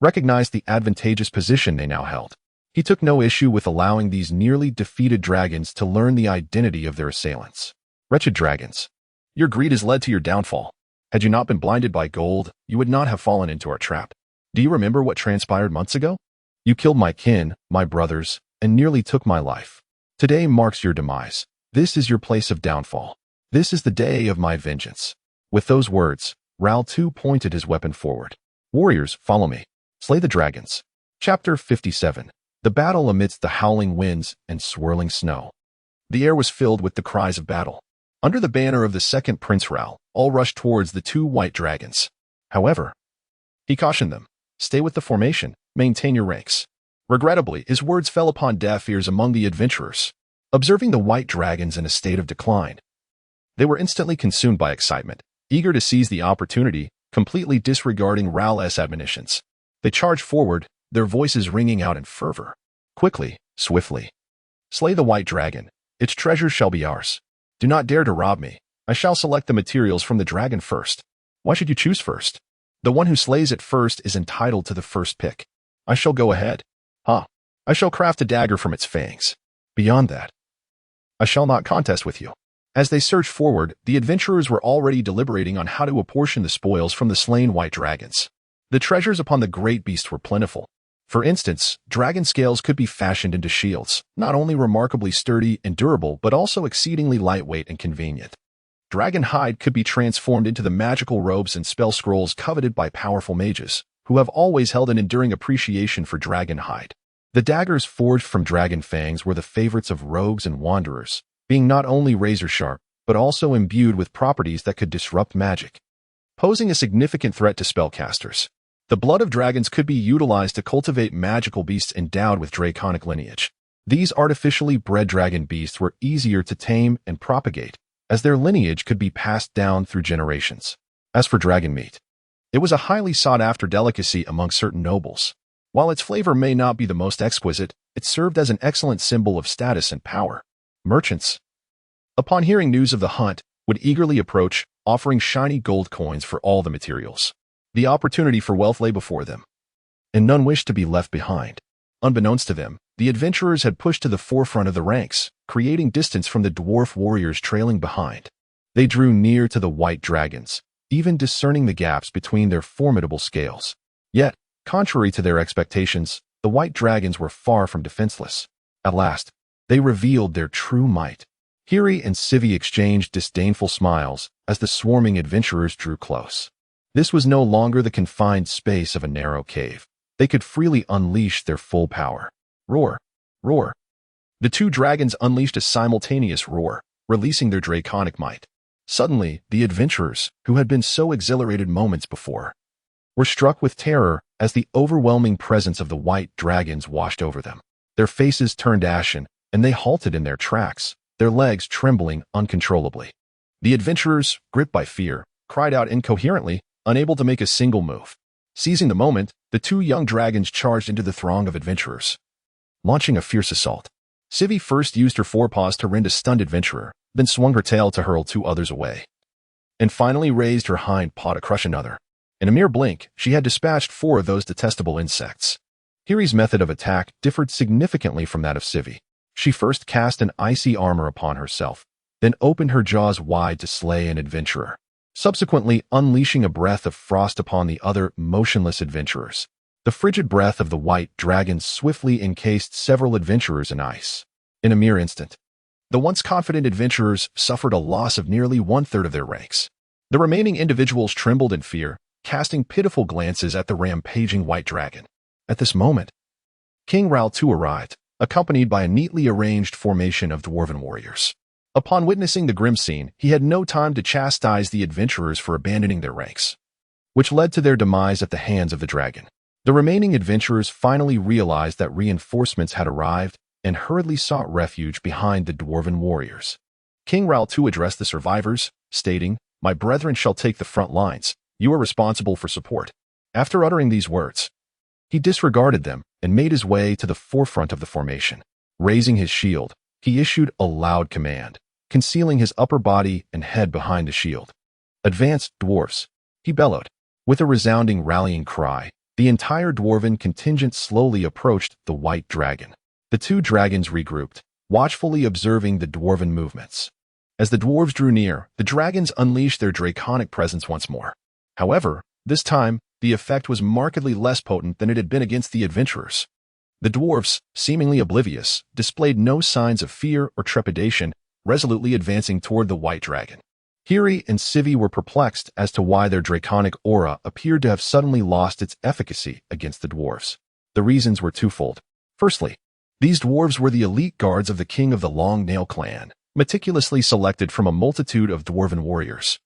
recognized the advantageous position they now held. He took no issue with allowing these nearly defeated dragons to learn the identity of their assailants. "Wretched dragons, your greed has led to your downfall. Had you not been blinded by gold, you would not have fallen into our trap. Do you remember what transpired months ago? You killed my kin, my brothers, and nearly took my life. Today marks your demise. This is your place of downfall. This is the day of my vengeance." With those words, Ral 2 pointed his weapon forward. "Warriors, follow me. Slay the dragons." Chapter 57. The battle amidst the howling winds and swirling snow. The air was filled with the cries of battle. Under the banner of the second Prince Ral, all rushed towards the 2 white dragons. However, he cautioned them, "Stay with the formation, maintain your ranks." Regrettably, his words fell upon deaf ears among the adventurers. Observing the white dragons in a state of decline, they were instantly consumed by excitement, eager to seize the opportunity, completely disregarding Ral's admonitions. They charged forward, their voices ringing out in fervor. "Quickly, swiftly. Slay the white dragon. Its treasures shall be ours. Do not dare to rob me. I shall select the materials from the dragon first." "Why should you choose first? The one who slays it first is entitled to the first pick. I shall go ahead. I shall craft a dagger from its fangs. Beyond that, I shall not contest with you." As they surged forward, the adventurers were already deliberating on how to apportion the spoils from the slain white dragons. The treasures upon the great beast were plentiful. For instance, dragon scales could be fashioned into shields, not only remarkably sturdy and durable, but also exceedingly lightweight and convenient. Dragon hide could be transformed into the magical robes and spell scrolls coveted by powerful mages, who have always held an enduring appreciation for dragon hide. The daggers forged from dragon fangs were the favorites of rogues and wanderers, being not only razor-sharp, but also imbued with properties that could disrupt magic, posing a significant threat to spellcasters. The blood of dragons could be utilized to cultivate magical beasts endowed with draconic lineage. These artificially bred dragon beasts were easier to tame and propagate, as their lineage could be passed down through generations. As for dragon meat, it was a highly sought-after delicacy among certain nobles. While its flavor may not be the most exquisite, it served as an excellent symbol of status and power. Merchants, upon hearing news of the hunt, would eagerly approach, offering shiny gold coins for all the materials. The opportunity for wealth lay before them, and none wished to be left behind. Unbeknownst to them, the adventurers had pushed to the forefront of the ranks, creating distance from the dwarf warriors trailing behind. They drew near to the white dragons, even discerning the gaps between their formidable scales. Yet, contrary to their expectations, the white dragons were far from defenseless. At last, they revealed their true might. Hiri and Sivi exchanged disdainful smiles as the swarming adventurers drew close. This was no longer the confined space of a narrow cave. They could freely unleash their full power. Roar! Roar! The two dragons unleashed a simultaneous roar, releasing their draconic might. Suddenly, the adventurers, who had been so exhilarated moments before, were struck with terror as the overwhelming presence of the white dragons washed over them. Their faces turned ashen, and they halted in their tracks, their legs trembling uncontrollably. The adventurers, gripped by fear, cried out incoherently, unable to make a single move. Seizing the moment, the two young dragons charged into the throng of adventurers, launching a fierce assault. Sivi first used her forepaws to rend a stunned adventurer, then swung her tail to hurl two others away, and finally raised her hind paw to crush another. In a mere blink, she had dispatched 4 of those detestable insects. Hiri's method of attack differed significantly from that of Sivi. She first cast an icy armor upon herself, then opened her jaws wide to slay an adventurer, subsequently unleashing a breath of frost upon the other motionless adventurers. The frigid breath of the white dragon swiftly encased several adventurers in ice. In a mere instant, the once confident adventurers suffered a loss of nearly 1/3 of their ranks. The remaining individuals trembled in fear, casting pitiful glances at the rampaging white dragon. At this moment, King Raltu arrived, accompanied by a neatly arranged formation of dwarven warriors. Upon witnessing the grim scene, he had no time to chastise the adventurers for abandoning their ranks, which led to their demise at the hands of the dragon. The remaining adventurers finally realized that reinforcements had arrived and hurriedly sought refuge behind the dwarven warriors. King Raltu addressed the survivors, stating, "My brethren shall take the front lines. You are responsible for support." After uttering these words, he disregarded them and made his way to the forefront of the formation. Raising his shield, he issued a loud command, concealing his upper body and head behind the shield. "Advance, dwarfs," he bellowed. With a resounding rallying cry, the entire dwarven contingent slowly approached the white dragon. The two dragons regrouped, watchfully observing the dwarven movements. As the dwarves drew near, the dragons unleashed their draconic presence once more. However, this time, the effect was markedly less potent than it had been against the adventurers. The dwarves, seemingly oblivious, displayed no signs of fear or trepidation, resolutely advancing toward the white dragon. Hiri and Sivi were perplexed as to why their draconic aura appeared to have suddenly lost its efficacy against the dwarves. The reasons were twofold. Firstly, these dwarves were the elite guards of the king of the Long Nail clan, meticulously selected from a multitude of dwarven warriors.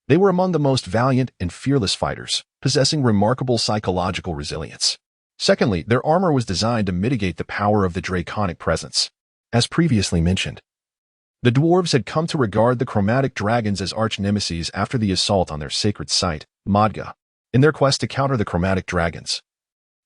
They were among the most valiant and fearless fighters, possessing remarkable psychological resilience. Secondly, their armor was designed to mitigate the power of the draconic presence. As previously mentioned, the dwarves had come to regard the chromatic dragons as arch-nemeses after the assault on their sacred site, Madga. In their quest to counter the chromatic dragons,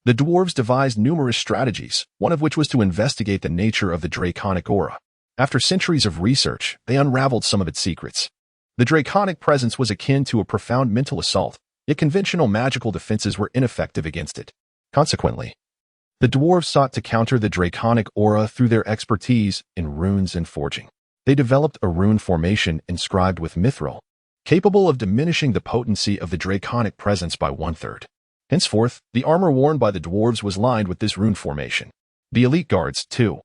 the dwarves devised numerous strategies, one of which was to investigate the nature of the draconic aura. After centuries of research, they unraveled some of its secrets. The draconic presence was akin to a profound mental assault, yet conventional magical defenses were ineffective against it. Consequently, the dwarves sought to counter the draconic aura through their expertise in runes and forging. They developed a rune formation inscribed with mithril, capable of diminishing the potency of the draconic presence by 1/3. Henceforth, the armor worn by the dwarves was lined with this rune formation. The elite guards, too,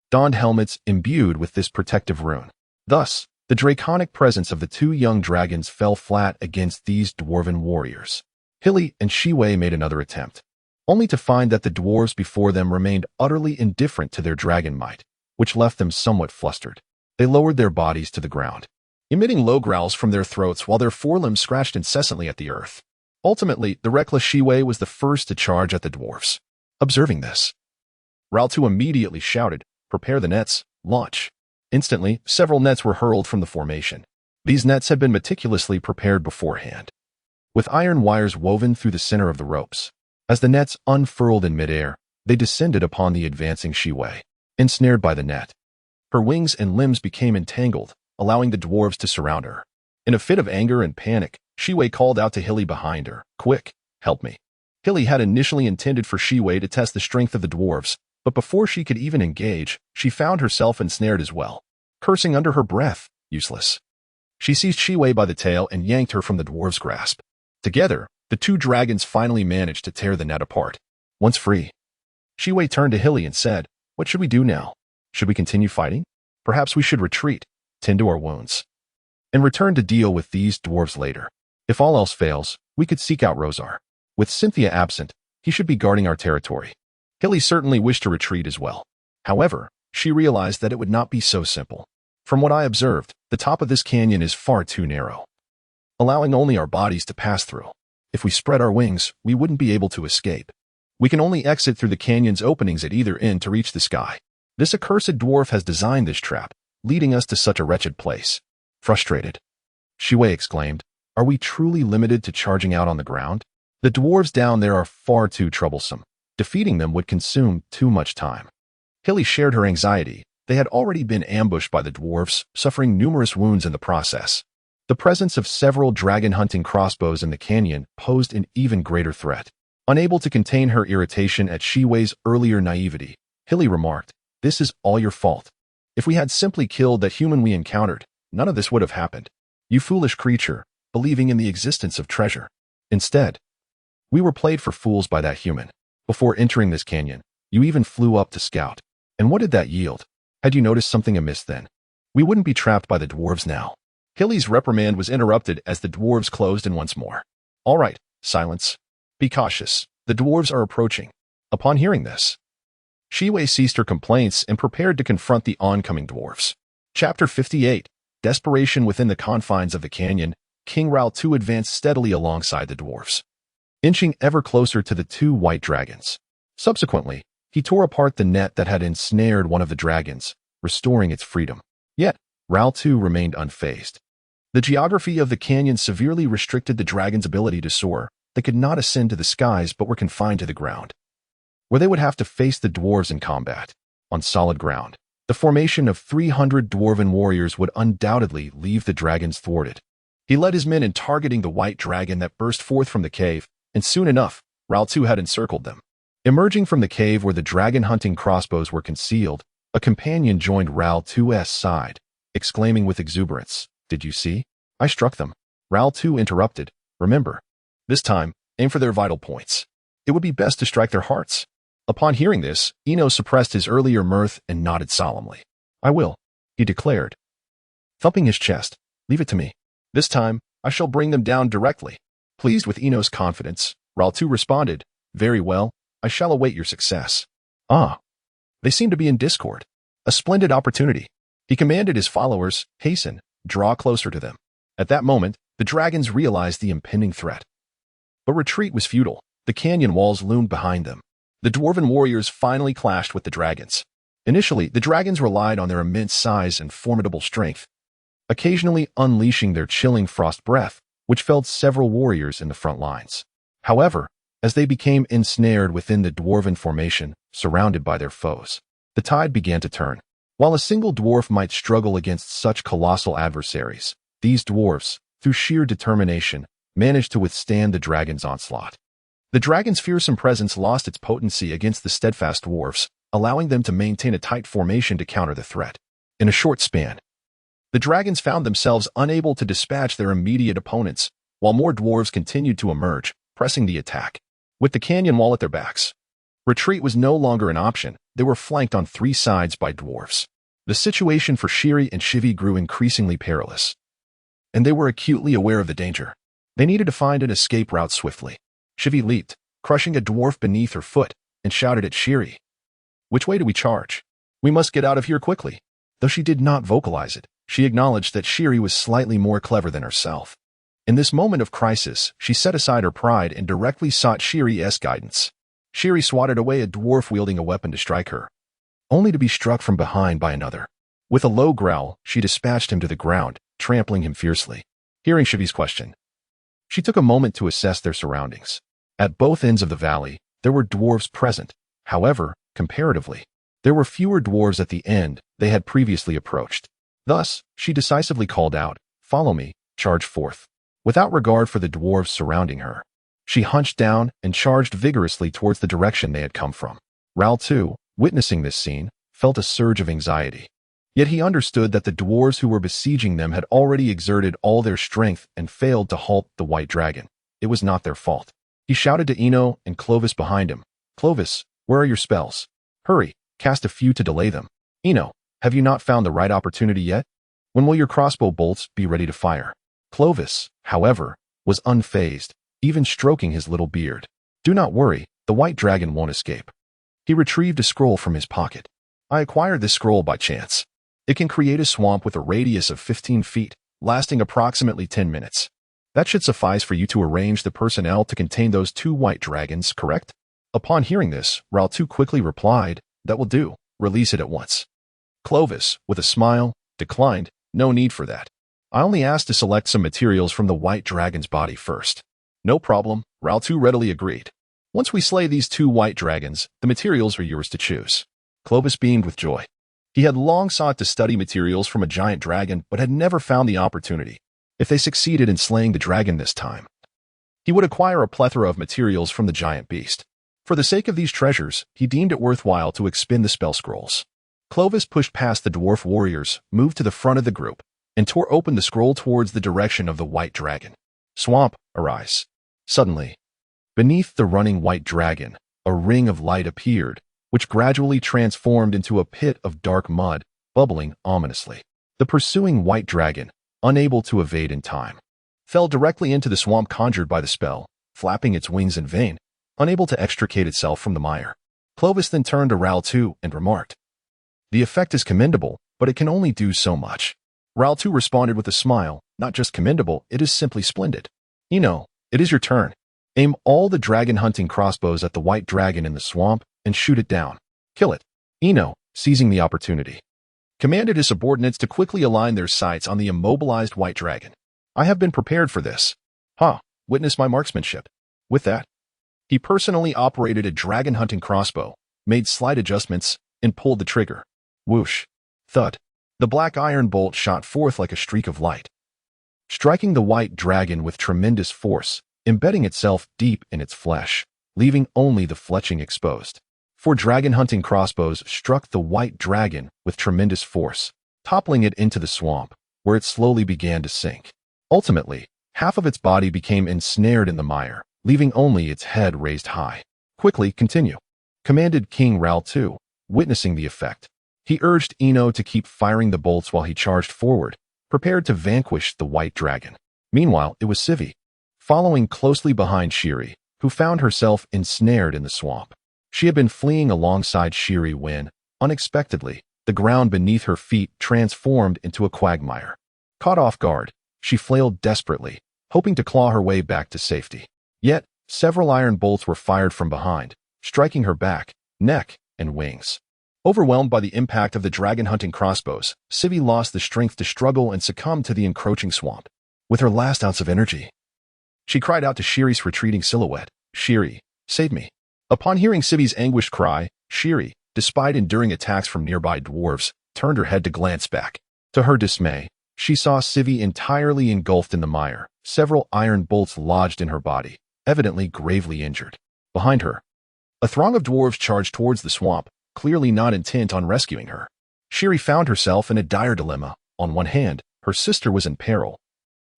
donned helmets imbued with this protective rune. Thus, the draconic presence of the two young dragons fell flat against these dwarven warriors. Hili and Shiwei made another attempt, only to find that the dwarves before them remained utterly indifferent to their dragon might, which left them somewhat flustered. They lowered their bodies to the ground, emitting low growls from their throats while their forelimbs scratched incessantly at the earth. Ultimately, the reckless Shiwei was the first to charge at the dwarves. Observing this, Raltu immediately shouted, "Prepare the nets, launch." Instantly, several nets were hurled from the formation. These nets had been meticulously prepared beforehand, with iron wires woven through the center of the ropes. As the nets unfurled in midair, they descended upon the advancing Shiwei. Ensnared by the net, her wings and limbs became entangled, allowing the dwarves to surround her. In a fit of anger and panic, Shiwei called out to Hilly behind her, "Quick, help me." Hilly had initially intended for Shiwei to test the strength of the dwarves, but before she could even engage, she found herself ensnared as well. Cursing under her breath, useless. She seized Shiwei by the tail and yanked her from the dwarves' grasp. Together, the two dragons finally managed to tear the net apart. Once free, Shiwei turned to Hilly and said, "What should we do now? Should we continue fighting? Perhaps we should retreat, tend to our wounds, and return to deal with these dwarves later. If all else fails, we could seek out Rosar. With Cynthia absent, he should be guarding our territory." Hilly certainly wished to retreat as well. However, she realized that it would not be so simple. From what I observed, the top of this canyon is far too narrow, allowing only our bodies to pass through. If we spread our wings, we wouldn't be able to escape. We can only exit through the canyon's openings at either end to reach the sky. This accursed dwarf has designed this trap, leading us to such a wretched place. Frustrated, Shiwei exclaimed, "Are we truly limited to charging out on the ground? The dwarves down there are far too troublesome. Defeating them would consume too much time." Hilly shared her anxiety. They had already been ambushed by the dwarves, suffering numerous wounds in the process. The presence of several dragon-hunting crossbows in the canyon posed an even greater threat. Unable to contain her irritation at Shiwei's earlier naivety, Hilly remarked, "This is all your fault. If we had simply killed that human we encountered, none of this would have happened. You foolish creature, believing in the existence of treasure. Instead, we were played for fools by that human. Before entering this canyon, you even flew up to scout. And what did that yield? Had you noticed something amiss then? We wouldn't be trapped by the dwarves now." Hilly's reprimand was interrupted as the dwarves closed in once more. "All right, silence. Be cautious. The dwarves are approaching." Upon hearing this, Shiwei ceased her complaints and prepared to confront the oncoming dwarves. Chapter 58. Desperation within the confines of the canyon. King Rao II advanced steadily alongside the dwarves, inching ever closer to the two white dragons. Subsequently, he tore apart the net that had ensnared one of the dragons, restoring its freedom. Yet, Rao II remained unfazed. The geography of the canyon severely restricted the dragon's ability to soar. They could not ascend to the skies but were confined to the ground, where they would have to face the dwarves in combat. On solid ground, the formation of 300 dwarven warriors would undoubtedly leave the dragons thwarted. He led his men in targeting the white dragon that burst forth from the cave, and soon enough, Rao II had encircled them. Emerging from the cave where the dragon-hunting crossbows were concealed, a companion joined Rao II's side, exclaiming with exuberance, "Did you see? I struck them." Rao II interrupted, "Remember, this time, aim for their vital points. It would be best to strike their hearts." Upon hearing this, Ino suppressed his earlier mirth and nodded solemnly. "I will," he declared, thumping his chest. "Leave it to me. This time, I shall bring them down directly." Pleased with Ino's confidence, Rao II responded, "Very well, I shall await your success." "Ah, they seem to be in discord. A splendid opportunity." He commanded his followers, "Hasten, draw closer to them." At that moment, the dragons realized the impending threat. But retreat was futile. The canyon walls loomed behind them. The dwarven warriors finally clashed with the dragons. Initially, the dragons relied on their immense size and formidable strength, occasionally unleashing their chilling frost breath, which felled several warriors in the front lines. However, as they became ensnared within the dwarven formation, surrounded by their foes, the tide began to turn. While a single dwarf might struggle against such colossal adversaries, these dwarfs, through sheer determination, managed to withstand the dragon's onslaught. The dragon's fearsome presence lost its potency against the steadfast dwarfs, allowing them to maintain a tight formation to counter the threat. In a short span, the dragons found themselves unable to dispatch their immediate opponents, while more dwarves continued to emerge, pressing the attack. With the canyon wall at their backs, retreat was no longer an option. They were flanked on three sides by dwarves. The situation for Shiri and Shivi grew increasingly perilous, and they were acutely aware of the danger. They needed to find an escape route swiftly. Shivi leaped, crushing a dwarf beneath her foot, and shouted at Shiri, "Which way do we charge? We must get out of here quickly." Though she did not vocalize it, she acknowledged that Shiri was slightly more clever than herself. In this moment of crisis, she set aside her pride and directly sought Shiri's guidance. Shiri swatted away a dwarf wielding a weapon to strike her, only to be struck from behind by another. With a low growl, she dispatched him to the ground, trampling him fiercely. Hearing Shivi's question, she took a moment to assess their surroundings. At both ends of the valley, there were dwarves present. However, comparatively, there were fewer dwarves at the end they had previously approached. Thus, she decisively called out, "Follow me, charge forth." Without regard for the dwarves surrounding her, she hunched down and charged vigorously towards the direction they had come from. Ral, too, witnessing this scene, felt a surge of anxiety. Yet he understood that the dwarves who were besieging them had already exerted all their strength and failed to halt the white dragon. It was not their fault. He shouted to Eno and Clovis behind him, "Clovis, where are your spells? Hurry, cast a few to delay them. Eno, have you not found the right opportunity yet? When will your crossbow bolts be ready to fire?" Clovis, however, was unfazed, even stroking his little beard. "Do not worry, the white dragon won't escape." He retrieved a scroll from his pocket. "I acquired this scroll by chance. It can create a swamp with a radius of 15 feet, lasting approximately 10 minutes. That should suffice for you to arrange the personnel to contain those 2 white dragons, correct?" Upon hearing this, Raltu quickly replied, "That will do. Release it at once." Clovis, with a smile, declined, "No need for that. I only asked to select some materials from the white dragon's body first." "No problem," Raltu readily agreed. "Once we slay these 2 white dragons, the materials are yours to choose." Clovis beamed with joy. He had long sought to study materials from a giant dragon, but had never found the opportunity. If they succeeded in slaying the dragon this time, he would acquire a plethora of materials from the giant beast. For the sake of these treasures, he deemed it worthwhile to expend the spell scrolls. Clovis pushed past the dwarf warriors, moved to the front of the group, and tore open the scroll towards the direction of the white dragon. "Swamp, arise." Suddenly, beneath the running white dragon, a ring of light appeared, which gradually transformed into a pit of dark mud, bubbling ominously. The pursuing white dragon, unable to evade in time, fell directly into the swamp conjured by the spell, flapping its wings in vain, unable to extricate itself from the mire. Clovis then turned to Raltu and remarked, "The effect is commendable, but it can only do so much." Raltu responded with a smile, "Not just commendable, it is simply splendid. Eno, it is your turn. Aim all the dragon-hunting crossbows at the white dragon in the swamp and shoot it down. Kill it." Eno, seizing the opportunity, commanded his subordinates to quickly align their sights on the immobilized white dragon. "I have been prepared for this. Witness my marksmanship." With that, he personally operated a dragon-hunting crossbow, made slight adjustments, and pulled the trigger. Whoosh! Thud! The black iron bolt shot forth like a streak of light, striking the white dragon with tremendous force, embedding itself deep in its flesh, leaving only the fletching exposed. 4 dragon-hunting crossbows struck the white dragon with tremendous force, toppling it into the swamp, where it slowly began to sink. Ultimately, half of its body became ensnared in the mire, leaving only its head raised high. "Quickly, continue," commanded King Raltu, witnessing the effect. He urged Eno to keep firing the bolts while he charged forward, prepared to vanquish the white dragon. Meanwhile, it was Sivi, following closely behind Shiri, who found herself ensnared in the swamp. She had been fleeing alongside Shiri when, unexpectedly, the ground beneath her feet transformed into a quagmire. Caught off guard, she flailed desperately, hoping to claw her way back to safety. Yet, several iron bolts were fired from behind, striking her back, neck, and wings. Overwhelmed by the impact of the dragon-hunting crossbows, Sivi lost the strength to struggle and succumbed to the encroaching swamp. With her last ounce of energy, she cried out to Shiri's retreating silhouette, "Shiri, save me." Upon hearing Sivi's anguished cry, Shiri, despite enduring attacks from nearby dwarves, turned her head to glance back. To her dismay, she saw Sivi entirely engulfed in the mire, several iron bolts lodged in her body, evidently gravely injured. Behind her, a throng of dwarves charged towards the swamp, clearly not intent on rescuing her. Shiri found herself in a dire dilemma. On one hand, her sister was in peril,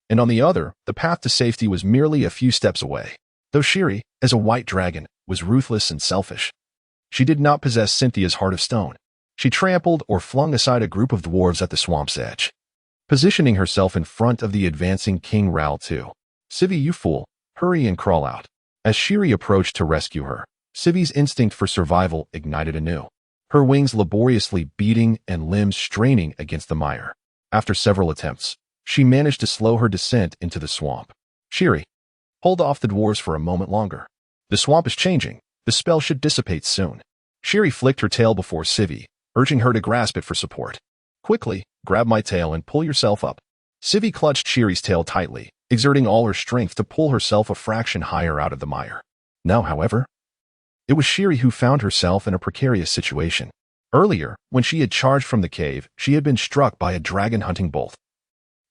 and on the other, the path to safety was merely a few steps away. Though Shiri, as a white dragon, was ruthless and selfish, she did not possess Cynthia's heart of stone. She trampled or flung aside a group of dwarves at the swamp's edge, positioning herself in front of the advancing King Raltu. "Sivi, you fool, hurry and crawl out." As Shiri approached to rescue her, Sivi's instinct for survival ignited anew, her wings laboriously beating and limbs straining against the mire. After several attempts, she managed to slow her descent into the swamp. "Shiri, hold off the dwarves for a moment longer. The swamp is changing. The spell should dissipate soon." Shiri flicked her tail before Sivi, urging her to grasp it for support. "Quickly, grab my tail and pull yourself up." Sivi clutched Shiri's tail tightly, exerting all her strength to pull herself a fraction higher out of the mire. Now, however, it was Shiri who found herself in a precarious situation. Earlier, when she had charged from the cave, she had been struck by a dragon-hunting bolt,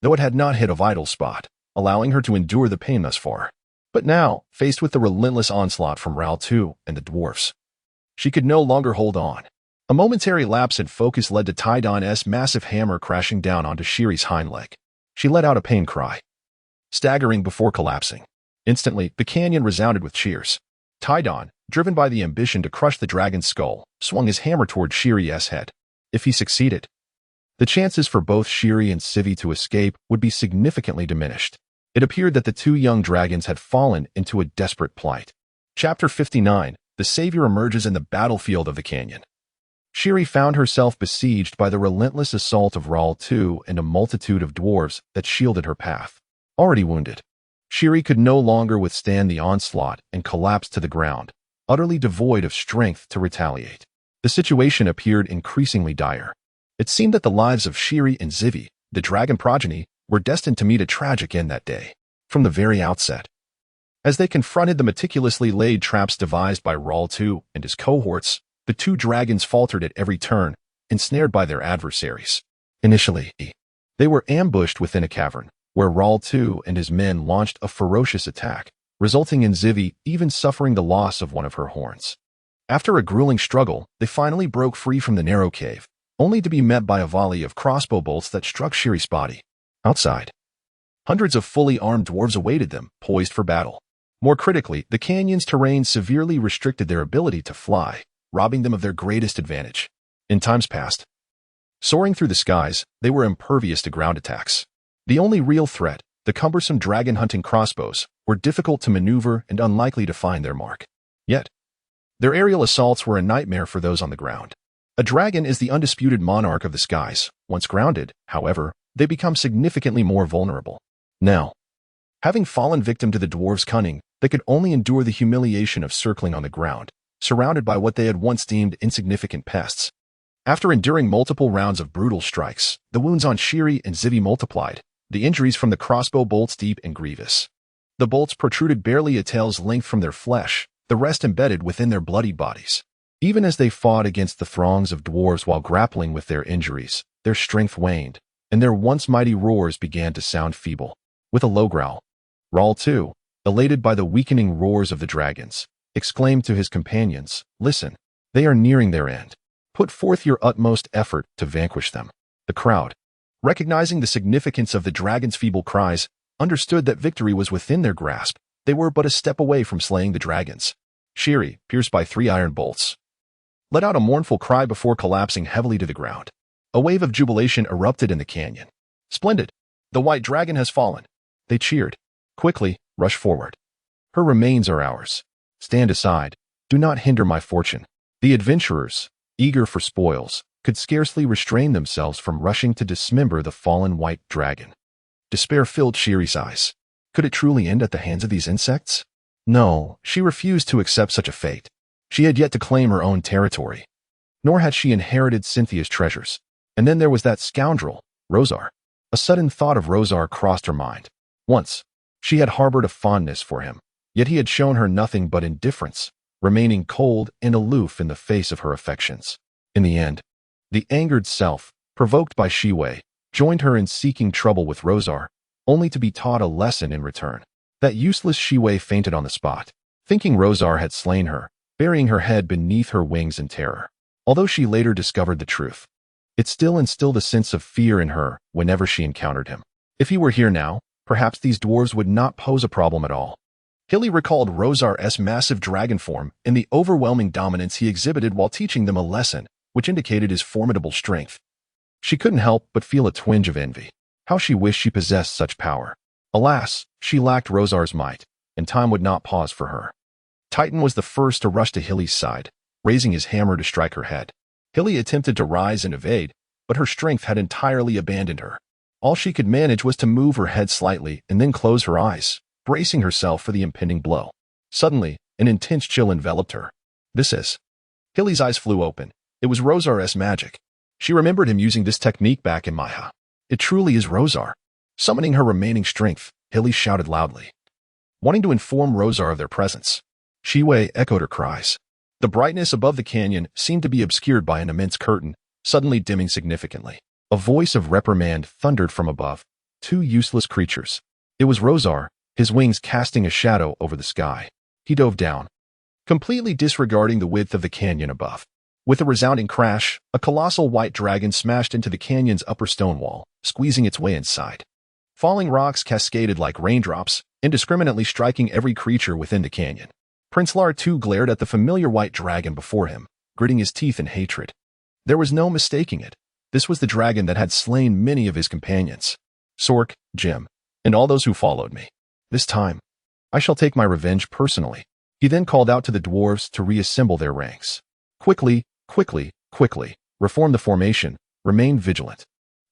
though it had not hit a vital spot, allowing her to endure the pain thus far. But now, faced with the relentless onslaught from Ral 2 and the dwarfs, she could no longer hold on. A momentary lapse in focus led to Tidon's massive hammer crashing down onto Shiri's hind leg. She let out a pain cry, staggering before collapsing. Instantly, the canyon resounded with cheers. Tidon, driven by the ambition to crush the dragon's skull, swung his hammer toward Shiri's head. If he succeeded, the chances for both Shiri and Civi to escape would be significantly diminished. It appeared that the two young dragons had fallen into a desperate plight. Chapter 59. The Savior emerges in the battlefield of the canyon. Shiri found herself besieged by the relentless assault of Ral 2 and a multitude of dwarves that shielded her path. Already wounded, Shiri could no longer withstand the onslaught and collapsed to the ground, utterly devoid of strength to retaliate. The situation appeared increasingly dire. It seemed that the lives of Shiri and Civi, the dragon progeny, were destined to meet a tragic end that day, from the very outset. As they confronted the meticulously laid traps devised by Ral 2 and his cohorts, the two dragons faltered at every turn, ensnared by their adversaries. Initially, they were ambushed within a cavern, where Ral 2 and his men launched a ferocious attack, resulting in Civi even suffering the loss of one of her horns. After a grueling struggle, they finally broke free from the narrow cave, only to be met by a volley of crossbow bolts that struck Shiri's body. Outside, hundreds of fully armed dwarves awaited them, poised for battle. More critically, the canyon's terrain severely restricted their ability to fly, robbing them of their greatest advantage. In times past, soaring through the skies, they were impervious to ground attacks. The only real threat, the cumbersome dragon-hunting crossbows, were difficult to maneuver and unlikely to find their mark. Yet, their aerial assaults were a nightmare for those on the ground. A dragon is the undisputed monarch of the skies. Once grounded, however, they become significantly more vulnerable. Now, having fallen victim to the dwarves' cunning, they could only endure the humiliation of circling on the ground, surrounded by what they had once deemed insignificant pests. After enduring multiple rounds of brutal strikes, the wounds on Shiri and Civi multiplied, the injuries from the crossbow bolts deep and grievous. The bolts protruded barely a tail's length from their flesh, the rest embedded within their bloodied bodies. Even as they fought against the throngs of dwarves while grappling with their injuries, their strength waned, and their once mighty roars began to sound feeble. With a low growl, Ral 2, elated by the weakening roars of the dragons, exclaimed to his companions, "Listen, they are nearing their end. Put forth your utmost effort to vanquish them." The crowd, recognizing the significance of the dragon's feeble cries, understood that victory was within their grasp. They were but a step away from slaying the dragons. Shiri, pierced by 3 iron bolts, let out a mournful cry before collapsing heavily to the ground. A wave of jubilation erupted in the canyon. "Splendid! The White Dragon has fallen!" They cheered. "Quickly, rush forward. Her remains are ours. Stand aside. Do not hinder my fortune." The adventurers, eager for spoils, could scarcely restrain themselves from rushing to dismember the fallen White Dragon. Despair filled Shiri's eyes. Could it truly end at the hands of these insects? No, she refused to accept such a fate. She had yet to claim her own territory. Nor had she inherited Cynthia's treasures. And then there was that scoundrel, Rosar. A sudden thought of Rosar crossed her mind. Once, she had harbored a fondness for him, yet he had shown her nothing but indifference, remaining cold and aloof in the face of her affections. In the end, the angered self, provoked by Shiwei, joined her in seeking trouble with Rosar, only to be taught a lesson in return. That useless Shiwei fainted on the spot, thinking Rosar had slain her, burying her head beneath her wings in terror. Although she later discovered the truth, it still instilled a sense of fear in her whenever she encountered him. If he were here now, perhaps these dwarves would not pose a problem at all. Hilly recalled Rosar's massive dragon form and the overwhelming dominance he exhibited while teaching them a lesson, which indicated his formidable strength. She couldn't help but feel a twinge of envy. How she wished she possessed such power. Alas, she lacked Rosar's might, and time would not pause for her. Titan was the first to rush to Hilly's side, raising his hammer to strike her head. Hilly attempted to rise and evade, but her strength had entirely abandoned her. All she could manage was to move her head slightly and then close her eyes, bracing herself for the impending blow. Suddenly, an intense chill enveloped her. This is... Hilly's eyes flew open. It was Rosar's magic. She remembered him using this technique back in Maya. It truly is Rosar. Summoning her remaining strength, Hilly shouted loudly, wanting to inform Rosar of their presence. Shiwei echoed her cries. The brightness above the canyon seemed to be obscured by an immense curtain, suddenly dimming significantly. A voice of reprimand thundered from above. Two useless creatures. It was Rosar, his wings casting a shadow over the sky. He dove down, completely disregarding the width of the canyon above. With a resounding crash, a colossal white dragon smashed into the canyon's upper stone wall, squeezing its way inside. Falling rocks cascaded like raindrops, indiscriminately striking every creature within the canyon. Prince Lar too glared at the familiar white dragon before him, gritting his teeth in hatred. There was no mistaking it. This was the dragon that had slain many of his companions. Sork, Jim, and all those who followed me. This time, I shall take my revenge personally. He then called out to the dwarves to reassemble their ranks. Quickly, reform the formation, remain vigilant.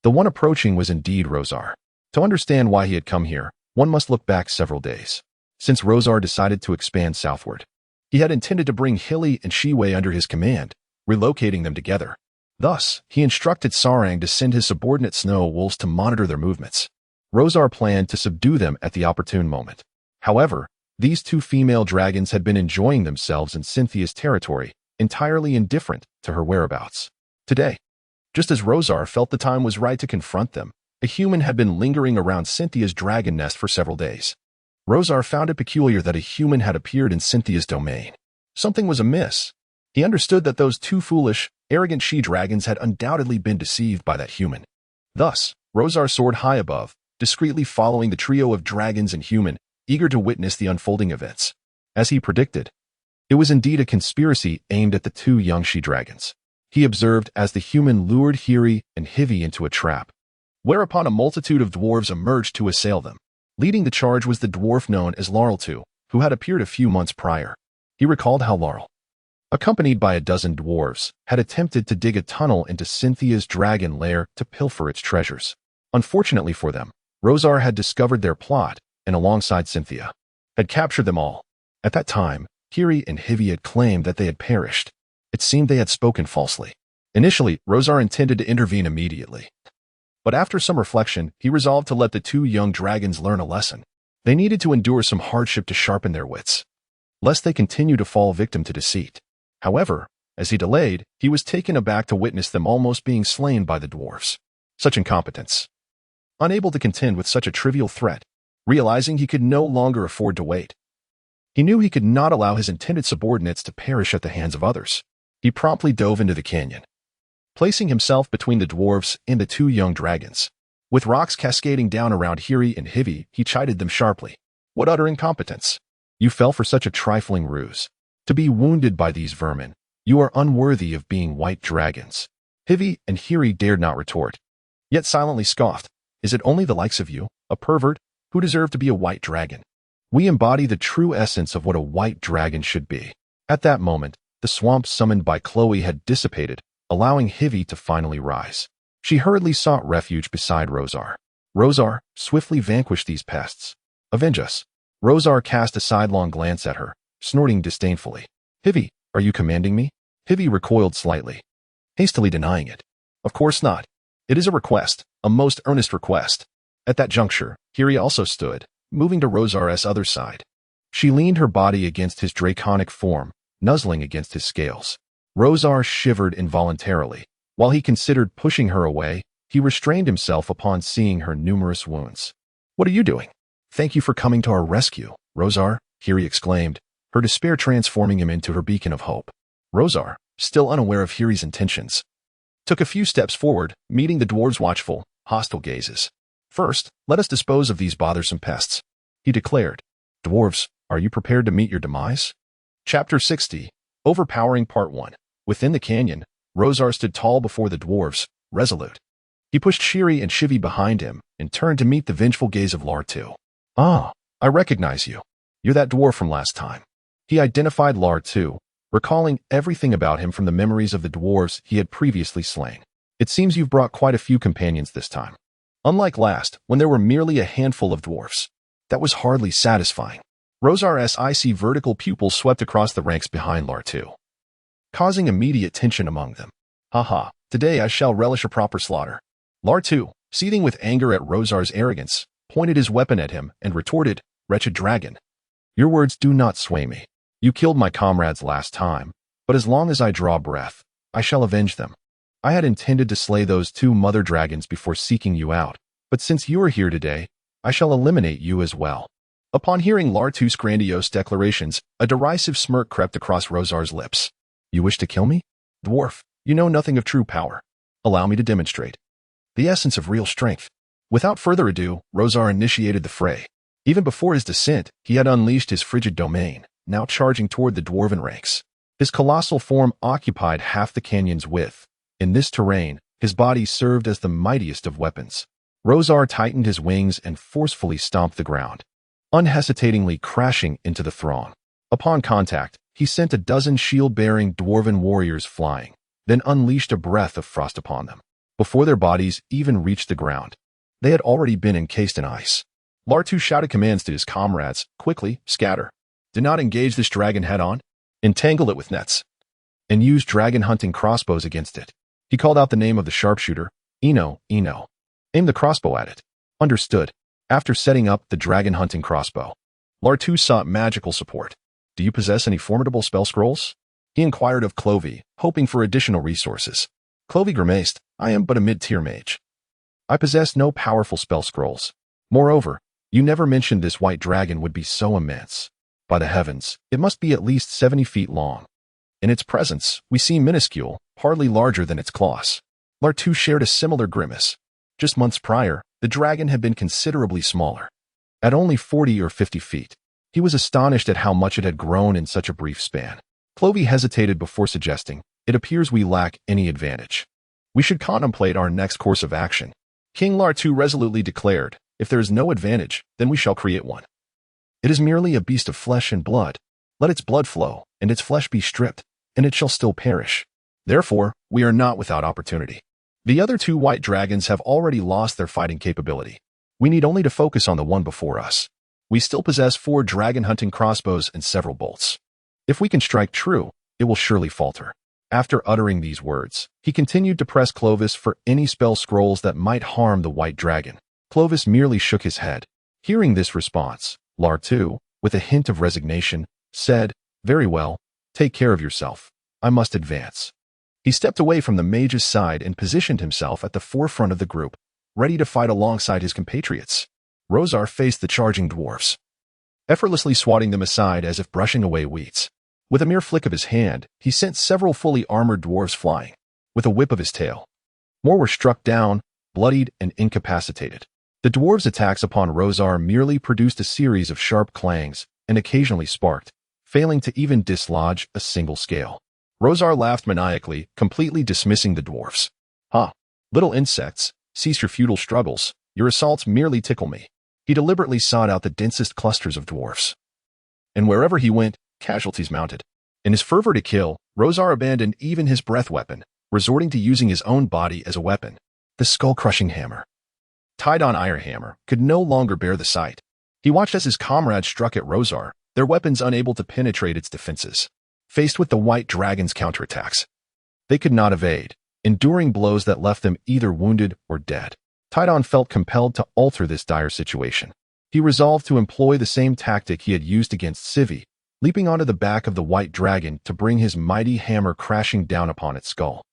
The one approaching was indeed Rosar. To understand why he had come here, one must look back several days. Since Rosar decided to expand southward, he had intended to bring Hilly and Shiwei under his command, relocating them together. Thus, he instructed Sarang to send his subordinate snow wolves to monitor their movements. Rosar planned to subdue them at the opportune moment. However, these two female dragons had been enjoying themselves in Cynthia's territory, entirely indifferent to her whereabouts. Today, just as Rosar felt the time was right to confront them, a human had been lingering around Cynthia's dragon nest for several days. Rosar found it peculiar that a human had appeared in Cynthia's domain. Something was amiss. He understood that those two foolish, arrogant she-dragons had undoubtedly been deceived by that human. Thus, Rosar soared high above, discreetly following the trio of dragons and human, eager to witness the unfolding events. As he predicted, it was indeed a conspiracy aimed at the two young she-dragons. He observed as the human lured Hiri and Hivi into a trap, whereupon a multitude of dwarves emerged to assail them. Leading the charge was the dwarf known as Larl II, who had appeared a few months prior. He recalled how Larl, accompanied by a dozen dwarves, had attempted to dig a tunnel into Cynthia's dragon lair to pilfer its treasures. Unfortunately for them, Rosar had discovered their plot and, alongside Cynthia, had captured them all. At that time, Hiri and Hivi had claimed that they had perished. It seemed they had spoken falsely. Initially, Rosar intended to intervene immediately. But after some reflection, he resolved to let the two young dragons learn a lesson. They needed to endure some hardship to sharpen their wits, lest they continue to fall victim to deceit. However, as he delayed, he was taken aback to witness them almost being slain by the dwarves. Such incompetence. Unable to contend with such a trivial threat, realizing he could no longer afford to wait, he knew he could not allow his intended subordinates to perish at the hands of others. He promptly dove into the canyon, placing himself between the dwarves and the two young dragons. With rocks cascading down around Hiri and Hivi, he chided them sharply. What utter incompetence! You fell for such a trifling ruse. To be wounded by these vermin, you are unworthy of being white dragons. Hivi and Hiri dared not retort, yet silently scoffed. Is it only the likes of you, a pervert, who deserve to be a white dragon? We embody the true essence of what a white dragon should be. At that moment, the swamp summoned by Chloe had dissipated, allowing Hivi to finally rise. She hurriedly sought refuge beside Rosar. Rosar, swiftly vanquish these pests. Avenge us. Rosar cast a sidelong glance at her, snorting disdainfully. Hivi, are you commanding me? Hivi recoiled slightly, hastily denying it. Of course not. It is a request, a most earnest request. At that juncture, Hiri also stood, moving to Rosar's other side. She leaned her body against his draconic form, nuzzling against his scales. Rosar shivered involuntarily. While he considered pushing her away, he restrained himself upon seeing her numerous wounds. What are you doing? Thank you for coming to our rescue, Rosar, Hiri exclaimed, her despair transforming him into her beacon of hope. Rosar, still unaware of Hiri's intentions, took a few steps forward, meeting the dwarves' watchful, hostile gazes. First, let us dispose of these bothersome pests, he declared. Dwarves, are you prepared to meet your demise? Chapter 60, Overpowering Part 1. Within the canyon, Rosar stood tall before the dwarves, resolute. He pushed Shiri and Shivi behind him and turned to meet the vengeful gaze of Lar II. Ah, I recognize you. You're that dwarf from last time. He identified Lar II, recalling everything about him from the memories of the dwarves he had previously slain. It seems you've brought quite a few companions this time. Unlike last, when there were merely a handful of dwarfs. That was hardly satisfying. Rosar's icy vertical pupils swept across the ranks behind Lar II, causing immediate tension among them. Haha, today I shall relish a proper slaughter. Lar II, seething with anger at Rosar's arrogance, pointed his weapon at him and retorted, Wretched dragon. Your words do not sway me. You killed my comrades last time, but as long as I draw breath, I shall avenge them. I had intended to slay those 2 mother dragons before seeking you out, but since you are here today, I shall eliminate you as well." Upon hearing Lartu's grandiose declarations, a derisive smirk crept across Rosar's lips. "You wish to kill me? Dwarf, you know nothing of true power. Allow me to demonstrate the essence of real strength." Without further ado, Rosar initiated the fray. Even before his descent, he had unleashed his frigid domain, now charging toward the dwarven ranks. His colossal form occupied half the canyon's width. In this terrain, his body served as the mightiest of weapons. Rosar tightened his wings and forcefully stomped the ground, unhesitatingly crashing into the throng. Upon contact, he sent a dozen shield-bearing dwarven warriors flying, then unleashed a breath of frost upon them. Before their bodies even reached the ground, they had already been encased in ice. Lartu shouted commands to his comrades. "Quickly, scatter. Do not engage this dragon head-on. Entangle it with nets, and use dragon-hunting crossbows against it." He called out the name of the sharpshooter. "Eno, Eno. Aim the crossbow at it." "Understood." After setting up the dragon-hunting crossbow, Lartu sought magical support. "Do you possess any formidable spell scrolls?" he inquired of Clovey, hoping for additional resources. Clovey grimaced. "I am but a mid-tier mage. I possess no powerful spell scrolls. Moreover, you never mentioned this white dragon would be so immense. By the heavens, it must be at least 70 feet long. In its presence, we seem minuscule, hardly larger than its claws." Lartu shared a similar grimace. Just months prior, the dragon had been considerably smaller. At only 40 or 50 feet, he was astonished at how much it had grown in such a brief span. Clovey hesitated before suggesting, "It appears we lack any advantage. We should contemplate our next course of action." King Lartu resolutely declared, "If there is no advantage, then we shall create one. It is merely a beast of flesh and blood. Let its blood flow, and its flesh be stripped, and it shall still perish. Therefore, we are not without opportunity. The other 2 white dragons have already lost their fighting capability. We need only to focus on the one before us. We still possess 4 dragon-hunting crossbows and several bolts. If we can strike true, it will surely falter." After uttering these words, he continued to press Clovis for any spell scrolls that might harm the white dragon. Clovis merely shook his head. Hearing this response, Lartu, with a hint of resignation, said, "Very well, take care of yourself. I must advance." He stepped away from the mage's side and positioned himself at the forefront of the group, ready to fight alongside his compatriots. Rosar faced the charging dwarfs, effortlessly swatting them aside as if brushing away weeds. With a mere flick of his hand, he sent several fully armored dwarves flying, with a whip of his tail. More were struck down, bloodied, and incapacitated. The dwarves' attacks upon Rosar merely produced a series of sharp clangs and occasionally sparked, failing to even dislodge a single scale. Rosar laughed maniacally, completely dismissing the dwarfs. "Ha! Little insects, cease your futile struggles. Your assaults merely tickle me." He deliberately sought out the densest clusters of dwarfs, and wherever he went, casualties mounted. In his fervor to kill, Rosar abandoned even his breath weapon, resorting to using his own body as a weapon. The skull-crushing hammer, Tidon Ironhammer, could no longer bear the sight. He watched as his comrades struck at Rosar, their weapons unable to penetrate its defenses. Faced with the white dragon's counterattacks, they could not evade, enduring blows that left them either wounded or dead. Tidon felt compelled to alter this dire situation. He resolved to employ the same tactic he had used against Civi, leaping onto the back of the white dragon to bring his mighty hammer crashing down upon its skull.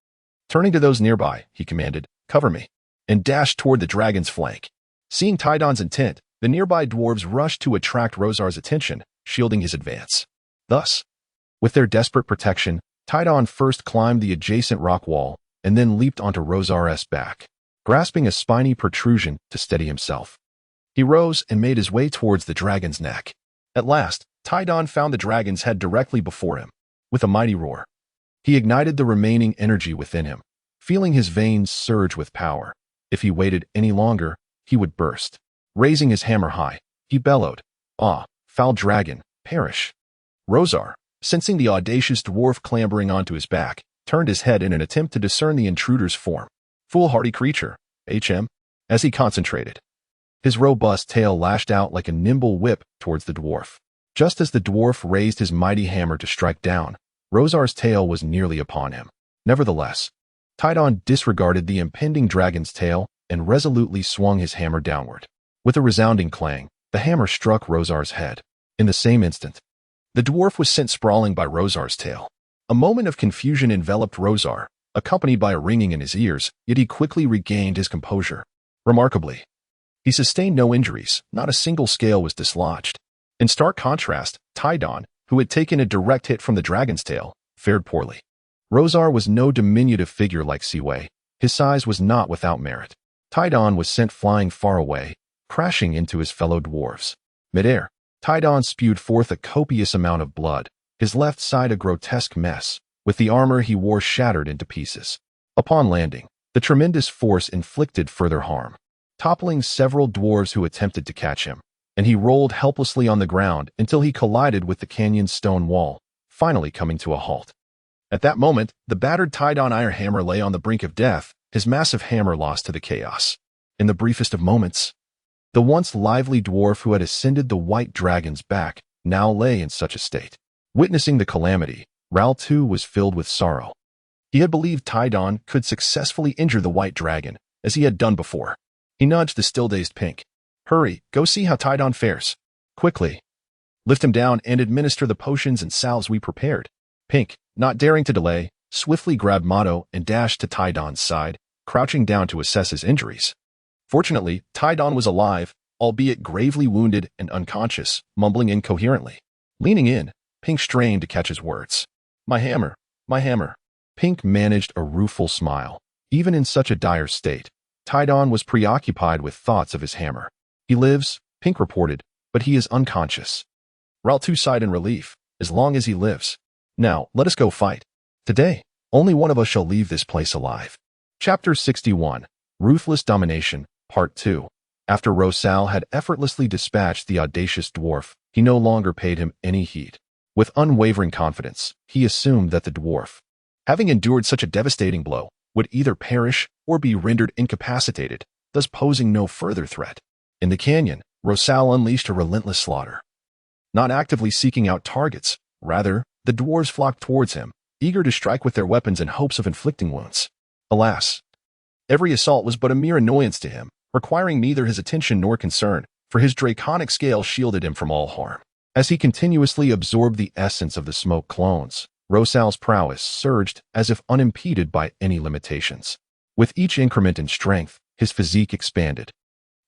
Turning to those nearby, he commanded, "Cover me," and dashed toward the dragon's flank. Seeing Tidon's intent, the nearby dwarves rushed to attract Rosar's attention, shielding his advance. Thus, with their desperate protection, Tidon first climbed the adjacent rock wall and then leaped onto Rosar's back, grasping a spiny protrusion to steady himself. He rose and made his way towards the dragon's neck. At last, Tidon found the dragon's head directly before him. With a mighty roar, he ignited the remaining energy within him, feeling his veins surge with power. If he waited any longer, he would burst. Raising his hammer high, he bellowed, "Ah, foul dragon, perish!" Rosar, sensing the audacious dwarf clambering onto his back, turned his head in an attempt to discern the intruder's form. Foolhardy creature, HM, as he concentrated. His robust tail lashed out like a nimble whip towards the dwarf. Just as the dwarf raised his mighty hammer to strike down, Rosar's tail was nearly upon him. Nevertheless, Tidon disregarded the impending dragon's tail and resolutely swung his hammer downward. With a resounding clang, the hammer struck Rosar's head. In the same instant, the dwarf was sent sprawling by Rosar's tail. A moment of confusion enveloped Rosar, accompanied by a ringing in his ears, yet he quickly regained his composure. Remarkably, he sustained no injuries, not a single scale was dislodged. In stark contrast, Tidon, who had taken a direct hit from the dragon's tail, fared poorly. Rosar was no diminutive figure like Siwei. His size was not without merit. Tidon was sent flying far away, crashing into his fellow dwarves. Midair, Tidon spewed forth a copious amount of blood, his left side a grotesque mess, with the armor he wore shattered into pieces. Upon landing, the tremendous force inflicted further harm, toppling several dwarves who attempted to catch him, and he rolled helplessly on the ground until he collided with the canyon's stone wall, finally coming to a halt. At that moment, the battered Tidon iron hammer lay on the brink of death, his massive hammer lost to the chaos. In the briefest of moments, the once lively dwarf who had ascended the White Dragon's back now lay in such a state. Witnessing the calamity, Ral too was filled with sorrow. He had believed Tidon could successfully injure the White Dragon, as he had done before. He nudged the still-dazed Pink. "Hurry, go see how Tidon fares. Quickly. Lift him down and administer the potions and salves we prepared." Pink, not daring to delay, swiftly grabbed Motto and dashed to Tidon's side, crouching down to assess his injuries. Fortunately, Tidon was alive, albeit gravely wounded and unconscious, mumbling incoherently. Leaning in, Pink strained to catch his words. My hammer. My hammer." Pink managed a rueful smile. Even in such a dire state, Tidon was preoccupied with thoughts of his hammer. "He lives," Pink reported, "but he is unconscious." Ral too sighed in relief. "As long as he lives. Now, let us go fight. Today, only one of us shall leave this place alive." Chapter 61, Ruthless Domination, Part 2. After Rosal had effortlessly dispatched the audacious dwarf, he no longer paid him any heed. With unwavering confidence, he assumed that the dwarf, having endured such a devastating blow, would either perish or be rendered incapacitated, thus posing no further threat. In the canyon, Rosal unleashed a relentless slaughter. Not actively seeking out targets, rather, the dwarves flocked towards him, eager to strike with their weapons in hopes of inflicting wounds. Alas, every assault was but a mere annoyance to him, requiring neither his attention nor concern, for his draconic scale shielded him from all harm. As he continuously absorbed the essence of the smoke clones, Rosal's prowess surged as if unimpeded by any limitations. With each increment in strength, his physique expanded,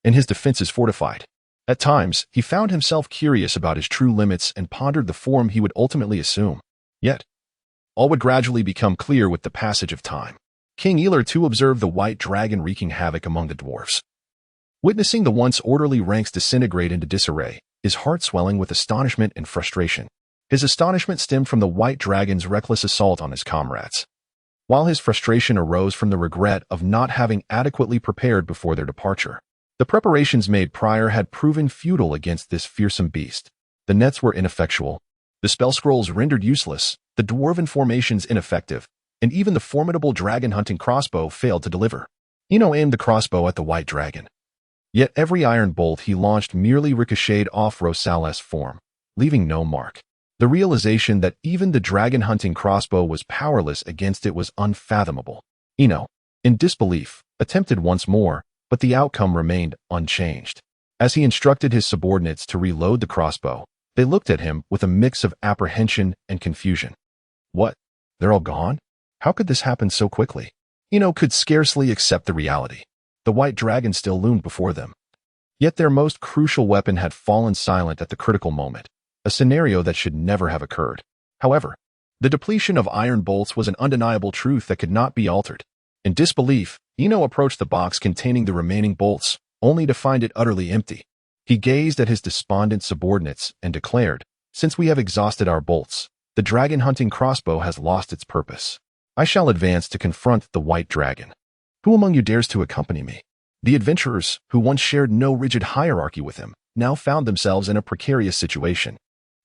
and his defenses fortified. At times, he found himself curious about his true limits and pondered the form he would ultimately assume. Yet, all would gradually become clear with the passage of time. King Elar too observed the White Dragon wreaking havoc among the dwarves. Witnessing the once orderly ranks disintegrate into disarray, his heart swelling with astonishment and frustration. His astonishment stemmed from the White Dragon's reckless assault on his comrades, while his frustration arose from the regret of not having adequately prepared before their departure. The preparations made prior had proven futile against this fearsome beast. The nets were ineffectual, the spell scrolls rendered useless, the dwarven formations ineffective, and even the formidable dragon-hunting crossbow failed to deliver. Ino aimed the crossbow at the White Dragon. Yet every iron bolt he launched merely ricocheted off Rosal's form, leaving no mark. The realization that even the dragon-hunting crossbow was powerless against it was unfathomable. Ino, in disbelief, attempted once more, but the outcome remained unchanged. As he instructed his subordinates to reload the crossbow, they looked at him with a mix of apprehension and confusion. What? They're all gone? How could this happen so quickly? Ino could scarcely accept the reality. The White Dragon still loomed before them. Yet their most crucial weapon had fallen silent at the critical moment, a scenario that should never have occurred. However, the depletion of iron bolts was an undeniable truth that could not be altered. In disbelief, Ino approached the box containing the remaining bolts, only to find it utterly empty. He gazed at his despondent subordinates and declared, "Since we have exhausted our bolts, the dragon-hunting crossbow has lost its purpose. I shall advance to confront the White Dragon. Who among you dares to accompany me?" The adventurers, who once shared no rigid hierarchy with him, now found themselves in a precarious situation.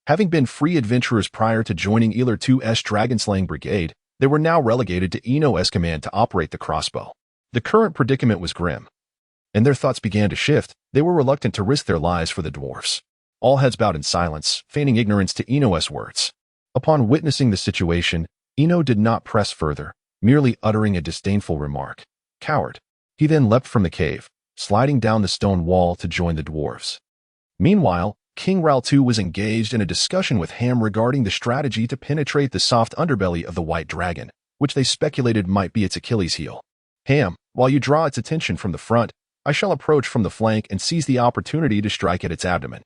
Having been free adventurers prior to joining Elar II's dragon-slaying brigade, they were now relegated to Ino's command to operate the crossbow. The current predicament was grim, and their thoughts began to shift. They were reluctant to risk their lives for the dwarfs. All heads bowed in silence, feigning ignorance to Ino's words. Upon witnessing the situation, Ino did not press further, merely uttering a disdainful remark. "Coward." He then leapt from the cave, sliding down the stone wall to join the dwarves. Meanwhile, King Raltu was engaged in a discussion with Ham regarding the strategy to penetrate the soft underbelly of the White Dragon, which they speculated might be its Achilles heel. Ham, while you draw its attention from the front, I shall approach from the flank and seize the opportunity to strike at its abdomen.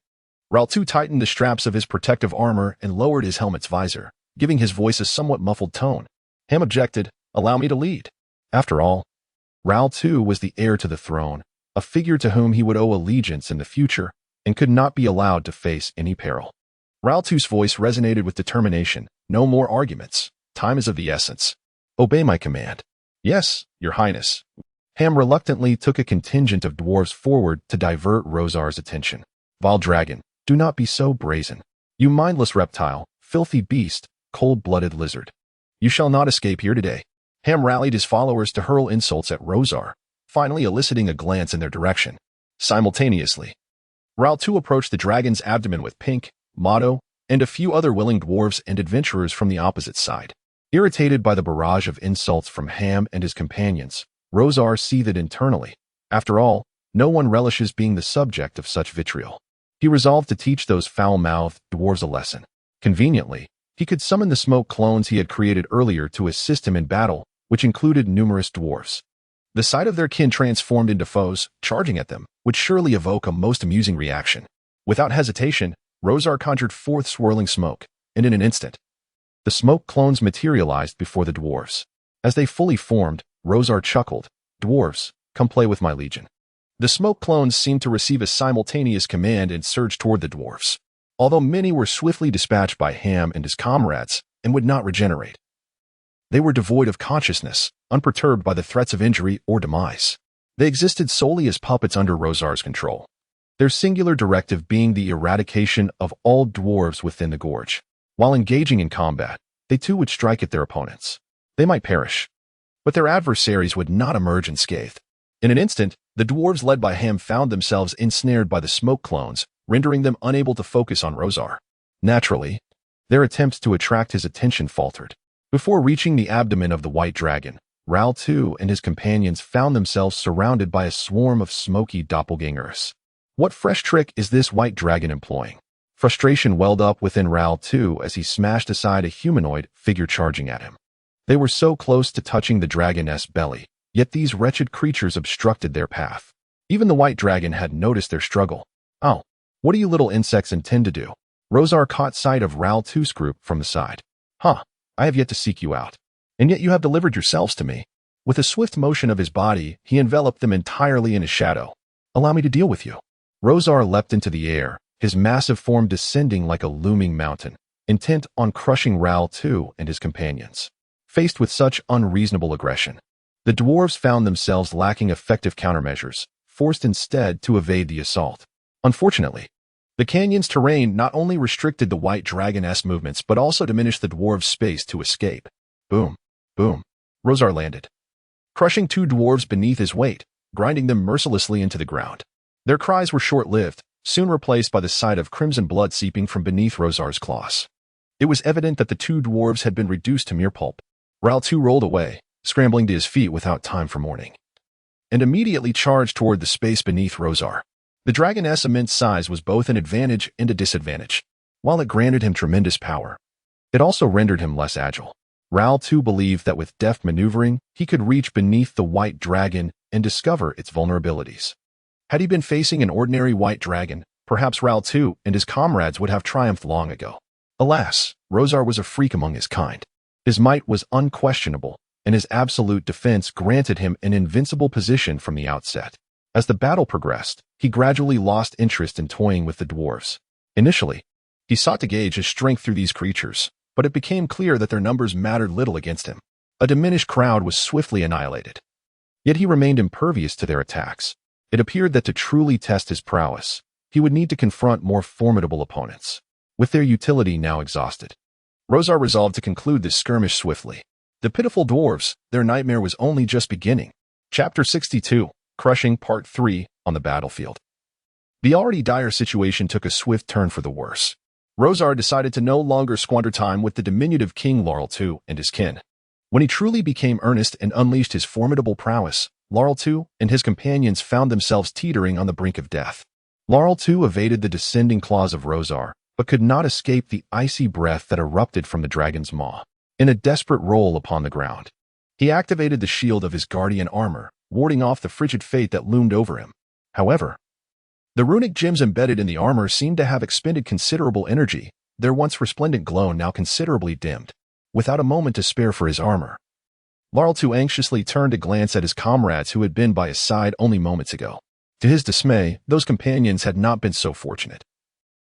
Raltu tightened the straps of his protective armor and lowered his helmet's visor, giving his voice a somewhat muffled tone. Ham objected, "Allow me to lead." After all, Raltu was the heir to the throne, a figure to whom he would owe allegiance in the future, and could not be allowed to face any peril. Raltu's voice resonated with determination. "No more arguments. Time is of the essence. Obey my command." "Yes, your highness." Ham reluctantly took a contingent of dwarves forward to divert Rosar's attention. "Vile dragon, do not be so brazen. You mindless reptile, filthy beast, cold-blooded lizard. You shall not escape here today." Ham rallied his followers to hurl insults at Rosar, finally eliciting a glance in their direction. Simultaneously, Raltu approached the dragon's abdomen with Pink, Motto, and a few other willing dwarves and adventurers from the opposite side. Irritated by the barrage of insults from Ham and his companions, Rosar seethed internally. After all, no one relishes being the subject of such vitriol. He resolved to teach those foul-mouthed dwarves a lesson. Conveniently, he could summon the smoke clones he had created earlier to assist him in battle, which included numerous dwarves. The sight of their kin transformed into foes, charging at them, would surely evoke a most amusing reaction. Without hesitation, Rosar conjured forth swirling smoke, and in an instant, the smoke clones materialized before the dwarves. As they fully formed, Rosar chuckled, "Dwarves, come play with my legion." The smoke clones seemed to receive a simultaneous command and surged toward the dwarves. Although many were swiftly dispatched by Ham and his comrades and would not regenerate, they were devoid of consciousness, unperturbed by the threats of injury or demise. They existed solely as puppets under Rosar's control, their singular directive being the eradication of all dwarves within the gorge. While engaging in combat, they too would strike at their opponents. They might perish, but their adversaries would not emerge unscathed. In an instant, the dwarves led by Ham found themselves ensnared by the smoke clones, rendering them unable to focus on Rosar. Naturally, their attempts to attract his attention faltered. Before reaching the abdomen of the White Dragon, Raltu and his companions found themselves surrounded by a swarm of smoky doppelgangers. What fresh trick is this White Dragon employing? Frustration welled up within Raltu as he smashed aside a humanoid figure charging at him. They were so close to touching the dragoness belly, yet these wretched creatures obstructed their path. Even the White Dragon had noticed their struggle. "Oh, what do you little insects intend to do?" Rosar caught sight of Raltu's group from the side. "Huh, I have yet to seek you out. And yet you have delivered yourselves to me." With a swift motion of his body, he enveloped them entirely in his shadow. "Allow me to deal with you." Rosar leapt into the air, his massive form descending like a looming mountain, intent on crushing Raltu and his companions. Faced with such unreasonable aggression, the dwarves found themselves lacking effective countermeasures, forced instead to evade the assault. Unfortunately, the canyon's terrain not only restricted the White Dragon's movements but also diminished the dwarves' space to escape. Boom, boom. Rosar landed, crushing two dwarves beneath his weight, grinding them mercilessly into the ground. Their cries were short-lived, soon replaced by the sight of crimson blood seeping from beneath Rosar's claws. It was evident that the two dwarves had been reduced to mere pulp. Raltu rolled away, scrambling to his feet without time for mourning, and immediately charged toward the space beneath Rosar. The dragon's immense size was both an advantage and a disadvantage. While it granted him tremendous power, it also rendered him less agile. Raltu believed that with deft maneuvering, he could reach beneath the White Dragon and discover its vulnerabilities. Had he been facing an ordinary White Dragon, perhaps Raltu and his comrades would have triumphed long ago. Alas, Rosar was a freak among his kind. His might was unquestionable, and his absolute defense granted him an invincible position from the outset. As the battle progressed, he gradually lost interest in toying with the dwarves. Initially, he sought to gauge his strength through these creatures, but it became clear that their numbers mattered little against him. A diminished crowd was swiftly annihilated. Yet he remained impervious to their attacks. It appeared that to truly test his prowess, he would need to confront more formidable opponents. With their utility now exhausted, Rosar resolved to conclude this skirmish swiftly. The pitiful dwarves, their nightmare was only just beginning. Chapter 62, Crushing Part 3, on the battlefield. The already dire situation took a swift turn for the worse. Rosar decided to no longer squander time with the diminutive King Laurel and his kin. When he truly became earnest and unleashed his formidable prowess, Laurel and his companions found themselves teetering on the brink of death. Laurel too evaded the descending claws of Rosar, but could not escape the icy breath that erupted from the dragon's maw. In a desperate roll upon the ground, he activated the shield of his guardian armor, warding off the frigid fate that loomed over him. However, the runic gems embedded in the armor seemed to have expended considerable energy, their once resplendent glow now considerably dimmed. Without a moment to spare for his armor, Laurel too anxiously turned to glance at his comrades who had been by his side only moments ago. To his dismay, those companions had not been so fortunate.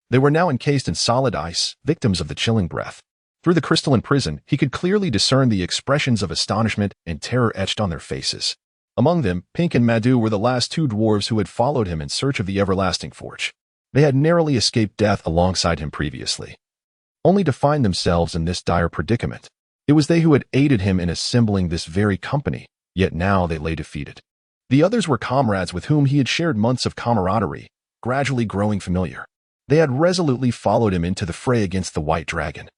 They were now encased in solid ice, victims of the chilling breath. Through the crystalline prison, he could clearly discern the expressions of astonishment and terror etched on their faces. Among them, Pink and Madhu were the last two dwarves who had followed him in search of the everlasting forge. They had narrowly escaped death alongside him previously, only to find themselves in this dire predicament. It was they who had aided him in assembling this very company, yet now they lay defeated. The others were comrades with whom he had shared months of camaraderie, gradually growing familiar. They had resolutely followed him into the fray against the White Dragon.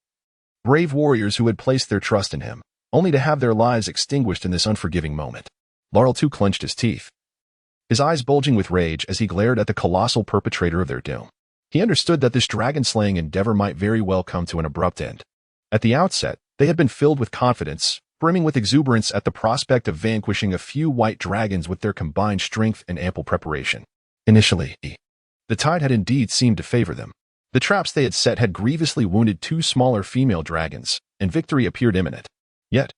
Brave warriors who had placed their trust in him, only to have their lives extinguished in this unforgiving moment. Laurel too clenched his teeth, his eyes bulging with rage as he glared at the colossal perpetrator of their doom. He understood that this dragon-slaying endeavor might very well come to an abrupt end. At the outset, they had been filled with confidence, brimming with exuberance at the prospect of vanquishing a few white dragons with their combined strength and ample preparation. Initially, the tide had indeed seemed to favor them. The traps they had set had grievously wounded two smaller female dragons, and victory appeared imminent. Yet,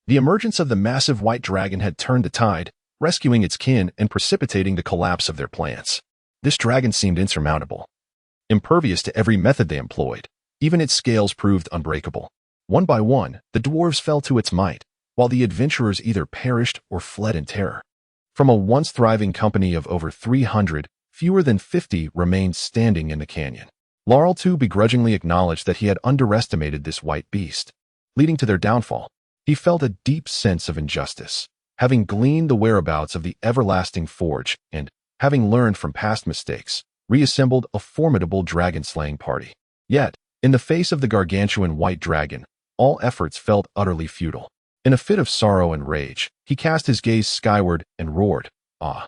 the emergence of the massive white dragon had turned the tide, rescuing its kin and precipitating the collapse of their plans. This dragon seemed insurmountable, impervious to every method they employed. Even its scales proved unbreakable. One by one, the dwarves fell to its might, while the adventurers either perished or fled in terror. From a once thriving company of over 300, fewer than 50 remained standing in the canyon. Laurel too begrudgingly acknowledged that he had underestimated this white beast, leading to their downfall. He felt a deep sense of injustice, having gleaned the whereabouts of the everlasting forge and, having learned from past mistakes, reassembled a formidable dragon-slaying party. Yet, in the face of the gargantuan white dragon, all efforts felt utterly futile. In a fit of sorrow and rage, he cast his gaze skyward and roared, "Ah!"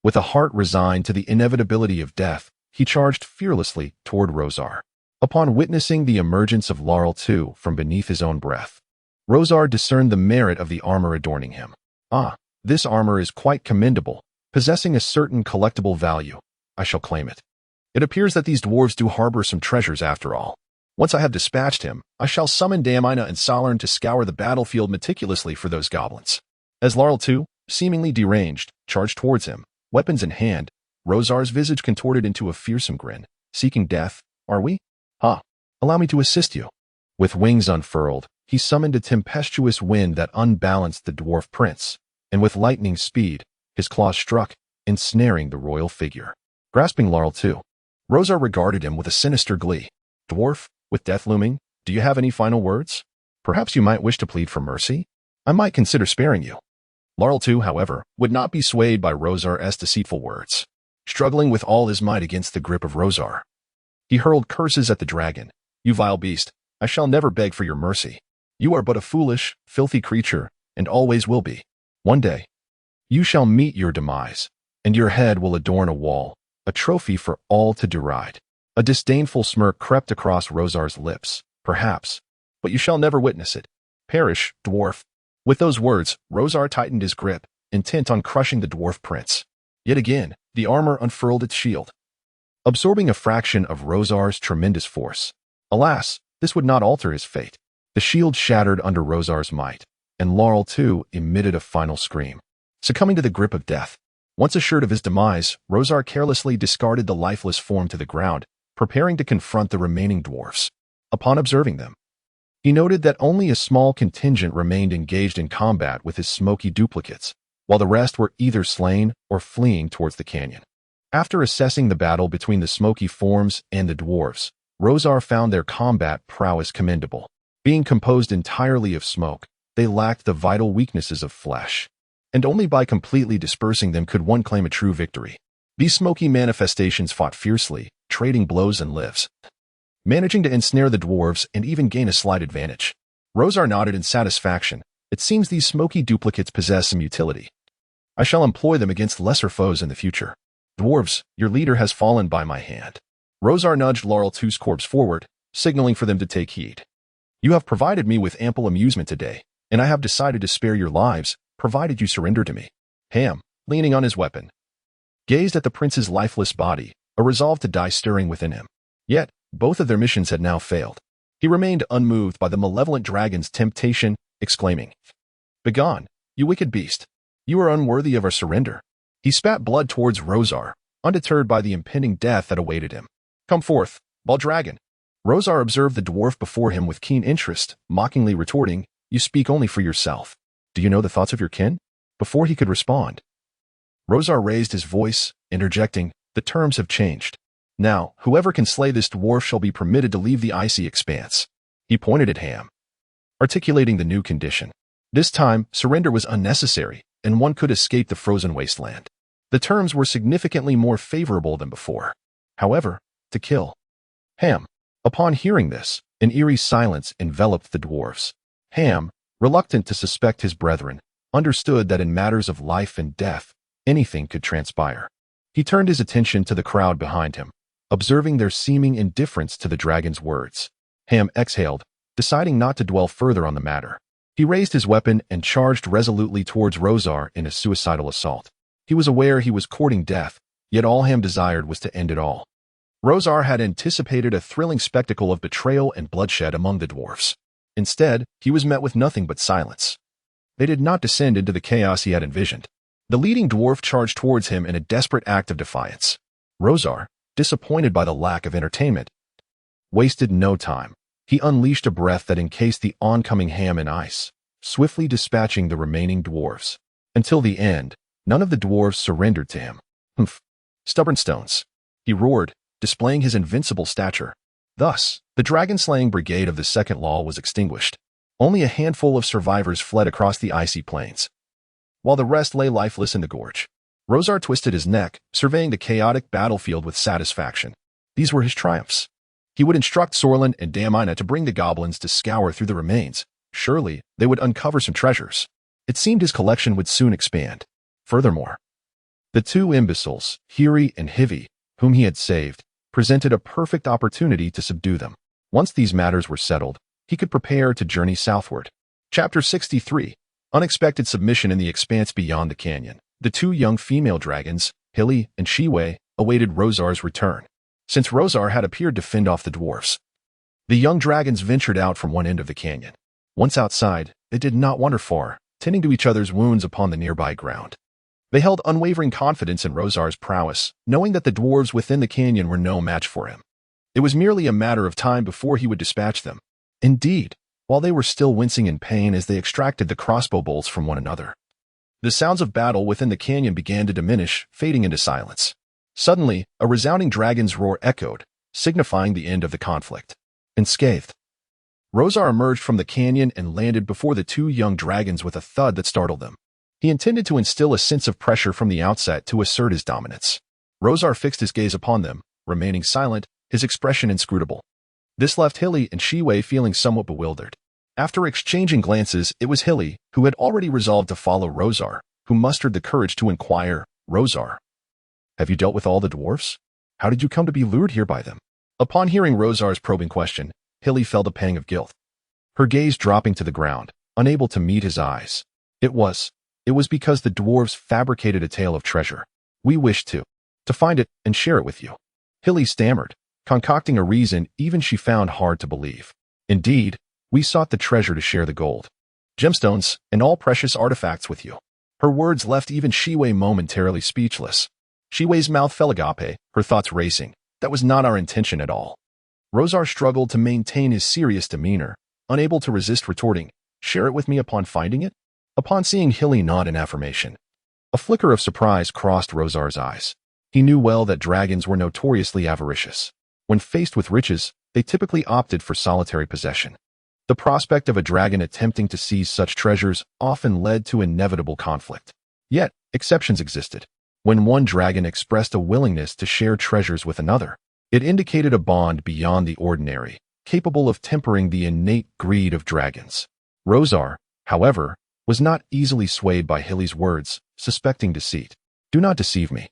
With a heart resigned to the inevitability of death, he charged fearlessly toward Rosar. Upon witnessing the emergence of Laurel too from beneath his own breath, Rosar discerned the merit of the armor adorning him. "Ah, this armor is quite commendable, possessing a certain collectible value. I shall claim it. It appears that these dwarves do harbor some treasures after all. Once I have dispatched him, I shall summon Damina and Salern to scour the battlefield meticulously for those goblins." As Laurel too, seemingly deranged, charged towards him, weapons in hand, Rosar's visage contorted into a fearsome grin. "Seeking death, are we? Ha! Allow me to assist you." With wings unfurled, he summoned a tempestuous wind that unbalanced the dwarf prince, and with lightning speed, his claws struck, ensnaring the royal figure. Grasping Laurel too, Rosar regarded him with a sinister glee. "Dwarf, with death looming, do you have any final words? Perhaps you might wish to plead for mercy? I might consider sparing you." Laurel too, however, would not be swayed by Rosar's deceitful words. Struggling with all his might against the grip of Rosar, he hurled curses at the dragon. "You vile beast, I shall never beg for your mercy. You are but a foolish, filthy creature, and always will be. One day, you shall meet your demise, and your head will adorn a wall, a trophy for all to deride." A disdainful smirk crept across Rosar's lips. "Perhaps, but you shall never witness it. Perish, dwarf." With those words, Rosar tightened his grip, intent on crushing the dwarf prince. Yet again, the armor unfurled its shield, absorbing a fraction of Rosar's tremendous force. Alas, this would not alter his fate. The shield shattered under Rosar's might, and Laurel too emitted a final scream, succumbing to the grip of death. Once assured of his demise, Rosar carelessly discarded the lifeless form to the ground, preparing to confront the remaining dwarfs. Upon observing them, he noted that only a small contingent remained engaged in combat with his smoky duplicates, while the rest were either slain or fleeing towards the canyon. After assessing the battle between the smoky forms and the dwarves, Rosar found their combat prowess commendable. Being composed entirely of smoke, they lacked the vital weaknesses of flesh, and only by completely dispersing them could one claim a true victory. These smoky manifestations fought fiercely, trading blows and lives, managing to ensnare the dwarves and even gain a slight advantage. Rosar nodded in satisfaction. "It seems these smoky duplicates possess some utility. I shall employ them against lesser foes in the future." Dwarves, your leader has fallen by my hand. Rosar nudged Laurel II's corpse forward, signaling for them to take heed. You have provided me with ample amusement today, and I have decided to spare your lives, provided you surrender to me. Ham, leaning on his weapon, gazed at the prince's lifeless body, a resolve to die stirring within him. Yet, both of their missions had now failed. He remained unmoved by the malevolent dragon's temptation, exclaiming, "Begone, you wicked beast! You are unworthy of our surrender." He spat blood towards Rosar, undeterred by the impending death that awaited him. "Come forth, bald dragon." Rosar observed the dwarf before him with keen interest, mockingly retorting, "You speak only for yourself. Do you know the thoughts of your kin?" Before he could respond, Rosar raised his voice, interjecting, "The terms have changed. Now, whoever can slay this dwarf shall be permitted to leave the icy expanse." He pointed at Ham, articulating the new condition. This time, surrender was unnecessary, and one could escape the frozen wasteland. The terms were significantly more favorable than before. However, to kill Ham. Upon hearing this, an eerie silence enveloped the dwarves. Ham, reluctant to suspect his brethren, understood that in matters of life and death, anything could transpire. He turned his attention to the crowd behind him, observing their seeming indifference to the dragon's words. Ham exhaled, deciding not to dwell further on the matter. He raised his weapon and charged resolutely towards Rosar in a suicidal assault. He was aware he was courting death, yet all Ham desired was to end it all. Rosar had anticipated a thrilling spectacle of betrayal and bloodshed among the dwarfs. Instead, he was met with nothing but silence. They did not descend into the chaos he had envisioned. The leading dwarf charged towards him in a desperate act of defiance. Rosar, disappointed by the lack of entertainment, wasted no time. He unleashed a breath that encased the oncoming Ham in ice, swiftly dispatching the remaining dwarves. Until the end, none of the dwarves surrendered to him. "Humph! Stubborn stones!" he roared, displaying his invincible stature. Thus, the dragon-slaying brigade of the Second Law was extinguished. Only a handful of survivors fled across the icy plains, while the rest lay lifeless in the gorge. Rosar twisted his neck, surveying the chaotic battlefield with satisfaction. These were his triumphs. He would instruct Sorlin and Damina to bring the goblins to scour through the remains. Surely, they would uncover some treasures. It seemed his collection would soon expand. Furthermore, the two imbeciles, Hiri and Hivi, whom he had saved, presented a perfect opportunity to subdue them. Once these matters were settled, he could prepare to journey southward. Chapter 63. Unexpected submission in the expanse beyond the canyon. The two young female dragons, Hili and Shiwei, awaited Rosar's return. Since Rosar had appeared to fend off the dwarfs, the young dragons ventured out from one end of the canyon. Once outside, they did not wander far, tending to each other's wounds upon the nearby ground. They held unwavering confidence in Rosar's prowess, knowing that the dwarves within the canyon were no match for him. It was merely a matter of time before he would dispatch them. Indeed, while they were still wincing in pain as they extracted the crossbow bolts from one another, the sounds of battle within the canyon began to diminish, fading into silence. Suddenly, a resounding dragon's roar echoed, signifying the end of the conflict. Unscathed, Rosar emerged from the canyon and landed before the two young dragons with a thud that startled them. He intended to instill a sense of pressure from the outset to assert his dominance. Rosar fixed his gaze upon them, remaining silent, his expression inscrutable. This left Hili and Shiwei feeling somewhat bewildered. After exchanging glances, it was Hili, who had already resolved to follow Rosar, who mustered the courage to inquire, "Rosar, have you dealt with all the dwarfs? How did you come to be lured here by them?" Upon hearing Rosar's probing question, Hili felt a pang of guilt, her gaze dropping to the ground, unable to meet his eyes. It was because the dwarves fabricated a tale of treasure. "We wished to find it and share it with you," Hili stammered, concocting a reason even she found hard to believe. "Indeed, we sought the treasure to share the gold, gemstones, and all precious artifacts with you." Her words left even Shiwei momentarily speechless. Shiwei's mouth fell agape, her thoughts racing. "That was not our intention at all." Rosar struggled to maintain his serious demeanor, unable to resist retorting, "Share it with me upon finding it?" Upon seeing Hili nod in affirmation, a flicker of surprise crossed Rosar's eyes. He knew well that dragons were notoriously avaricious. When faced with riches, they typically opted for solitary possession. The prospect of a dragon attempting to seize such treasures often led to inevitable conflict. Yet, exceptions existed. When one dragon expressed a willingness to share treasures with another, it indicated a bond beyond the ordinary, capable of tempering the innate greed of dragons. Rosar, however, was not easily swayed by Hili's words, suspecting deceit. "Do not deceive me,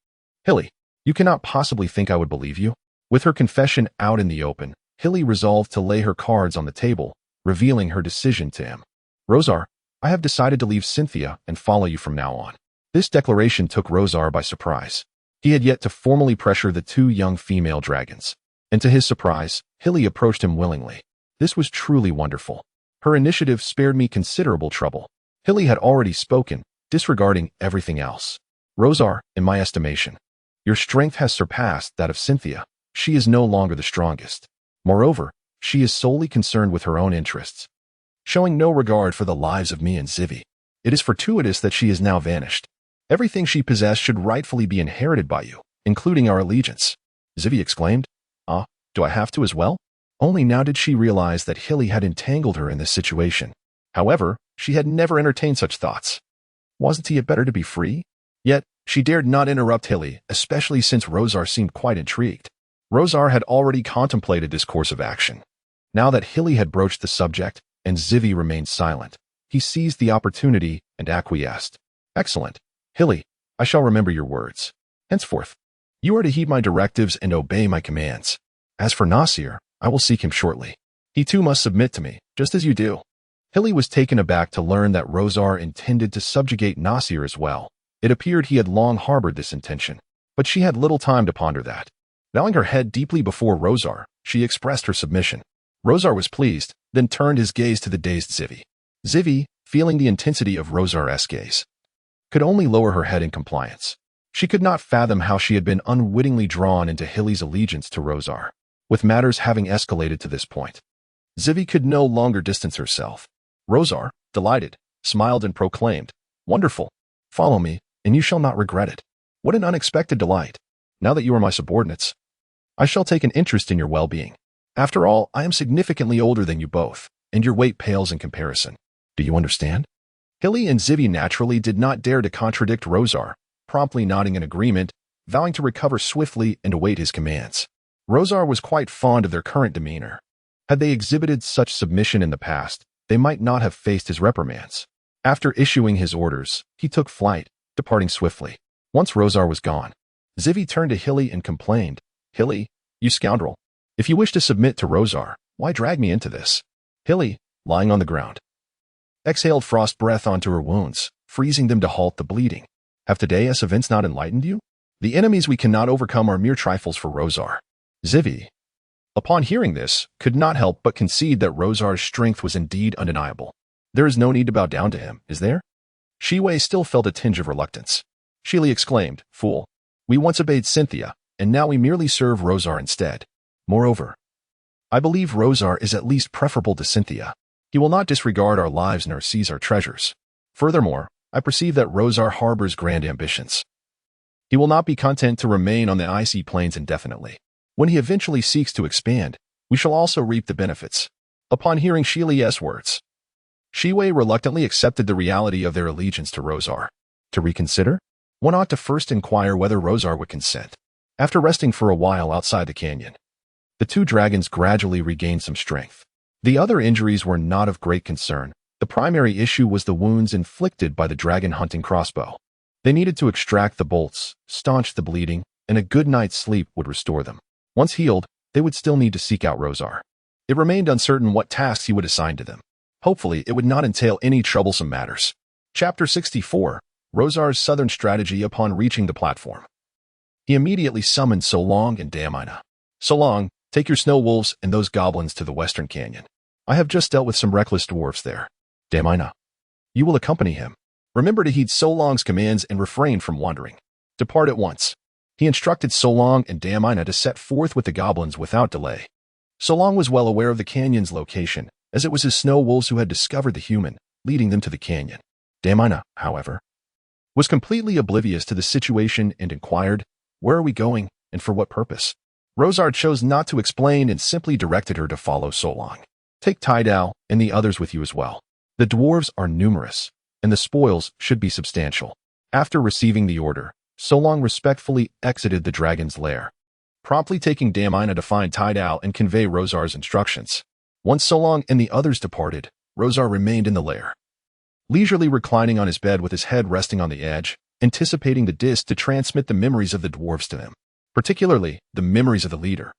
Hili. You cannot possibly think I would believe you. With her confession out in the open, Hilly resolved to lay her cards on the table, revealing her decision to him. Rosar, I have decided to leave Cynthia and follow you from now on. This declaration took Rosar by surprise. He had yet to formally pressure the two young female dragons. And to his surprise, Hilly approached him willingly. This was truly wonderful. Her initiative spared me considerable trouble. Hilly had already spoken, disregarding everything else. Rosar, in my estimation, your strength has surpassed that of Cynthia. She is no longer the strongest. Moreover, she is solely concerned with her own interests, showing no regard for the lives of me and Zivy. It is fortuitous that she is now vanished. Everything she possessed should rightfully be inherited by you, including our allegiance. Zivy exclaimed. Ah, do I have to as well? Only now did she realize that Hilly had entangled her in this situation. However, she had never entertained such thoughts. Wasn't it better to be free? Yet, she dared not interrupt Hilly, especially since Rosar seemed quite intrigued. Rosar had already contemplated this course of action. Now that Hilly had broached the subject, and Zivy remained silent, he seized the opportunity and acquiesced. Excellent. Hilly, I shall remember your words. Henceforth, you are to heed my directives and obey my commands. As for Nasir, I will seek him shortly. He too must submit to me, just as you do. Hilly was taken aback to learn that Rosar intended to subjugate Nasir as well. It appeared he had long harbored this intention, but she had little time to ponder that. Bowing her head deeply before Rosar, she expressed her submission. Rosar was pleased, then turned his gaze to the dazed Zivy. Zivy, feeling the intensity of Rosar's gaze, could only lower her head in compliance. She could not fathom how she had been unwittingly drawn into Hilly's allegiance to Rosar. With matters having escalated to this point, Zivy could no longer distance herself. Rosar, delighted, smiled and proclaimed, "Wonderful! Follow me, and you shall not regret it. What an unexpected delight! Now that you are my subordinates, I shall take an interest in your well-being. After all, I am significantly older than you both, and your weight pales in comparison. Do you understand?" Hilly and Zivy naturally did not dare to contradict Rosar, promptly nodding in agreement, vowing to recover swiftly and await his commands. Rosar was quite fond of their current demeanor. Had they exhibited such submission in the past, they might not have faced his reprimands. After issuing his orders, he took flight, departing swiftly. Once Rosar was gone, Zivy turned to Hilly and complained, "Hilly, you scoundrel. If you wish to submit to Rosar, why drag me into this?" Hilly, lying on the ground, exhaled frost breath onto her wounds, freezing them to halt the bleeding. Have today's events not enlightened you? The enemies we cannot overcome are mere trifles for Rosar. Zivy, upon hearing this, could not help but concede that Rosar's strength was indeed undeniable. There is no need to bow down to him, is there? Shiwei still felt a tinge of reluctance. Shili exclaimed, "Fool, we once obeyed Cynthia, and now we merely serve Rosar instead. Moreover, I believe Rosar is at least preferable to Cynthia. He will not disregard our lives nor seize our treasures. Furthermore, I perceive that Rosar harbors grand ambitions. He will not be content to remain on the icy plains indefinitely. When he eventually seeks to expand, we shall also reap the benefits." Upon hearing Shili's words, Shiwei reluctantly accepted the reality of their allegiance to Rosar. To reconsider? One ought to first inquire whether Rosar would consent. After resting for a while outside the canyon, the two dragons gradually regained some strength. The other injuries were not of great concern. The primary issue was the wounds inflicted by the dragon hunting crossbow. They needed to extract the bolts, staunch the bleeding, and a good night's sleep would restore them. Once healed, they would still need to seek out Rosar. It remained uncertain what tasks he would assign to them. Hopefully, it would not entail any troublesome matters. Chapter 64, Rosar's Southern Strategy upon reaching the platform. He immediately summoned Solong and Damina. "Solong, take your snow wolves and those goblins to the western canyon. I have just dealt with some reckless dwarves there. Damina, you will accompany him. Remember to heed Solong's commands and refrain from wandering. Depart at once." He instructed Solong and Damina to set forth with the goblins without delay. Solong was well aware of the canyon's location, as it was his snow wolves who had discovered the human, leading them to the canyon. Damina, however, was completely oblivious to the situation and inquired, "Where are we going, and for what purpose?" Rosar chose not to explain and simply directed her to follow Solong. "Take Tidal and the others with you as well. The dwarves are numerous, and the spoils should be substantial." After receiving the order, Solong respectfully exited the dragon's lair, promptly taking Damina to find Tidal and convey Rosar's instructions. Once Solong and the others departed, Rosar remained in the lair, leisurely reclining on his bed with his head resting on the edge, anticipating the disc to transmit the memories of the dwarves to him. particularly the memories of the leader.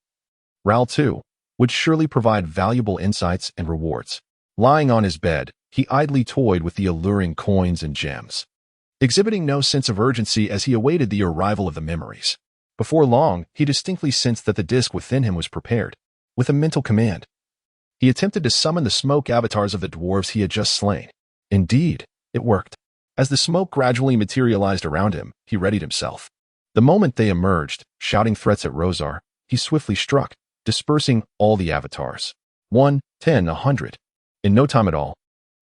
Ral, too, would surely provide valuable insights and rewards. Lying on his bed, he idly toyed with the alluring coins and gems, exhibiting no sense of urgency as he awaited the arrival of the memories. Before long, he distinctly sensed that the disk within him was prepared. With a mental command, he attempted to summon the smoke avatars of the dwarves he had just slain. Indeed, it worked. As the smoke gradually materialized around him, he readied himself. The moment they emerged, shouting threats at Rosar, he swiftly struck, dispersing all the avatars. 1, 10, 100. In no time at all,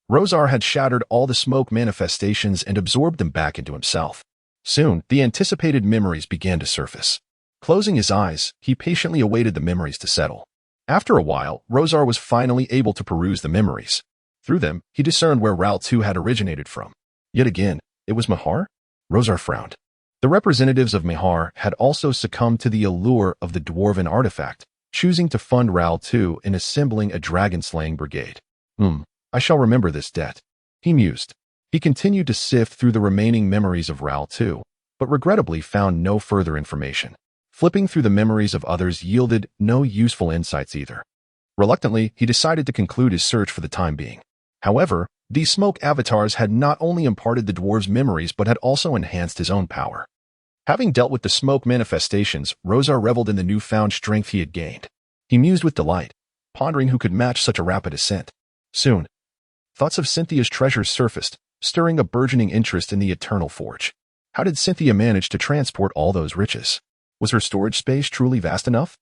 Rosar had shattered all the smoke manifestations and absorbed them back into himself. Soon, the anticipated memories began to surface. Closing his eyes, he patiently awaited the memories to settle. After a while, Rosar was finally able to peruse the memories. Through them, he discerned where Ral 2 had originated from. Yet again, it was Mahar? Rosar frowned. The representatives of Mahar had also succumbed to the allure of the dwarven artifact, choosing to fund Ral 2 in assembling a dragon-slaying brigade. I shall remember this debt, he mused. He continued to sift through the remaining memories of Ral 2, but regrettably found no further information. Flipping through the memories of others yielded no useful insights either. Reluctantly, he decided to conclude his search for the time being. However, these smoke avatars had not only imparted the dwarves' memories but had also enhanced his own power. Having dealt with the smoke manifestations, Rosar reveled in the newfound strength he had gained. He mused with delight, pondering who could match such a rapid ascent. Soon, thoughts of Cynthia's treasures surfaced, stirring a burgeoning interest in the Eternal Forge. How did Cynthia manage to transport all those riches? Was her storage space truly vast enough?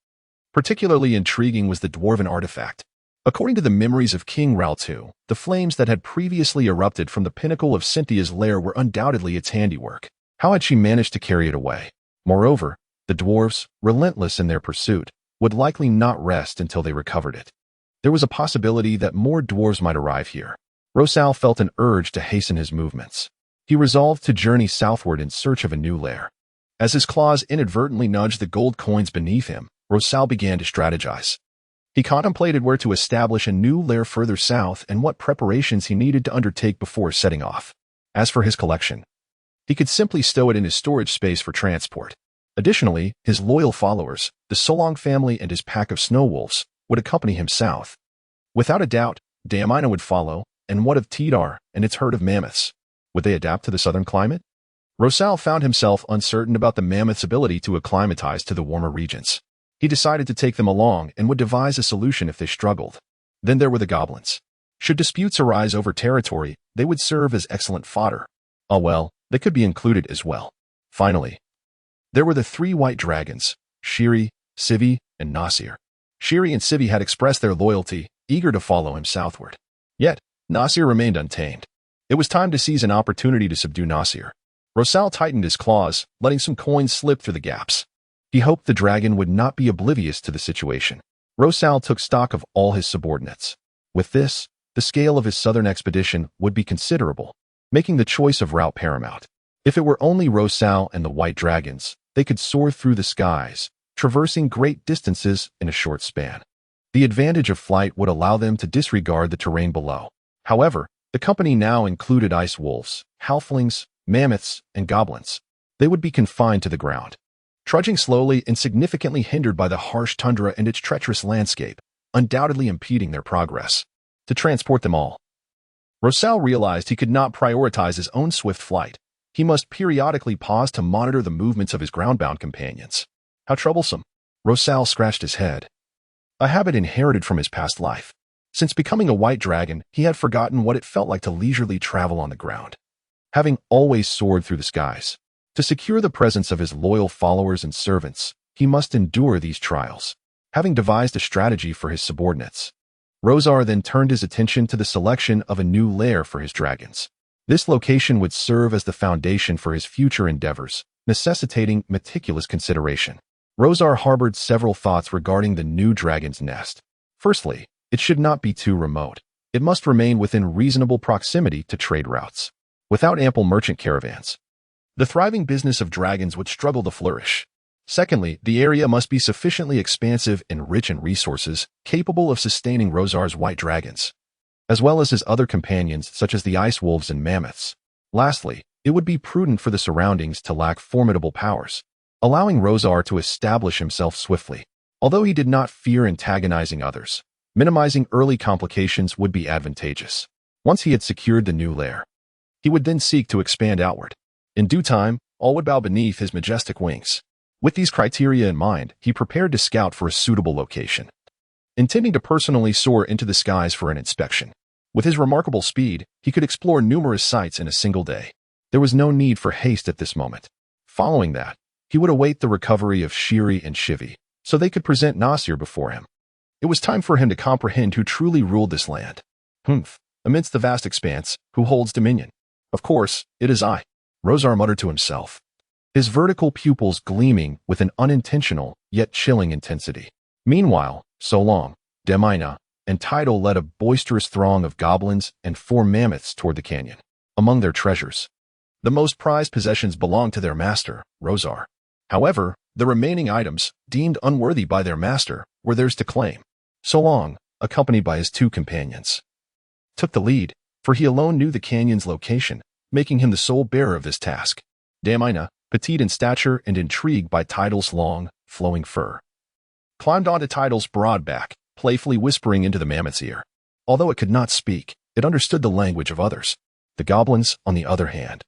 Particularly intriguing was the dwarven artifact. According to the memories of King Ral 2, the flames that had previously erupted from the pinnacle of Cynthia's lair were undoubtedly its handiwork. How had she managed to carry it away? Moreover, the dwarves, relentless in their pursuit, would likely not rest until they recovered it. There was a possibility that more dwarves might arrive here. Rosal felt an urge to hasten his movements. He resolved to journey southward in search of a new lair. As his claws inadvertently nudged the gold coins beneath him, Rosal began to strategize. He contemplated where to establish a new lair further south and what preparations he needed to undertake before setting off. As for his collection, he could simply stow it in his storage space for transport. Additionally, his loyal followers, the Solong family and his pack of snow wolves, would accompany him south. Without a doubt, Diamina would follow, and what of Tidar and its herd of mammoths? Would they adapt to the southern climate? Rosal found himself uncertain about the mammoth's ability to acclimatize to the warmer regions. He decided to take them along and would devise a solution if they struggled. Then there were the goblins. Should disputes arise over territory, they would serve as excellent fodder. Ah well, they could be included as well. Finally, there were the three white dragons, Shiri, Sivi, and Nasir. Shiri and Sivi had expressed their loyalty, eager to follow him southward. Yet, Nasir remained untamed. It was time to seize an opportunity to subdue Nasir. Rosal tightened his claws, letting some coins slip through the gaps. He hoped the dragon would not be oblivious to the situation. Rosal took stock of all his subordinates. With this, the scale of his southern expedition would be considerable, making the choice of route paramount. If it were only Rosal and the white dragons, they could soar through the skies, traversing great distances in a short span. The advantage of flight would allow them to disregard the terrain below. However, the company now included ice wolves, halflings, mammoths, and goblins. They would be confined to the ground, trudging slowly and significantly hindered by the harsh tundra and its treacherous landscape, undoubtedly impeding their progress. To transport them all, Rosal realized he could not prioritize his own swift flight. He must periodically pause to monitor the movements of his ground-bound companions. How troublesome. Rosal scratched his head. A habit inherited from his past life. Since becoming a white dragon, he had forgotten what it felt like to leisurely travel on the ground. Having always soared through the skies, to secure the presence of his loyal followers and servants, he must endure these trials. Having devised a strategy for his subordinates, Rosar then turned his attention to the selection of a new lair for his dragons. This location would serve as the foundation for his future endeavors, necessitating meticulous consideration. Rosar harbored several thoughts regarding the new dragon's nest. Firstly, it should not be too remote. It must remain within reasonable proximity to trade routes. Without ample merchant caravans, the thriving business of dragons would struggle to flourish. Secondly, the area must be sufficiently expansive and rich in resources, capable of sustaining Rosar's white dragons, as well as his other companions such as the ice wolves and mammoths. Lastly, it would be prudent for the surroundings to lack formidable powers. allowing Rosar to establish himself swiftly. Although he did not fear antagonizing others, minimizing early complications would be advantageous. Once he had secured the new lair, he would then seek to expand outward. In due time, all would bow beneath his majestic wings. With these criteria in mind, he prepared to scout for a suitable location, intending to personally soar into the skies for an inspection. With his remarkable speed, he could explore numerous sites in a single day. There was no need for haste at this moment. Following that, he would await the recovery of Shiri and Shivi, so they could present Nasir before him. It was time for him to comprehend who truly ruled this land. Amidst the vast expanse, who holds dominion? Of course, it is I, Rosar muttered to himself, his vertical pupils gleaming with an unintentional yet chilling intensity. Meanwhile, Solong, Demina, and Tidal led a boisterous throng of goblins and 4 mammoths toward the canyon. Among their treasures, the most prized possessions belonged to their master, Rosar. However, the remaining items, deemed unworthy by their master, were theirs to claim. Solong, accompanied by his 2 companions, took the lead, for he alone knew the canyon's location, making him the sole bearer of this task. Damina, petite in stature and intrigued by Tidal's long, flowing fur, climbed onto Tidal's broad back, playfully whispering into the mammoth's ear. Although it could not speak, it understood the language of others. The goblins, on the other hand,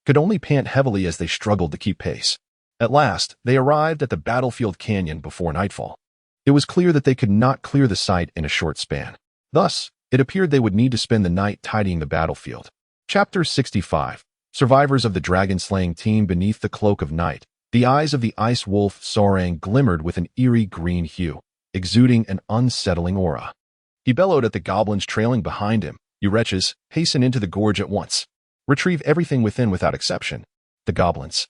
could only pant heavily as they struggled to keep pace. At last, they arrived at the battlefield canyon before nightfall. It was clear that they could not clear the site in a short span. Thus, it appeared they would need to spend the night tidying the battlefield. Chapter 65. Survivors of the dragon-slaying team beneath the cloak of night. The eyes of the ice wolf Sorang glimmered with an eerie green hue, exuding an unsettling aura. He bellowed at the goblins trailing behind him. "You wretches, hasten into the gorge at once. Retrieve everything within without exception." The goblins,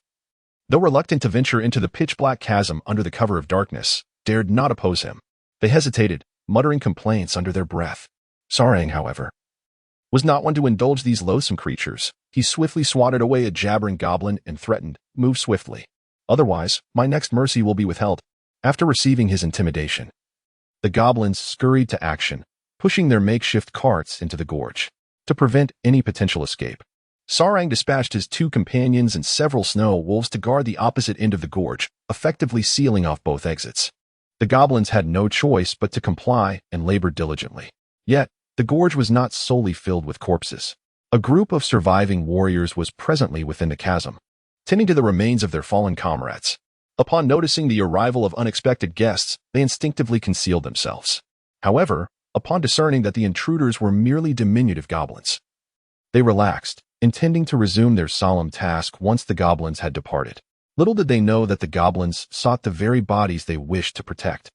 though reluctant to venture into the pitch-black chasm under the cover of darkness, dared not oppose him. They hesitated, muttering complaints under their breath. Sarang, however, was not one to indulge these loathsome creatures. He swiftly swatted away a jabbering goblin and threatened, "Move swiftly. Otherwise, my next mercy will be withheld." After receiving his intimidation, the goblins scurried to action, pushing their makeshift carts into the gorge. To prevent any potential escape, Sarang dispatched his 2 companions and several snow wolves to guard the opposite end of the gorge, effectively sealing off both exits. The goblins had no choice but to comply and labored diligently. Yet, the gorge was not solely filled with corpses. A group of surviving warriors was presently within the chasm, tending to the remains of their fallen comrades. Upon noticing the arrival of unexpected guests, they instinctively concealed themselves. However, upon discerning that the intruders were merely diminutive goblins, they relaxed, intending to resume their solemn task once the goblins had departed. Little did they know that the goblins sought the very bodies they wished to protect.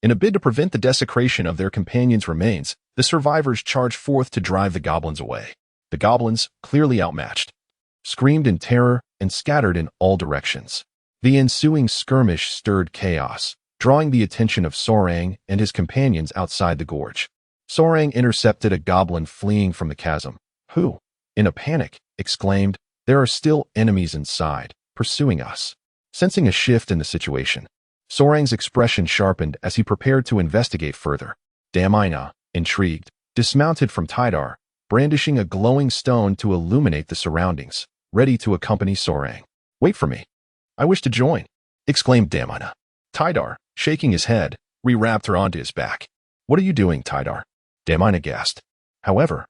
In a bid to prevent the desecration of their companions' remains, the survivors charged forth to drive the goblins away. The goblins, clearly outmatched, screamed in terror and scattered in all directions. The ensuing skirmish stirred chaos, drawing the attention of Sorang and his companions outside the gorge. Sorang intercepted a goblin fleeing from the chasm, who, in a panic, exclaimed, "There are still enemies inside, pursuing us." Sensing a shift in the situation, Sorang's expression sharpened as he prepared to investigate further. Damina, intrigued, dismounted from Tidar, brandishing a glowing stone to illuminate the surroundings, ready to accompany Sorang. "Wait for me. I wish to join," exclaimed Damina. Tidar, shaking his head, rewrapped her onto his back. "What are you doing, Tidar?" Damina gasped. However,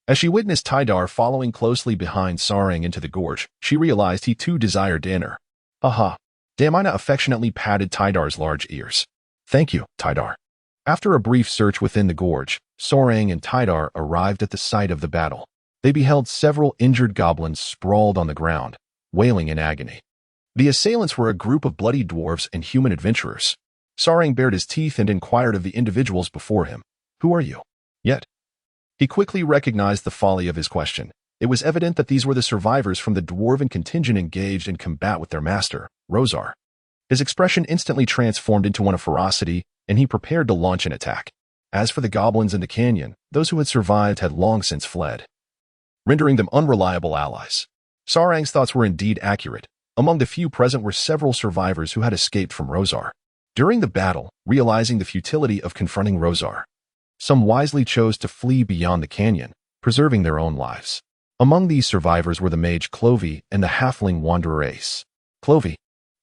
as she witnessed Tidar following closely behind Sarang into the gorge, she realized he too desired dinner. "Aha." Damina affectionately patted Tidar's large ears. "Thank you, Tidar." After a brief search within the gorge, Sorang and Tidar arrived at the site of the battle. They beheld several injured goblins sprawled on the ground, wailing in agony. The assailants were a group of bloody dwarves and human adventurers. Sarang bared his teeth and inquired of the individuals before him, "Who are you?" Yet, he quickly recognized the folly of his question. It was evident that these were the survivors from the dwarven contingent engaged in combat with their master, Rosar. His expression instantly transformed into one of ferocity, and he prepared to launch an attack. As for the goblins in the canyon, those who had survived had long since fled, rendering them unreliable allies. Sarang's thoughts were indeed accurate. Among the few present were several survivors who had escaped from Rosar. During the battle, realizing the futility of confronting Rosar, some wisely chose to flee beyond the canyon, preserving their own lives. Among these survivors were the mage Clovey and the halfling wanderer Ace. Clovey,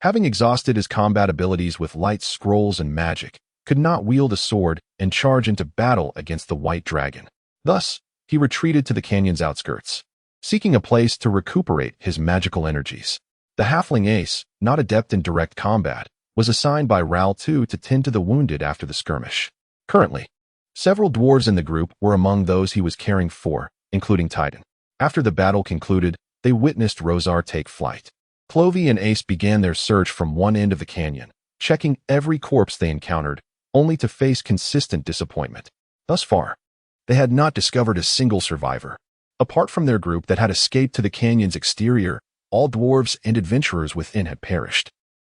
Having exhausted his combat abilities with light scrolls and magic, could not wield a sword and charge into battle against the White Dragon. Thus, he retreated to the canyon's outskirts, seeking a place to recuperate his magical energies. The halfling Ace, not adept in direct combat, was assigned by Ral II to tend to the wounded after the skirmish. Currently, several dwarves in the group were among those he was caring for, including Titan. After the battle concluded, they witnessed Rosar take flight. Clovey and Ace began their search from one end of the canyon, checking every corpse they encountered, only to face consistent disappointment. Thus far, they had not discovered a single survivor. Apart from their group that had escaped to the canyon's exterior, all dwarves and adventurers within had perished.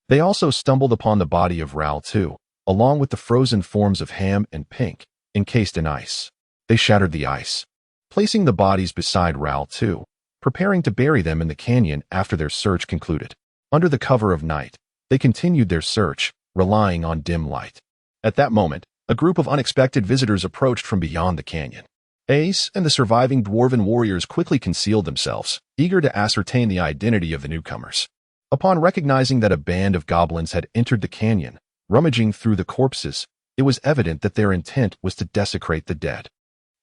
They also stumbled upon the body of Ral II, along with the frozen forms of Ham and Pink, encased in ice. They shattered the ice, placing the bodies beside Ral II, preparing to bury them in the canyon after their search concluded. Under the cover of night, they continued their search, relying on dim light. At that moment, a group of unexpected visitors approached from beyond the canyon. Ace and the surviving dwarven warriors quickly concealed themselves, eager to ascertain the identity of the newcomers. Upon recognizing that a band of goblins had entered the canyon, rummaging through the corpses, it was evident that their intent was to desecrate the dead.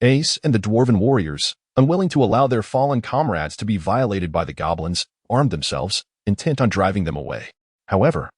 Ace and the dwarven warriors, unwilling to allow their fallen comrades to be violated by the goblins, armed themselves, intent on driving them away. However,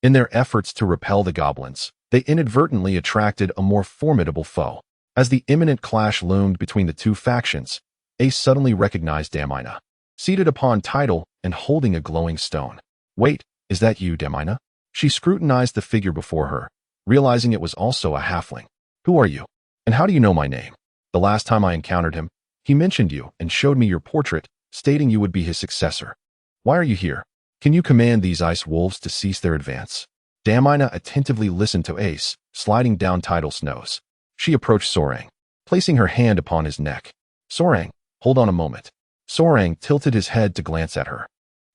in their efforts to repel the goblins, they inadvertently attracted a more formidable foe. As the imminent clash loomed between the two factions, Ace suddenly recognized Damina, seated upon Tidal and holding a glowing stone. "Wait, is that you, Damina?" She scrutinized the figure before her, realizing it was also a halfling. "Who are you? And how do you know my name? The last time I encountered him, he mentioned you and showed me your portrait, stating you would be his successor. Why are you here? Can you command these ice wolves to cease their advance?" Damina attentively listened to Ace, sliding down Tidal's nose. She approached Sorang, placing her hand upon his neck. "Sorang, hold on a moment." Sorang tilted his head to glance at her,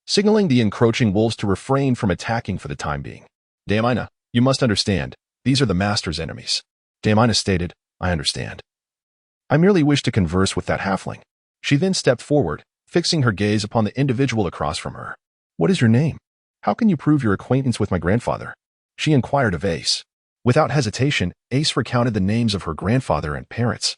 signaling the encroaching wolves to refrain from attacking for the time being. "Damina, you must understand, these are the Master's enemies." Damina stated, "I understand. I merely wish to converse with that halfling." She then stepped forward, fixing her gaze upon the individual across from her. "What is your name? How can you prove your acquaintance with my grandfather?" She inquired of Ace. Without hesitation, Ace recounted the names of her grandfather and parents,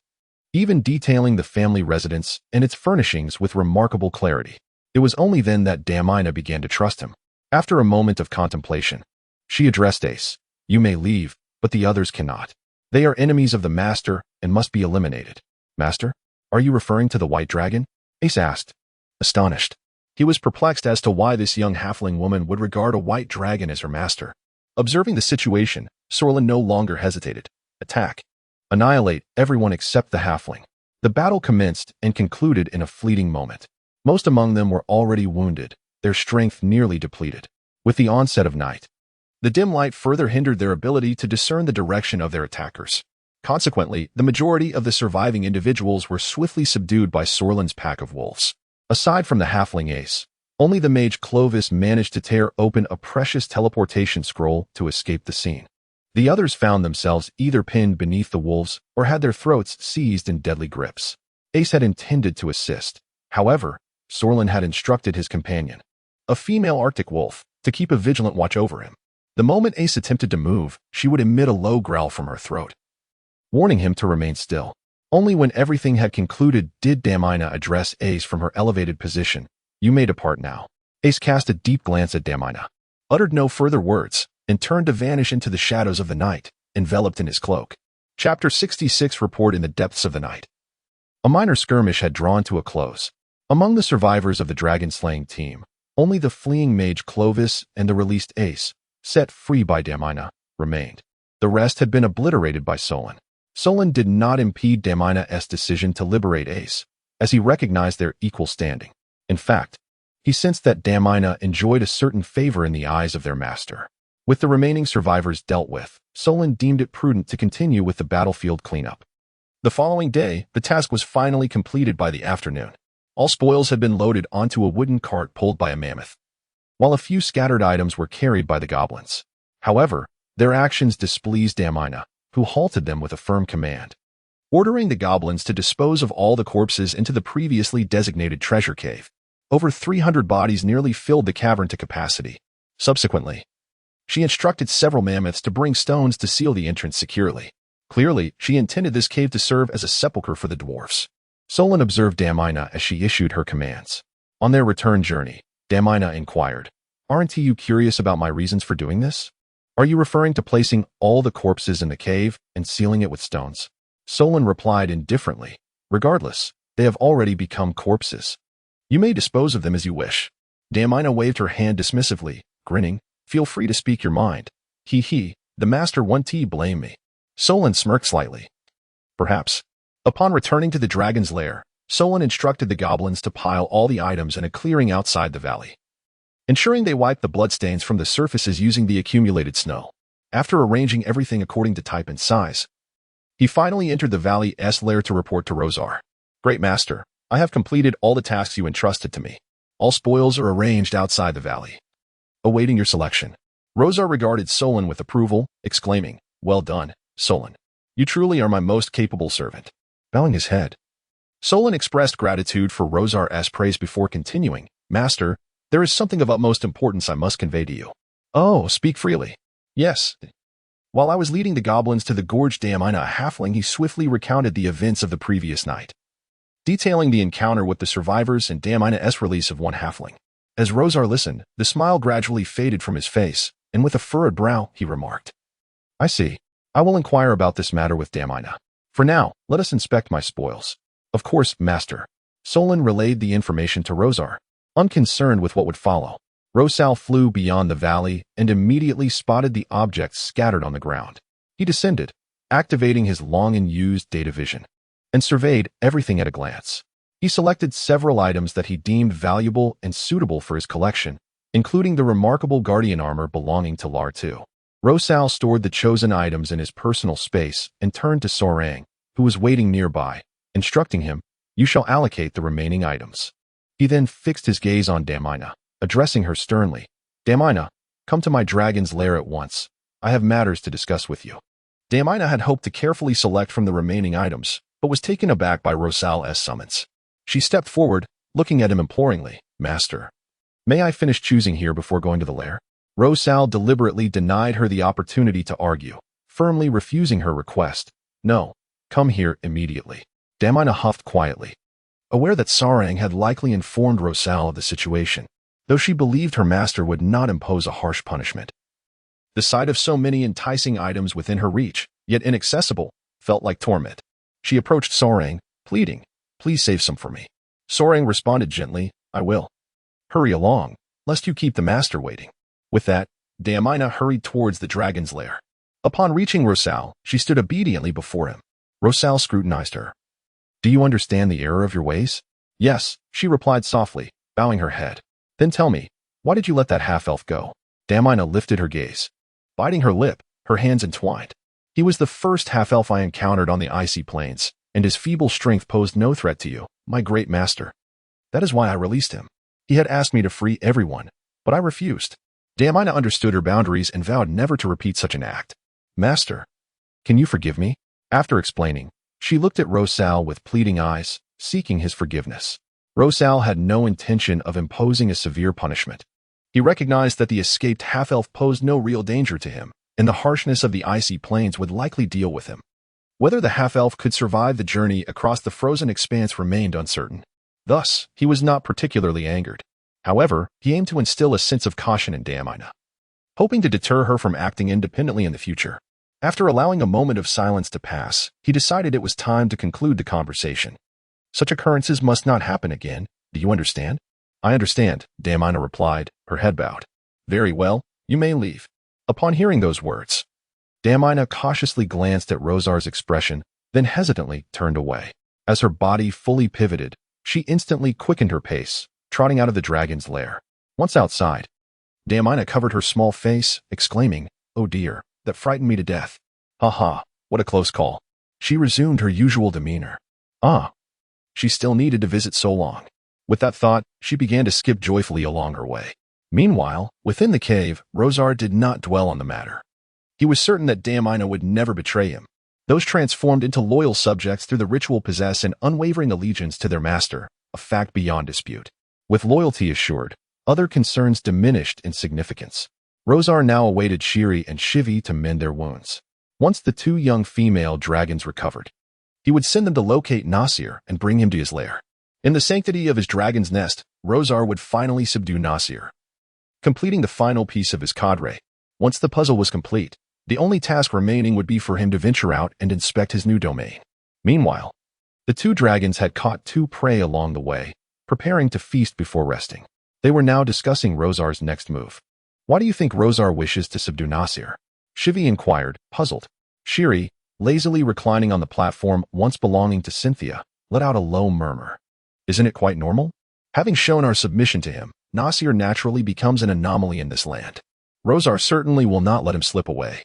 even detailing the family residence and its furnishings with remarkable clarity. It was only then that Damina began to trust him. After a moment of contemplation, she addressed Ace. "You may leave, but the others cannot. They are enemies of the Master and must be eliminated." "Master? Are you referring to the White Dragon?" Ace asked, astonished. He was perplexed as to why this young halfling woman would regard a white dragon as her master. Observing the situation, Sorlin no longer hesitated. "Attack. Annihilate everyone except the halfling." The battle commenced and concluded in a fleeting moment. Most among them were already wounded, their strength nearly depleted. With the onset of night, the dim light further hindered their ability to discern the direction of their attackers. Consequently, the majority of the surviving individuals were swiftly subdued by Sorlin's pack of wolves. Aside from the halfling Ace, only the mage Clovis managed to tear open a precious teleportation scroll to escape the scene. The others found themselves either pinned beneath the wolves or had their throats seized in deadly grips. Ace had intended to assist. However, Sorlin had instructed his companion, a female Arctic wolf, to keep a vigilant watch over him. The moment Ace attempted to move, she would emit a low growl from her throat, warning him to remain still. Only when everything had concluded did Damina address Ace from her elevated position. "You may depart now." Ace cast a deep glance at Damina, uttered no further words, and turned to vanish into the shadows of the night, enveloped in his cloak. Chapter 66 Report in the Depths of the Night. A minor skirmish had drawn to a close. Among the survivors of the dragon-slaying team, only the fleeing mage Clovis and the released Ace, set free by Damina, remained. The rest had been obliterated by Solon. Solon did not impede Damina's decision to liberate Ace, as he recognized their equal standing. In fact, he sensed that Damina enjoyed a certain favor in the eyes of their master. With the remaining survivors dealt with, Solon deemed it prudent to continue with the battlefield cleanup. The following day, the task was finally completed by the afternoon. All spoils had been loaded onto a wooden cart pulled by a mammoth, while a few scattered items were carried by the goblins. However, their actions displeased Damina, who halted them with a firm command, ordering the goblins to dispose of all the corpses into the previously designated treasure cave. Over 300 bodies nearly filled the cavern to capacity. Subsequently, she instructed several mammoths to bring stones to seal the entrance securely. Clearly, she intended this cave to serve as a sepulchre for the dwarfs. Solon observed Damina as she issued her commands. On their return journey, Damina inquired, "Aren't you curious about my reasons for doing this? Are you referring to placing all the corpses in the cave and sealing it with stones?" Solon replied indifferently, "Regardless, they have already become corpses. You may dispose of them as you wish." Damina waved her hand dismissively, grinning, "Feel free to speak your mind. He, the master won't blame me." Solon smirked slightly. Perhaps. Upon returning to the dragon's lair, Solon instructed the goblins to pile all the items in a clearing outside the valley, ensuring they wiped the bloodstains from the surfaces using the accumulated snow. After arranging everything according to type and size, he finally entered the valley's lair to report to Rosar. "Great master, I have completed all the tasks you entrusted to me. All spoils are arranged outside the valley, awaiting your selection." Rosar regarded Solon with approval, exclaiming, "Well done, Solon. You truly are my most capable servant." Bowing his head, Solon expressed gratitude for Rosar's praise before continuing, "Master, there is something of utmost importance I must convey to you." "Oh, speak freely." "Yes. While I was leading the goblins to the gorge Damina, a halfling, he swiftly recounted the events of the previous night, detailing the encounter with the survivors and Damina's release of one halfling. As Rosar listened, the smile gradually faded from his face, and with a furrowed brow, he remarked, "I see. I will inquire about this matter with Damina. For now, let us inspect my spoils." "Of course, master." Solon relayed the information to Rosar, unconcerned with what would follow. Rosal flew beyond the valley and immediately spotted the objects scattered on the ground. He descended, activating his long-unused data vision, and surveyed everything at a glance. He selected several items that he deemed valuable and suitable for his collection, including the remarkable guardian armor belonging to Lar II. Rosal stored the chosen items in his personal space and turned to Sorang, who was waiting nearby, instructing him, "You shall allocate the remaining items." He then fixed his gaze on Damina, addressing her sternly, "Damina, come to my dragon's lair at once. I have matters to discuss with you." Damina had hoped to carefully select from the remaining items, but was taken aback by Rosal's summons. She stepped forward, looking at him imploringly, "Master, may I finish choosing here before going to the lair?" Rosal deliberately denied her the opportunity to argue, firmly refusing her request. "No, come here immediately." Damina huffed quietly, aware that Sarang had likely informed Rosal of the situation, though she believed her master would not impose a harsh punishment. The sight of so many enticing items within her reach, yet inaccessible, felt like torment. She approached Sarang, pleading, "Please save some for me." Sarang responded gently, "I will. Hurry along, lest you keep the master waiting." With that, Damina hurried towards the dragon's lair. Upon reaching Rosal, she stood obediently before him. Rosal scrutinized her. "Do you understand the error of your ways?" "Yes," she replied softly, bowing her head. "Then tell me, why did you let that half-elf go?" Damina lifted her gaze, biting her lip, her hands entwined. "He was the first half-elf I encountered on the icy plains, and his feeble strength posed no threat to you, my great master. That is why I released him. He had asked me to free everyone, but I refused." Damina understood her boundaries and vowed never to repeat such an act. "Master, can you forgive me?" After explaining, she looked at Rosal with pleading eyes, seeking his forgiveness. Rosal had no intention of imposing a severe punishment. He recognized that the escaped half-elf posed no real danger to him, and the harshness of the icy plains would likely deal with him. Whether the half-elf could survive the journey across the frozen expanse remained uncertain. Thus, he was not particularly angered. However, he aimed to instill a sense of caution in Damina, hoping to deter her from acting independently in the future. After allowing a moment of silence to pass, he decided it was time to conclude the conversation. "Such occurrences must not happen again. Do you understand?" "I understand," Damina replied, her head bowed. "Very well, you may leave." Upon hearing those words, Damina cautiously glanced at Rosar's expression, then hesitantly turned away. As her body fully pivoted, she instantly quickened her pace, trotting out of the dragon's lair. Once outside, Damina covered her small face, exclaiming, "Oh dear, that frightened me to death. Ha ha, what a close call." She resumed her usual demeanor. She still needed to visit so long. With that thought, she began to skip joyfully along her way. Meanwhile, within the cave, Rosar did not dwell on the matter. He was certain that Damina would never betray him. Those transformed into loyal subjects through the ritual possess an unwavering allegiance to their master, a fact beyond dispute. With loyalty assured, Other concerns diminished in significance. Rosar now awaited Shiri and Shivi to mend their wounds. Once the two young female dragons recovered, he would send them to locate Nasir and bring him to his lair. In the sanctity of his dragon's nest, Rosar would finally subdue Nasir, completing the final piece of his cadre. Once the puzzle was complete, the only task remaining would be for him to venture out and inspect his new domain. Meanwhile, the two dragons had caught two prey along the way, preparing to feast before resting. They were now discussing Rosar's next move. Why do you think Rosar wishes to subdue Nasir? Shivi inquired, puzzled. Shiri, lazily reclining on the platform once belonging to Cynthia, let out a low murmur. Isn't it quite normal? Having shown our submission to him, Nasir naturally becomes an anomaly in this land. Rosar certainly will not let him slip away.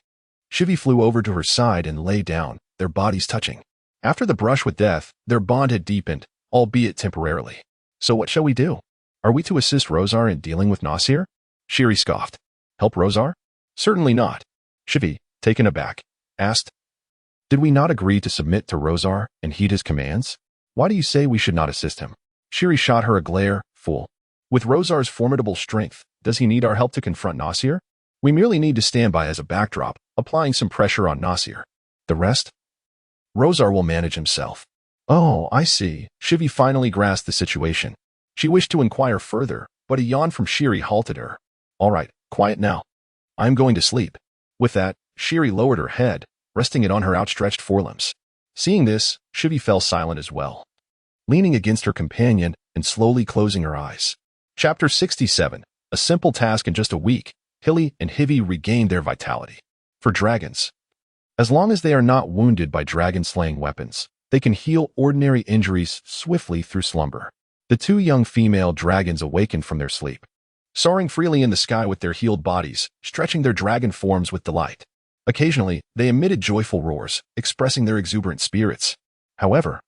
Shivi flew over to her side and lay down, their bodies touching. After the brush with death, their bond had deepened, albeit temporarily. So what shall we do? Are we to assist Rosar in dealing with Nasir? Shiri scoffed. Help Rosar? Certainly not. Shivi, taken aback, asked, did we not agree to submit to Rosar and heed his commands? Why do you say we should not assist him? Shiri shot her a glare, fool. With Rosar's formidable strength, does he need our help to confront Nasir? We merely need to stand by as a backdrop, applying some pressure on Nasir. The rest? Rosar will manage himself. Oh, I see. Shivi finally grasped the situation. She wished to inquire further, but a yawn from Shiri halted her. All right, quiet now. I'm going to sleep. With that, Shiri lowered her head, resting it on her outstretched forelimbs. Seeing this, Shivi fell silent as well, leaning against her companion and slowly closing her eyes. Chapter 67. A simple task in just a week. Hilly and Hivi regained their vitality. For dragons, as long as they are not wounded by dragon-slaying weapons, they can heal ordinary injuries swiftly through slumber. The two young female dragons awakened from their sleep, soaring freely in the sky with their healed bodies, stretching their dragon forms with delight. Occasionally, they emitted joyful roars, expressing their exuberant spirits. However,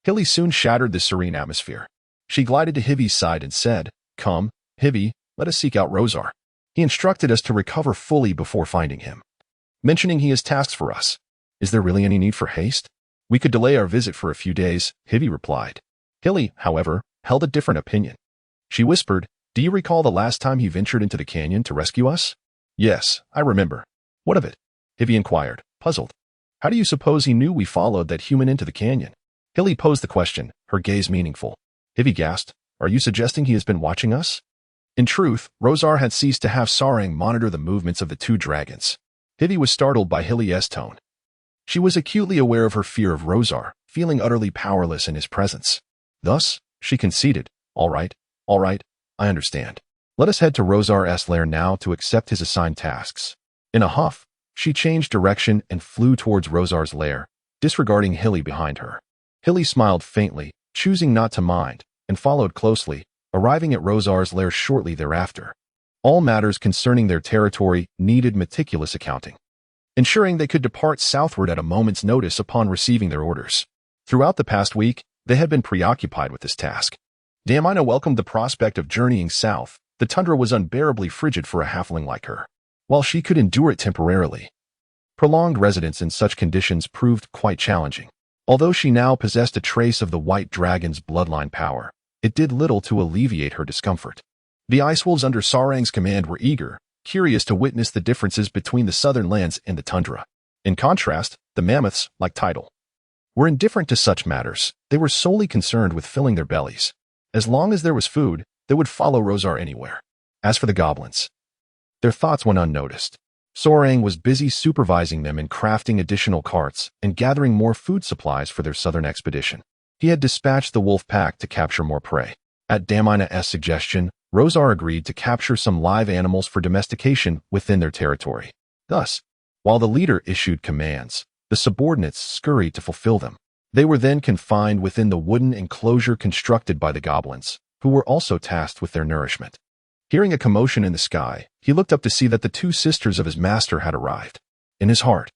Hilly soon shattered the serene atmosphere. She glided to Hivi's side and said, come, Hivi, let us seek out Rosar. He instructed us to recover fully before finding him, mentioning he has tasks for us. Is there really any need for haste? We could delay our visit for a few days, Hivi replied. Hilly, however, held a different opinion. She whispered, do you recall the last time he ventured into the canyon to rescue us? Yes, I remember. What of it? Hivi inquired, puzzled. How do you suppose he knew we followed that human into the canyon? Hilly posed the question, her gaze meaningful. Hivi gasped, are you suggesting he has been watching us? In truth, Rosar had ceased to have Sarang monitor the movements of the two dragons. Hivi was startled by Hilly's tone. She was acutely aware of her fear of Rosar, feeling utterly powerless in his presence. Thus, she conceded, all right, I understand. Let us head to Rosar's lair now to accept his assigned tasks. In a huff, she changed direction and flew towards Rosar's lair, disregarding Hilly behind her. Hilly smiled faintly, choosing not to mind, and followed closely, arriving at Rosar's lair shortly thereafter. All matters concerning their territory needed meticulous accounting, ensuring they could depart southward at a moment's notice upon receiving their orders. Throughout the past week, they had been preoccupied with this task. Damina welcomed the prospect of journeying south. The tundra was unbearably frigid for a halfling like her. While she could endure it temporarily, prolonged residence in such conditions proved quite challenging. Although she now possessed a trace of the White Dragon's bloodline power, it did little to alleviate her discomfort. The ice wolves under Sarang's command were eager, curious to witness the differences between the southern lands and the tundra. In contrast, the mammoths, like Tidal, were indifferent to such matters. They were solely concerned with filling their bellies. As long as there was food, they would follow Rosar anywhere. As for the goblins, their thoughts went unnoticed. Sarang was busy supervising them in crafting additional carts and gathering more food supplies for their southern expedition. He had dispatched the wolf pack to capture more prey. At Damina's suggestion, Rosar agreed to capture some live animals for domestication within their territory. Thus, while the leader issued commands, the subordinates scurried to fulfill them. They were then confined within the wooden enclosure constructed by the goblins, who were also tasked with their nourishment. Hearing a commotion in the sky, he looked up to see that the two sisters of his master had arrived. In his heart,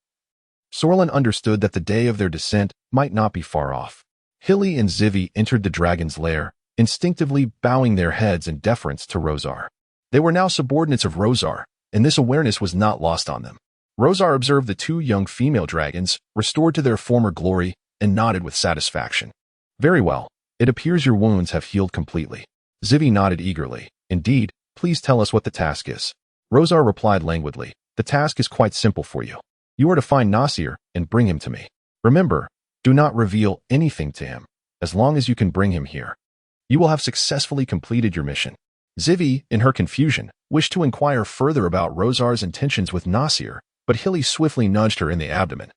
Sorlin understood that the day of their descent might not be far off. Hilly and Zivi entered the dragon's lair, instinctively bowing their heads in deference to Rosar. They were now subordinates of Rosar, and this awareness was not lost on them. Rosar observed the two young female dragons, restored to their former glory, and nodded with satisfaction. Very well. It appears your wounds have healed completely. Zivi nodded eagerly, Indeed, please tell us what the task is. Rosar replied languidly, the task is quite simple for you. You are to find Nasir and bring him to me. Remember, do not reveal anything to him. As long as you can bring him here, you will have successfully completed your mission. Zivi, in her confusion, wished to inquire further about Rosar's intentions with Nasir, but Hilly swiftly nudged her in the abdomen,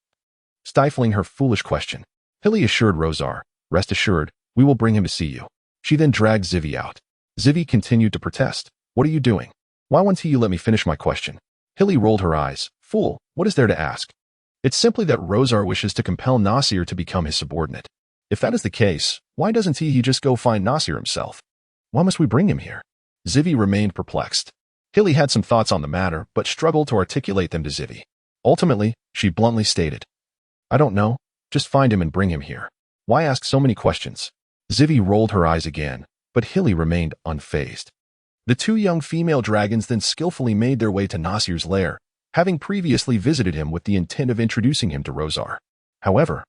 stifling her foolish question. Hilly assured Rosar, rest assured, we will bring him to see you. She then dragged Zivi out. Zivi continued to protest. What are you doing? Why won't you let me finish my question? Hilly rolled her eyes. Fool, what is there to ask? It's simply that Rosar wishes to compel Nasir to become his subordinate. If that is the case, why doesn't he just go find Nasir himself? Why must we bring him here? Zivi remained perplexed. Hilly had some thoughts on the matter, but struggled to articulate them to Zivi. Ultimately, she bluntly stated, I don't know, just find him and bring him here. Why ask so many questions? Zivi rolled her eyes again, but Hilly remained unfazed. The two young female dragons then skillfully made their way to Nasir's lair, having previously visited him with the intent of introducing him to Rosar. However,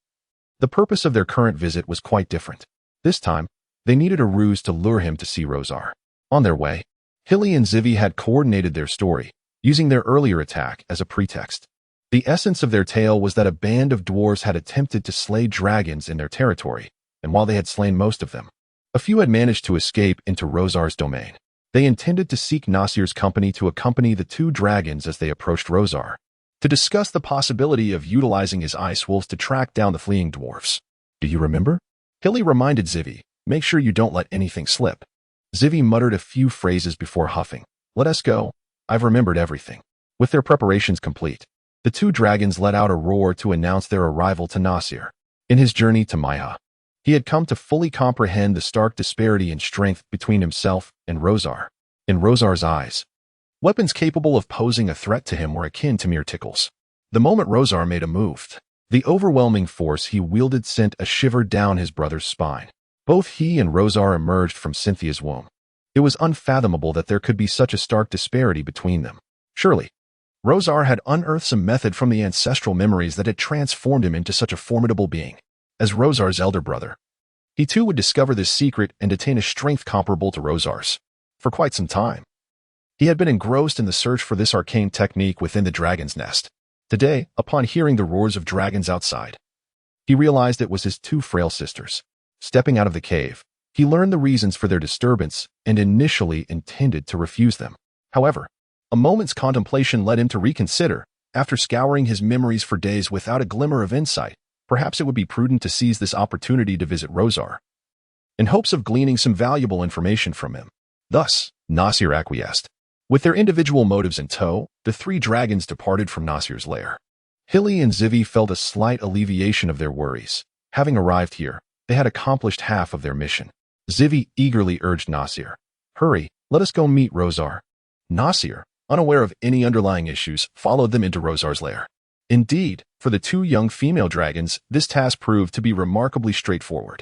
the purpose of their current visit was quite different. This time, they needed a ruse to lure him to see Rosar. On their way, Hilly and Zivi had coordinated their story, using their earlier attack as a pretext. The essence of their tale was that a band of dwarves had attempted to slay dragons in their territory, and while they had slain most of them, a few had managed to escape into Rosar's domain. They intended to seek Nasir's company to accompany the two dragons as they approached Rosar, to discuss the possibility of utilizing his ice wolves to track down the fleeing dwarfs. Do you remember? Hilly reminded Zivi, make sure you don't let anything slip. Zivi muttered a few phrases before huffing. Let us go. I've remembered everything. With their preparations complete, the two dragons let out a roar to announce their arrival to Nasir. In his journey to Maya, he had come to fully comprehend the stark disparity in strength between himself and Rosar. In Rosar's eyes, weapons capable of posing a threat to him were akin to mere tickles. The moment Rosar made a move, the overwhelming force he wielded sent a shiver down his brother's spine. Both he and Rosar emerged from Cynthia's womb. It was unfathomable that there could be such a stark disparity between them. Surely, Rosar had unearthed some method from the ancestral memories that had transformed him into such a formidable being. As Rosar's elder brother, he too would discover this secret and attain a strength comparable to Rosar's. For quite some time, he had been engrossed in the search for this arcane technique within the dragon's nest. Today, upon hearing the roars of dragons outside, he realized it was his two frail sisters. Stepping out of the cave, he learned the reasons for their disturbance and initially intended to refuse them. However, a moment's contemplation led him to reconsider. After scouring his memories for days without a glimmer of insight, perhaps it would be prudent to seize this opportunity to visit Rosar, in hopes of gleaning some valuable information from him. Thus, Nasir acquiesced. With their individual motives in tow, the three dragons departed from Nasir's lair. Hilly and Zivi felt a slight alleviation of their worries. Having arrived here, they had accomplished half of their mission. Zivi eagerly urged Nasir, hurry, let us go meet Rosar. Nasir, unaware of any underlying issues, followed them into Rosar's lair. Indeed, for the two young female dragons, this task proved to be remarkably straightforward.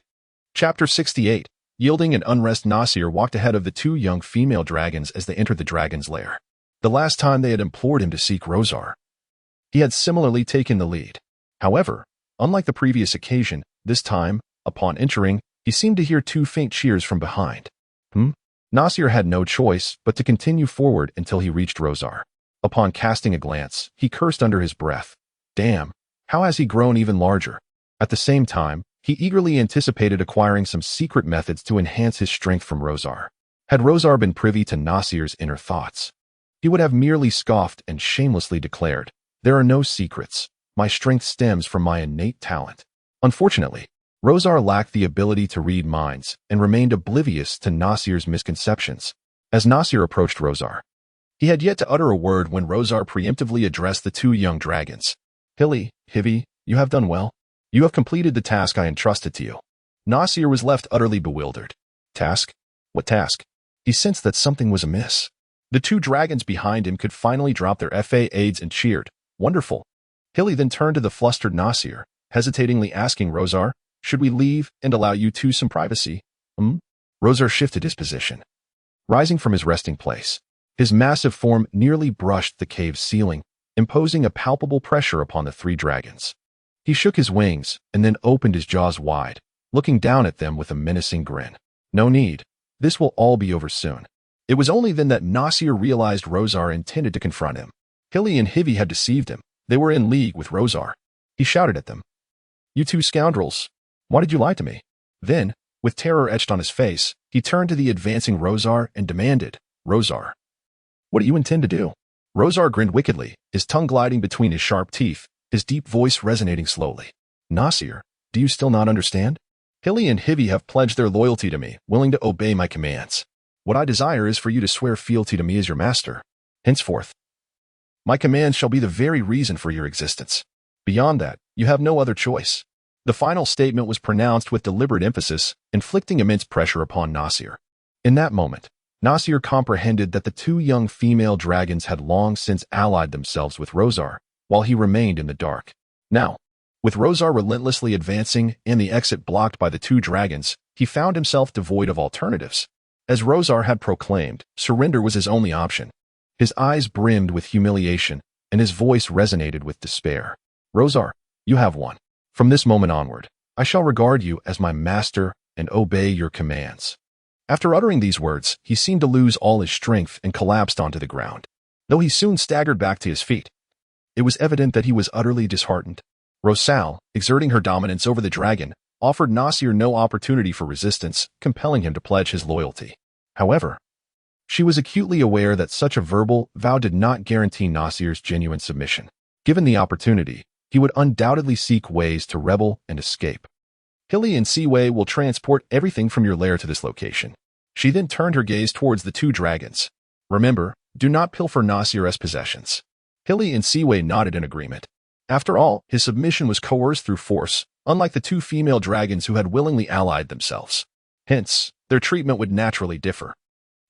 Chapter 68. Yielding and unrest. Nasir walked ahead of the two young female dragons as they entered the dragon's lair. The last time they had implored him to seek Rosar, he had similarly taken the lead. However, unlike the previous occasion, this time, upon entering, he seemed to hear two faint cheers from behind. Nasir had no choice but to continue forward until he reached Rosar. Upon casting a glance, he cursed under his breath. Damn, how has he grown even larger? At the same time, he eagerly anticipated acquiring some secret methods to enhance his strength from Rosar. Had Rosar been privy to Nasir's inner thoughts, he would have merely scoffed and shamelessly declared, there are no secrets. My strength stems from my innate talent. Unfortunately, Rosar lacked the ability to read minds and remained oblivious to Nasir's misconceptions. As Nasir approached Rosar, he had yet to utter a word when Rosar preemptively addressed the two young dragons. Hilly, Hivi, you have done well. You have completed the task I entrusted to you. Nasir was left utterly bewildered. Task? What task? He sensed that something was amiss. The two dragons behind him could finally drop their FA-aids and cheered. Wonderful. Hilly then turned to the flustered Nasir, hesitatingly asking Rosar, should we leave and allow you two some privacy? Rosar shifted his position. Rising from his resting place, his massive form nearly brushed the cave's ceiling, imposing a palpable pressure upon the three dragons. He shook his wings and then opened his jaws wide, looking down at them with a menacing grin. No need. This will all be over soon. It was only then that Nasir realized Rosar intended to confront him. Hilly and Hivi had deceived him. They were in league with Rosar. He shouted at them, "You two scoundrels! Why did you lie to me?" Then, with terror etched on his face, he turned to the advancing Rosar and demanded, "Rosar, what do you intend to do?" Rosar grinned wickedly, his tongue gliding between his sharp teeth, his deep voice resonating slowly. "Nasir, do you still not understand? Hilly and Hivi have pledged their loyalty to me, willing to obey my commands. What I desire is for you to swear fealty to me as your master. Henceforth, my commands shall be the very reason for your existence. Beyond that, you have no other choice." The final statement was pronounced with deliberate emphasis, inflicting immense pressure upon Nasir. In that moment, Nasir comprehended that the two young female dragons had long since allied themselves with Rosar, while he remained in the dark. Now, with Rosar relentlessly advancing and the exit blocked by the two dragons, he found himself devoid of alternatives. As Rosar had proclaimed, surrender was his only option. His eyes brimmed with humiliation, and his voice resonated with despair. "Rosar, you have won. From this moment onward, I shall regard you as my master and obey your commands." After uttering these words, he seemed to lose all his strength and collapsed onto the ground. Though he soon staggered back to his feet, it was evident that he was utterly disheartened. Rosal, exerting her dominance over the dragon, offered Nasir no opportunity for resistance, compelling him to pledge his loyalty. However, she was acutely aware that such a verbal vow did not guarantee Nasir's genuine submission. Given the opportunity, he would undoubtedly seek ways to rebel and escape. "Hilly and Seaway will transport everything from your lair to this location." She then turned her gaze towards the two dragons. "Remember, do not pilfer Nasir's possessions." Hilly and Seaway nodded in agreement. After all, his submission was coerced through force, unlike the two female dragons who had willingly allied themselves. Hence, their treatment would naturally differ.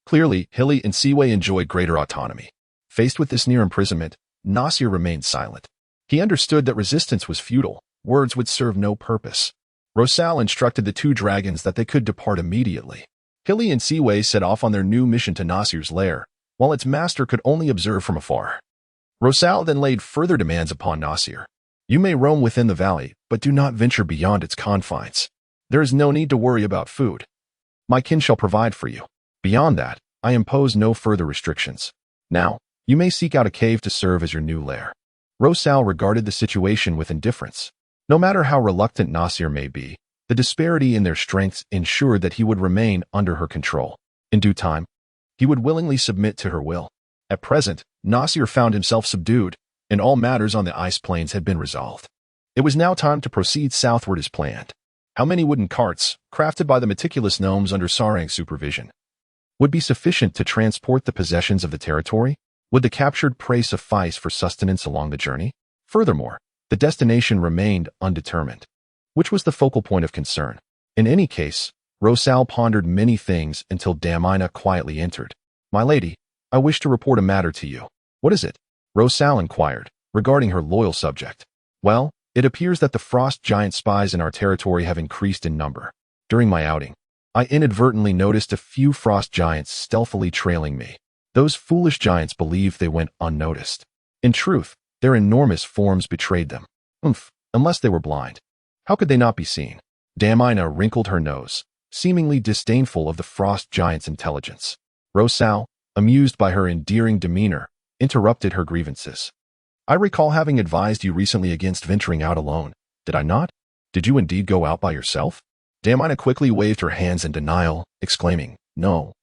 Clearly, Hilly and Seaway enjoyed greater autonomy. Faced with this near imprisonment, Nasir remained silent. He understood that resistance was futile. Words would serve no purpose. Rosal instructed the two dragons that they could depart immediately. Hilly and Seaway set off on their new mission to Nasir's lair, while its master could only observe from afar. Rosal then laid further demands upon Nasir. "You may roam within the valley, but do not venture beyond its confines. There is no need to worry about food. My kin shall provide for you. Beyond that, I impose no further restrictions. Now, you may seek out a cave to serve as your new lair." Rosal regarded the situation with indifference. No matter how reluctant Nasir may be, the disparity in their strengths ensured that he would remain under her control. In due time, he would willingly submit to her will. At present, Nasir found himself subdued, and all matters on the ice plains had been resolved. It was now time to proceed southward as planned. How many wooden carts, crafted by the meticulous gnomes under Sarang's supervision, would be sufficient to transport the possessions of the territory? Would the captured prey suffice for sustenance along the journey? Furthermore, the destination remained undetermined, which was the focal point of concern. In any case, Rosal pondered many things until Damina quietly entered. "My lady, I wish to report a matter to you." "What is it?" Rosal inquired, regarding her loyal subject. "Well, it appears that the frost giant spies in our territory have increased in number. During my outing, I inadvertently noticed a few frost giants stealthily trailing me. Those foolish giants believed they went unnoticed. In truth, their enormous forms betrayed them. Unless they were blind. How could they not be seen?" Damina wrinkled her nose, seemingly disdainful of the frost giant's intelligence. Rosal, amused by her endearing demeanor, interrupted her grievances. "I recall having advised you recently against venturing out alone, did I not? Did you indeed go out by yourself?" Damina quickly waved her hands in denial, exclaiming, No,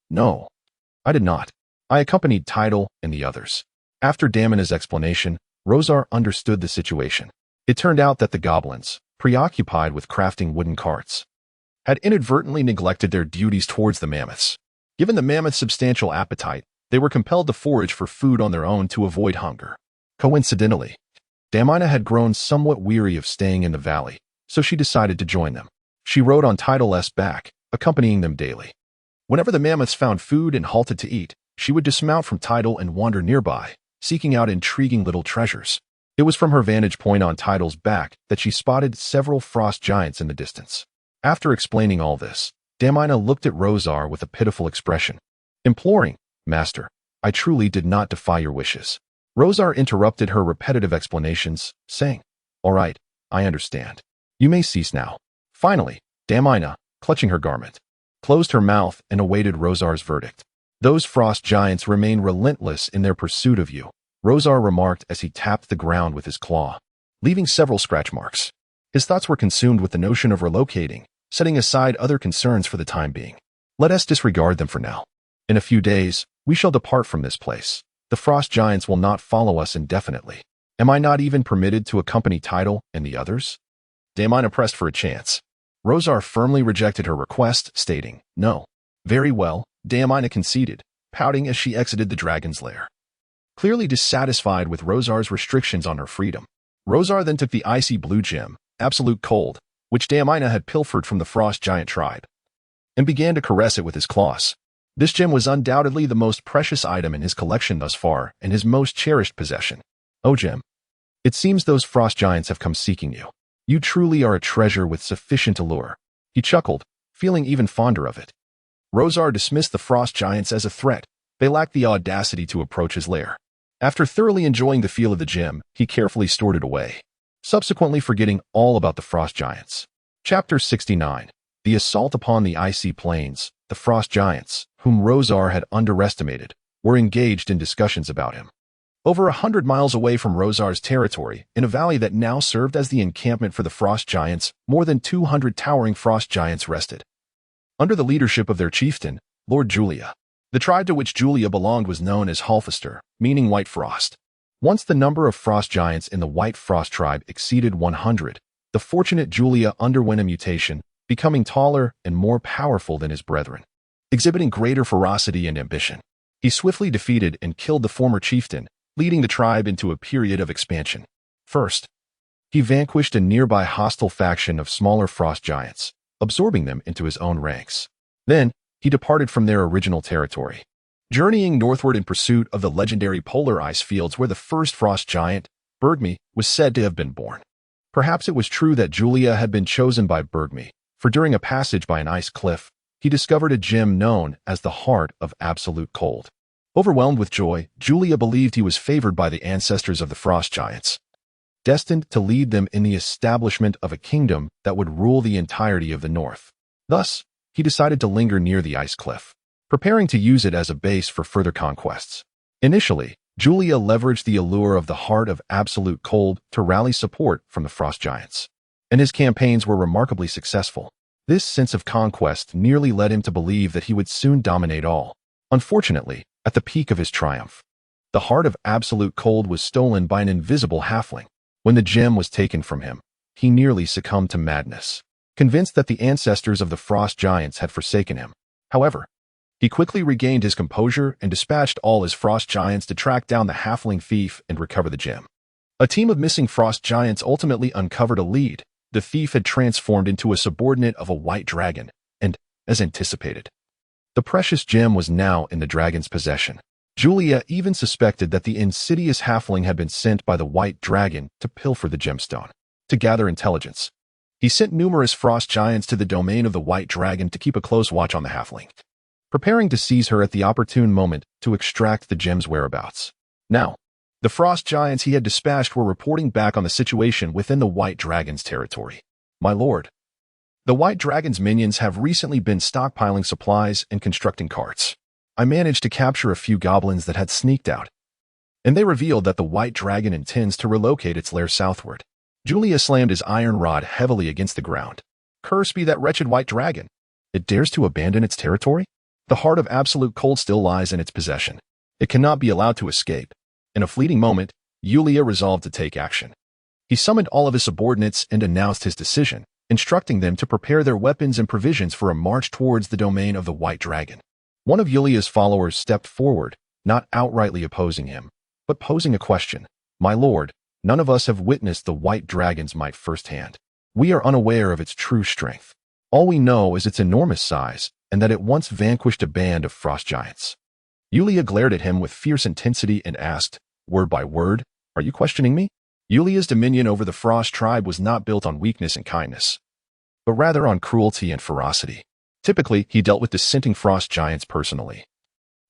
I did not. I accompanied Tidal and the others." After Damina's explanation, Rosar understood the situation. It turned out that the goblins, preoccupied with crafting wooden carts, had inadvertently neglected their duties towards the mammoths. Given the mammoth's substantial appetite, they were compelled to forage for food on their own to avoid hunger. Coincidentally, Damina had grown somewhat weary of staying in the valley, so she decided to join them. She rode on Tidal's back, accompanying them daily. Whenever the mammoths found food and halted to eat, she would dismount from Tidal and wander nearby, seeking out intriguing little treasures. It was from her vantage point on Tidal's back that she spotted several frost giants in the distance. After explaining all this, Damina looked at Rosar with a pitiful expression. Imploring, "Master, I truly did not defy your wishes." Rosar interrupted her repetitive explanations, saying, "All right, I understand. You may cease now." Finally, Damina, clutching her garment, closed her mouth and awaited Rosar's verdict. Those frost giants remain relentless in their pursuit of you, Rosar remarked as he tapped the ground with his claw, leaving several scratch marks. His thoughts were consumed with the notion of relocating, setting aside other concerns for the time being. Let us disregard them for now. In a few days, we shall depart from this place. The frost giants will not follow us indefinitely. Am I not even permitted to accompany Tidal and the others? Damina pressed for a chance. Rosar firmly rejected her request, stating, "No." "Very well," Damina conceded, pouting as she exited the dragon's lair. Clearly dissatisfied with Rosar's restrictions on her freedom, Rosar then took the icy blue gem, Absolute Cold, which Damina had pilfered from the frost giant tribe, and began to caress it with his claws. This gem was undoubtedly the most precious item in his collection thus far and his most cherished possession. "Oh, gem, it seems those frost giants have come seeking you. You truly are a treasure with sufficient allure." He chuckled, feeling even fonder of it. Rosar dismissed the frost giants as a threat. They lacked the audacity to approach his lair. After thoroughly enjoying the feel of the gem, he carefully stored it away, subsequently forgetting all about the frost giants. Chapter 69. The Assault upon the Icy Plains. The frost giants, whom Rosar had underestimated, were engaged in discussions about him. Over 100 miles away from Rosar's territory, in a valley that now served as the encampment for the frost giants, more than 200 towering frost giants rested, under the leadership of their chieftain, Lord Julia. The tribe to which Julia belonged was known as Halfister, meaning White Frost. Once the number of frost giants in the White Frost tribe exceeded 100, the fortunate Julia underwent a mutation, becoming taller and more powerful than his brethren. Exhibiting greater ferocity and ambition, he swiftly defeated and killed the former chieftain, leading the tribe into a period of expansion. First, he vanquished a nearby hostile faction of smaller frost giants, absorbing them into his own ranks. Then, he departed from their original territory, journeying northward in pursuit of the legendary polar ice fields where the first frost giant, Bergme, was said to have been born. Perhaps it was true that Julia had been chosen by Bergme, for during a passage by an ice cliff, he discovered a gem known as the Heart of Absolute Cold. Overwhelmed with joy, Julia believed he was favored by the ancestors of the frost giants, destined to lead them in the establishment of a kingdom that would rule the entirety of the north. Thus, he decided to linger near the ice cliff, preparing to use it as a base for further conquests. Initially, Julia leveraged the allure of the Heart of Absolute Cold to rally support from the frost giants, and his campaigns were remarkably successful. This sense of conquest nearly led him to believe that he would soon dominate all. Unfortunately, at the peak of his triumph, the Heart of Absolute Cold was stolen by an invisible halfling. When the gem was taken from him, he nearly succumbed to madness, convinced that the ancestors of the frost giants had forsaken him. However, he quickly regained his composure and dispatched all his frost giants to track down the halfling thief and recover the gem. A team of missing frost giants ultimately uncovered a lead. The thief had transformed into a subordinate of a white dragon, and, as anticipated, the precious gem was now in the dragon's possession. Julia even suspected that the insidious halfling had been sent by the white dragon to pilfer the gemstone. To gather intelligence, he sent numerous frost giants to the domain of the white dragon to keep a close watch on the halfling, preparing to seize her at the opportune moment to extract the gem's whereabouts. Now, the frost giants he had dispatched were reporting back on the situation within the white dragon's territory. "My lord, the white dragon's minions have recently been stockpiling supplies and constructing carts. I managed to capture a few goblins that had sneaked out, and they revealed that the white dragon intends to relocate its lair southward." Julia slammed his iron rod heavily against the ground. "Curse be that wretched white dragon! It dares to abandon its territory? The Heart of Absolute Cold still lies in its possession. It cannot be allowed to escape." In a fleeting moment, Julia resolved to take action. He summoned all of his subordinates and announced his decision, instructing them to prepare their weapons and provisions for a march towards the domain of the white dragon. One of Julia's followers stepped forward, not outrightly opposing him, but posing a question. "My lord, none of us have witnessed the white dragon's might firsthand. We are unaware of its true strength. All we know is its enormous size and that it once vanquished a band of frost giants." Julia glared at him with fierce intensity and asked, word by word, "Are you questioning me?" Julia's dominion over the frost tribe was not built on weakness and kindness, but rather on cruelty and ferocity. Typically, he dealt with dissenting frost giants personally,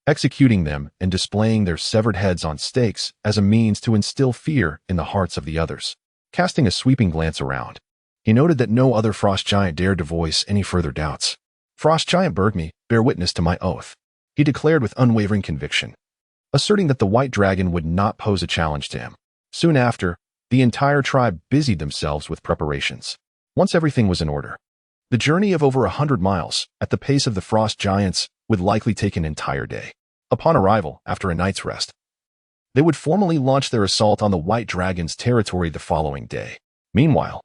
executing them and displaying their severed heads on stakes as a means to instill fear in the hearts of the others. Casting a sweeping glance around, he noted that no other frost giant dared to voice any further doubts. "Frost giant Bergme, bear witness to my oath. he declared with unwavering conviction, asserting that the White Dragon would not pose a challenge to him. Soon after, the entire tribe busied themselves with preparations. Once everything was in order, the journey of over 100 miles, at the pace of the frost giants, would likely take an entire day. Upon arrival, after a night's rest, they would formally launch their assault on the White Dragon's territory the following day. Meanwhile,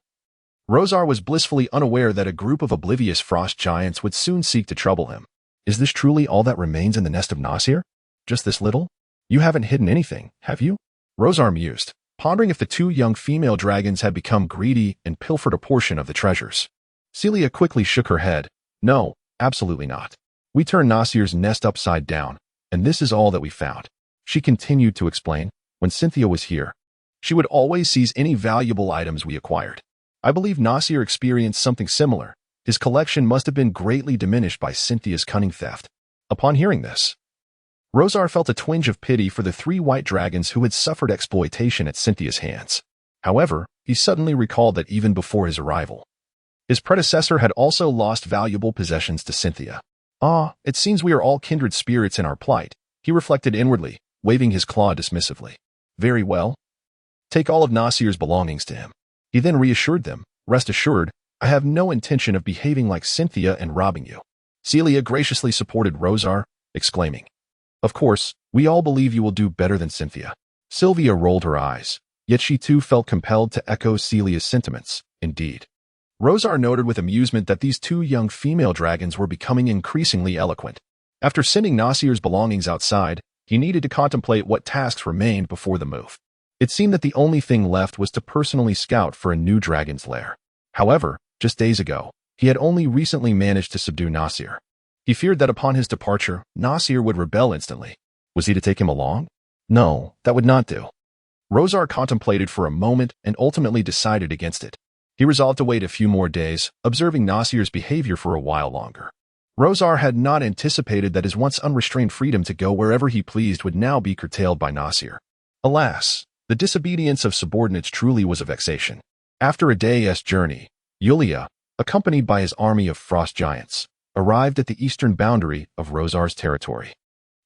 Rosar was blissfully unaware that a group of oblivious frost giants would soon seek to trouble him. Is this truly all that remains in the nest of Nasir? Just this little? You haven't hidden anything, have you? Rosar mused, pondering if the two young female dragons had become greedy and pilfered a portion of the treasures. Celia quickly shook her head. No, absolutely not. We turned Nasir's nest upside down, and this is all that we found. She continued to explain. When Cynthia was here, she would always seize any valuable items we acquired. I believe Nasir experienced something similar. His collection must have been greatly diminished by Cynthia's cunning theft. Upon hearing this, Rosar felt a twinge of pity for the three white dragons who had suffered exploitation at Cynthia's hands. However, he suddenly recalled that even before his arrival, his predecessor had also lost valuable possessions to Cynthia. Ah, it seems we are all kindred spirits in our plight, he reflected inwardly, waving his claw dismissively. Very well. Take all of Nasir's belongings to him. He then reassured them, rest assured, I have no intention of behaving like Cynthia and robbing you. Celia graciously supported Rosar, exclaiming, Of course, we all believe you will do better than Cynthia. Sylvia rolled her eyes, yet she too felt compelled to echo Celia's sentiments. Indeed. Rosar noted with amusement that these two young female dragons were becoming increasingly eloquent. After sending Nasir's belongings outside, he needed to contemplate what tasks remained before the move. It seemed that the only thing left was to personally scout for a new dragon's lair. However, just days ago, he had only recently managed to subdue Nasir. He feared that upon his departure, Nasir would rebel instantly. Was he to take him along? No, that would not do. Rosar contemplated for a moment and ultimately decided against it. He resolved to wait a few more days, observing Nasir's behavior for a while longer. Rosar had not anticipated that his once unrestrained freedom to go wherever he pleased would now be curtailed by Nasir. Alas, the disobedience of subordinates truly was a vexation. After a day's journey, Yulia, accompanied by his army of frost giants, arrived at the eastern boundary of Rosar's territory.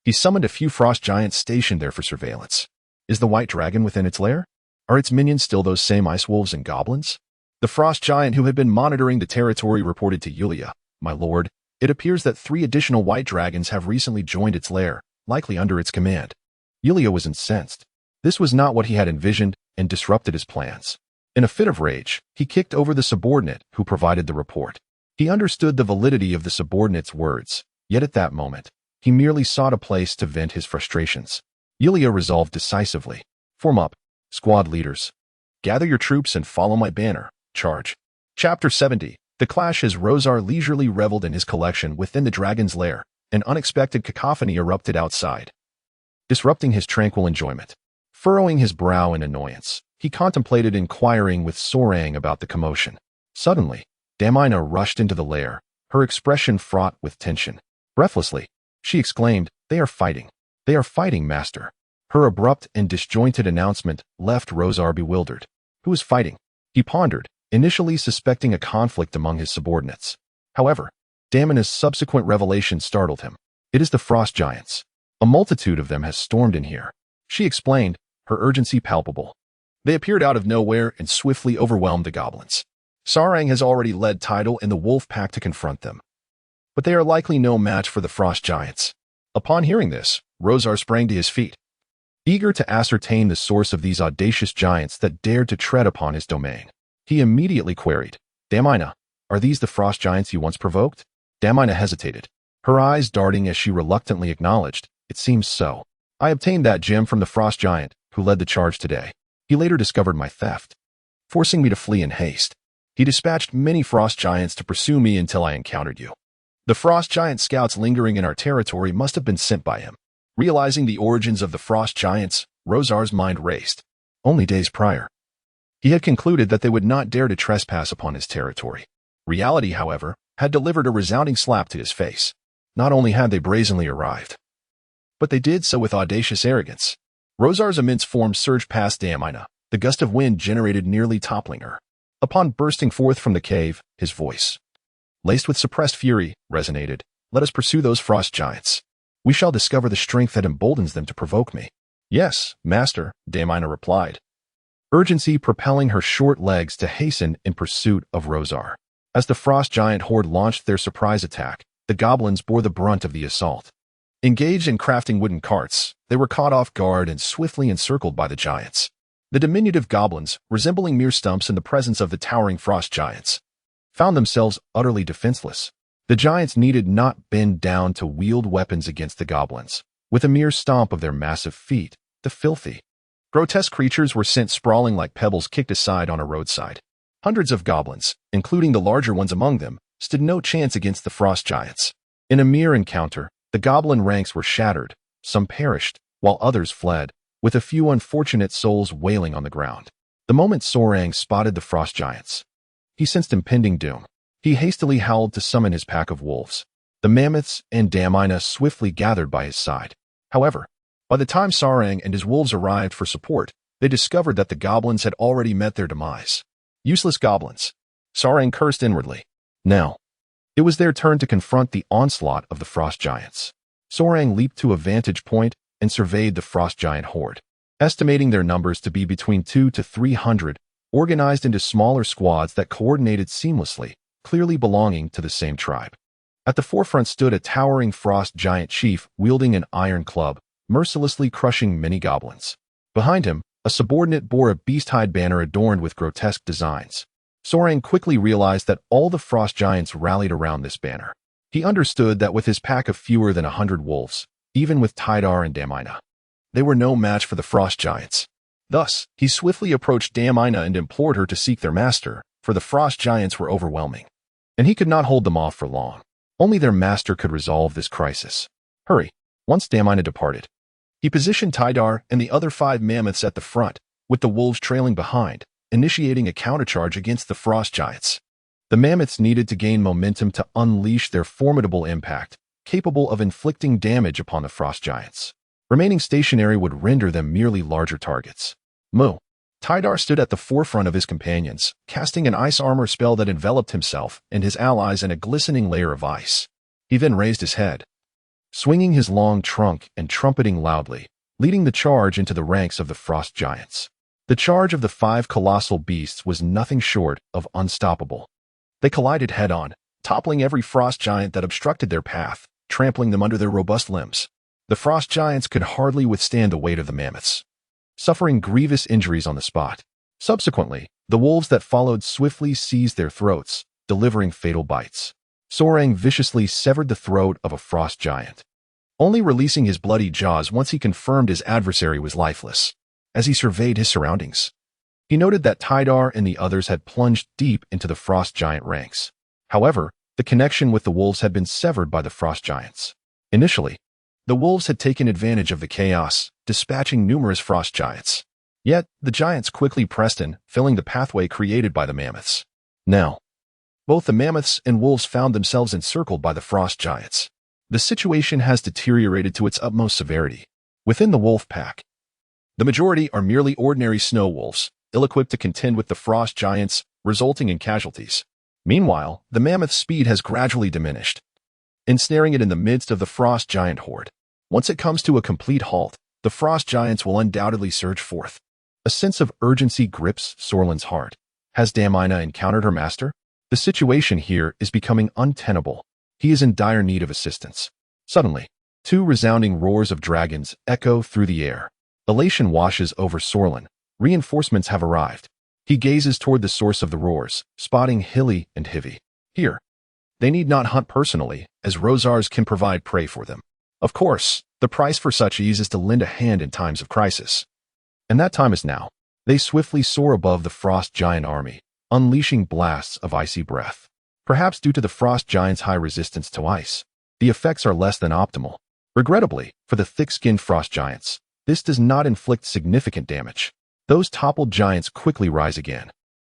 He summoned a few frost giants stationed there for surveillance. Is the White Dragon within its lair? Are its minions still those same ice wolves and goblins? The frost giant who had been monitoring the territory reported to Yulia, My lord, it appears that 3 additional white dragons have recently joined its lair, likely under its command. Yulia was incensed. This was not what he had envisioned and disrupted his plans. In a fit of rage, he kicked over the subordinate who provided the report. He understood the validity of the subordinate's words, yet at that moment, he merely sought a place to vent his frustrations. Yulia resolved decisively. Form up, squad leaders. Gather your troops and follow my banner. Charge. Chapter 70. The clash. As Rosar leisurely reveled in his collection within the dragon's lair, an unexpected cacophony erupted outside, disrupting his tranquil enjoyment. Furrowing his brow in annoyance, he contemplated inquiring with Sorang about the commotion. Suddenly, Damina rushed into the lair, her expression fraught with tension. Breathlessly, she exclaimed, They are fighting. They are fighting, master. Her abrupt and disjointed announcement left Rosar bewildered. Who is fighting? He pondered, initially suspecting a conflict among his subordinates. However, Damina's subsequent revelation startled him. It is the frost giants. A multitude of them has stormed in here. She explained, her urgency palpable. They appeared out of nowhere and swiftly overwhelmed the goblins. Sarang has already led Tidal and the wolf pack to confront them, but they are likely no match for the frost giants. Upon hearing this, Rosar sprang to his feet, eager to ascertain the source of these audacious giants that dared to tread upon his domain. He immediately queried, Damina, are these the frost giants you once provoked? Damina hesitated, her eyes darting as she reluctantly acknowledged, It seems so. I obtained that gem from the frost giant who led the charge today. He later discovered my theft, forcing me to flee in haste. He dispatched many frost giants to pursue me until I encountered you. The frost giant scouts lingering in our territory must have been sent by him. Realizing the origins of the frost giants, Rosar's mind raced. Only days prior, he had concluded that they would not dare to trespass upon his territory. Reality, however, had delivered a resounding slap to his face. Not only had they brazenly arrived, but they did so with audacious arrogance. Rosar's immense form surged past Damina, the gust of wind generated nearly toppling her. Upon bursting forth from the cave, his voice, laced with suppressed fury, resonated. Let us pursue those frost giants. We shall discover the strength that emboldens them to provoke me. Yes, master, Damina replied, urgency propelling her short legs to hasten in pursuit of Rosar. As the frost giant horde launched their surprise attack, the goblins bore the brunt of the assault. Engaged in crafting wooden carts, they were caught off guard and swiftly encircled by the giants. The diminutive goblins, resembling mere stumps in the presence of the towering frost giants, found themselves utterly defenseless. The giants needed not bend down to wield weapons against the goblins. With a mere stomp of their massive feet, the filthy, grotesque creatures were sent sprawling like pebbles kicked aside on a roadside. Hundreds of goblins, including the larger ones among them, stood no chance against the frost giants. In a mere encounter, the goblin ranks were shattered, some perished, while others fled, with a few unfortunate souls wailing on the ground. The moment Sorang spotted the frost giants, he sensed impending doom. He hastily howled to summon his pack of wolves. The mammoths and Damina swiftly gathered by his side. However, by the time Sarang and his wolves arrived for support, they discovered that the goblins had already met their demise. Useless goblins. Sarang cursed inwardly. Now, it was their turn to confront the onslaught of the frost giants. Sorang leaped to a vantage point and surveyed the frost giant horde, estimating their numbers to be between 200 to 300, organized into smaller squads that coordinated seamlessly, clearly belonging to the same tribe. At the forefront stood a towering frost giant chief wielding an iron club, mercilessly crushing many goblins. Behind him, a subordinate bore a beast-hide banner adorned with grotesque designs. Sorang quickly realized that all the frost giants rallied around this banner. He understood that with his pack of fewer than 100 wolves, even with Tidar and Damina, they were no match for the frost giants. Thus, he swiftly approached Damina and implored her to seek their master, for the frost giants were overwhelming, and he could not hold them off for long. Only their master could resolve this crisis. Hurry. Once Damina departed, he positioned Tidar and the other 5 mammoths at the front, with the wolves trailing behind, initiating a countercharge against the frost giants. The mammoths needed to gain momentum to unleash their formidable impact, capable of inflicting damage upon the frost giants. Remaining stationary would render them merely larger targets. Moo. Tidar stood at the forefront of his companions, casting an ice armor spell that enveloped himself and his allies in a glistening layer of ice. He then raised his head, swinging his long trunk and trumpeting loudly, leading the charge into the ranks of the frost giants. The charge of the 5 colossal beasts was nothing short of unstoppable. They collided head-on, toppling every frost giant that obstructed their path, trampling them under their robust limbs. The frost giants could hardly withstand the weight of the mammoths, suffering grievous injuries on the spot. Subsequently, the wolves that followed swiftly seized their throats, delivering fatal bites. Sorang viciously severed the throat of a frost giant, only releasing his bloody jaws once he confirmed his adversary was lifeless. As he surveyed his surroundings, he noted that Tidar and the others had plunged deep into the frost giant ranks. However, the connection with the wolves had been severed by the frost giants. Initially, the wolves had taken advantage of the chaos, dispatching numerous frost giants. Yet, the giants quickly pressed in, filling the pathway created by the mammoths. Now, both the mammoths and wolves found themselves encircled by the frost giants. The situation has deteriorated to its utmost severity. Within the wolf pack, the majority are merely ordinary snow wolves, ill-equipped to contend with the frost giants, resulting in casualties. Meanwhile, the mammoth's speed has gradually diminished, ensnaring it in the midst of the frost giant horde. Once it comes to a complete halt, the frost giants will undoubtedly surge forth. A sense of urgency grips Sorlin's heart. Has Damina encountered her master? The situation here is becoming untenable. He is in dire need of assistance. Suddenly, 2 resounding roars of dragons echo through the air. Elation washes over Sorlin. Reinforcements have arrived. He gazes toward the source of the roars, spotting Hilly and Hivy. Here, they need not hunt personally, as Rosars can provide prey for them. Of course, the price for such ease is to lend a hand in times of crisis. And that time is now. They swiftly soar above the frost giant army, unleashing blasts of icy breath. Perhaps due to the frost giant's high resistance to ice, the effects are less than optimal. Regrettably, for the thick-skinned frost giants, this does not inflict significant damage. Those toppled giants quickly rise again,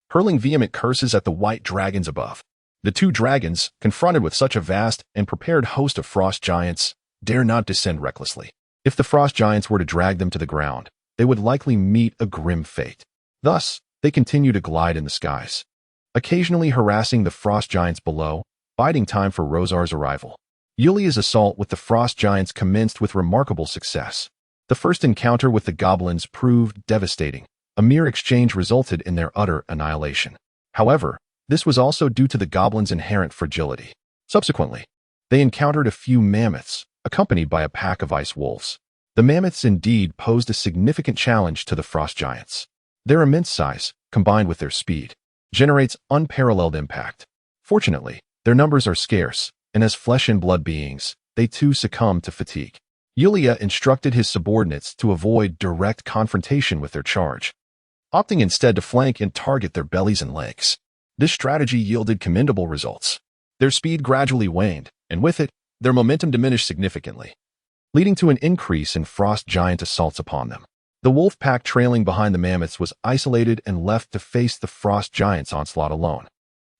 hurling vehement curses at the white dragons above. The 2 dragons, confronted with such a vast and prepared host of frost giants, dare not descend recklessly. If the frost giants were to drag them to the ground, they would likely meet a grim fate. Thus, they continue to glide in the skies, occasionally harassing the frost giants below, biding time for Rosar's arrival. Yulia's assault with the frost giants commenced with remarkable success. The first encounter with the goblins proved devastating. A mere exchange resulted in their utter annihilation. However, this was also due to the goblins' inherent fragility. Subsequently, they encountered a few mammoths, accompanied by a pack of ice wolves. The mammoths indeed posed a significant challenge to the frost giants. Their immense size, combined with their speed, generates unparalleled impact. Fortunately, their numbers are scarce, and as flesh and blood beings, they too succumb to fatigue. Yulia instructed his subordinates to avoid direct confrontation with their charge, opting instead to flank and target their bellies and legs. This strategy yielded commendable results. Their speed gradually waned, and with it, their momentum diminished significantly, leading to an increase in frost giant assaults upon them. The wolf pack trailing behind the mammoths was isolated and left to face the frost giants' onslaught alone.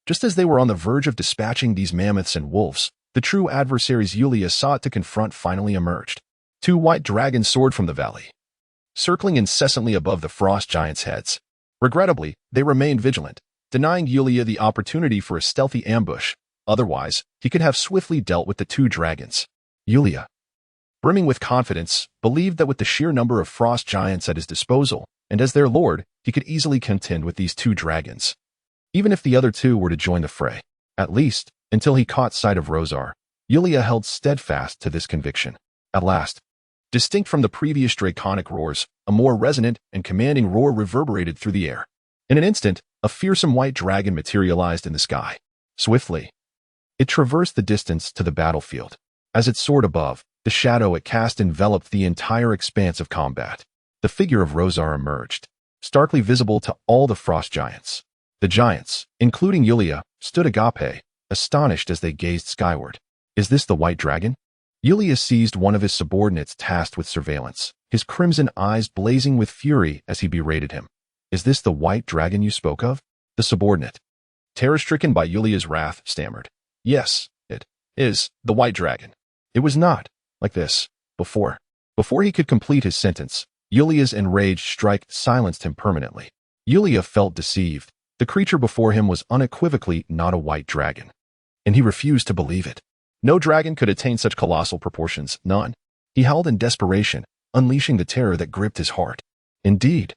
Just as they were on the verge of dispatching these mammoths and wolves, the true adversaries Yulia sought to confront finally emerged. Two white dragons soared from the valley, circling incessantly above the frost giants' heads. Regrettably, they remained vigilant, denying Yulia the opportunity for a stealthy ambush. Otherwise, he could have swiftly dealt with the two dragons. Yulia, brimming with confidence, believed that with the sheer number of frost giants at his disposal, and as their lord, he could easily contend with these two dragons, even if the other two were to join the fray. At least, until he caught sight of Rosar, Yulia held steadfast to this conviction. At last, distinct from the previous draconic roars, a more resonant and commanding roar reverberated through the air. In an instant, a fearsome white dragon materialized in the sky. Swiftly, it traversed the distance to the battlefield. As it soared above, the shadow it cast enveloped the entire expanse of combat. The figure of Rosar emerged, starkly visible to all the frost giants. The giants, including Yulia, stood agape, astonished as they gazed skyward. Is this the White Dragon? Yulia seized one of his subordinates tasked with surveillance, his crimson eyes blazing with fury as he berated him. Is this the White Dragon you spoke of? The subordinate, terror-stricken by Yulia's wrath, stammered. Yes, it is the White Dragon. It was not like this before. Before he could complete his sentence, Yulia's enraged strike silenced him permanently. Yulia felt deceived. The creature before him was unequivocally not a white dragon, and he refused to believe it. No dragon could attain such colossal proportions, none. He howled in desperation, unleashing the terror that gripped his heart. Indeed,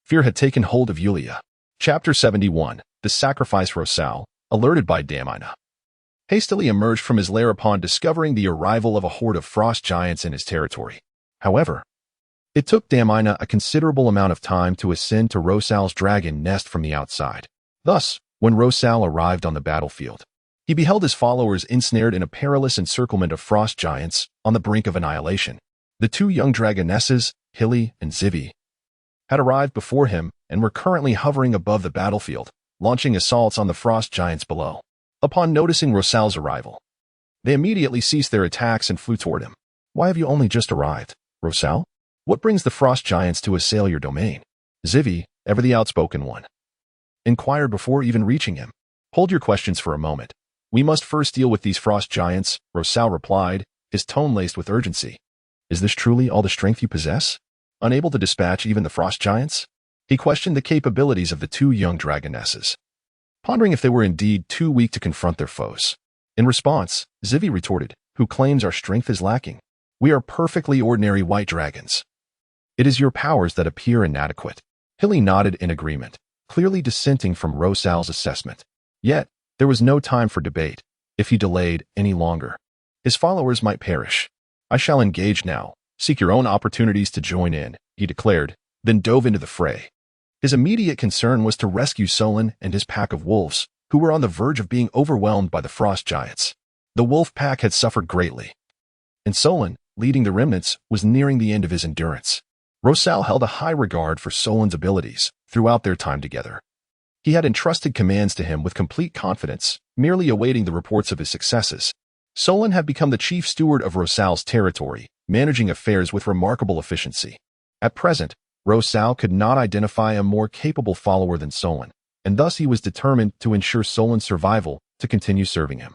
fear had taken hold of Yulia. Chapter 71, The Sacrifice. Rosal, alerted by Damina, hastily emerged from his lair upon discovering the arrival of a horde of frost giants in his territory. However, it took Damina a considerable amount of time to ascend to Rosal's dragon nest from the outside. Thus, when Rosal arrived on the battlefield, he beheld his followers ensnared in a perilous encirclement of frost giants on the brink of annihilation. The two young dragonesses, Hilly and Zivi, had arrived before him and were currently hovering above the battlefield, launching assaults on the frost giants below. Upon noticing Rosal's arrival, they immediately ceased their attacks and flew toward him. Why have you only just arrived, Rosal? What brings the frost giants to assail your domain? Zivi, ever the outspoken one, inquired before even reaching him. Hold your questions for a moment. We must first deal with these frost giants, Rosal replied, his tone laced with urgency. Is this truly all the strength you possess? Unable to dispatch even the frost giants? He questioned the capabilities of the two young dragonesses, pondering if they were indeed too weak to confront their foes. In response, Zivi retorted, Who claims our strength is lacking? We are perfectly ordinary white dragons. It is your powers that appear inadequate. Hilly nodded in agreement, clearly dissenting from Rosal's assessment. Yet, there was no time for debate. If he delayed any longer, his followers might perish. I shall engage now. Seek your own opportunities to join in, he declared, then dove into the fray. His immediate concern was to rescue Solon and his pack of wolves, who were on the verge of being overwhelmed by the frost giants. The wolf pack had suffered greatly, and Solon, leading the remnants, was nearing the end of his endurance. Rosal held a high regard for Solon's abilities throughout their time together. He had entrusted commands to him with complete confidence, merely awaiting the reports of his successes. Solon had become the chief steward of Rosal's territory, managing affairs with remarkable efficiency. At present, Rosal could not identify a more capable follower than Solon, and thus he was determined to ensure Solon's survival to continue serving him.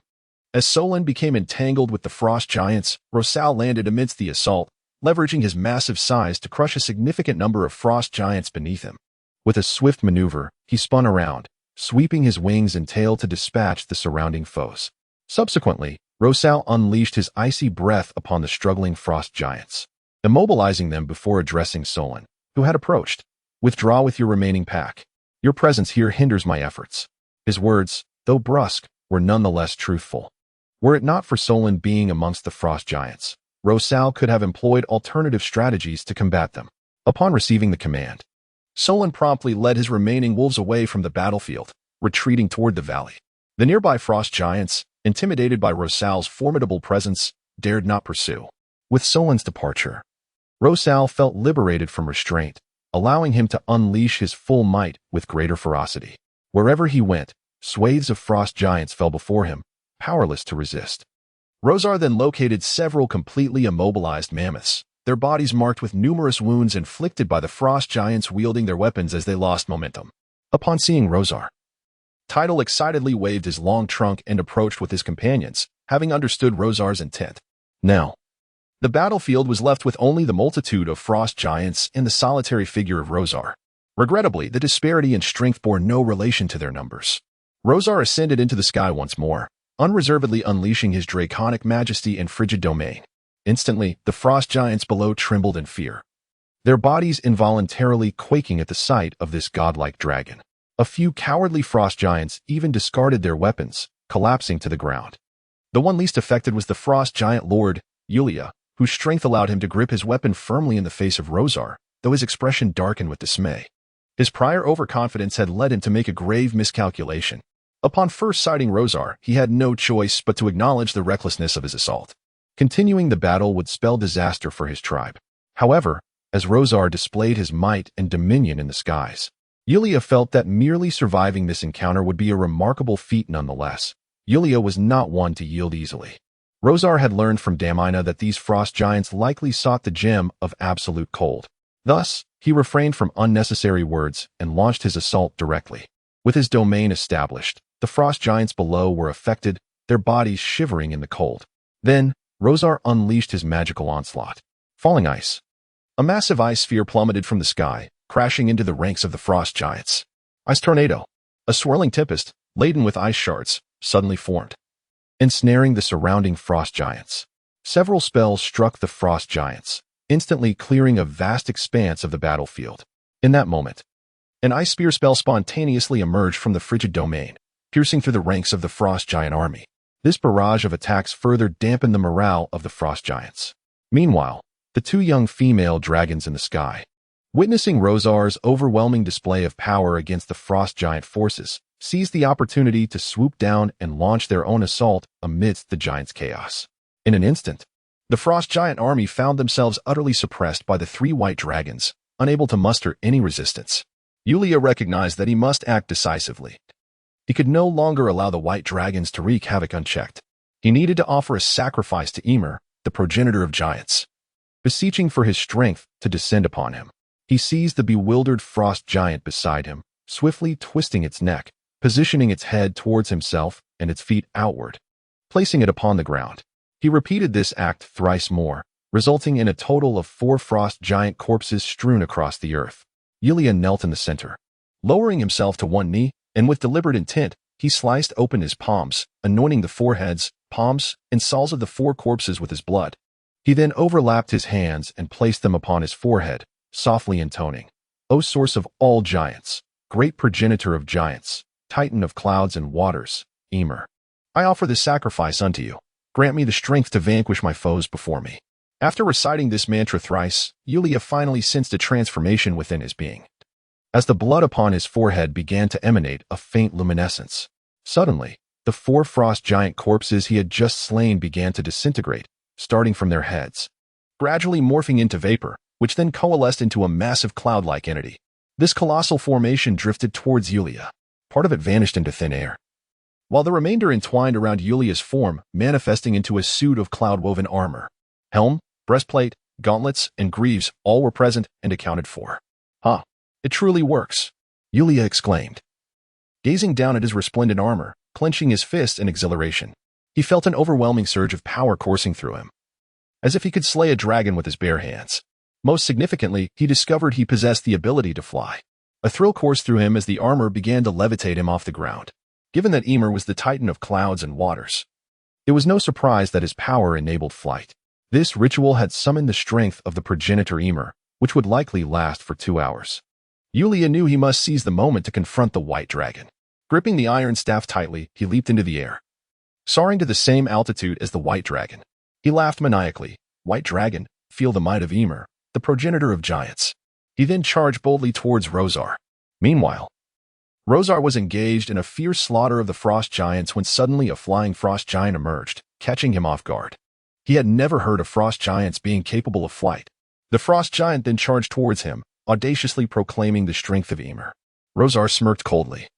As Solon became entangled with the frost giants, Rosal landed amidst the assault, leveraging his massive size to crush a significant number of frost giants beneath him. With a swift maneuver, he spun around, sweeping his wings and tail to dispatch the surrounding foes. Subsequently, Rosal unleashed his icy breath upon the struggling frost giants, immobilizing them before addressing Solon, who had approached. "Withdraw with your remaining pack. Your presence here hinders my efforts." His words, though brusque, were nonetheless truthful. Were it not for Solon being amongst the frost giants, Rosal could have employed alternative strategies to combat them. Upon receiving the command, Solon promptly led his remaining wolves away from the battlefield, retreating toward the valley. The nearby frost giants, intimidated by Rosal's formidable presence, dared not pursue. With Solon's departure, Rosal felt liberated from restraint, allowing him to unleash his full might with greater ferocity. Wherever he went, swathes of frost giants fell before him, powerless to resist. Rosar then located several completely immobilized mammoths, their bodies marked with numerous wounds inflicted by the frost giants wielding their weapons as they lost momentum. Upon seeing Rosar, Tidal excitedly waved his long trunk and approached with his companions, having understood Rosar's intent. Now, the battlefield was left with only the multitude of frost giants and the solitary figure of Rosar. Regrettably, the disparity in strength bore no relation to their numbers. Rosar ascended into the sky once more, unreservedly unleashing his draconic majesty and frigid domain. Instantly, the frost giants below trembled in fear, their bodies involuntarily quaking at the sight of this godlike dragon. A few cowardly frost giants even discarded their weapons, collapsing to the ground. The one least affected was the frost giant lord, Yulia, whose strength allowed him to grip his weapon firmly in the face of Rosar, though his expression darkened with dismay. His prior overconfidence had led him to make a grave miscalculation. Upon first sighting Rosar, he had no choice but to acknowledge the recklessness of his assault. Continuing the battle would spell disaster for his tribe. However, as Rosar displayed his might and dominion in the skies, Yulia felt that merely surviving this encounter would be a remarkable feat nonetheless. Yulia was not one to yield easily. Rosar had learned from Damina that these frost giants likely sought the gem of absolute cold. Thus, he refrained from unnecessary words and launched his assault directly. With his domain established, the frost giants below were affected, their bodies shivering in the cold. Then, Rosar unleashed his magical onslaught. Falling ice. A massive ice sphere plummeted from the sky, crashing into the ranks of the frost giants. Ice tornado. A swirling tempest, laden with ice shards, suddenly formed, ensnaring the surrounding frost giants. Several spells struck the frost giants, instantly clearing a vast expanse of the battlefield. In that moment, an ice spear spell spontaneously emerged from the frigid domain, piercing through the ranks of the frost giant army. This barrage of attacks further dampened the morale of the frost giants. Meanwhile, the two young female dragons in the sky, witnessing Rosar's overwhelming display of power against the frost giant forces, seized the opportunity to swoop down and launch their own assault amidst the giants' chaos. In an instant, the frost giant army found themselves utterly suppressed by the three white dragons, unable to muster any resistance. Yulia recognized that he must act decisively. He could no longer allow the white dragons to wreak havoc unchecked. He needed to offer a sacrifice to Ymir, the progenitor of giants. Beseeching for his strength to descend upon him, he seized the bewildered frost giant beside him, swiftly twisting its neck, positioning its head towards himself and its feet outward, placing it upon the ground. He repeated this act thrice more, resulting in a total of 4 frost giant corpses strewn across the earth. Yulia knelt in the center, lowering himself to one knee, and with deliberate intent, he sliced open his palms, anointing the foreheads, palms, and soles of the 4 corpses with his blood. He then overlapped his hands and placed them upon his forehead, softly intoning, "O source of all giants, great progenitor of giants, titan of clouds and waters, Ymir, I offer this sacrifice unto you. Grant me the strength to vanquish my foes before me." After reciting this mantra thrice, Yulia finally sensed a transformation within his being, as the blood upon his forehead began to emanate a faint luminescence. Suddenly, the 4 frost giant corpses he had just slain began to disintegrate, starting from their heads, gradually morphing into vapor, which then coalesced into a massive cloud-like entity. This colossal formation drifted towards Yulia. Part of it vanished into thin air, while the remainder entwined around Yulia's form, manifesting into a suit of cloud-woven armor. Helm, breastplate, gauntlets, and greaves all were present and accounted for. "Huh, it truly works," Yulia exclaimed, gazing down at his resplendent armor, clenching his fists in exhilaration. He felt an overwhelming surge of power coursing through him, as if he could slay a dragon with his bare hands. Most significantly, he discovered he possessed the ability to fly. A thrill coursed through him as the armor began to levitate him off the ground. Given that Ymir was the titan of clouds and waters, It was no surprise that his power enabled flight. This ritual had summoned the strength of the progenitor Ymir, which would likely last for 2 hours. Yulia knew he must seize the moment to confront the white dragon. Gripping the iron staff tightly, he leaped into the air, soaring to the same altitude as the white dragon. He laughed maniacally. "White dragon, feel the might of Ymir, the progenitor of giants." He then charged boldly towards Rosar. Meanwhile, Rosar was engaged in a fierce slaughter of the frost giants when suddenly a flying frost giant emerged, catching him off guard. He had never heard of frost giants being capable of flight. The frost giant then charged towards him, audaciously proclaiming the strength of Ymir. Rosar smirked coldly.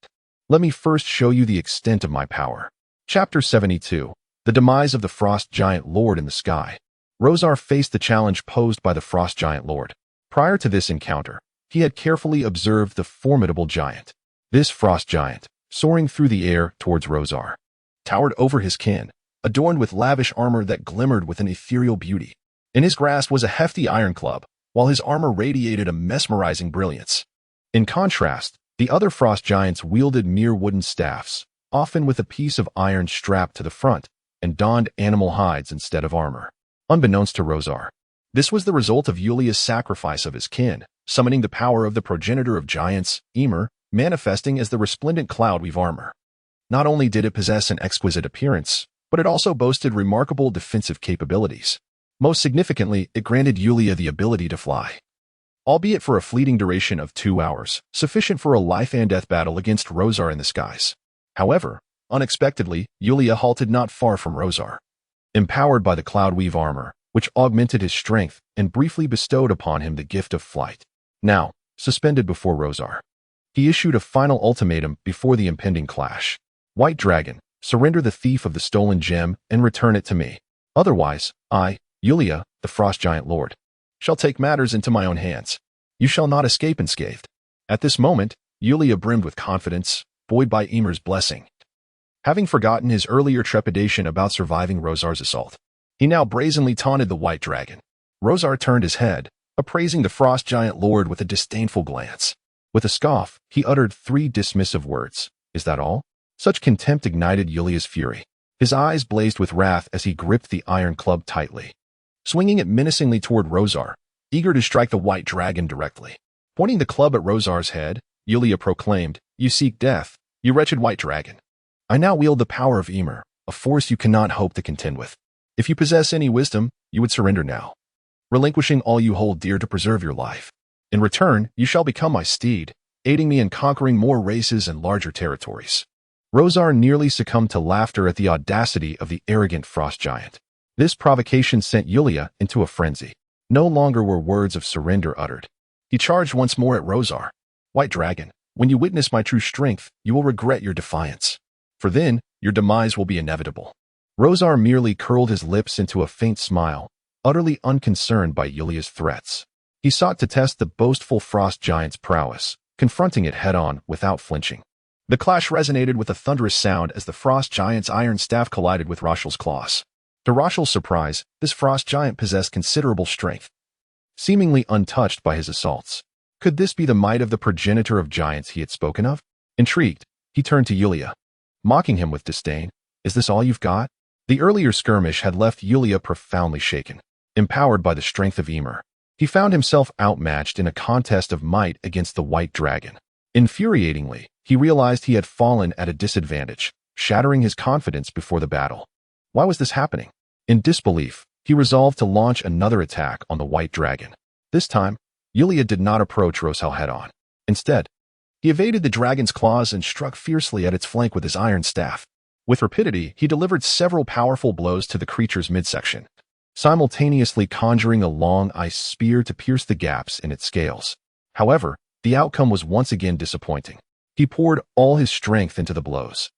"Let me first show you the extent of my power." Chapter 72. The Demise of the Frost Giant Lord in the Sky. Rosar faced the challenge posed by the Frost Giant Lord. Prior to this encounter, he had carefully observed the formidable giant. This frost giant, soaring through the air towards Rosar, towered over his kin, adorned with lavish armor that glimmered with an ethereal beauty. In his grasp was a hefty iron club, while his armor radiated a mesmerizing brilliance. In contrast, the other frost giants wielded mere wooden staffs, often with a piece of iron strapped to the front, and donned animal hides instead of armor. Unbeknownst to Rosar, this was the result of Yulia's sacrifice of his kin, summoning the power of the progenitor of giants, Ymir, manifesting as the resplendent cloud-weave armor. Not only did it possess an exquisite appearance, but it also boasted remarkable defensive capabilities. Most significantly, it granted Yulia the ability to fly. Albeit for a fleeting duration of 2 hours, sufficient for a life-and-death battle against Rosar in the skies. However, unexpectedly, Yulia halted not far from Rosar. Empowered by the cloud-weave armor, which augmented his strength and briefly bestowed upon him the gift of flight. Now, suspended before Rosar, he issued a final ultimatum before the impending clash. "White Dragon, surrender the thief of the stolen gem and return it to me. Otherwise, I, Yulia, the Frost Giant Lord, shall take matters into my own hands. You shall not escape unscathed." At this moment, Yulia brimmed with confidence, buoyed by Ymir's blessing. Having forgotten his earlier trepidation about surviving Rosar's assault, he now brazenly taunted the white dragon. Rosar turned his head, appraising the Frost Giant Lord with a disdainful glance. With a scoff, he uttered 3 dismissive words. "Is that all?" Such contempt ignited Yulia's fury. His eyes blazed with wrath as he gripped the iron club tightly, swinging it menacingly toward Rosar, eager to strike the white dragon directly. Pointing the club at Rosar's head, Yulia proclaimed, "You seek death, you wretched white dragon. I now wield the power of Ymir, a force you cannot hope to contend with. If you possess any wisdom, you would surrender now, relinquishing all you hold dear to preserve your life. In return, you shall become my steed, aiding me in conquering more races and larger territories." Rosar nearly succumbed to laughter at the audacity of the arrogant frost giant. This provocation sent Yulia into a frenzy. No longer were words of surrender uttered. He charged once more at Rosar. "White dragon, when you witness my true strength, you will regret your defiance. For then, your demise will be inevitable." Rosar merely curled his lips into a faint smile, utterly unconcerned by Yulia's threats. He sought to test the boastful frost giant's prowess, confronting it head-on without flinching. The clash resonated with a thunderous sound as the frost giant's iron staff collided with Rashal's claws. To Rashal's surprise, this frost giant possessed considerable strength, seemingly untouched by his assaults. Could this be the might of the progenitor of giants he had spoken of? Intrigued, he turned to Yulia, mocking him with disdain. "Is this all you've got?" The earlier skirmish had left Yulia profoundly shaken. Empowered by the strength of Ymir, he found himself outmatched in a contest of might against the white dragon. Infuriatingly, he realized he had fallen at a disadvantage, shattering his confidence before the battle. Why was this happening? In disbelief, he resolved to launch another attack on the white dragon. This time, Yulia did not approach Rosal head-on. Instead, he evaded the dragon's claws and struck fiercely at its flank with his iron staff. With rapidity, he delivered several powerful blows to the creature's midsection, simultaneously conjuring a long ice spear to pierce the gaps in its scales. However, the outcome was once again disappointing. He poured all his strength into the blows,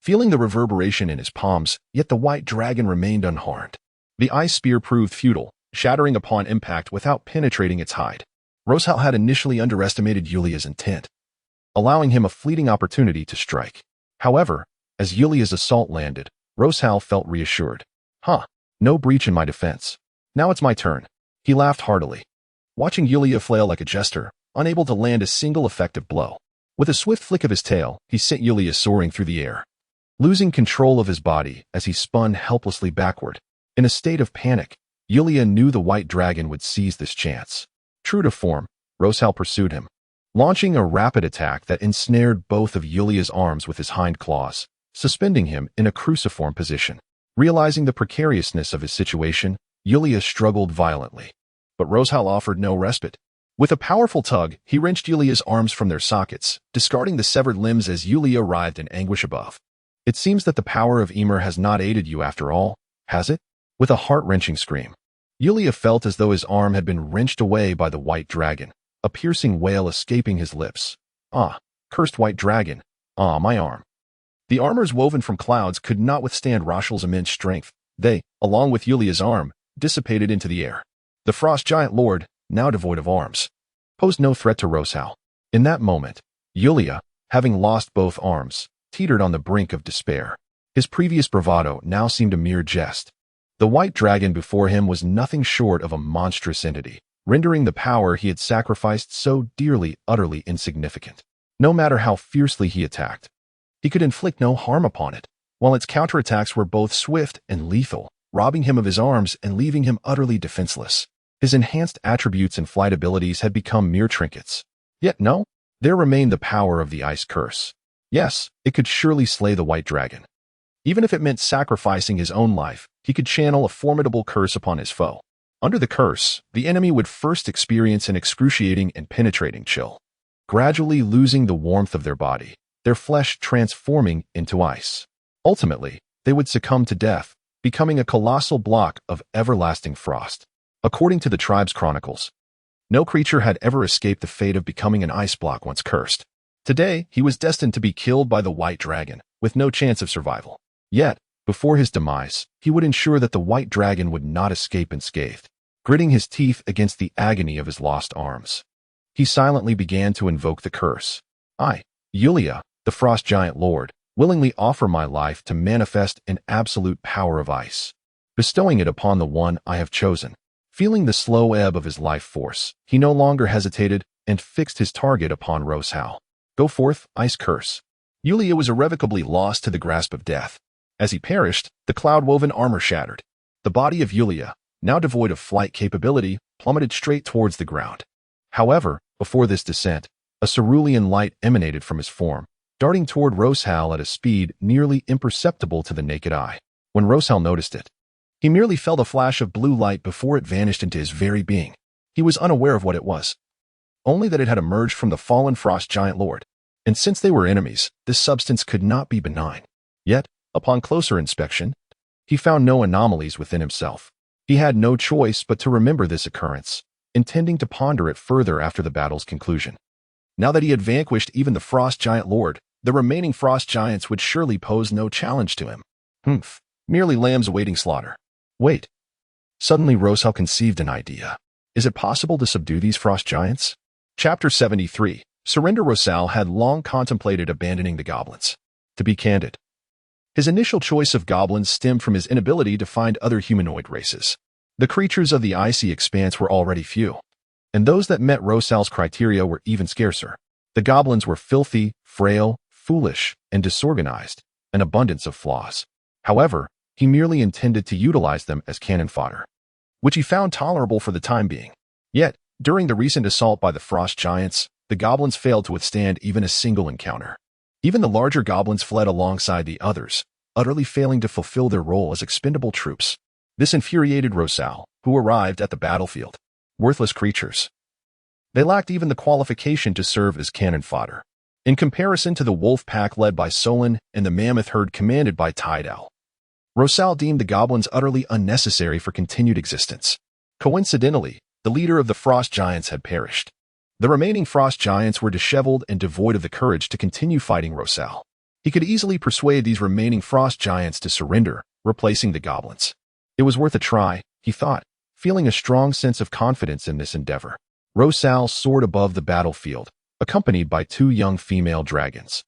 feeling the reverberation in his palms, yet the white dragon remained unharmed. The ice spear proved futile, shattering upon impact without penetrating its hide. Rosal had initially underestimated Yulia's intent, allowing him a fleeting opportunity to strike. However, as Yulia's assault landed, Rosal felt reassured. No breach in my defense. Now it's my turn." He laughed heartily, watching Yulia flail like a jester, unable to land a single effective blow. With a swift flick of his tail, he sent Yulia soaring through the air. losing control of his body as he spun helplessly backward. In a state of panic, Yulia knew the White Dragon would seize this chance. True to form, Rosal pursued him, launching a rapid attack that ensnared both of Yulia's arms with his hind claws, suspending him in a cruciform position. Realizing the precariousness of his situation, Yulia struggled violently. But Rosal offered no respite. With a powerful tug, he wrenched Yulia's arms from their sockets, discarding the severed limbs as Yulia writhed in anguish above. It seems that the power of Ymir has not aided you after all, has it? With a heart-wrenching scream, Yulia felt as though his arm had been wrenched away by the White Dragon, a piercing wail escaping his lips. Ah, cursed White Dragon! Ah, my arm! The armors woven from clouds could not withstand Rosal's immense strength. They, along with Yulia's arm, dissipated into the air. The Frost Giant Lord, now devoid of arms, posed no threat to Rosal. In that moment, Yulia, having lost both arms, teetered on the brink of despair. His previous bravado now seemed a mere jest. The White Dragon before him was nothing short of a monstrous entity, rendering the power he had sacrificed so dearly utterly insignificant. No matter how fiercely he attacked, he could inflict no harm upon it, while its counterattacks were both swift and lethal, robbing him of his arms and leaving him utterly defenseless. His enhanced attributes and flight abilities had become mere trinkets. Yet no, there remained the power of the Ice Curse. Yes, it could surely slay the White Dragon. Even if it meant sacrificing his own life, he could channel a formidable curse upon his foe. Under the curse, the enemy would first experience an excruciating and penetrating chill, gradually losing the warmth of their body, their flesh transforming into ice. Ultimately, they would succumb to death, becoming a colossal block of everlasting frost. According to the tribe's chronicles, no creature had ever escaped the fate of becoming an ice block once cursed. Today, he was destined to be killed by the White Dragon, with no chance of survival. Yet, before his demise, he would ensure that the White Dragon would not escape unscathed. Gritting his teeth against the agony of his lost arms, he silently began to invoke the curse. I, Yulia, the Frost Giant Lord, willingly offer my life to manifest an absolute power of ice, bestowing it upon the one I have chosen. Feeling the slow ebb of his life force, he no longer hesitated and fixed his target upon Rosal. Go forth, Ice Curse. Yulia was irrevocably lost to the grasp of death. As he perished, the cloud-woven armor shattered. The body of Yulia, now devoid of flight capability, plummeted straight towards the ground. However, before this descent, a cerulean light emanated from his form, darting toward Rosal at a speed nearly imperceptible to the naked eye. When Rosal noticed it, he merely felt a flash of blue light before it vanished into his very being. He was unaware of what it was, only that it had emerged from the fallen Frost Giant Lord. And since they were enemies, this substance could not be benign. Yet, upon closer inspection, he found no anomalies within himself. He had no choice but to remember this occurrence, intending to ponder it further after the battle's conclusion. Now that he had vanquished even the Frost Giant Lord, the remaining Frost Giants would surely pose no challenge to him. Merely lambs awaiting slaughter. Wait. Suddenly Rosal conceived an idea. Is it possible to subdue these Frost Giants? Chapter 73. Surrender. Rosal had long contemplated abandoning the goblins. To be candid, his initial choice of goblins stemmed from his inability to find other humanoid races. The creatures of the icy expanse were already few, and those that met Rosal's criteria were even scarcer. The goblins were filthy, frail, foolish, and disorganized, an abundance of flaws. However, he merely intended to utilize them as cannon fodder, which he found tolerable for the time being. Yet, during the recent assault by the Frost Giants, the goblins failed to withstand even a single encounter. Even the larger goblins fled alongside the others, utterly failing to fulfill their role as expendable troops. This infuriated Rosal, who arrived at the battlefield. Worthless creatures. They lacked even the qualification to serve as cannon fodder. In comparison to the wolf pack led by Solon and the mammoth herd commanded by Tidal, Rosal deemed the goblins utterly unnecessary for continued existence. Coincidentally, the leader of the Frost Giants had perished. The remaining Frost Giants were disheveled and devoid of the courage to continue fighting Rosal. He could easily persuade these remaining Frost Giants to surrender, replacing the goblins. It was worth a try, he thought, feeling a strong sense of confidence in this endeavor. Rosal soared above the battlefield, accompanied by 2 young female dragons,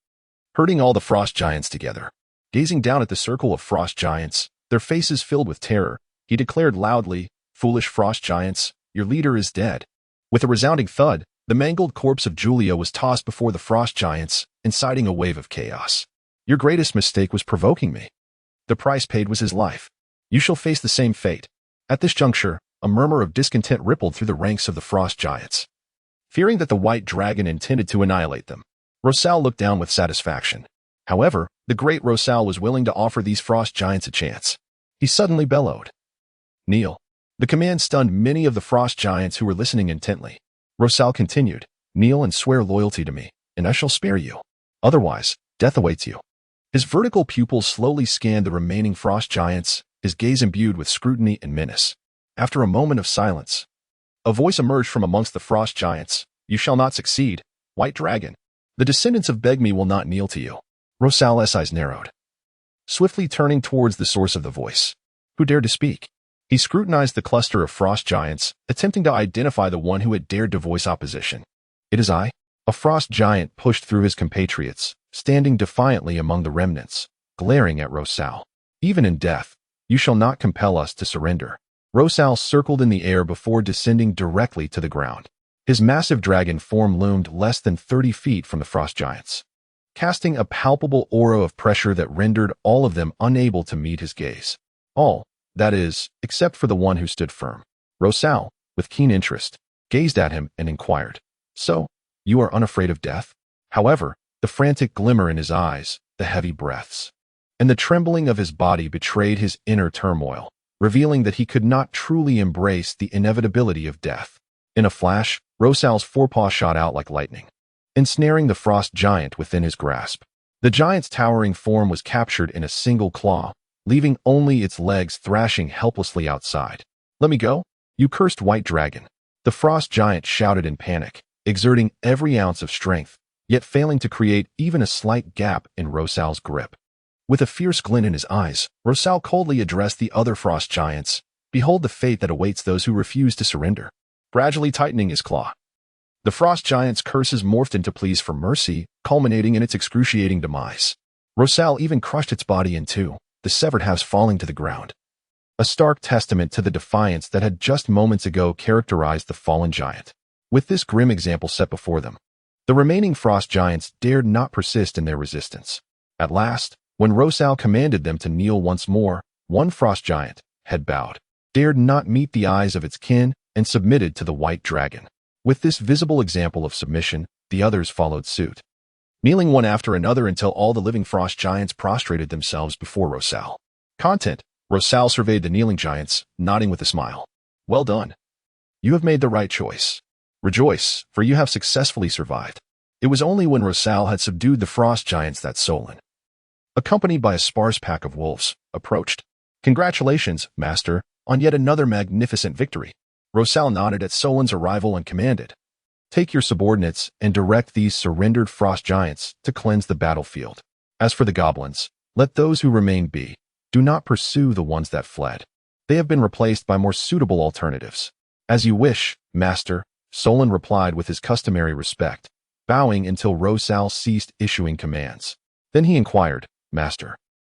herding all the Frost Giants together. Gazing down at the circle of Frost Giants, their faces filled with terror, he declared loudly, "Foolish Frost Giants, your leader is dead." With a resounding thud, the mangled corpse of Julia was tossed before the Frost Giants, inciting a wave of chaos. Your greatest mistake was provoking me. The price paid was his life. You shall face the same fate. At this juncture, a murmur of discontent rippled through the ranks of the frost giants. Fearing that the white dragon intended to annihilate them, Rosal looked down with satisfaction. However, the great Rosal was willing to offer these frost giants a chance. He suddenly bellowed, "Kneel." The command stunned many of the frost giants who were listening intently. Rosal continued, "Kneel and swear loyalty to me, and I shall spare you. Otherwise, death awaits you." His vertical pupils slowly scanned the remaining frost giants, his gaze imbued with scrutiny and menace. After a moment of silence, a voice emerged from amongst the frost giants. "You shall not succeed, White Dragon. The descendants of Begmi will not kneel to you." Rosal's eyes narrowed, swiftly turning towards the source of the voice. Who dared to speak? He scrutinized the cluster of frost giants, attempting to identify the one who had dared to voice opposition. "It is I." A frost giant pushed through his compatriots, standing defiantly among the remnants, glaring at Rosal. "Even in death, you shall not compel us to surrender." Rosal circled in the air before descending directly to the ground. His massive dragon form loomed less than 30 feet from the frost giants, casting a palpable aura of pressure that rendered all of them unable to meet his gaze. All, that is, except for the one who stood firm. Rosal, with keen interest, gazed at him and inquired, "So, you are unafraid of death?" However, the frantic glimmer in his eyes, the heavy breaths, and the trembling of his body betrayed his inner turmoil, revealing that he could not truly embrace the inevitability of death. In a flash, Rosal's forepaw shot out like lightning, ensnaring the frost giant within his grasp. The giant's towering form was captured in a single claw, leaving only its legs thrashing helplessly outside. "Let me go, you cursed white dragon!" The frost giant shouted in panic, exerting every ounce of strength, yet failing to create even a slight gap in Rosal's grip. With a fierce glint in his eyes, Rosal coldly addressed the other frost giants. "Behold the fate that awaits those who refuse to surrender." Gradually tightening his claw, the frost giant's curses morphed into pleas for mercy, culminating in its excruciating demise. Rosal even crushed its body in two, the severed halves falling to the ground. A stark testament to the defiance that had just moments ago characterized the fallen giant. With this grim example set before them, the remaining frost giants dared not persist in their resistance. At last, when Rosal commanded them to kneel once more, one frost giant, head bowed, dared not meet the eyes of its kin and submitted to the white dragon. With this visible example of submission, the others followed suit, kneeling one after another until all the living frost giants prostrated themselves before Rosal. Content. Rosal surveyed the kneeling giants, nodding with a smile. "Well done. You have made the right choice. Rejoice, for you have successfully survived." It was only when Rosal had subdued the frost giants that Solon, accompanied by a sparse pack of wolves, approached. "Congratulations, master, on yet another magnificent victory." Rosal nodded at Solon's arrival and commanded, "Take your subordinates and direct these surrendered frost giants to cleanse the battlefield. As for the goblins, let those who remain be. Do not pursue the ones that fled. They have been replaced by more suitable alternatives." "As you wish, master," Solon replied with his customary respect, bowing until Rosal ceased issuing commands. Then he inquired, "Master,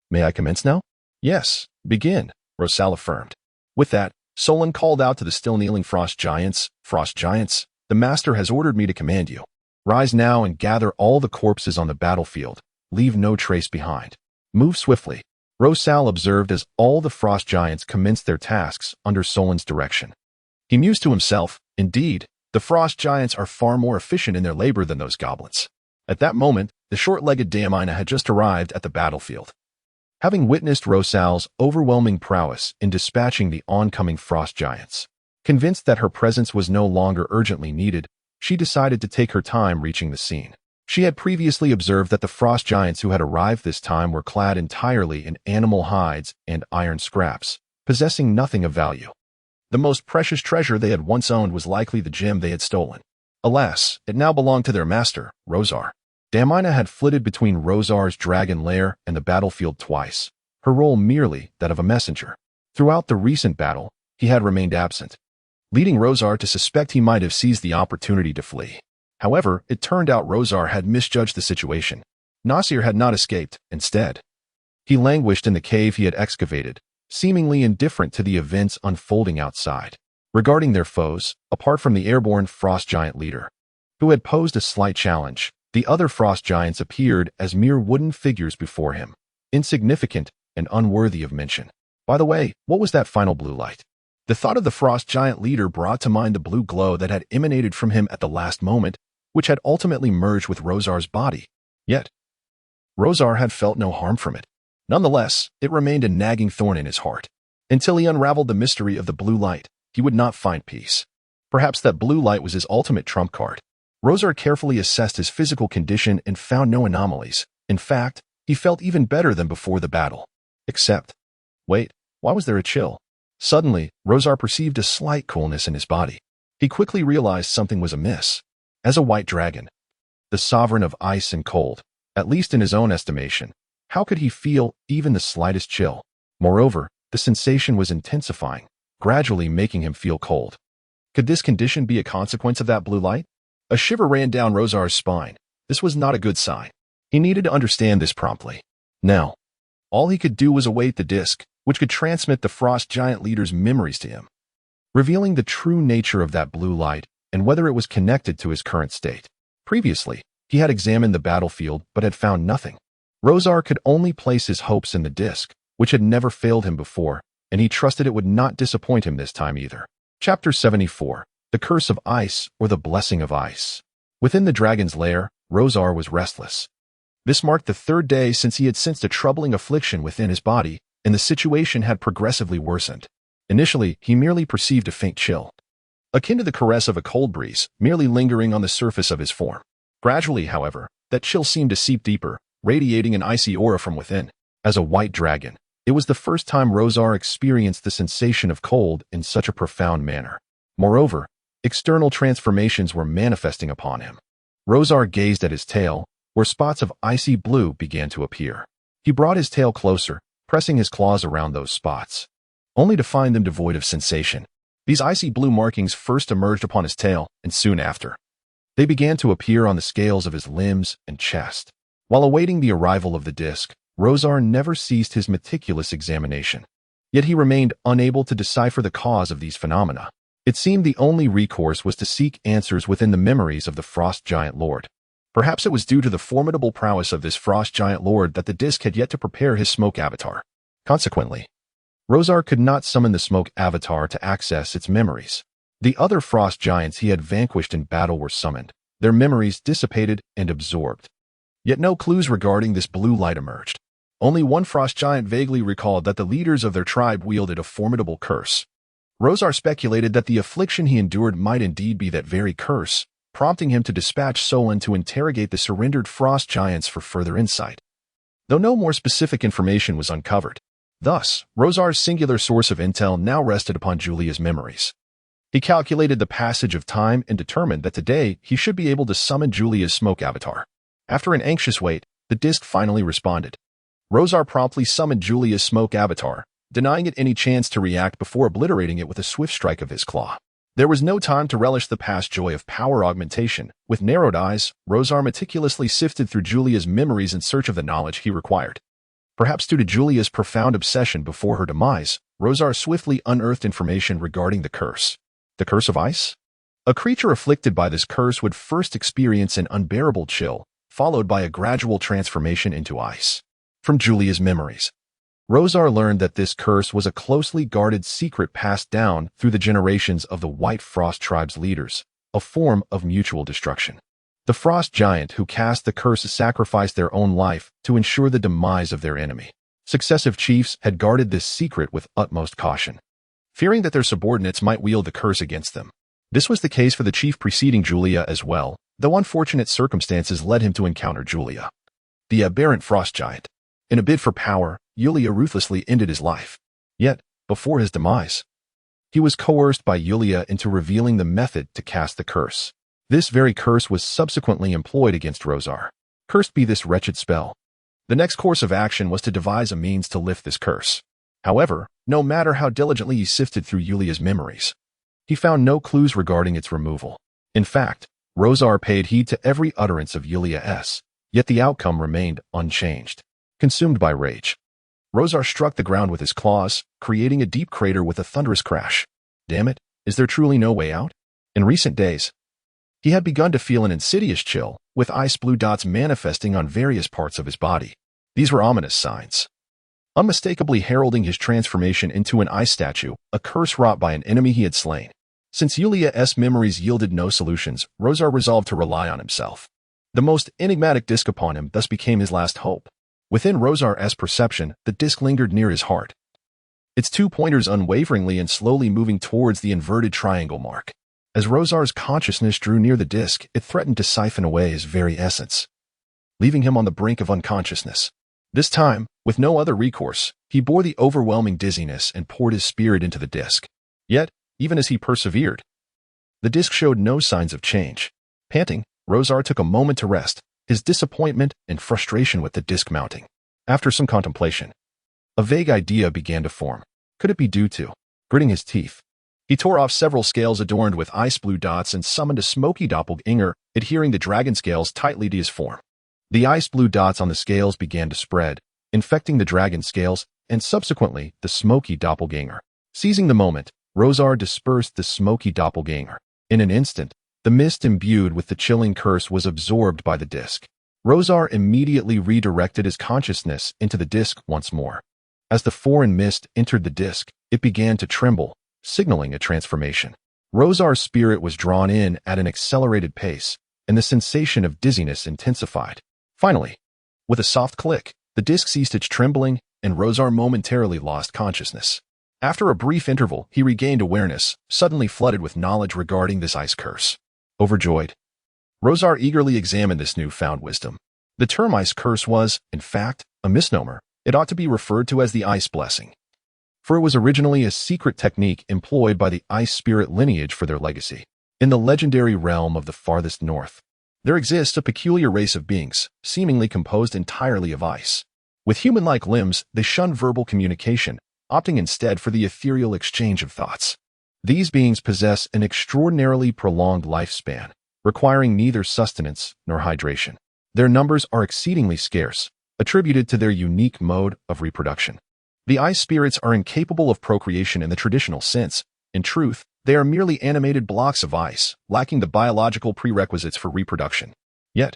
may I commence now?" "Yes, begin," Rosal affirmed. With that, Solon called out to the still kneeling frost giants, "The master has ordered me to command you. Rise now and gather all the corpses on the battlefield. Leave no trace behind. Move swiftly." Rosal observed as all the frost giants commenced their tasks under Solon's direction. He mused to himself, "Indeed, the frost giants are far more efficient in their labor than those goblins." At that moment, the short-legged Diamina had just arrived at the battlefield. Having witnessed Rosal's overwhelming prowess in dispatching the oncoming frost giants, convinced that her presence was no longer urgently needed, she decided to take her time reaching the scene. She had previously observed that the frost giants who had arrived this time were clad entirely in animal hides and iron scraps, possessing nothing of value. The most precious treasure they had once owned was likely the gem they had stolen. Alas, it now belonged to their master, Rosar. Diamina had flitted between Rosar's dragon lair and the battlefield twice, her role merely that of a messenger. Throughout the recent battle, he had remained absent, leading Rosar to suspect he might have seized the opportunity to flee. However, it turned out Rosar had misjudged the situation. Nasir had not escaped. Instead, he languished in the cave he had excavated, seemingly indifferent to the events unfolding outside. Regarding their foes, apart from the airborne frost giant leader, who had posed a slight challenge, The other frost giants appeared as mere wooden figures before him, insignificant and unworthy of mention. By the way, what was that final blue light? The thought of the frost giant leader brought to mind the blue glow that had emanated from him at the last moment, which had ultimately merged with Rosar's body. Yet, Rosar had felt no harm from it. Nonetheless, it remained a nagging thorn in his heart. Until he unraveled the mystery of the blue light, he would not find peace. Perhaps that blue light was his ultimate trump card. Rosar carefully assessed his physical condition and found no anomalies. In fact, he felt even better than before the battle. Except, wait, why was there a chill? Suddenly, Rosar perceived a slight coolness in his body. He quickly realized something was amiss. As a white dragon, the sovereign of ice and cold, at least in his own estimation, how could he feel even the slightest chill? Moreover, the sensation was intensifying, gradually making him feel cold. Could this condition be a consequence of that blue light? A shiver ran down Rosar's spine. This was not a good sign. He needed to understand this promptly. Now, all he could do was await the disk, which could transmit the frost giant leader's memories to him, revealing the true nature of that blue light and whether it was connected to his current state. Previously, he had examined the battlefield but had found nothing. Rosar could only place his hopes in the disk, which had never failed him before, and he trusted it would not disappoint him this time either. Chapter 74. The Curse of Ice or the Blessing of Ice. Within the dragon's lair, Rosar was restless. This marked the third day since he had sensed a troubling affliction within his body, and the situation had progressively worsened. Initially, he merely perceived a faint chill, akin to the caress of a cold breeze, merely lingering on the surface of his form. Gradually, however, that chill seemed to seep deeper, radiating an icy aura from within. As a white dragon, it was the first time Rosar experienced the sensation of cold in such a profound manner. Moreover, external transformations were manifesting upon him. Rosar gazed at his tail, where spots of icy blue began to appear. He brought his tail closer, pressing his claws around those spots, only to find them devoid of sensation. These icy blue markings first emerged upon his tail, and soon after, they began to appear on the scales of his limbs and chest. While awaiting the arrival of the disk, Rosar never ceased his meticulous examination. Yet he remained unable to decipher the cause of these phenomena. It seemed the only recourse was to seek answers within the memories of the Frost Giant Lord. Perhaps it was due to the formidable prowess of this Frost Giant Lord that the disk had yet to prepare his smoke avatar. Consequently, Rosar could not summon the smoke avatar to access its memories. The other frost giants he had vanquished in battle were summoned, their memories dissipated and absorbed. Yet no clues regarding this blue light emerged. Only one frost giant vaguely recalled that the leaders of their tribe wielded a formidable curse. Rosar speculated that the affliction he endured might indeed be that very curse, prompting him to dispatch Solon to interrogate the surrendered frost giants for further insight, though no more specific information was uncovered. Thus, Rosar's singular source of intel now rested upon Julia's memories. He calculated the passage of time and determined that today he should be able to summon Julia's smoke avatar. After an anxious wait, the disk finally responded. Rosar promptly summoned Julia's smoke avatar, denying it any chance to react before obliterating it with a swift strike of his claw. There was no time to relish the past joy of power augmentation. With narrowed eyes, Rosar meticulously sifted through Julia's memories in search of the knowledge he required. Perhaps due to Julia's profound obsession before her demise, Rosar swiftly unearthed information regarding the curse. The Curse of Ice? A creature afflicted by this curse would first experience an unbearable chill, followed by a gradual transformation into ice. From Julia's memories, Rosar learned that this curse was a closely guarded secret passed down through the generations of the White Frost tribe's leaders, a form of mutual destruction. The frost giant who cast the curse sacrificed their own life to ensure the demise of their enemy. Successive chiefs had guarded this secret with utmost caution, fearing that their subordinates might wield the curse against them. This was the case for the chief preceding Julia as well, though unfortunate circumstances led him to encounter Julia, the aberrant frost giant. In a bid for power, Julia ruthlessly ended his life. Yet, before his demise, he was coerced by Julia into revealing the method to cast the curse. This very curse was subsequently employed against Rosar. Cursed be this wretched spell. The next course of action was to devise a means to lift this curse. However, no matter how diligently he sifted through Julia's memories, he found no clues regarding its removal. In fact, Rosar paid heed to every utterance of Julia's, yet the outcome remained unchanged. Consumed by rage, Rosar struck the ground with his claws, creating a deep crater with a thunderous crash. Damn it, is there truly no way out? In recent days, He had begun to feel an insidious chill, with ice blue dots manifesting on various parts of his body. These were ominous signs, unmistakably heralding his transformation into an ice statue, a curse wrought by an enemy he had slain. Since Yulia's memories yielded no solutions, Rosar resolved to rely on himself. The most enigmatic disc upon him thus became his last hope. Within Rosar's perception, the disc lingered near his heart, its 2 pointers unwaveringly and slowly moving towards the inverted triangle mark. As Rosar's consciousness drew near the disc, it threatened to siphon away his very essence, leaving him on the brink of unconsciousness. This time, with no other recourse, he bore the overwhelming dizziness and poured his spirit into the disc. Yet, even as he persevered, the disc showed no signs of change. Panting, Rosar took a moment to rest, his disappointment and frustration with the disc mounting. After some contemplation, a vague idea began to form. Could it be due to? Gritting his teeth, he tore off several scales adorned with ice blue dots and summoned a smoky doppelganger, adhering the dragon scales tightly to his form. The ice blue dots on the scales began to spread, infecting the dragon scales and subsequently the smoky doppelganger. Seizing the moment, Rosar dispersed the smoky doppelganger. In an instant, the mist imbued with the chilling curse was absorbed by the disc. Rosar immediately redirected his consciousness into the disc once more. As the foreign mist entered the disc, it began to tremble, signaling a transformation. Rosar's spirit was drawn in at an accelerated pace, and the sensation of dizziness intensified. Finally, with a soft click, the disc ceased its trembling, and Rosar momentarily lost consciousness. After a brief interval, he regained awareness, suddenly flooded with knowledge regarding this ice curse. Overjoyed, Rosar eagerly examined this newfound wisdom. The term ice curse was, in fact, a misnomer. It ought to be referred to as the ice blessing, for it was originally a secret technique employed by the ice spirit lineage for their legacy. In the legendary realm of the farthest north, there exists a peculiar race of beings, seemingly composed entirely of ice. With human-like limbs, they shun verbal communication, opting instead for the ethereal exchange of thoughts. These beings possess an extraordinarily prolonged lifespan, requiring neither sustenance nor hydration. Their numbers are exceedingly scarce, attributed to their unique mode of reproduction. The ice spirits are incapable of procreation in the traditional sense. In truth, they are merely animated blocks of ice, lacking the biological prerequisites for reproduction. Yet,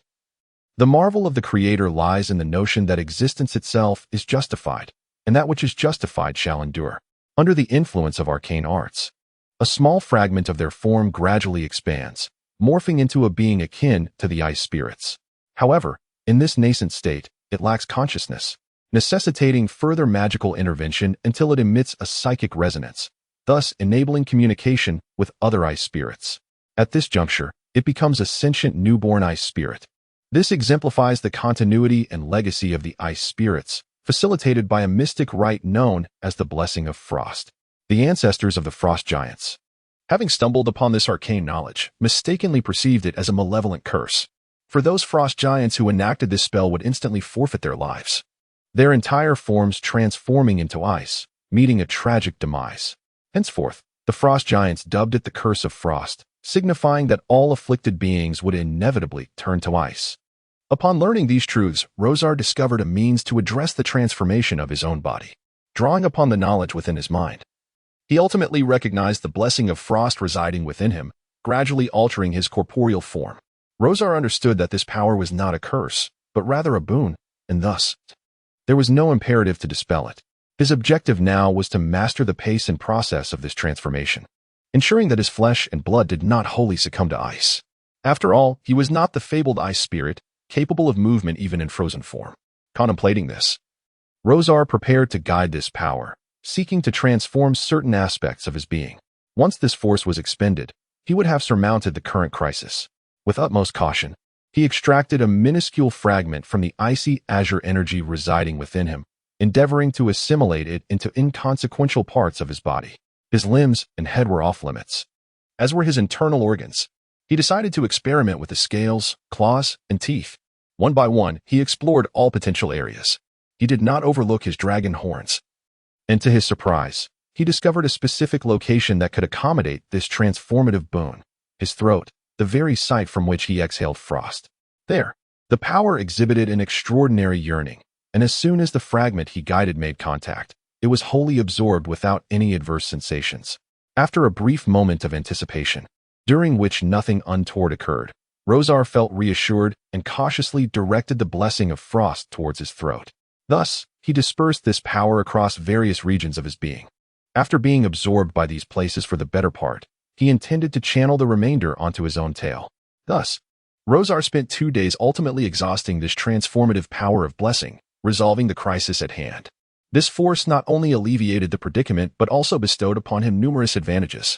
the marvel of the Creator lies in the notion that existence itself is justified, and that which is justified shall endure. Under the influence of arcane arts, a small fragment of their form gradually expands, morphing into a being akin to the ice spirits. However, in this nascent state, it lacks consciousness, necessitating further magical intervention until it emits a psychic resonance, thus enabling communication with other ice spirits. At this juncture, it becomes a sentient newborn ice spirit. This exemplifies the continuity and legacy of the ice spirits, facilitated by a mystic rite known as the Blessing of Frost. The ancestors of the frost giants, having stumbled upon this arcane knowledge, mistakenly perceived it as a malevolent curse. For those frost giants who enacted this spell would instantly forfeit their lives, their entire forms transforming into ice, meeting a tragic demise. Henceforth, the frost giants dubbed it the Curse of Frost, signifying that all afflicted beings would inevitably turn to ice. Upon learning these truths, Rosar discovered a means to address the transformation of his own body. Drawing upon the knowledge within his mind, he ultimately recognized the blessing of frost residing within him, gradually altering his corporeal form. Rosar understood that this power was not a curse, but rather a boon, and thus, there was no imperative to dispel it. His objective now was to master the pace and process of this transformation, ensuring that his flesh and blood did not wholly succumb to ice. After all, he was not the fabled ice spirit, capable of movement even in frozen form. Contemplating this, Rosar prepared to guide this power, seeking to transform certain aspects of his being. Once this force was expended, he would have surmounted the current crisis. With utmost caution, he extracted a minuscule fragment from the icy azure energy residing within him, endeavoring to assimilate it into inconsequential parts of his body. His limbs and head were off limits, as were his internal organs. He decided to experiment with the scales, claws, and teeth. One by one, he explored all potential areas. He did not overlook his dragon horns, and to his surprise, he discovered a specific location that could accommodate this transformative boon: his throat, the very site from which he exhaled frost. There, the power exhibited an extraordinary yearning, and as soon as the fragment he guided made contact, it was wholly absorbed without any adverse sensations. After a brief moment of anticipation, during which nothing untoward occurred. Rosar felt reassured and cautiously directed the blessing of frost towards his throat. Thus, he dispersed this power across various regions of his being. After being absorbed by these places for the better part, he intended to channel the remainder onto his own tail. Thus, Rosar spent 2 days ultimately exhausting this transformative power of blessing, resolving the crisis at hand. This force not only alleviated the predicament but also bestowed upon him numerous advantages.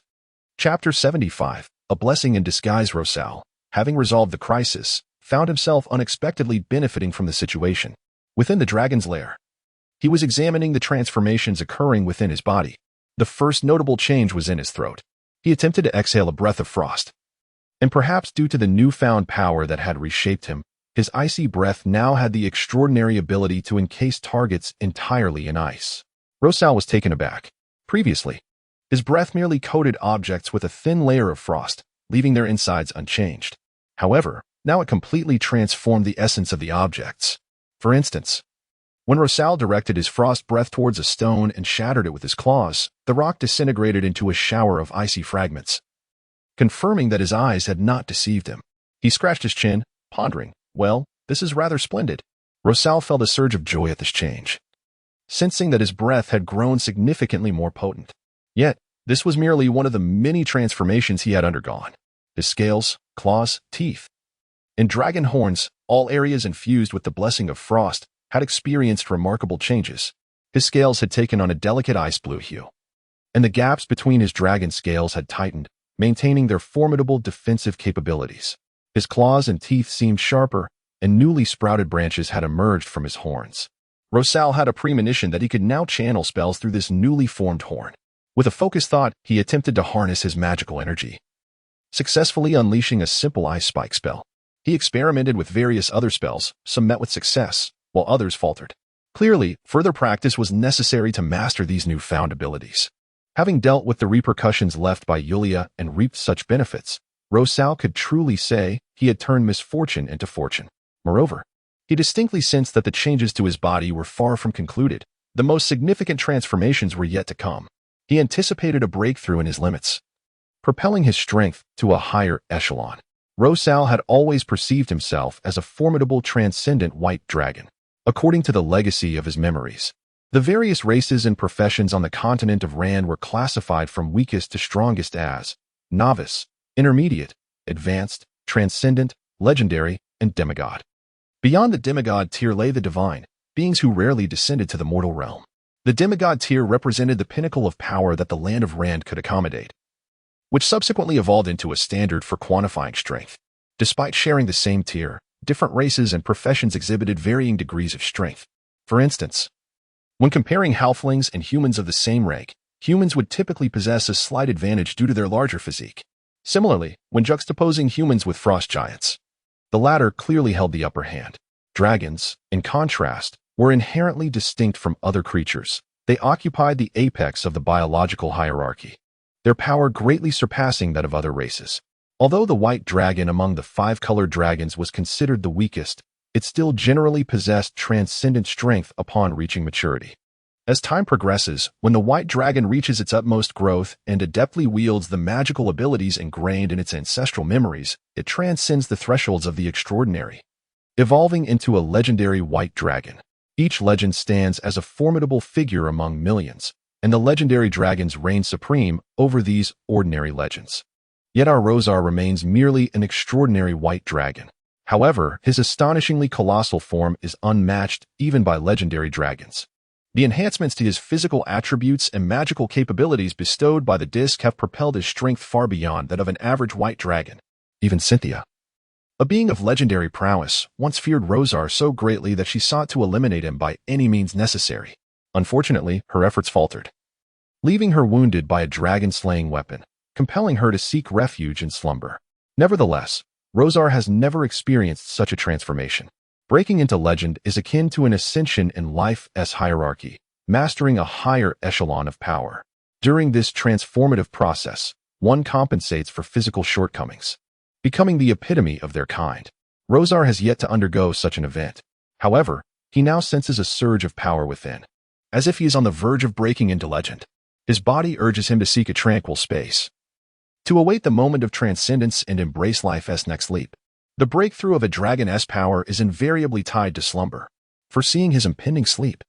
Chapter 75, A Blessing in Disguise. Rosal, having resolved the crisis, found himself unexpectedly benefiting from the situation. Within the dragon's lair, he was examining the transformations occurring within his body. The first notable change was in his throat. He attempted to exhale a breath of frost. And perhaps due to the newfound power that had reshaped him, his icy breath now had the extraordinary ability to encase targets entirely in ice. Rosal was taken aback. Previously, his breath merely coated objects with a thin layer of frost, leaving their insides unchanged. However, now it completely transformed the essence of the objects. For instance, when Rosal directed his frost breath towards a stone and shattered it with his claws, the rock disintegrated into a shower of icy fragments. Confirming that his eyes had not deceived him, he scratched his chin, pondering, "Well, this is rather splendid." Rosal felt a surge of joy at this change, sensing that his breath had grown significantly more potent. Yet, this was merely one of the many transformations he had undergone. His scales, claws, teeth, and dragon horns, all areas infused with the blessing of frost, had experienced remarkable changes. His scales had taken on a delicate ice blue hue, and the gaps between his dragon scales had tightened, maintaining their formidable defensive capabilities. His claws and teeth seemed sharper, and newly sprouted branches had emerged from his horns. Rosal had a premonition that he could now channel spells through this newly formed horn. With a focused thought, he attempted to harness his magical energy, successfully unleashing a simple ice spike spell. He experimented with various other spells, some met with success, while others faltered. Clearly, further practice was necessary to master these newfound abilities. Having dealt with the repercussions left by Yulia and reaped such benefits, Rosal could truly say he had turned misfortune into fortune. Moreover, he distinctly sensed that the changes to his body were far from concluded. The most significant transformations were yet to come. He anticipated a breakthrough in his limits, propelling his strength to a higher echelon. Rosal had always perceived himself as a formidable transcendent white dragon. According to the legacy of his memories, the various races and professions on the continent of Rand were classified from weakest to strongest as novice, intermediate, advanced, transcendent, legendary, and demigod. Beyond the demigod tier lay the divine, beings who rarely descended to the mortal realm. The demigod tier represented the pinnacle of power that the land of Rand could accommodate, which subsequently evolved into a standard for quantifying strength. Despite sharing the same tier, different races and professions exhibited varying degrees of strength. For instance, when comparing halflings and humans of the same rank, humans would typically possess a slight advantage due to their larger physique. Similarly, when juxtaposing humans with frost giants, the latter clearly held the upper hand. Dragons, in contrast, were inherently distinct from other creatures. They occupied the apex of the biological hierarchy, their power greatly surpassing that of other races. Although the white dragon among the 5-colored dragons was considered the weakest, it still generally possessed transcendent strength upon reaching maturity. As time progresses, when the white dragon reaches its utmost growth and adeptly wields the magical abilities ingrained in its ancestral memories, it transcends the thresholds of the extraordinary, evolving into a legendary white dragon. Each legend stands as a formidable figure among millions, and the legendary dragons reign supreme over these ordinary legends. Yet our Rosar remains merely an extraordinary white dragon. However, his astonishingly colossal form is unmatched even by legendary dragons. The enhancements to his physical attributes and magical capabilities bestowed by the disc have propelled his strength far beyond that of an average white dragon. Even Cynthia, a being of legendary prowess, once feared Rosar so greatly that she sought to eliminate him by any means necessary. Unfortunately, her efforts faltered, leaving her wounded by a dragon-slaying weapon, compelling her to seek refuge in slumber. Nevertheless, Rosar has never experienced such a transformation. Breaking into legend is akin to an ascension in life's hierarchy, mastering a higher echelon of power. During this transformative process, one compensates for physical shortcomings, becoming the epitome of their kind. Rosar has yet to undergo such an event. However, he now senses a surge of power within, as if he is on the verge of breaking into legend. His body urges him to seek a tranquil space, to await the moment of transcendence and embrace life's next leap. The breakthrough of a dragon's power is invariably tied to slumber. Foreseeing his impending sleep,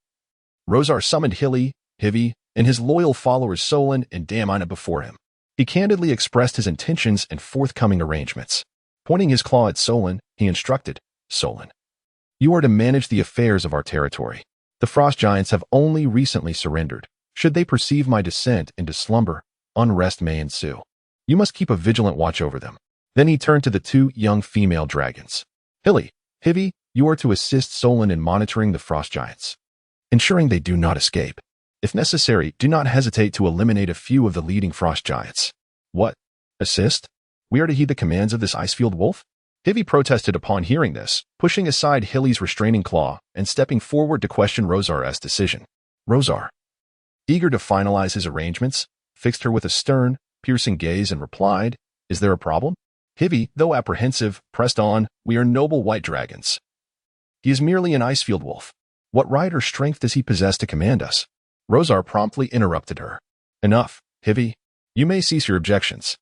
Rosar summoned Hivi, and his loyal followers Solon and Damina before him. He candidly expressed his intentions and forthcoming arrangements. Pointing his claw at Solon, he instructed, Solon, you are to manage the affairs of our territory. The frost giants have only recently surrendered. Should they perceive my descent into slumber, unrest may ensue. You must keep a vigilant watch over them. Then he turned to the two young female dragons. Hivi, you are to assist Solon in monitoring the frost giants, ensuring they do not escape. If necessary, do not hesitate to eliminate a few of the leading frost giants. What? Assist? We are to heed the commands of this ice-field wolf? Hivi protested upon hearing this, pushing aside Hilly's restraining claw and stepping forward to question Rosar's decision. Rosar, eager to finalize his arrangements, fixed her with a stern, piercing gaze and replied, Is there a problem? Hivi, though apprehensive, pressed on, We are noble white dragons. He is merely an ice-field wolf. What right or strength does he possess to command us? Rosar promptly interrupted her. Enough, Hivi. You may cease your objections.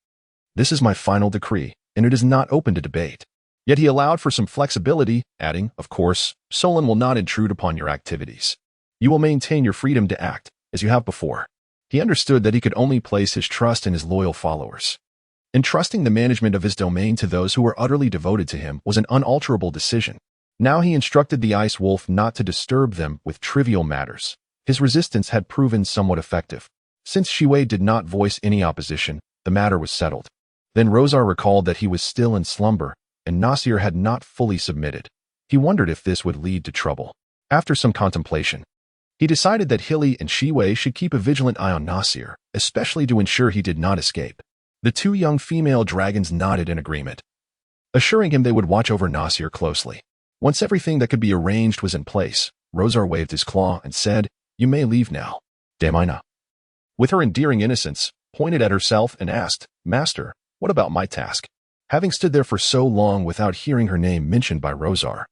This is my final decree, and it is not open to debate. Yet he allowed for some flexibility, adding, Of course, Solon will not intrude upon your activities. You will maintain your freedom to act, as you have before. He understood that he could only place his trust in his loyal followers. Entrusting the management of his domain to those who were utterly devoted to him was an unalterable decision. Now he instructed the ice wolf not to disturb them with trivial matters. His resistance had proven somewhat effective. Since Shiwei did not voice any opposition, the matter was settled. Then Rosar recalled that he was still in slumber, and Nasir had not fully submitted. He wondered if this would lead to trouble. After some contemplation, he decided that Hilly and Shiwei should keep a vigilant eye on Nasir, especially to ensure he did not escape. The two young female dragons nodded in agreement, assuring him they would watch over Nasir closely. Once everything that could be arranged was in place, Rosar waved his claw and said, You may leave now. Damina, with her endearing innocence, pointed at herself and asked, Master, what about my task? Having stood there for so long without hearing her name mentioned by Rosar,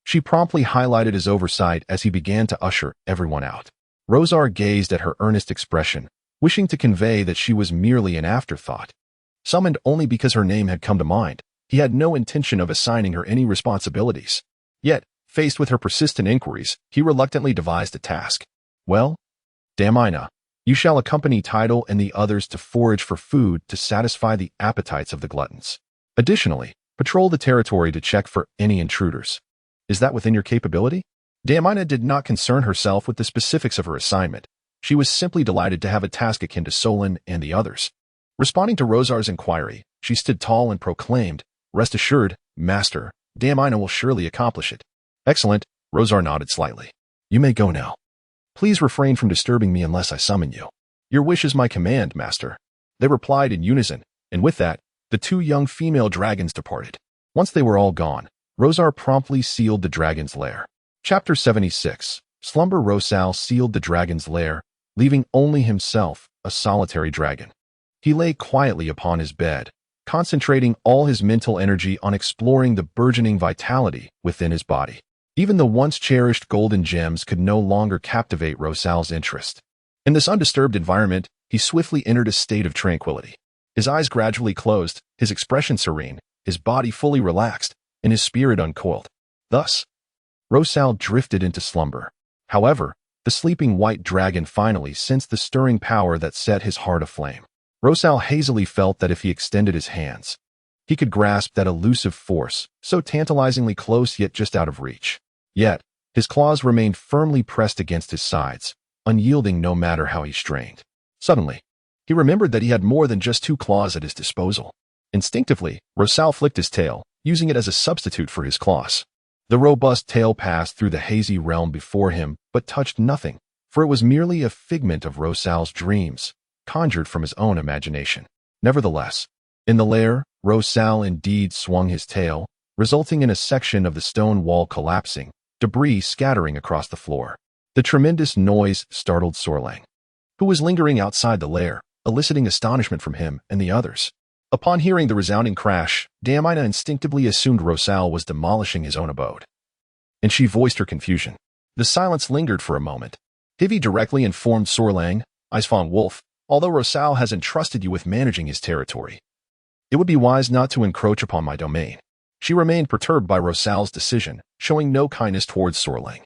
she promptly highlighted his oversight as he began to usher everyone out. Rosar gazed at her earnest expression, wishing to convey that she was merely an afterthought. Summoned only because her name had come to mind, he had no intention of assigning her any responsibilities. Yet, faced with her persistent inquiries, he reluctantly devised a task. Well, Damina, you shall accompany Tidal and the others to forage for food to satisfy the appetites of the gluttons. Additionally, patrol the territory to check for any intruders. Is that within your capability? Damina did not concern herself with the specifics of her assignment. She was simply delighted to have a task akin to Solon and the others. Responding to Rosar's inquiry, she stood tall and proclaimed, Rest assured, Master, Damina will surely accomplish it. Excellent, Rosar nodded slightly. You may go now. Please refrain from disturbing me unless I summon you. Your wish is my command, Master. They replied in unison, and with that, the two young female dragons departed. Once they were all gone, Rosar promptly sealed the dragon's lair. Chapter 76. Slumber Rosal sealed the dragon's lair, leaving only himself, a solitary dragon. He lay quietly upon his bed, concentrating all his mental energy on exploring the burgeoning vitality within his body. Even the once cherished golden gems could no longer captivate Rosal's interest. In this undisturbed environment, he swiftly entered a state of tranquility. His eyes gradually closed, his expression serene, his body fully relaxed, and his spirit uncoiled. Thus, Rosal drifted into slumber. However, the sleeping white dragon finally sensed the stirring power that set his heart aflame. Rosal hazily felt that if he extended his hands, he could grasp that elusive force, so tantalizingly close yet just out of reach. Yet, his claws remained firmly pressed against his sides, unyielding no matter how he strained. Suddenly, he remembered that he had more than just two claws at his disposal. Instinctively, Rosal flicked his tail, using it as a substitute for his claws. The robust tail passed through the hazy realm before him, but touched nothing, for it was merely a figment of Rosal's dreams, conjured from his own imagination. Nevertheless, in the lair, Rosal indeed swung his tail, resulting in a section of the stone wall collapsing, debris scattering across the floor. The tremendous noise startled Sorlang, who was lingering outside the lair, eliciting astonishment from him and the others. Upon hearing the resounding crash, Damina instinctively assumed Rosal was demolishing his own abode, and she voiced her confusion. The silence lingered for a moment. Hivi directly informed Sorlang, Icefang Wolf, although Rosal has entrusted you with managing his territory. It would be wise not to encroach upon my domain. She remained perturbed by Rosal's decision, showing no kindness towards Sorling.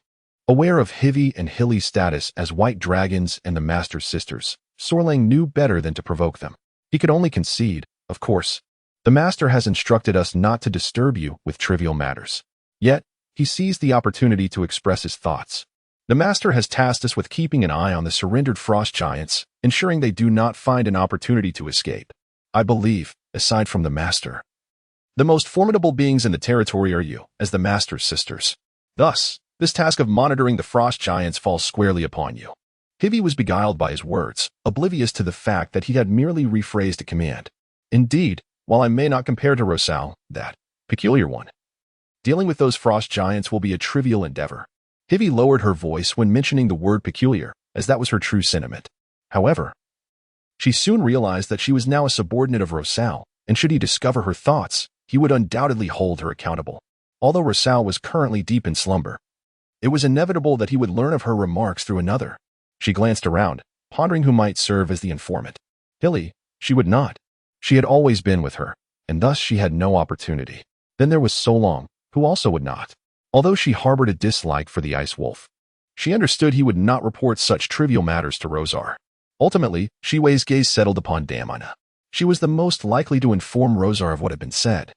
Aware of Hivi and Hilly's status as white dragons and the Master's sisters, Sorling knew better than to provoke them. He could only concede, of course. The Master has instructed us not to disturb you with trivial matters. Yet, he seized the opportunity to express his thoughts. The Master has tasked us with keeping an eye on the surrendered frost giants, ensuring they do not find an opportunity to escape. I believe, aside from the Master, the most formidable beings in the territory are you, as the Master's sisters. Thus, this task of monitoring the frost giants falls squarely upon you. Hivi was beguiled by his words, oblivious to the fact that he had merely rephrased a command. Indeed, while I may not compare to Rosal, that peculiar one, dealing with those frost giants will be a trivial endeavor. Hivi lowered her voice when mentioning the word peculiar, as that was her true sentiment. However, she soon realized that she was now a subordinate of Rosal, and should he discover her thoughts, he would undoubtedly hold her accountable. Although Rosal was currently deep in slumber, it was inevitable that he would learn of her remarks through another. She glanced around, pondering who might serve as the informant. Hilly, she would not. She had always been with her, and thus she had no opportunity. Then there was Solong, who also would not. Although she harbored a dislike for the Ice Wolf, she understood he would not report such trivial matters to Rosar. Ultimately, Shiwei's gaze settled upon Damina. She was the most likely to inform Rosar of what had been said.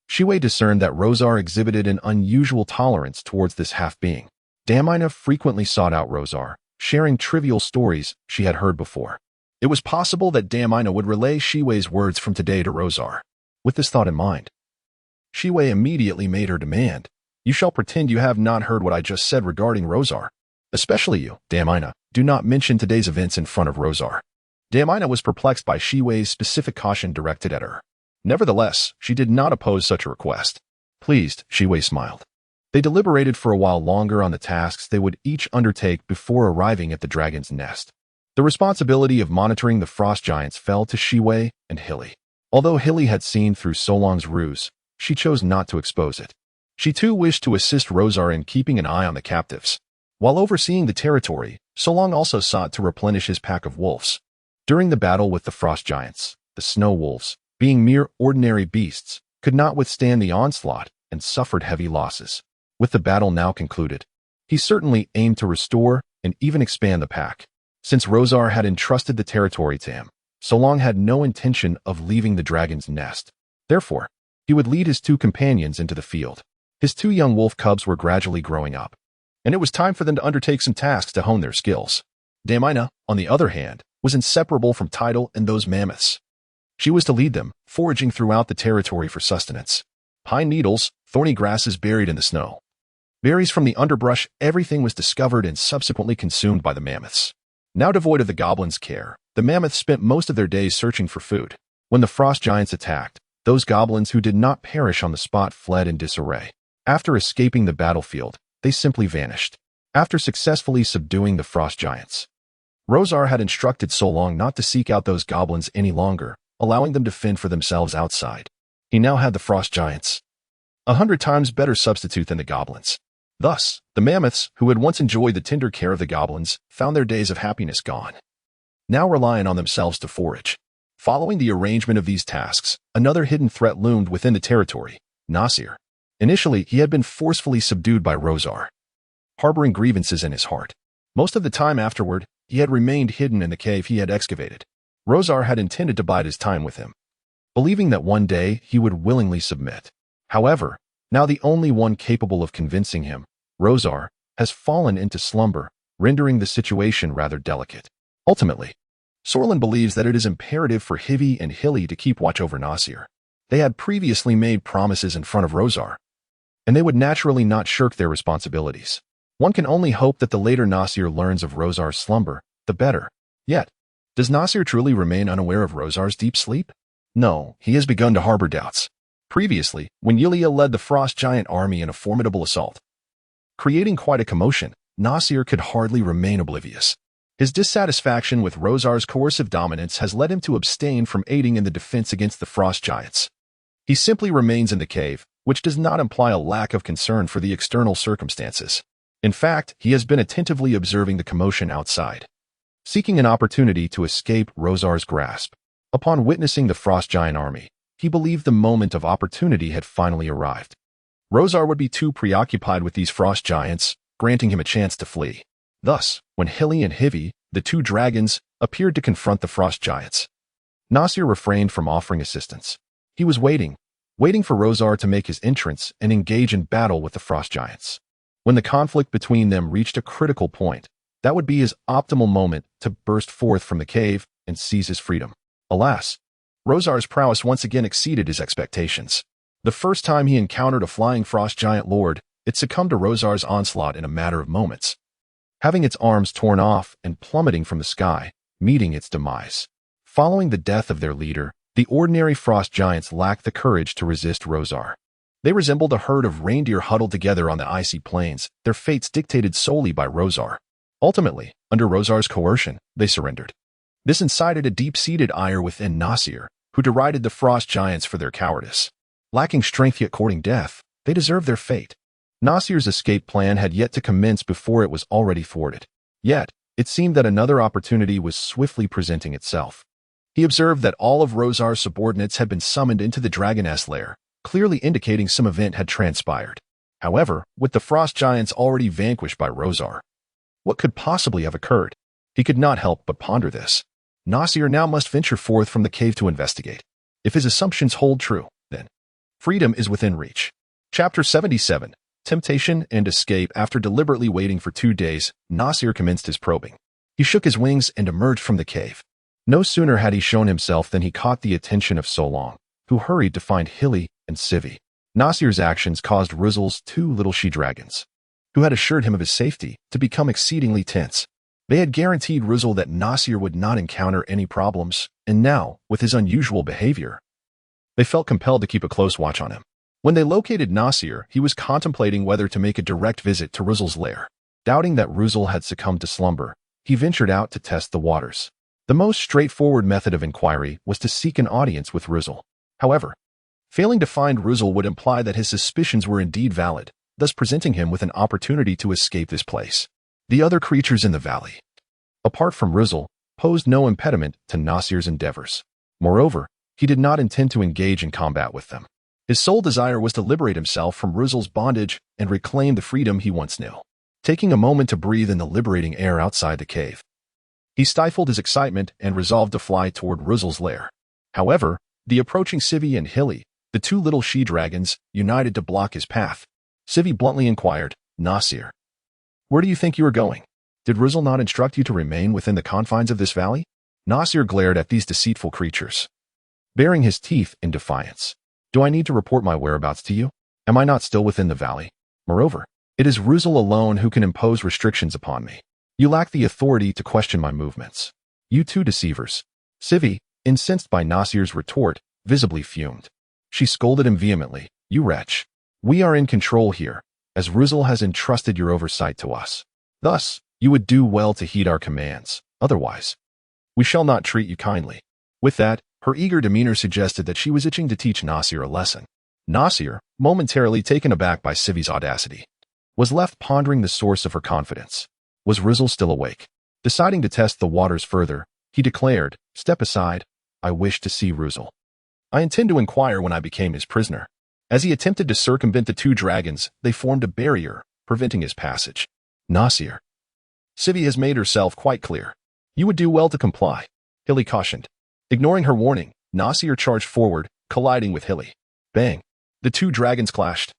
Shiwei discerned that Rosar exhibited an unusual tolerance towards this half-being. Damina frequently sought out Rosar, sharing trivial stories she had heard before. It was possible that Damina would relay Shiwei's words from today to Rosar. With this thought in mind, Shiwei immediately made her demand. You shall pretend you have not heard what I just said regarding Rosar. Especially you, Damina. Do not mention today's events in front of Rosar. Damina was perplexed by Shiwei's specific caution directed at her. Nevertheless, she did not oppose such a request. Pleased, Shiwei smiled. They deliberated for a while longer on the tasks they would each undertake before arriving at the dragon's nest. The responsibility of monitoring the frost giants fell to Shiwei and Hilly. Although Hilly had seen through Solong's ruse, she chose not to expose it. She too wished to assist Rosar in keeping an eye on the captives. While overseeing the territory, Solong also sought to replenish his pack of wolves. During the battle with the frost giants, the snow wolves, being mere ordinary beasts, could not withstand the onslaught and suffered heavy losses. With the battle now concluded, he certainly aimed to restore and even expand the pack. Since Rosar had entrusted the territory to him, Solong had no intention of leaving the dragon's nest. Therefore, he would lead his two companions into the field. His two young wolf cubs were gradually growing up, and it was time for them to undertake some tasks to hone their skills. Damina, on the other hand, was inseparable from Tidal and those mammoths. She was to lead them, foraging throughout the territory for sustenance. Pine needles, thorny grasses buried in the snow, berries from the underbrush, everything was discovered and subsequently consumed by the mammoths. Now devoid of the goblins' care, the mammoths spent most of their days searching for food. When the frost giants attacked, those goblins who did not perish on the spot fled in disarray. After escaping the battlefield, they simply vanished. After successfully subduing the frost giants, Rosar had instructed Solong not to seek out those goblins any longer, allowing them to fend for themselves outside. He now had the frost giants, 100 times better substitute than the goblins. Thus, the mammoths, who had once enjoyed the tender care of the goblins, found their days of happiness gone, now relying on themselves to forage. Following the arrangement of these tasks, another hidden threat loomed within the territory, Nasir. Initially, he had been forcefully subdued by Rosar, harboring grievances in his heart. Most of the time afterward, he had remained hidden in the cave he had excavated. Rosar had intended to bide his time with him, believing that one day he would willingly submit. However, now the only one capable of convincing him, Rosar, has fallen into slumber, rendering the situation rather delicate. Ultimately, Sorlin believes that it is imperative for Hivi and Hilly to keep watch over Nasir. They had previously made promises in front of Rosar, and they would naturally not shirk their responsibilities. One can only hope that the later Nasir learns of Rosar's slumber, the better. Yet, does Nasir truly remain unaware of Rosar's deep sleep? No, he has begun to harbor doubts. Previously, when Yulia led the frost giant army in a formidable assault, creating quite a commotion, Nasir could hardly remain oblivious. His dissatisfaction with Rosar's coercive dominance has led him to abstain from aiding in the defense against the frost giants. He simply remains in the cave, which does not imply a lack of concern for the external circumstances. In fact, he has been attentively observing the commotion outside. seeking an opportunity to escape Rosar's grasp. Upon witnessing the frost giant army, he believed the moment of opportunity had finally arrived. Rosar would be too preoccupied with these frost giants, granting him a chance to flee. Thus, when Hilly and Hivi, the two dragons, appeared to confront the frost giants, Nasir refrained from offering assistance. He was waiting for Rosar to make his entrance and engage in battle with the frost giants. When the conflict between them reached a critical point, that would be his optimal moment to burst forth from the cave and seize his freedom. Alas, Rosar's prowess once again exceeded his expectations. The first time he encountered a flying frost giant lord, it succumbed to Rosar's onslaught in a matter of moments, having its arms torn off and plummeting from the sky, meeting its demise. Following the death of their leader, the ordinary frost giants lacked the courage to resist Rosar. They resembled a herd of reindeer huddled together on the icy plains, their fates dictated solely by Rosar. Ultimately, under Rosar's coercion, they surrendered. This incited a deep-seated ire within Nasir, who derided the frost giants for their cowardice. Lacking strength yet courting death, they deserved their fate. Nasir's escape plan had yet to commence before it was already thwarted. Yet, it seemed that another opportunity was swiftly presenting itself. He observed that all of Rosar's subordinates had been summoned into the dragoness lair, clearly indicating some event had transpired. However, with the frost giants already vanquished by Rosar, what could possibly have occurred? He could not help but ponder this. Nasir now must venture forth from the cave to investigate. If his assumptions hold true, then freedom is within reach. Chapter 77. Temptation and Escape. After deliberately waiting for 2 days, Nasir commenced his probing. He shook his wings and emerged from the cave. No sooner had he shown himself than he caught the attention of Solong, who hurried to find Hilly and Sivi. Nasir's actions caused Rizzle's 2 little she-dragons, who had assured him of his safety, to become exceedingly tense. They had guaranteed Rizzle that Nasir would not encounter any problems, and now, with his unusual behavior, they felt compelled to keep a close watch on him. When they located Nasir, he was contemplating whether to make a direct visit to Rizzle's lair. Doubting that Rizzle had succumbed to slumber, he ventured out to test the waters. The most straightforward method of inquiry was to seek an audience with Rizzle. However, failing to find Rizzle would imply that his suspicions were indeed valid, thus presenting him with an opportunity to escape this place. The other creatures in the valley, apart from Rizzle, posed no impediment to Nasir's endeavors. Moreover, he did not intend to engage in combat with them. His sole desire was to liberate himself from Rizzle's bondage and reclaim the freedom he once knew. Taking a moment to breathe in the liberating air outside the cave, he stifled his excitement and resolved to fly toward Rizzle's lair. However, the approaching Sivi and Hilly, the 2 little she-dragons, united to block his path. Sivi bluntly inquired, "Nasir, where do you think you are going? Did Rizzle not instruct you to remain within the confines of this valley?" Nasir glared at these deceitful creatures, baring his teeth in defiance. "Do I need to report my whereabouts to you? Am I not still within the valley? Moreover, it is Rizzle alone who can impose restrictions upon me. You lack the authority to question my movements. You 2 deceivers." Sivi, incensed by Nasir's retort, visibly fumed. She scolded him vehemently, "You wretch. We are in control here, as Rizzle has entrusted your oversight to us. Thus, you would do well to heed our commands. Otherwise, we shall not treat you kindly." With that, her eager demeanor suggested that she was itching to teach Nasir a lesson. Nasir, momentarily taken aback by Sivi's audacity, was left pondering the source of her confidence. Was Rizzle still awake? Deciding to test the waters further, he declared, "Step aside. I wish to see Rizzle. I intend to inquire when I became his prisoner." As he attempted to circumvent the 2 dragons, they formed a barrier, preventing his passage. "Nasir, Sivi has made herself quite clear. You would do well to comply," Hilly cautioned. Ignoring her warning, Nasir charged forward, colliding with Hilly. Bang! The 2 dragons clashed,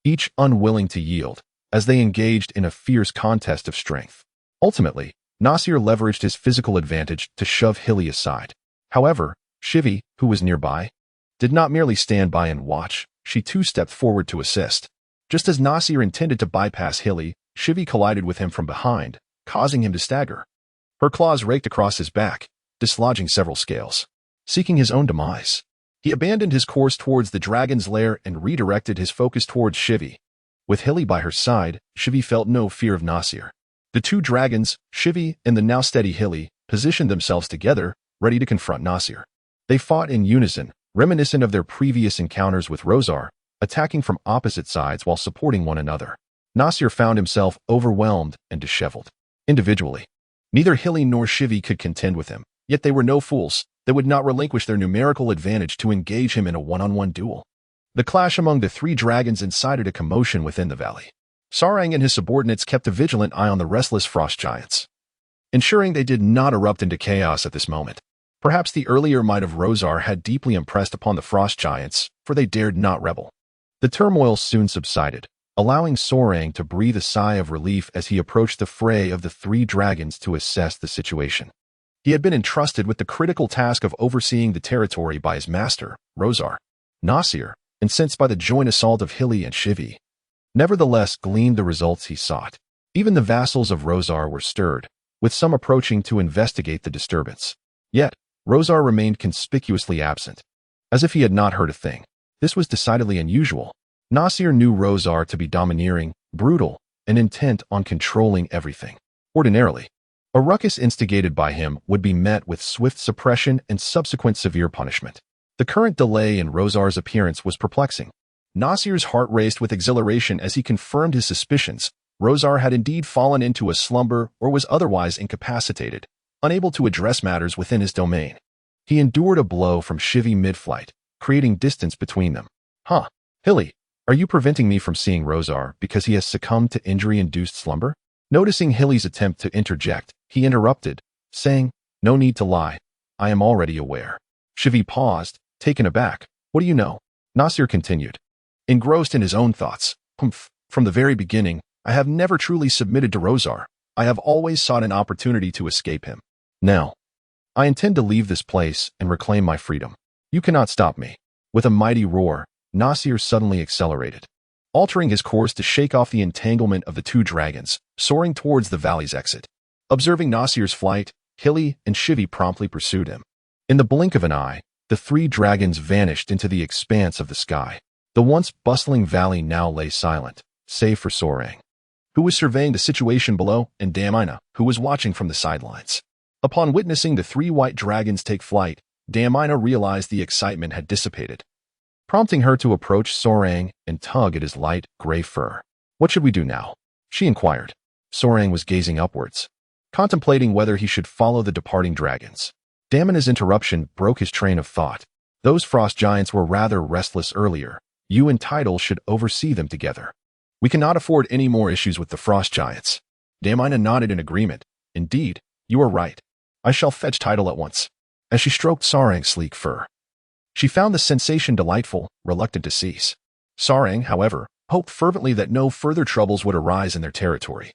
each unwilling to yield, as they engaged in a fierce contest of strength. Ultimately, Nasir leveraged his physical advantage to shove Hilly aside. However, Shivi, who was nearby, did not merely stand by and watch, she too stepped forward to assist. Just as Nasir intended to bypass Hilly, Shivi collided with him from behind, causing him to stagger. Her claws raked across his back, dislodging several scales. Seeking his own demise, he abandoned his course towards the dragon's lair and redirected his focus towards Shivi. With Hilly by her side, Shivi felt no fear of Nasir. The 2 dragons, Shivi and the now steady Hilly, positioned themselves together, ready to confront Nasir. They fought in unison, reminiscent of their previous encounters with Rosar, attacking from opposite sides while supporting one another. Nasir found himself overwhelmed and disheveled. Individually, Neither Hilly nor Shivi could contend with him, yet they were no fools. They would not relinquish their numerical advantage to engage him in a one-on-one duel. The clash among the three dragons incited a commotion within the valley. Sarang and his subordinates kept a vigilant eye on the restless frost giants, ensuring they did not erupt into chaos at this moment. Perhaps the earlier might of Rosar had deeply impressed upon the frost giants, for they dared not rebel. The turmoil soon subsided, allowing Sarang to breathe a sigh of relief as he approached the fray of the three dragons to assess the situation. He had been entrusted with the critical task of overseeing the territory by his master, Rosar. Nasir, incensed by the joint assault of Hilly and Shivi, nevertheless gleaned the results he sought. Even the vassals of Rosar were stirred, with some approaching to investigate the disturbance. Yet, Rosar remained conspicuously absent, as if he had not heard a thing. This was decidedly unusual. Nasir knew Rosar to be domineering, brutal, and intent on controlling everything. Ordinarily, a ruckus instigated by him would be met with swift suppression and subsequent severe punishment. The current delay in Rosar's appearance was perplexing. Nasir's heart raced with exhilaration as he confirmed his suspicions. Rosar had indeed fallen into a slumber or was otherwise incapacitated, unable to address matters within his domain. He endured a blow from Shivi mid-flight, creating distance between them. Hilly, are you preventing me from seeing Rosar because he has succumbed to injury-induced slumber? Noticing Hilly's attempt to interject, he interrupted, saying, No need to lie. I am already aware. Shivi paused, taken aback. What do you know? Nasir continued, engrossed in his own thoughts. From the very beginning, I have never truly submitted to Rosar. I have always sought an opportunity to escape him. Now, I intend to leave this place and reclaim my freedom. You cannot stop me. With a mighty roar, Nasir suddenly accelerated, altering his course to shake off the entanglement of the two dragons, soaring towards the valley's exit. Observing Nasir's flight, Hilly and Shivi promptly pursued him. In the blink of an eye, the three dragons vanished into the expanse of the sky. The once bustling valley now lay silent, save for Sarang, who was surveying the situation below, and Damina, who was watching from the sidelines. Upon witnessing the three white dragons take flight, Damina realized the excitement had dissipated, prompting her to approach Sarang and tug at his light gray fur. What should we do now? She inquired. Sarang was gazing upwards, contemplating whether he should follow the departing dragons. Damina's interruption broke his train of thought. Those frost giants were rather restless earlier. You and Tidal should oversee them together. We cannot afford any more issues with the frost giants. Damina nodded in agreement. Indeed, you are right. I shall fetch Tidal at once. As she stroked Sarang's sleek fur, she found the sensation delightful, reluctant to cease. Sarang, however, hoped fervently that no further troubles would arise in their territory,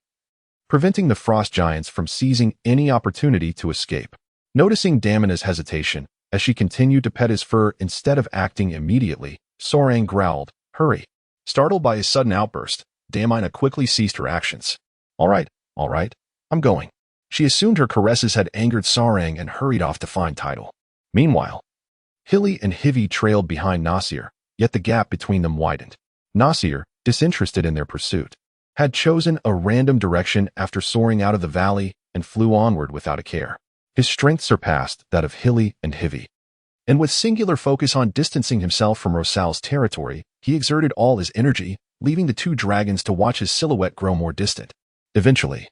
preventing the frost giants from seizing any opportunity to escape. Noticing Damina's hesitation, as she continued to pet his fur instead of acting immediately, Sarang growled, Hurry. Startled by his sudden outburst, Damina quickly ceased her actions. All right, I'm going. She assumed her caresses had angered Sarang and hurried off to find Tidal. Meanwhile, Hilly and Hivi trailed behind Nasir, yet the gap between them widened. Nasir, disinterested in their pursuit, had chosen a random direction after soaring out of the valley and flew onward without a care. His strength surpassed that of Hilly and Hivi, and with singular focus on distancing himself from Rosal's territory, he exerted all his energy, leaving the two dragons to watch his silhouette grow more distant. Eventually,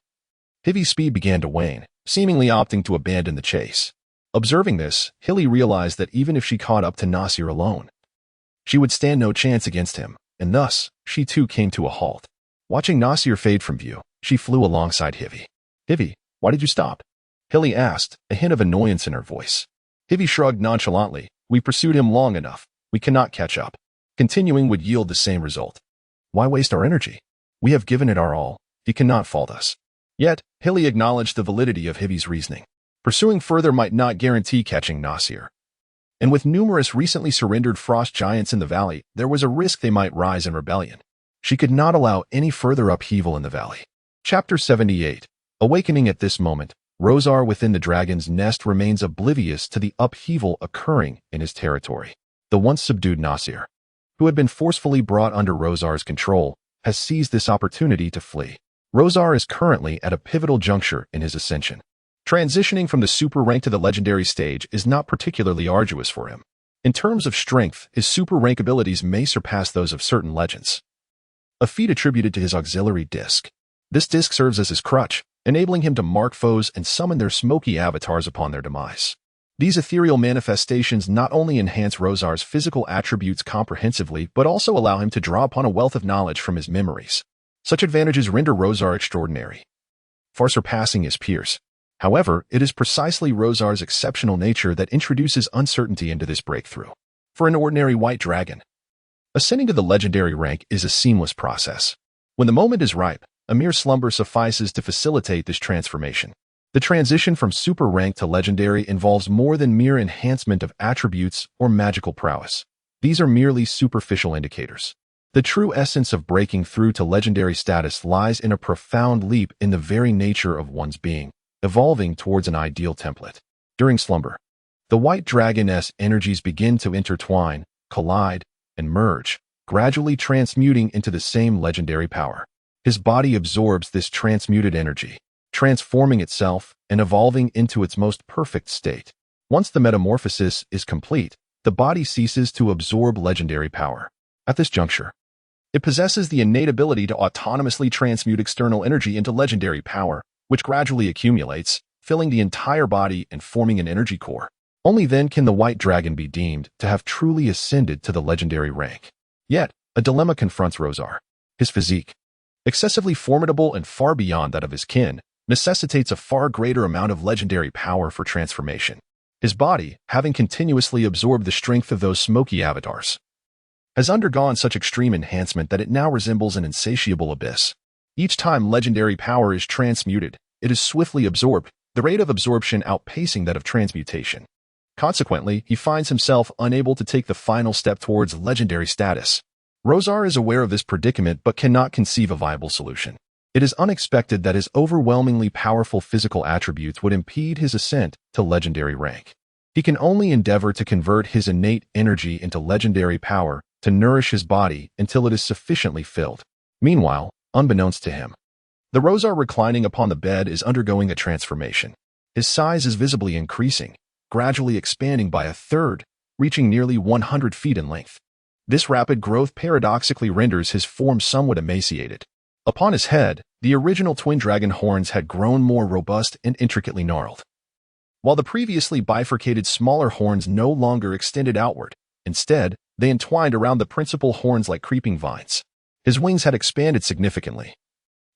Hivi's speed began to wane, seemingly opting to abandon the chase. Observing this, Hilly realized that even if she caught up to Nasir alone, she would stand no chance against him, and thus, she too came to a halt. Watching Nasir fade from view, she flew alongside Hivi. Hivi, why did you stop? Hilly asked, a hint of annoyance in her voice. Hivi shrugged nonchalantly. We pursued him long enough. We cannot catch up. Continuing would yield the same result. Why waste our energy? We have given it our all. He cannot fault us. Yet, Hilly acknowledged the validity of Hivi's reasoning. Pursuing further might not guarantee catching Nasir. And with numerous recently surrendered frost giants in the valley, there was a risk they might rise in rebellion. She could not allow any further upheaval in the valley. Chapter 78. Awakening at this moment, Rosar within the dragon's nest remains oblivious to the upheaval occurring in his territory. The once subdued Nasir, who had been forcefully brought under Rosar's control, has seized this opportunity to flee. Rosar is currently at a pivotal juncture in his ascension. Transitioning from the super rank to the legendary stage is not particularly arduous for him. In terms of strength, his super rank abilities may surpass those of certain legends, a feat attributed to his auxiliary disc. This disc serves as his crutch, enabling him to mark foes and summon their smoky avatars upon their demise. These ethereal manifestations not only enhance Rosar's physical attributes comprehensively, but also allow him to draw upon a wealth of knowledge from his memories. Such advantages render Rosar extraordinary, far surpassing his peers. However, it is precisely Rosar's exceptional nature that introduces uncertainty into this breakthrough. For an ordinary white dragon, ascending to the legendary rank is a seamless process. When the moment is ripe, a mere slumber suffices to facilitate this transformation. The transition from super rank to legendary involves more than mere enhancement of attributes or magical prowess. These are merely superficial indicators. The true essence of breaking through to legendary status lies in a profound leap in the very nature of one's being, evolving towards an ideal template. During slumber, the white dragon's energies begin to intertwine, collide, and merge, gradually transmuting into the same legendary power. His body absorbs this transmuted energy, transforming itself and evolving into its most perfect state. Once the metamorphosis is complete, the body ceases to absorb legendary power. At this juncture, it possesses the innate ability to autonomously transmute external energy into legendary power, which gradually accumulates, filling the entire body and forming an energy core. Only then can the white dragon be deemed to have truly ascended to the legendary rank. Yet, a dilemma confronts Rosar. His physique, excessively formidable and far beyond that of his kin, necessitates a far greater amount of legendary power for transformation. His body, having continuously absorbed the strength of those smoky avatars, has undergone such extreme enhancement that it now resembles an insatiable abyss. Each time legendary power is transmuted, it is swiftly absorbed, the rate of absorption outpacing that of transmutation. Consequently, he finds himself unable to take the final step towards legendary status. Rosar is aware of this predicament but cannot conceive a viable solution. It is unexpected that his overwhelmingly powerful physical attributes would impede his ascent to legendary rank. He can only endeavor to convert his innate energy into legendary power to nourish his body until it is sufficiently filled. Meanwhile, unbeknownst to him, the Rosar reclining upon the bed is undergoing a transformation. His size is visibly increasing, gradually expanding by a third, reaching nearly 100 feet in length. This rapid growth paradoxically renders his form somewhat emaciated. Upon his head, the original twin dragon horns had grown more robust and intricately gnarled, while the previously bifurcated smaller horns no longer extended outward. Instead, they entwined around the principal horns like creeping vines. His wings had expanded significantly,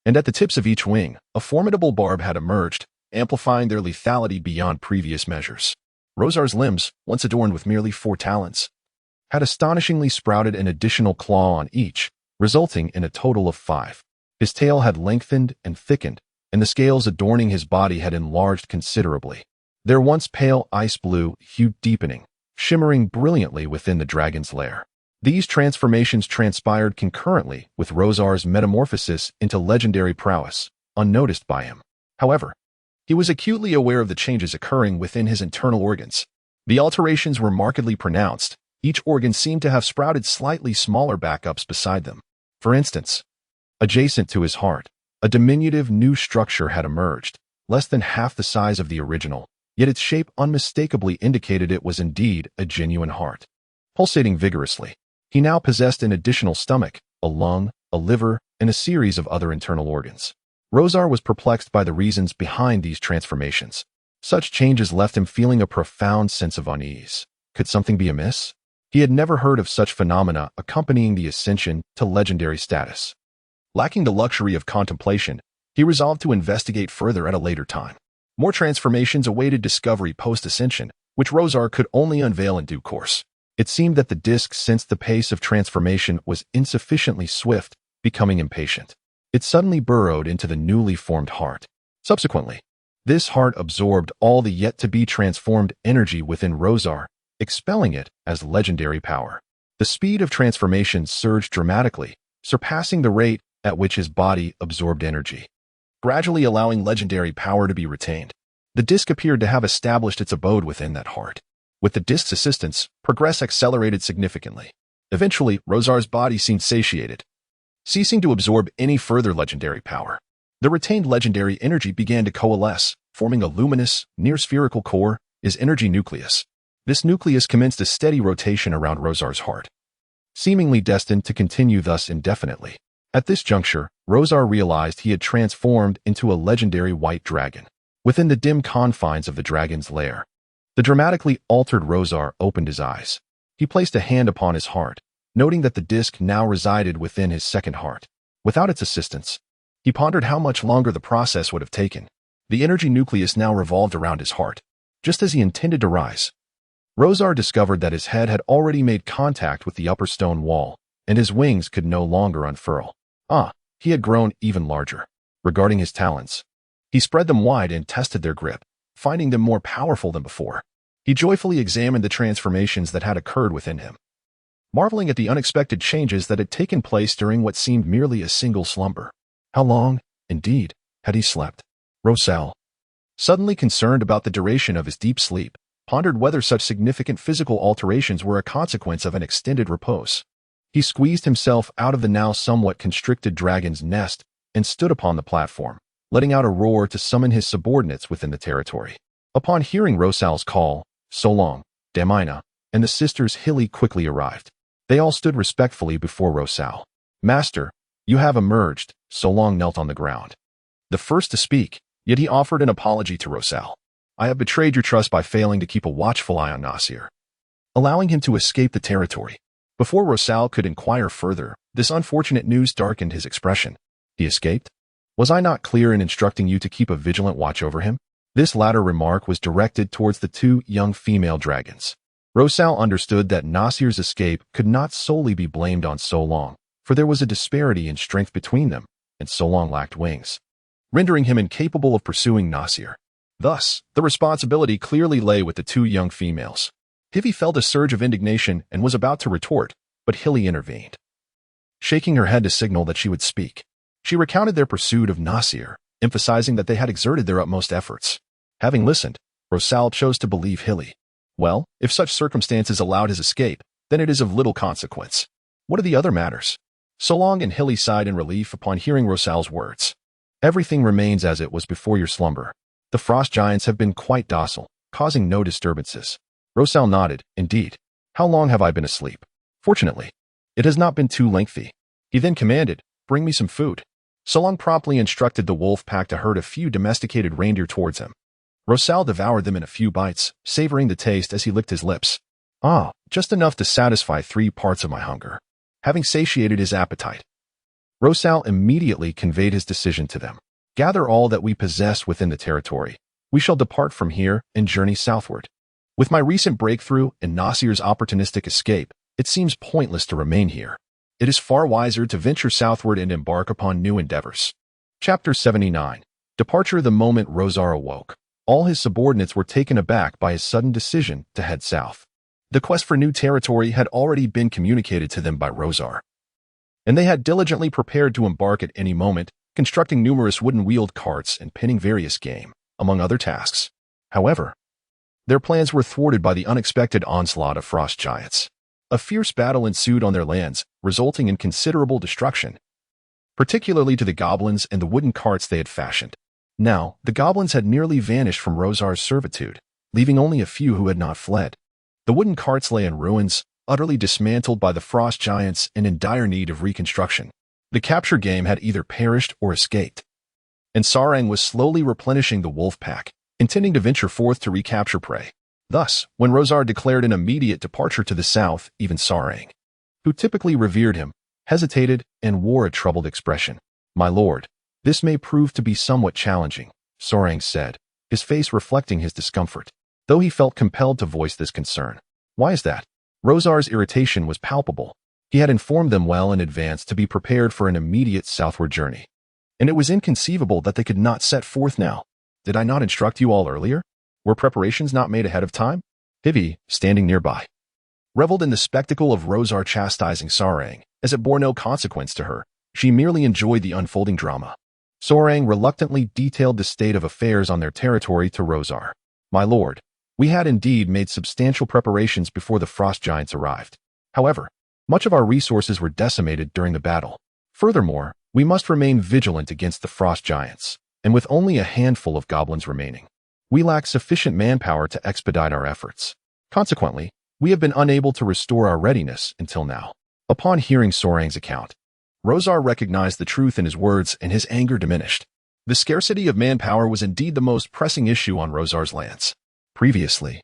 and at the tips of each wing, a formidable barb had emerged, amplifying their lethality beyond previous measures. Rosar's limbs, once adorned with merely 4 talons, had astonishingly sprouted an additional claw on each, resulting in a total of 5. His tail had lengthened and thickened, and the scales adorning his body had enlarged considerably, their once pale ice blue hue deepening, shimmering brilliantly within the dragon's lair. These transformations transpired concurrently with Rosar's metamorphosis into legendary prowess, unnoticed by him. However, he was acutely aware of the changes occurring within his internal organs. The alterations were markedly pronounced. Each organ seemed to have sprouted slightly smaller backups beside them. For instance, adjacent to his heart, a diminutive new structure had emerged, less than half the size of the original, yet its shape unmistakably indicated it was indeed a genuine heart. Pulsating vigorously, he now possessed an additional stomach, a lung, a liver, and a series of other internal organs. Rosar was perplexed by the reasons behind these transformations. Such changes left him feeling a profound sense of unease. Could something be amiss? He had never heard of such phenomena accompanying the ascension to legendary status. Lacking the luxury of contemplation, he resolved to investigate further at a later time. More transformations awaited discovery post-ascension, which Rosar could only unveil in due course. It seemed that the disc sensed the pace of transformation was insufficiently swift, becoming impatient. It suddenly burrowed into the newly formed heart. Subsequently, this heart absorbed all the yet-to-be transformed energy within Rosar, expelling it as legendary power. The speed of transformation surged dramatically, surpassing the rate at which his body absorbed energy, gradually allowing legendary power to be retained. The disc appeared to have established its abode within that heart. With the disc's assistance, progress accelerated significantly. Eventually, Rosar's body seemed satiated, ceasing to absorb any further legendary power. The retained legendary energy began to coalesce, forming a luminous, near-spherical core, his energy nucleus. This nucleus commenced a steady rotation around Rosar's heart, seemingly destined to continue thus indefinitely. At this juncture, Rosar realized he had transformed into a legendary white dragon. Within the dim confines of the dragon's lair, the dramatically altered Rosar opened his eyes. He placed a hand upon his heart, noting that the disc now resided within his second heart. Without its assistance, he pondered how much longer the process would have taken. The energy nucleus now revolved around his heart, just as he intended to rise. Rosar discovered that his head had already made contact with the upper stone wall, and his wings could no longer unfurl. He had grown even larger. Regarding his talons, he spread them wide and tested their grip, finding them more powerful than before. He joyfully examined the transformations that had occurred within him, marveling at the unexpected changes that had taken place during what seemed merely a single slumber. How long, indeed, had he slept? Rosal, suddenly concerned about the duration of his deep sleep, pondered whether such significant physical alterations were a consequence of an extended repose. He squeezed himself out of the now somewhat constricted dragon's nest and stood upon the platform, letting out a roar to summon his subordinates within the territory. Upon hearing Rosal's call, Solong, Damina, and the sisters Hilly quickly arrived. They all stood respectfully before Rosal. "Master, you have emerged." Solong knelt on the ground, the first to speak, yet he offered an apology to Rosal. "I have betrayed your trust by failing to keep a watchful eye on Nasir, allowing him to escape the territory." Before Rosal could inquire further, this unfortunate news darkened his expression. "He escaped? Was I not clear in instructing you to keep a vigilant watch over him?" This latter remark was directed towards the two young female dragons. Rosal understood that Nasir's escape could not solely be blamed on Solong, for there was a disparity in strength between them, and Solong lacked wings, rendering him incapable of pursuing Nasir. Thus, the responsibility clearly lay with the two young females. Hivi felt a surge of indignation and was about to retort, but Hilly intervened, shaking her head to signal that she would speak. She recounted their pursuit of Nasir, emphasizing that they had exerted their utmost efforts. Having listened, Rosal chose to believe Hilly. Well, if such circumstances allowed his escape, then it is of little consequence. What are the other matters? Solong and Hilly sighed in relief upon hearing Rosal's words. "Everything remains as it was before your slumber. The frost giants have been quite docile, causing no disturbances." Rosal nodded. "Indeed. How long have I been asleep?" "Fortunately, it has not been too lengthy." He then commanded, "Bring me some food." Solong promptly instructed the wolf pack to herd a few domesticated reindeer towards him. Rosal devoured them in a few bites, savoring the taste as he licked his lips. Just enough to satisfy 3 parts of my hunger. Having satiated his appetite, Rosal immediately conveyed his decision to them. "Gather all that we possess within the territory. We shall depart from here and journey southward. With my recent breakthrough and Nasir's opportunistic escape, it seems pointless to remain here. It is far wiser to venture southward and embark upon new endeavors." Chapter 79. Departure. The moment Rosar awoke, all his subordinates were taken aback by his sudden decision to head south. The quest for new territory had already been communicated to them by Rosar, and they had diligently prepared to embark at any moment, constructing numerous wooden-wheeled carts and pinning various game, among other tasks. However, their plans were thwarted by the unexpected onslaught of frost giants. A fierce battle ensued on their lands, resulting in considerable destruction, particularly to the goblins and the wooden carts they had fashioned. Now, the goblins had nearly vanished from Rosar's servitude, leaving only a few who had not fled. The wooden carts lay in ruins, utterly dismantled by the frost giants and in dire need of reconstruction. The captured game had either perished or escaped, and Sarang was slowly replenishing the wolf pack, intending to venture forth to recapture prey. Thus, when Rosar declared an immediate departure to the south, even Sarang, who typically revered him, hesitated and wore a troubled expression. "My lord, this may prove to be somewhat challenging," Sarang said, his face reflecting his discomfort, though he felt compelled to voice this concern. "Why is that?" Rosar's irritation was palpable. He had informed them well in advance to be prepared for an immediate southward journey, and it was inconceivable that they could not set forth now. "Did I not instruct you all earlier? Were preparations not made ahead of time?" Hivi, standing nearby, reveled in the spectacle of Rosar chastising Sarang, as it bore no consequence to her. She merely enjoyed the unfolding drama. Sarang reluctantly detailed the state of affairs on their territory to Rosar. "My lord, we had indeed made substantial preparations before the frost giants arrived. However, much of our resources were decimated during the battle. Furthermore, we must remain vigilant against the frost giants, and with only a handful of goblins remaining, we lack sufficient manpower to expedite our efforts. Consequently, we have been unable to restore our readiness until now." Upon hearing Sarang's account, Rosar recognized the truth in his words and his anger diminished. The scarcity of manpower was indeed the most pressing issue on Rosar's lands. Previously,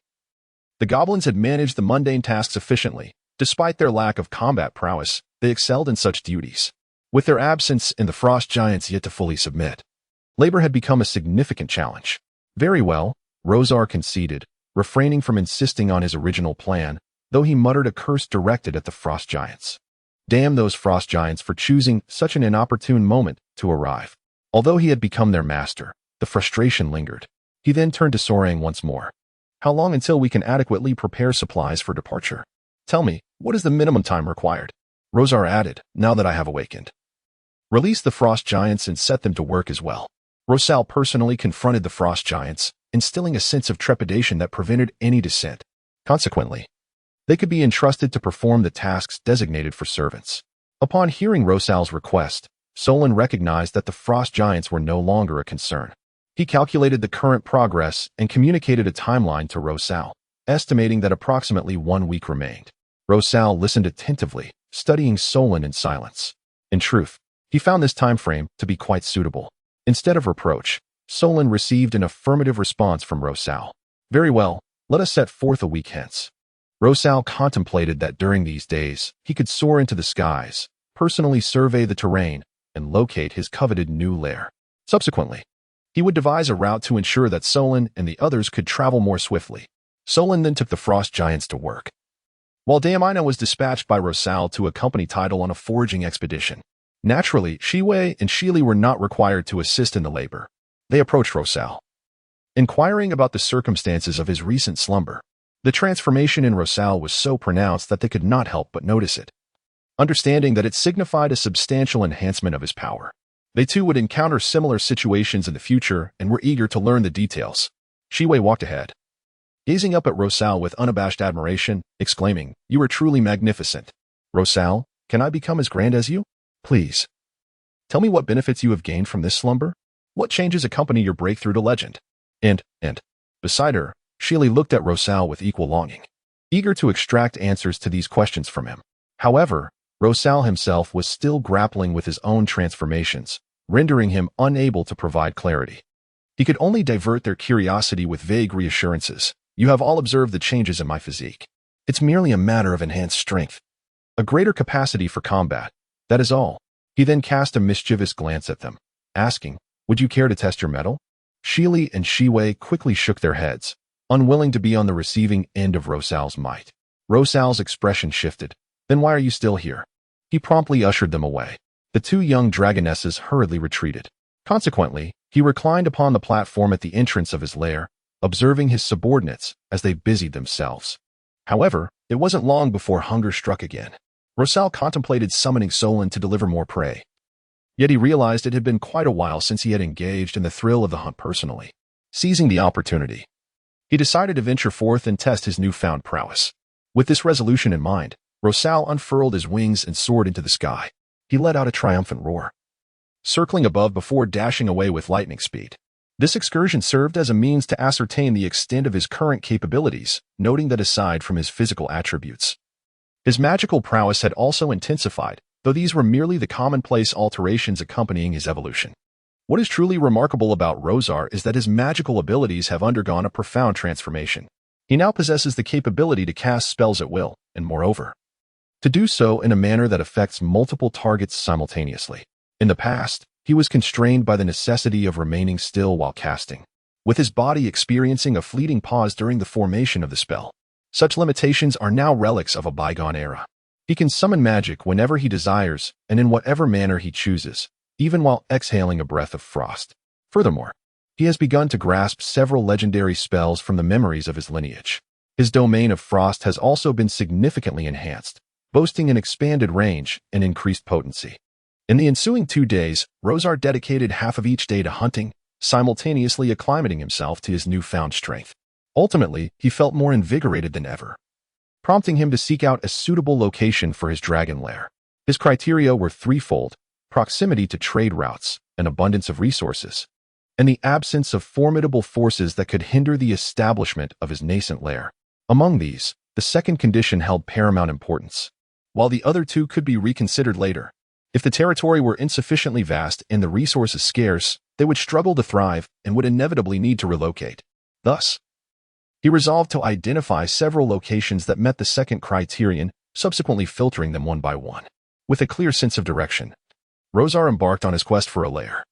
the goblins had managed the mundane tasks efficiently. Despite their lack of combat prowess, they excelled in such duties. With their absence and the frost giants yet to fully submit, labor had become a significant challenge. Very well, Rosar conceded, refraining from insisting on his original plan, though he muttered a curse directed at the frost giants. Damn those frost giants for choosing such an inopportune moment to arrive. Although he had become their master, the frustration lingered. He then turned to Sorang once more. How long until we can adequately prepare supplies for departure? Tell me, what is the minimum time required? Rosar added, now that I have awakened. Release the frost giants and set them to work as well. Rosal personally confronted the frost giants, instilling a sense of trepidation that prevented any dissent. Consequently, they could be entrusted to perform the tasks designated for servants. Upon hearing Rosal's request, Solon recognized that the frost giants were no longer a concern. He calculated the current progress and communicated a timeline to Rosal, estimating that approximately 1 week remained. Rosal listened attentively, studying Solon in silence. In truth, he found this time frame to be quite suitable. Instead of reproach, Solon received an affirmative response from Rosal. Very well, let us set forth a week hence. Rosal contemplated that during these days, he could soar into the skies, personally survey the terrain, and locate his coveted new lair. Subsequently, he would devise a route to ensure that Solon and the others could travel more swiftly. Solon then took the frost giants to work, while Diamina was dispatched by Rosal to accompany Tidal on a foraging expedition. Naturally, Shiwei and Shili were not required to assist in the labor. They approached Rosal, inquiring about the circumstances of his recent slumber. The transformation in Rosal was so pronounced that they could not help but notice it, understanding that it signified a substantial enhancement of his power. They too would encounter similar situations in the future and were eager to learn the details. Shiwei walked ahead, gazing up at Rosal with unabashed admiration, exclaiming, "You are truly magnificent. Rosal, can I become as grand as you? Please. Tell me what benefits you have gained from this slumber? What changes accompany your breakthrough to legend?" And, beside her, Shili looked at Rosal with equal longing, eager to extract answers to these questions from him. However, Rosal himself was still grappling with his own transformations, rendering him unable to provide clarity. He could only divert their curiosity with vague reassurances. You have all observed the changes in my physique. It's merely a matter of enhanced strength, a greater capacity for combat. That is all. He then cast a mischievous glance at them, asking, would you care to test your mettle? Shili and Shiwei quickly shook their heads, unwilling to be on the receiving end of Rosal's might. Rosal's expression shifted. Then why are you still here? He promptly ushered them away. The two young dragonesses hurriedly retreated. Consequently, he reclined upon the platform at the entrance of his lair, observing his subordinates as they busied themselves. However, it wasn't long before hunger struck again. Rosal contemplated summoning Solon to deliver more prey. Yet he realized it had been quite a while since he had engaged in the thrill of the hunt personally. Seizing the opportunity, he decided to venture forth and test his newfound prowess. With this resolution in mind, Rosal unfurled his wings and soared into the sky. He let out a triumphant roar, circling above before dashing away with lightning speed. This excursion served as a means to ascertain the extent of his current capabilities, noting that aside from his physical attributes, his magical prowess had also intensified, though these were merely the commonplace alterations accompanying his evolution. What is truly remarkable about Rosar is that his magical abilities have undergone a profound transformation. He now possesses the capability to cast spells at will, and moreover, to do so in a manner that affects multiple targets simultaneously. In the past, he was constrained by the necessity of remaining still while casting, with his body experiencing a fleeting pause during the formation of the spell. Such limitations are now relics of a bygone era. He can summon magic whenever he desires and in whatever manner he chooses, even while exhaling a breath of frost. Furthermore, he has begun to grasp several legendary spells from the memories of his lineage. His domain of frost has also been significantly enhanced, boasting an expanded range and increased potency. In the ensuing 2 days, Rosar dedicated half of each day to hunting, simultaneously acclimating himself to his newfound strength. Ultimately, he felt more invigorated than ever, prompting him to seek out a suitable location for his dragon lair. His criteria were threefold: proximity to trade routes, an abundance of resources, and the absence of formidable forces that could hinder the establishment of his nascent lair. Among these, the second condition held paramount importance, while the other two could be reconsidered later. If the territory were insufficiently vast and the resources scarce, they would struggle to thrive and would inevitably need to relocate. Thus, he resolved to identify several locations that met the second criterion, subsequently filtering them one by one. With a clear sense of direction, Rosar embarked on his quest for a lair.